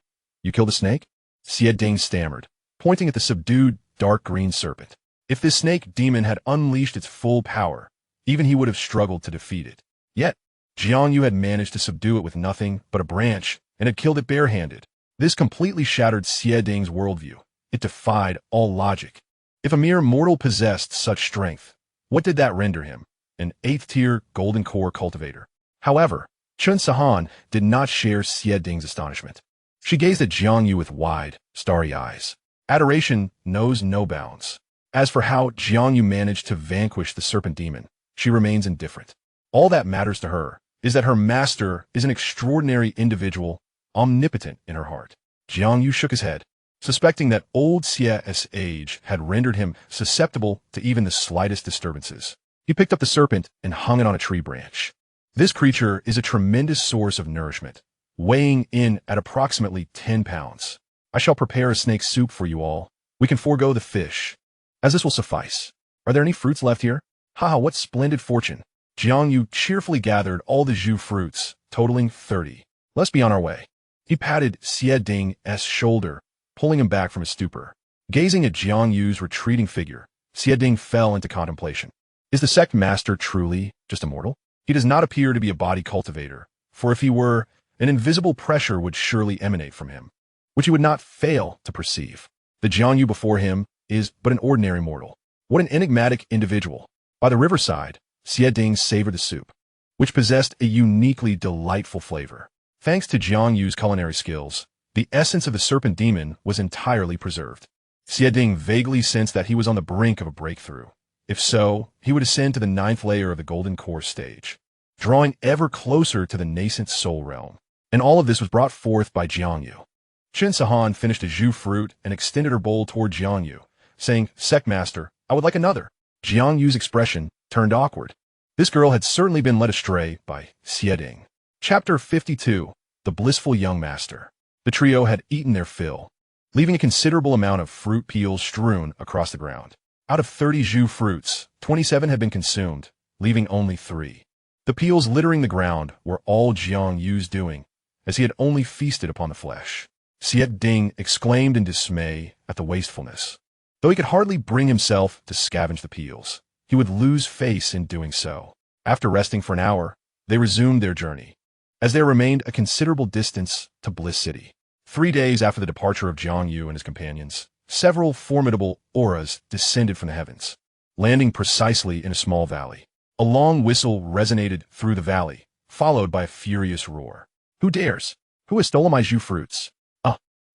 killed a snake? Xianxia stammered, pointing at the subdued, dark green serpent. If this snake demon had unleashed its full power, even he would have struggled to defeat it. Yet, Jiang had managed to subdue it with nothing but a branch and had killed it barehanded. This completely shattered Xianxia's worldview. It defied all logic. If a mere mortal possessed such strength, what did that render him? An 8th-tier golden core cultivator. However, Xianxia did not share Xianxia's astonishment. She gazed at Jiang with wide, starry eyes. Adoration knows no bounds. As for how Jiang managed to vanquish the serpent demon, she remains indifferent. All that matters to her is that her master is an extraordinary individual, omnipotent in her heart. Jiang shook his head, suspecting that old Xia's age had rendered him susceptible to even the slightest disturbances. He picked up the serpent and hung it on a tree branch. This creature is a tremendous source of nourishment, weighing in at approximately 10 pounds. I shall prepare a snake soup for you all. We can forego the fish, as this will suffice. Are there any fruits left here? Haha, what splendid fortune. Jiang cheerfully gathered all the jus fruits, totaling 30. Let's be on our way. He patted Xianxia's shoulder, pulling him back from his stupor. Gazing at Jiang retreating figure, Xianxia fell into contemplation. Is the sect master truly just a mortal? He does not appear to be a body cultivator, for if he were, an invisible pressure would surely emanate from him, which he would not fail to perceive. The Jiang before him is but an ordinary mortal. What an enigmatic individual. By the riverside, Xianxia savored the soup, which possessed a uniquely delightful flavor. Thanks to Jiang culinary skills, the essence of the serpent demon was entirely preserved. Xianxia vaguely sensed that he was on the brink of a breakthrough. If so, he would ascend to the 9th layer of the golden core stage, drawing ever closer to the nascent soul realm. And all of this was brought forth by Jiang. Xianxia finished a jus fruit and extended her bowl toward Jiang, saying, Sect Master, I would like another. Jiang expression turned awkward. This girl had certainly been led astray by Xianxia. Chapter 52, The Blissful Young Master. The trio had eaten their fill, leaving a considerable amount of fruit peels strewn across the ground. Out of 30 jus fruits, 27 had been consumed, leaving only 3. The peels littering the ground were all Jiang's doing, as he had only feasted upon the flesh. Xianxia exclaimed in dismay at the wastefulness. Though he could hardly bring himself to scavenge the peels, he would lose face in doing so. After resting for an hour, they resumed their journey, as there remained a considerable distance to Bliss City. 3 days after the departure of Jiang and his companions, several formidable auras descended from the heavens, landing precisely in a small valley. A long whistle resonated through the valley, followed by a furious roar. Who dares? Who has stolen my jus fruits?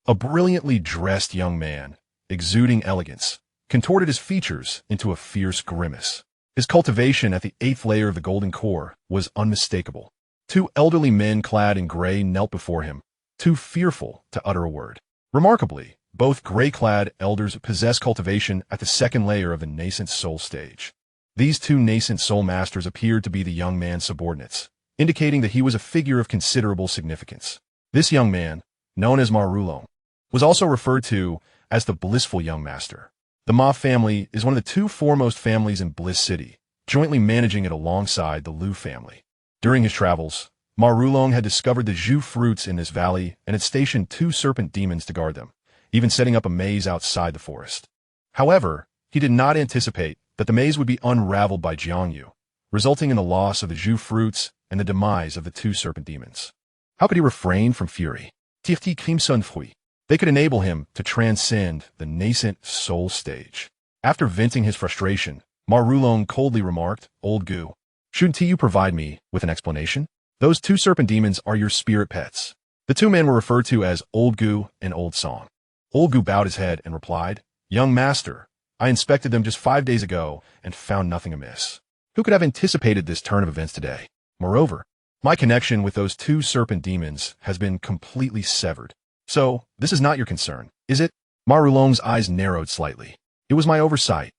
A brilliantly dressed young man, exuding elegance, contorted his features into a fierce grimace. His cultivation at the 8th layer of the golden core was unmistakable. 2 elderly men clad in gray knelt before him, too fearful to utter a word. Remarkably, both gray-clad elders possess cultivation at the 2nd layer of the nascent soul stage. These two nascent soul masters appeared to be the young man's subordinates, indicating that he was a figure of considerable significance. This young man, known as Marulong, was also referred to as the blissful young master. The Ma family is one of the two foremost families in Bliss City, jointly managing it alongside the Lu family. During his travels, Marulong had discovered the Zhu fruits in this valley and had stationed two serpent demons to guard them, even setting up a maze outside the forest. However, he did not anticipate that the maze would be unraveled by Jiang, resulting in the loss of the Zhu fruits and the demise of the two serpent demons. How could he refrain from fury? Tifti Crimson Fui. They could enable him to transcend the nascent soul stage. After venting his frustration, Marulong coldly remarked, "Old Gu, shouldn't you provide me with an explanation? Those two serpent demons are your spirit pets." The two men were referred to as Old Gu and Old Song. Old Gu bowed his head and replied, "Young master, I inspected them just 5 days ago and found nothing amiss. Who could have anticipated this turn of events today? Moreover, my connection with those two serpent demons has been completely severed. So, this is not your concern, is it?" Marulong's eyes narrowed slightly. "It was my oversight.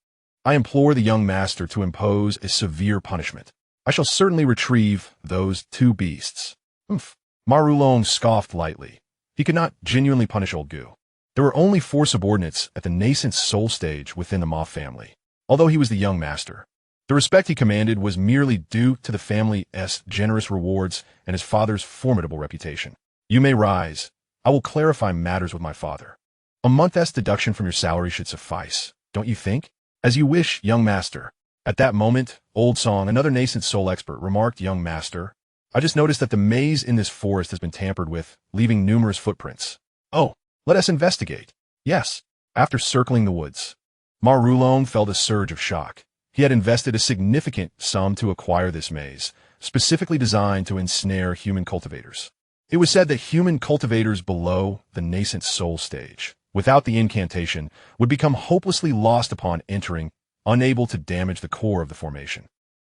I implore the young master to impose a severe punishment. I shall certainly retrieve those two beasts." "Humph." Marulong scoffed lightly. He could not genuinely punish Old Gu. There were only 4 subordinates at the nascent soul stage within the Ma family. Although he was the young master, the respect he commanded was merely due to the family's generous rewards and his father's formidable reputation. "You may rise. I will clarify matters with my father. A month's deduction from your salary should suffice, don't you think?" "As you wish, young master." At that moment, Old Song, another nascent soul expert, remarked, "Young master, I just noticed that the maze in this forest has been tampered with, leaving numerous footprints." "Oh, let us investigate." "Yes." After circling the woods, Marulong felt a surge of shock. He had invested a significant sum to acquire this maze, specifically designed to ensnare human cultivators. It was said that human cultivators below the nascent soul stage, without the incantation, would become hopelessly lost upon entering, unable to damage the core of the formation,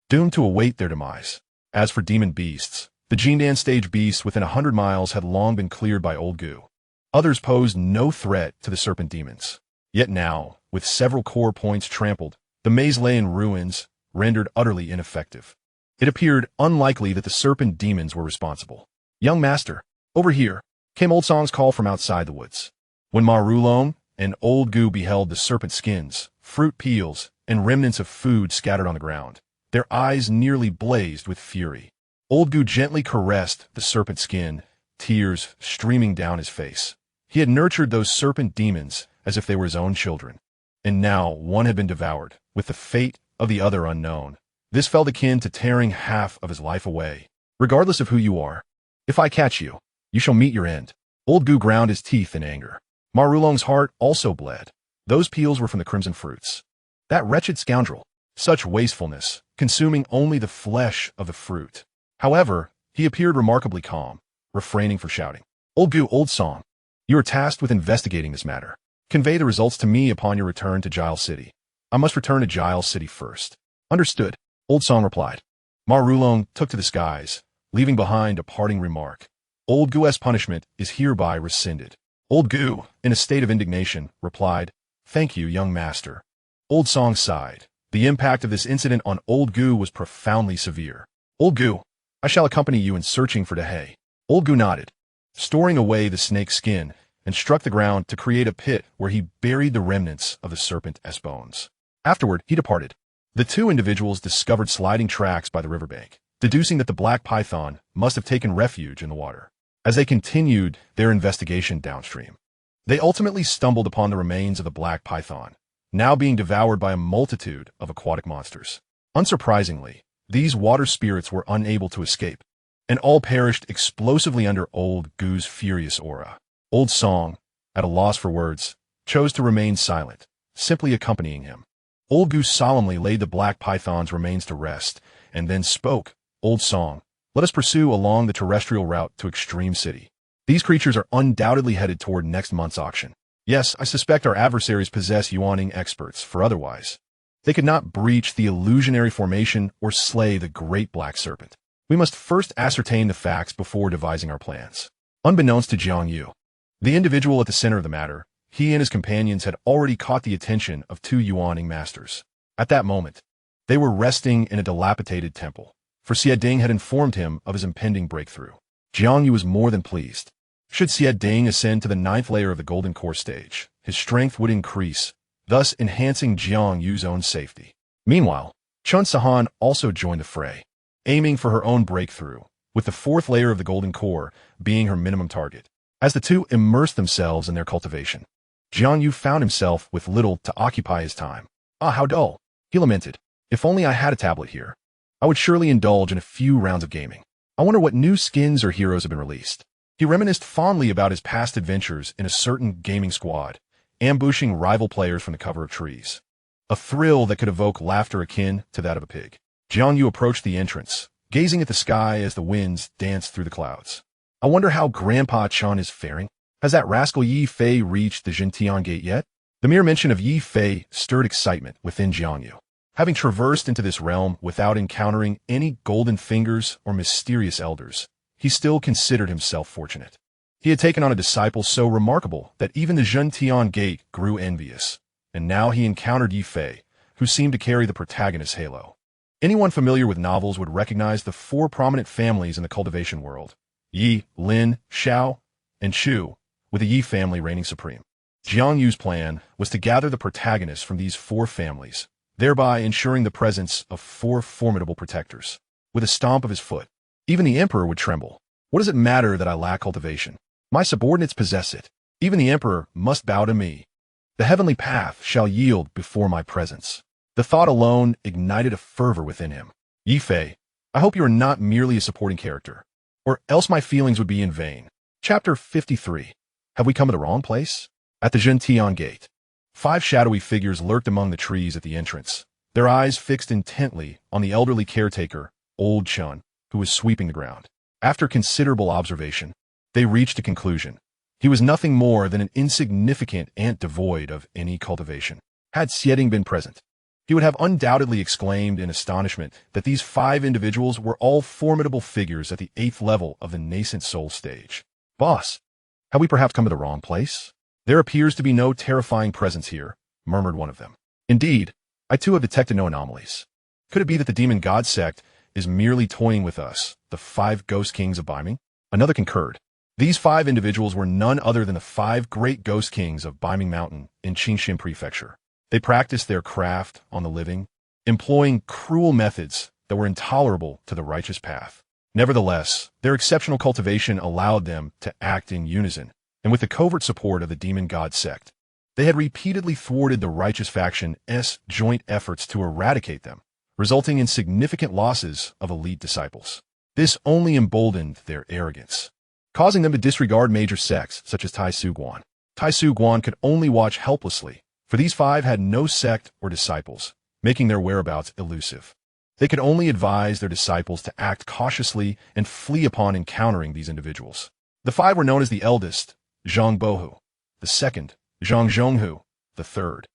doomed to await their demise. As for demon beasts, the Zhentian stage beasts within 100 miles had long been cleared by Old Gu. Others posed no threat to the serpent demons. Yet now, with several core points trampled, the maze lay in ruins, rendered utterly ineffective. It appeared unlikely that the serpent demons were responsible. "Young master, over here," came Old Song's call from outside the woods. When Marulong and Old Gu beheld the serpent skins, fruit peels, and remnants of food scattered on the ground, their eyes nearly blazed with fury. Old Gu gently caressed the serpent skin, tears streaming down his face. He had nurtured those serpent demons as if they were his own children. And now one had been devoured, with the fate of the other unknown. This felt akin to tearing half of his life away. "Regardless of who you are, if I catch you, you shall meet your end." Old Gu ground his teeth in anger. Marulong's heart also bled. Those peels were from the crimson fruits. That wretched scoundrel. Such wastefulness, consuming only the flesh of the fruit. However, he appeared remarkably calm, refraining from shouting. "Old Gu, Old Song, you are tasked with investigating this matter. Convey the results to me upon your return to Jiang City. I must return to Jiang City first." "Understood," Old Song replied. Marulong took to the skies, leaving behind a parting remark. "Old Gu's punishment is hereby rescinded." Old Gu, in a state of indignation, replied, "Thank you, young master." Old Song sighed. The impact of this incident on Old Gu was profoundly severe. "Old Gu, I shall accompany you in searching for the hay." Old Gu nodded, storing away the snake's skin, and struck the ground to create a pit where he buried the remnants of the serpent's bones. Afterward, he departed. The two individuals discovered sliding tracks by the riverbank, deducing that the black python must have taken refuge in the water. As they continued their investigation downstream, they ultimately stumbled upon the remains of the black python, now being devoured by a multitude of aquatic monsters. Unsurprisingly, these water spirits were unable to escape, and all perished explosively under Old Gu's furious aura. Old Song, at a loss for words, chose to remain silent, simply accompanying him. Old Gu solemnly laid the black python's remains to rest, and then spoke. "Old Song, let us pursue along the terrestrial route to Extreme City. These creatures are undoubtedly headed toward next month's auction. Yes, I suspect our adversaries possess yuaning experts, for otherwise they could not breach the illusionary formation or slay the great black serpent. We must first ascertain the facts before devising our plans." Unbeknownst to Jiang, the individual at the center of the matter, he and his companions had already caught the attention of two yuaning masters. At that moment, They were resting in a dilapidated temple, for Xiading had informed him of his impending breakthrough. Jiang Yu was more than pleased. Should Xiading ascend to the 9th layer of the Golden Core stage, his strength would increase, thus enhancing Jiang Yu's own safety. Meanwhile, Chun Sahan also joined the fray, aiming for her own breakthrough, with the 4th layer of the Golden Core being her minimum target. As the two immersed themselves in their cultivation, Jiang Yu found himself with little to occupy his time. Ah, how dull, he lamented. If only I had a tablet here, I would surely indulge in a few rounds of gaming. I wonder what new skins or heroes have been released. He reminisced fondly about his past adventures in a certain gaming squad, ambushing rival players from the cover of trees. A thrill that could evoke laughter akin to that of a pig. Jiang Yu approached the entrance, gazing at the sky as the winds danced through the clouds. I wonder how Grandpa Chun is faring. Has that rascal Yi Fei reached the Zhentian Gate yet? The mere mention of Yi Fei stirred excitement within Jiang Yu. Having traversed into this realm without encountering any golden fingers or mysterious elders, he still considered himself fortunate. He had taken on a disciple so remarkable that even the Zhentian Gate grew envious, and now he encountered Yi Fei, who seemed to carry the protagonist's halo. Anyone familiar with novels would recognize the 4 prominent families in the cultivation world: Yi, Lin, Xiao, and Chu, with the Yi family reigning supreme. Jiang Yu's plan was to gather the protagonists from these 4 families, thereby ensuring the presence of 4 formidable protectors. With a stomp of his foot, even the emperor would tremble. What does it matter that I lack cultivation? My subordinates possess it. Even the emperor must bow to me. The heavenly path shall yield before my presence. The thought alone ignited a fervor within him. Yi Fei, I hope you are not merely a supporting character, or else my feelings would be in vain. Chapter 53. Have we come to the wrong place? At the Zhentian Gate, 5 shadowy figures lurked among the trees at the entrance, their eyes fixed intently on the elderly caretaker, Old Chun, who was sweeping the ground. After considerable observation, they reached a conclusion. He was nothing more than an insignificant ant devoid of any cultivation. Had Xieding been present, he would have undoubtedly exclaimed in astonishment that these 5 individuals were all formidable figures at the 8th level of the nascent soul stage. Boss, have we perhaps come to the wrong place? There appears to be no terrifying presence here, murmured one of them. Indeed, I too have detected no anomalies. Could it be that the demon god sect is merely toying with us, the 5 ghost kings of Baiming? Another concurred. These 5 individuals were none other than the 5 great ghost kings of Baiming Mountain in Qingxin Prefecture. They practiced their craft on the living, employing cruel methods that were intolerable to the righteous path. Nevertheless, their exceptional cultivation allowed them to act in unison, and with the covert support of the demon god sect, they had repeatedly thwarted the righteous faction's joint efforts to eradicate them, resulting in significant losses of elite disciples. This only emboldened their arrogance, causing them to disregard major sects such as Tai Su Guan. Tai Su Guan could only watch helplessly, for these 5 had no sect or disciples, making their whereabouts elusive. They could only advise their disciples to act cautiously and flee upon encountering these individuals. The 5 were known as the eldest, Zhang Bohu; the second, Zhang Zhonghu; the third,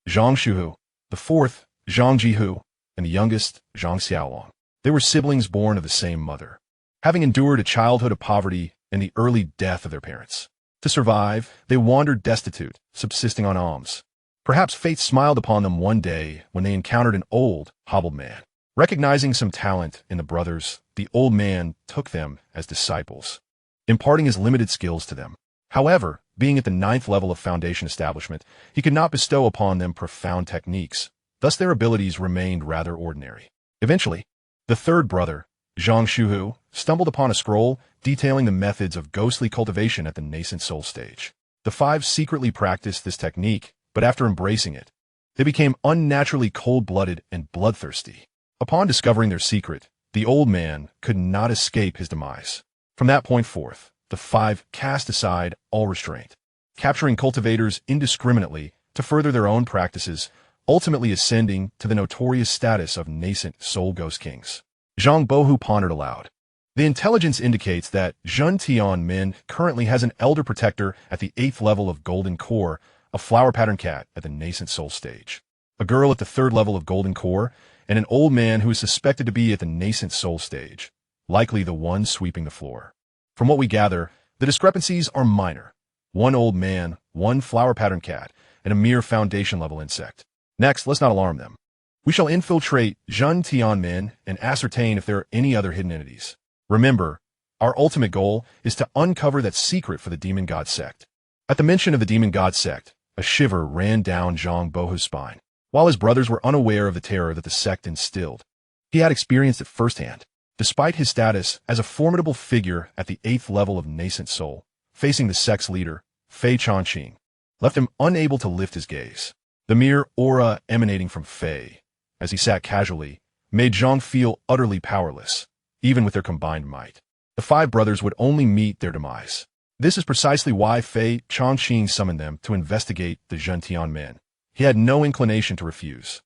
Zhang Shuhu; the fourth, Zhang Jihu; and the youngest, Zhang Xiaolong. They were siblings born of the same mother, having endured a childhood of poverty and the early death of their parents. To survive, they wandered destitute, subsisting on alms. Perhaps fate smiled upon them one day when they encountered an old, hobbled man. Recognizing some talent in the brothers, the old man took them as disciples, imparting his limited skills to them. However, being at the 9th level of foundation establishment, he could not bestow upon them profound techniques, thus their abilities remained rather ordinary. Eventually, the third brother, Zhang Shuhu, stumbled upon a scroll detailing the methods of ghostly cultivation at the nascent soul stage. The 5 secretly practiced this technique, but after embracing it, they became unnaturally cold-blooded and bloodthirsty. Upon discovering their secret, the old man could not escape his demise. From that point forth, the 5 cast aside all restraint, capturing cultivators indiscriminately to further their own practices, ultimately ascending to the notorious status of nascent soul ghost kings. Zhang Bohu pondered aloud. The intelligence indicates that Zhentian Min currently has an elder protector at the 8th level of Golden Core, a flower pattern cat at the nascent soul stage, a girl at the 3rd level of Golden Core, and an old man who is suspected to be at the nascent soul stage, likely the one sweeping the floor. From what we gather, the discrepancies are minor. One old man, one flower pattern cat, and a mere foundation level insect. Next, let's not alarm them. We shall infiltrate Zhentian men and ascertain if there are any other hidden entities. Remember, our ultimate goal is to uncover that secret for the Demon God Sect. At the mention of the Demon God Sect, a shiver ran down Zhang Bohu's spine. While his brothers were unaware of the terror that the sect instilled, he had experienced it firsthand. Despite his status as a formidable figure at the 8th level of nascent soul, facing the sect's leader, Fei Changqing, left him unable to lift his gaze. The mere aura emanating from Fei, as he sat casually, made Zhang feel utterly powerless, even with their combined might. The 5 brothers would only meet their demise. This is precisely why Fei Changqing summoned them to investigate the Zhentian men. He had no inclination to refuse.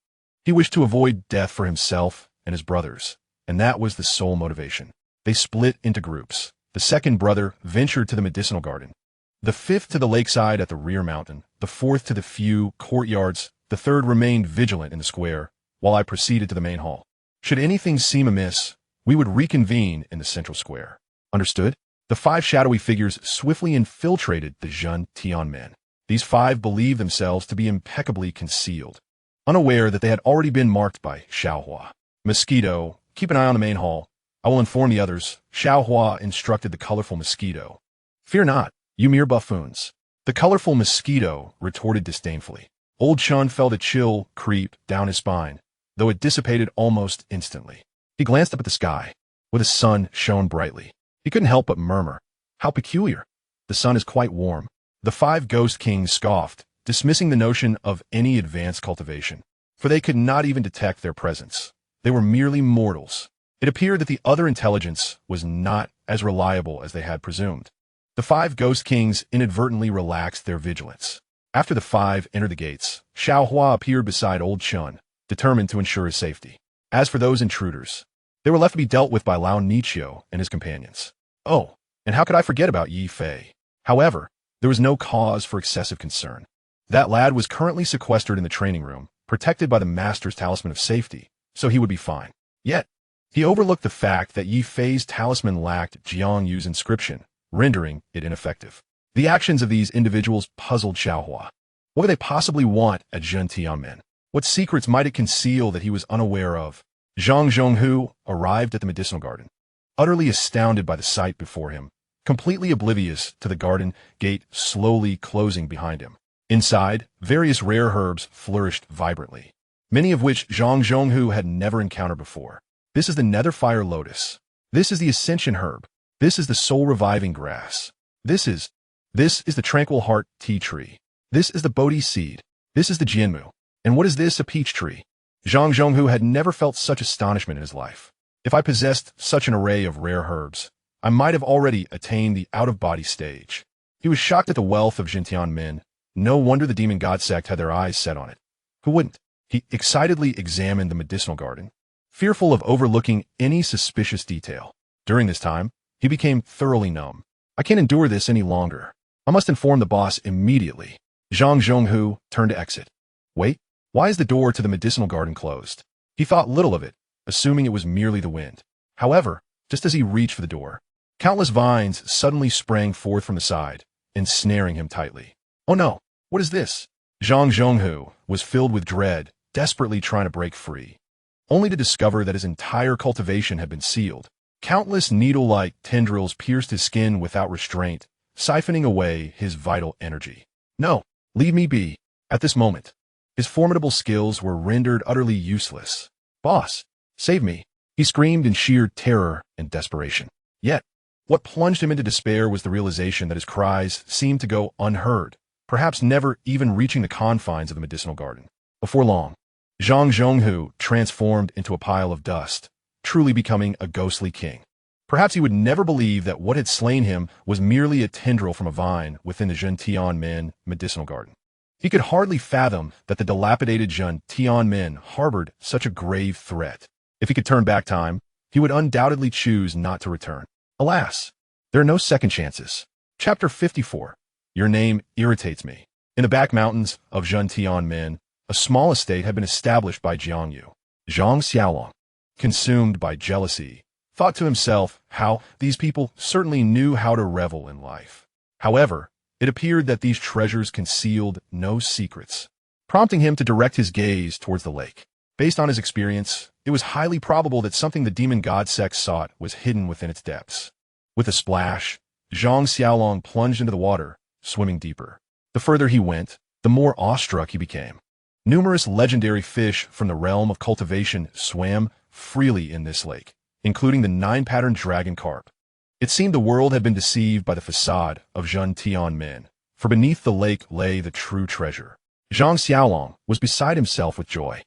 He wished to avoid death for himself and his brothers, and that was the sole motivation. They split into groups. The second brother ventured to the medicinal garden, the 5th to the lakeside at the rear mountain, the 4th to the few courtyards, the 3rd remained vigilant in the square, while I proceeded to the main hall. Should anything seem amiss, we would reconvene in the central square. Understood? The 5 shadowy figures swiftly infiltrated the Zhentian men. These 5 believed themselves to be impeccably concealed, unaware that they had already been marked by Xiaohua. Mosquito, keep an eye on the main hall. I will inform the others. Xiaohua instructed the colorful mosquito. Fear not, you mere buffoons. The colorful mosquito retorted disdainfully. Old Chun felt a chill creep down his spine, though it dissipated almost instantly. He glanced up at the sky, where the sun shone brightly. He couldn't help but murmur, "How peculiar. The sun is quite warm." The 5 ghost kings scoffed, dismissing the notion of any advanced cultivation, for they could not even detect their presence. They were merely mortals. It appeared that the other intelligence was not as reliable as they had presumed. The 5 ghost kings inadvertently relaxed their vigilance. After the 5 entered the gates, Xiaohua appeared beside Old Chun, determined to ensure his safety. As for those intruders, they were left to be dealt with by Lao Nichio and his companions. Oh, and how could I forget about Yi Fei? However, there was no cause for excessive concern. That lad was currently sequestered in the training room, protected by the master's talisman of safety, so he would be fine. Yet, he overlooked the fact that Yi Fei's talisman lacked Jiang Yu's inscription, rendering it ineffective. The actions of these individuals puzzled Xiaohua. What could they possibly want at Zhentian men? What secrets might it conceal that he was unaware of? Zhang Zhonghu arrived at the medicinal garden, utterly astounded by the sight before him, completely oblivious to the garden gate slowly closing behind him. Inside, various rare herbs flourished vibrantly, many of which Zhang Zhonghu had never encountered before. This is the netherfire lotus. This is the ascension herb. This is the soul-reviving grass. This is the tranquil heart tea tree. This is the bodhi seed. This is the jianmu. And what is this, a peach tree? Zhang Zhonghu had never felt such astonishment in his life. If I possessed such an array of rare herbs, I might have already attained the out-of-body stage. He was shocked at the wealth of Zhentian men. No wonder the Demon God Sect had their eyes set on it. Who wouldn't? He excitedly examined the medicinal garden, fearful of overlooking any suspicious detail. During this time, he became thoroughly numb. I can't endure this any longer. I must inform the boss immediately. Zhang Zhonghu turned to exit. Wait, why is the door to the medicinal garden closed? He thought little of it, assuming it was merely the wind. However, just as he reached for the door, countless vines suddenly sprang forth from the side, ensnaring him tightly. Oh no, what is this? Zhang Zhonghu was filled with dread, desperately trying to break free, only to discover that his entire cultivation had been sealed. Countless needle-like tendrils pierced his skin without restraint, siphoning away his vital energy. No, leave me be. At this moment, his formidable skills were rendered utterly useless. Boss, save me, he screamed in sheer terror and desperation. Yet, what plunged him into despair was the realization that his cries seemed to go unheard, perhaps never even reaching the confines of the medicinal garden. Before long, Zhang Zhonghu transformed into a pile of dust, truly becoming a ghostly king. Perhaps he would never believe that what had slain him was merely a tendril from a vine within the Zhentian men medicinal garden. He could hardly fathom that the dilapidated Zhentian men harbored such a grave threat. If he could turn back time, he would undoubtedly choose not to return. Alas, there are no second chances. Chapter 54. Your name irritates me. In the back mountains of Zhentian men, a small estate had been established by Jiang. Zhang Xiaolong, consumed by jealousy, thought to himself how these people certainly knew how to revel in life. However, it appeared that these treasures concealed no secrets, prompting him to direct his gaze towards the lake. Based on his experience, it was highly probable that something the demon god sect sought was hidden within its depths. With a splash, Zhang Xiaolong plunged into the water, swimming deeper. The further he went, the more awestruck he became. Numerous legendary fish from the realm of cultivation swam freely in this lake, including the 9-patterned dragon carp. It seemed the world had been deceived by the facade of Zhentian, for beneath the lake lay the true treasure. Zhang Xiaolong was beside himself with joy.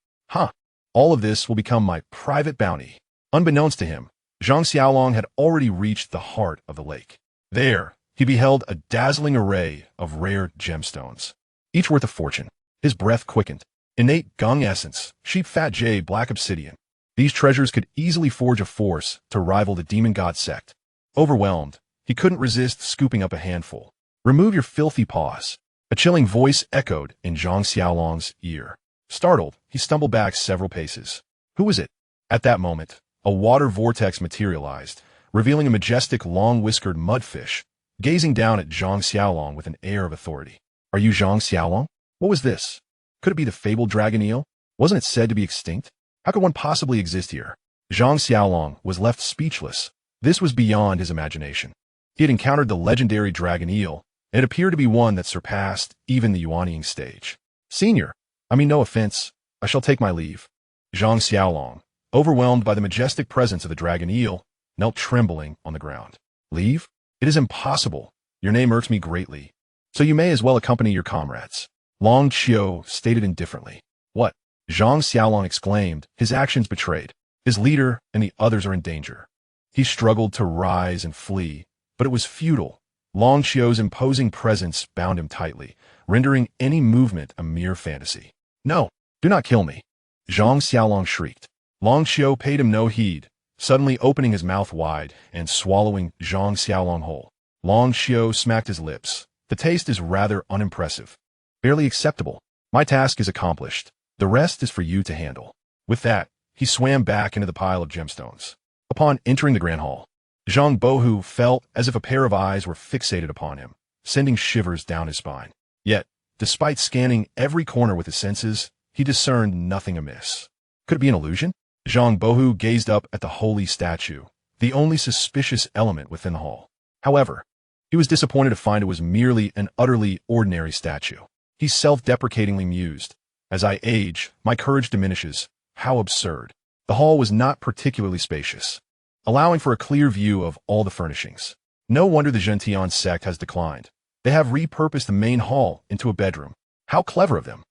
All of this will become my private bounty. Unbeknownst to him, Zhang Xiaolong had already reached the heart of the lake. There, he beheld a dazzling array of rare gemstones, each worth a fortune. His breath quickened. Innate gung essence, sheep fat jade, black obsidian. These treasures could easily forge a force to rival the demon god sect. Overwhelmed, he couldn't resist scooping up a handful. Remove your filthy paws. A chilling voice echoed in Zhang Xiaolong's ear. Startled, he stumbled back several paces. Who was it? At that moment, a water vortex materialized, revealing a majestic, long-whiskered mudfish, gazing down at Zhang Xiaolong with an air of authority. Are you Zhang Xiaolong? What was this? Could it be the fabled dragon eel? Wasn't it said to be extinct? How could one possibly exist here? Zhang Xiaolong was left speechless. This was beyond his imagination. He had encountered the legendary dragon eel, and it appeared to be one that surpassed even the Yuanying stage. Senior, no offense, I shall take my leave. Zhang Xiaolong, overwhelmed by the majestic presence of the dragon eel, knelt trembling on the ground. Leave? It is impossible. Your name irks me greatly, so you may as well accompany your comrades. Long Qiu stated indifferently. What? Zhang Xiaolong exclaimed, his actions betrayed. His leader and the others are in danger. He struggled to rise and flee, but it was futile. Long Qiu's imposing presence bound him tightly, rendering any movement a mere fantasy. No, do not kill me. Zhang Xiaolong shrieked. Long Qiu paid him no heed, suddenly opening his mouth wide and swallowing Zhang Xiaolong whole. Long Qiu smacked his lips. The taste is rather unimpressive. Barely acceptable. My task is accomplished. The rest is for you to handle. With that, he swam back into the pile of gemstones. Upon entering the Grand Hall, Zhang Bohu felt as if a pair of eyes were fixated upon him, sending shivers down his spine. Yet, despite scanning every corner with his senses, he discerned nothing amiss. Could it be an illusion? Zhang Bohu gazed up at the holy statue, the only suspicious element within the hall. However, he was disappointed to find it was merely an utterly ordinary statue. He self-deprecatingly mused, as I age, my courage diminishes. How absurd. The hall was not particularly spacious, allowing for a clear view of all the furnishings. No wonder the Zhentian Sect has declined. They have repurposed the main hall into a bedroom. How clever of them.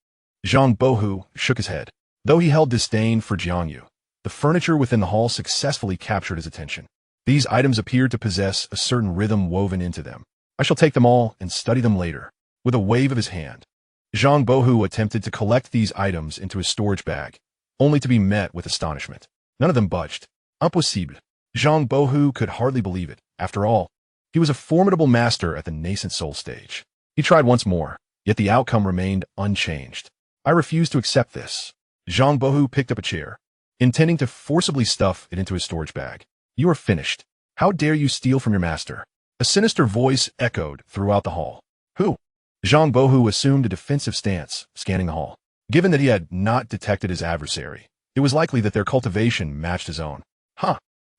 Zhang Bohu shook his head. Though he held disdain for Jiang, the furniture within the hall successfully captured his attention. These items appeared to possess a certain rhythm woven into them. I shall take them all and study them later. With a wave of his hand, Zhang Bohu attempted to collect these items into his storage bag, only to be met with astonishment. None of them budged. Impossible. Zhang Bohu could hardly believe it. After all, he was a formidable master at the nascent soul stage. He tried once more, yet the outcome remained unchanged. I refuse to accept this. Zhang Bohu picked up a chair, intending to forcibly stuff it into his storage bag. You are finished. How dare you steal from your master? A sinister voice echoed throughout the hall. Who? Zhang Bohu assumed a defensive stance, scanning the hall. Given that he had not detected his adversary, it was likely that their cultivation matched his own.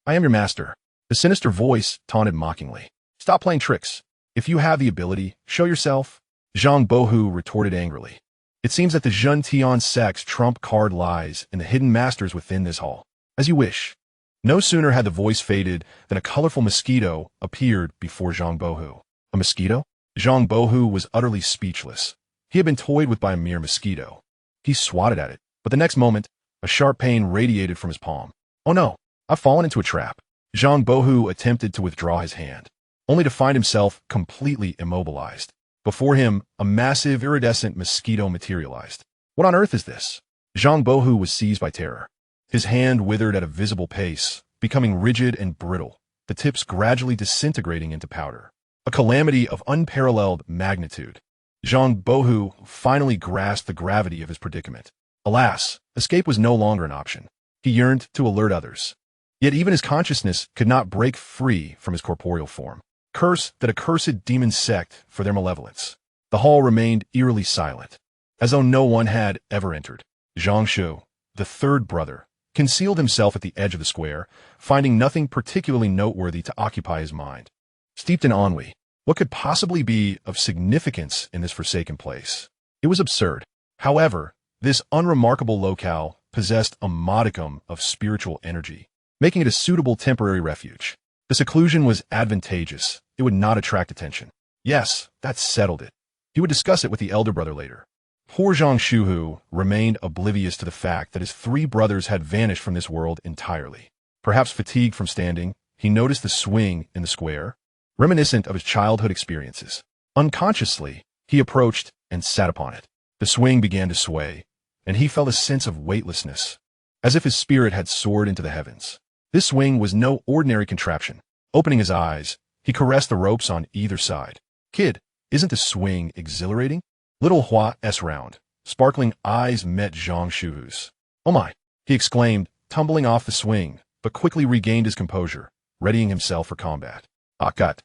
I am your master. The sinister voice taunted mockingly. Stop playing tricks. If you have the ability, show yourself. Zhang Bohu retorted angrily. It seems that the Zhentian Sect's trump card lies in the hidden masters within this hall. As you wish. No sooner had the voice faded than a colorful mosquito appeared before Zhang Bohu. A mosquito? Zhang Bohu was utterly speechless. He had been toyed with by a mere mosquito. He swatted at it, but the next moment, a sharp pain radiated from his palm. Oh no, I've fallen into a trap. Zhang Bohu attempted to withdraw his hand, only to find himself completely immobilized. Before him, a massive iridescent mosquito materialized. What on earth is this? Zhang Bohu was seized by terror. His hand withered at a visible pace, becoming rigid and brittle, the tips gradually disintegrating into powder. A calamity of unparalleled magnitude. Zhang Bohu finally grasped the gravity of his predicament. Alas, escape was no longer an option. He yearned to alert others. Yet even his consciousness could not break free from his corporeal form. Curse that accursed demon sect for their malevolence. The hall remained eerily silent, as though no one had ever entered. Xianxia, the third brother, concealed himself at the edge of the square, finding nothing particularly noteworthy to occupy his mind. Steeped in ennui, what could possibly be of significance in this forsaken place? It was absurd. However, this unremarkable locale possessed a modicum of spiritual energy, making it a suitable temporary refuge. The seclusion was advantageous. It would not attract attention. Yes, that settled it. He would discuss it with the elder brother later. Poor Zhang Shuhu remained oblivious to the fact that his three brothers had vanished from this world entirely. Perhaps fatigued from standing, he noticed the swing in the square, reminiscent of his childhood experiences. Unconsciously, he approached and sat upon it. The swing began to sway, and he felt a sense of weightlessness, as if his spirit had soared into the heavens. This swing was no ordinary contraption. Opening his eyes, he caressed the ropes on either side. Kid, isn't the swing exhilarating? Little Hua's round, sparkling eyes met Zhang Shuhu's. Oh my, he exclaimed, tumbling off the swing, but quickly regained his composure, readying himself for combat. Ah, gut.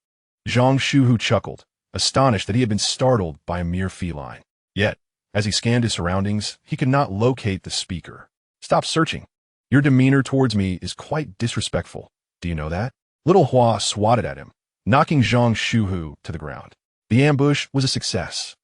Zhang Shuhu chuckled, astonished that he had been startled by a mere feline. Yet, as he scanned his surroundings, he could not locate the speaker. Stop searching. Your demeanor towards me is quite disrespectful. Do you know that? Little Hua swatted at him, knocking Zhang Shuhu to the ground. The ambush was a success.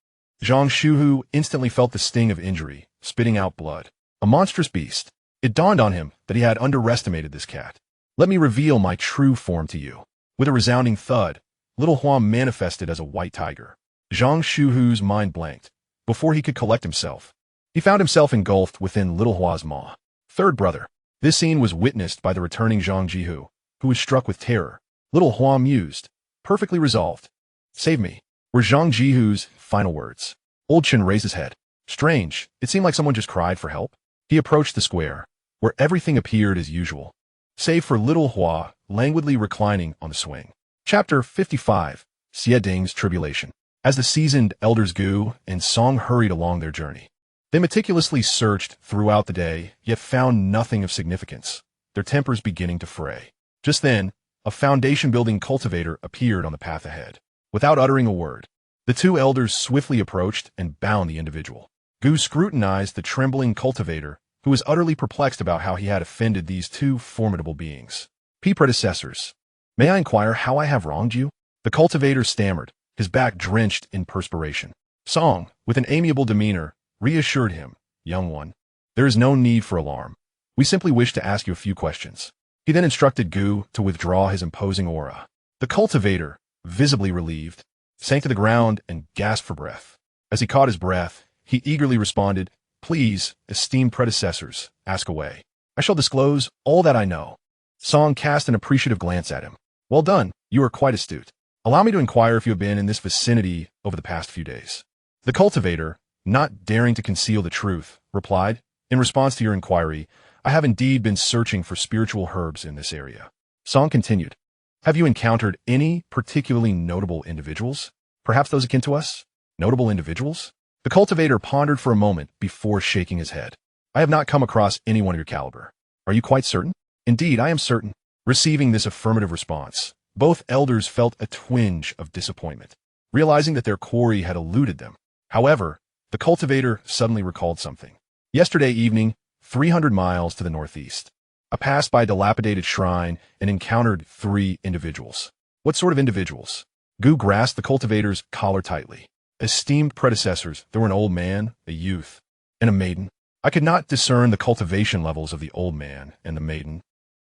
Zhang Shuhu instantly felt the sting of injury, spitting out blood. A monstrous beast. It dawned on him that he had underestimated this cat. Let me reveal my true form to you. With a resounding thud, Little Hua manifested as a white tiger. Zhang Shuhu's mind blanked. Before he could collect himself, he found himself engulfed within Little Hua's maw. Third brother. This scene was witnessed by the returning Zhang Jihu, who was struck with terror. Little Hua mused, perfectly resolved. Save me, were Zhang Jihu's final words. Old Chen raised his head. Strange, it seemed like someone just cried for help. He approached the square, where everything appeared as usual, save for Little Hua languidly reclining on the swing. Chapter 55, Xie Ding's Tribulation. As the seasoned elders Gu and Song hurried along their journey, they meticulously searched throughout the day, yet found nothing of significance, their tempers beginning to fray. Just then, a foundation-building cultivator appeared on the path ahead. Without uttering a word, the two elders swiftly approached and bound the individual. Gu scrutinized the trembling cultivator, who was utterly perplexed about how he had offended these two formidable beings. Predecessors, may I inquire how I have wronged you? The cultivator stammered, his back drenched in perspiration. Song, with an amiable demeanor, reassured him, young one. There is no need for alarm. We simply wish to ask you a few questions. He then instructed Gu to withdraw his imposing aura. The cultivator, visibly relieved, sank to the ground and gasped for breath. As he caught his breath, he eagerly responded, Please, esteemed predecessors, ask away. I shall disclose all that I know. Song cast an appreciative glance at him. Well done, you are quite astute. Allow me to inquire if you have been in this vicinity over the past few days. The cultivator, not daring to conceal the truth, replied, In response to your inquiry, I have indeed been searching for spiritual herbs in this area. Song continued, Have you encountered any particularly notable individuals? Perhaps those akin to us? Notable individuals? The cultivator pondered for a moment before shaking his head. I have not come across anyone of your caliber. Are you quite certain? Indeed, I am certain. Receiving this affirmative response, both elders felt a twinge of disappointment, realizing that their quarry had eluded them. However, the cultivator suddenly recalled something. Yesterday evening, 300 miles to the northeast, I passed by a dilapidated shrine and encountered 3 individuals. What sort of individuals? Gu grasped the cultivator's collar tightly. Esteemed predecessors, there were an old man, a youth, and a maiden. I could not discern the cultivation levels of the old man and the maiden,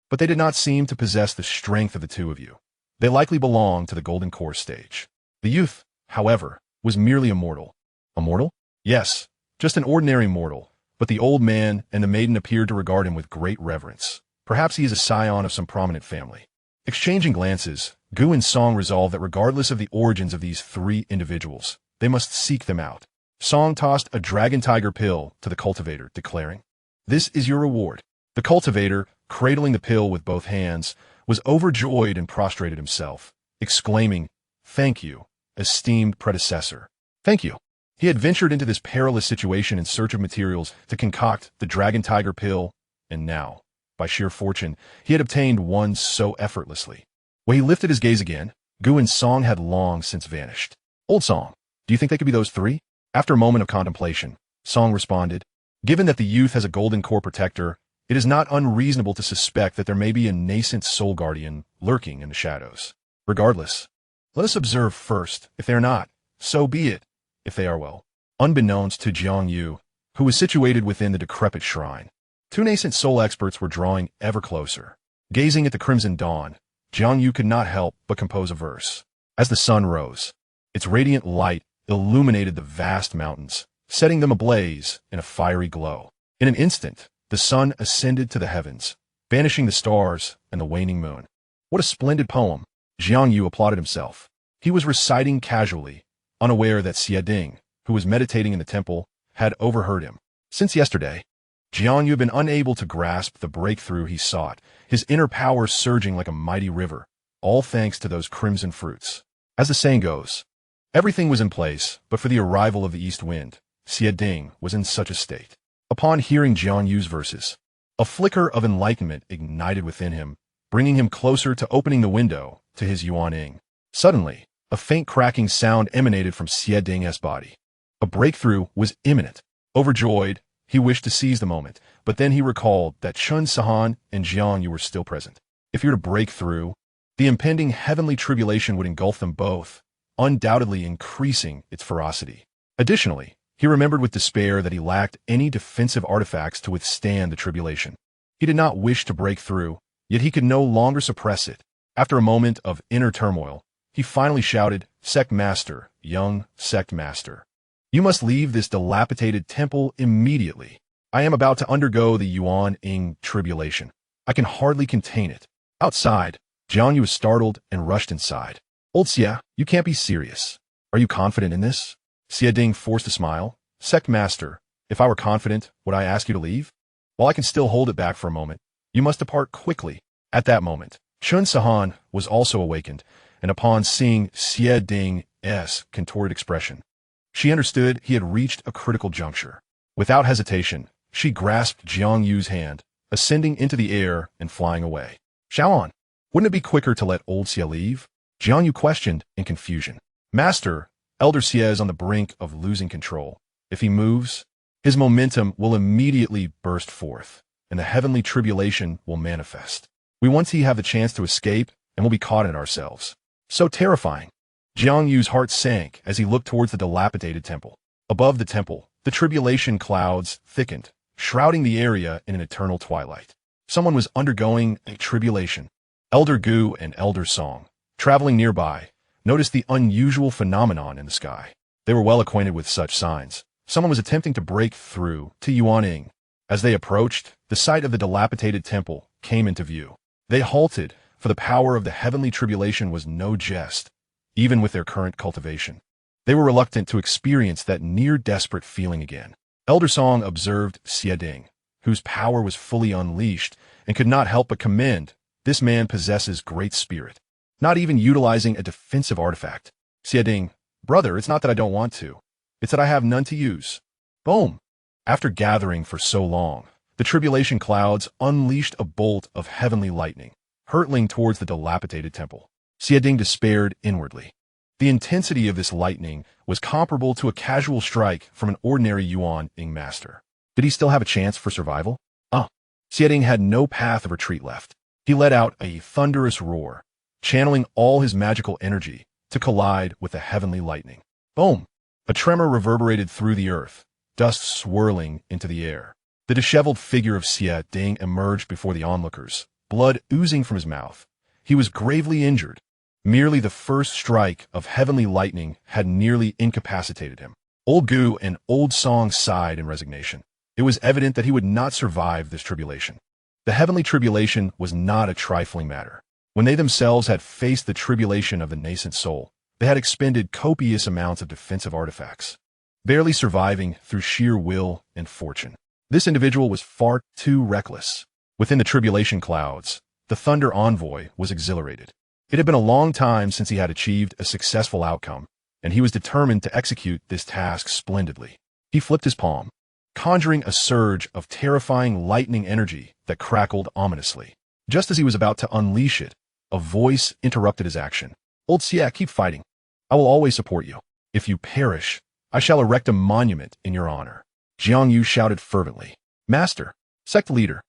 but they did not seem to possess the strength of the two of you. They likely belonged to the golden core stage. The youth, however, was merely a mortal. A mortal? Yes, just an ordinary mortal, but the old man and the maiden appeared to regard him with great reverence. Perhaps he is a scion of some prominent family. Exchanging glances, Gu and Song resolved that regardless of the origins of these 3 individuals, they must seek them out. Song tossed a dragon tiger pill to the cultivator, declaring, This is your reward. The cultivator, cradling the pill with both hands, was overjoyed and prostrated himself, exclaiming, Thank you, esteemed predecessor. Thank you. He had ventured into this perilous situation in search of materials to concoct the dragon tiger pill, and now, by sheer fortune, he had obtained one so effortlessly. When he lifted his gaze again, Gu and Song had long since vanished. Old Song, do you think they could be those 3? After a moment of contemplation, Song responded, Given that the youth has a golden core protector, it is not unreasonable to suspect that there may be a nascent soul guardian lurking in the shadows. Regardless, let us observe first. If they are not, so be it. If they are, well. Unbeknownst to Jiang, who was situated within the decrepit shrine, two nascent soul experts were drawing ever closer. Gazing at the crimson dawn, Jiang could not help but compose a verse. As the sun rose, its radiant light illuminated the vast mountains, setting them ablaze in a fiery glow. In an instant, the sun ascended to the heavens, banishing the stars and the waning moon. What a splendid poem! Jiang applauded himself. He was reciting casually, unaware that Xie, who was meditating in the temple, had overheard him. Since yesterday, Jiang had been unable to grasp the breakthrough he sought, his inner power surging like a mighty river, all thanks to those crimson fruits. As the saying goes, everything was in place, but for the arrival of the east wind, Xie was in such a state. Upon hearing Jiang's verses, a flicker of enlightenment ignited within him, bringing him closer to opening the window to his Yuan. Suddenly, a faint cracking sound emanated from Xie's body. A breakthrough was imminent. Overjoyed, he wished to seize the moment, but then he recalled that Chun Sahan and Jiang were still present. If he were to break through, the impending heavenly tribulation would engulf them both, undoubtedly increasing its ferocity. Additionally, he remembered with despair that he lacked any defensive artifacts to withstand the tribulation. He did not wish to break through, yet he could no longer suppress it. After a moment of inner turmoil, he finally shouted, "Sect Master, young Sect Master. You must leave this dilapidated temple immediately. I am about to undergo the Yuan-ing tribulation. I can hardly contain it." Outside, Jiang was startled and rushed inside. "Old Xia, you can't be serious. Are you confident in this?" Xie forced a smile. "Sect Master, if I were confident, would I ask you to leave? While I can still hold it back for a moment, you must depart quickly." At that moment, Chun Sahan was also awakened, and upon seeing Xie contorted expression, she understood he had reached a critical juncture. Without hesitation, she grasped Jiang's hand, ascending into the air and flying away. "Xiaoan, wouldn't it be quicker to let old Xie leave?" Jiang questioned in confusion. "Master, Elder Xie is on the brink of losing control. If he moves, his momentum will immediately burst forth, and the heavenly tribulation will manifest. We won't have the chance to escape, and we'll be caught in ourselves. So terrifying." Jiang's heart sank as he looked towards the dilapidated temple. Above the temple, the tribulation clouds thickened, shrouding the area in an eternal twilight. Someone was undergoing a tribulation. Elder Gu and Elder Song, traveling nearby, noticed the unusual phenomenon in the sky. They were well acquainted with such signs. Someone was attempting to break through to Yuan. As they approached, the site of the dilapidated temple came into view. They halted, for the power of the heavenly tribulation was no jest, even with their current cultivation. They were reluctant to experience that near-desperate feeling again. Elder Song observed Xie, whose power was fully unleashed, and could not help but commend, "This man possesses great spirit, not even utilizing a defensive artifact." Xie, "Brother, it's not that I don't want to. It's that I have none to use." Boom! After gathering for so long, the tribulation clouds unleashed a bolt of heavenly lightning, hurtling towards the dilapidated temple. Xie despaired inwardly. The intensity of this lightning was comparable to a casual strike from an ordinary Yuan-ing master. Did he still have a chance for survival? Xie had no path of retreat left. He let out a thunderous roar, channeling all his magical energy to collide with the heavenly lightning. Boom! A tremor reverberated through the earth, dust swirling into the air. The disheveled figure of Xie emerged before the onlookers, blood oozing from his mouth. He was gravely injured. Merely the first strike of heavenly lightning had nearly incapacitated him. Old Gu and Old Song sighed in resignation. It was evident that he would not survive this tribulation. The heavenly tribulation was not a trifling matter. When they themselves had faced the tribulation of the nascent soul, they had expended copious amounts of defensive artifacts, barely surviving through sheer will and fortune. This individual was far too reckless. Within the tribulation clouds, the Thunder Envoy was exhilarated. It had been a long time since he had achieved a successful outcome, and he was determined to execute this task splendidly. He flipped his palm, conjuring a surge of terrifying lightning energy that crackled ominously. Just as he was about to unleash it, a voice interrupted his action. "Old Xie, keep fighting. I will always support you. If you perish, I shall erect a monument in your honor." Jiang Yu shouted fervently. Master, sect leader.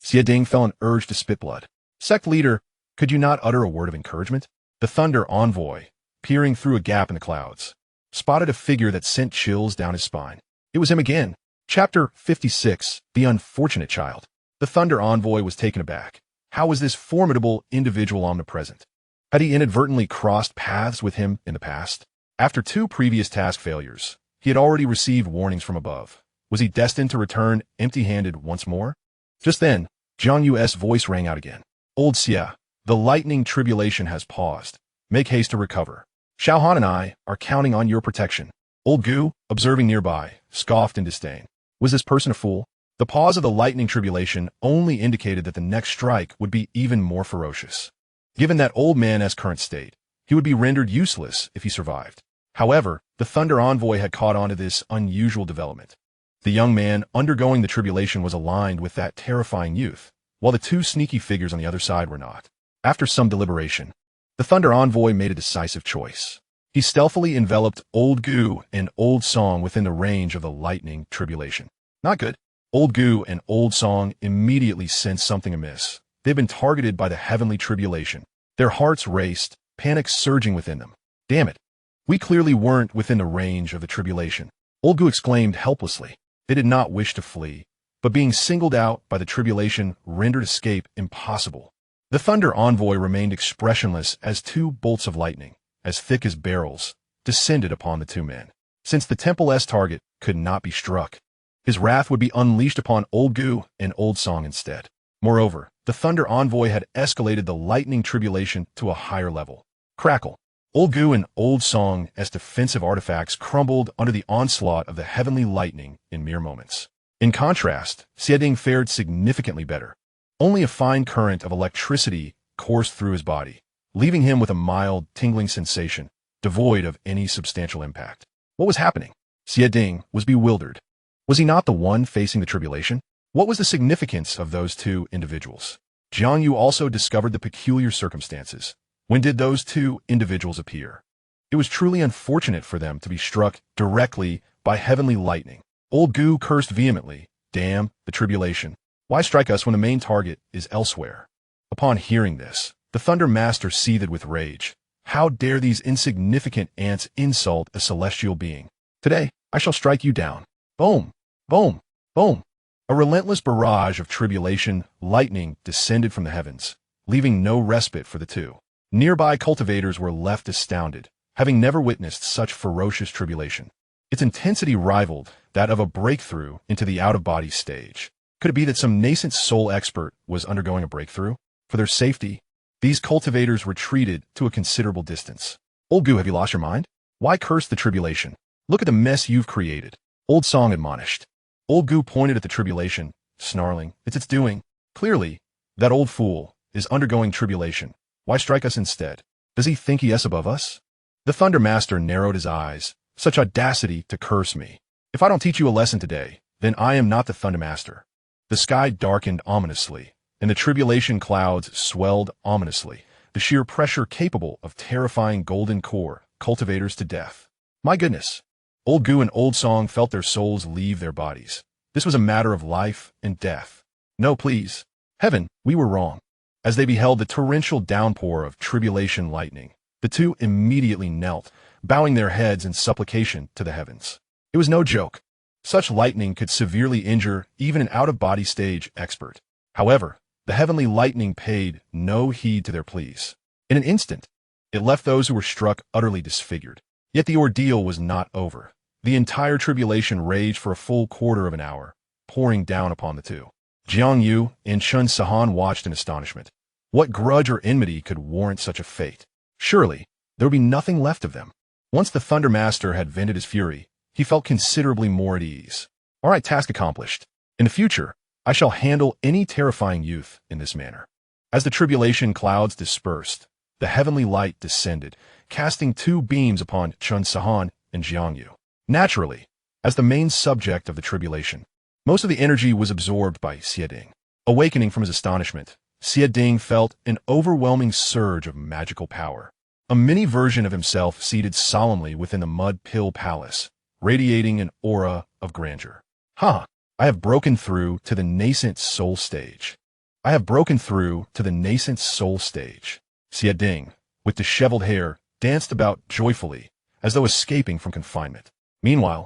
Xiading felt an urge to spit blood. Sect leader, could you not utter a word of encouragement? The thunder envoy, peering through a gap in the clouds, spotted a figure that sent chills down his spine. It was him again. Chapter 56, The Unfortunate Child. The thunder envoy was taken aback. How was this formidable individual omnipresent? Had he inadvertently crossed paths with him in the past? After 2 previous task failures, he had already received warnings from above. Was he destined to return empty-handed once more? Just then, Jiang Yu's voice rang out again. Old Xia, the lightning tribulation has paused. Make haste to recover. Xiao Han and I are counting on your protection. Old Gu, observing nearby, scoffed in disdain. Was this person a fool? The pause of the lightning tribulation only indicated that the next strike would be even more ferocious. Given that old man's current state, he would be rendered useless if he survived. However, the thunder envoy had caught on to this unusual development. The young man undergoing the tribulation was aligned with that terrifying youth, while the 2 sneaky figures on the other side were not. After some deliberation, the thunder envoy made a decisive choice. He stealthily enveloped Old Gu and Old Song within the range of the lightning tribulation. Not good. Old Gu and Old Song immediately sensed something amiss. They'd been targeted by the heavenly tribulation. Their hearts raced, panic surging within them. Damn it. We clearly weren't within the range of the tribulation. Old Gu exclaimed helplessly. They did not wish to flee, but being singled out by the tribulation rendered escape impossible. The thunder envoy remained expressionless as 2 bolts of lightning, as thick as barrels, descended upon the 2 men. Since the Temple's target could not be struck, his wrath would be unleashed upon Old Gu and Old Song instead. Moreover, the thunder envoy had escalated the lightning tribulation to a higher level. Crackle. Old Gu and Old Song as defensive artifacts crumbled under the onslaught of the heavenly lightning in mere moments. In contrast, Xiading fared significantly better. Only a fine current of electricity coursed through his body, leaving him with a mild, tingling sensation, devoid of any substantial impact. What was happening? Xiading was bewildered. Was he not the one facing the tribulation? What was the significance of those 2 individuals? Jiang Yu also discovered the peculiar circumstances. When did those 2 individuals appear? It was truly unfortunate for them to be struck directly by heavenly lightning. Old Gu cursed vehemently. Damn, the tribulation. Why strike us when the main target is elsewhere? Upon hearing this, the Thunder Master seethed with rage. How dare these insignificant ants insult a celestial being? Today, I shall strike you down. Boom, boom, boom. A relentless barrage of tribulation lightning descended from the heavens, leaving no respite for the 2. Nearby cultivators were left astounded, having never witnessed such ferocious tribulation. Its intensity rivaled that of a breakthrough into the out-of-body stage. Could it be that some nascent soul expert was undergoing a breakthrough? For their safety, these cultivators retreated to a considerable distance. Old Gu, have you lost your mind? Why curse the tribulation? Look at the mess you've created. Old Song admonished. Old Gu pointed at the tribulation, snarling, it's its doing. Clearly, that old fool is undergoing tribulation. Why strike us instead? Does he think he is above us? The Thunder Master narrowed his eyes. Such audacity to curse me. If I don't teach you a lesson today, then I am not the Thunder Master. The sky darkened ominously, and the tribulation clouds swelled ominously, the sheer pressure capable of terrifying golden core cultivators to death. My goodness! Old Gu and Old Song felt their souls leave their bodies. This was a matter of life and death. No, please. Heaven, we were wrong. As they beheld the torrential downpour of tribulation lightning, the 2 immediately knelt, bowing their heads in supplication to the heavens. It was no joke. Such lightning could severely injure even an out-of-body stage expert. However, the heavenly lightning paid no heed to their pleas. In an instant, it left those who were struck utterly disfigured. Yet the ordeal was not over. The entire tribulation raged for a full quarter of an hour, pouring down upon the 2. Jiang Yu and Xianxia watched in astonishment. What grudge or enmity could warrant such a fate? Surely, there would be nothing left of them. Once the Thunder Master had vented his fury, he felt considerably more at ease. All right, task accomplished. In the future, I shall handle any terrifying youth in this manner. As the tribulation clouds dispersed, the heavenly light descended, casting 2 beams upon Xianxia and Jiang Yu. Naturally, as the main subject of the tribulation, most of the energy was absorbed by Xiading. Awakening from his astonishment, Xiading felt an overwhelming surge of magical power. A mini version of himself seated solemnly within the mud pill palace, radiating an aura of grandeur. Huh. I have broken through to the nascent soul stage. I have broken through to the nascent soul stage. Xia Ding, with disheveled hair, danced about joyfully, as though escaping from confinement. Meanwhile,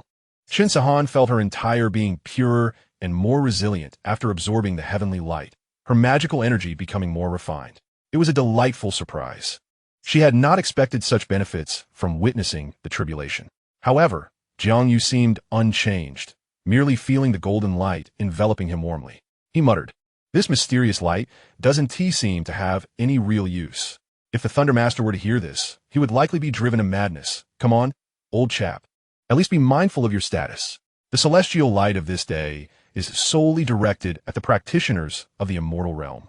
Xianxia felt her entire being purer and more resilient after absorbing the heavenly light, her magical energy becoming more refined. It was a delightful surprise. She had not expected such benefits from witnessing the tribulation. However, Jiang seemed unchanged, merely feeling the golden light enveloping him warmly. He muttered, "This mysterious light doesn't seem to have any real use. If the Thunder Master were to hear this, he would likely be driven to madness. Come on, old chap. At least be mindful of your status. The celestial light of this day is solely directed at the practitioners of the immortal realm,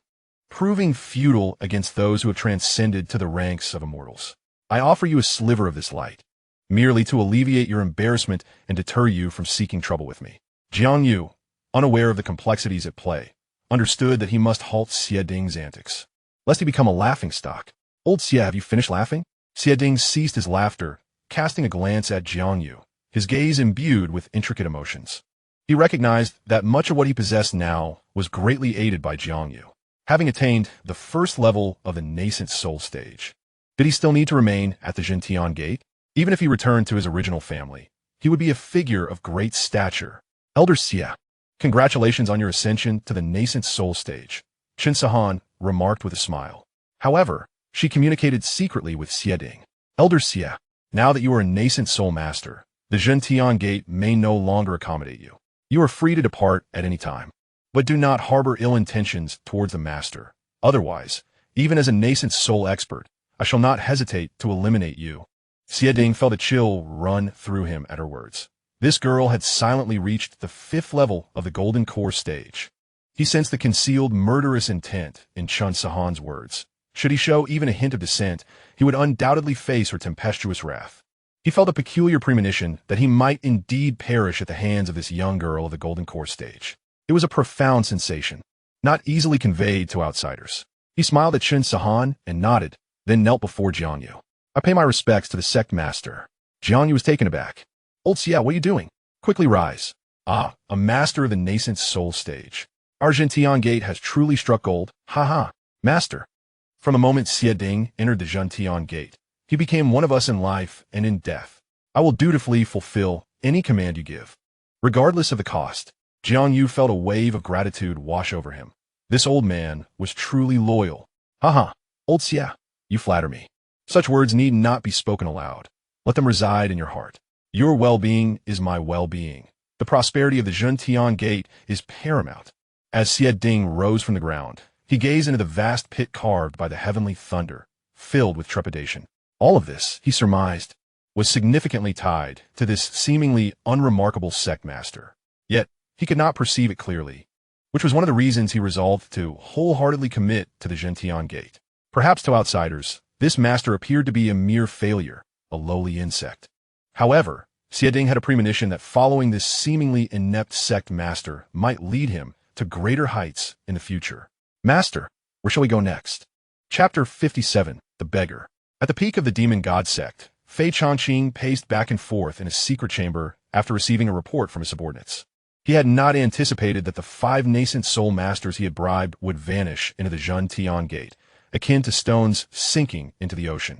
proving futile against those who have transcended to the ranks of immortals. I offer you a sliver of this light, merely to alleviate your embarrassment and deter you from seeking trouble with me." Jiang Yu, unaware of the complexities at play, understood that he must halt Xia Ding's antics, lest he become a laughingstock. "Old Xia, have you finished laughing?" Xia Ding ceased his laughter, casting a glance at Jiang Yu, his gaze imbued with intricate emotions. He recognized that much of what he possessed now was greatly aided by Jiang Yu, having attained the first level of the nascent soul stage. Did he still need to remain at the Zhentian Gate? Even if he returned to his original family, he would be a figure of great stature. "Elder Xia, congratulations on your ascension to the nascent soul stage," Xianxia remarked with a smile. However, she communicated secretly with Xia Ding. "Elder Xia, now that you are a nascent soul master, the Zhentian Gate may no longer accommodate you. You are free to depart at any time, but do not harbor ill intentions towards the master. Otherwise, even as a nascent soul expert, I shall not hesitate to eliminate you." Xia Ding felt a chill run through him at her words. This girl had silently reached the 5th level of the Golden Core stage. He sensed the concealed murderous intent in Xianxia's words. Should he show even a hint of dissent, he would undoubtedly face her tempestuous wrath. He felt a peculiar premonition that he might indeed perish at the hands of this young girl of the Golden Core stage. It was a profound sensation, not easily conveyed to outsiders. He smiled at Xianxia and nodded, then knelt before Jiang Yu. "I pay my respects to the sect master." Jiang Yu was taken aback. "Old Xia, what are you doing? Quickly rise." "Ah, a master of the nascent soul stage. Our Zhentian Gate has truly struck gold. Ha ha, master." From the moment Xia Ding entered the Zhentian Gate, he became one of us in life and in death. "I will dutifully fulfill any command you give, regardless of the cost." Jiang Yu felt a wave of gratitude wash over him. This old man was truly loyal. "Haha, old Xia, you flatter me. Such words need not be spoken aloud. Let them reside in your heart. Your well-being is my well-being. The prosperity of the Zhentian Gate is paramount." As Xia Ding rose from the ground, he gazed into the vast pit carved by the heavenly thunder, filled with trepidation. All of this, he surmised, was significantly tied to this seemingly unremarkable sect master. Yet, he could not perceive it clearly, which was one of the reasons he resolved to wholeheartedly commit to the Zhentian Gate. Perhaps to outsiders, this master appeared to be a mere failure, a lowly insect. However, Xia Ding had a premonition that following this seemingly inept sect master might lead him to greater heights in the future. "Master, where shall we go next?" Chapter 57, The Beggar. At the peak of the Demon God Sect, Fei Changqing paced back and forth in a secret chamber after receiving a report from his subordinates. He had not anticipated that the 5 nascent soul masters he had bribed would vanish into the Zhentian Gate, akin to stones sinking into the ocean,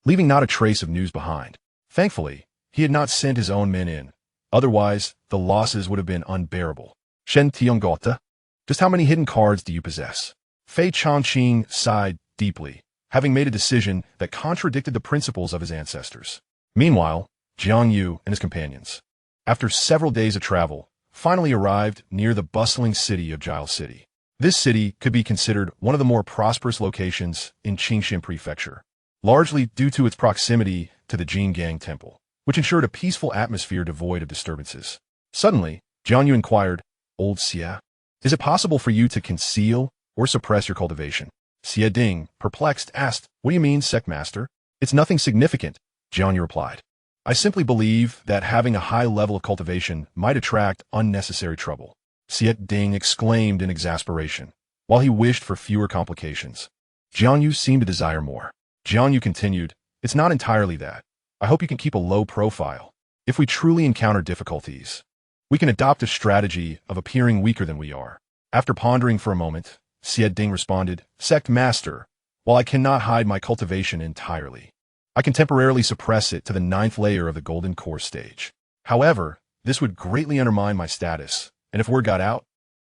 leaving not a trace of news behind. Thankfully, he had not sent his own men in. Otherwise, the losses would have been unbearable. "Shen Tianggota, just how many hidden cards do you possess?" Fei Changqing sighed deeply, having made a decision that contradicted the principles of his ancestors. Meanwhile, Jiang Yu and his companions, after several days of travel, finally arrived near the bustling city of Jiao City. This city could be considered one of the more prosperous locations in Qingxin Prefecture, largely due to its proximity to the Jiang Temple, which ensured a peaceful atmosphere devoid of disturbances. Suddenly, Jiang Yu inquired, "Old Xia, is it possible for you to conceal or suppress your cultivation?" Xia Ding, perplexed, asked, "What do you mean, sect master?" "It's nothing significant," Jiang Yu replied. "I simply believe that having a high level of cultivation might attract unnecessary trouble." Xia Ding exclaimed in exasperation, while he wished for fewer complications. Jiang Yu seemed to desire more. Jiang Yu continued, "It's not entirely that. I hope you can keep a low profile. If we truly encounter difficulties, We can adopt a strategy of appearing weaker than we are. After pondering for a moment, Ding responded, Sect Master, while I cannot hide my cultivation entirely, I can temporarily suppress it to the 9th layer of the golden core stage. However, this would greatly undermine my status, and if word got out,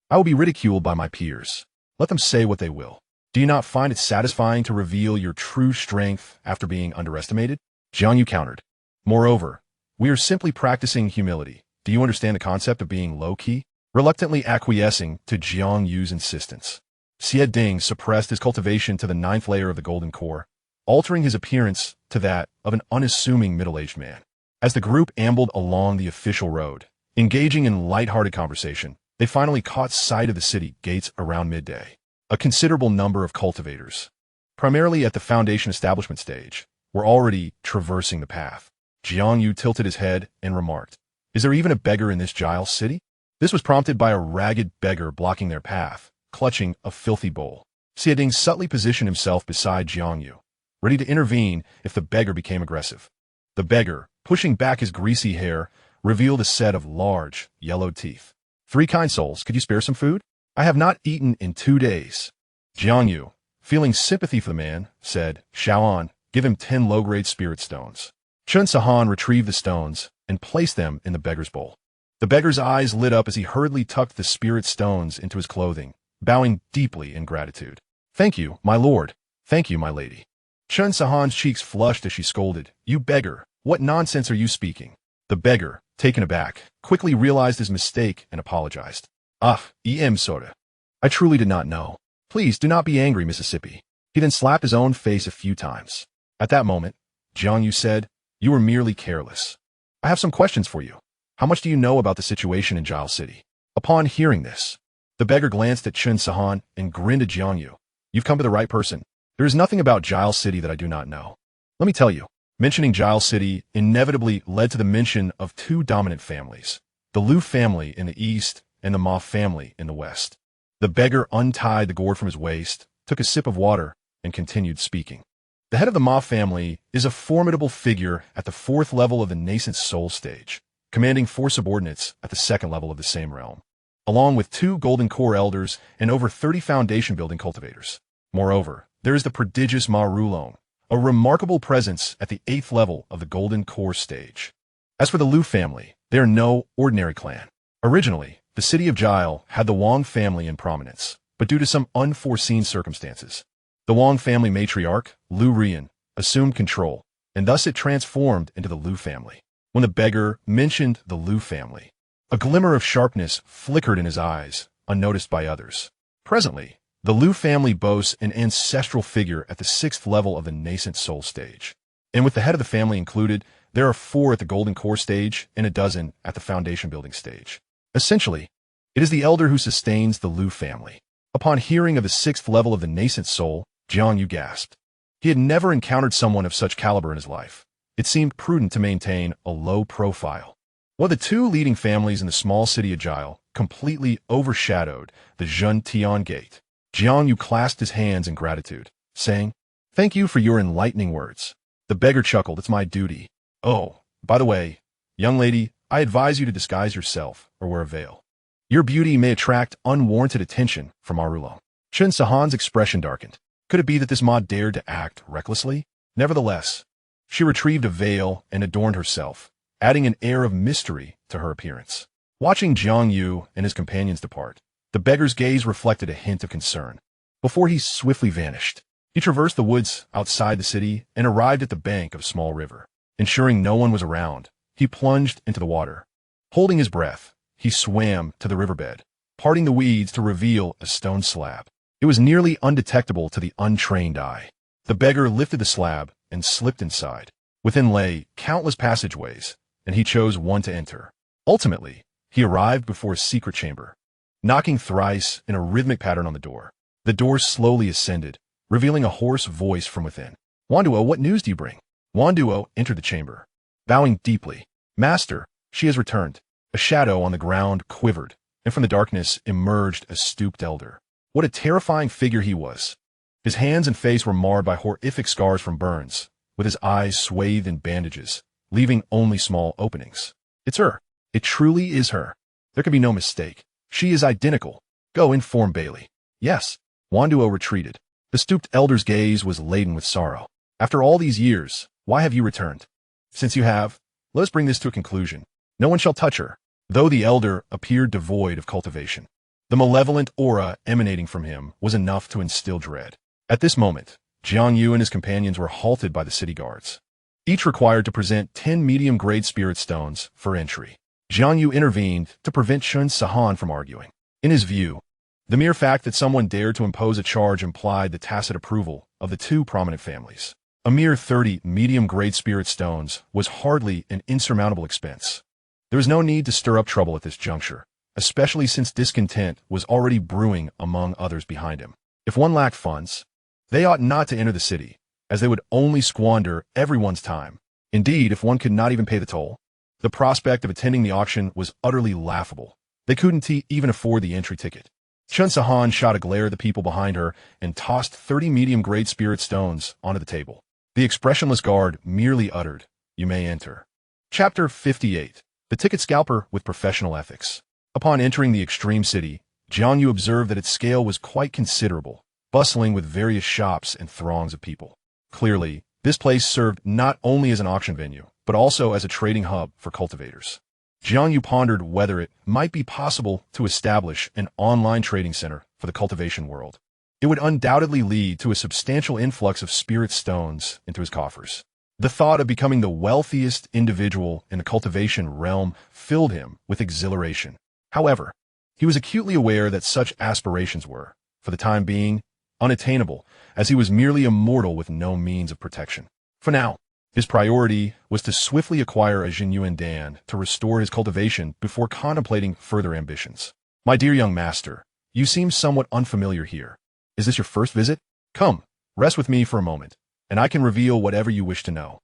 I will be ridiculed by my peers. Let them say what they will. Do you not find it satisfying to reveal your true strength after being underestimated? Jiang countered. Moreover, we are simply practicing humility. Do you understand the concept of being low-key? Reluctantly acquiescing to Jiang Yu's insistence, Ding suppressed his cultivation to the 9th layer of the golden core, altering his appearance to that of an unassuming middle-aged man. As the group ambled along the official road, engaging in light-hearted conversation, they finally caught sight of the city gates around midday. A considerable number of cultivators, primarily at the Foundation establishment stage, were already traversing the path. Jiang Yu tilted his head and remarked, Is there even a beggar in this Giles city? This was prompted by a ragged beggar blocking their path, clutching a filthy bowl. Ding subtly positioned himself beside Jiang Yu, ready to intervene if the beggar became aggressive. The beggar, pushing back his greasy hair, revealed a set of large, yellowed teeth. 3 kind souls, could you spare some food? I have not eaten in 2 days. Jiang Yu, feeling sympathy for the man, said, Xiaoan, give him 10 low-grade spirit stones. Xianxia retrieved the stones and placed them in the beggar's bowl. The beggar's eyes lit up as he hurriedly tucked the spirit stones into his clothing, bowing deeply in gratitude. Thank you, my lord. Thank you, my lady. Xianxia's cheeks flushed as she scolded, You beggar, what nonsense are you speaking? The beggar, taken aback, quickly realized his mistake and apologized. Soda. I truly did not know. Please do not be angry, Mississippi. He then slapped his own face a few times. At that moment, Jiang Yu said, You were merely careless. I have some questions for you. How much do you know about the situation in Giles City? Upon hearing this, the beggar glanced at Xianxia and grinned at Jiang Yu. You've come to the right person. There is nothing about Giles City that I do not know. Let me tell you, mentioning Giles City inevitably led to the mention of 2 dominant families, the Liu family in the east and the Ma family in the west. The beggar untied the gourd from his waist, took a sip of water, and continued speaking. The head of the Ma family is a formidable figure at the 4th level of the nascent soul stage, commanding 4 subordinates at the 2nd level of the same realm, along with 2 golden core elders and over 30 foundation building cultivators. Moreover, there is the prodigious Ma Rulong, a remarkable presence at the 8th level of the golden core stage. As for the Liu family, they are no ordinary clan. Originally, the city of Jiao had the Wang family in prominence, but due to some unforeseen circumstances, the Wang family matriarch, Liu Rian, assumed control, and thus it transformed into the Liu family. When the beggar mentioned the Liu family, a glimmer of sharpness flickered in his eyes, unnoticed by others. Presently, the Liu family boasts an ancestral figure at the 6th level of the nascent soul stage. And with the head of the family included, there are 4 at the golden core stage and a dozen at the foundation building stage. Essentially, it is the elder who sustains the Liu family. Upon hearing of the 6th level of the nascent soul, Jiang Yu gasped. He had never encountered someone of such caliber in his life. It seemed prudent to maintain a low profile. One of the 2 leading families in the small city of Jiao completely overshadowed the Zhentian Gate. Jiang Yu clasped his hands in gratitude, saying, Thank you for your enlightening words. The beggar chuckled, It's my duty. Oh, by the way, young lady, I advise you to disguise yourself or wear a veil. Your beauty may attract unwarranted attention from Arulong. Xianxia's expression darkened. Could it be that this Ma dared to act recklessly? Nevertheless, she retrieved a veil and adorned herself, adding an air of mystery to her appearance. Watching Jiang Yu and his companions depart, the beggar's gaze reflected a hint of concern. Before he swiftly vanished, he traversed the woods outside the city and arrived at the bank of a small river. Ensuring no one was around, he plunged into the water. Holding his breath, he swam to the riverbed, parting the weeds to reveal a stone slab. It was nearly undetectable to the untrained eye. The beggar lifted the slab and slipped inside. Within lay countless passageways, and he chose one to enter. Ultimately, he arrived before a secret chamber. Knocking thrice in a rhythmic pattern on the door slowly ascended, revealing a hoarse voice from within. Wanduo, what news do you bring? Wanduo entered the chamber, bowing deeply. Master, she has returned. A shadow on the ground quivered, and from the darkness emerged a stooped elder. What a terrifying figure he was. His hands and face were marred by horrific scars from burns, with his eyes swathed in bandages, leaving only small openings. It's her. It truly is her. There can be no mistake. She is identical. Go inform Bailey. Yes. Wanduo retreated. The stooped elder's gaze was laden with sorrow. After all these years, why have you returned? Since you have, let us bring this to a conclusion. No one shall touch her. Though the elder appeared devoid of cultivation, the malevolent aura emanating from him was enough to instill dread. At this moment, Jiang and his companions were halted by the city guards. Each required to present 10 medium-grade spirit stones for entry. Jiang intervened to prevent Xianxia from arguing. In his view, the mere fact that someone dared to impose a charge implied the tacit approval of the two prominent families. A mere 30 medium-grade spirit stones was hardly an insurmountable expense. There was no need to stir up trouble at this juncture, especially since discontent was already brewing among others behind him. If one lacked funds, they ought not to enter the city, as they would only squander everyone's time. Indeed, if one could not even pay the toll, the prospect of attending the auction was utterly laughable. They couldn't even afford the entry ticket. Xianxia shot a glare at the people behind her and tossed 30 medium-grade spirit stones onto the table. The expressionless guard merely uttered, "You may enter." Chapter 58. The Ticket Scalper with Professional Ethics. Upon entering the extreme city, Jiang observed that its scale was quite considerable, bustling with various shops and throngs of people. Clearly, this place served not only as an auction venue, but also as a trading hub for cultivators. Jiang pondered whether it might be possible to establish an online trading center for the cultivation world. It would undoubtedly lead to a substantial influx of spirit stones into his coffers. The thought of becoming the wealthiest individual in the cultivation realm filled him with exhilaration. However, he was acutely aware that such aspirations were, for the time being, unattainable, as he was merely a mortal with no means of protection. For now, his priority was to swiftly acquire a Zhenyuan Dan to restore his cultivation before contemplating further ambitions. My dear young master, you seem somewhat unfamiliar here. Is this your first visit? Come, rest with me for a moment, and I can reveal whatever you wish to know.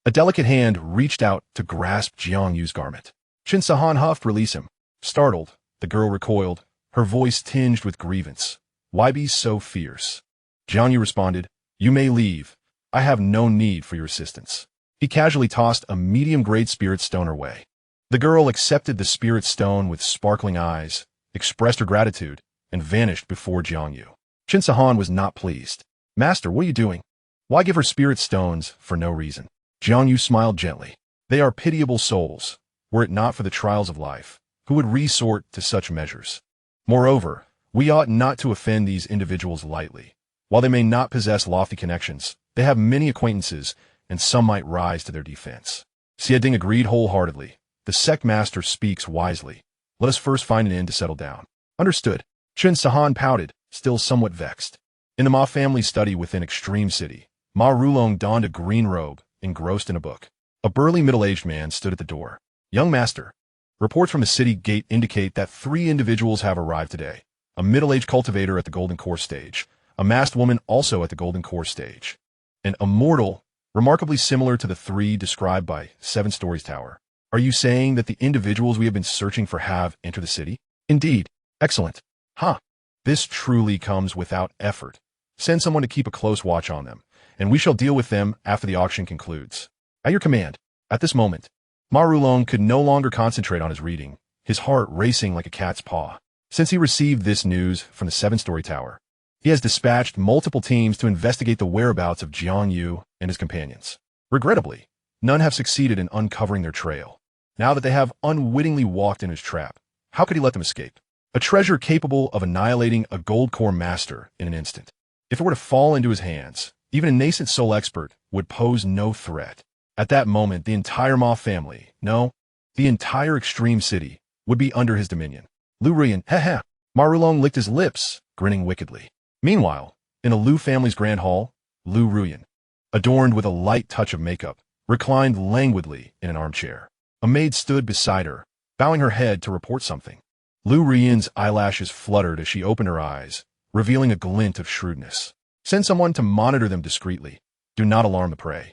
A delicate hand reached out to grasp Jiang garment. Xianxia huffed, "Release him." Startled, the girl recoiled, her voice tinged with grievance. "Why be so fierce?" Jiang responded, "You may leave. I have no need for your assistance." He casually tossed a medium-grade spirit stone her way. The girl accepted the spirit stone with sparkling eyes, expressed her gratitude, and vanished before Jiang. Xianxia was not pleased. "Master, what are you doing? Why give her spirit stones for no reason?" Jiang smiled gently. "They are pitiable souls, were it not for the trials of life, who would resort to such measures. Moreover, we ought not to offend these individuals lightly. While they may not possess lofty connections, they have many acquaintances, and some might rise to their defense." Xiading agreed wholeheartedly. "The sect master speaks wisely. Let us first find an inn to settle down." "Understood." Xianxia pouted, still somewhat vexed. In the Ma family's study within Extreme City, Ma Rulong donned a green robe, engrossed in a book. A burly middle-aged man stood at the door. "Young master, reports from the city gate indicate that 3 individuals have arrived today. A middle-aged cultivator at the Golden Core stage, a masked woman also at the Golden Core stage, and a mortal remarkably similar to the 3 described by 7 Stories Tower. Are you saying that the individuals we have been searching for have entered the city?" "Indeed." "Excellent." "Huh. This truly comes without effort. Send someone to keep a close watch on them, and we shall deal with them after the auction concludes." "At your command." At this moment, Ma Rulong could no longer concentrate on his reading, his heart racing like a cat's paw. Since he received this news from the 7-story tower, he has dispatched multiple teams to investigate the whereabouts of Jiang and his companions. Regrettably, none have succeeded in uncovering their trail. Now that they have unwittingly walked in his trap, how could he let them escape? A treasure capable of annihilating a gold core master in an instant. If it were to fall into his hands, even a nascent soul expert would pose no threat. At that moment, the entire Ma family, no, the entire Extreme City, would be under his dominion. Lu Ruyan, heh. Ma Rulong licked his lips, grinning wickedly. Meanwhile, in the Lu family's grand hall, Lu Ruyan, adorned with a light touch of makeup, reclined languidly in an armchair. A maid stood beside her, bowing her head to report something. Lu Ruyan's eyelashes fluttered as she opened her eyes, revealing a glint of shrewdness. "Send someone to monitor them discreetly. Do not alarm the prey.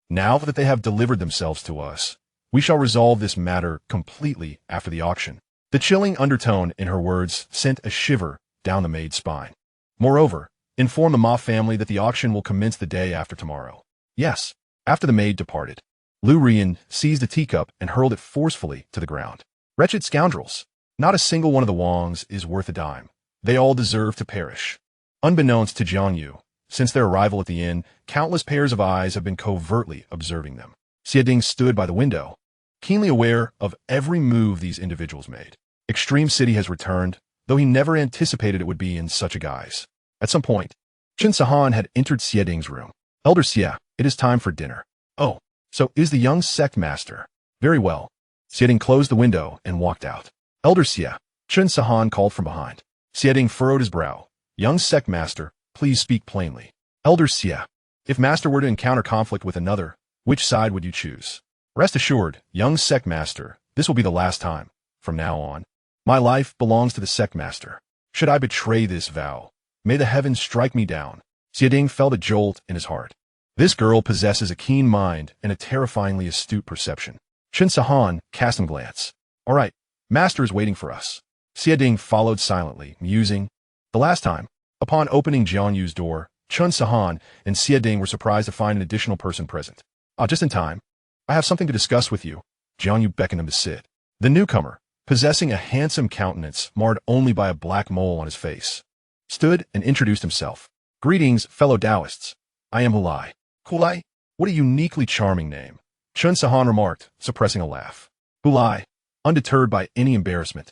Now that they have delivered themselves to us, we shall resolve this matter completely after the auction." The chilling undertone in her words sent a shiver down the maid's spine. "Moreover, inform the Ma family that the auction will commence the day after tomorrow." "Yes." After the maid departed, Lu Ruyan seized a teacup and hurled it forcefully to the ground. "Wretched scoundrels! Not a single one of the Wangs is worth a dime. They all deserve to perish. Unbeknownst to Jiang, since their arrival at the inn, countless pairs of eyes have been covertly observing them. Xiading stood by the window, keenly aware of every move these individuals made. Extreme City has returned, though he never anticipated it would be in such a guise. At some point, Xianxia had entered Xiading's room. Elder Xia, it is time for dinner. Oh, so is the young sect master. Very well. Xiading closed the window and walked out. Elder Xia, Xianxia called from behind. Xiading furrowed his brow. Young sect master, please speak plainly. Elder Xia, if master were to encounter conflict with another, which side would you choose? Rest assured, young sect master, this will be the last time. From now on, my life belongs to the sect master. Should I betray this vow, may the heavens strike me down. Xiading felt a jolt in his heart. This girl possesses a keen mind and a terrifyingly astute perception. Xianxia cast a glance. All right, master is waiting for us. Xiading followed silently, musing. The last time, upon opening Jiang door, Xianxia and Xiading were surprised to find an additional person present. Just in time. I have something to discuss with you. Jiang beckoned him to sit. The newcomer, possessing a handsome countenance marred only by a black mole on his face, stood and introduced himself. Greetings, fellow Taoists. I am Hulai. Hulai? What a uniquely charming name. Xianxia remarked, suppressing a laugh. Hulai, undeterred by any embarrassment,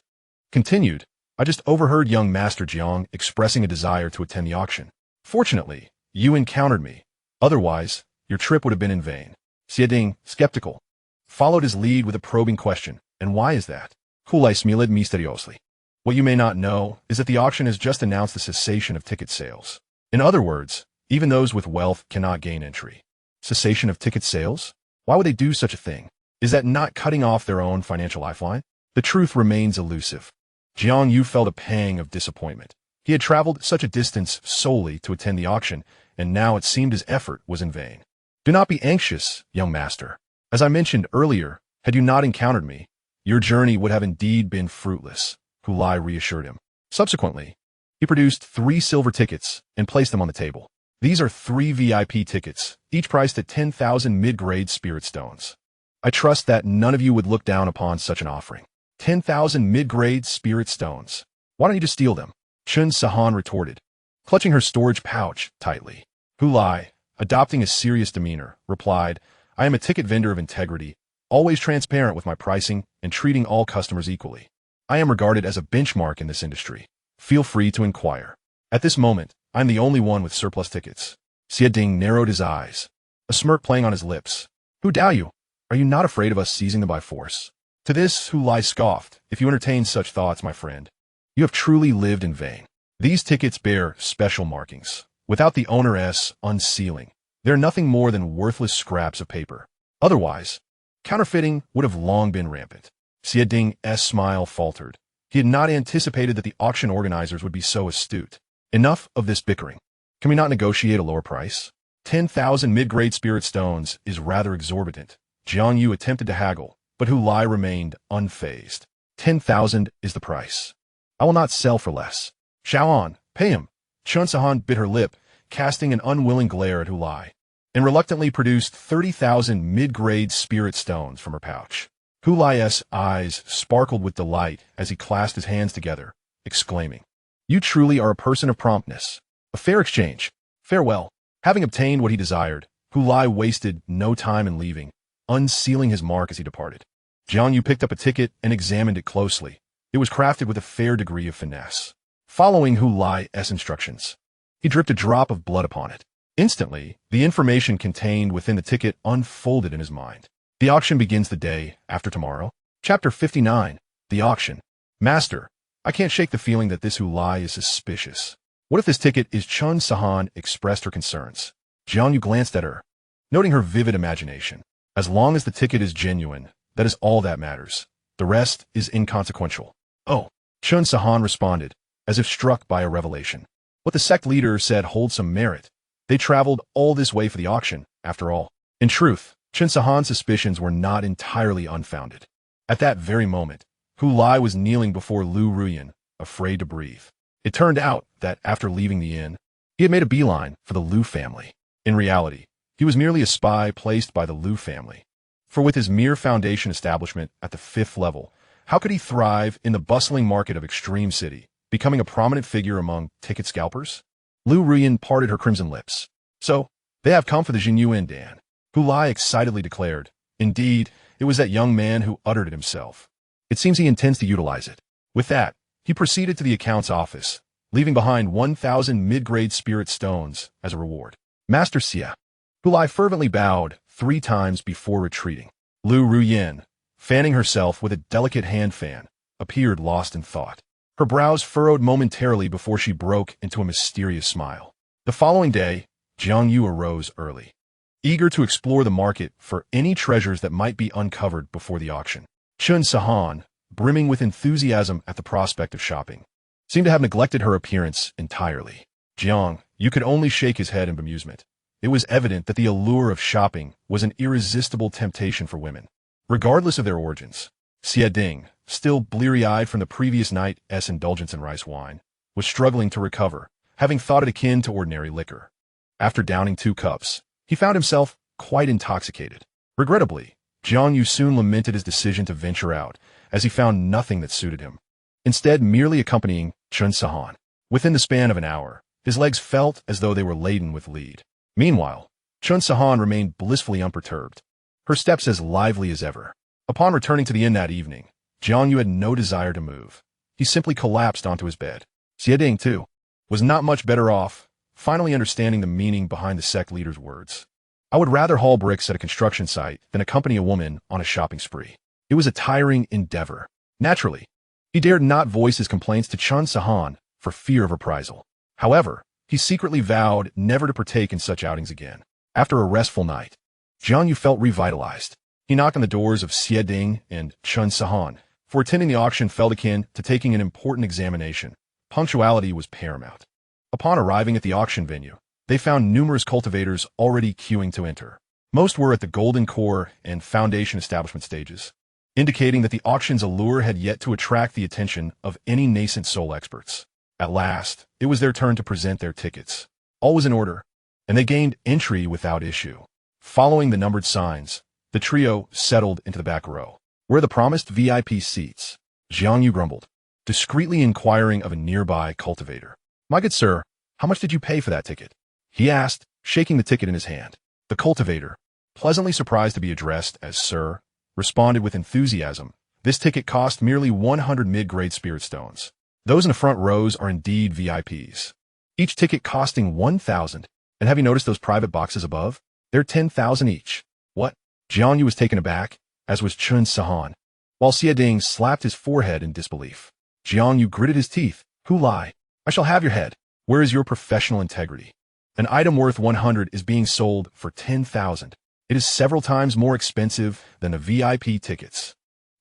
continued, I just overheard young Master Jiang expressing a desire to attend the auction. Fortunately, you encountered me. Otherwise, your trip would have been in vain. Xiading, skeptical, followed his lead with a probing question. And why is that? Hulai smiled mysteriously. What you may not know is that the auction has just announced the cessation of ticket sales. In other words, even those with wealth cannot gain entry. Cessation of ticket sales? Why would they do such a thing? Is that not cutting off their own financial lifeline? The truth remains elusive. Jiang felt a pang of disappointment. He had traveled such a distance solely to attend the auction, and now it seemed his effort was in vain. Do not be anxious, young master. As I mentioned earlier, had you not encountered me, your journey would have indeed been fruitless, Hulai reassured him. Subsequently, he produced 3 silver tickets and placed them on the table. These are 3 VIP tickets, each priced at 10,000 mid-grade spirit stones. I trust that none of you would look down upon such an offering. 10,000 mid-grade spirit stones. Why don't you just steal them? Xianxia retorted, clutching her storage pouch tightly. Hulai, adopting a serious demeanor, replied, I am a ticket vendor of integrity, always transparent with my pricing and treating all customers equally. I am regarded as a benchmark in this industry. Feel free to inquire. At this moment, I'm the only one with surplus tickets. Xiading narrowed his eyes, a smirk playing on his lips. Who doubt you? Are you not afraid of us seizing them by force? To this, Hulai scoffed. If you entertain such thoughts, my friend, you have truly lived in vain. These tickets bear special markings. Without the owner's unsealing, they're nothing more than worthless scraps of paper. Otherwise, counterfeiting would have long been rampant. Xiading's smile faltered. He had not anticipated that the auction organizers would be so astute. Enough of this bickering. Can we not negotiate a lower price? 10,000 mid-grade spirit stones is rather exorbitant. Jiang attempted to haggle, but Hulai remained unfazed. 10,000 is the price. I will not sell for less. Xiaoan, pay him. Xianxia bit her lip, casting an unwilling glare at Hulai, and reluctantly produced 30,000 mid-grade spirit stones from her pouch. Hulai's eyes sparkled with delight as he clasped his hands together, exclaiming, You truly are a person of promptness. A fair exchange. Farewell. Having obtained what he desired, Hulai wasted no time in leaving, unsealing his mark as he departed. Jiang picked up a ticket and examined it closely. It was crafted with a fair degree of finesse. Following Hulai's instructions, he dripped a drop of blood upon it. Instantly, the information contained within the ticket unfolded in his mind. The auction begins the day after tomorrow. Chapter 59. The Auction. Master, I can't shake the feeling that this Hulai is suspicious. What if this ticket is? Xianxia expressed her concerns. Jiang glanced at her, noting her vivid imagination. As long as the ticket is genuine, that is all that matters. The rest is inconsequential. Oh, Xianxia responded, as if struck by a revelation. What the sect leader said holds some merit. They traveled all this way for the auction, after all. In truth, Xianxia's suspicions were not entirely unfounded. At that very moment, Hulai was kneeling before Lu Ruyan, afraid to breathe. It turned out that after leaving the inn, he had made a beeline for the Lu family. In reality, he was merely a spy placed by the Lu family. For with his mere foundation establishment at the 5th level, How could he thrive in the bustling market of Extreme City, becoming a prominent figure among ticket scalpers? Lu Ruyan parted her crimson lips. So, they have come for the Jinyu and Dan. Hu Lai excitedly declared. Indeed, it was that young man who uttered it himself. It seems he intends to utilize it. With that, he proceeded to the account's office, leaving behind 1,000 mid-grade spirit stones as a reward. Master Xia. Hu Lai fervently bowed 3 times before retreating. Lu Ruyan, fanning herself with a delicate hand fan, appeared lost in thought. Her brows furrowed momentarily before she broke into a mysterious smile. The following day, Jiang arose early, eager to explore the market for any treasures that might be uncovered before the auction. Chun Sahan, brimming with enthusiasm at the prospect of shopping, seemed to have neglected her appearance entirely. Jiang could only shake his head in bemusement. It was evident that the allure of shopping was an irresistible temptation for women, regardless of their origins. Xia Ding, still bleary-eyed from the previous night's indulgence in rice wine, was struggling to recover, having thought it akin to ordinary liquor. After downing 2 cups, he found himself quite intoxicated. Regrettably, Jiang soon lamented his decision to venture out, as he found nothing that suited him. Instead, merely accompanying Chun Sahan. Within the span of an hour, his legs felt as though they were laden with lead. Meanwhile, Chun Sahan remained blissfully unperturbed, her steps as lively as ever. Upon returning to the inn that evening, Jiang had no desire to move. He simply collapsed onto his bed. Xia Ding, too, was not much better off, finally understanding the meaning behind the sect leader's words. I would rather haul bricks at a construction site than accompany a woman on a shopping spree. It was a tiring endeavor. Naturally, he dared not voice his complaints to Chun Sahan for fear of reprisal. However, he secretly vowed never to partake in such outings again. After a restful night, Jiang felt revitalized. He knocked on the doors of Xia Ding and Chun Sahan, for attending the auction felt akin to taking an important examination. Punctuality was paramount. Upon arriving at the auction venue, they found numerous cultivators already queuing to enter. Most were at the Golden Core and Foundation establishment stages, indicating that the auction's allure had yet to attract the attention of any nascent soul experts. At last, it was their turn to present their tickets. All was in order, and they gained entry without issue. Following the numbered signs, the trio settled into the back row, where the promised VIP seats. Jiang grumbled, discreetly inquiring of a nearby cultivator. My good sir, how much did you pay for that ticket? He asked, shaking the ticket in his hand. The cultivator, pleasantly surprised to be addressed as sir, responded with enthusiasm. This ticket cost merely 100 mid-grade spirit stones. Those in the front rows are indeed VIPs. Each ticket costing 1,000. And have you noticed those private boxes above? They're 10,000 each. What? Jiang was taken aback, as was Chun Sahan, while Xia Ding slapped his forehead in disbelief. Jiang gritted his teeth. Hu Lai, I shall have your head. Where is your professional integrity? An item worth 100 is being sold for 10,000. It is several times more expensive than the VIP tickets.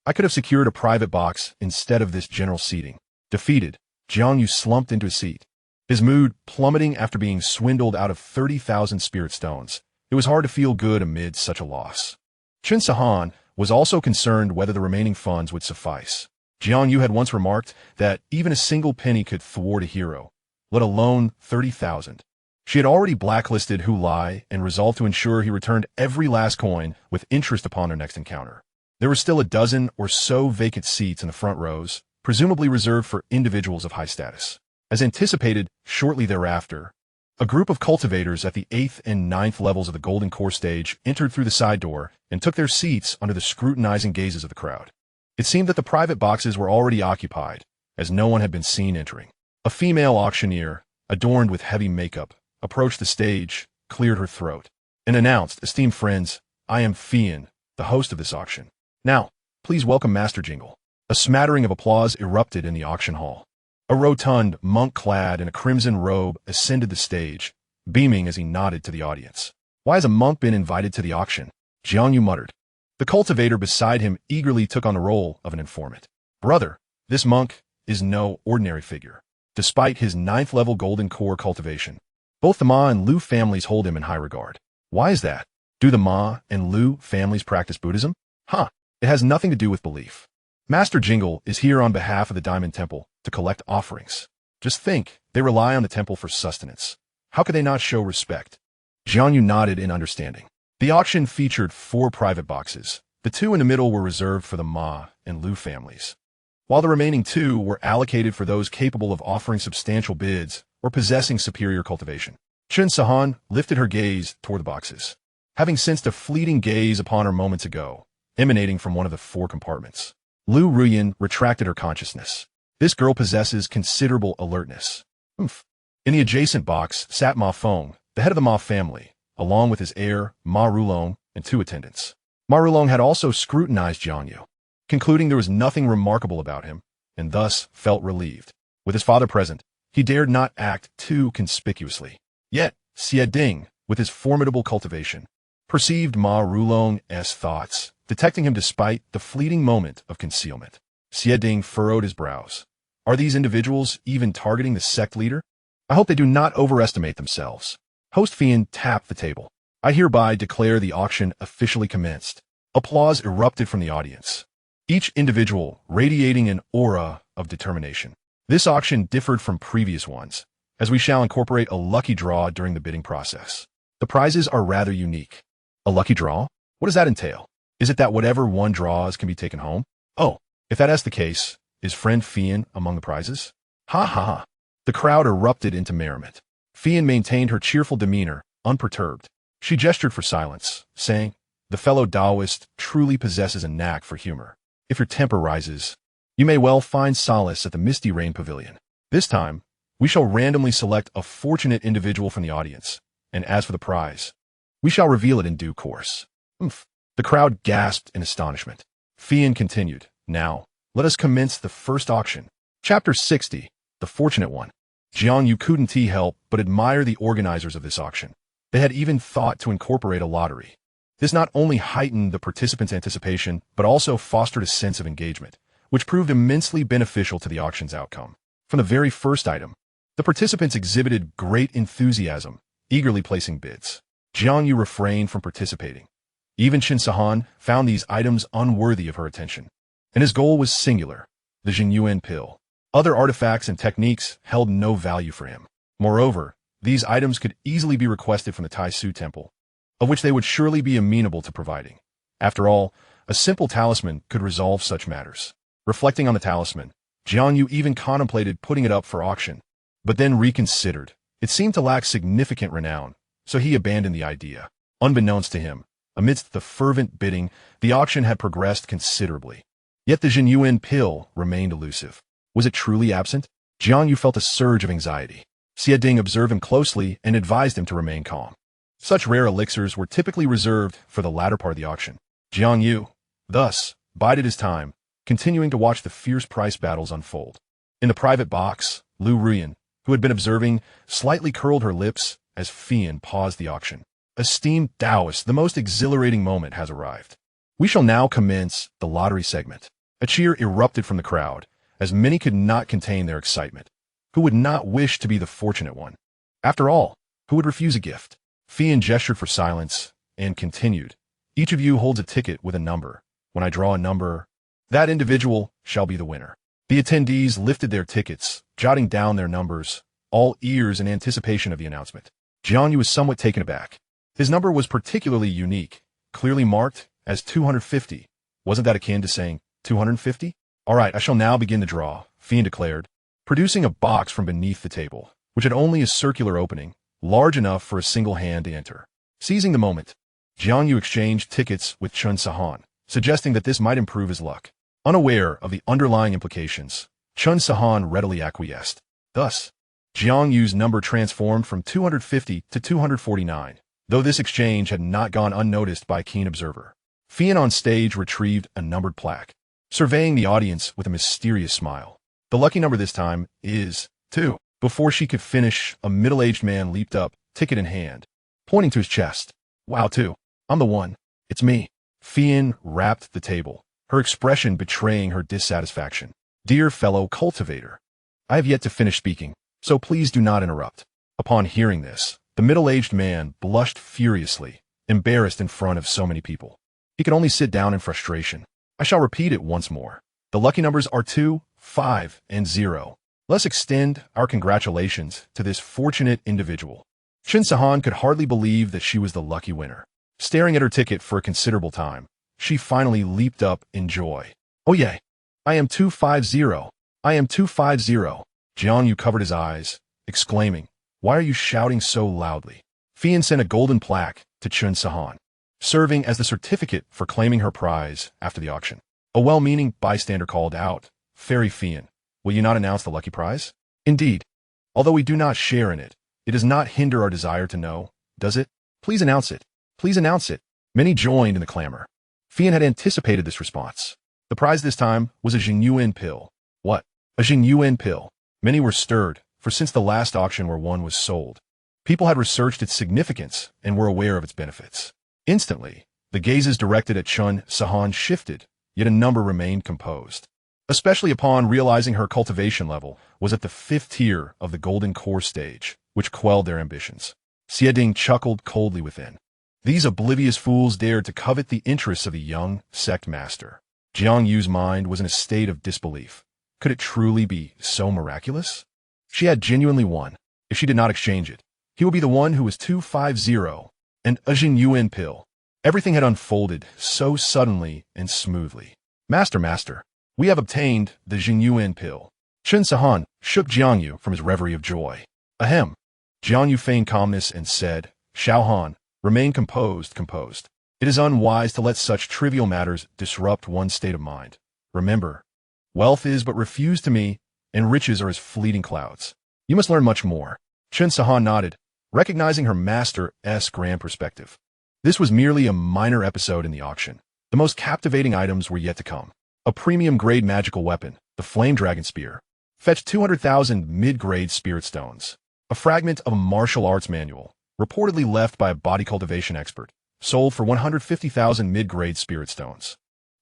I could have secured a private box instead of this general seating. Defeated, Jiang slumped into his seat, his mood plummeting after being swindled out of 30,000 spirit stones. It was hard to feel good amid such a loss. Chun Sahan was also concerned whether the remaining funds would suffice. Jiang had once remarked that even a single penny could thwart a hero, let alone 30,000. She had already blacklisted Hu Lai and resolved to ensure he returned every last coin with interest upon their next encounter. There were still a dozen or so vacant seats in the front rows, presumably reserved for individuals of high status. As anticipated, shortly thereafter, a group of cultivators at the 8th and 9th levels of the Golden Core stage entered through the side door and took their seats under the scrutinizing gazes of the crowd. It seemed that the private boxes were already occupied, as no one had been seen entering. A female auctioneer, adorned with heavy makeup, approached the stage, cleared her throat, and announced, "Esteemed friends, I am Fian, the host of this auction. Now, please welcome Master Jingle." A smattering of applause erupted in the auction hall. A rotund monk clad in a crimson robe ascended the stage, beaming as he nodded to the audience. "Why has a monk been invited to the auction?" Jiang muttered. The cultivator beside him eagerly took on the role of an informant. "Brother, this monk is no ordinary figure. Despite his 9th level Golden Core cultivation, both the Ma and Lu families hold him in high regard. Why is that? Do the Ma and Lu families practice Buddhism? It has nothing to do with belief. Master Jingle is here on behalf of the Diamond Temple to collect offerings. Just think, they rely on the temple for sustenance. How could they not show respect?" Jiang nodded in understanding. The auction featured 4 private boxes, The two in the middle were reserved for the Ma and Lu families, while the remaining two were allocated for those capable of offering substantial bids or possessing superior cultivation. Xianxia lifted her gaze toward the boxes, having sensed a fleeting gaze upon her moments ago, emanating from one of the 4 compartments. Lu Ruyan retracted her consciousness. This girl possesses considerable alertness. Oomph. In the adjacent box sat Ma Feng, the head of the Ma family, along with his heir, Ma Rulong, and 2 attendants. Ma Rulong had also scrutinized Jiang, concluding there was nothing remarkable about him, and thus felt relieved. With his father present, he dared not act too conspicuously. Yet, Xie Ding, with his formidable cultivation, perceived Ma Rulong's thoughts, detecting him despite the fleeting moment of concealment. Xie Ding furrowed his brows. Are these individuals even targeting the sect leader? I hope they do not overestimate themselves. Host Fian tapped the table. I hereby declare the auction officially commenced. Applause erupted from the audience, each individual radiating an aura of determination. This auction differed from previous ones, as we shall incorporate a lucky draw during the bidding process. The prizes are rather unique. A lucky draw? What does that entail? Is it that whatever one draws can be taken home? Oh, if that is the case, is friend Fian among the prizes? Ha ha ha. The crowd erupted into merriment. Fian maintained her cheerful demeanor, unperturbed. She gestured for silence, saying, the fellow Taoist truly possesses a knack for humor. If your temper rises, you may well find solace at the Misty Rain Pavilion. This time, we shall randomly select a fortunate individual from the audience, and as for the prize, we shall reveal it in due course. Oomph. The crowd gasped in astonishment. Fian continued, now, let us commence the first auction. Chapter 60, The Fortunate One. Jiang, you couldn't help but admire the organizers of this auction. They had even thought to incorporate a lottery. This not only heightened the participants' anticipation, but also fostered a sense of engagement, which proved immensely beneficial to the auction's outcome. From the very first item, the participants exhibited great enthusiasm, eagerly placing bids. Jiang Yu refrained from participating. Even Xianxia found these items unworthy of her attention, and his goal was singular, the Jinyuan pill. Other artifacts and techniques held no value for him. Moreover, these items could easily be requested from the Tai Su temple, of which they would surely be amenable to providing. After all, a simple talisman could resolve such matters. Reflecting on the talisman, Jiang Yu even contemplated putting it up for auction, but then reconsidered. It seemed to lack significant renown, so he abandoned the idea. Unbeknownst to him, amidst the fervent bidding, the auction had progressed considerably. Yet the Jinyuan pill remained elusive. Was it truly absent? Jiang Yu felt a surge of anxiety. Xie Ding observed him closely and advised him to remain calm. Such rare elixirs were typically reserved for the latter part of the auction. Jiang Yu, thus, bided his time, continuing to watch the fierce price battles unfold. In the private box, Lu Ruyan, who had been observing, slightly curled her lips as Fian paused the auction. Esteemed Taoist, the most exhilarating moment has arrived. We shall now commence the lottery segment. A cheer erupted from the crowd, as many could not contain their excitement. Who would not wish to be the fortunate one? After all, who would refuse a gift? Fian gestured for silence and continued, each of you holds a ticket with a number. When I draw a number, that individual shall be the winner. The attendees lifted their tickets, jotting down their numbers, all ears in anticipation of the announcement. Jiang Yu was somewhat taken aback. His number was particularly unique, clearly marked as 250. Wasn't that akin to saying 250? All right, I shall now begin the draw, Fian declared, producing a box from beneath the table, which had only a circular opening, large enough for a single hand to enter. Seizing the moment, Jiang Yu exchanged tickets with Xianxia, suggesting that this might improve his luck. Unaware of the underlying implications, Xianxia readily acquiesced. Thus, Jiang Yu's number transformed from 250 to 249, though this exchange had not gone unnoticed by a keen observer. Fian on stage retrieved a numbered plaque, surveying the audience with a mysterious smile. The lucky number this time is 2. Before she could finish, a middle-aged man leaped up, ticket in hand, pointing to his chest. Wow, 2. I'm the one. It's me. Fian rapped the table, her expression betraying her dissatisfaction. Dear fellow cultivator, I have yet to finish speaking, so please do not interrupt. Upon hearing this, the middle-aged man blushed furiously, embarrassed in front of so many people. He could only sit down in frustration. I shall repeat it once more. The lucky numbers are 2, 5, and 0. Let's extend our congratulations to this fortunate individual. Xianxia could hardly believe that she was the lucky winner. Staring at her ticket for a considerable time, She finally leaped up in joy. "Oh yeah, I am 250. I am 250. Jiang Yu covered his eyes, exclaiming, "Why are you shouting so loudly?" Fian sent a golden plaque to Chun Sahan, serving as the certificate for claiming her prize after the auction. A well-meaning bystander called out, "Fairy Fian, will you not announce the lucky prize?" "Indeed. Although we do not share in it, it does not hinder our desire to know, does it? Please announce it. Please announce it." Many joined in the clamor. Fian had anticipated this response. The prize this time was a Jingyuan pill. What? A Jingyuan pill? Many were stirred, for since the last auction where one was sold, people had researched its significance and were aware of its benefits. Instantly, the gazes directed at Chun Sahan shifted, yet a number remained composed. Especially upon realizing her cultivation level was at the 5th tier of the golden core stage, which quelled their ambitions. Xianxia chuckled coldly within. These oblivious fools dared to covet the interests of a young sect master. Jiang Yu's mind was in a state of disbelief. Could it truly be so miraculous? She had genuinely won. If she did not exchange it, he would be the one who was 250, and a Jingyuan pill. Everything had unfolded so suddenly and smoothly. Master, we have obtained the Jingyuan pill." Chun Sahan shook Jiang Yu from his reverie of joy. Ahem. Jiang Yu feigned calmness and said, "Xiao Han, remain composed. It is unwise to let such trivial matters disrupt one's state of mind. Remember, wealth is but refused to me, and riches are as fleeting clouds. You must learn much more." Chun Sahan nodded, recognizing her master's grand perspective. This was merely a minor episode in the auction. The most captivating items were yet to come. A premium-grade magical weapon, the Flame Dragon Spear, fetched 200,000 mid-grade spirit stones. A fragment of a martial arts manual, reportedly left by a body cultivation expert, sold for 150,000 mid-grade spirit stones.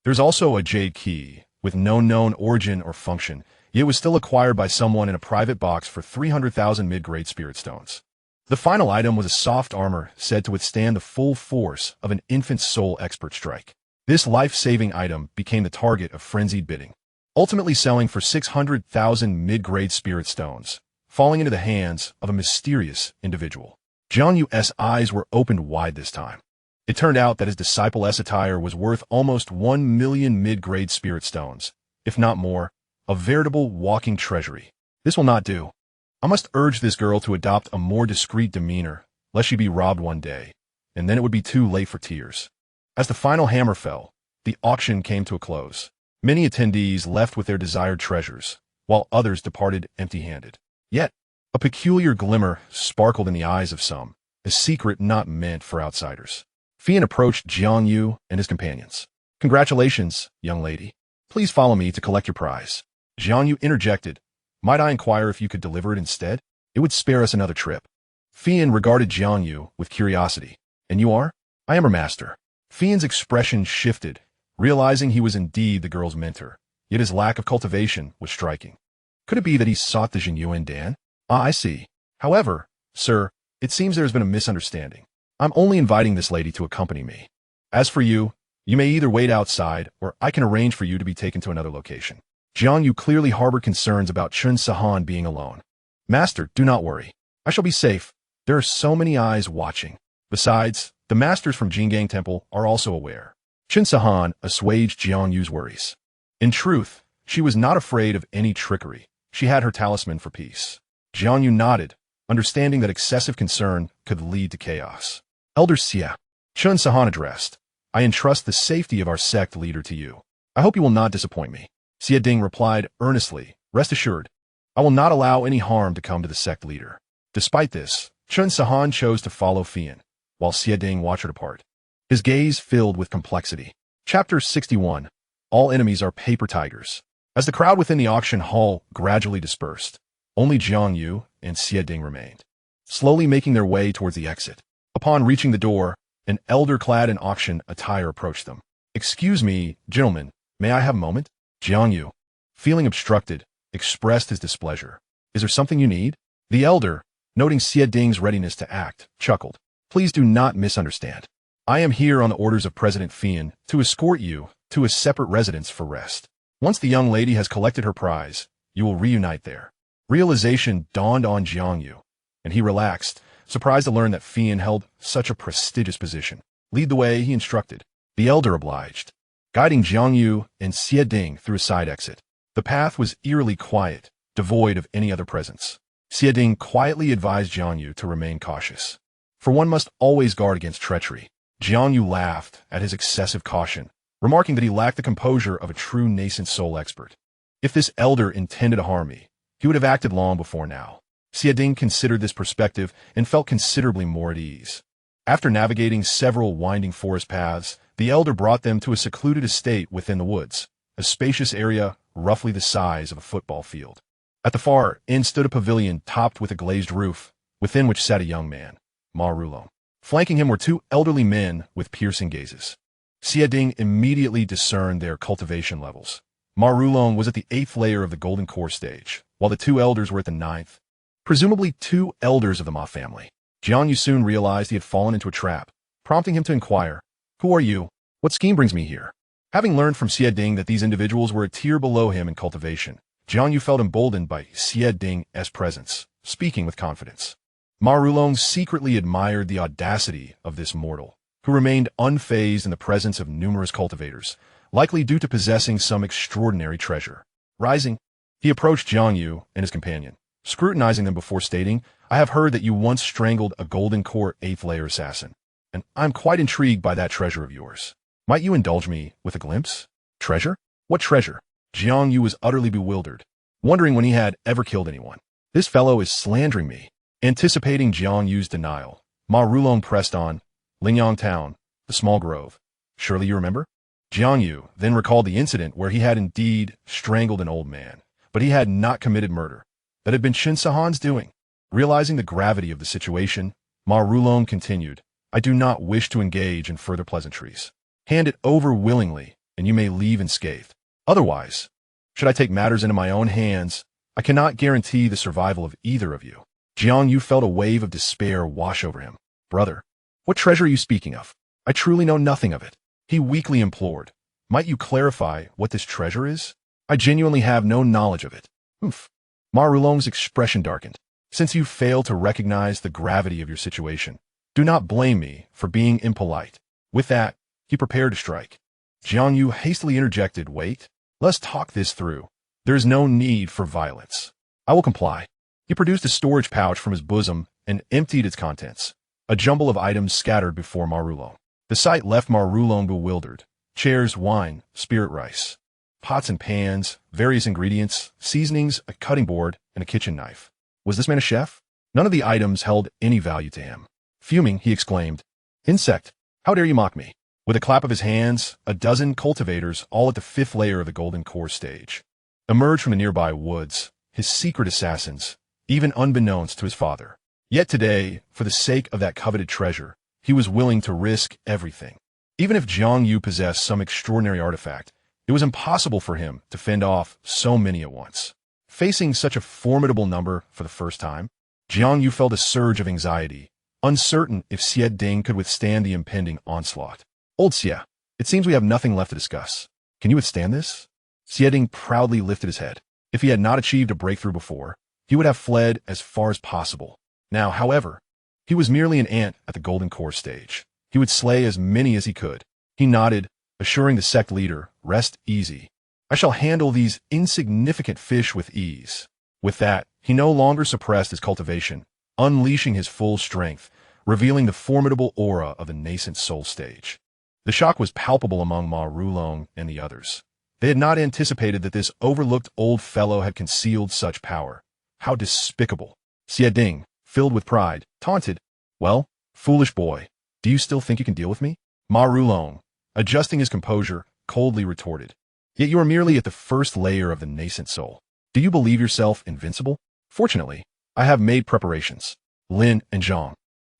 There's also a jade key, with no known origin or function, yet was still acquired by someone in a private box for 300,000 mid-grade spirit stones. The final item was a soft armor said to withstand the full force of an infant soul expert strike. This life-saving item became the target of frenzied bidding, ultimately selling for 600,000 mid-grade spirit stones, falling into the hands of a mysterious individual. Jiang Yu's eyes were opened wide this time. It turned out that his disciple's attire was worth almost 1 million mid-grade spirit stones, if not more, a veritable walking treasury. This will not do. I must urge this girl to adopt a more discreet demeanor, lest she be robbed one day, and then it would be too late for tears. As the final hammer fell, the auction came to a close. Many attendees left with their desired treasures, while others departed empty-handed. Yet, a peculiar glimmer sparkled in the eyes of some, a secret not meant for outsiders. Fian approached Jiang Yu and his companions. "Congratulations, young lady. Please follow me to collect your prize." Jiang Yu interjected, "Might I inquire if you could deliver it instead? It would spare us another trip." Fian regarded Jiang Yu with curiosity. "And you are?" "I am her master." Fian's expression shifted, realizing he was indeed the girl's mentor, yet his lack of cultivation was striking. Could it be that he sought the Jingyuan Dan? "Ah, I see. However, sir, it seems there has been a misunderstanding. I'm only inviting this lady to accompany me. As for you, you may either wait outside, or I can arrange for you to be taken to another location." Jiang Yu clearly harbored concerns about Chun Sahan being alone. "Master, do not worry. I shall be safe. There are so many eyes watching. Besides, the masters from Jingang Temple are also aware." Chun Sahan assuaged Jiang Yu's worries. In truth, she was not afraid of any trickery. She had her talisman for peace. Jiang Yu nodded, understanding that excessive concern could lead to chaos. "Elder Xia," Chun Sahan addressed, "I entrust the safety of our sect leader to you. I hope you will not disappoint me." Xia Ding replied earnestly, "Rest assured, I will not allow any harm to come to the sect leader." Despite this, Chun Sahan chose to follow Fian, while Xia Ding watched her depart. His gaze filled with complexity. Chapter 61. All enemies are paper tigers. As the crowd within the auction hall gradually dispersed, only Jiang Yu and Xia Ding remained, slowly making their way towards the exit. Upon reaching the door, an elder clad in auction attire approached them. "Excuse me, gentlemen, may I have a moment?" Jiang Yu, feeling obstructed, expressed his displeasure. "Is there something you need?" The elder, noting Xia Ding's readiness to act, chuckled. "Please do not misunderstand. I am here on the orders of President Fian to escort you to a separate residence for rest. Once the young lady has collected her prize, you will reunite there." Realization dawned on Jiang Yu, and he relaxed, surprised to learn that Fian held such a prestigious position. "Lead the way," he instructed. The elder obliged, guiding Jiang Yu and Xie Ding through a side exit. The path was eerily quiet, devoid of any other presence. Xie Ding quietly advised Jiang Yu to remain cautious, for one must always guard against treachery. Jiang Yu laughed at his excessive caution, remarking that he lacked the composure of a true nascent soul expert. If this elder intended to harm me, he would have acted long before now. Xie Ding considered this perspective and felt considerably more at ease. After navigating several winding forest paths, the elder brought them to a secluded estate within the woods, a spacious area roughly the size of a football field. At the far end stood a pavilion topped with a glazed roof, within which sat a young man, Ma Rulong. Flanking him were two elderly men with piercing gazes. Xie Ding immediately discerned their cultivation levels. Ma Rulong was at the 8th layer of the golden core stage, while the two elders were at the 9th, presumably two elders of the Ma family. Jiang Yu soon realized he had fallen into a trap, prompting him to inquire, "Who are you? What scheme brings me here?" Having learned from Xie Ding that these individuals were a tier below him in cultivation, Jiang Yu felt emboldened by Xie Ding's presence, speaking with confidence. Ma Rulong secretly admired the audacity of this mortal, who remained unfazed in the presence of numerous cultivators, likely due to possessing some extraordinary treasure. Rising, he approached Jiang Yu and his companion, scrutinizing them before stating, "I have heard that you once strangled a golden core 8th layer assassin, and I'm quite intrigued by that treasure of yours. Might you indulge me with a glimpse?" "Treasure? What treasure?" Jiang Yu was utterly bewildered, wondering when he had ever killed anyone. "This fellow is slandering me." Anticipating Jiang Yu's denial, Ma Rulong pressed on, "Lingyang Town, the small grove. Surely you remember?" Jiang Yu then recalled the incident where he had indeed strangled an old man, but he had not committed murder. That had been Xianxia's doing. Realizing the gravity of the situation, Ma Rulong continued, "I do not wish to engage in further pleasantries. Hand it over willingly, and you may leave unscathed. Otherwise, should I take matters into my own hands, I cannot guarantee the survival of either of you." Jiang Yu felt a wave of despair wash over him. "Brother, what treasure are you speaking of? I truly know nothing of it." He weakly implored, "Might you clarify what this treasure is? I genuinely have no knowledge of it." "Oof." Ma Rulong's expression darkened. "Since you fail to recognize the gravity of your situation, do not blame me for being impolite." With that, he prepared to strike. Jiang Yu hastily interjected, "Wait, let's talk this through. There is no need for violence." "I will comply." He produced a storage pouch from his bosom and emptied its contents, a jumble of items scattered before Ma Rulong. The sight left Ma Rulong bewildered. Chairs, wine, spirit rice, pots and pans, various ingredients, seasonings, a cutting board, and a kitchen knife. Was this man a chef? None of the items held any value to him. Fuming, he exclaimed, "Insect, how dare you mock me?" With a clap of his hands, a dozen cultivators, all at the 5th layer of the golden core stage, emerged from the nearby woods, his secret assassins, even unbeknownst to his father. Yet today, for the sake of that coveted treasure, he was willing to risk everything. Even if Jiang Yu possessed some extraordinary artifact, it was impossible for him to fend off so many at once. Facing such a formidable number for the first time, Jiang Yu felt a surge of anxiety, uncertain if Xie Ding could withstand the impending onslaught. "Old Xie, it seems we have nothing left to discuss. Can you withstand this?" Xie Ding proudly lifted his head. If he had not achieved a breakthrough before, he would have fled as far as possible. Now, however, he was merely an ant at the golden core stage. He would slay as many as he could. He nodded, assuring the sect leader, "Rest easy. I shall handle these insignificant fish with ease." With that, he no longer suppressed his cultivation, unleashing his full strength, revealing the formidable aura of the nascent soul stage. The shock was palpable among Ma Rulong and the others. They had not anticipated that this overlooked old fellow had concealed such power. How despicable! Xie Ding, filled with pride, taunted, "Well, foolish boy, do you still think you can deal with me?" Ma Rulong, adjusting his composure, coldly retorted, "Yet you are merely at the 1st layer of the nascent soul. Do you believe yourself invincible? Fortunately, I have made preparations. Lin and Jiang,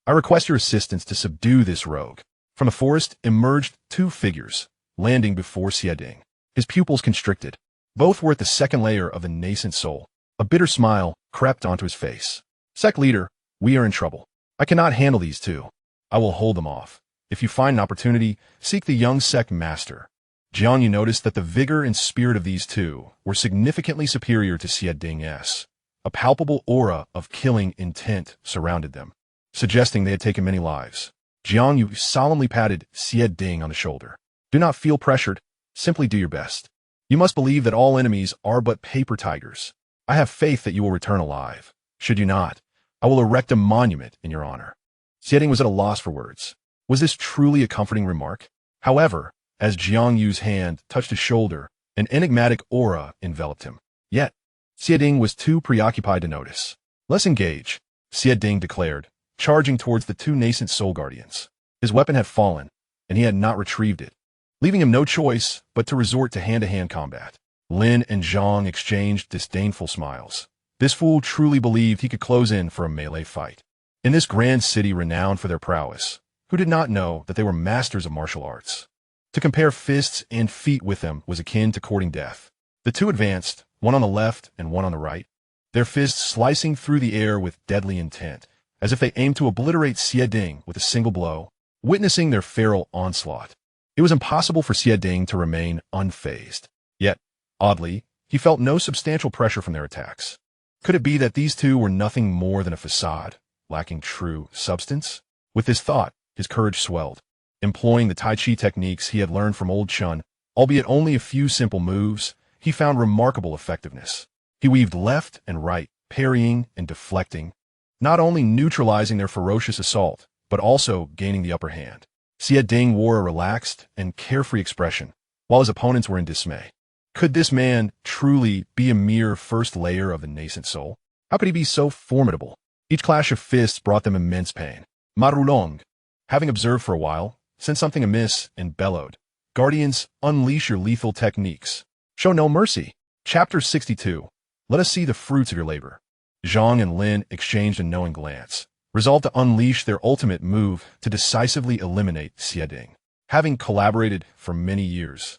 I request your assistance to subdue this rogue." From the forest emerged two figures, landing before Xie Ding. His pupils constricted. Both were at the 2nd layer of the nascent soul. A bitter smile crept onto his face. "Sect leader, we are in trouble. I cannot handle these two. I will hold them off. If you find an opportunity, seek the young sect master." Jiang Yu noticed that the vigor and spirit of these two were significantly superior to Xie Ding's. A palpable aura of killing intent surrounded them, suggesting they had taken many lives. Jiang Yu solemnly patted Xie Ding on the shoulder. Do not feel pressured. Simply do your best. You must believe that all enemies are but paper tigers. I have faith that you will return alive. Should you not, I will erect a monument in your honor. Xieding was at a loss for words. Was this truly a comforting remark? However, as Jiang Yu's hand touched his shoulder, an enigmatic aura enveloped him. Yet, Xieding was too preoccupied to notice. Let's engage, Xieding declared, charging towards the two nascent soul guardians. His weapon had fallen, and he had not retrieved it, leaving him no choice but to resort to hand-to-hand combat. Lin and Zhang exchanged disdainful smiles. This fool truly believed he could close in for a melee fight. In this grand city renowned for their prowess, who did not know that they were masters of martial arts? To compare fists and feet with them was akin to courting death. The two advanced, one on the left and one on the right, their fists slicing through the air with deadly intent, as if they aimed to obliterate Xieding with a single blow, witnessing their feral onslaught. It was impossible for Xieding to remain unfazed. Yet, oddly, he felt no substantial pressure from their attacks. Could it be that these two were nothing more than a facade, lacking true substance? With this thought, his courage swelled. Employing the Tai Chi techniques he had learned from old Chun, albeit only a few simple moves, he found remarkable effectiveness. He weaved left and right, parrying and deflecting, not only neutralizing their ferocious assault, but also gaining the upper hand. Xieding wore a relaxed and carefree expression, while his opponents were in dismay. Could this man truly be a mere first layer of the nascent soul? How could he be so formidable? Each clash of fists brought them immense pain. Marulong, having observed for a while, sensed something amiss and bellowed, "Guardians, unleash your lethal techniques. Show no mercy." Chapter 62. Let us see the fruits of your labor. Zhang and Lin exchanged a knowing glance, resolved to unleash their ultimate move to decisively eliminate Xieding. Having collaborated for many years,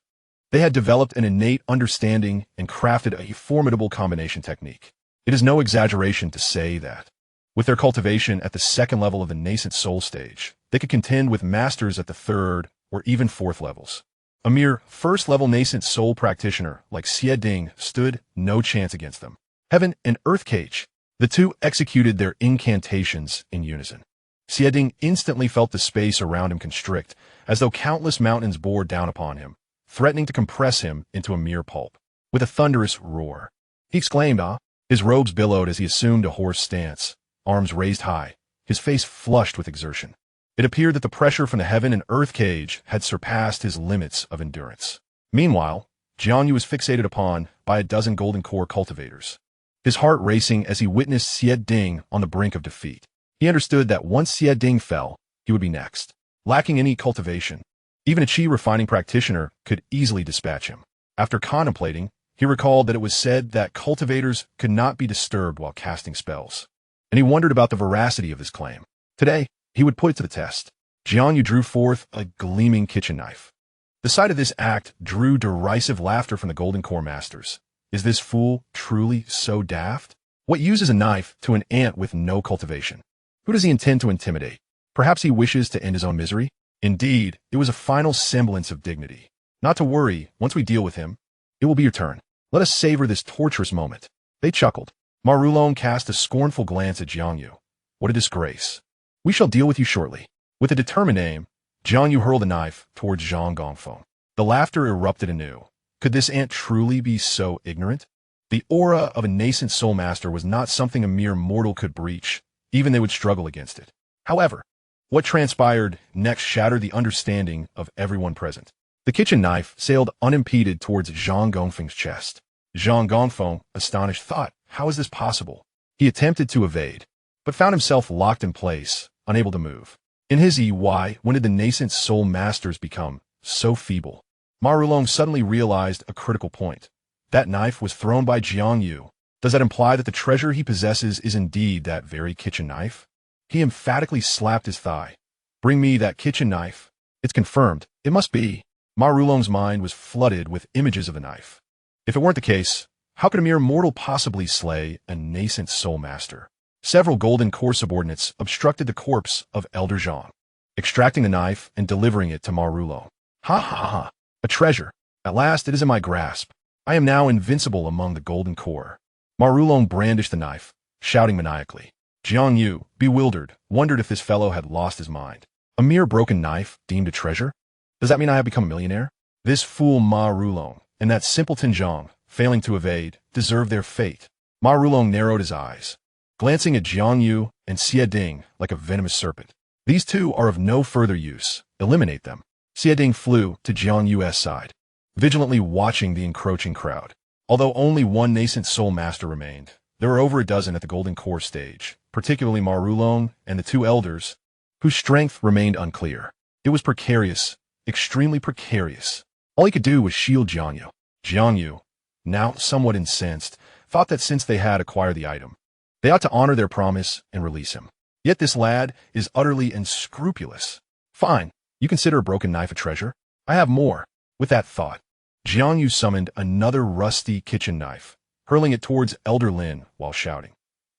they had developed an innate understanding and crafted a formidable combination technique. It is no exaggeration to say that, with their cultivation at the second level of the nascent soul stage, they could contend with masters at the third or even fourth levels. A mere first-level nascent soul practitioner like Xieding stood no chance against them. Heaven and Earth Cage. The two executed their incantations in unison. Xieding instantly felt the space around him constrict, as though countless mountains bore down upon him, threatening to compress him into a mere pulp. With a thunderous roar, he exclaimed, "Ah!" His robes billowed as he assumed a hoarse stance, arms raised high, his face flushed with exertion. It appeared that the pressure from the Heaven and Earth Cage had surpassed his limits of endurance. Meanwhile, Jiang was fixated upon by a dozen golden core cultivators, his heart racing as he witnessed Xieding on the brink of defeat. He understood that once Xieding fell, he would be next. Lacking any cultivation, even a chi refining practitioner could easily dispatch him. After contemplating, he recalled that it was said that cultivators could not be disturbed while casting spells, and he wondered about the veracity of this claim. Today, he would put it to the test. Jiang drew forth a gleaming kitchen knife. The sight of this act drew derisive laughter from the Golden Core masters. Is this fool truly so daft? What use is a knife to an ant with no cultivation? Who does he intend to intimidate? Perhaps he wishes to end his own misery? Indeed, it was a final semblance of dignity. Not to worry, once we deal with him, it will be your turn. Let us savor this torturous moment. They chuckled. Marulong cast a scornful glance at Jiang. What a disgrace. We shall deal with you shortly. With a determined aim, Jiang hurled a knife towards Zhang Gongfeng. The laughter erupted anew. Could this ant truly be so ignorant? The aura of a nascent soul master was not something a mere mortal could breach, even they would struggle against it. However, what transpired next shattered the understanding of everyone present. The kitchen knife sailed unimpeded towards Zhang Gongfeng's chest. Zhang Gongfeng, astonished, thought, how is this possible? He attempted to evade, but found himself locked in place, unable to move. In his why, when did the nascent soul masters become so feeble? Marulong suddenly realized a critical point. That knife was thrown by Jiang. Does that imply that the treasure he possesses is indeed that very kitchen knife? He emphatically slapped his thigh. Bring me that kitchen knife. It's confirmed. It must be. Marulong's mind was flooded with images of the knife. If it weren't the case, how could a mere mortal possibly slay a nascent soul master? Several golden core subordinates obstructed the corpse of Elder Zhang, extracting the knife and delivering it to Marulong. Ha ha ha! A treasure. At last it is in my grasp. I am now invincible among the golden core. Marulong brandished the knife, shouting maniacally. Jiang, bewildered, wondered if this fellow had lost his mind. A mere broken knife deemed a treasure? Does that mean I have become a millionaire? This fool Ma Rulong and that simpleton Jiang, failing to evade, deserve their fate. Ma Rulong narrowed his eyes, glancing at Jiang Yu and Xie Ding like a venomous serpent. These two are of no further use. Eliminate them. Xie Ding flew to Jiang Yu's side, vigilantly watching the encroaching crowd. Although only one nascent soul master remained, there were over a dozen at the Golden Core stage, particularly Ma Rulong and the two elders, whose strength remained unclear. It was precarious, extremely precarious. All he could do was shield Jiang Yu. Jiang Yu, now somewhat incensed, thought that since they had acquired the item, they ought to honor their promise and release him. Yet this lad is utterly unscrupulous. Fine, you consider a broken knife a treasure? I have more. With that thought, Jiang Yu summoned another rusty kitchen knife, hurling it towards Elder Lin while shouting,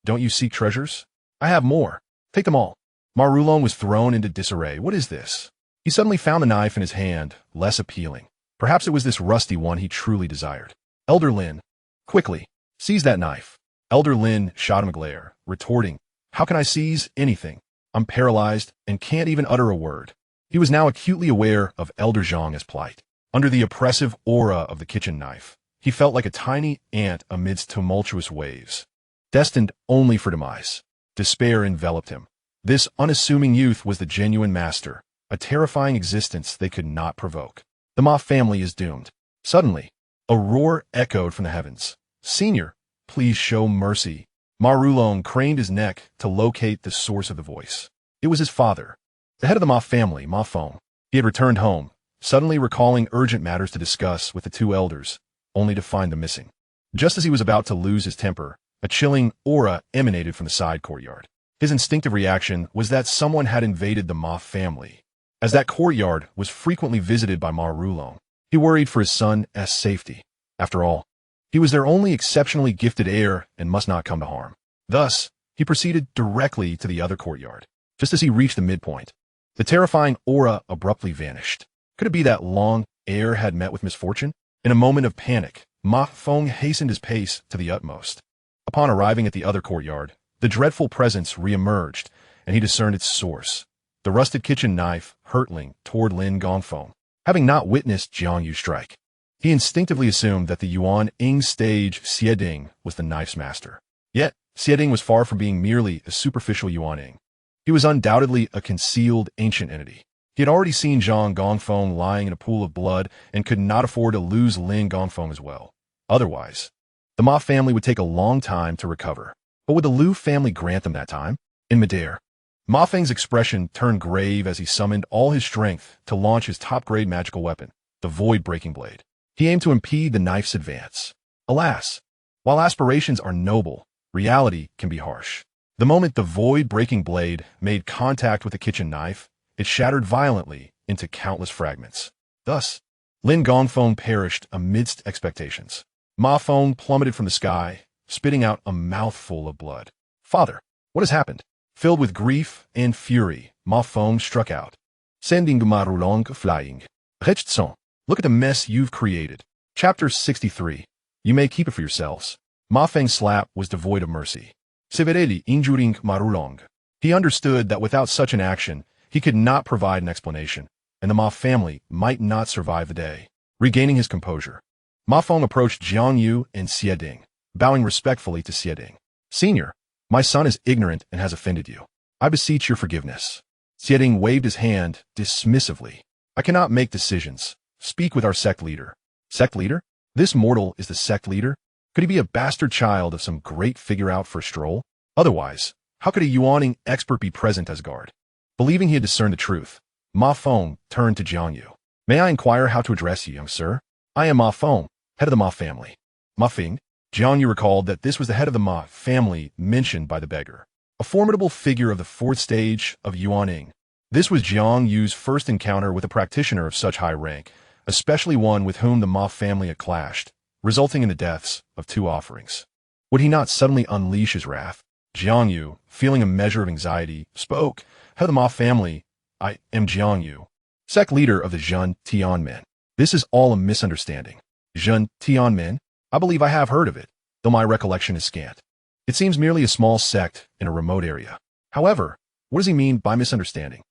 "Don't you seek treasures? I have more. Take them all." Ma Rulong was thrown into disarray. What is this? He suddenly found the knife in his hand less appealing. Perhaps it was this rusty one he truly desired. Elder Lin, quickly, seize that knife. Elder Lin shot him a glare, retorting, "How can I seize anything? I'm paralyzed and can't even utter a word." He was now acutely aware of Elder Zhang's plight. Under the oppressive aura of the kitchen knife, he felt like a tiny ant amidst tumultuous waves, destined only for demise. Despair enveloped him. This unassuming youth was the genuine master, a terrifying existence they could not provoke. The Ma family is doomed. Suddenly, a roar echoed from the heavens. "Senior, please show mercy." Ma Rulong craned his neck to locate the source of the voice. It was his father, the head of the Ma family, Ma Feng. He had returned home, suddenly recalling urgent matters to discuss with the two elders, only to find them missing. Just as he was about to lose his temper, a chilling aura emanated from the side courtyard. His instinctive reaction was that someone had invaded the Ma family, as that courtyard was frequently visited by Ma Rulong. He worried for his son's safety. After all, he was their only exceptionally gifted heir and must not come to harm. Thus, he proceeded directly to the other courtyard. Just as he reached the midpoint, the terrifying aura abruptly vanished. Could it be that long heir had met with misfortune? In a moment of panic, Ma Feng hastened his pace to the utmost. Upon arriving at the other courtyard, the dreadful presence re-emerged, and he discerned its source. The rusted kitchen knife hurtling toward Lin Gongfeng. Having not witnessed Jiang Yu strike, he instinctively assumed that the Yuan Ing stage Xie Ding was the knife's master. Yet, Xie Ding was far from being merely a superficial Yuan Ing. He was undoubtedly a concealed ancient entity. He had already seen Zhang Gongfeng lying in a pool of blood and could not afford to lose Lin Gongfeng as well. Otherwise, the Ma family would take a long time to recover. But would the Liu family grant them that time? In midair, Ma Feng's expression turned grave as he summoned all his strength to launch his top-grade magical weapon, the Void-Breaking Blade. He aimed to impede the knife's advance. Alas, while aspirations are noble, reality can be harsh. The moment the Void-Breaking Blade made contact with the kitchen knife, it shattered violently into countless fragments. Thus, Lin Gongfeng perished amidst expectations. Ma Feng plummeted from the sky, spitting out a mouthful of blood. "Father, what has happened?" Filled with grief and fury, Ma Feng struck out, sending Ma Rulong flying. "Rechtson, look at the mess you've created." Chapter 63. You may keep it for yourselves. Ma Feng's slap was devoid of mercy, severely injuring Ma Rulong. He understood that without such an action, he could not provide an explanation, and the Ma family might not survive the day. Regaining his composure, Ma Feng approached Jiang Yu and Xie Ding, bowing respectfully to Xie Ding. "Senior, my son is ignorant and has offended you. I beseech your forgiveness." Xie Ding waved his hand dismissively. "I cannot make decisions. Speak with our sect leader." "Sect leader? This mortal is the sect leader? Could he be a bastard child of some great figure out for a stroll? Otherwise, how could a Yuaning expert be present as guard?" Believing he had discerned the truth, Ma Feng turned to Jiang Yu. "May I inquire how to address you, young sir?" "I am Ma Feng, head of the Ma family." "Ma Feng?" Jiang Yu recalled that this was the head of the Ma family mentioned by the beggar, a formidable figure of the fourth stage of Yuaning. This was Jiang Yu's first encounter with a practitioner of such high rank, especially one with whom the Ma family had clashed, resulting in the deaths of two offerings. Would he not suddenly unleash his wrath? Jiang Yu, feeling a measure of anxiety, spoke. "Head of the Ma family, I am Jiang Yu, sect leader of the Zhentian men. This is all a misunderstanding." "Zhentian men? I believe I have heard of it, though my recollection is scant. It seems merely a small sect in a remote area. However, what does he mean by misunderstanding?"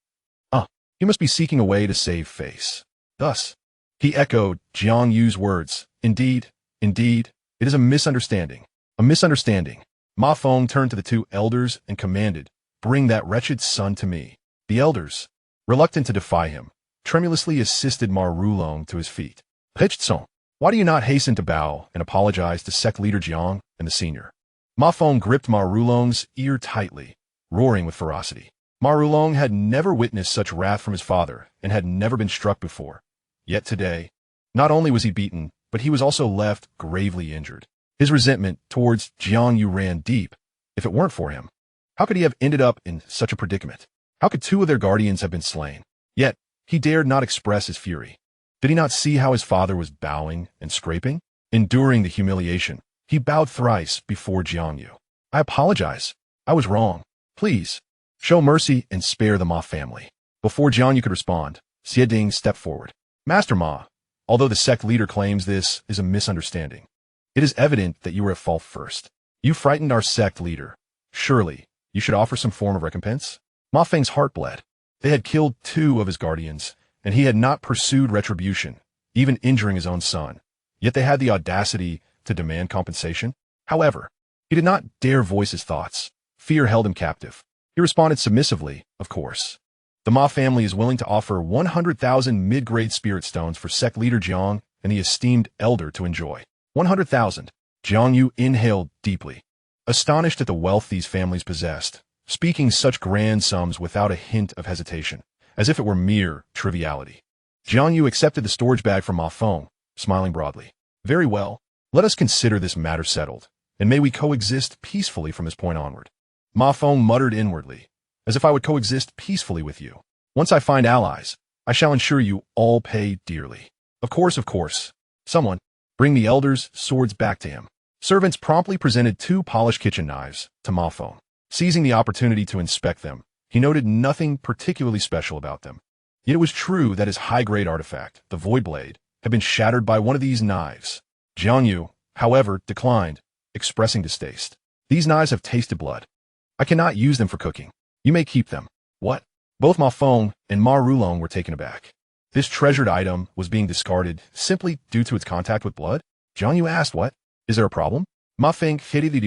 He must be seeking a way to save face. Thus, he echoed Jiang Yu's words. Indeed, indeed, it is a misunderstanding. A misunderstanding. Ma Feng turned to the two elders and commanded, bring that wretched son to me. The elders, reluctant to defy him, tremulously assisted Ma Rulong to his feet. Hichtsong, why do you not hasten to bow and apologize to sect leader Jiang and the senior? Ma Feng gripped Ma Rulong's ear tightly, roaring with ferocity. Ma Rulong had never witnessed such wrath from his father and had never been struck before. Yet today, not only was he beaten, but he was also left gravely injured. His resentment towards Jiang Yu ran deep. If it weren't for him, how could he have ended up in such a predicament? How could two of their guardians have been slain? Yet, he dared not express his fury. Did he not see how his father was bowing and scraping? Enduring the humiliation, he bowed thrice before Jiang Yu. I apologize. I was wrong. Please, show mercy and spare the Ma family. Before Jiang Yu could respond, Xiading stepped forward. Master Ma, although the sect leader claims this is a misunderstanding, it is evident that you were at fault first. You frightened our sect leader. Surely, you should offer some form of recompense? Ma Feng's heart bled. They had killed two of his guardians, and he had not pursued retribution, even injuring his own son. Yet they had the audacity to demand compensation. However, he did not dare voice his thoughts. Fear held him captive. He responded submissively, of course. The Ma family is willing to offer 100,000 mid-grade spirit stones for sect leader Jiang and the esteemed elder to enjoy. 100,000. Jiang Yu inhaled deeply, astonished at the wealth these families possessed, speaking such grand sums without a hint of hesitation, as if it were mere triviality. Jiang Yu accepted the storage bag from Ma Feng, smiling broadly. Very well, let us consider this matter settled, and may we coexist peacefully from this point onward. Ma Feng muttered inwardly, as if I would coexist peacefully with you. Once I find allies, I shall ensure you all pay dearly. Of course. Someone, bring the elders' swords back to him. Servants promptly presented two polished kitchen knives to Ma Feng. Seizing the opportunity to inspect them, he noted nothing particularly special about them. Yet it was true that his high-grade artifact, the Void Blade, had been shattered by one of these knives. Jiang Yu, however, declined, expressing distaste. These knives have tasted blood. I cannot use them for cooking. You may keep them. What? Both Ma Feng and Ma Rulong were taken aback. This treasured item was being discarded simply due to its contact with blood? Jiang Yu asked, what? Is there a problem? Ma Feng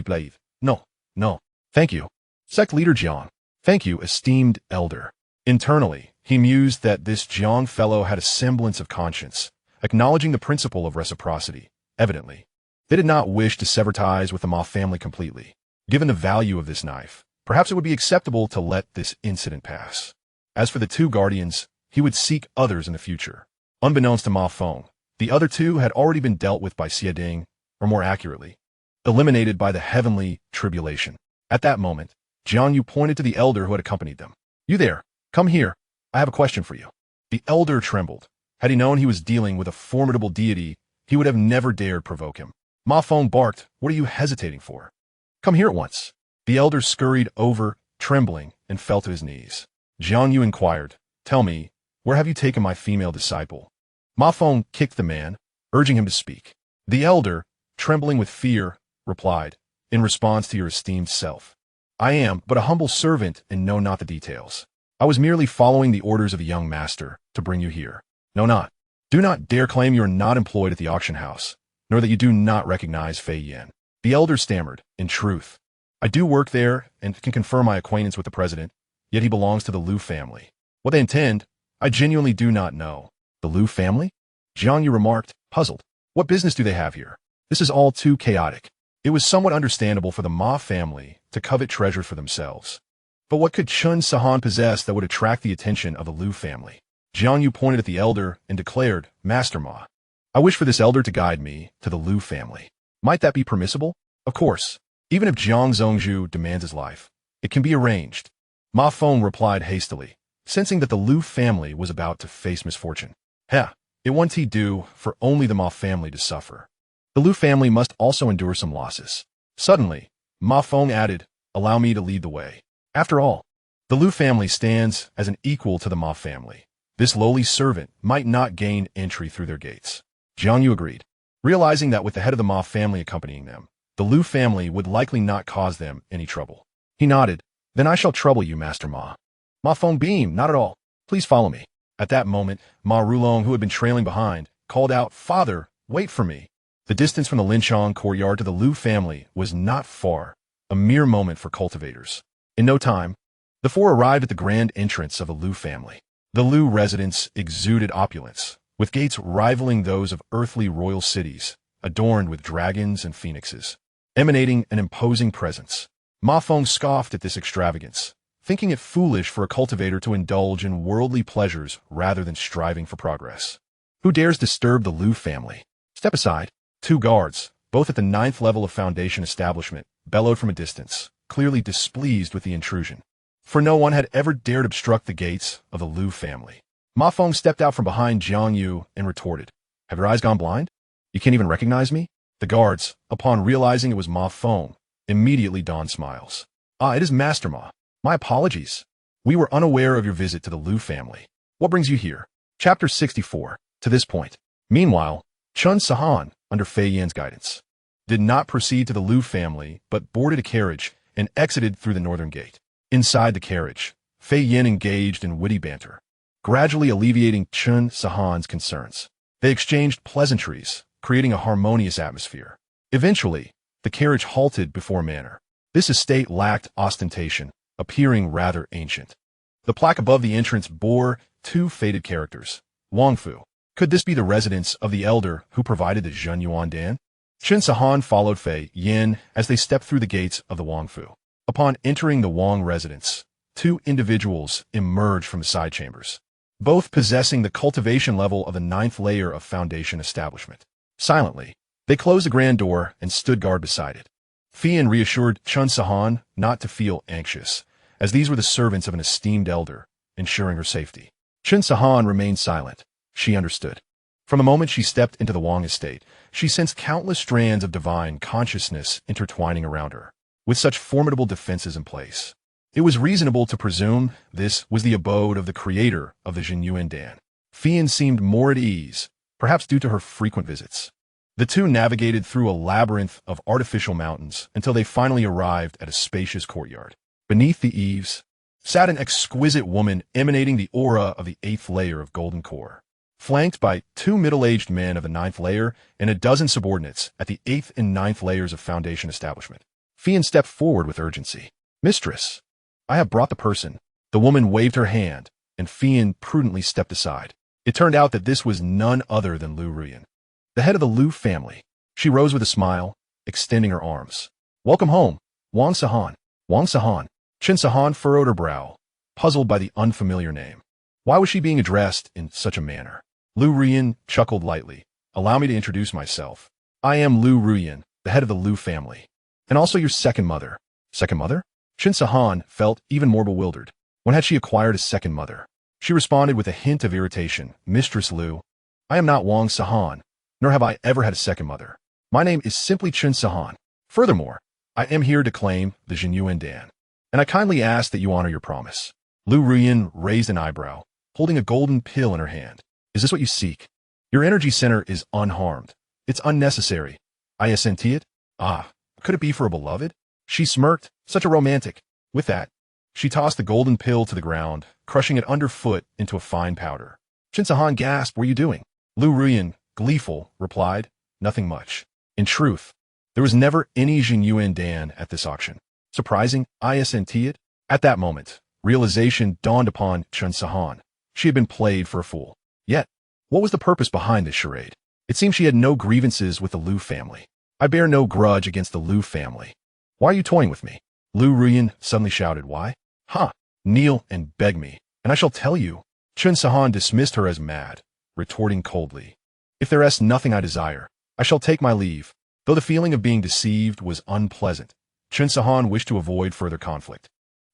blade. No. Thank you. Sect leader Jiang. Thank you, esteemed elder. Internally, he mused that this Jiang fellow had a semblance of conscience, acknowledging the principle of reciprocity. Evidently, they did not wish to sever ties with the Ma family completely. Given the value of this knife, perhaps it would be acceptable to let this incident pass. As for the two guardians, he would seek others in the future. Unbeknownst to Ma Feng, the other two had already been dealt with by Xiading, or more accurately, eliminated by the heavenly tribulation. At that moment, Jiang Yu pointed to the elder who had accompanied them. You there, come here. I have a question for you. The elder trembled. Had he known he was dealing with a formidable deity, he would have never dared provoke him. Ma Feng barked, what are you hesitating for? Come here at once. The elder scurried over, trembling, and fell to his knees. Jiang Yu inquired, tell me, where have you taken my female disciple? Ma Feng kicked the man, urging him to speak. The elder, trembling with fear, replied, in response to your esteemed self. I am but a humble servant and know not the details. I was merely following the orders of the young master to bring you here. Do not dare claim you are not employed at the auction house, nor that you do not recognize Fei Yan. The elder stammered, in truth, I do work there and can confirm my acquaintance with the president, yet he belongs to the Liu family. What they intend, I genuinely do not know. The Liu family? Jiang Yu remarked, puzzled. What business do they have here? This is all too chaotic. It was somewhat understandable for the Ma family to covet treasure for themselves. But what could Chun Sahan possess that would attract the attention of the Liu family? Jiang Yu pointed at the elder and declared, Master Ma, I wish for this elder to guide me to the Liu family. Might that be permissible? Of course. Even if Jiang Zhongzhu demands his life, it can be arranged. Ma Feng replied hastily, sensing that the Liu family was about to face misfortune. It won't do for only the Ma family to suffer. The Liu family must also endure some losses. Suddenly, Ma Feng added, allow me to lead the way. After all, the Liu family stands as an equal to the Ma family. This lowly servant might not gain entry through their gates. Jiang Yu agreed, realizing that with the head of the Ma family accompanying them, the Liu family would likely not cause them any trouble. He nodded, then I shall trouble you, Master Ma. Ma Feng beamed, not at all. Please follow me. At that moment, Ma Rulong, who had been trailing behind, called out, "Father, wait for me." The distance from the Linchong courtyard to the Lu family was not far, a mere moment for cultivators. In no time, the four arrived at the grand entrance of the Lu family. The Lu residence exuded opulence, with gates rivaling those of earthly royal cities, adorned with dragons and phoenixes, emanating an imposing presence. Ma Feng scoffed at this extravagance, thinking it foolish for a cultivator to indulge in worldly pleasures rather than striving for progress. Who dares disturb the Lu family? Step aside. Two guards, both at the 9th level of Foundation establishment, bellowed from a distance, clearly displeased with the intrusion. For no one had ever dared obstruct the gates of the Lu family. Ma Feng stepped out from behind Jiang and retorted, "Have your eyes gone blind? You can't even recognize me?" The guards, upon realizing it was Ma Feng, immediately donned smiles. "Ah, it is Master Ma. My apologies. We were unaware of your visit to the Lu family. What brings you here?" Chapter 64. To this point. Meanwhile, Chun Sahan, under Fei Yan's guidance, did not proceed to the Lu family, but boarded a carriage and exited through the northern gate. Inside the carriage, Fei Yan engaged in witty banter, gradually alleviating Chun Sahan's concerns. They exchanged pleasantries, creating a harmonious atmosphere. Eventually, the carriage halted before a manor. This estate lacked ostentation, appearing rather ancient. The plaque above the entrance bore two faded characters. Wang Fu. Could this be the residence of the elder who provided the Zhenyuan Dan? Chun Sahan followed Fei Yan as they stepped through the gates of the Wang Fu. Upon entering the Wang residence, two individuals emerged from the side chambers, both possessing the cultivation level of the 9th layer of Foundation establishment. Silently, they closed the grand door and stood guard beside it. Fei Yan reassured Chun Sahan not to feel anxious, as these were the servants of an esteemed elder, ensuring her safety. Chun Sahan remained silent. She understood. From the moment she stepped into the Wang estate, she sensed countless strands of divine consciousness intertwining around her, with such formidable defenses in place. It was reasonable to presume this was the abode of the creator of the Zhenyuan Dan. Fei Yan seemed more at ease, perhaps due to her frequent visits. The two navigated through a labyrinth of artificial mountains until they finally arrived at a spacious courtyard. Beneath the eaves sat an exquisite woman emanating the aura of the 8th layer of golden core, flanked by two middle-aged men of the 9th layer and a dozen subordinates at the 8th and 9th layers of Foundation establishment. Fei Yan stepped forward with urgency. "Mistress, I have brought the person." The woman waved her hand, and Fei Yan prudently stepped aside. It turned out that this was none other than Lu Ruyan, the head of the Lu family. She rose with a smile, extending her arms. "Welcome home, Wang Sahan." Wang Sahan. Chun Sahan furrowed her brow, puzzled by the unfamiliar name. Why was she being addressed in such a manner? Lu Ruyan chuckled lightly. "Allow me to introduce myself. I am Lu Ruyan, the head of the Lu family, and also your second mother." Second mother? Chun Sahan felt even more bewildered. When had she acquired a second mother? She responded with a hint of irritation. "Mistress Lu, I am not Wang Sahan, nor have I ever had a second mother. My name is simply Chun Sahan. Furthermore, I am here to claim the Zhenyuan Dan, and I kindly ask that you honor your promise." Lu Ruyan raised an eyebrow, holding a golden pill in her hand. "Is this what you seek? Your energy center is unharmed. It's unnecessary. I assent it? Ah, could it be for a beloved?" She smirked, such a romantic. With that, she tossed the golden pill to the ground, crushing it underfoot into a fine powder. Chun Sahan gasped, "What are you doing?" Lu Ruyan, gleeful, replied, "Nothing much. In truth, there was never any Zhenyuan Dan at this auction. Surprising, I assent it." At that moment, realization dawned upon Chun Sahan. She had been played for a fool. Yet, what was the purpose behind this charade? It seemed she had no grievances with the Lu family. "I bear no grudge against the Lu family. Why are you toying with me?" Lu Ruyan suddenly shouted. "Why? Ha! Kneel and beg me, and I shall tell you." Chun Sahan dismissed her as mad, retorting coldly, "If there is nothing I desire, I shall take my leave." Though the feeling of being deceived was unpleasant, Chun Sahan wished to avoid further conflict,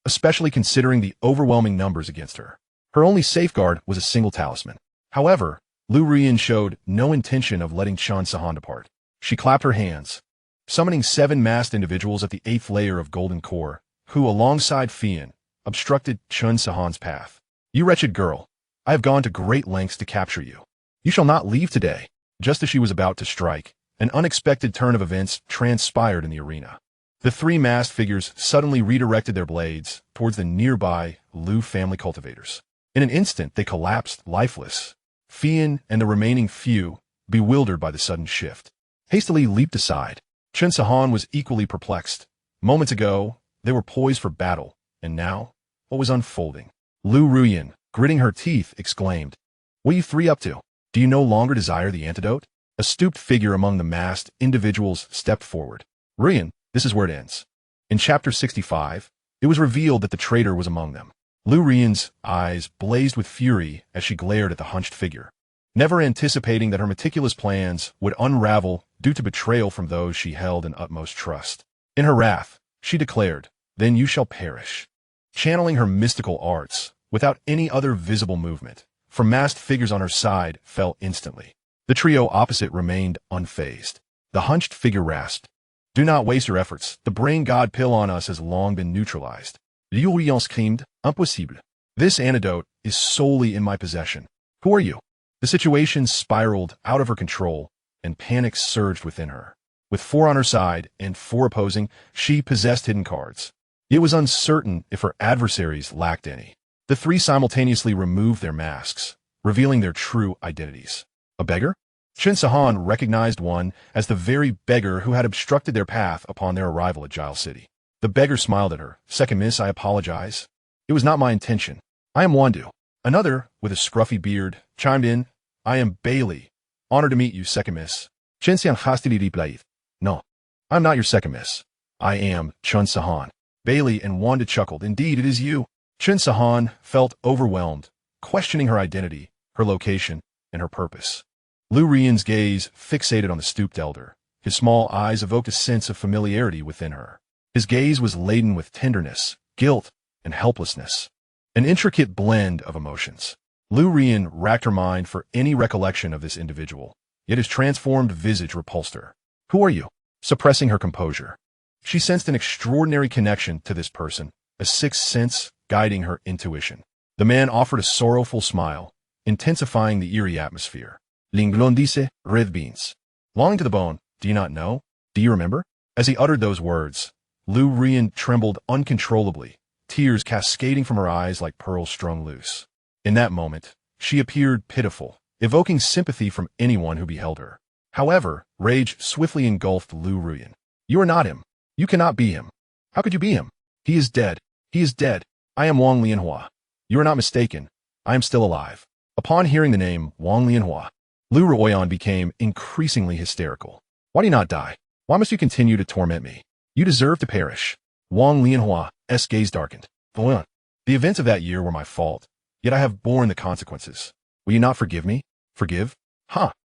especially considering the overwhelming numbers against her. Her only safeguard was a single talisman. However, Lu Ruyan showed no intention of letting Chun Sahan depart. She clapped her hands, summoning 7 masked individuals at the 8th layer of golden core, who, alongside Fei Yan, obstructed Chun Sahan's path. "You wretched girl, I have gone to great lengths to capture you. You shall not leave today." Just as she was about to strike, an unexpected turn of events transpired in the arena. The 3 masked figures suddenly redirected their blades towards the nearby Lu family cultivators. In an instant, they collapsed, lifeless. Fian and the remaining few, bewildered by the sudden shift, hastily leaped aside. Chen Sahan was equally perplexed. Moments ago, they were poised for battle, and now, what was unfolding? Lu Ruyan, gritting her teeth, exclaimed, "What are you three up to? Do you no longer desire the antidote?" A stooped figure among the masked individuals stepped forward. "Ruyan, this is where it ends." In Chapter 65, it was revealed that the traitor was among them. Lu Ruyan's eyes blazed with fury as she glared at the hunched figure, never anticipating that her meticulous plans would unravel due to betrayal from those she held in utmost trust. In her wrath, she declared, "Then you shall perish." Channeling her mystical arts, without any other visible movement, for masked figures on her side fell instantly. The trio opposite remained unfazed. The hunched figure rasped, "Do not waste your efforts. The brain god pill on us has long been neutralized. L'urgence crime, impossible. This antidote is solely in my possession. Who are you?" The situation spiraled out of her control, and panic surged within her. With 4 on her side and 4 opposing, she possessed hidden cards. It was uncertain if her adversaries lacked any. The 3 simultaneously removed their masks, revealing their true identities. A beggar? Chen Sahan recognized one as the very beggar who had obstructed their path upon their arrival at Jiang City. The beggar smiled at her. "Second miss, I apologize. It was not my intention. I am Wandu." Another, with a scruffy beard, chimed in, "I am Bailey. Honored to meet you, second miss." Xianxia. "No, I'm not your second miss. I am Chen Sahan." Bailey and Wanda chuckled. "Indeed, it is you." Chen Sahan felt overwhelmed, questioning her identity, her location, and her purpose. Lu Ruyan's gaze fixated on the stooped elder. His small eyes evoked a sense of familiarity within her. His gaze was laden with tenderness, guilt, and helplessness. An intricate blend of emotions. Lu Ruyan racked her mind for any recollection of this individual, yet his transformed visage repulsed her. "Who are you?" Suppressing her composure, she sensed an extraordinary connection to this person, a sixth sense guiding her intuition. The man offered a sorrowful smile, intensifying the eerie atmosphere. "Linglondice, red beans. Longing to the bone, do you not know? Do you remember?" As he uttered those words, Lu Ruyan trembled uncontrollably, tears cascading from her eyes like pearls strung loose. In that moment, she appeared pitiful, evoking sympathy from anyone who beheld her. However, rage swiftly engulfed Lu Ruyan. "You are not him. You cannot be him. How could you be him? He is dead. He is dead. I am Wang Lianhua. You are not mistaken. I am still alive." Upon hearing the name Wang Lianhua, Lu Ruyan became increasingly hysterical. "Why do you not die? Why must you continue to torment me? You deserve to perish." Wang Lianhua's gaze darkened. "The events of that year were my fault, yet I have borne the consequences. Will you not forgive me? Forgive?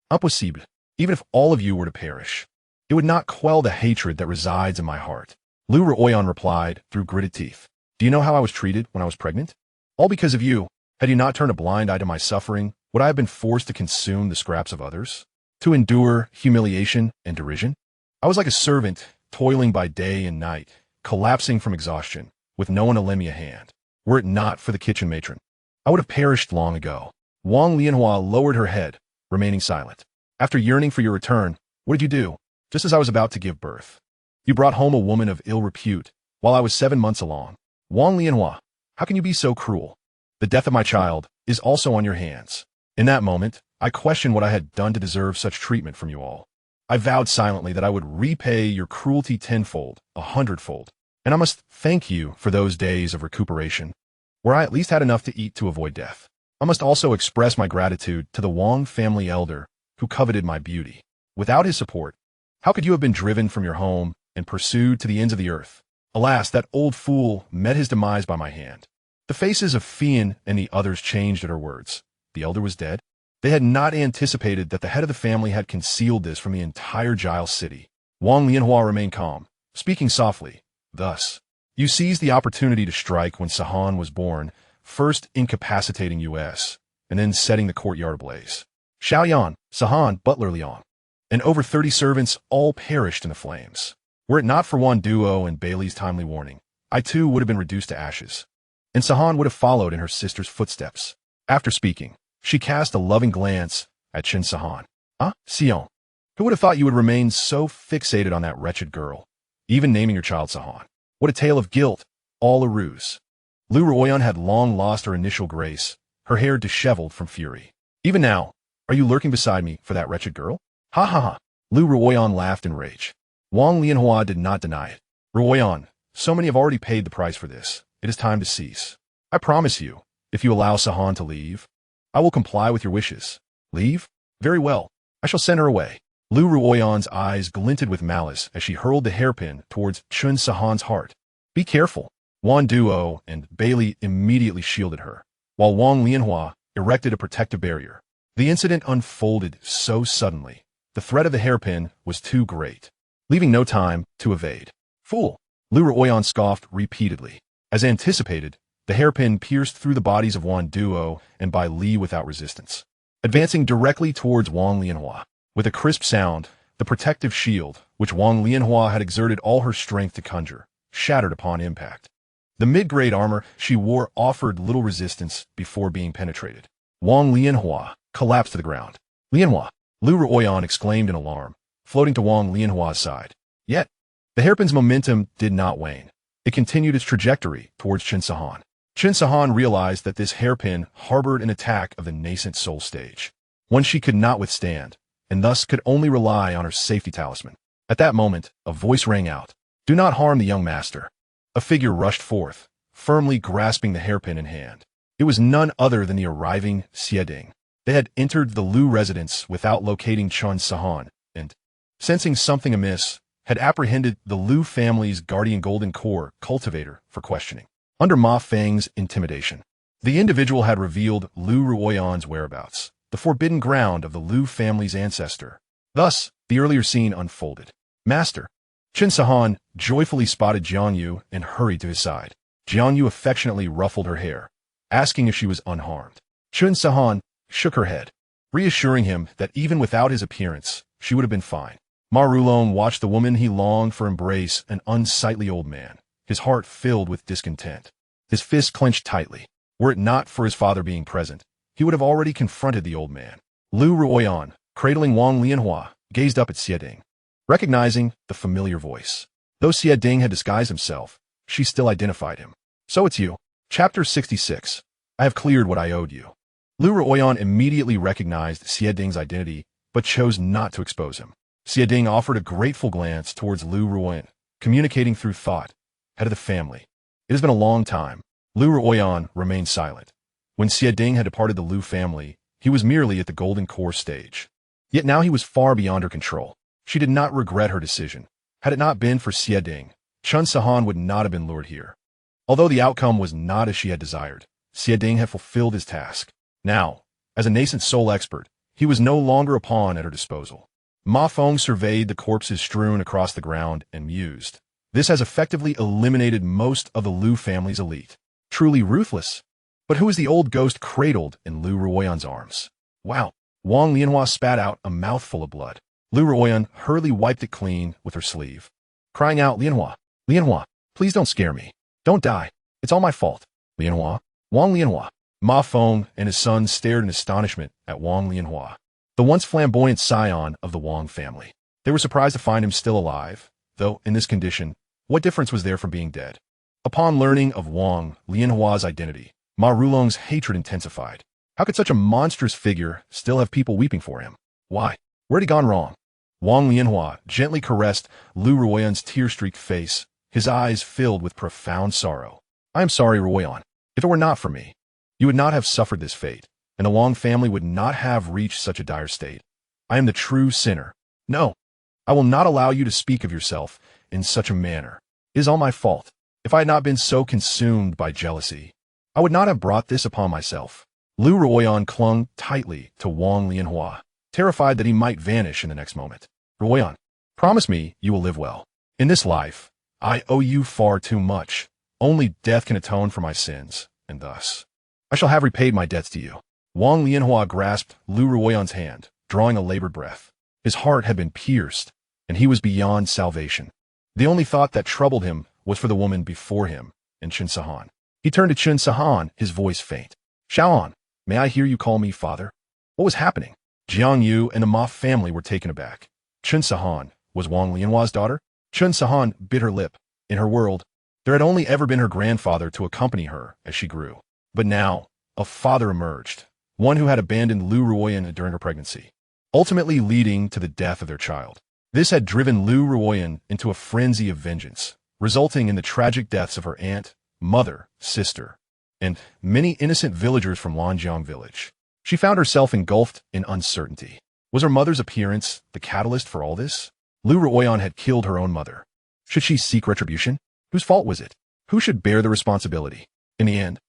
Impossible. Even if all of you were to perish, it would not quell the hatred that resides in my heart." Lu Ruyan replied through gritted teeth. "Do you know how I was treated when I was pregnant? All because of you. Had you not turned a blind eye to my suffering, would I have been forced to consume the scraps of others? To endure humiliation and derision? I was like a servant, toiling by day and night, collapsing from exhaustion, with no one to lend me a hand. Were it not for the kitchen matron, I would have perished long ago." Wang Lianhua lowered her head, remaining silent. "After yearning for your return, what did you do? Just as I was about to give birth, you brought home a woman of ill repute, while I was 7 months along. Wang Lianhua, how can you be so cruel? The death of my child is also on your hands." In that moment, I questioned what I had done to deserve such treatment from you all. I vowed silently that I would repay your cruelty tenfold, 100-fold. And I must thank you for those days of recuperation, where I at least had enough to eat to avoid death. I must also express my gratitude to the Wang family elder who coveted my beauty. Without his support, how could you have been driven from your home and pursued to the ends of the earth? Alas, that old fool met his demise by my hand. The faces of Fian and the others changed at her words. The elder was dead? They had not anticipated that the head of the family had concealed this from the entire Jiao city. Wang Lianhua remained calm, speaking softly. "Thus, you seized the opportunity to strike when Sahan was born, first incapacitating us, and then setting the courtyard ablaze. Xiaoyan, Sahan, Butler Liang, and over 30 servants all perished in the flames. Were it not for Wan Duo and Bailey's timely warning, I too would have been reduced to ashes, and Sahan would have followed in her sister's footsteps." After speaking, she cast a loving glance at Chen Sahan. Xiang, who would have thought you would remain so fixated on that wretched girl, even naming your child Sahan? What a tale of guilt, all a ruse. Lu Ruyan had long lost her initial grace, her hair disheveled from fury. Even now, are you lurking beside me for that wretched girl? Ha ha ha. Lu Ruoyan laughed in rage. Wang Lianhua did not deny it. Ruoyan, so many have already paid the price for this. It is time to cease. I promise you, if you allow Sahan to leave, I will comply with your wishes. Leave? Very well. I shall send her away. Lu Ruoyan's eyes glinted with malice as she hurled the hairpin towards Chun Sahan's heart. Be careful. Wan Duo and Bailey immediately shielded her, while Wang Lianhua erected a protective barrier. The incident unfolded so suddenly. The threat of the hairpin was too great, leaving no time to evade. Fool! Lu Ruoyan scoffed repeatedly. As anticipated, the hairpin pierced through the bodies of Wan Duo and Bai Li without resistance, advancing directly towards Wang Lianhua. With a crisp sound, the protective shield, which Wang Lianhua had exerted all her strength to conjure, shattered upon impact. The mid-grade armor she wore offered little resistance before being penetrated. Wang Lianhua collapsed to the ground. Lianhua! Lu Ruoyan exclaimed in alarm, floating to Wang Lianhua's side. Yet, the hairpin's momentum did not wane. It continued its trajectory towards Chun Sahan. Chun Sahan realized that this hairpin harbored an attack of the nascent soul stage, one she could not withstand, and thus could only rely on her safety talisman. At that moment, a voice rang out. Do not harm the young master. A figure rushed forth, firmly grasping the hairpin in hand. It was none other than the arriving Xieding. They had entered the Lu residence without locating Chun Sahan, and, sensing something amiss, had apprehended the Lu family's guardian golden core cultivator for questioning. Under Ma Feng's intimidation, the individual had revealed Lu Ruoyan's whereabouts, the forbidden ground of the Lu family's ancestor. Thus, the earlier scene unfolded. Master! Chun Sahan joyfully spotted Jiang and hurried to his side. Jiang affectionately ruffled her hair, asking if she was unharmed. Chun Sahan shook her head, reassuring him that even without his appearance, she would have been fine. Ma Rulong watched the woman he longed for embrace an unsightly old man, his heart filled with discontent. His fist clenched tightly. Were it not for his father being present, he would have already confronted the old man. Lu Ruoyan, cradling Wang Lianhua, gazed up at Xieding, recognizing the familiar voice. Though Xieding had disguised himself, she still identified him. So it's you. Chapter 66. I have cleared what I owed you. Lu Ruoyan immediately recognized Xieding's identity, but chose not to expose him. Xieding offered a grateful glance towards Lu Ruoyan, communicating through thought. Head of the family. It has been a long time. Lu Ruoyan remained silent. When Xieding had departed the Lu family, he was merely at the golden core stage. Yet now he was far beyond her control. She did not regret her decision. Had it not been for Xieding, Chun Sahan would not have been lured here. Although the outcome was not as she had desired, Xieding had fulfilled his task. Now, as a nascent soul expert, he was no longer a pawn at her disposal. Ma Feng surveyed the corpses strewn across the ground and mused. This has effectively eliminated most of the Lu family's elite. Truly ruthless. But who is the old ghost cradled in Lu Ruoyan's arms? Wow. Wang Lianhua spat out a mouthful of blood. Lu Ruoyan hurriedly wiped it clean with her sleeve, crying out, Lianhua, Lianhua, please don't scare me. Don't die. It's all my fault. Lianhua, Wang Lianhua. Ma Feng and his son stared in astonishment at Wang Lianhua, the once flamboyant scion of the Wang family. They were surprised to find him still alive, though in this condition, what difference was there from being dead? Upon learning of Wang Lianhua's identity, Ma Rulong's hatred intensified. How could such a monstrous figure still have people weeping for him? Why? Where had he gone wrong? Wang Lianhua gently caressed Lu Ruoyan's tear-streaked face, his eyes filled with profound sorrow. I am sorry, Ruoyan. If it were not for me, you would not have suffered this fate, and the Wang family would not have reached such a dire state. I am the true sinner. No, I will not allow you to speak of yourself in such a manner. It is all my fault. If I had not been so consumed by jealousy, I would not have brought this upon myself. Lu Ruoyan clung tightly to Wang Lianhua, terrified that he might vanish in the next moment. Ruoyan, promise me you will live well. In this life, I owe you far too much. Only death can atone for my sins, and thus, I shall have repaid my debts to you. Wang Lianhua grasped Lu Ruoyan's hand, drawing a labored breath. His heart had been pierced, and he was beyond salvation. The only thought that troubled him was for the woman before him, and Chun Sahan. He turned to Chun Sahan, his voice faint. Xiaon, may I hear you call me father? What was happening? Jiang and the Ma family were taken aback. Chun Sahan was Wang Lianhua's daughter? Chun Sahan bit her lip. In her world, there had only ever been her grandfather to accompany her as she grew. But now, a father emerged, one who had abandoned Lu Ruoyan during her pregnancy, ultimately leading to the death of their child. This had driven Lu Ruoyan into a frenzy of vengeance, resulting in the tragic deaths of her aunt, mother, sister, and many innocent villagers from Lanjiang village. She found herself engulfed in uncertainty. Was her mother's appearance the catalyst for all this? Lu Ruoyan had killed her own mother. Should she seek retribution? Whose fault was it? Who should bear the responsibility? In the end,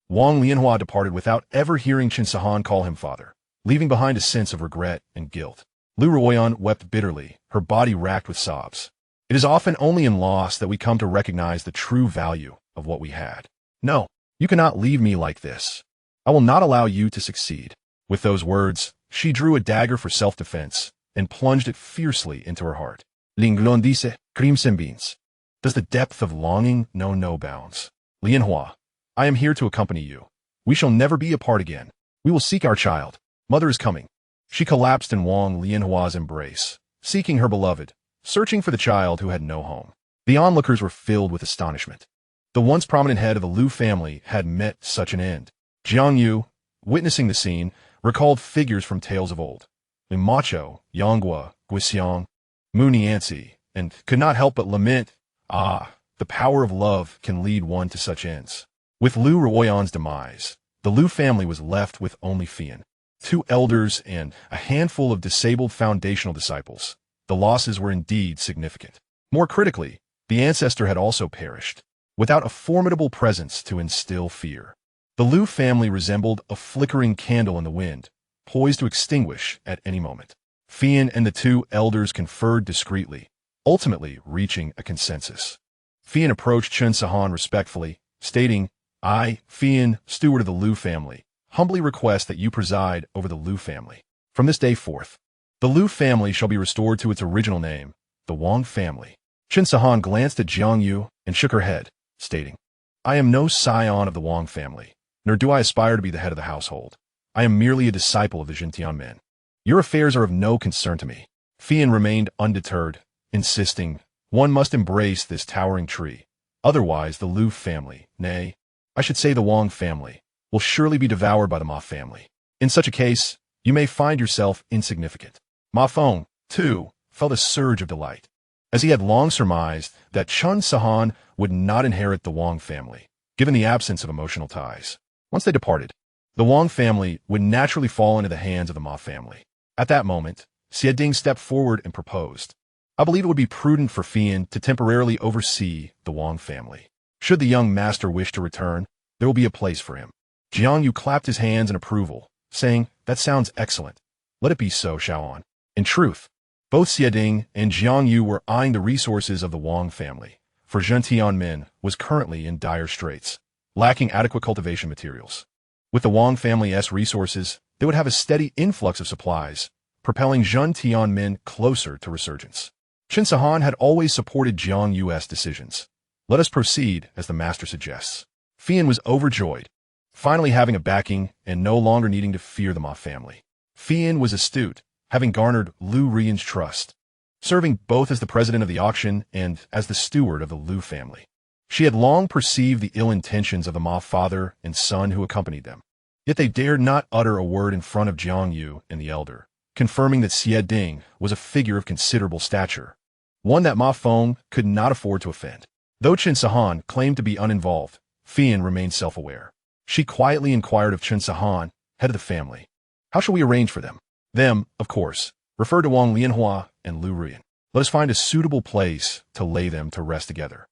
Wang Lianhua departed without ever hearing Qin Sihan call him father, leaving behind a sense of regret and guilt. Lu Ruoyan wept bitterly, her body racked with sobs. It is often only in loss that we come to recognize the true value of what we had. No, you cannot leave me like this. I will not allow you to succeed. With those words, she drew a dagger for self-defense and plunged it fiercely into her heart. Linglon dice, crimson beans. Does the depth of longing know no bounds? Lianhua, I am here to accompany you. We shall never be apart again. We will seek our child. Mother is coming. She collapsed in Wang Lianhua's embrace, seeking her beloved, searching for the child who had no home. The onlookers were filled with astonishment. The once prominent head of the Lu family had met such an end. Jiang, witnessing the scene, recalled figures from tales of old. Macho, Yanghua, Guixiang, Mu Nianzi, and could not help but lament, the power of love can lead one to such ends. With Lu Ruoyan's demise, the Lu family was left with only Fian, 2 elders, and a handful of disabled foundational disciples. The losses were indeed significant. More critically, the ancestor had also perished, without a formidable presence to instill fear. The Lu family resembled a flickering candle in the wind, poised to extinguish at any moment. Fian and the 2 elders conferred discreetly, ultimately reaching a consensus. Fian approached Qin Sihan respectfully, stating, I, Fian, steward of the Lu family, humbly request that you preside over the Lu family. From this day forth, the Lu family shall be restored to its original name, the Wang family. Qin Sihan glanced at Jiang and shook her head, stating, I am no scion of the Wang family, nor do I aspire to be the head of the household. I am merely a disciple of the Zhentian men. Your affairs are of no concern to me. Fian remained undeterred, insisting, one must embrace this towering tree. Otherwise, the Lu family, nay, I should say the Wang family, will surely be devoured by the Ma family. In such a case, you may find yourself insignificant. Ma Feng, too, felt a surge of delight, as he had long surmised that Qin Sihan would not inherit the Wang family, given the absence of emotional ties. Once they departed, the Wang family would naturally fall into the hands of the Ma family. At that moment, Xiading stepped forward and proposed, I believe it would be prudent for Fian to temporarily oversee the Wang family. Should the young master wish to return, there will be a place for him. Jiang clapped his hands in approval, saying, that sounds excellent. Let it be so, Xiaoan. In truth, both Xiading and Jiang were eyeing the resources of the Wang family, for Zhentian men was currently in dire straits, lacking adequate cultivation materials. With the Wang family's resources, they would have a steady influx of supplies, propelling Zhentian men closer to resurgence. Qin Sihan had always supported Jiang's decisions. Let us proceed as the master suggests. Fian was overjoyed, finally having a backing and no longer needing to fear the Ma family. Fian was astute, having garnered Lu Ruoyan's trust, serving both as the president of the auction and as the steward of the Lu family. She had long perceived the ill intentions of the Ma father and son who accompanied them, yet they dared not utter a word in front of Jiang and the elder, confirming that Xiading was a figure of considerable stature, one that Ma Feng could not afford to offend. Though Qin Sihan claimed to be uninvolved, Fian remained self-aware. She quietly inquired of Qin Sihan, head of the family, how shall we arrange for them? Them, of course, referred to Wang Lianhua and Lu Ruoyan. Let us find a suitable place to lay them to rest together.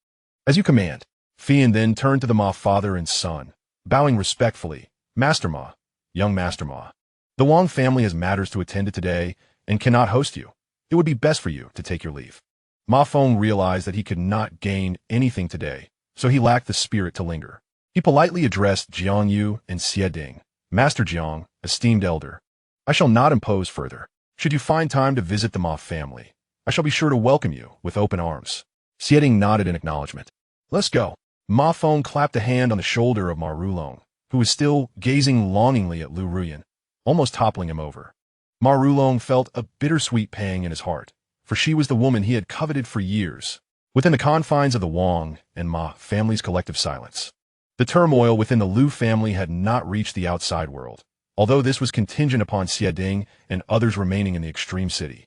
As you command. Fian then turned to the Ma father and son, bowing respectfully, Master Ma, young Master Ma. The Wang family has matters to attend to today and cannot host you. It would be best for you to take your leave. Ma Feng realized that he could not gain anything today, so he lacked the spirit to linger. He politely addressed Jiang and Xiading, Master Jiang, esteemed elder. I shall not impose further. Should you find time to visit the Ma family, I shall be sure to welcome you with open arms. Xiading nodded in acknowledgement. Let's go. Ma Feng clapped a hand on the shoulder of Ma Rulong, who was still gazing longingly at Lu Ruoyan, almost toppling him over. Ma Rulong felt a bittersweet pang in his heart, for she was the woman he had coveted for years, within the confines of the Wang and Ma family's collective silence. The turmoil within the Liu family had not reached the outside world, although this was contingent upon Xie and others remaining in the extreme city.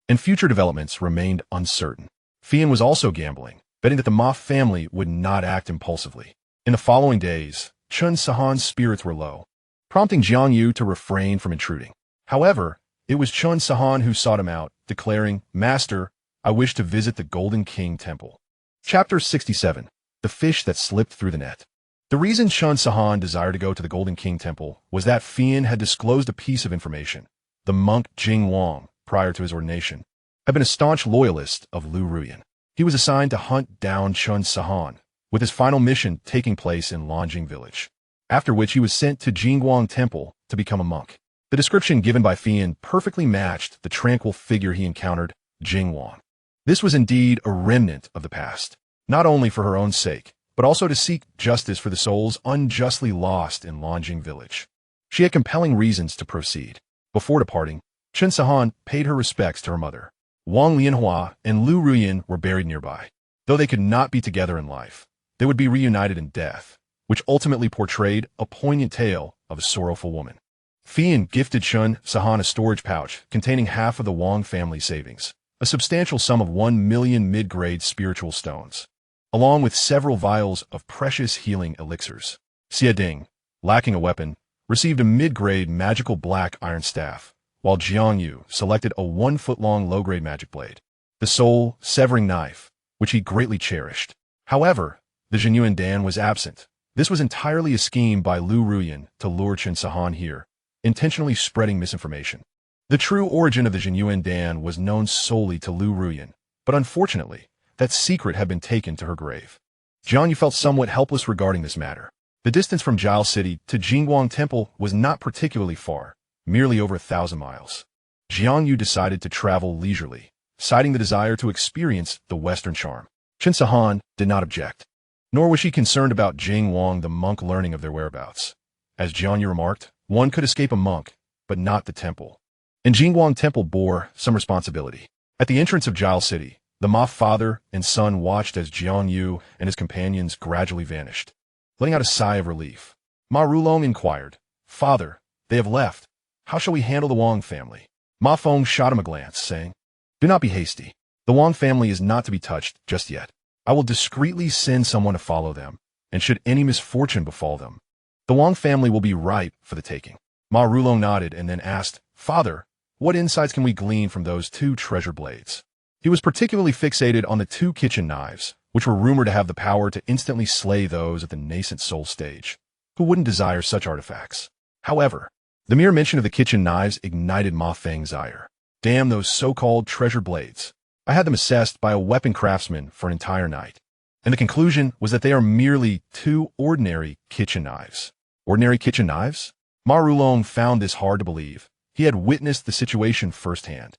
And future developments remained uncertain. Fian was also gambling, betting that the Ma family would not act impulsively. In the following days, Chun Sahan's spirits were low, prompting Jiang Yu to refrain from intruding. However, it was Chun Sahan who sought him out, declaring, "Master, I wish to visit the Golden King Temple." Chapter 67. The Fish That Slipped Through the Net. The reason Chun Sahan desired to go to the Golden King Temple was that Fian had disclosed a piece of information. The monk Jing Wang, prior to his ordination, had been a staunch loyalist of Liu Ruyan. He was assigned to hunt down Chun Sahan, with his final mission taking place in Lanjing village, after which he was sent to Jingguang Temple to become a monk. The description given by Fian perfectly matched the tranquil figure he encountered, Jing Wang. This was indeed a remnant of the past, not only for her own sake, but also to seek justice for the souls unjustly lost in Lanjing village. She had compelling reasons to proceed. Before departing, Chun Sahan paid her respects to her mother. Wang Lianhua and Liu Ruyan were buried nearby. Though they could not be together in life, they would be reunited in death, which ultimately portrayed a poignant tale of a sorrowful woman. Fian gifted Chun Sahan a storage pouch containing half of the Wang family savings, a substantial sum of 1 million mid-grade spiritual stones, along with several vials of precious healing elixirs. Xie, lacking a weapon, received a mid-grade magical black iron staff, while Jiang Yu selected a 1-foot-long low-grade magic blade, the soul-severing knife, which he greatly cherished. However, the Zhenyuan Dan was absent. This was entirely a scheme by Liu Ruyan to lure Chun Sahan here, intentionally spreading misinformation. The true origin of the Zhenyuan Dan was known solely to Liu Ruyan, but unfortunately, that secret had been taken to her grave. Jiang Yu felt somewhat helpless regarding this matter. The distance from Jiao City to Jingguang Temple was not particularly far, merely over 1,000 miles. Jiang Yu decided to travel leisurely, citing the desire to experience the Western charm. Chun Sahan did not object, nor was she concerned about Jing Wang the monk learning of their whereabouts. As Jiang Yu remarked, one could escape a monk, but not the temple. And Jingguang Temple bore some responsibility. At the entrance of Jiao City, the Ma father and son watched as Jiang Yu and his companions gradually vanished. Letting out a sigh of relief, Ma Rulong inquired, "Father, they have left. How shall we handle the Wang family?" Ma Feng shot him a glance, saying, "Do not be hasty. The Wang family is not to be touched just yet. I will discreetly send someone to follow them, and should any misfortune befall them, the Wang family will be ripe for the taking." Ma Rulong nodded and then asked, "Father, what insights can we glean from those 2 treasure blades?" He was particularly fixated on the 2 kitchen knives, which were rumored to have the power to instantly slay those at the nascent soul stage, who wouldn't desire such artifacts. However, the mere mention of the kitchen knives ignited Ma Feng's ire. Damn those so-called treasure blades. I had them assessed by a weapon craftsman for an entire night, and the conclusion was that they are merely 2 ordinary kitchen knives. Ordinary kitchen knives? Ma Rulong found this hard to believe. He had witnessed the situation firsthand.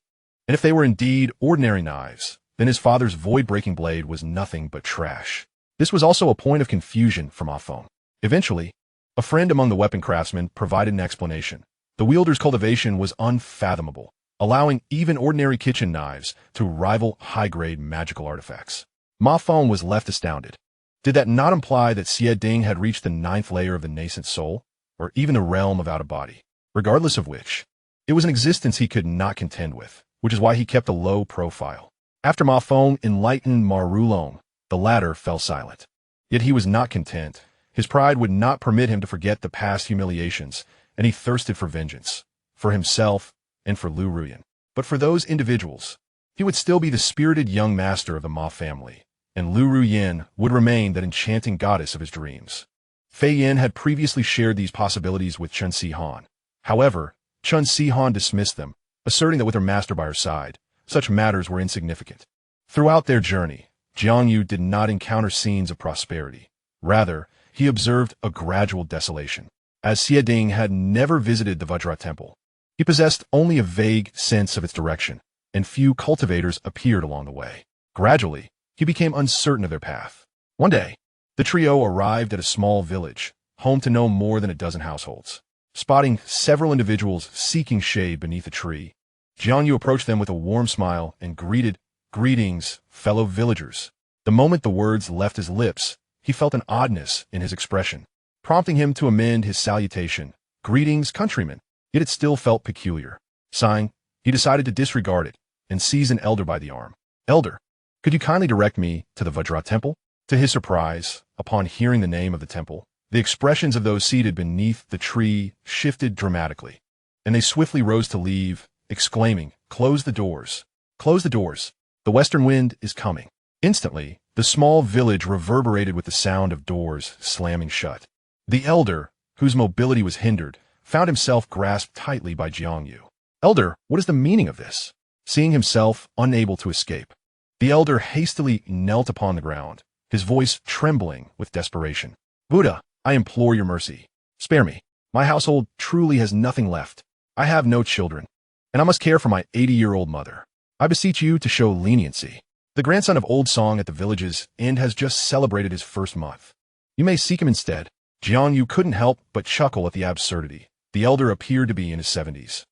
And if they were indeed ordinary knives, then his father's void-breaking blade was nothing but trash. This was also a point of confusion for Ma Feng. Eventually, a friend among the weapon craftsmen provided an explanation. The wielder's cultivation was unfathomable, allowing even ordinary kitchen knives to rival high-grade magical artifacts. Ma Feng was left astounded. Did that not imply that Xie Ding had reached the 9th layer of the nascent soul, or even the realm of out-of-body? Regardless of which, it was an existence he could not contend with, which is why he kept a low profile. After Ma Feng enlightened Ma Rulong, the latter fell silent. Yet he was not content. His pride would not permit him to forget the past humiliations, and he thirsted for vengeance, for himself and for Liu Ruyan. But for those individuals, he would still be the spirited young master of the Ma family, and Liu Ruyan would remain that enchanting goddess of his dreams. Fei Yin had previously shared these possibilities with Chun Si-Han. However, Chun Si-Han dismissed them, asserting that with her master by her side, such matters were insignificant. Throughout their journey, Jiang Yu did not encounter scenes of prosperity. Rather, he observed a gradual desolation. As Xie Ding had never visited the Vajra Temple, he possessed only a vague sense of its direction, and few cultivators appeared along the way. Gradually, he became uncertain of their path. One day, the trio arrived at a small village, home to no more than a dozen households. Spotting several individuals seeking shade beneath a tree, Jiang Yu approached them with a warm smile and greeted, "Greetings, fellow villagers." The moment the words left his lips, he felt an oddness in his expression, prompting him to amend his salutation. "Greetings, countrymen." Yet it still felt peculiar. Sighing, he decided to disregard it and seize an elder by the arm. "Elder, could you kindly direct me to the Vajra temple?" To his surprise, upon hearing the name of the temple, the expressions of those seated beneath the tree shifted dramatically, and they swiftly rose to leave, exclaiming, "Close the doors! Close the doors! The western wind is coming." Instantly, the small village reverberated with the sound of doors slamming shut. The elder, whose mobility was hindered, found himself grasped tightly by Jiang. "Elder, what is the meaning of this?" Seeing himself unable to escape, the elder hastily knelt upon the ground, his voice trembling with desperation. "Buddha, I implore your mercy. Spare me. My household truly has nothing left. I have no children, and I must care for my 80-year-old mother. I beseech you to show leniency. The grandson of Old Song at the village's end has just celebrated his first month. You may seek him instead." Jiang couldn't help but chuckle at the absurdity. The elder appeared to be in his 70s.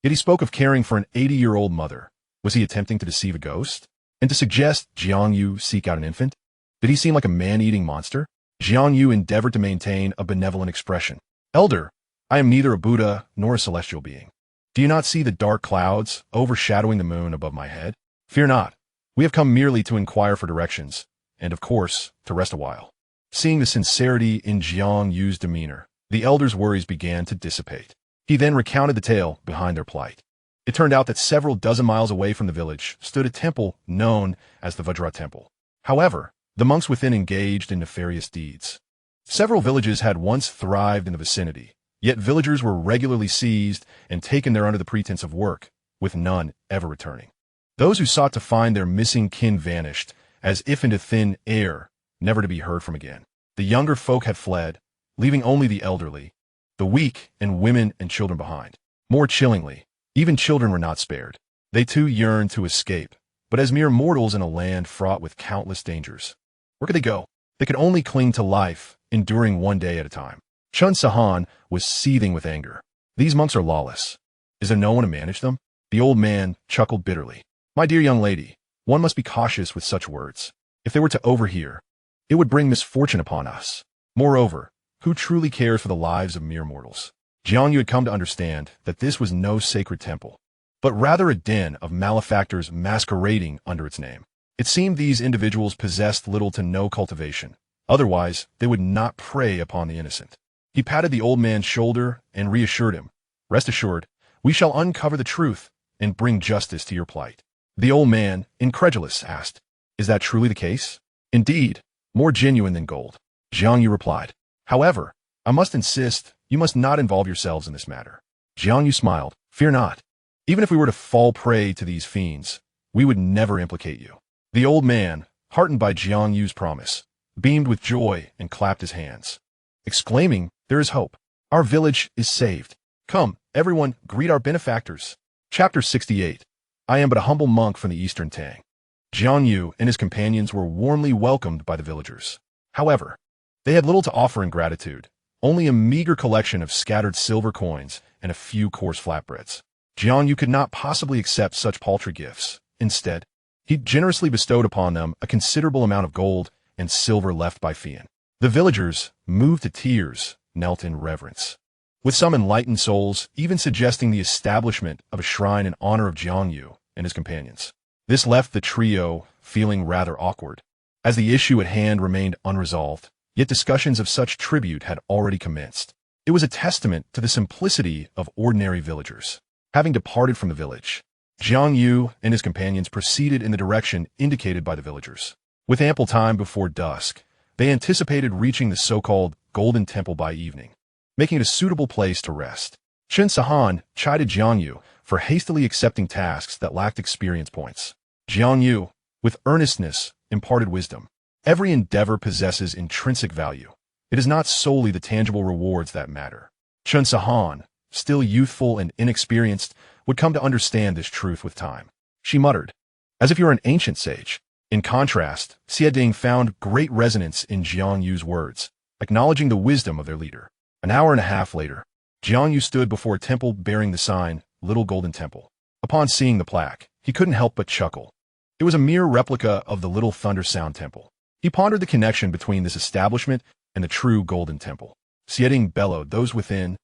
Yet he spoke of caring for an 80-year-old mother. Was he attempting to deceive a ghost? And to suggest Jiang seek out an infant? Did he seem like a man-eating monster? Jiang endeavored to maintain a benevolent expression. "Elder, I am neither a Buddha nor a celestial being. Do you not see the dark clouds overshadowing the moon above my head? Fear not. We have come merely to inquire for directions, and of course, to rest a while." Seeing the sincerity in Jiang demeanor, the elder's worries began to dissipate. He then recounted the tale behind their plight. It turned out that several dozen miles away from the village stood a temple known as the Vajra Temple. However, the monks within engaged in nefarious deeds. Several villages had once thrived in the vicinity, yet villagers were regularly seized and taken there under the pretense of work, with none ever returning. Those who sought to find their missing kin vanished, as if into thin air, never to be heard from again. The younger folk had fled, leaving only the elderly, the weak, and women and children behind. More chillingly, even children were not spared. They too yearned to escape, but as mere mortals in a land fraught with countless dangers. Where could they go? They could only cling to life, enduring one day at a time. Xianxia was seething with anger. These monks are lawless. Is there no one to manage them? The old man chuckled bitterly. "My dear young lady, one must be cautious with such words. If they were to overhear, it would bring misfortune upon us. Moreover, who truly cares for the lives of mere mortals?" Jiang had come to understand that this was no sacred temple, but rather a den of malefactors masquerading under its name. It seemed these individuals possessed little to no cultivation. Otherwise, they would not prey upon the innocent. He patted the old man's shoulder and reassured him. "Rest assured, we shall uncover the truth and bring justice to your plight." The old man, incredulous, asked, "Is that truly the case?" "Indeed, more genuine than gold," Jiang replied. "However, I must insist you must not involve yourselves in this matter." Jiang smiled. "Fear not. Even if we were to fall prey to these fiends, we would never implicate you." The old man, heartened by Jiang's promise, beamed with joy and clapped his hands, exclaiming, "There is hope. Our village is saved. Come, everyone, greet our benefactors." Chapter 68. I am but a humble monk from the Eastern Tang. Jiang and his companions were warmly welcomed by the villagers. However, they had little to offer in gratitude, only a meager collection of scattered silver coins and a few coarse flatbreads. Jiang could not possibly accept such paltry gifts. Instead, he generously bestowed upon them a considerable amount of gold and silver left by Fian. The villagers, moved to tears, knelt in reverence, with some enlightened souls even suggesting the establishment of a shrine in honor of Jiang and his companions. This left the trio feeling rather awkward, as the issue at hand remained unresolved, yet discussions of such tribute had already commenced. It was a testament to the simplicity of ordinary villagers. Having departed from the village, Jiang and his companions proceeded in the direction indicated by the villagers. With ample time before dusk, they anticipated reaching the so-called Golden Temple by evening, making it a suitable place to rest. Xianxia chided Jiang for hastily accepting tasks that lacked experience points. Jiang, with earnestness, imparted wisdom. Every endeavor possesses intrinsic value. It is not solely the tangible rewards that matter. Xianxia, still youthful and inexperienced, would come to understand this truth with time. She muttered, "As if you were an ancient sage." In contrast, Xiading found great resonance in Jiang's words, acknowledging the wisdom of their leader. An hour and a half later, Jiang stood before a temple bearing the sign, Little Golden Temple. Upon seeing the plaque, he couldn't help but chuckle. It was a mere replica of the Little Thunder Sound Temple. He pondered the connection between this establishment and the true Golden Temple. Xianxia bellowed, "Those within,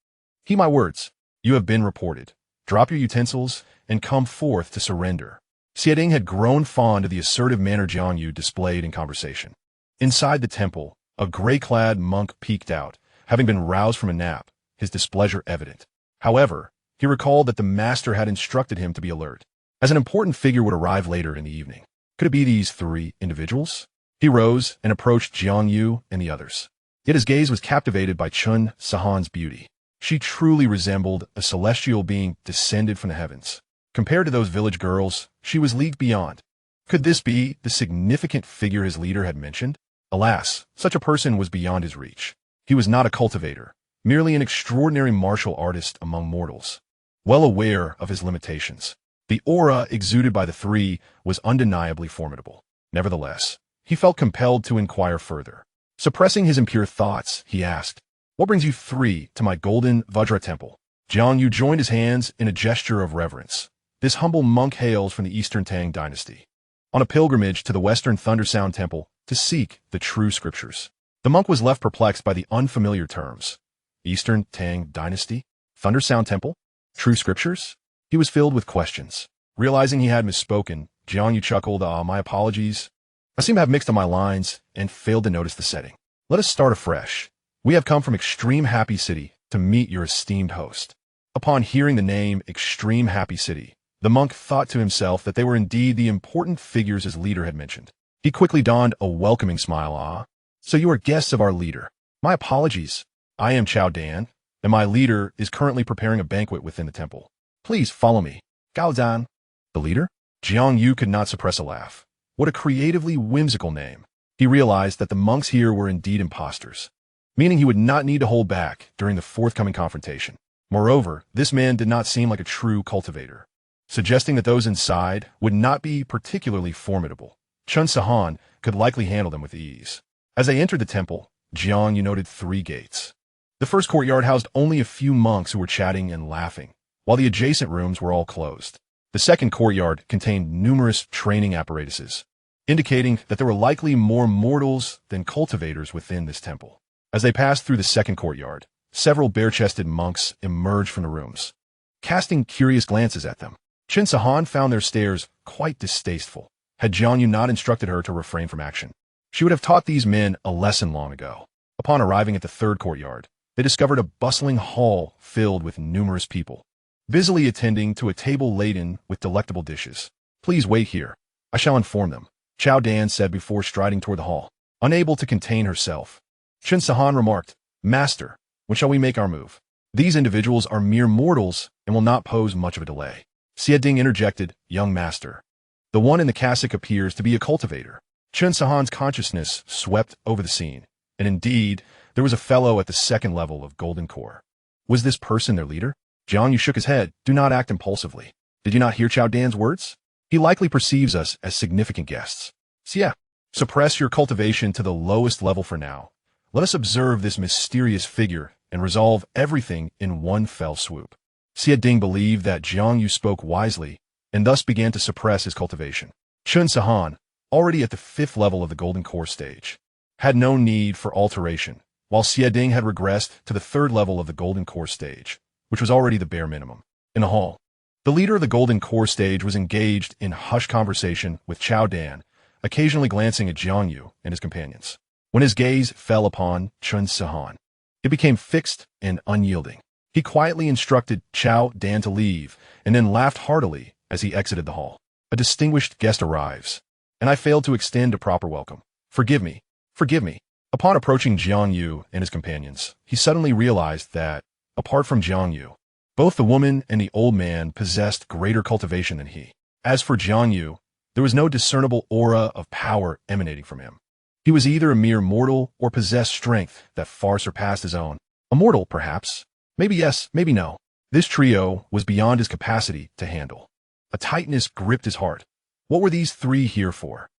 heed my words. You have been reported. Drop your utensils and come forth to surrender." Xianxia had grown fond of the assertive manner Jiang displayed in conversation. Inside the temple, a gray-clad monk peeked out, having been roused from a nap, his displeasure evident. However, he recalled that the master had instructed him to be alert, as an important figure would arrive later in the evening. Could it be these three individuals? He rose and approached Jiang and the others. Yet his gaze was captivated by Xianxia's beauty. She truly resembled a celestial being descended from the heavens. Compared to those village girls, she was leagued beyond. Could this be the significant figure his leader had mentioned? Alas, such a person was beyond his reach. He was not a cultivator, merely an extraordinary martial artist among mortals. Well aware of his limitations, the aura exuded by the three was undeniably formidable. Nevertheless, he felt compelled to inquire further. Suppressing his impure thoughts, he asked, "What brings you three to my golden Vajra temple?" Jiang joined his hands in a gesture of reverence. This humble monk hails from the Eastern Tang dynasty, on a pilgrimage to the Western Thundersound Temple to seek the true scriptures. The monk was left perplexed by the unfamiliar terms. Eastern Tang dynasty? Thundersound Temple? True scriptures? He was filled with questions. Realizing he had misspoken, Jiang chuckled, "My apologies. I seem to have mixed up my lines and failed to notice the setting. Let us start afresh. We have come from Extreme Happy City to meet your esteemed host." Upon hearing the name Extreme Happy City, the monk thought to himself that they were indeed the important figures his leader had mentioned. He quickly donned a welcoming smile. "Ah, so you are guests of our leader. My apologies. I am Chao Dan, and my leader is currently preparing a banquet within the temple. Please follow me." Gao Dan. The leader? Jiang could not suppress a laugh. What a creatively whimsical name. He realized that the monks here were indeed imposters, meaning he would not need to hold back during the forthcoming confrontation. Moreover, this man did not seem like a true cultivator, suggesting that those inside would not be particularly formidable. Xianxia could likely handle them with ease. As they entered the temple, Jiang noted three gates. The first courtyard housed only a few monks who were chatting and laughing, while the adjacent rooms were all closed. The second courtyard contained numerous training apparatuses, indicating that there were likely more mortals than cultivators within this temple. As they passed through the second courtyard, several bare-chested monks emerged from the rooms, casting curious glances at them. Xianxia found their stares quite distasteful. Had Jiang not instructed her to refrain from action, she would have taught these men a lesson long ago. Upon arriving at the third courtyard, they discovered a bustling hall filled with numerous people, busily attending to a table laden with delectable dishes. "Please wait here. I shall inform them," Chao Dan said before striding toward the hall. Unable to contain herself, Xianxia remarked, "Master, when shall we make our move? These individuals are mere mortals and will not pose much of a delay." Xianxia interjected, "Young master, the one in the cassock appears to be a cultivator." Xianxia's consciousness swept over the scene, and indeed, there was a fellow at the second level of Golden Core. Was this person their leader? Jiang shook his head. "Do not act impulsively. Did you not hear Chao Dan's words? He likely perceives us as significant guests. Xia, suppress your cultivation to the lowest level for now. Let us observe this mysterious figure and resolve everything in one fell swoop." Xianxia believed that Jiang spoke wisely and thus began to suppress his cultivation. Xianxia, already at the fifth level of the Golden Core stage, had no need for alteration, while Xianxia had regressed to the third level of the Golden Core stage, which was already the bare minimum. In the hall, the leader of the Golden Core stage was engaged in hushed conversation with Chao Dan, occasionally glancing at Jiang and his companions. When his gaze fell upon Xianxia, it became fixed and unyielding. He quietly instructed Chao Dan to leave, and then laughed heartily as he exited the hall. "A distinguished guest arrives, and I failed to extend a proper welcome. Forgive me, forgive me." Upon approaching Jiang and his companions, he suddenly realized that, apart from Jiang, both the woman and the old man possessed greater cultivation than he. As for Jiang, there was no discernible aura of power emanating from him. He was either a mere mortal or possessed strength that far surpassed his own. A mortal, perhaps. Maybe yes, maybe no. This trio was beyond his capacity to handle. A tightness gripped his heart. What were these three here for?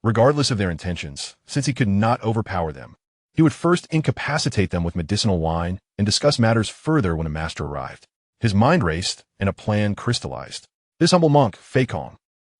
Regardless of their intentions, since he could not overpower them, he would first incapacitate them with medicinal wine and discuss matters further when a master arrived. His mind raced and a plan crystallized. This humble monk, Feikong,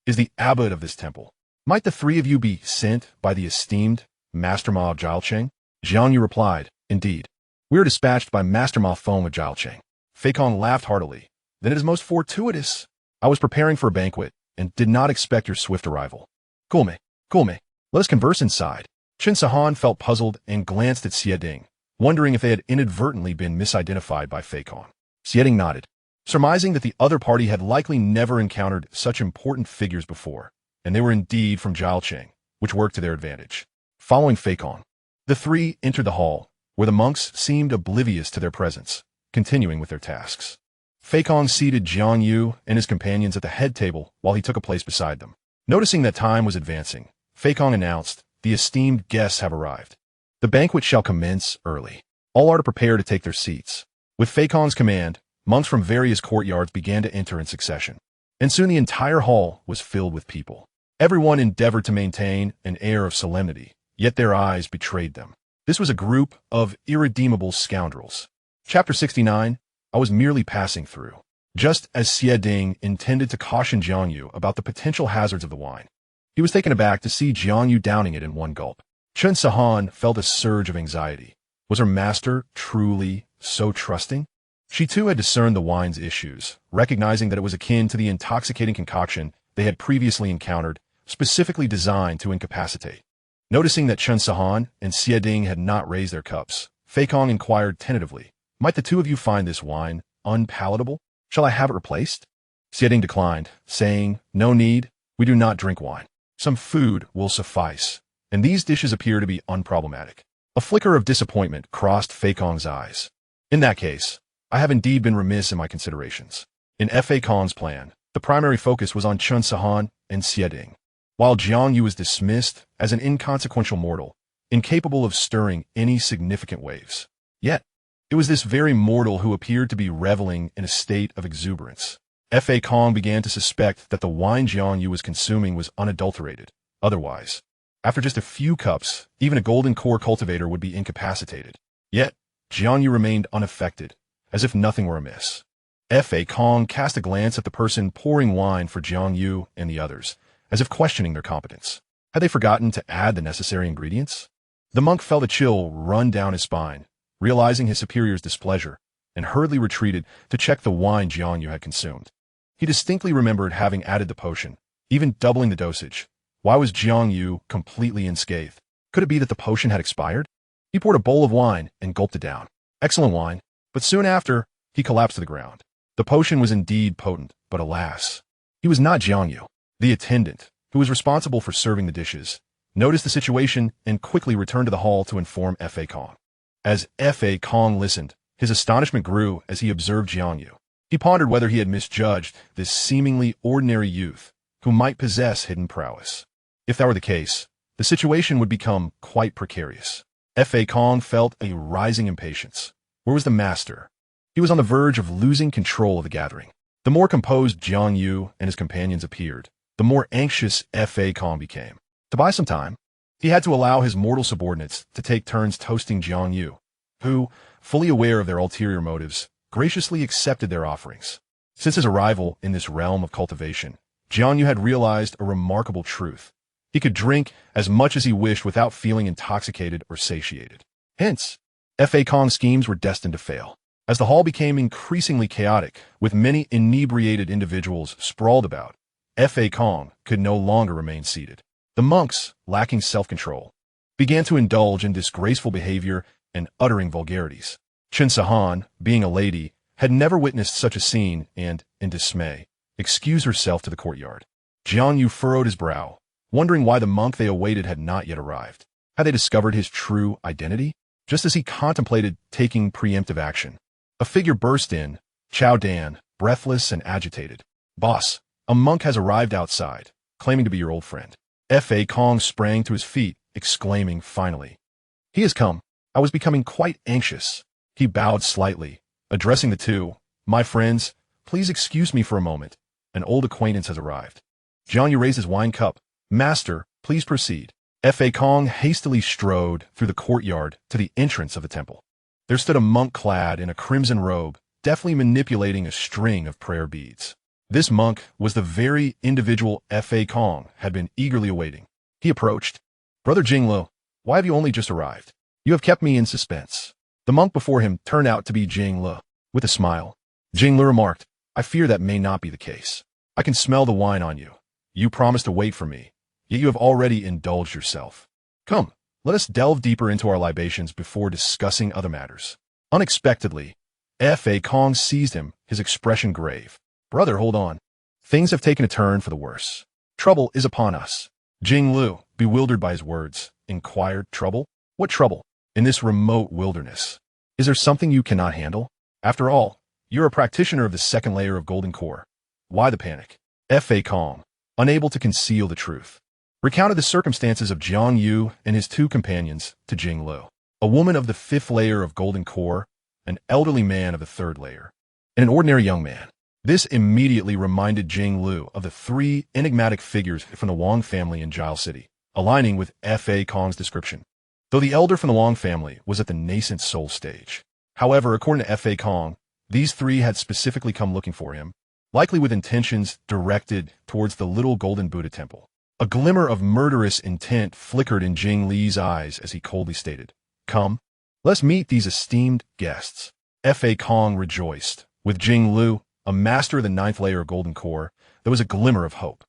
is the abbot of this temple. Might the three of you be sent by the esteemed Master Ma of Jiang? Jiang Yu replied, indeed. We are dispatched by Master Ma Feng of Jiang. Feikong laughed heartily. Then it is most fortuitous. I was preparing for a banquet, and did not expect your swift arrival. Cool me. Let us converse inside. Chen Sahan felt puzzled and glanced at Xieding, wondering if they had inadvertently been misidentified by Feikong. Xieding nodded, surmising that the other party had likely never encountered such important figures before, and they were indeed from Jiang, which worked to their advantage. Following Feikong, the three entered the hall, where the monks seemed oblivious to their presence, continuing with their tasks. Feikong seated Jiang Yu and his companions at the head table while he took a place beside them. Noticing that time was advancing, Feikong announced, the esteemed guests have arrived. The banquet shall commence early. All are to prepare to take their seats. With Feikong's command, monks from various courtyards began to enter in succession, and soon the entire hall was filled with people. Everyone endeavored to maintain an air of solemnity, yet their eyes betrayed them. This was a group of irredeemable scoundrels. Chapter 69, I was merely passing through. Just as Xieding intended to caution Jiang Yu about the potential hazards of the wine, he was taken aback to see Jiang Yu downing it in one gulp. Chen Sahan felt a surge of anxiety. Was her master truly so trusting? She too had discerned the wine's issues, recognizing that it was akin to the intoxicating concoction they had previously encountered, specifically designed to incapacitate. Noticing that Chen Sahan and Xieding had not raised their cups, Feikong inquired tentatively, might the two of you find this wine unpalatable? Shall I have it replaced? Xieding declined, saying, no need, we do not drink wine. Some food will suffice, and these dishes appear to be unproblematic. A flicker of disappointment crossed Feikong's eyes. In that case, I have indeed been remiss in my considerations. In Feikong's plan, the primary focus was on Chen Sahan and Xieding, while Jiang Yu was dismissed as an inconsequential mortal, incapable of stirring any significant waves. Yet, it was this very mortal who appeared to be reveling in a state of exuberance. Feikong began to suspect that the wine Jiang Yu was consuming was unadulterated. Otherwise, after just a few cups, even a golden core cultivator would be incapacitated. Yet, Jiang Yu remained unaffected, as if nothing were amiss. Feikong cast a glance at the person pouring wine for Jiang Yu and the others, as if questioning their competence. Had they forgotten to add the necessary ingredients? The monk felt a chill run down his spine, realizing his superior's displeasure, and hurriedly retreated to check the wine Jiang Yu had consumed. He distinctly remembered having added the potion, even doubling the dosage. Why was Jiang Yu completely unscathed? Could it be that the potion had expired? He poured a bowl of wine and gulped it down. Excellent wine, but soon after, he collapsed to the ground. The potion was indeed potent, but alas, he was not Jiang Yu. The attendant, who was responsible for serving the dishes, noticed the situation and quickly returned to the hall to inform Feikong. As Feikong listened, his astonishment grew as he observed Jiang Yu. He pondered whether he had misjudged this seemingly ordinary youth who might possess hidden prowess. If that were the case, the situation would become quite precarious. Feikong felt a rising impatience. Where was the master? He was on the verge of losing control of the gathering. The more composed Jiang Yu and his companions appeared, the more anxious Feikong became. To buy some time, he had to allow his mortal subordinates to take turns toasting Jiang Yu, who, fully aware of their ulterior motives, graciously accepted their offerings. Since his arrival in this realm of cultivation, Jiang Yu had realized a remarkable truth. He could drink as much as he wished without feeling intoxicated or satiated. Hence, Feikong's schemes were destined to fail. As the hall became increasingly chaotic, with many inebriated individuals sprawled about, Feikong could no longer remain seated. The monks, lacking self-control, began to indulge in disgraceful behavior and uttering vulgarities. Chen Sahan, being a lady, had never witnessed such a scene and, in dismay, excused herself to the courtyard. Jiang Yu furrowed his brow, wondering why the monk they awaited had not yet arrived. Had they discovered his true identity? Just as he contemplated taking preemptive action, a figure burst in, Chao Dan, breathless and agitated. Boss, a monk has arrived outside, claiming to be your old friend. Feikong sprang to his feet, exclaiming finally, he has come. I was becoming quite anxious. He bowed slightly, addressing the two. My friends, please excuse me for a moment. An old acquaintance has arrived. Jiang Yu raised his wine cup. Master, please proceed. Feikong hastily strode through the courtyard to the entrance of the temple. There stood a monk clad in a crimson robe, deftly manipulating a string of prayer beads. This monk was the very individual Fa Kong had been eagerly awaiting. He approached. "Brother Jinglu, why have you only just arrived? You have kept me in suspense." The monk before him turned out to be Jinglu. With a smile, Jinglu remarked, "I fear that may not be the case. I can smell the wine on you. You promised to wait for me, yet you have already indulged yourself. Come, let us delve deeper into our libations before discussing other matters." Unexpectedly, Fa Kong seized him, his expression grave. "Brother, hold on. Things have taken a turn for the worse. Trouble is upon us." Jinglu, bewildered by his words, inquired, "Trouble? What trouble? In this remote wilderness? Is there something you cannot handle? After all, you're a practitioner of the second layer of Golden Core. Why the panic?" Fa Kong, unable to conceal the truth, recounted the circumstances of Jiang Yu and his two companions to Jinglu. A woman of the fifth layer of Golden Core, an elderly man of the third layer, and an ordinary young man. This immediately reminded Jinglu of the three enigmatic figures from the Wang family in Jiao City, aligning with Fa Kong's description. Though the elder from the Wang family was at the nascent soul stage. However, according to Fa Kong, these three had specifically come looking for him, likely with intentions directed towards the little golden Buddha temple. A glimmer of murderous intent flickered in Jing Li's eyes as he coldly stated, "Come, let's meet these esteemed guests." Fa Kong rejoiced. With Jing Lu, a master of the ninth layer of Golden Core, there was a glimmer of hope.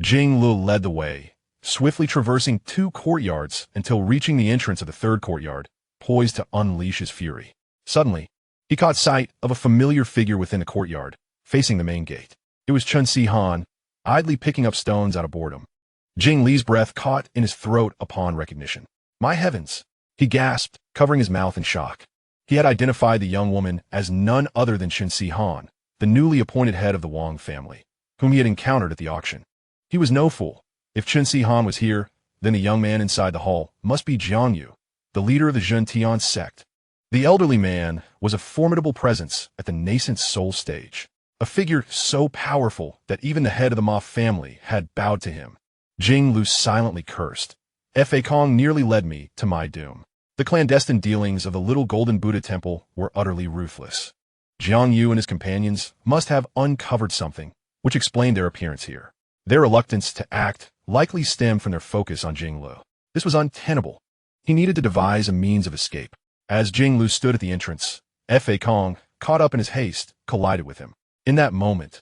Jing Lu led the way, swiftly traversing two courtyards until reaching the entrance of the third courtyard, poised to unleash his fury. Suddenly, he caught sight of a familiar figure within the courtyard, facing the main gate. It was Chen Si Han, idly picking up stones out of boredom. Jing Li's breath caught in his throat upon recognition. "My heavens!" he gasped, covering his mouth in shock. He had identified the young woman as none other than Chen Si Han, the newly appointed head of the Wang family, whom he had encountered at the auction. He was no fool. If Chen Si Han was here, then the young man inside the hall must be Jiang Yu, the leader of the Zhentian Sect. The elderly man was a formidable presence at the nascent soul stage, a figure so powerful that even the head of the Ma family had bowed to him. Jing Lu silently cursed. Fa Kong nearly led me to my doom. The clandestine dealings of the little golden Buddha temple were utterly ruthless. Jiang Yu and his companions must have uncovered something, which explained their appearance here. Their reluctance to act likely stemmed from their focus on Jing Lu. This was untenable. He needed to devise a means of escape. As Jing Lu stood at the entrance, Fa Kong, caught up in his haste, collided with him. In that moment,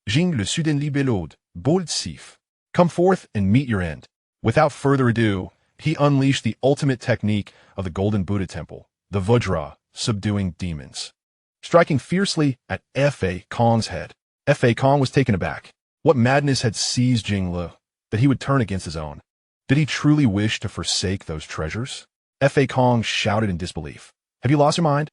Jing le Suden libellode, bold sif. Come forth and meet your end. Without further ado, he unleashed the ultimate technique of the Golden Buddha Temple, the Vajra, subduing demons. Striking fiercely at Fa Kong's head, Fa Kong was taken aback. What madness had seized Jing Lu, that he would turn against his own? Did he truly wish to forsake those treasures? Fa Kong shouted in disbelief. "Have you lost your mind?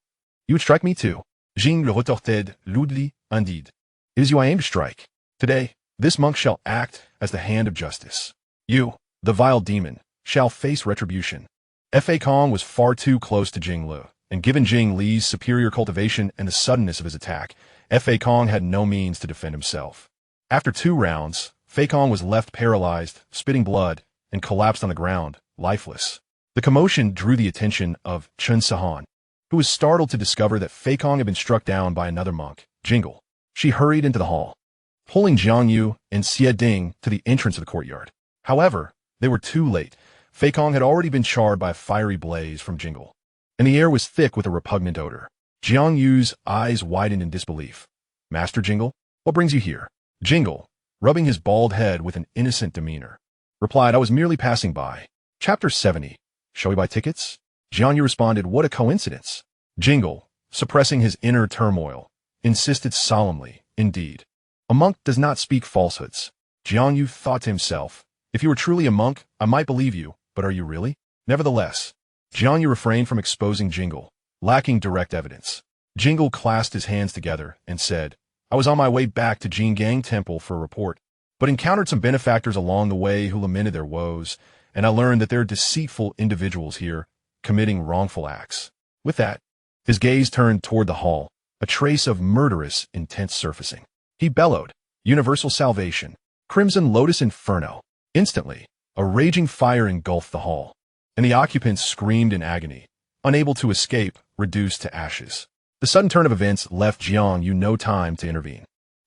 You would strike me too." Jing le retorted loudly, indeed. "It is you I aim to strike. Today, this monk shall act as the hand of justice. You, the vile demon, shall face retribution." Fa Kong was far too close to Jing Lu, and given Jing Li's superior cultivation and the suddenness of his attack, Fa Kong had no means to defend himself. After 2 rounds, Fa Kong was left paralyzed, spitting blood, and collapsed on the ground, lifeless. The commotion drew the attention of Chen Si Han, who was startled to discover that Fa Kong had been struck down by another monk, Jingle. She hurried into the hall, pulling Jiang Yu and Xie Ding to the entrance of the courtyard. However, they were too late. Fa Kong had already been charred by a fiery blaze from Jingle, and the air was thick with a repugnant odor. Jiang Yu's eyes widened in disbelief. "Master Jingle, what brings you here?" Jingle, rubbing his bald head with an innocent demeanor, replied, "I was merely passing by." Chapter 70. Shall we buy tickets? Jiang Yu responded, "What a coincidence." Jingle, suppressing his inner turmoil, insisted solemnly, "Indeed. A monk does not speak falsehoods." Jiang Yu thought to himself, "If you were truly a monk, I might believe you, but are you really?" Nevertheless, Jiang Yu refrained from exposing Jingle, lacking direct evidence. Jingle clasped his hands together and said, "I was on my way back to Jingang Temple for a report, but encountered some benefactors along the way who lamented their woes, and I learned that there are deceitful individuals here committing wrongful acts." With that, his gaze turned toward the hall, a trace of murderous intent surfacing. He bellowed, "Universal salvation, Crimson Lotus Inferno." Instantly, a raging fire engulfed the hall, and the occupants screamed in agony, unable to escape, reduced to ashes. The sudden turn of events left Jiang Yu no time to intervene.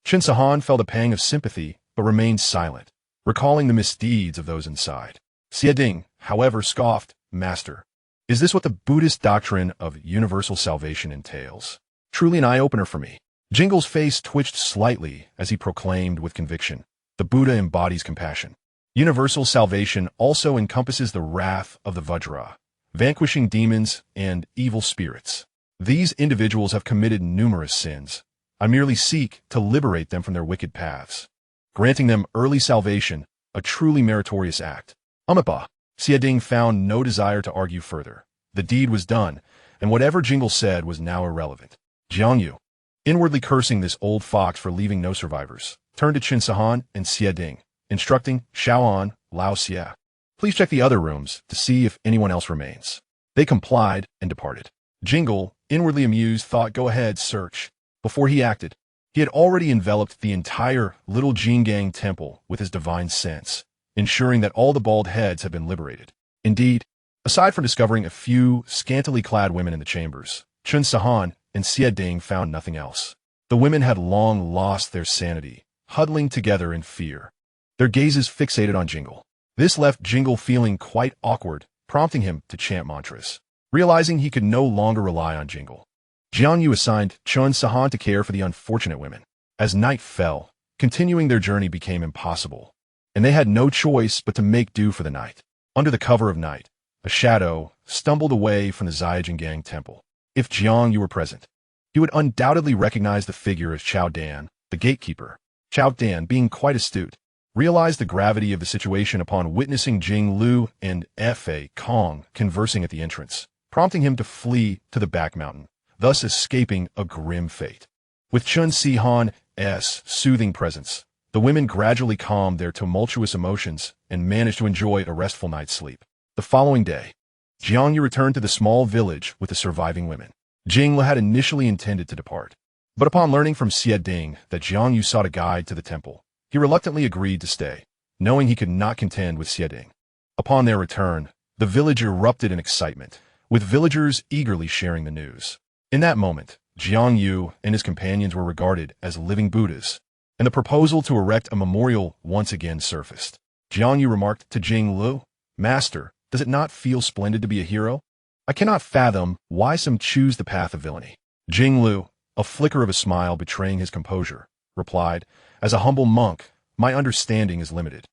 Qin Sahan felt a pang of sympathy, but remained silent, recalling the misdeeds of those inside. Xiading, however, scoffed, "Master, is this what the Buddhist doctrine of universal salvation entails? Truly an eye-opener for me." Jingle's face twitched slightly as he proclaimed with conviction, "The Buddha embodies compassion. Universal salvation also encompasses the wrath of the Vajra, vanquishing demons and evil spirits. These individuals have committed numerous sins. I merely seek to liberate them from their wicked paths, granting them early salvation, a truly meritorious act." Amipa. Xiading found no desire to argue further. The deed was done, and whatever Jingle said was now irrelevant. Jiang, inwardly cursing this old fox for leaving no survivors, turned to Qin Sahan and Xiading, instructing Shaoan, Lao Xia, "Please check the other rooms to see if anyone else remains." They complied and departed. Jingle, inwardly amused, thought, "Go ahead, search." Before he acted, he had already enveloped the entire little Jiang temple with his divine sense, ensuring that all the bald heads had been liberated. Indeed, aside from discovering a few scantily clad women in the chambers, Qin Sahan and Xiading found nothing else. The women had long lost their sanity, huddling together in fear, their gazes fixated on Jingle. This left Jingle feeling quite awkward, prompting him to chant mantras. Realizing he could no longer rely on Jingle, Jiang assigned Qin Sahan to care for the unfortunate women. As night fell, continuing their journey became impossible, and they had no choice but to make do for the night. Under the cover of night, a shadow stumbled away from the Zhentian temple. If Jiang were present, he would undoubtedly recognize the figure as Chao Dan, the gatekeeper. Chao Dan, being quite astute, realized the gravity of the situation upon witnessing Jing Lu and Fa Kong conversing at the entrance, prompting him to flee to the back mountain, thus escaping a grim fate. With Qin Sahan's soothing presence, the women gradually calmed their tumultuous emotions and managed to enjoy a restful night's sleep. The following day, Jiang returned to the small village with the surviving women. Jing had initially intended to depart, but upon learning from Xiading that Jiang sought a guide to the temple, he reluctantly agreed to stay, knowing he could not contend with Xiading. Upon their return, the village erupted in excitement, with villagers eagerly sharing the news. In that moment, Jiang and his companions were regarded as living Buddhas, and the proposal to erect a memorial once again surfaced. Jiang remarked to Jing Lu, "Master, does it not feel splendid to be a hero? I cannot fathom why some choose the path of villainy." Jing Lu, a flicker of a smile betraying his composure, replied, "As a humble monk, my understanding is limited.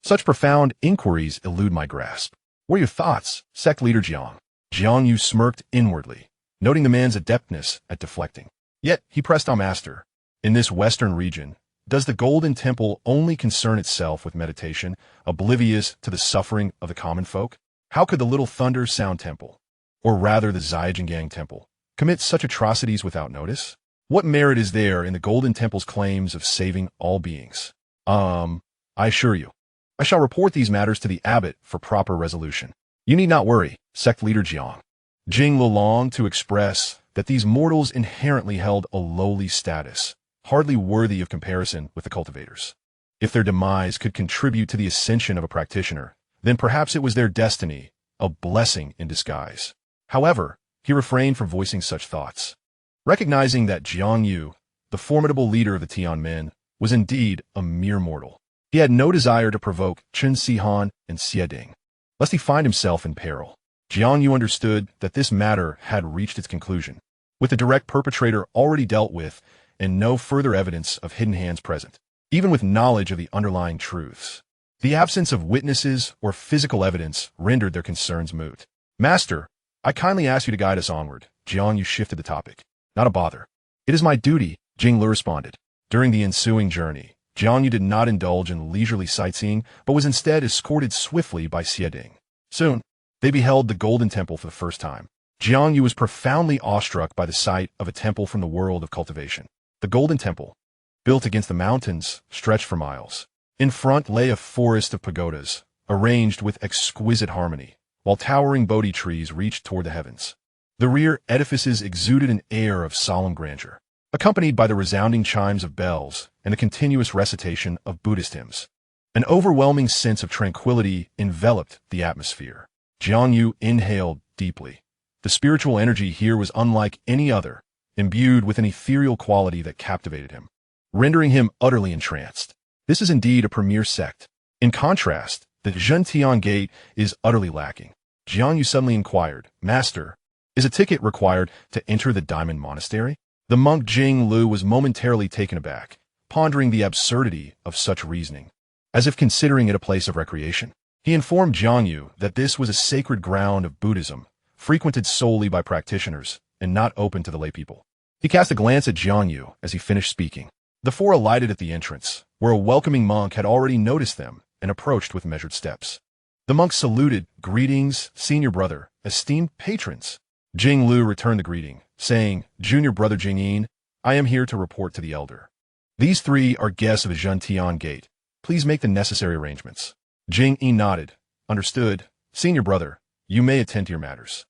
Such profound inquiries elude my grasp. What are your thoughts, sect leader Jiang?" Jiang smirked inwardly, noting the man's adeptness at deflecting. Yet he pressed on, "Master, in this western region, does the Golden Temple only concern itself with meditation, oblivious to the suffering of the common folk? How could the Little Thunder Sound Temple, or rather the Zhentian Temple, commit such atrocities without notice? What merit is there in the Golden Temple's claims of saving all beings? I assure you, I shall report these matters to the abbot for proper resolution. You need not worry, sect leader Jiang." Jing longed to express that these mortals inherently held a lowly status, hardly worthy of comparison with the cultivators. If their demise could contribute to the ascension of a practitioner, then perhaps it was their destiny, a blessing in disguise. However, he refrained from voicing such thoughts, recognizing that Jiang, the formidable leader of the Tianmen, was indeed a mere mortal. He had no desire to provoke Qin Sahan and Xiading, lest he find himself in peril. Jiang understood that this matter had reached its conclusion, with the direct perpetrator already dealt with and no further evidence of hidden hands present, even with knowledge of the underlying truths. The absence of witnesses or physical evidence rendered their concerns moot. "Master, I kindly ask you to guide us onward." Jiang shifted the topic. "Not a bother. It is my duty," Jing Lu responded. During the ensuing journey, Jiang did not indulge in leisurely sightseeing, but was instead escorted swiftly by Xiading. Soon, they beheld the Golden Temple for the first time. Jiang was profoundly awestruck by the sight of a temple from the world of cultivation. The Golden Temple, built against the mountains, stretched for miles. In front lay a forest of pagodas, arranged with exquisite harmony, while towering Bodhi trees reached toward the heavens. The rear edifices exuded an air of solemn grandeur, accompanied by the resounding chimes of bells and the continuous recitation of Buddhist hymns. An overwhelming sense of tranquility enveloped the atmosphere. Jiang inhaled deeply. The spiritual energy here was unlike any other, imbued with an ethereal quality that captivated him. rendering him utterly entranced. This is indeed a premier sect. In contrast, the Zhentian Gate is utterly lacking. Jiang suddenly inquired, Master, is a ticket required to enter the Diamond Monastery? The monk Jing Lu was momentarily taken aback, pondering the absurdity of such reasoning. As if considering it a place of recreation, he informed Jiang that this was a sacred ground of Buddhism, frequented solely by practitioners and not open to the laypeople. He cast a glance at Jiang as he finished speaking. The four alighted at the entrance, where a welcoming monk had already noticed them and approached with measured steps. The monk saluted, Greetings, senior brother, esteemed patrons. Jing Lu returned the greeting, saying, Junior brother Jing, I am here to report to the elder. These three are guests of the Zhentian Gate. Please make the necessary arrangements. Jing nodded. Understood. Senior brother, you may attend to your matters.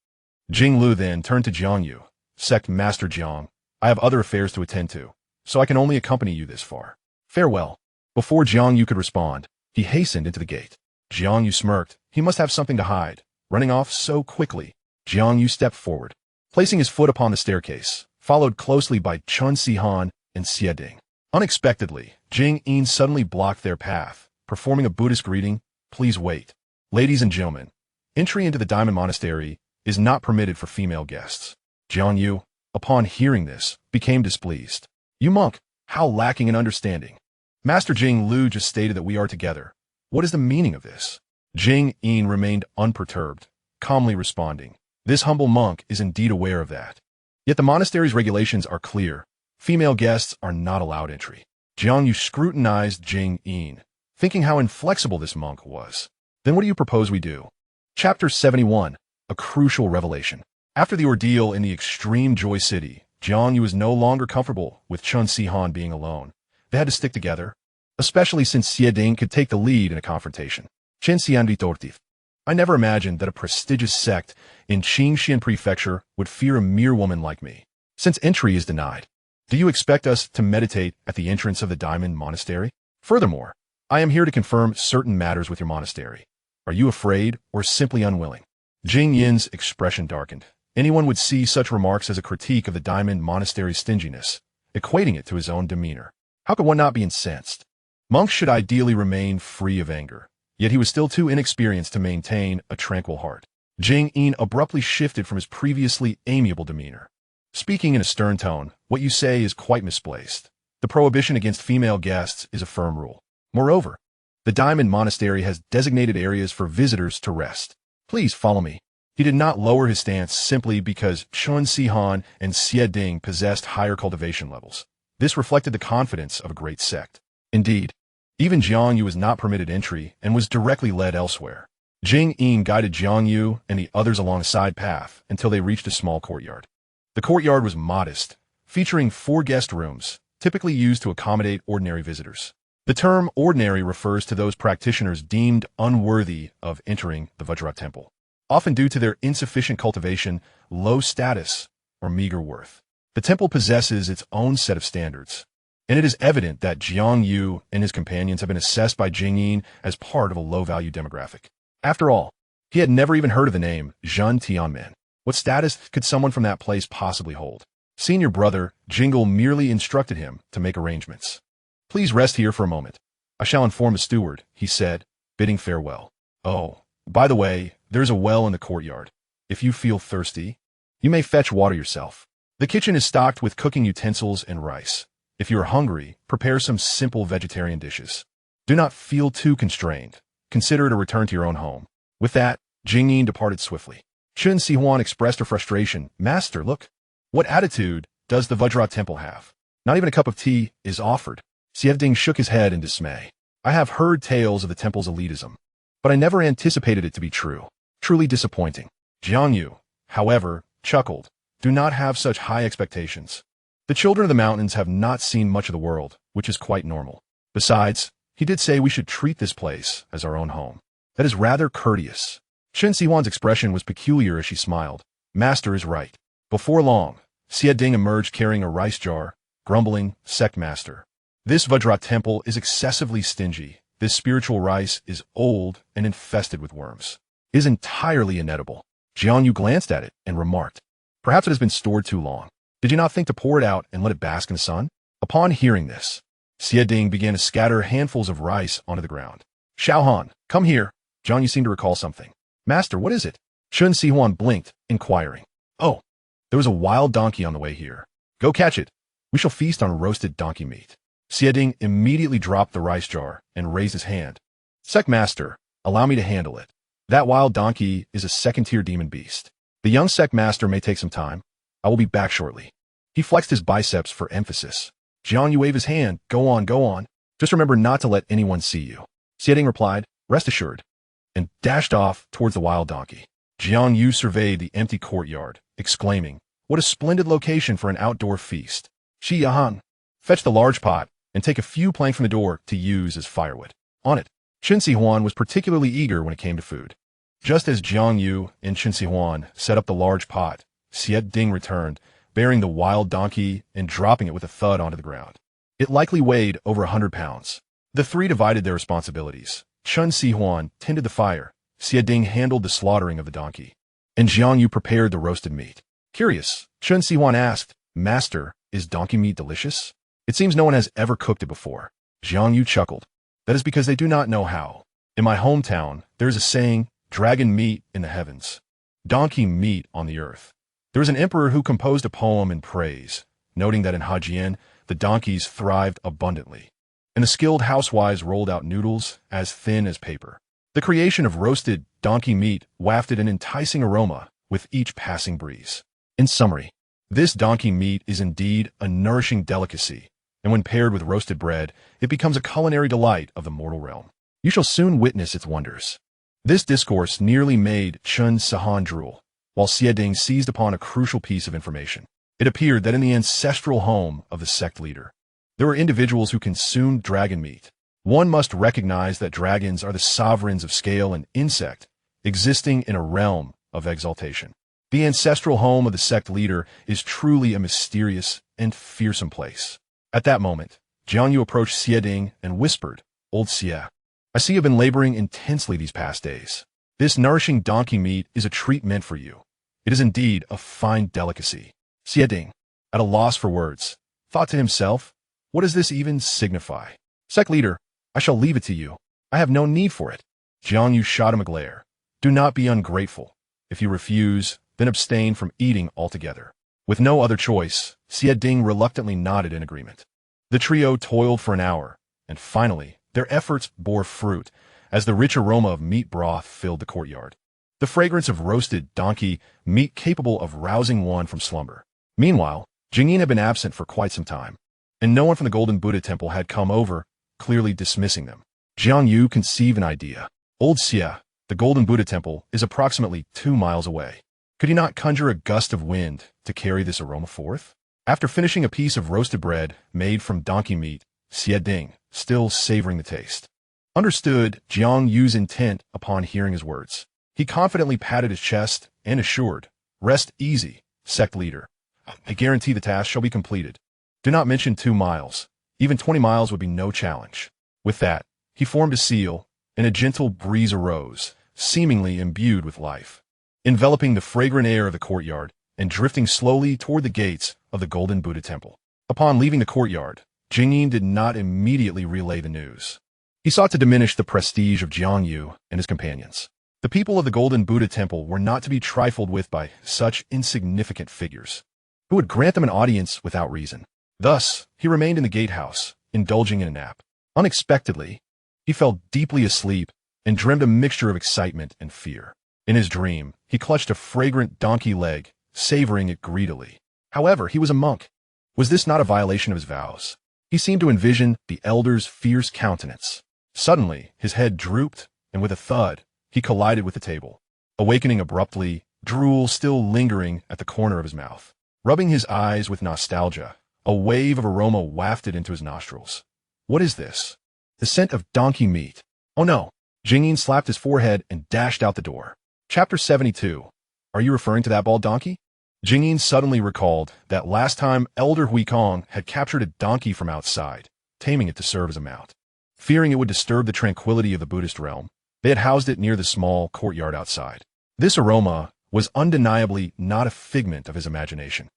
Jing Lu then turned to Jiang Sect Master Jiang, I have other affairs to attend to, so I can only accompany you this far. Farewell. Before Jiang could respond, he hastened into the gate. Jiang smirked. He must have something to hide. Running off so quickly, Jiang stepped forward, placing his foot upon the staircase, followed closely by Chun Sihan and Xieding. Unexpectedly, Jing suddenly blocked their path, performing a Buddhist greeting, Please wait. Ladies and gentlemen, entry into the Diamond Monastery is not permitted for female guests. Jiang upon hearing this, became displeased. You monk, how lacking in understanding. Master Jing Lu just stated that we are together. What is the meaning of this? Jing remained unperturbed, calmly responding. This humble monk is indeed aware of that. Yet the monastery's regulations are clear. Female guests are not allowed entry. Jiang scrutinized Jing thinking how inflexible this monk was. Then what do you propose we do? Chapter 71, A Crucial Revelation. After the ordeal in the extreme Joy City, Jiang was no longer comfortable with Chun Sihan being alone. They had to stick together, especially since Xieding could take the lead in a confrontation. I never imagined that a prestigious sect in Xianxia Prefecture would fear a mere woman like me. Since entry is denied, do you expect us to meditate at the entrance of the Diamond Monastery? Furthermore, I am here to confirm certain matters with your monastery. Are you afraid or simply unwilling? Jing Yin's expression darkened. Anyone would see such remarks as a critique of the Diamond Monastery's stinginess, equating it to his own demeanor. How could one not be incensed? Monks should ideally remain free of anger, yet he was still too inexperienced to maintain a tranquil heart. Jing abruptly shifted from his previously amiable demeanor. Speaking in a stern tone, what you say is quite misplaced. The prohibition against female guests is a firm rule. Moreover, the Diamond Monastery has designated areas for visitors to rest. Please follow me. He did not lower his stance simply because Chun Sihan and Xieding possessed higher cultivation levels. This reflected the confidence of a great sect. Indeed, even Jiang was not permitted entry and was directly led elsewhere. Jing guided Jiang and the others along a side path until they reached a small courtyard. The courtyard was modest, featuring 4 guest rooms, typically used to accommodate ordinary visitors. The term ordinary refers to those practitioners deemed unworthy of entering the Vajra Temple, often due to their insufficient cultivation, low status, or meager worth. The temple possesses its own set of standards, and it is evident that Jiang and his companions have been assessed by Jing as part of a low-value demographic. After all, he had never even heard of the name Zhentian. What status could someone from that place possibly hold? Senior brother Jingle merely instructed him to make arrangements. Please rest here for a moment. I shall inform the steward, he said, bidding farewell. Oh, by the way, there's a well in the courtyard. If you feel thirsty, you may fetch water yourself. The kitchen is stocked with cooking utensils and rice. If you are hungry, prepare some simple vegetarian dishes. Do not feel too constrained. Consider it a return to your own home. With that, Jing departed swiftly. Chun Sihuan expressed her frustration. Master, look. What attitude does the Vajra Temple have? Not even a cup of tea is offered. Xieding shook his head in dismay. I have heard tales of the temple's elitism, but I never anticipated it to be true. Truly disappointing. Jiang however, chuckled. Do not have such high expectations. The children of the mountains have not seen much of the world, which is quite normal. Besides, he did say we should treat this place as our own home. That is rather courteous. Chun Sihuan's expression was peculiar as she smiled. Master is right. Before long, Xieding emerged carrying a rice jar, grumbling, Sect Master. This Vajra temple is excessively stingy. This spiritual rice is old and infested with worms. It is entirely inedible. Jiang glanced at it and remarked, perhaps it has been stored too long. Did you not think to pour it out and let it bask in the sun? Upon hearing this, Ding began to scatter handfuls of rice onto the ground. Xiaohan, come here. Jiang, you seem to recall something. Master, what is it? Xianxia blinked, inquiring. Oh, there was a wild donkey on the way here. Go catch it. We shall feast on roasted donkey meat. Ding immediately dropped the rice jar and raised his hand. Sect Master, allow me to handle it. That wild donkey is a second-tier demon beast. The young Sect Master may take some time. I will be back shortly. He flexed his biceps for emphasis. Jiang, you wave his hand. Go on, go on. Just remember not to let anyone see you. Ding replied, rest assured, and dashed off towards the wild donkey. Jiang Yu surveyed the empty courtyard, exclaiming, what a splendid location for an outdoor feast. Xianxia, fetch the large pot and take a few planks from the door to use as firewood. On it. Xianxia was particularly eager when it came to food. Just as Jiang Yu and Xianxia set up the large pot, Ding returned, bearing the wild donkey and dropping it with a thud onto the ground. It likely weighed over 100 pounds. The three divided their responsibilities. Xianxia tended the fire, Ding handled the slaughtering of the donkey, and Jiang Yu prepared the roasted meat. Curious, Xianxia asked, Master, is donkey meat delicious? It seems no one has ever cooked it before. Jiang Yu chuckled. That is because they do not know how. In my hometown, there is a saying, dragon meat in the heavens, donkey meat on the earth. There was an emperor who composed a poem in praise, noting that in Hajian, the donkeys thrived abundantly, and the skilled housewives rolled out noodles as thin as paper. The creation of roasted donkey meat wafted an enticing aroma with each passing breeze. In summary, this donkey meat is indeed a nourishing delicacy, and when paired with roasted bread, it becomes a culinary delight of the mortal realm. You shall soon witness its wonders. This discourse nearly made Xianxia drool, while Ding seized upon a crucial piece of information. It appeared that in the ancestral home of the sect leader, there were individuals who consumed dragon meat. One must recognize that dragons are the sovereigns of scale and insect, existing in a realm of exaltation. The ancestral home of the sect leader is truly a mysterious and fearsome place. At that moment, Jiang Yu approached Ding and whispered, Old Xia, I see you have been laboring intensely these past days. This nourishing donkey meat is a treat meant for you. It is indeed a fine delicacy. Ding, at a loss for words, thought to himself, what does this even signify? Sect leader, I shall leave it to you. I have no need for it. Jiang Yu shot him a glare. Do not be ungrateful. If you refuse, then abstain from eating altogether. With no other choice, Ding reluctantly nodded in agreement. The trio toiled for an hour, and finally, their efforts bore fruit as the rich aroma of meat broth filled the courtyard. The fragrance of roasted donkey meat capable of rousing one from slumber. Meanwhile, Jiang had been absent for quite some time, and no one from the Golden Buddha Temple had come over, clearly dismissing them. Jiang Yu conceived an idea. Old Xia, the Golden Buddha Temple, is approximately 2 miles away. Could he not conjure a gust of wind to carry this aroma forth? After finishing a piece of roasted bread made from donkey meat, Ding, still savoring the taste, understood Jiang Yu's intent upon hearing his words. He confidently patted his chest and assured, rest easy, sect leader. I guarantee the task shall be completed. Do not mention 2 miles. Even 20 miles would be no challenge. With that, he formed a seal, and a gentle breeze arose, seemingly imbued with life, enveloping the fragrant air of the courtyard and drifting slowly toward the gates of the Golden Buddha Temple. Upon leaving the courtyard, Jiang did not immediately relay the news. He sought to diminish the prestige of Jiang Yu and his companions. The people of the Golden Buddha Temple were not to be trifled with by such insignificant figures, who would grant them an audience without reason. Thus, he remained in the gatehouse, indulging in a nap. Unexpectedly, he fell deeply asleep and dreamed a mixture of excitement and fear. In his dream, he clutched a fragrant donkey leg, savoring it greedily. However, he was a monk. Was this not a violation of his vows? He seemed to envision the elder's fierce countenance. Suddenly, his head drooped, and with a thud, he collided with the table. Awakening abruptly, drool still lingering at the corner of his mouth. Rubbing his eyes with nostalgia, a wave of aroma wafted into his nostrils. What is this? The scent of donkey meat. Oh no! Jiang slapped his forehead and dashed out the door. Chapter 72. Are you referring to that bald donkey? Jiang suddenly recalled that last time Elder Huikong had captured a donkey from outside, taming it to serve as a mount. Fearing it would disturb the tranquility of the Buddhist realm, they had housed it near the small courtyard outside. This aroma was undeniably not a figment of his imagination,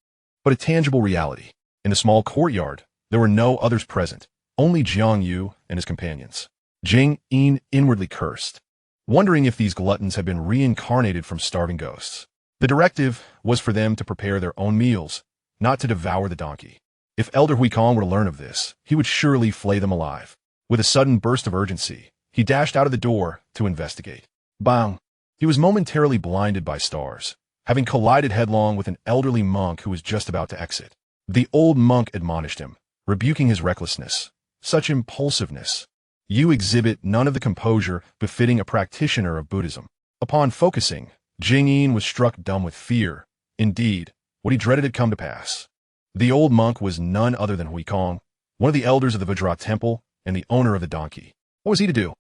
but a tangible reality. In the small courtyard, there were no others present, only Jiang Yu and his companions. Jing Yin inwardly cursed, wondering if these gluttons had been reincarnated from starving ghosts. The directive was for them to prepare their own meals, not to devour the donkey. If Elder Huikong were to learn of this, he would surely flay them alive. With a sudden burst of urgency, he dashed out of the door to investigate. Bang! He was momentarily blinded by stars, having collided headlong with an elderly monk who was just about to exit. The old monk admonished him, rebuking his recklessness. Such impulsiveness. You exhibit none of the composure befitting a practitioner of Buddhism. Upon focusing, Jing Yin was struck dumb with fear. Indeed, what he dreaded had come to pass. The old monk was none other than Huikong, one of the elders of the Vajra temple and the owner of the donkey. What was he to do?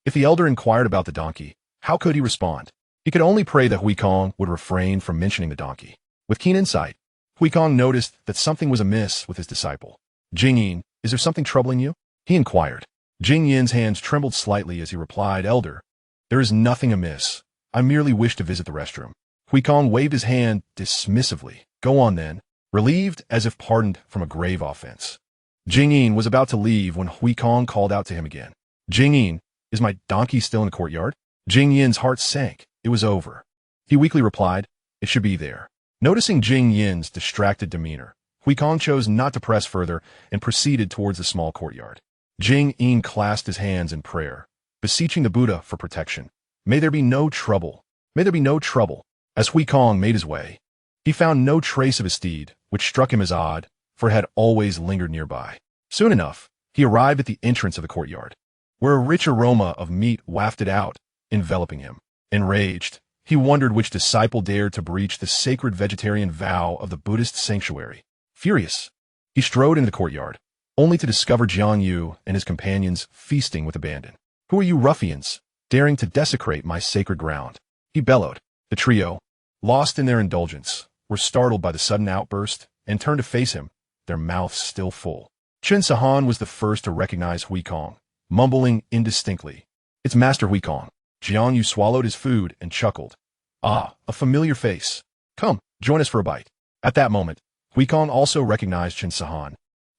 If the elder inquired about the donkey, how could he respond? He could only pray that Huikong would refrain from mentioning the donkey. With keen insight, Huikong noticed that something was amiss with his disciple. Jing Yin, is there something troubling you? He inquired. Jing Yin's hands trembled slightly as he replied, Elder, there is nothing amiss. I merely wish to visit the restroom. Huikong waved his hand dismissively. Go on then, relieved as if pardoned from a grave offense. Jing Yin was about to leave when Huikong called out to him again. Jing Yin, is my donkey still in the courtyard? Jing Yin's heart sank. It was over. He weakly replied, it should be there. Noticing Jing Yin's distracted demeanor, Huikong chose not to press further and proceeded towards the small courtyard. Jing Yin clasped his hands in prayer, beseeching the Buddha for protection. May there be no trouble. May there be no trouble. As Huikong made his way, he found no trace of his steed, which struck him as odd, for it had always lingered nearby. Soon enough, he arrived at the entrance of the courtyard, where a rich aroma of meat wafted out, enveloping him. Enraged, he wondered which disciple dared to breach the sacred vegetarian vow of the Buddhist sanctuary. Furious, he strode into the courtyard, only to discover Jiang Yu and his companions feasting with abandon. Who are you ruffians, daring to desecrate my sacred ground? He bellowed. The trio, lost in their indulgence, were startled by the sudden outburst and turned to face him, their mouths still full. Chen was the first to recognize Huikong, mumbling indistinctly. It's Master Huikong. Jiang Yu swallowed his food and chuckled. Ah, a familiar face. Come, join us for a bite. At that moment, Huikong also recognized Chen,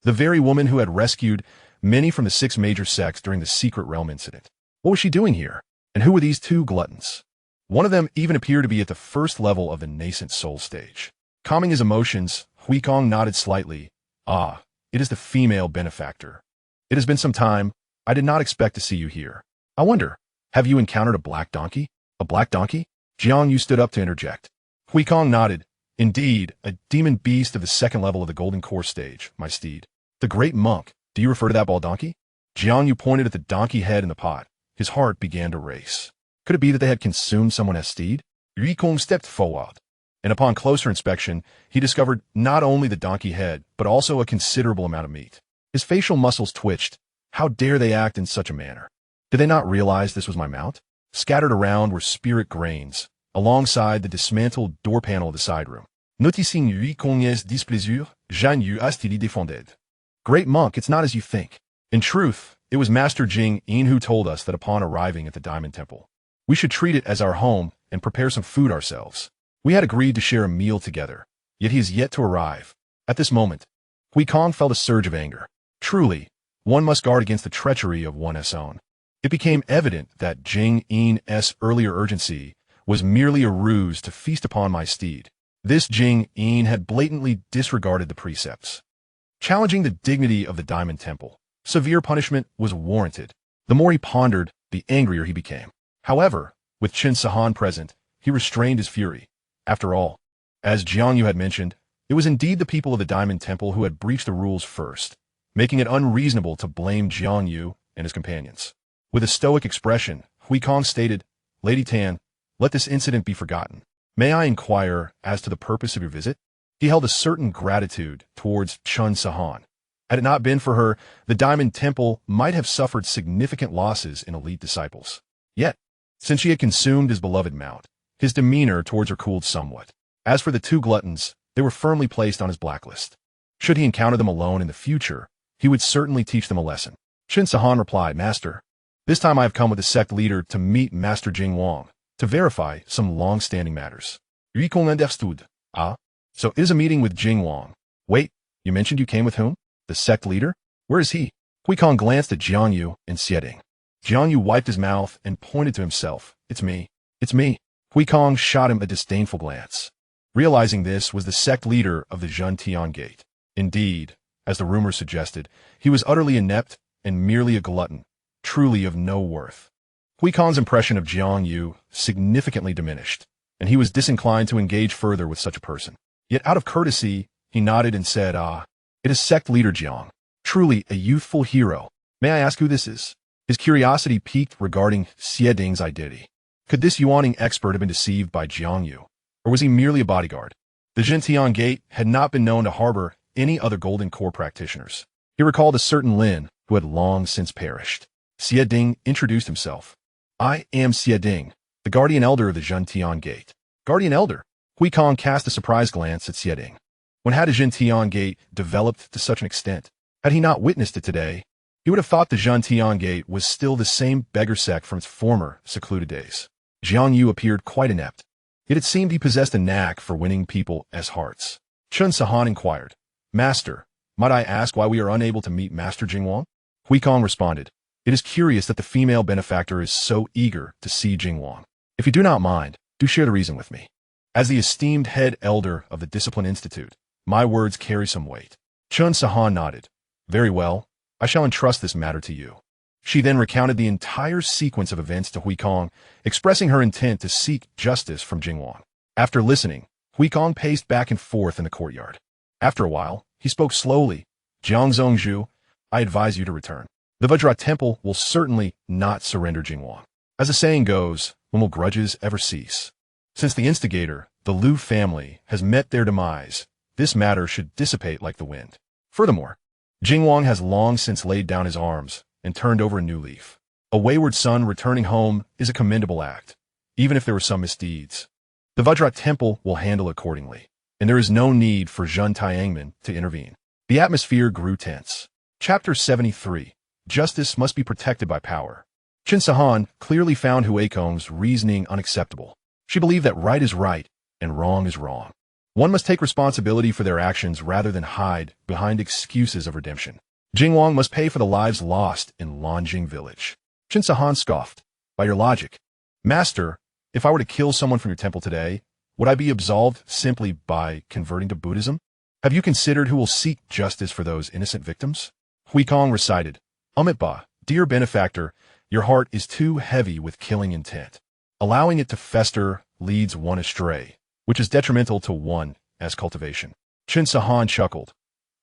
the very woman who had rescued many from the 6 major sects during the Secret Realm incident. What was she doing here? And who were these 2 gluttons? One of them even appeared to be at the first level of the nascent soul stage. Calming his emotions, Huikong nodded slightly. Ah, it is the female benefactor. It has been some time. I did not expect to see you here. I wonder, have you encountered a black donkey? A black donkey? Jiang Yu stood up to interject. Huikong nodded. Indeed, a demon beast of the 2nd level of the Golden Core stage, my steed. The great monk. Do you refer to that bald donkey? Jiang Yu pointed at the donkey head in the pot. His heart began to race. Could it be that they had consumed someone as steed? Huikong stepped forward, and upon closer inspection, he discovered not only the donkey head, but also a considerable amount of meat. His facial muscles twitched. How dare they act in such a manner? Did they not realize this was my mount? Scattered around were spirit grains, alongside the dismantled door panel of the side room. Noticing Huikong's displeasure, Jiang Yu asked il défendait. Great monk, it's not as you think. In truth, it was Master Jing Yin who told us that upon arriving at the Diamond Temple, we should treat it as our home and prepare some food ourselves. We had agreed to share a meal together, yet he is yet to arrive. At this moment, Huikong felt a surge of anger. Truly, one must guard against the treachery of one's own. It became evident that Jing Yin's earlier urgency was merely a ruse to feast upon my steed. This Jing Yin had blatantly disregarded the precepts. Challenging the dignity of the Diamond Temple, severe punishment was warranted. The more he pondered, the angrier he became. However, with Chen present, he restrained his fury. After all, as Jiang Yu had mentioned, it was indeed the people of the Diamond Temple who had breached the rules first, making it unreasonable to blame Jiang Yu and his companions. With a stoic expression, Huikong stated, Lady Tan, let this incident be forgotten. May I inquire as to the purpose of your visit? He held a certain gratitude towards Chen. Had it not been for her, the Diamond Temple might have suffered significant losses in elite disciples. Yet, since she had consumed his beloved mount, his demeanor towards her cooled somewhat. As for the 2 gluttons, they were firmly placed on his blacklist. Should he encounter them alone in the future, he would certainly teach them a lesson. Chen replied, Master, this time I have come with the sect leader to meet Master Jing Wang, to verify some long-standing matters. Huikong understood. Ah, so it is a meeting with Jing Wang. Wait, you mentioned you came with whom? The sect leader? Where is he? Huikong glanced at Jiang and Xieding. Jiang wiped his mouth and pointed to himself. It's me. It's me. Huikong shot him a disdainful glance. Realizing this was the sect leader of the Zhentian Gate. Indeed, as the rumors suggested, he was utterly inept and merely a glutton, truly of no worth. Huikong's impression of Jiang significantly diminished, and he was disinclined to engage further with such a person. Yet out of courtesy, he nodded and said, it is sect leader Jiang. Truly a youthful hero. May I ask who this is? His curiosity piqued regarding Xieding's identity. Could this Yuaning expert have been deceived by Jiang, or was he merely a bodyguard? The Zhentian Gate had not been known to harbor any other Golden Core practitioners. He recalled a certain Lin who had long since perished. Xieding introduced himself. I am Xieding, the guardian elder of the Zhentian Gate. Guardian elder? Huikong cast a surprised glance at Xieding. When had the Zhentian Gate developed to such an extent? Had he not witnessed it today, he would have thought the Zhentian Gate was still the same beggar sect from its former secluded days. Jiang appeared quite inept, yet it seemed he possessed a knack for winning people as hearts. Chun Sahan inquired, Master, might I ask why we are unable to meet Master Jingwang? Huikong responded, It is curious that the female benefactor is so eager to see Jingwang. If you do not mind, do share the reason with me. As the esteemed head elder of the Discipline Institute, my words carry some weight. Chun Sahan nodded. Very well, I shall entrust this matter to you. She then recounted the entire sequence of events to Huikong, expressing her intent to seek justice from Jingwang. After listening, Huikong paced back and forth in the courtyard. After a while, he spoke slowly. Jiang Zhongzhu, I advise you to return. The Vajra Temple will certainly not surrender Jingwang. As the saying goes, when will grudges ever cease? Since the instigator, the Liu family, has met their demise, this matter should dissipate like the wind. Furthermore, Jingwang has long since laid down his arms and turned over a new leaf. A wayward son returning home is a commendable act, even if there were some misdeeds. The Vajra Temple will handle accordingly, and there is no need for Zhen Tiangmen to intervene. The atmosphere grew tense. Chapter 73. Justice must be protected by power. Qin Sahan clearly found Huikong's reasoning unacceptable. She believed that right is right and wrong is wrong. One must take responsibility for their actions rather than hide behind excuses of redemption. Jingwang must pay for the lives lost in Lanjing village. Qin Sahan scoffed. By your logic, Master, if I were to kill someone from your temple today, would I be absolved simply by converting to Buddhism? Have you considered who will seek justice for those innocent victims? Huikong recited, Amitba, dear benefactor, your heart is too heavy with killing intent. Allowing it to fester leads one astray, which is detrimental to one as cultivation. Qin Sahan chuckled.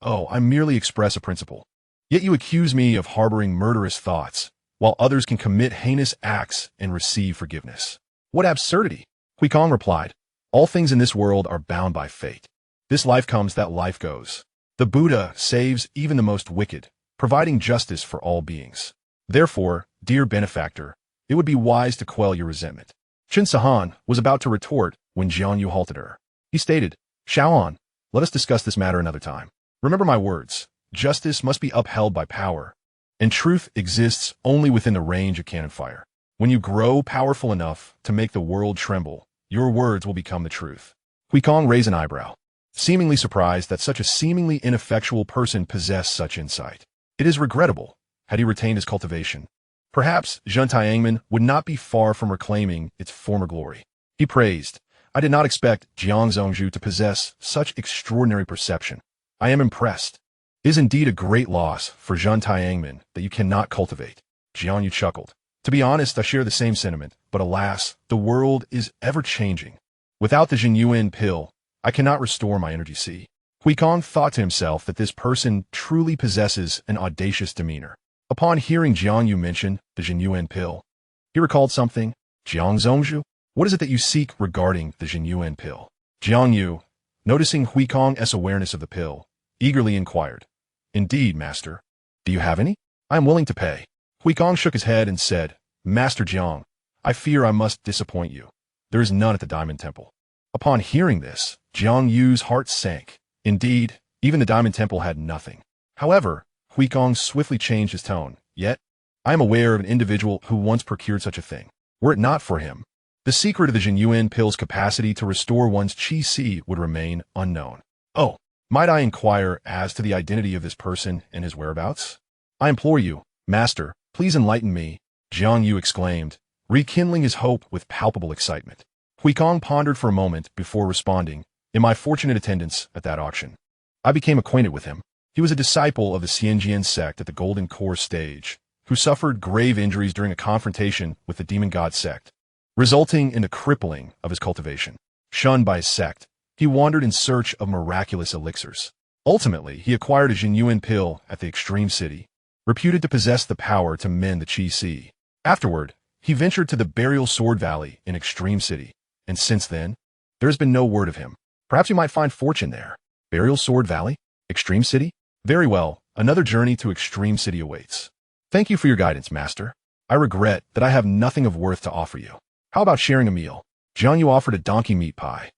Oh, I merely express a principle. Yet you accuse me of harboring murderous thoughts, while others can commit heinous acts and receive forgiveness. What absurdity! Huikong replied, all things in this world are bound by fate. This life comes, that life goes. The Buddha saves even the most wicked, providing justice for all beings. Therefore, dear benefactor, it would be wise to quell your resentment. Qin Sahan was about to retort when Jiang halted her. He stated, Shaoan, let us discuss this matter another time. Remember my words. Justice must be upheld by power, and truth exists only within the range of cannon fire. When you grow powerful enough to make the world tremble, your words will become the truth. Huikong raised an eyebrow, seemingly surprised that such a seemingly ineffectual person possessed such insight. It is regrettable, had he retained his cultivation. Perhaps Zhen Tiangmen would not be far from reclaiming its former glory. He praised, I did not expect Jiang Zhongzhu to possess such extraordinary perception. I am impressed. It is indeed a great loss for Zhen Tiangmen that you cannot cultivate. Jiang chuckled. To be honest, I share the same sentiment, but alas, the world is ever-changing. Without the Jinyuan pill, I cannot restore my energy C. Huikong thought to himself that this person truly possesses an audacious demeanor. Upon hearing Jiang mention the Jinyuan pill, he recalled something. Jiang Zhongzhu, what is it that you seek regarding the Jinyuan pill? Jiang, noticing Huikong's awareness of the pill, eagerly inquired. Indeed, Master. Do you have any? I am willing to pay. Huikong shook his head and said, Master Jiang, I fear I must disappoint you. There is none at the Diamond Temple. Upon hearing this, Jiang Yu's heart sank. Indeed, even the Diamond Temple had nothing. However, Huikong swiftly changed his tone. Yet, I am aware of an individual who once procured such a thing. Were it not for him, the secret of the Jinyuan pill's capacity to restore one's Qi would remain unknown. Oh, might I inquire as to the identity of this person and his whereabouts? I implore you, Master, please enlighten me, Jiang Yu exclaimed, rekindling his hope with palpable excitement. Huikong pondered for a moment before responding, in my fortunate attendance at that auction. I became acquainted with him. He was a disciple of the Zhentian Sect at the Golden Core stage, who suffered grave injuries during a confrontation with the demon god sect, resulting in the crippling of his cultivation. Shunned by his sect, he wandered in search of miraculous elixirs. Ultimately, he acquired a genuine pill at the Extreme City, reputed to possess the power to mend the Qi Sea. Afterward, he ventured to the Burial Sword Valley in Extreme City, and since then, there has been no word of him. Perhaps you might find fortune there. Burial Sword Valley? Extreme City? Very well, another journey to Extreme City awaits. Thank you for your guidance, Master. I regret that I have nothing of worth to offer you. How about sharing a meal? Jiang Yu offered a donkey meat pie.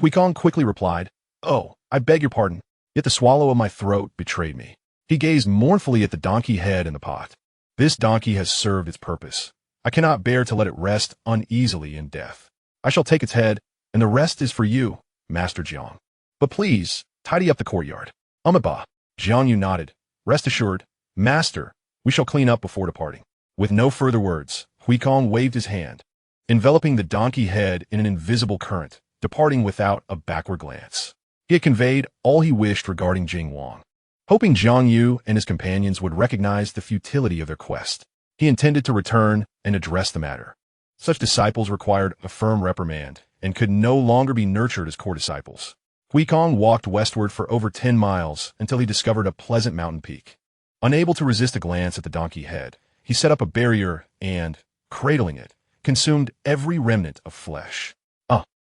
Huikong quickly replied, Oh, I beg your pardon, yet the swallow of my throat betrayed me. He gazed mournfully at the donkey head in the pot. This donkey has served its purpose. I cannot bear to let it rest uneasily in death. I shall take its head, and the rest is for you, Master Jiang. But please, tidy up the courtyard. Umaba. Jiang Yu nodded. Rest assured, Master, we shall clean up before departing. With no further words, Huikong waved his hand, enveloping the donkey head in an invisible current, departing without a backward glance. He had conveyed all he wished regarding Jing Wang. Hoping Jiang Yu and his companions would recognize the futility of their quest, he intended to return and address the matter. Such disciples required a firm reprimand and could no longer be nurtured as core disciples. Huikong walked westward for over 10 miles until he discovered a pleasant mountain peak. Unable to resist a glance at the donkey head, he set up a barrier and, cradling it, consumed every remnant of flesh.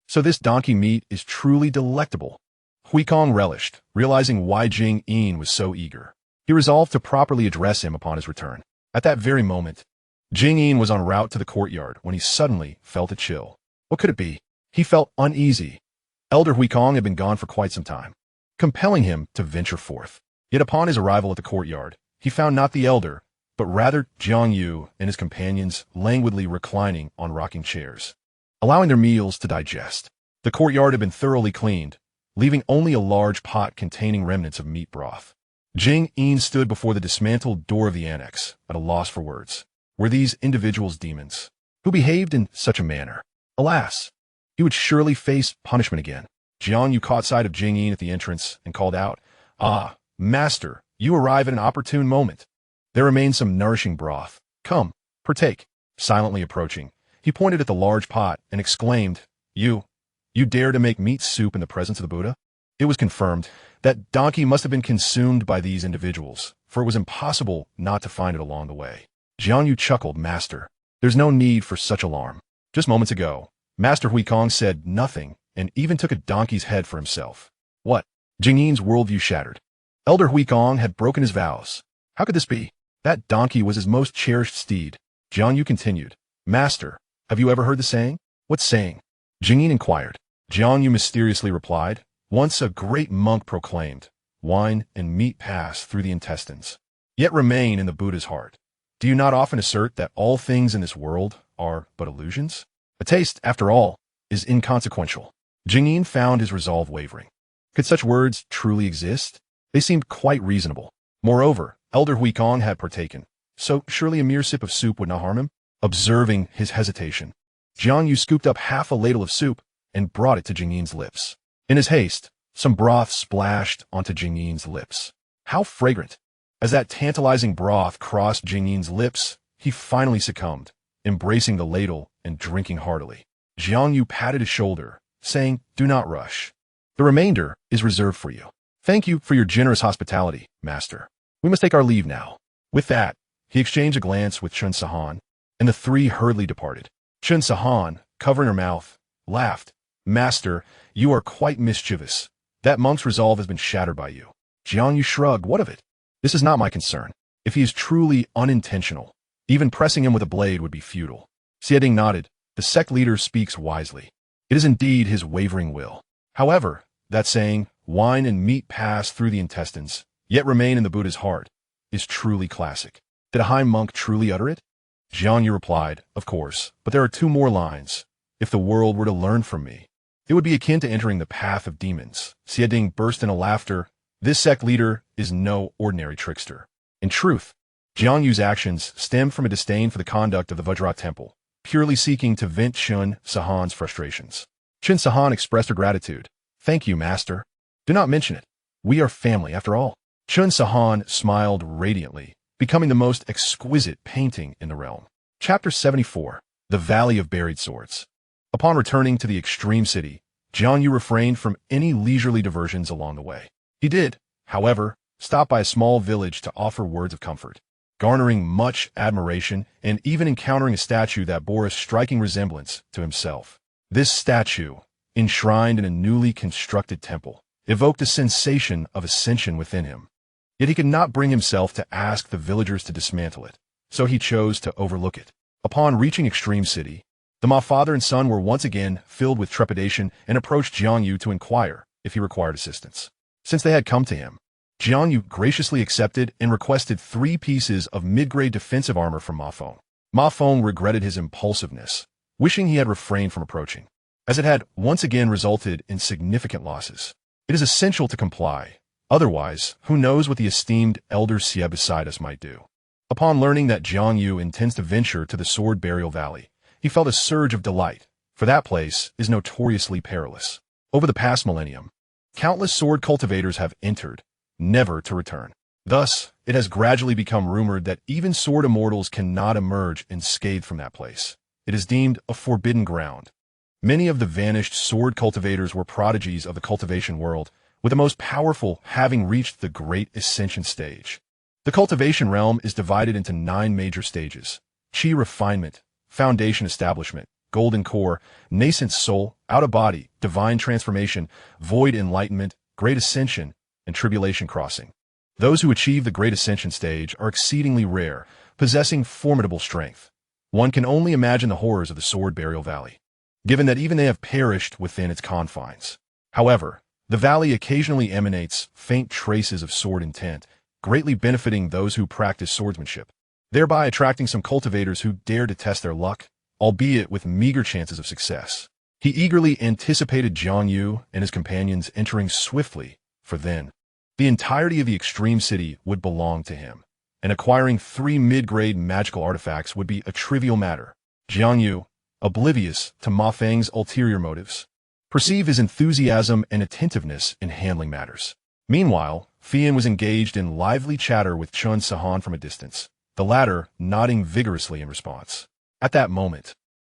So this donkey meat is truly delectable. Huikong relished, realizing why Jing Yin was so eager. He resolved to properly address him upon his return. At that very moment, Jing Yin was en route to the courtyard when he suddenly felt a chill. What could it be? He felt uneasy. Elder Huikong had been gone for quite some time, compelling him to venture forth. Yet upon his arrival at the courtyard, he found not the elder, but rather Jiang Yu and his companions languidly reclining on rocking chairs, allowing their meals to digest. The courtyard had been thoroughly cleaned, leaving only a large pot containing remnants of meat broth. Jing Yin stood before the dismantled door of the annex, at a loss for words. Were these individuals demons, who behaved in such a manner? Alas, he would surely face punishment again. Jiang Yu caught sight of Jing Yin at the entrance and called out, Ah, Master, you arrive at an opportune moment. There remains some nourishing broth. Come, partake. Silently approaching, he pointed at the large pot and exclaimed, You dare to make meat soup in the presence of the Buddha? It was confirmed that donkey must have been consumed by these individuals, for it was impossible not to find it along the way. Jiang Yu chuckled, Master, there's no need for such alarm. Just moments ago, Master Huikong said nothing and even took a donkey's head for himself. What? Jing Yin's worldview shattered. Elder Huikong had broken his vows. How could this be? That donkey was his most cherished steed. Jiang Yu continued, Master, have you ever heard the saying? What saying? Jing Yin inquired. Jiang Yu mysteriously replied, Once a great monk proclaimed, wine and meat pass through the intestines, yet remain in the Buddha's heart. Do you not often assert that all things in this world are but illusions? A taste, after all, is inconsequential. Jing Yin found his resolve wavering. Could such words truly exist? They seemed quite reasonable. Moreover, Elder Huikong had partaken, so surely a mere sip of soup would not harm him? Observing his hesitation, Jiang Yu scooped up half a ladle of soup and brought it to Jing Yin's lips. In his haste, some broth splashed onto Jing Yin's lips. How fragrant! As that tantalizing broth crossed Jing Yin's lips, he finally succumbed, embracing the ladle and drinking heartily. Jiang Yu patted his shoulder, saying, Do not rush. The remainder is reserved for you. Thank you for your generous hospitality, Master. We must take our leave now. With that, he exchanged a glance with Chun Sahan, and the three hurriedly departed. Chun Sahan, covering her mouth, laughed. Master, you are quite mischievous. That monk's resolve has been shattered by you. Jiang Yu shrugged. What of it? This is not my concern. If he is truly unintentional, even pressing him with a blade would be futile. Xieding nodded. The sect leader speaks wisely. It is indeed his wavering will. However, that saying, wine and meat pass through the intestines, yet remain in the Buddha's heart, is truly classic. Did a high monk truly utter it? Jiang Yu replied, Of course, but there are 2 more lines. If the world were to learn from me, it would be akin to entering the path of demons. Xieding burst into laughter. This sect leader is no ordinary trickster. In truth, Jiang Yu's actions stemmed from a disdain for the conduct of the Vajra Temple, purely seeking to vent Chun Sahan's frustrations. Chun Sahan expressed her gratitude. "Thank you, master. Do not mention it. We are family, after all." Chun Sahan smiled radiantly, becoming the most exquisite painting in the realm. Chapter 74. The Valley of Buried Swords. Upon returning to the extreme city, Jiang Yu refrained from any leisurely diversions along the way. He did, however, stop by a small village to offer words of comfort, garnering much admiration and even encountering a statue that bore a striking resemblance to himself. This statue, enshrined in a newly constructed temple, evoked a sensation of ascension within him. Yet he could not bring himself to ask the villagers to dismantle it, so he chose to overlook it. Upon reaching Extreme City, the Ma father and son were once again filled with trepidation and approached Jiang Yu to inquire if he required assistance. Since they had come to him, Jiang Yu graciously accepted and requested 3 pieces of mid-grade defensive armor from Ma Feng. Ma Feng regretted his impulsiveness, wishing he had refrained from approaching, as it had once again resulted in significant losses. It is essential to comply. Otherwise, who knows what the esteemed elder Xie beside us might do. Upon learning that Jiang Yu intends to venture to the Sword Burial Valley, he felt a surge of delight, for that place is notoriously perilous. Over the past millennium, countless sword cultivators have entered, never to return. Thus, it has gradually become rumored that even sword immortals cannot emerge unscathed from that place. It is deemed a forbidden ground. Many of the vanished sword cultivators were prodigies of the cultivation world, with the most powerful having reached the Great Ascension stage. The cultivation realm is divided into 9 major stages: Qi refinement, foundation establishment, golden core, nascent soul, out-of-body, divine transformation, void enlightenment, great ascension, and tribulation crossing. Those who achieve the Great Ascension stage are exceedingly rare, possessing formidable strength. One can only imagine the horrors of the Sword Burial Valley, given that even they have perished within its confines. However, the valley occasionally emanates faint traces of sword intent, greatly benefiting those who practice swordsmanship, thereby attracting some cultivators who dare to test their luck, albeit with meager chances of success. He eagerly anticipated Jiang Yu and his companions entering swiftly, for then, the entirety of the extreme city would belong to him, and acquiring 3 mid-grade magical artifacts would be a trivial matter. Jiang Yu, oblivious to Ma Feng's ulterior motives, perceived his enthusiasm and attentiveness in handling matters. Meanwhile, Fian was engaged in lively chatter with Chun Sahan from a distance, the latter nodding vigorously in response. At that moment,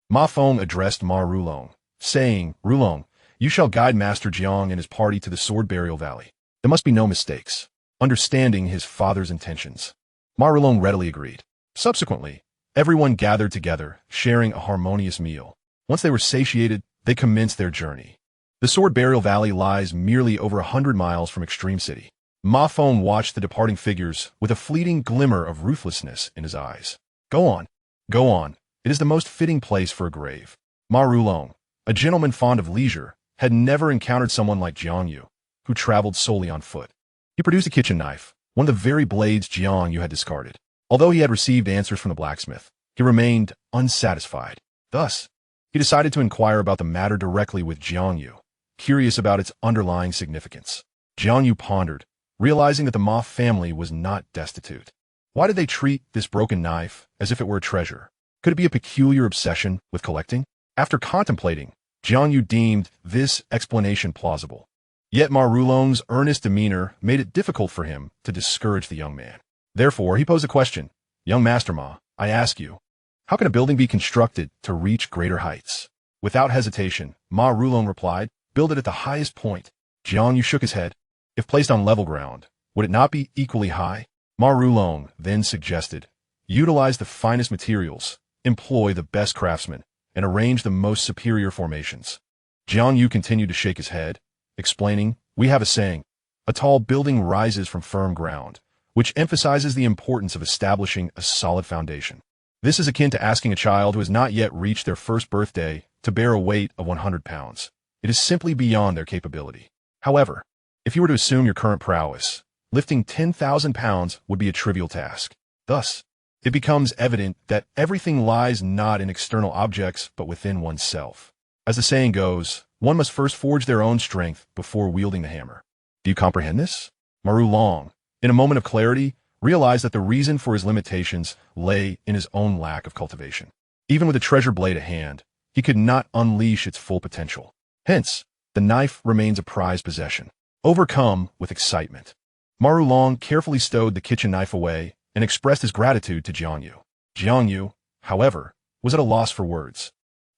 Ma Feng addressed Ma Rulong, saying, "Rulong, you shall guide Master Jiang and his party to the Sword Burial Valley. There must be no mistakes." Understanding his father's intentions, Ma Rulong readily agreed. Subsequently, everyone gathered together, sharing a harmonious meal. Once they were satiated, they commenced their journey. The Sword Burial Valley lies merely over 100 miles from Extreme City. Ma Feng watched the departing figures with a fleeting glimmer of ruthlessness in his eyes. Go on. Go on. It is the most fitting place for a grave." Ma Rulong, a gentleman fond of leisure, had never encountered someone like Jiang Yu, who traveled solely on foot. He produced a kitchen knife, one of the very blades Jiang Yu had discarded. Although he had received answers from the blacksmith, he remained unsatisfied. Thus, he decided to inquire about the matter directly with Jiang Yu, curious about its underlying significance. Jiang Yu pondered, realizing that the Ma family was not destitute. Why did they treat this broken knife as if it were a treasure? Could it be a peculiar obsession with collecting? After contemplating, Jiang Yu deemed this explanation plausible. Yet Ma Rulong's earnest demeanor made it difficult for him to discourage the young man. Therefore, he posed a question. "Young Master Ma, I ask you, how can a building be constructed to reach greater heights?" Without hesitation, Ma Rulong replied, "Build it at the highest point." Jiang Yu shook his head. If placed on level ground, would it not be equally high? Ma Rulong then suggested, "Utilize the finest materials, employ the best craftsmen, and arrange the most superior formations." Jiang Yu continued to shake his head, explaining, "We have a saying, a tall building rises from firm ground, which emphasizes the importance of establishing a solid foundation. This is akin to asking a child who has not yet reached their first birthday to bear a weight of 100 pounds. It is simply beyond their capability. However, if you were to assume your current prowess, lifting 10,000 pounds would be a trivial task. Thus, it becomes evident that everything lies not in external objects but within oneself. As the saying goes, one must first forge their own strength before wielding the hammer. Do you comprehend this?" Ma Rulong, in a moment of clarity, realized that the reason for his limitations lay in his own lack of cultivation. Even with a treasure blade at hand, he could not unleash its full potential. Hence, the knife remains a prized possession. Overcome with excitement, Marulong carefully stowed the kitchen knife away and expressed his gratitude to Jiang. Jiang, however, was at a loss for words.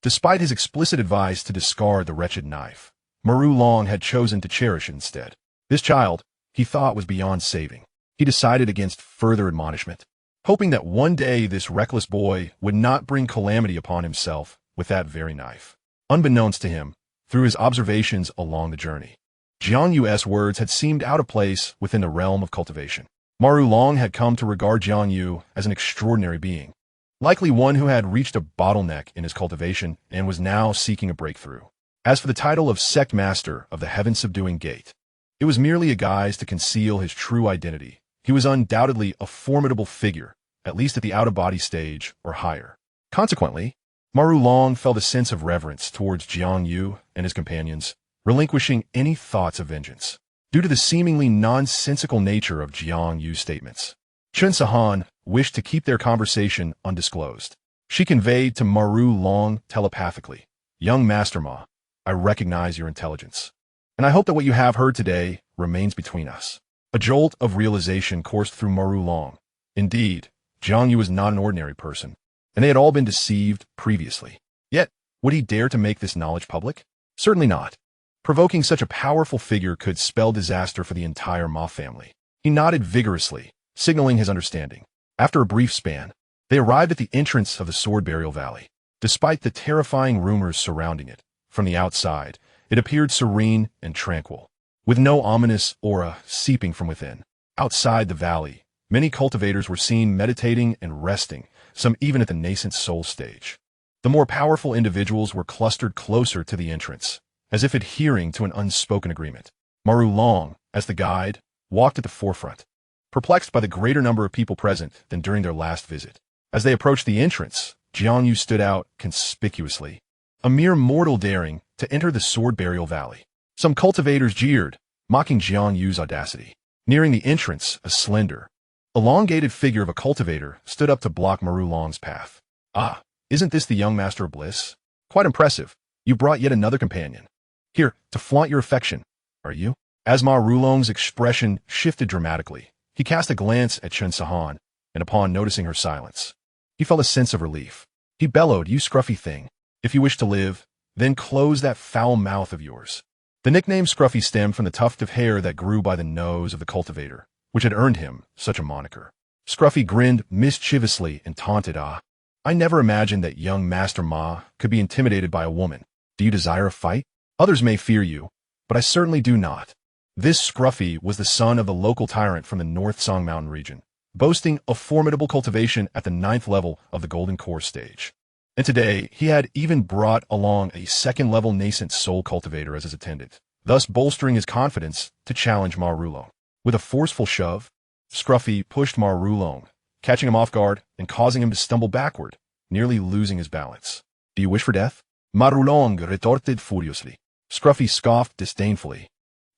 Despite his explicit advice to discard the wretched knife, Marulong had chosen to cherish it instead. This child, he thought, was beyond saving. He decided against further admonishment, hoping that one day this reckless boy would not bring calamity upon himself with that very knife. Unbeknownst to him, through his observations along the journey, Jiang Yu's words had seemed out of place within the realm of cultivation. Marulong had come to regard Jiang Yu as an extraordinary being, likely one who had reached a bottleneck in his cultivation and was now seeking a breakthrough. As for the title of Sect Master of the Heaven-Subduing Gate, it was merely a guise to conceal his true identity. He was undoubtedly a formidable figure, at least at the out-of-body stage or higher. Consequently, Marulong felt a sense of reverence towards Jiang Yu and his companions, relinquishing any thoughts of vengeance. Due to the seemingly nonsensical nature of Jiang Yu's statements, Xianxia wished to keep their conversation undisclosed. She conveyed to Marulong telepathically, "Young Master Ma, I recognize your intelligence, and I hope that what you have heard today remains between us." A jolt of realization coursed through Marulong. Indeed, Jiang Yu was not an ordinary person, and they had all been deceived previously. Yet, would he dare to make this knowledge public? Certainly not. Provoking such a powerful figure could spell disaster for the entire Ma family. He nodded vigorously, signaling his understanding. After a brief span, they arrived at the entrance of the Sword Burial Valley. Despite the terrifying rumors surrounding it, from the outside, it appeared serene and tranquil, with no ominous aura seeping from within. Outside the valley, many cultivators were seen meditating and resting, some even at the nascent soul stage. The more powerful individuals were clustered closer to the entrance, as if adhering to an unspoken agreement. Marulong, as the guide, walked at the forefront, perplexed by the greater number of people present than during their last visit. As they approached the entrance, Jiang Yu stood out conspicuously, a mere mortal daring to enter the Sword Burial Valley. Some cultivators jeered, mocking Jiang Yu's audacity. Nearing the entrance, a slender, elongated figure of a cultivator stood up to block Marulong's path. "Ah, isn't this the young Master of Bliss? Quite impressive. You brought yet another companion. Here, to flaunt your affection, are you?" As Marulong's expression shifted dramatically, he cast a glance at Xianxia, and upon noticing her silence, he felt a sense of relief. He bellowed, "You scruffy thing. If you wish to live, then close that foul mouth of yours." The nickname Scruffy stemmed from the tuft of hair that grew by the nose of the cultivator, which had earned him such a moniker. Scruffy grinned mischievously and taunted, "Ah, I never imagined that young Master Ma could be intimidated by a woman. Do you desire a fight? Others may fear you, but I certainly do not." This Scruffy was the son of the local tyrant from the North Song Mountain region, boasting a formidable cultivation at the 9th level of the Golden Core stage. And today, he had even brought along a 2nd-level nascent soul cultivator as his attendant, thus bolstering his confidence to challenge Marulong. With a forceful shove, Scruffy pushed Marulong, catching him off guard and causing him to stumble backward, nearly losing his balance. "Do you wish for death?" Marulong retorted furiously. Scruffy scoffed disdainfully.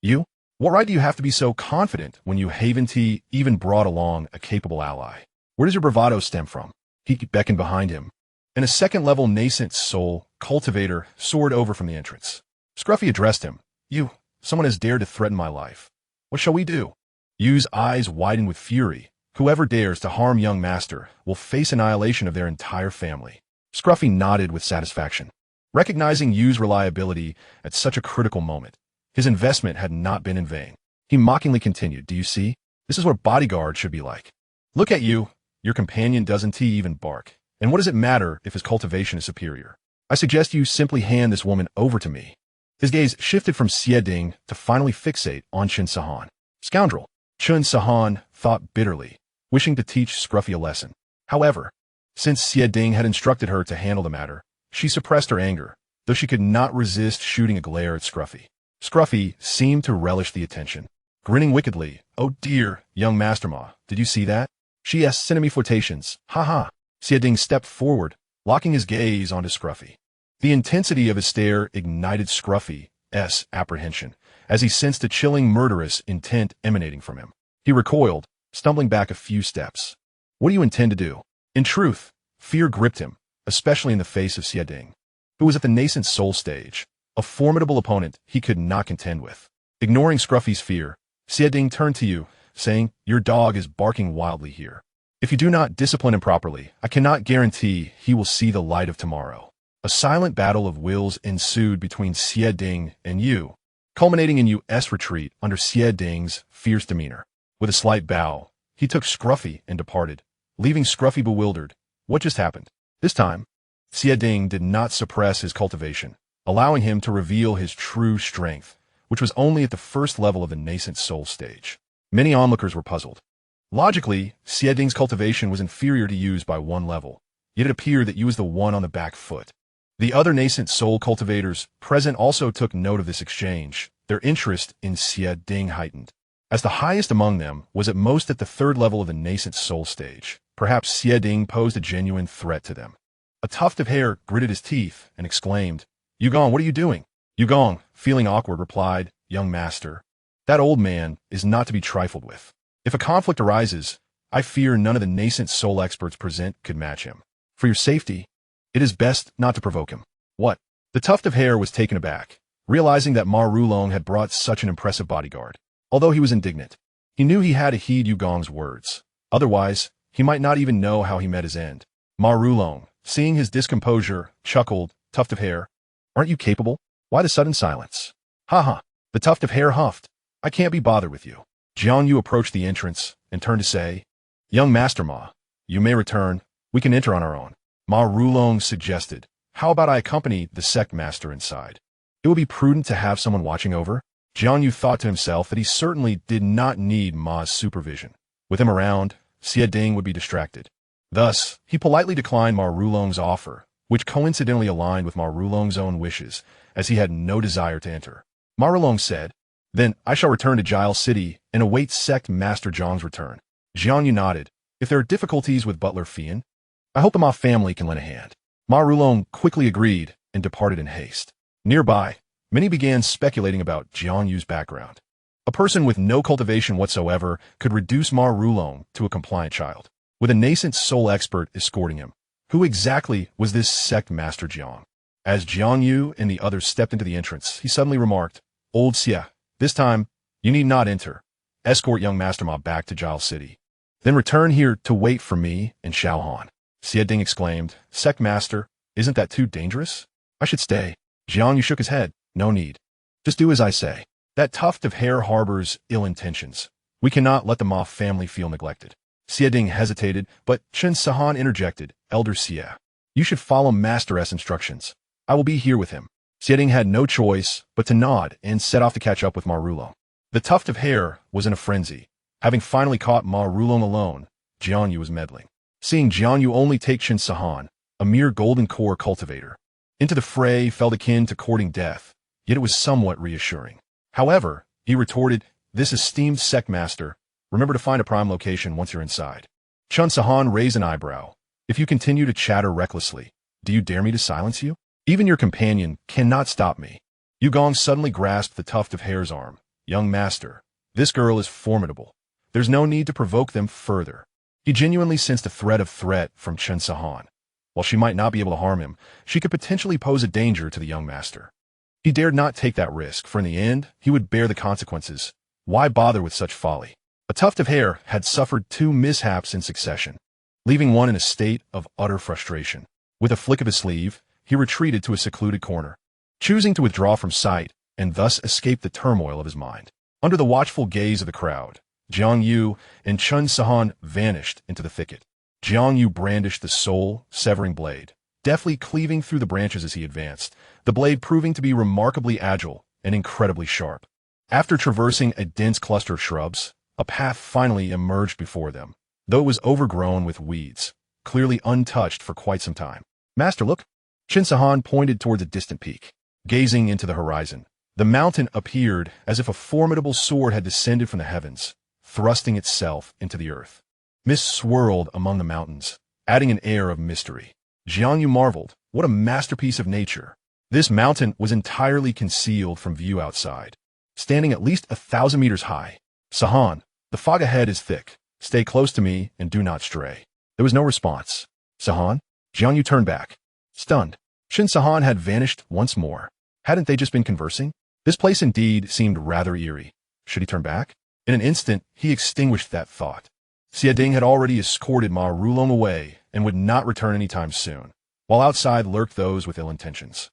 "You? What right do you have to be so confident when you Haven't even brought along a capable ally? Where does your bravado stem from?" He beckoned behind him, and a 2nd-level nascent soul cultivator soared over from the entrance. Scruffy addressed him. Someone has dared to threaten my life. What shall we do?" Yu's eyes widened with fury. Whoever dares to harm young Master will face annihilation of their entire family. Scruffy nodded with satisfaction. Recognizing Yu's reliability at such a critical moment, his investment had not been in vain. He mockingly continued, "Do you see? This is what a bodyguard should be like. Look at you. Your companion doesn't even bark. And what does it matter if his cultivation is superior? I suggest you simply hand this woman over to me." His gaze shifted from Xieding to finally fixate on Xianxia. "Scoundrel," Xianxia thought bitterly, wishing to teach Scruffy a lesson. However, since Xieding had instructed her to handle the matter, she suppressed her anger, though she could not resist shooting a glare at Scruffy. Scruffy seemed to relish the attention, grinning wickedly. "Oh dear, young Master Ma, did you see that? She has cinnamon flirtations. Ha ha." Xieding stepped forward, locking his gaze onto Scruffy. The intensity of his stare ignited Scruffy's apprehension, as he sensed a chilling murderous intent emanating from him. He recoiled, stumbling back a few steps. What do you intend to do? In truth, fear gripped him, especially in the face of Xiading, who was at the nascent soul stage, a formidable opponent he could not contend with. Ignoring Scruffy's fear, Xiading turned to you, saying, "Your dog is barking wildly here. If you do not discipline him properly, I cannot guarantee he will see the light of tomorrow." A silent battle of wills ensued between Xiading and Yu, culminating in Yu's retreat under Xiading's fierce demeanor. With a slight bow, he took Scruffy and departed, leaving Scruffy bewildered. What just happened? This time, Xiading did not suppress his cultivation, allowing him to reveal his true strength, which was only at the first level of the nascent soul stage. Many onlookers were puzzled. Logically, Xiading's cultivation was inferior to Yu's by one level, yet it appeared that Yu was the one on the back foot. The other nascent soul cultivators present also took note of this exchange, their interest in Xiading heightened. As the highest among them was at most at the third level of the nascent soul stage, perhaps Xiading posed a genuine threat to them. A tuft of hair gritted his teeth and exclaimed, "Yugong, what are you doing?" Yugong, feeling awkward, replied, "Young master, that old man is not to be trifled with. If a conflict arises, I fear none of the nascent soul experts present could match him. For your safety, it is best not to provoke him." What? The tuft of hair was taken aback, realizing that Ma Rulong had brought such an impressive bodyguard. Although he was indignant, he knew he had to heed Yugong's words. Otherwise, he might not even know how he met his end. Ma Rulong, seeing his discomposure, chuckled, "Tuft of hair, aren't you capable? Why the sudden silence?" "Ha ha," the tuft of hair huffed. "I can't be bothered with you." Jiang Yu approached the entrance and turned to say, "Young Master Ma, you may return. We can enter on our own." Ma Rulong suggested, "How about I accompany the sect master inside? It would be prudent to have someone watching over." Jiang Yu thought to himself that he certainly did not need Ma's supervision. With him around, Xiading would be distracted. Thus, he politely declined Ma Rulong's offer, which coincidentally aligned with Ma Rulong's own wishes, as he had no desire to enter. Ma Rulong said, "Then I shall return to Jile City and await Sect Master Zhang's return." Jiang Yu nodded. "If there are difficulties with Butler Fian, I hope the Ma family can lend a hand." Ma Rulong quickly agreed and departed in haste. Nearby, many began speculating about Jiang Yu's background. A person with no cultivation whatsoever could reduce Ma Rulong to a compliant child, with a nascent soul expert escorting him. Who exactly was this sect master Jiang? As Jiang Yu and the others stepped into the entrance, he suddenly remarked, "Old Xia, this time, you need not enter. Escort young Master Ma back to Jile City. Then return here to wait for me and Xiaohan." Xiading exclaimed, "Sect master, isn't that too dangerous? I should stay." Jiang Yu shook his head. "No need. Just do as I say. That tuft of hair harbors ill intentions. We cannot let the Ma family feel neglected." Xiading hesitated, but Chen Sahan interjected, "Elder Xia, you should follow Master S instructions. I will be here with him." Xiading had no choice but to nod and set off to catch up with Ma Rulong. The tuft of hair was in a frenzy. Having finally caught Ma Rulong alone, Jiang Yu was meddling. Seeing Jiang Yu only take Chen Sahan, a mere golden core cultivator, into the fray felt akin to courting death, yet it was somewhat reassuring. However, he retorted, "This esteemed sect master, remember to find a prime location once you're inside." Chen Sahan raised an eyebrow. "If you continue to chatter recklessly, do you dare me to silence you? Even your companion cannot stop me." Yugong suddenly grasped the tuft of hair's arm. "Young master, this girl is formidable. There's no need to provoke them further." He genuinely sensed a threat from Chen Sahan. While she might not be able to harm him, she could potentially pose a danger to the young master. He dared not take that risk, for in the end, he would bear the consequences. Why bother with such folly? A tuft of hair had suffered 2 mishaps in succession, leaving one in a state of utter frustration. With a flick of his sleeve, he retreated to a secluded corner, choosing to withdraw from sight and thus escape the turmoil of his mind. Under the watchful gaze of the crowd, Jiang Yu and Chen Sahan vanished into the thicket. Jiang Yu brandished the soul-severing blade, deftly cleaving through the branches as he advanced, the blade proving to be remarkably agile and incredibly sharp. After traversing a dense cluster of shrubs, a path finally emerged before them, though it was overgrown with weeds, clearly untouched for quite some time. "Master, look!" Chen Sahan pointed towards a distant peak. Gazing into the horizon, the mountain appeared as if a formidable sword had descended from the heavens, thrusting itself into the earth. Mist swirled among the mountains, adding an air of mystery. Jiang Yu marveled, what a masterpiece of nature. This mountain was entirely concealed from view outside, standing at least 1,000 meters high. "Sahan, the fog ahead is thick. Stay close to me and do not stray. There was no response. Sahan? Jiang Yu turned back. Stunned. Shin Sahan had vanished once more. Hadn't they just been conversing? This place indeed seemed rather eerie. Should he turn back? In an instant, he extinguished that thought. Xia Ding had already escorted Ma Rulong away and would not return anytime soon, while outside lurked those with ill intentions.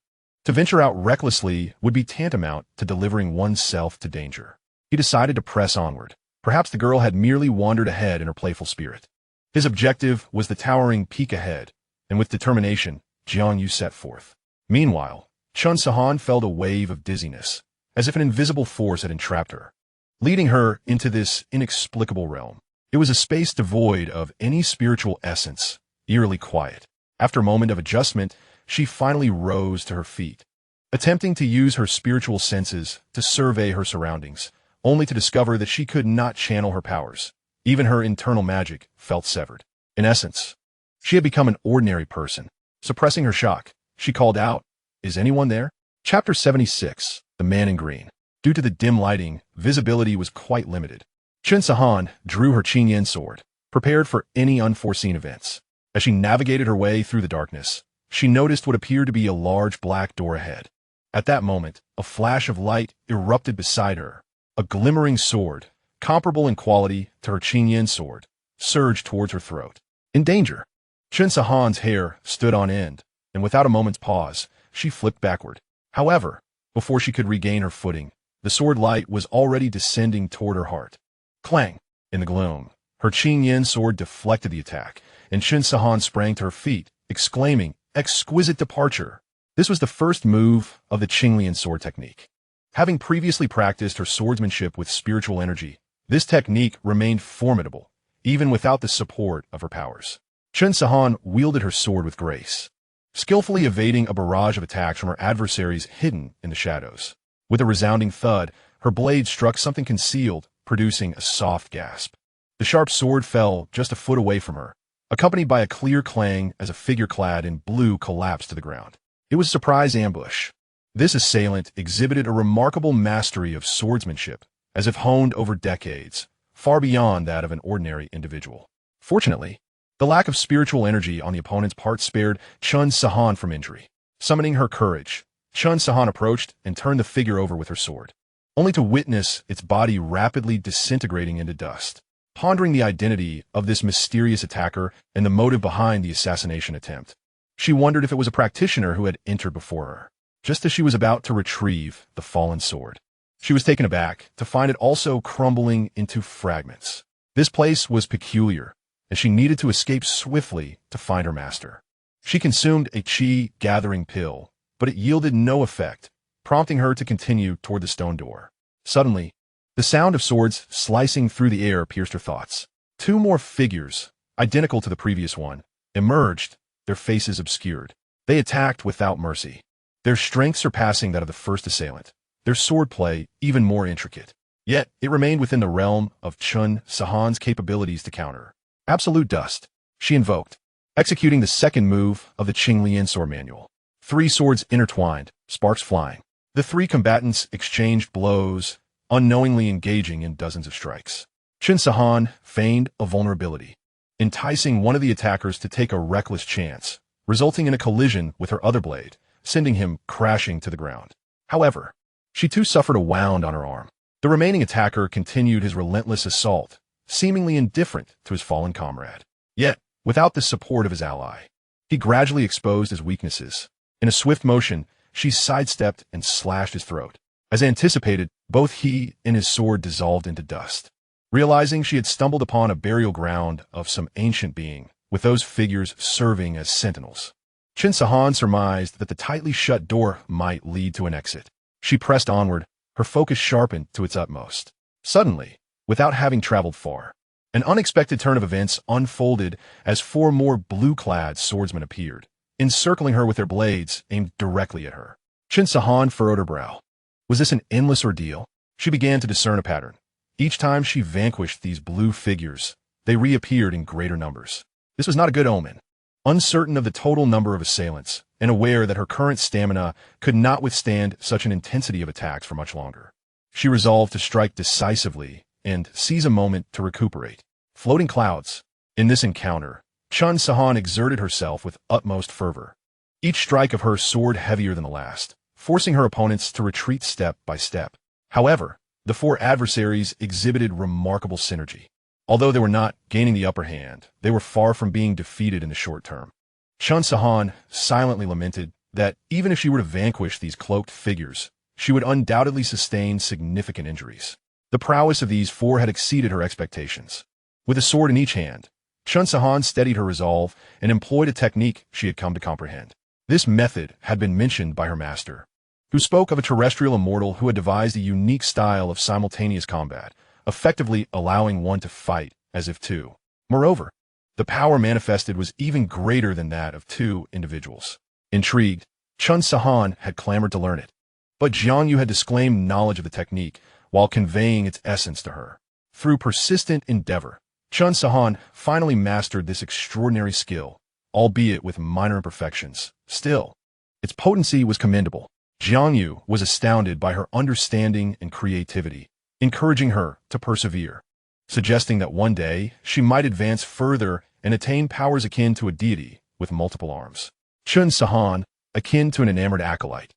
To venture out recklessly would be tantamount to delivering oneself to danger. He decided to press onward. Perhaps the girl had merely wandered ahead in her playful spirit. His objective was the towering peak ahead, and with determination, Jiang Yu set forth. Meanwhile, Chun Sahan felt a wave of dizziness, as if an invisible force had entrapped her, leading her into this inexplicable realm. It was a space devoid of any spiritual essence, eerily quiet. After a moment of adjustment, she finally rose to her feet, attempting to use her spiritual senses to survey her surroundings, only to discover that she could not channel her powers. Even her internal magic felt severed. In essence, she had become an ordinary person. Suppressing her shock, she called out, "Is anyone there?" Chapter 76, The Man in Green. Due to the dim lighting, visibility was quite limited. Chun Sahan drew her Qingyan sword, prepared for any unforeseen events. As she navigated her way through the darkness, she noticed what appeared to be a large black door ahead. At that moment, a flash of light erupted beside her. A glimmering sword, comparable in quality to her Qingyan sword, surged towards her throat. In danger. Chun Sahan's hair stood on end, and without a moment's pause, she flipped backward. However, before she could regain her footing, the sword light was already descending toward her heart. Clang! In the gloom, her Qingyan sword deflected the attack, and Chun Sahan sprang to her feet, exclaiming, "Exquisite departure!" This was the first move of the Qinglian sword technique. Having previously practiced her swordsmanship with spiritual energy, this technique remained formidable, even without the support of her powers. Chun Sahan wielded her sword with grace, skillfully evading a barrage of attacks from her adversaries hidden in the shadows. With a resounding thud, her blade struck something concealed, producing a soft gasp. The sharp sword fell just a foot away from her, accompanied by a clear clang as a figure clad in blue collapsed to the ground. It was a surprise ambush. This assailant exhibited a remarkable mastery of swordsmanship, as if honed over decades, far beyond that of an ordinary individual. Fortunately, the lack of spiritual energy on the opponent's part spared Chun Sahan from injury. Summoning her courage, Chun Sahan approached and turned the figure over with her sword, only to witness its body rapidly disintegrating into dust. Pondering the identity of this mysterious attacker and the motive behind the assassination attempt, she wondered if it was a practitioner who had entered before her, just as she was about to retrieve the fallen sword. She was taken aback to find it also crumbling into fragments. This place was peculiar, and she needed to escape swiftly to find her master. She consumed a qi-gathering pill, but it yielded no effect, prompting her to continue toward the stone door. Suddenly, the sound of swords slicing through the air pierced her thoughts. Two more figures, identical to the previous one, emerged, their faces obscured. They attacked without mercy, their strength surpassing that of the first assailant, their swordplay even more intricate. Yet, it remained within the realm of Chun Sahan's capabilities to counter. Absolute dust, she invoked, executing the second move of the Qinglian sword manual. Three swords intertwined, sparks flying. The three combatants exchanged blows, unknowingly engaging in dozens of strikes. Chun Sahan feigned a vulnerability, enticing one of the attackers to take a reckless chance, resulting in a collision with her other blade, sending him crashing to the ground. However, she too suffered a wound on her arm. The remaining attacker continued his relentless assault, seemingly indifferent to his fallen comrade. Yet, without the support of his ally, he gradually exposed his weaknesses. In a swift motion, she sidestepped and slashed his throat. As anticipated, both he and his sword dissolved into dust. Realizing she had stumbled upon a burial ground of some ancient being, with those figures serving as sentinels, Chun Sahan surmised that the tightly shut door might lead to an exit. She pressed onward, her focus sharpened to its utmost. Suddenly, without having traveled far, an unexpected turn of events unfolded as four more blue-clad swordsmen appeared, encircling her with their blades aimed directly at her. Chun Sahan furrowed her brow. Was this an endless ordeal? She began to discern a pattern. Each time she vanquished these blue figures, they reappeared in greater numbers. This was not a good omen. Uncertain of the total number of assailants, and aware that her current stamina could not withstand such an intensity of attacks for much longer, she resolved to strike decisively and seize a moment to recuperate. floating clouds. In this encounter, Chun Sahan exerted herself with utmost fervor, each strike of her sword heavier than the last, forcing her opponents to retreat step by step. However, the four adversaries exhibited remarkable synergy. Although they were not gaining the upper hand, they were far from being defeated in the short term. Chun Sahan silently lamented that even if she were to vanquish these cloaked figures, she would undoubtedly sustain significant injuries. The prowess of these four had exceeded her expectations. With a sword in each hand, Chun Sahan steadied her resolve and employed a technique she had come to comprehend. This method had been mentioned by her master, who spoke of a terrestrial immortal who had devised a unique style of simultaneous combat, effectively allowing one to fight as if two. Moreover, the power manifested was even greater than that of two individuals. Intrigued, Chun Sahan had clamored to learn it, but Jiang had disclaimed knowledge of the technique while conveying its essence to her. Through persistent endeavor, Chun Sahan finally mastered this extraordinary skill, albeit with minor imperfections. Still, its potency was commendable. Jiang was astounded by her understanding and creativity, encouraging her to persevere, suggesting that one day she might advance further and attain powers akin to a deity with multiple arms. Chun Sahan, akin to an enamored acolyte,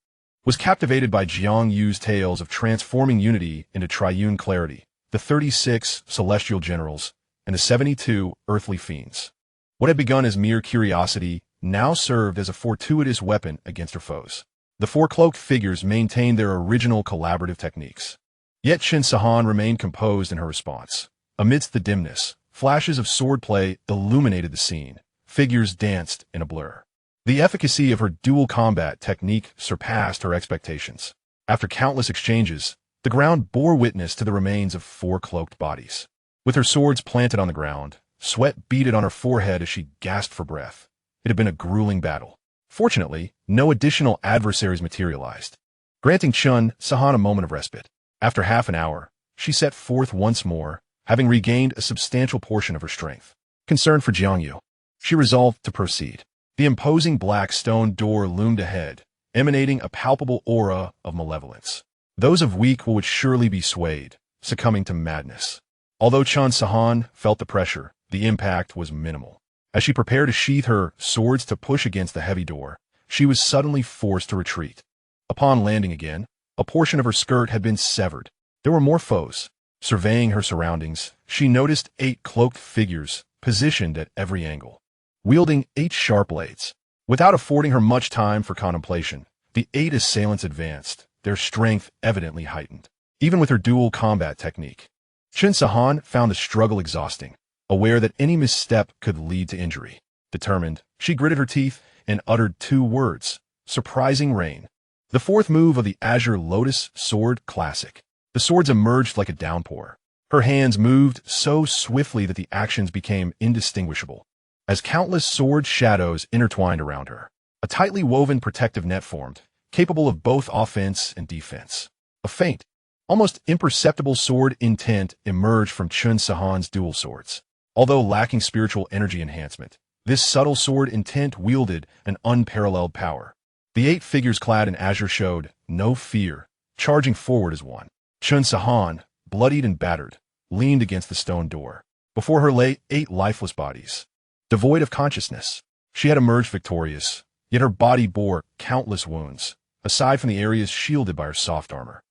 was captivated by Jiang Yu's tales of transforming unity into triune clarity, the 36 celestial generals, and the 72 earthly fiends. What had begun as mere curiosity now served as a fortuitous weapon against her foes. The four cloaked figures maintained their original collaborative techniques. Yet Chun Sahan remained composed in her response. Amidst the dimness, flashes of swordplay illuminated the scene. Figures danced in a blur. The efficacy of her dual combat technique surpassed her expectations. After countless exchanges, the ground bore witness to the remains of four cloaked bodies. With her swords planted on the ground, sweat beaded on her forehead as she gasped for breath. It had been a grueling battle. Fortunately, no additional adversaries materialized, granting Chun Sahan a moment of respite. After half an hour, she set forth once more, having regained a substantial portion of her strength. Concerned for Jiang, she resolved to proceed. The imposing black stone door loomed ahead, emanating a palpable aura of malevolence. Those of weak would surely be swayed, succumbing to madness. Although Chun Sahan felt the pressure, the impact was minimal. As she prepared to sheath her swords to push against the heavy door, she was suddenly forced to retreat. Upon landing again, a portion of her skirt had been severed. There were more foes. Surveying her surroundings, she noticed 8 cloaked figures positioned at every angle, wielding 8 sharp blades. Without affording her much time for contemplation, the 8 assailants advanced, their strength evidently heightened. Even with her dual combat technique, Chun Sahan found the struggle exhausting, aware that any misstep could lead to injury. Determined, she gritted her teeth and uttered 2 words: surprising rain. The fourth move of the Azure Lotus Sword Classic. The swords emerged like a downpour. Her hands moved so swiftly that the actions became indistinguishable, as countless sword shadows intertwined around her. A tightly woven protective net formed, capable of both offense and defense. A faint, almost imperceptible sword intent emerged from Chun Sahan's dual swords. Although lacking spiritual energy enhancement, this subtle sword intent wielded an unparalleled power. The 8 figures clad in azure showed no fear, charging forward as one. Chun Sahan, bloodied and battered, leaned against the stone door. Before her lay 8 lifeless bodies, devoid of consciousness. She had emerged victorious, yet her body bore countless wounds, aside from the areas shielded by her soft armor.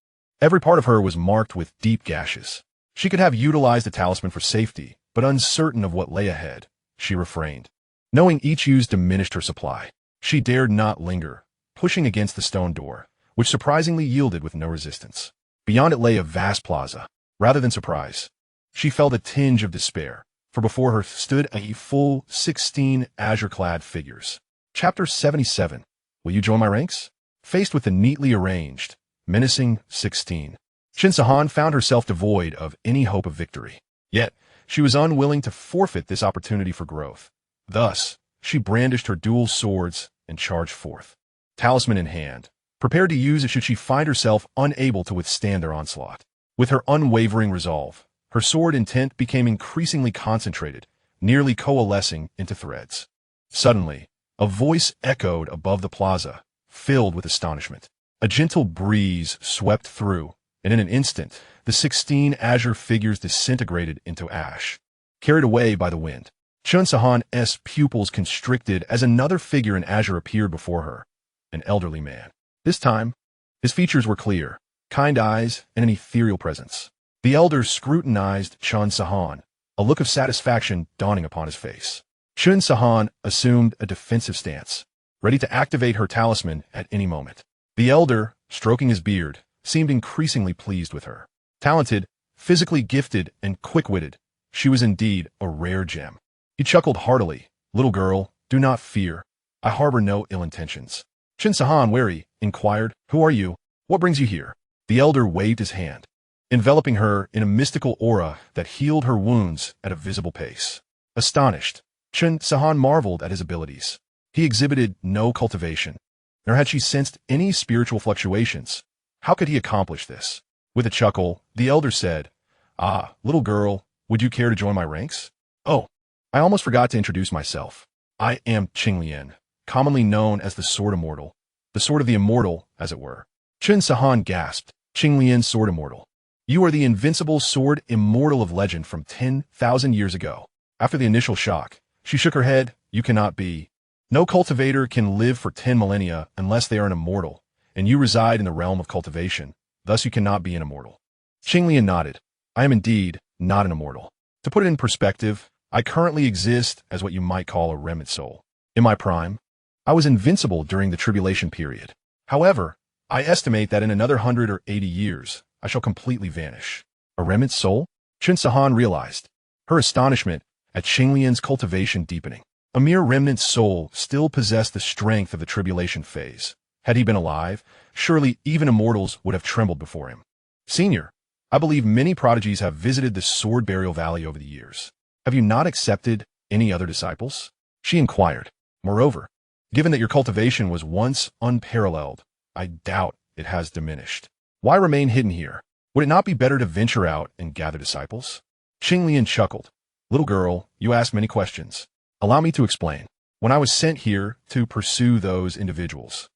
Every part of her was marked with deep gashes. She could have utilized a talisman for safety, but uncertain of what lay ahead, she refrained. Knowing each use diminished her supply, she dared not linger, pushing against the stone door, which surprisingly yielded with no resistance. Beyond it lay a vast plaza. Rather than surprise, she felt a tinge of despair, for before her stood a full 16 azure-clad figures. Chapter 77. Will you join my ranks? Faced with the neatly arranged, menacing 16, Chun Sahan found herself devoid of any hope of victory. Yet, she was unwilling to forfeit this opportunity for growth. Thus, she brandished her dual swords and charged forth, talisman in hand, prepared to use it should she find herself unable to withstand their onslaught. With her unwavering resolve, her sword intent became increasingly concentrated, nearly coalescing into threads. Suddenly, a voice echoed above the plaza, filled with astonishment. A gentle breeze swept through, and in an instant, the 16 azure figures disintegrated into ash. carried away by the wind. Xianxia's pupils constricted as another figure in azure appeared before her, an elderly man. This time, his features were clear, kind eyes, and an ethereal presence. The elder scrutinized Xianxia, a look of satisfaction dawning upon his face. Xianxia assumed a defensive stance, ready to activate her talisman at any moment. The elder, stroking his beard, seemed increasingly pleased with her. Talented, physically gifted, and quick-witted, she was indeed a rare gem. He chuckled heartily. "Little girl, do not fear. I harbor no ill intentions." Xianxia, wary, inquired, "Who are you? What brings you here?" The elder waved his hand, enveloping her in a mystical aura that healed her wounds at a visible pace. Astonished, Xianxia marveled at his abilities. He exhibited no cultivation, nor had she sensed any spiritual fluctuations. How could he accomplish this? With a chuckle, the elder said, "Ah, little girl, would you care to join my ranks?" "Oh, I almost forgot to introduce myself. I am Qianglian, commonly known as the Sword Immortal, the Sword of the Immortal, as it were." Xianxia gasped. "Qianglian Sword Immortal. You are the Invincible Sword Immortal of legend from 10,000 years ago." After the initial shock, she shook her head. "You cannot be. No cultivator can live for 10 millennia unless they are an immortal, and you reside in the realm of cultivation, thus you cannot be an immortal." Qianglian nodded. "I am indeed not an immortal. To put it in perspective, I currently exist as what you might call a remnant soul. In my prime, I was invincible during the tribulation period. However, I estimate that in another 100 or 80 years, I shall completely vanish." A remnant soul? Xianxia realized, her astonishment at Qianglian's cultivation deepening. A mere remnant soul still possessed the strength of the tribulation phase. Had he been alive, surely even immortals would have trembled before him. "Senior, I believe many prodigies have visited the Sword Burial Valley over the years. Have you not accepted any other disciples?" she inquired. "Moreover, given that your cultivation was once unparalleled, I doubt it has diminished. Why remain hidden here? Would it not be better to venture out and gather disciples?" Qianglian chuckled. "Little girl, you ask many questions. Allow me to explain. When I was sent here to pursue those individuals,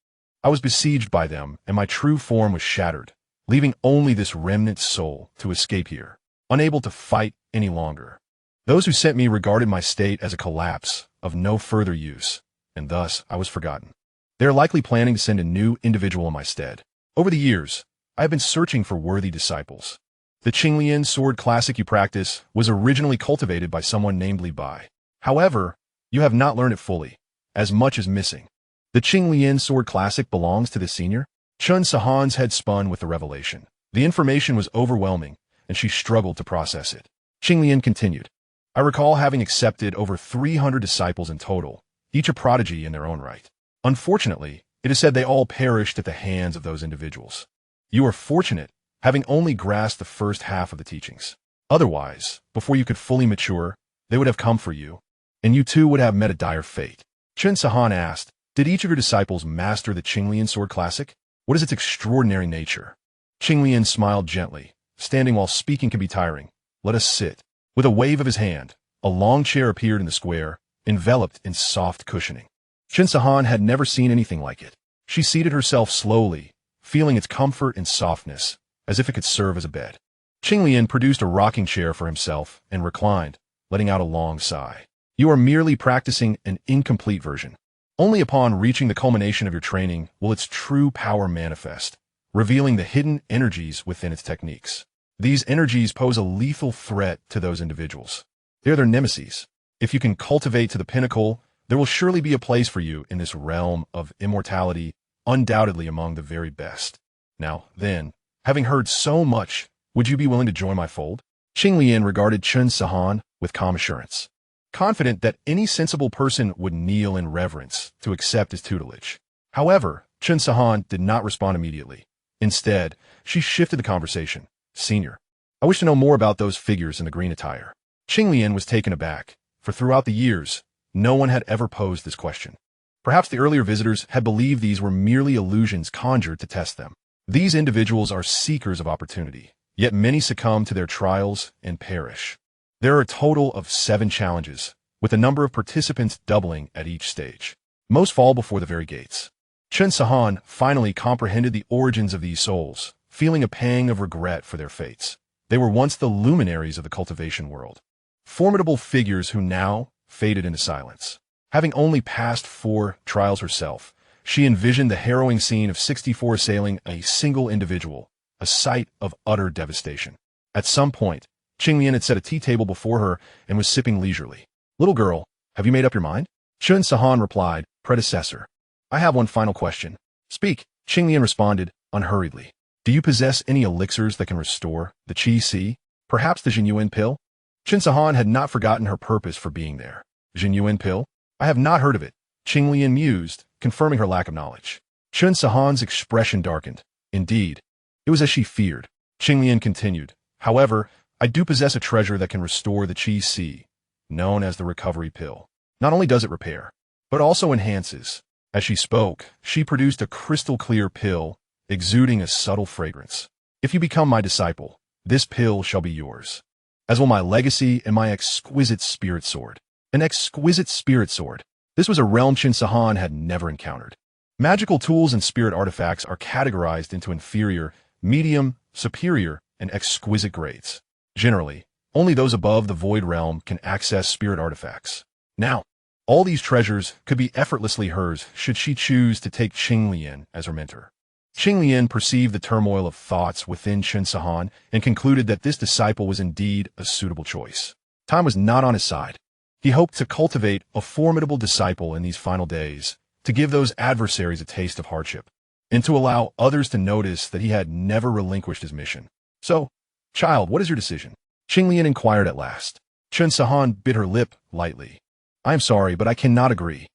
I was besieged by them, and my true form was shattered, leaving only this remnant soul to escape here, unable to fight any longer. Those who sent me regarded my state as a collapse, of no further use, and thus I was forgotten. They are likely planning to send a new individual in my stead. Over the years, I have been searching for worthy disciples. The Qianglian sword classic you practice was originally cultivated by someone named Li Bai. However, you have not learned it fully, as much is missing. The Qianglian sword classic belongs to the senior?" Xianxia's head spun with the revelation. The information was overwhelming, and she struggled to process it. Qianglian continued, "I recall having accepted over 300 disciples in total, each a prodigy in their own right. Unfortunately, it is said they all perished at the hands of those individuals. You are fortunate, having only grasped the first half of the teachings. Otherwise, before you could fully mature, they would have come for you, and you too would have met a dire fate." Xianxia asked, "Did each of your disciples master the Qianglian sword classic? What is its extraordinary nature?" Qianglian smiled gently. "Standing while speaking can be tiring. Let us sit." With a wave of his hand, a long chair appeared in the square, enveloped in soft cushioning. Xianxia had never seen anything like it. She seated herself slowly, feeling its comfort and softness, as if it could serve as a bed. Qianglian produced a rocking chair for himself and reclined, letting out a long sigh. "You are merely practicing an incomplete version. Only upon reaching the culmination of your training will its true power manifest, revealing the hidden energies within its techniques. These energies pose a lethal threat to those individuals. They are their nemesis. If you can cultivate to the pinnacle, there will surely be a place for you in this realm of immortality, undoubtedly among the very best. Now, then, having heard so much, would you be willing to join my fold?" Qianglian regarded Xianxia with calm assurance, confident that any sensible person would kneel in reverence to accept his tutelage. However, Xianxia did not respond immediately. Instead, she shifted the conversation. "Senior, I wish to know more about those figures in the green attire." Qianglian was taken aback, for throughout the years, no one had ever posed this question. Perhaps the earlier visitors had believed these were merely illusions conjured to test them. These individuals are seekers of opportunity, yet many succumb to their trials and perish. There are a total of 7 challenges, with the number of participants doubling at each stage. Most fall before the very gates. Xianxia finally comprehended the origins of these souls, feeling a pang of regret for their fates. They were once the luminaries of the cultivation world. formidable figures who now faded into silence. Having only passed 4 trials herself, she envisioned the harrowing scene of 64 assailing a single individual, a sight of utter devastation. At some point, Qinglian had set a tea table before her and was sipping leisurely. "Little girl, have you made up your mind?" Xianxia replied, "Predecessor. I have one final question." "Speak," Qinglian responded, unhurriedly. "Do you possess any elixirs that can restore the Qi Si? Perhaps the Jinyuan pill?" Xianxia had not forgotten her purpose for being there. "Jinyuan pill? I have not heard of it," Qinglian mused, confirming her lack of knowledge. Xianxia's expression darkened. Indeed, it was as she feared. Qinglian continued, "However, I do possess a treasure that can restore the Qi Si, known as the recovery pill. Not only does it repair, but also enhances." As she spoke, she produced a crystal-clear pill, exuding a subtle fragrance. "If you become my disciple, this pill shall be yours, as will my legacy and my exquisite spirit sword." An exquisite spirit sword. This was a realm Xianxia had never encountered. Magical tools and spirit artifacts are categorized into inferior, medium, superior, and exquisite grades. Generally, only those above the void realm can access spirit artifacts. Now, all these treasures could be effortlessly hers should she choose to take Qinglian as her mentor. Qinglian perceived the turmoil of thoughts within Xianxia and concluded that this disciple was indeed a suitable choice. Time was not on his side. He hoped to cultivate a formidable disciple in these final days, to give those adversaries a taste of hardship, and to allow others to notice that he had never relinquished his mission. "So, child, what is your decision?" Qinglian inquired at last. Xianxia bit her lip lightly. "I am sorry, but I cannot agree.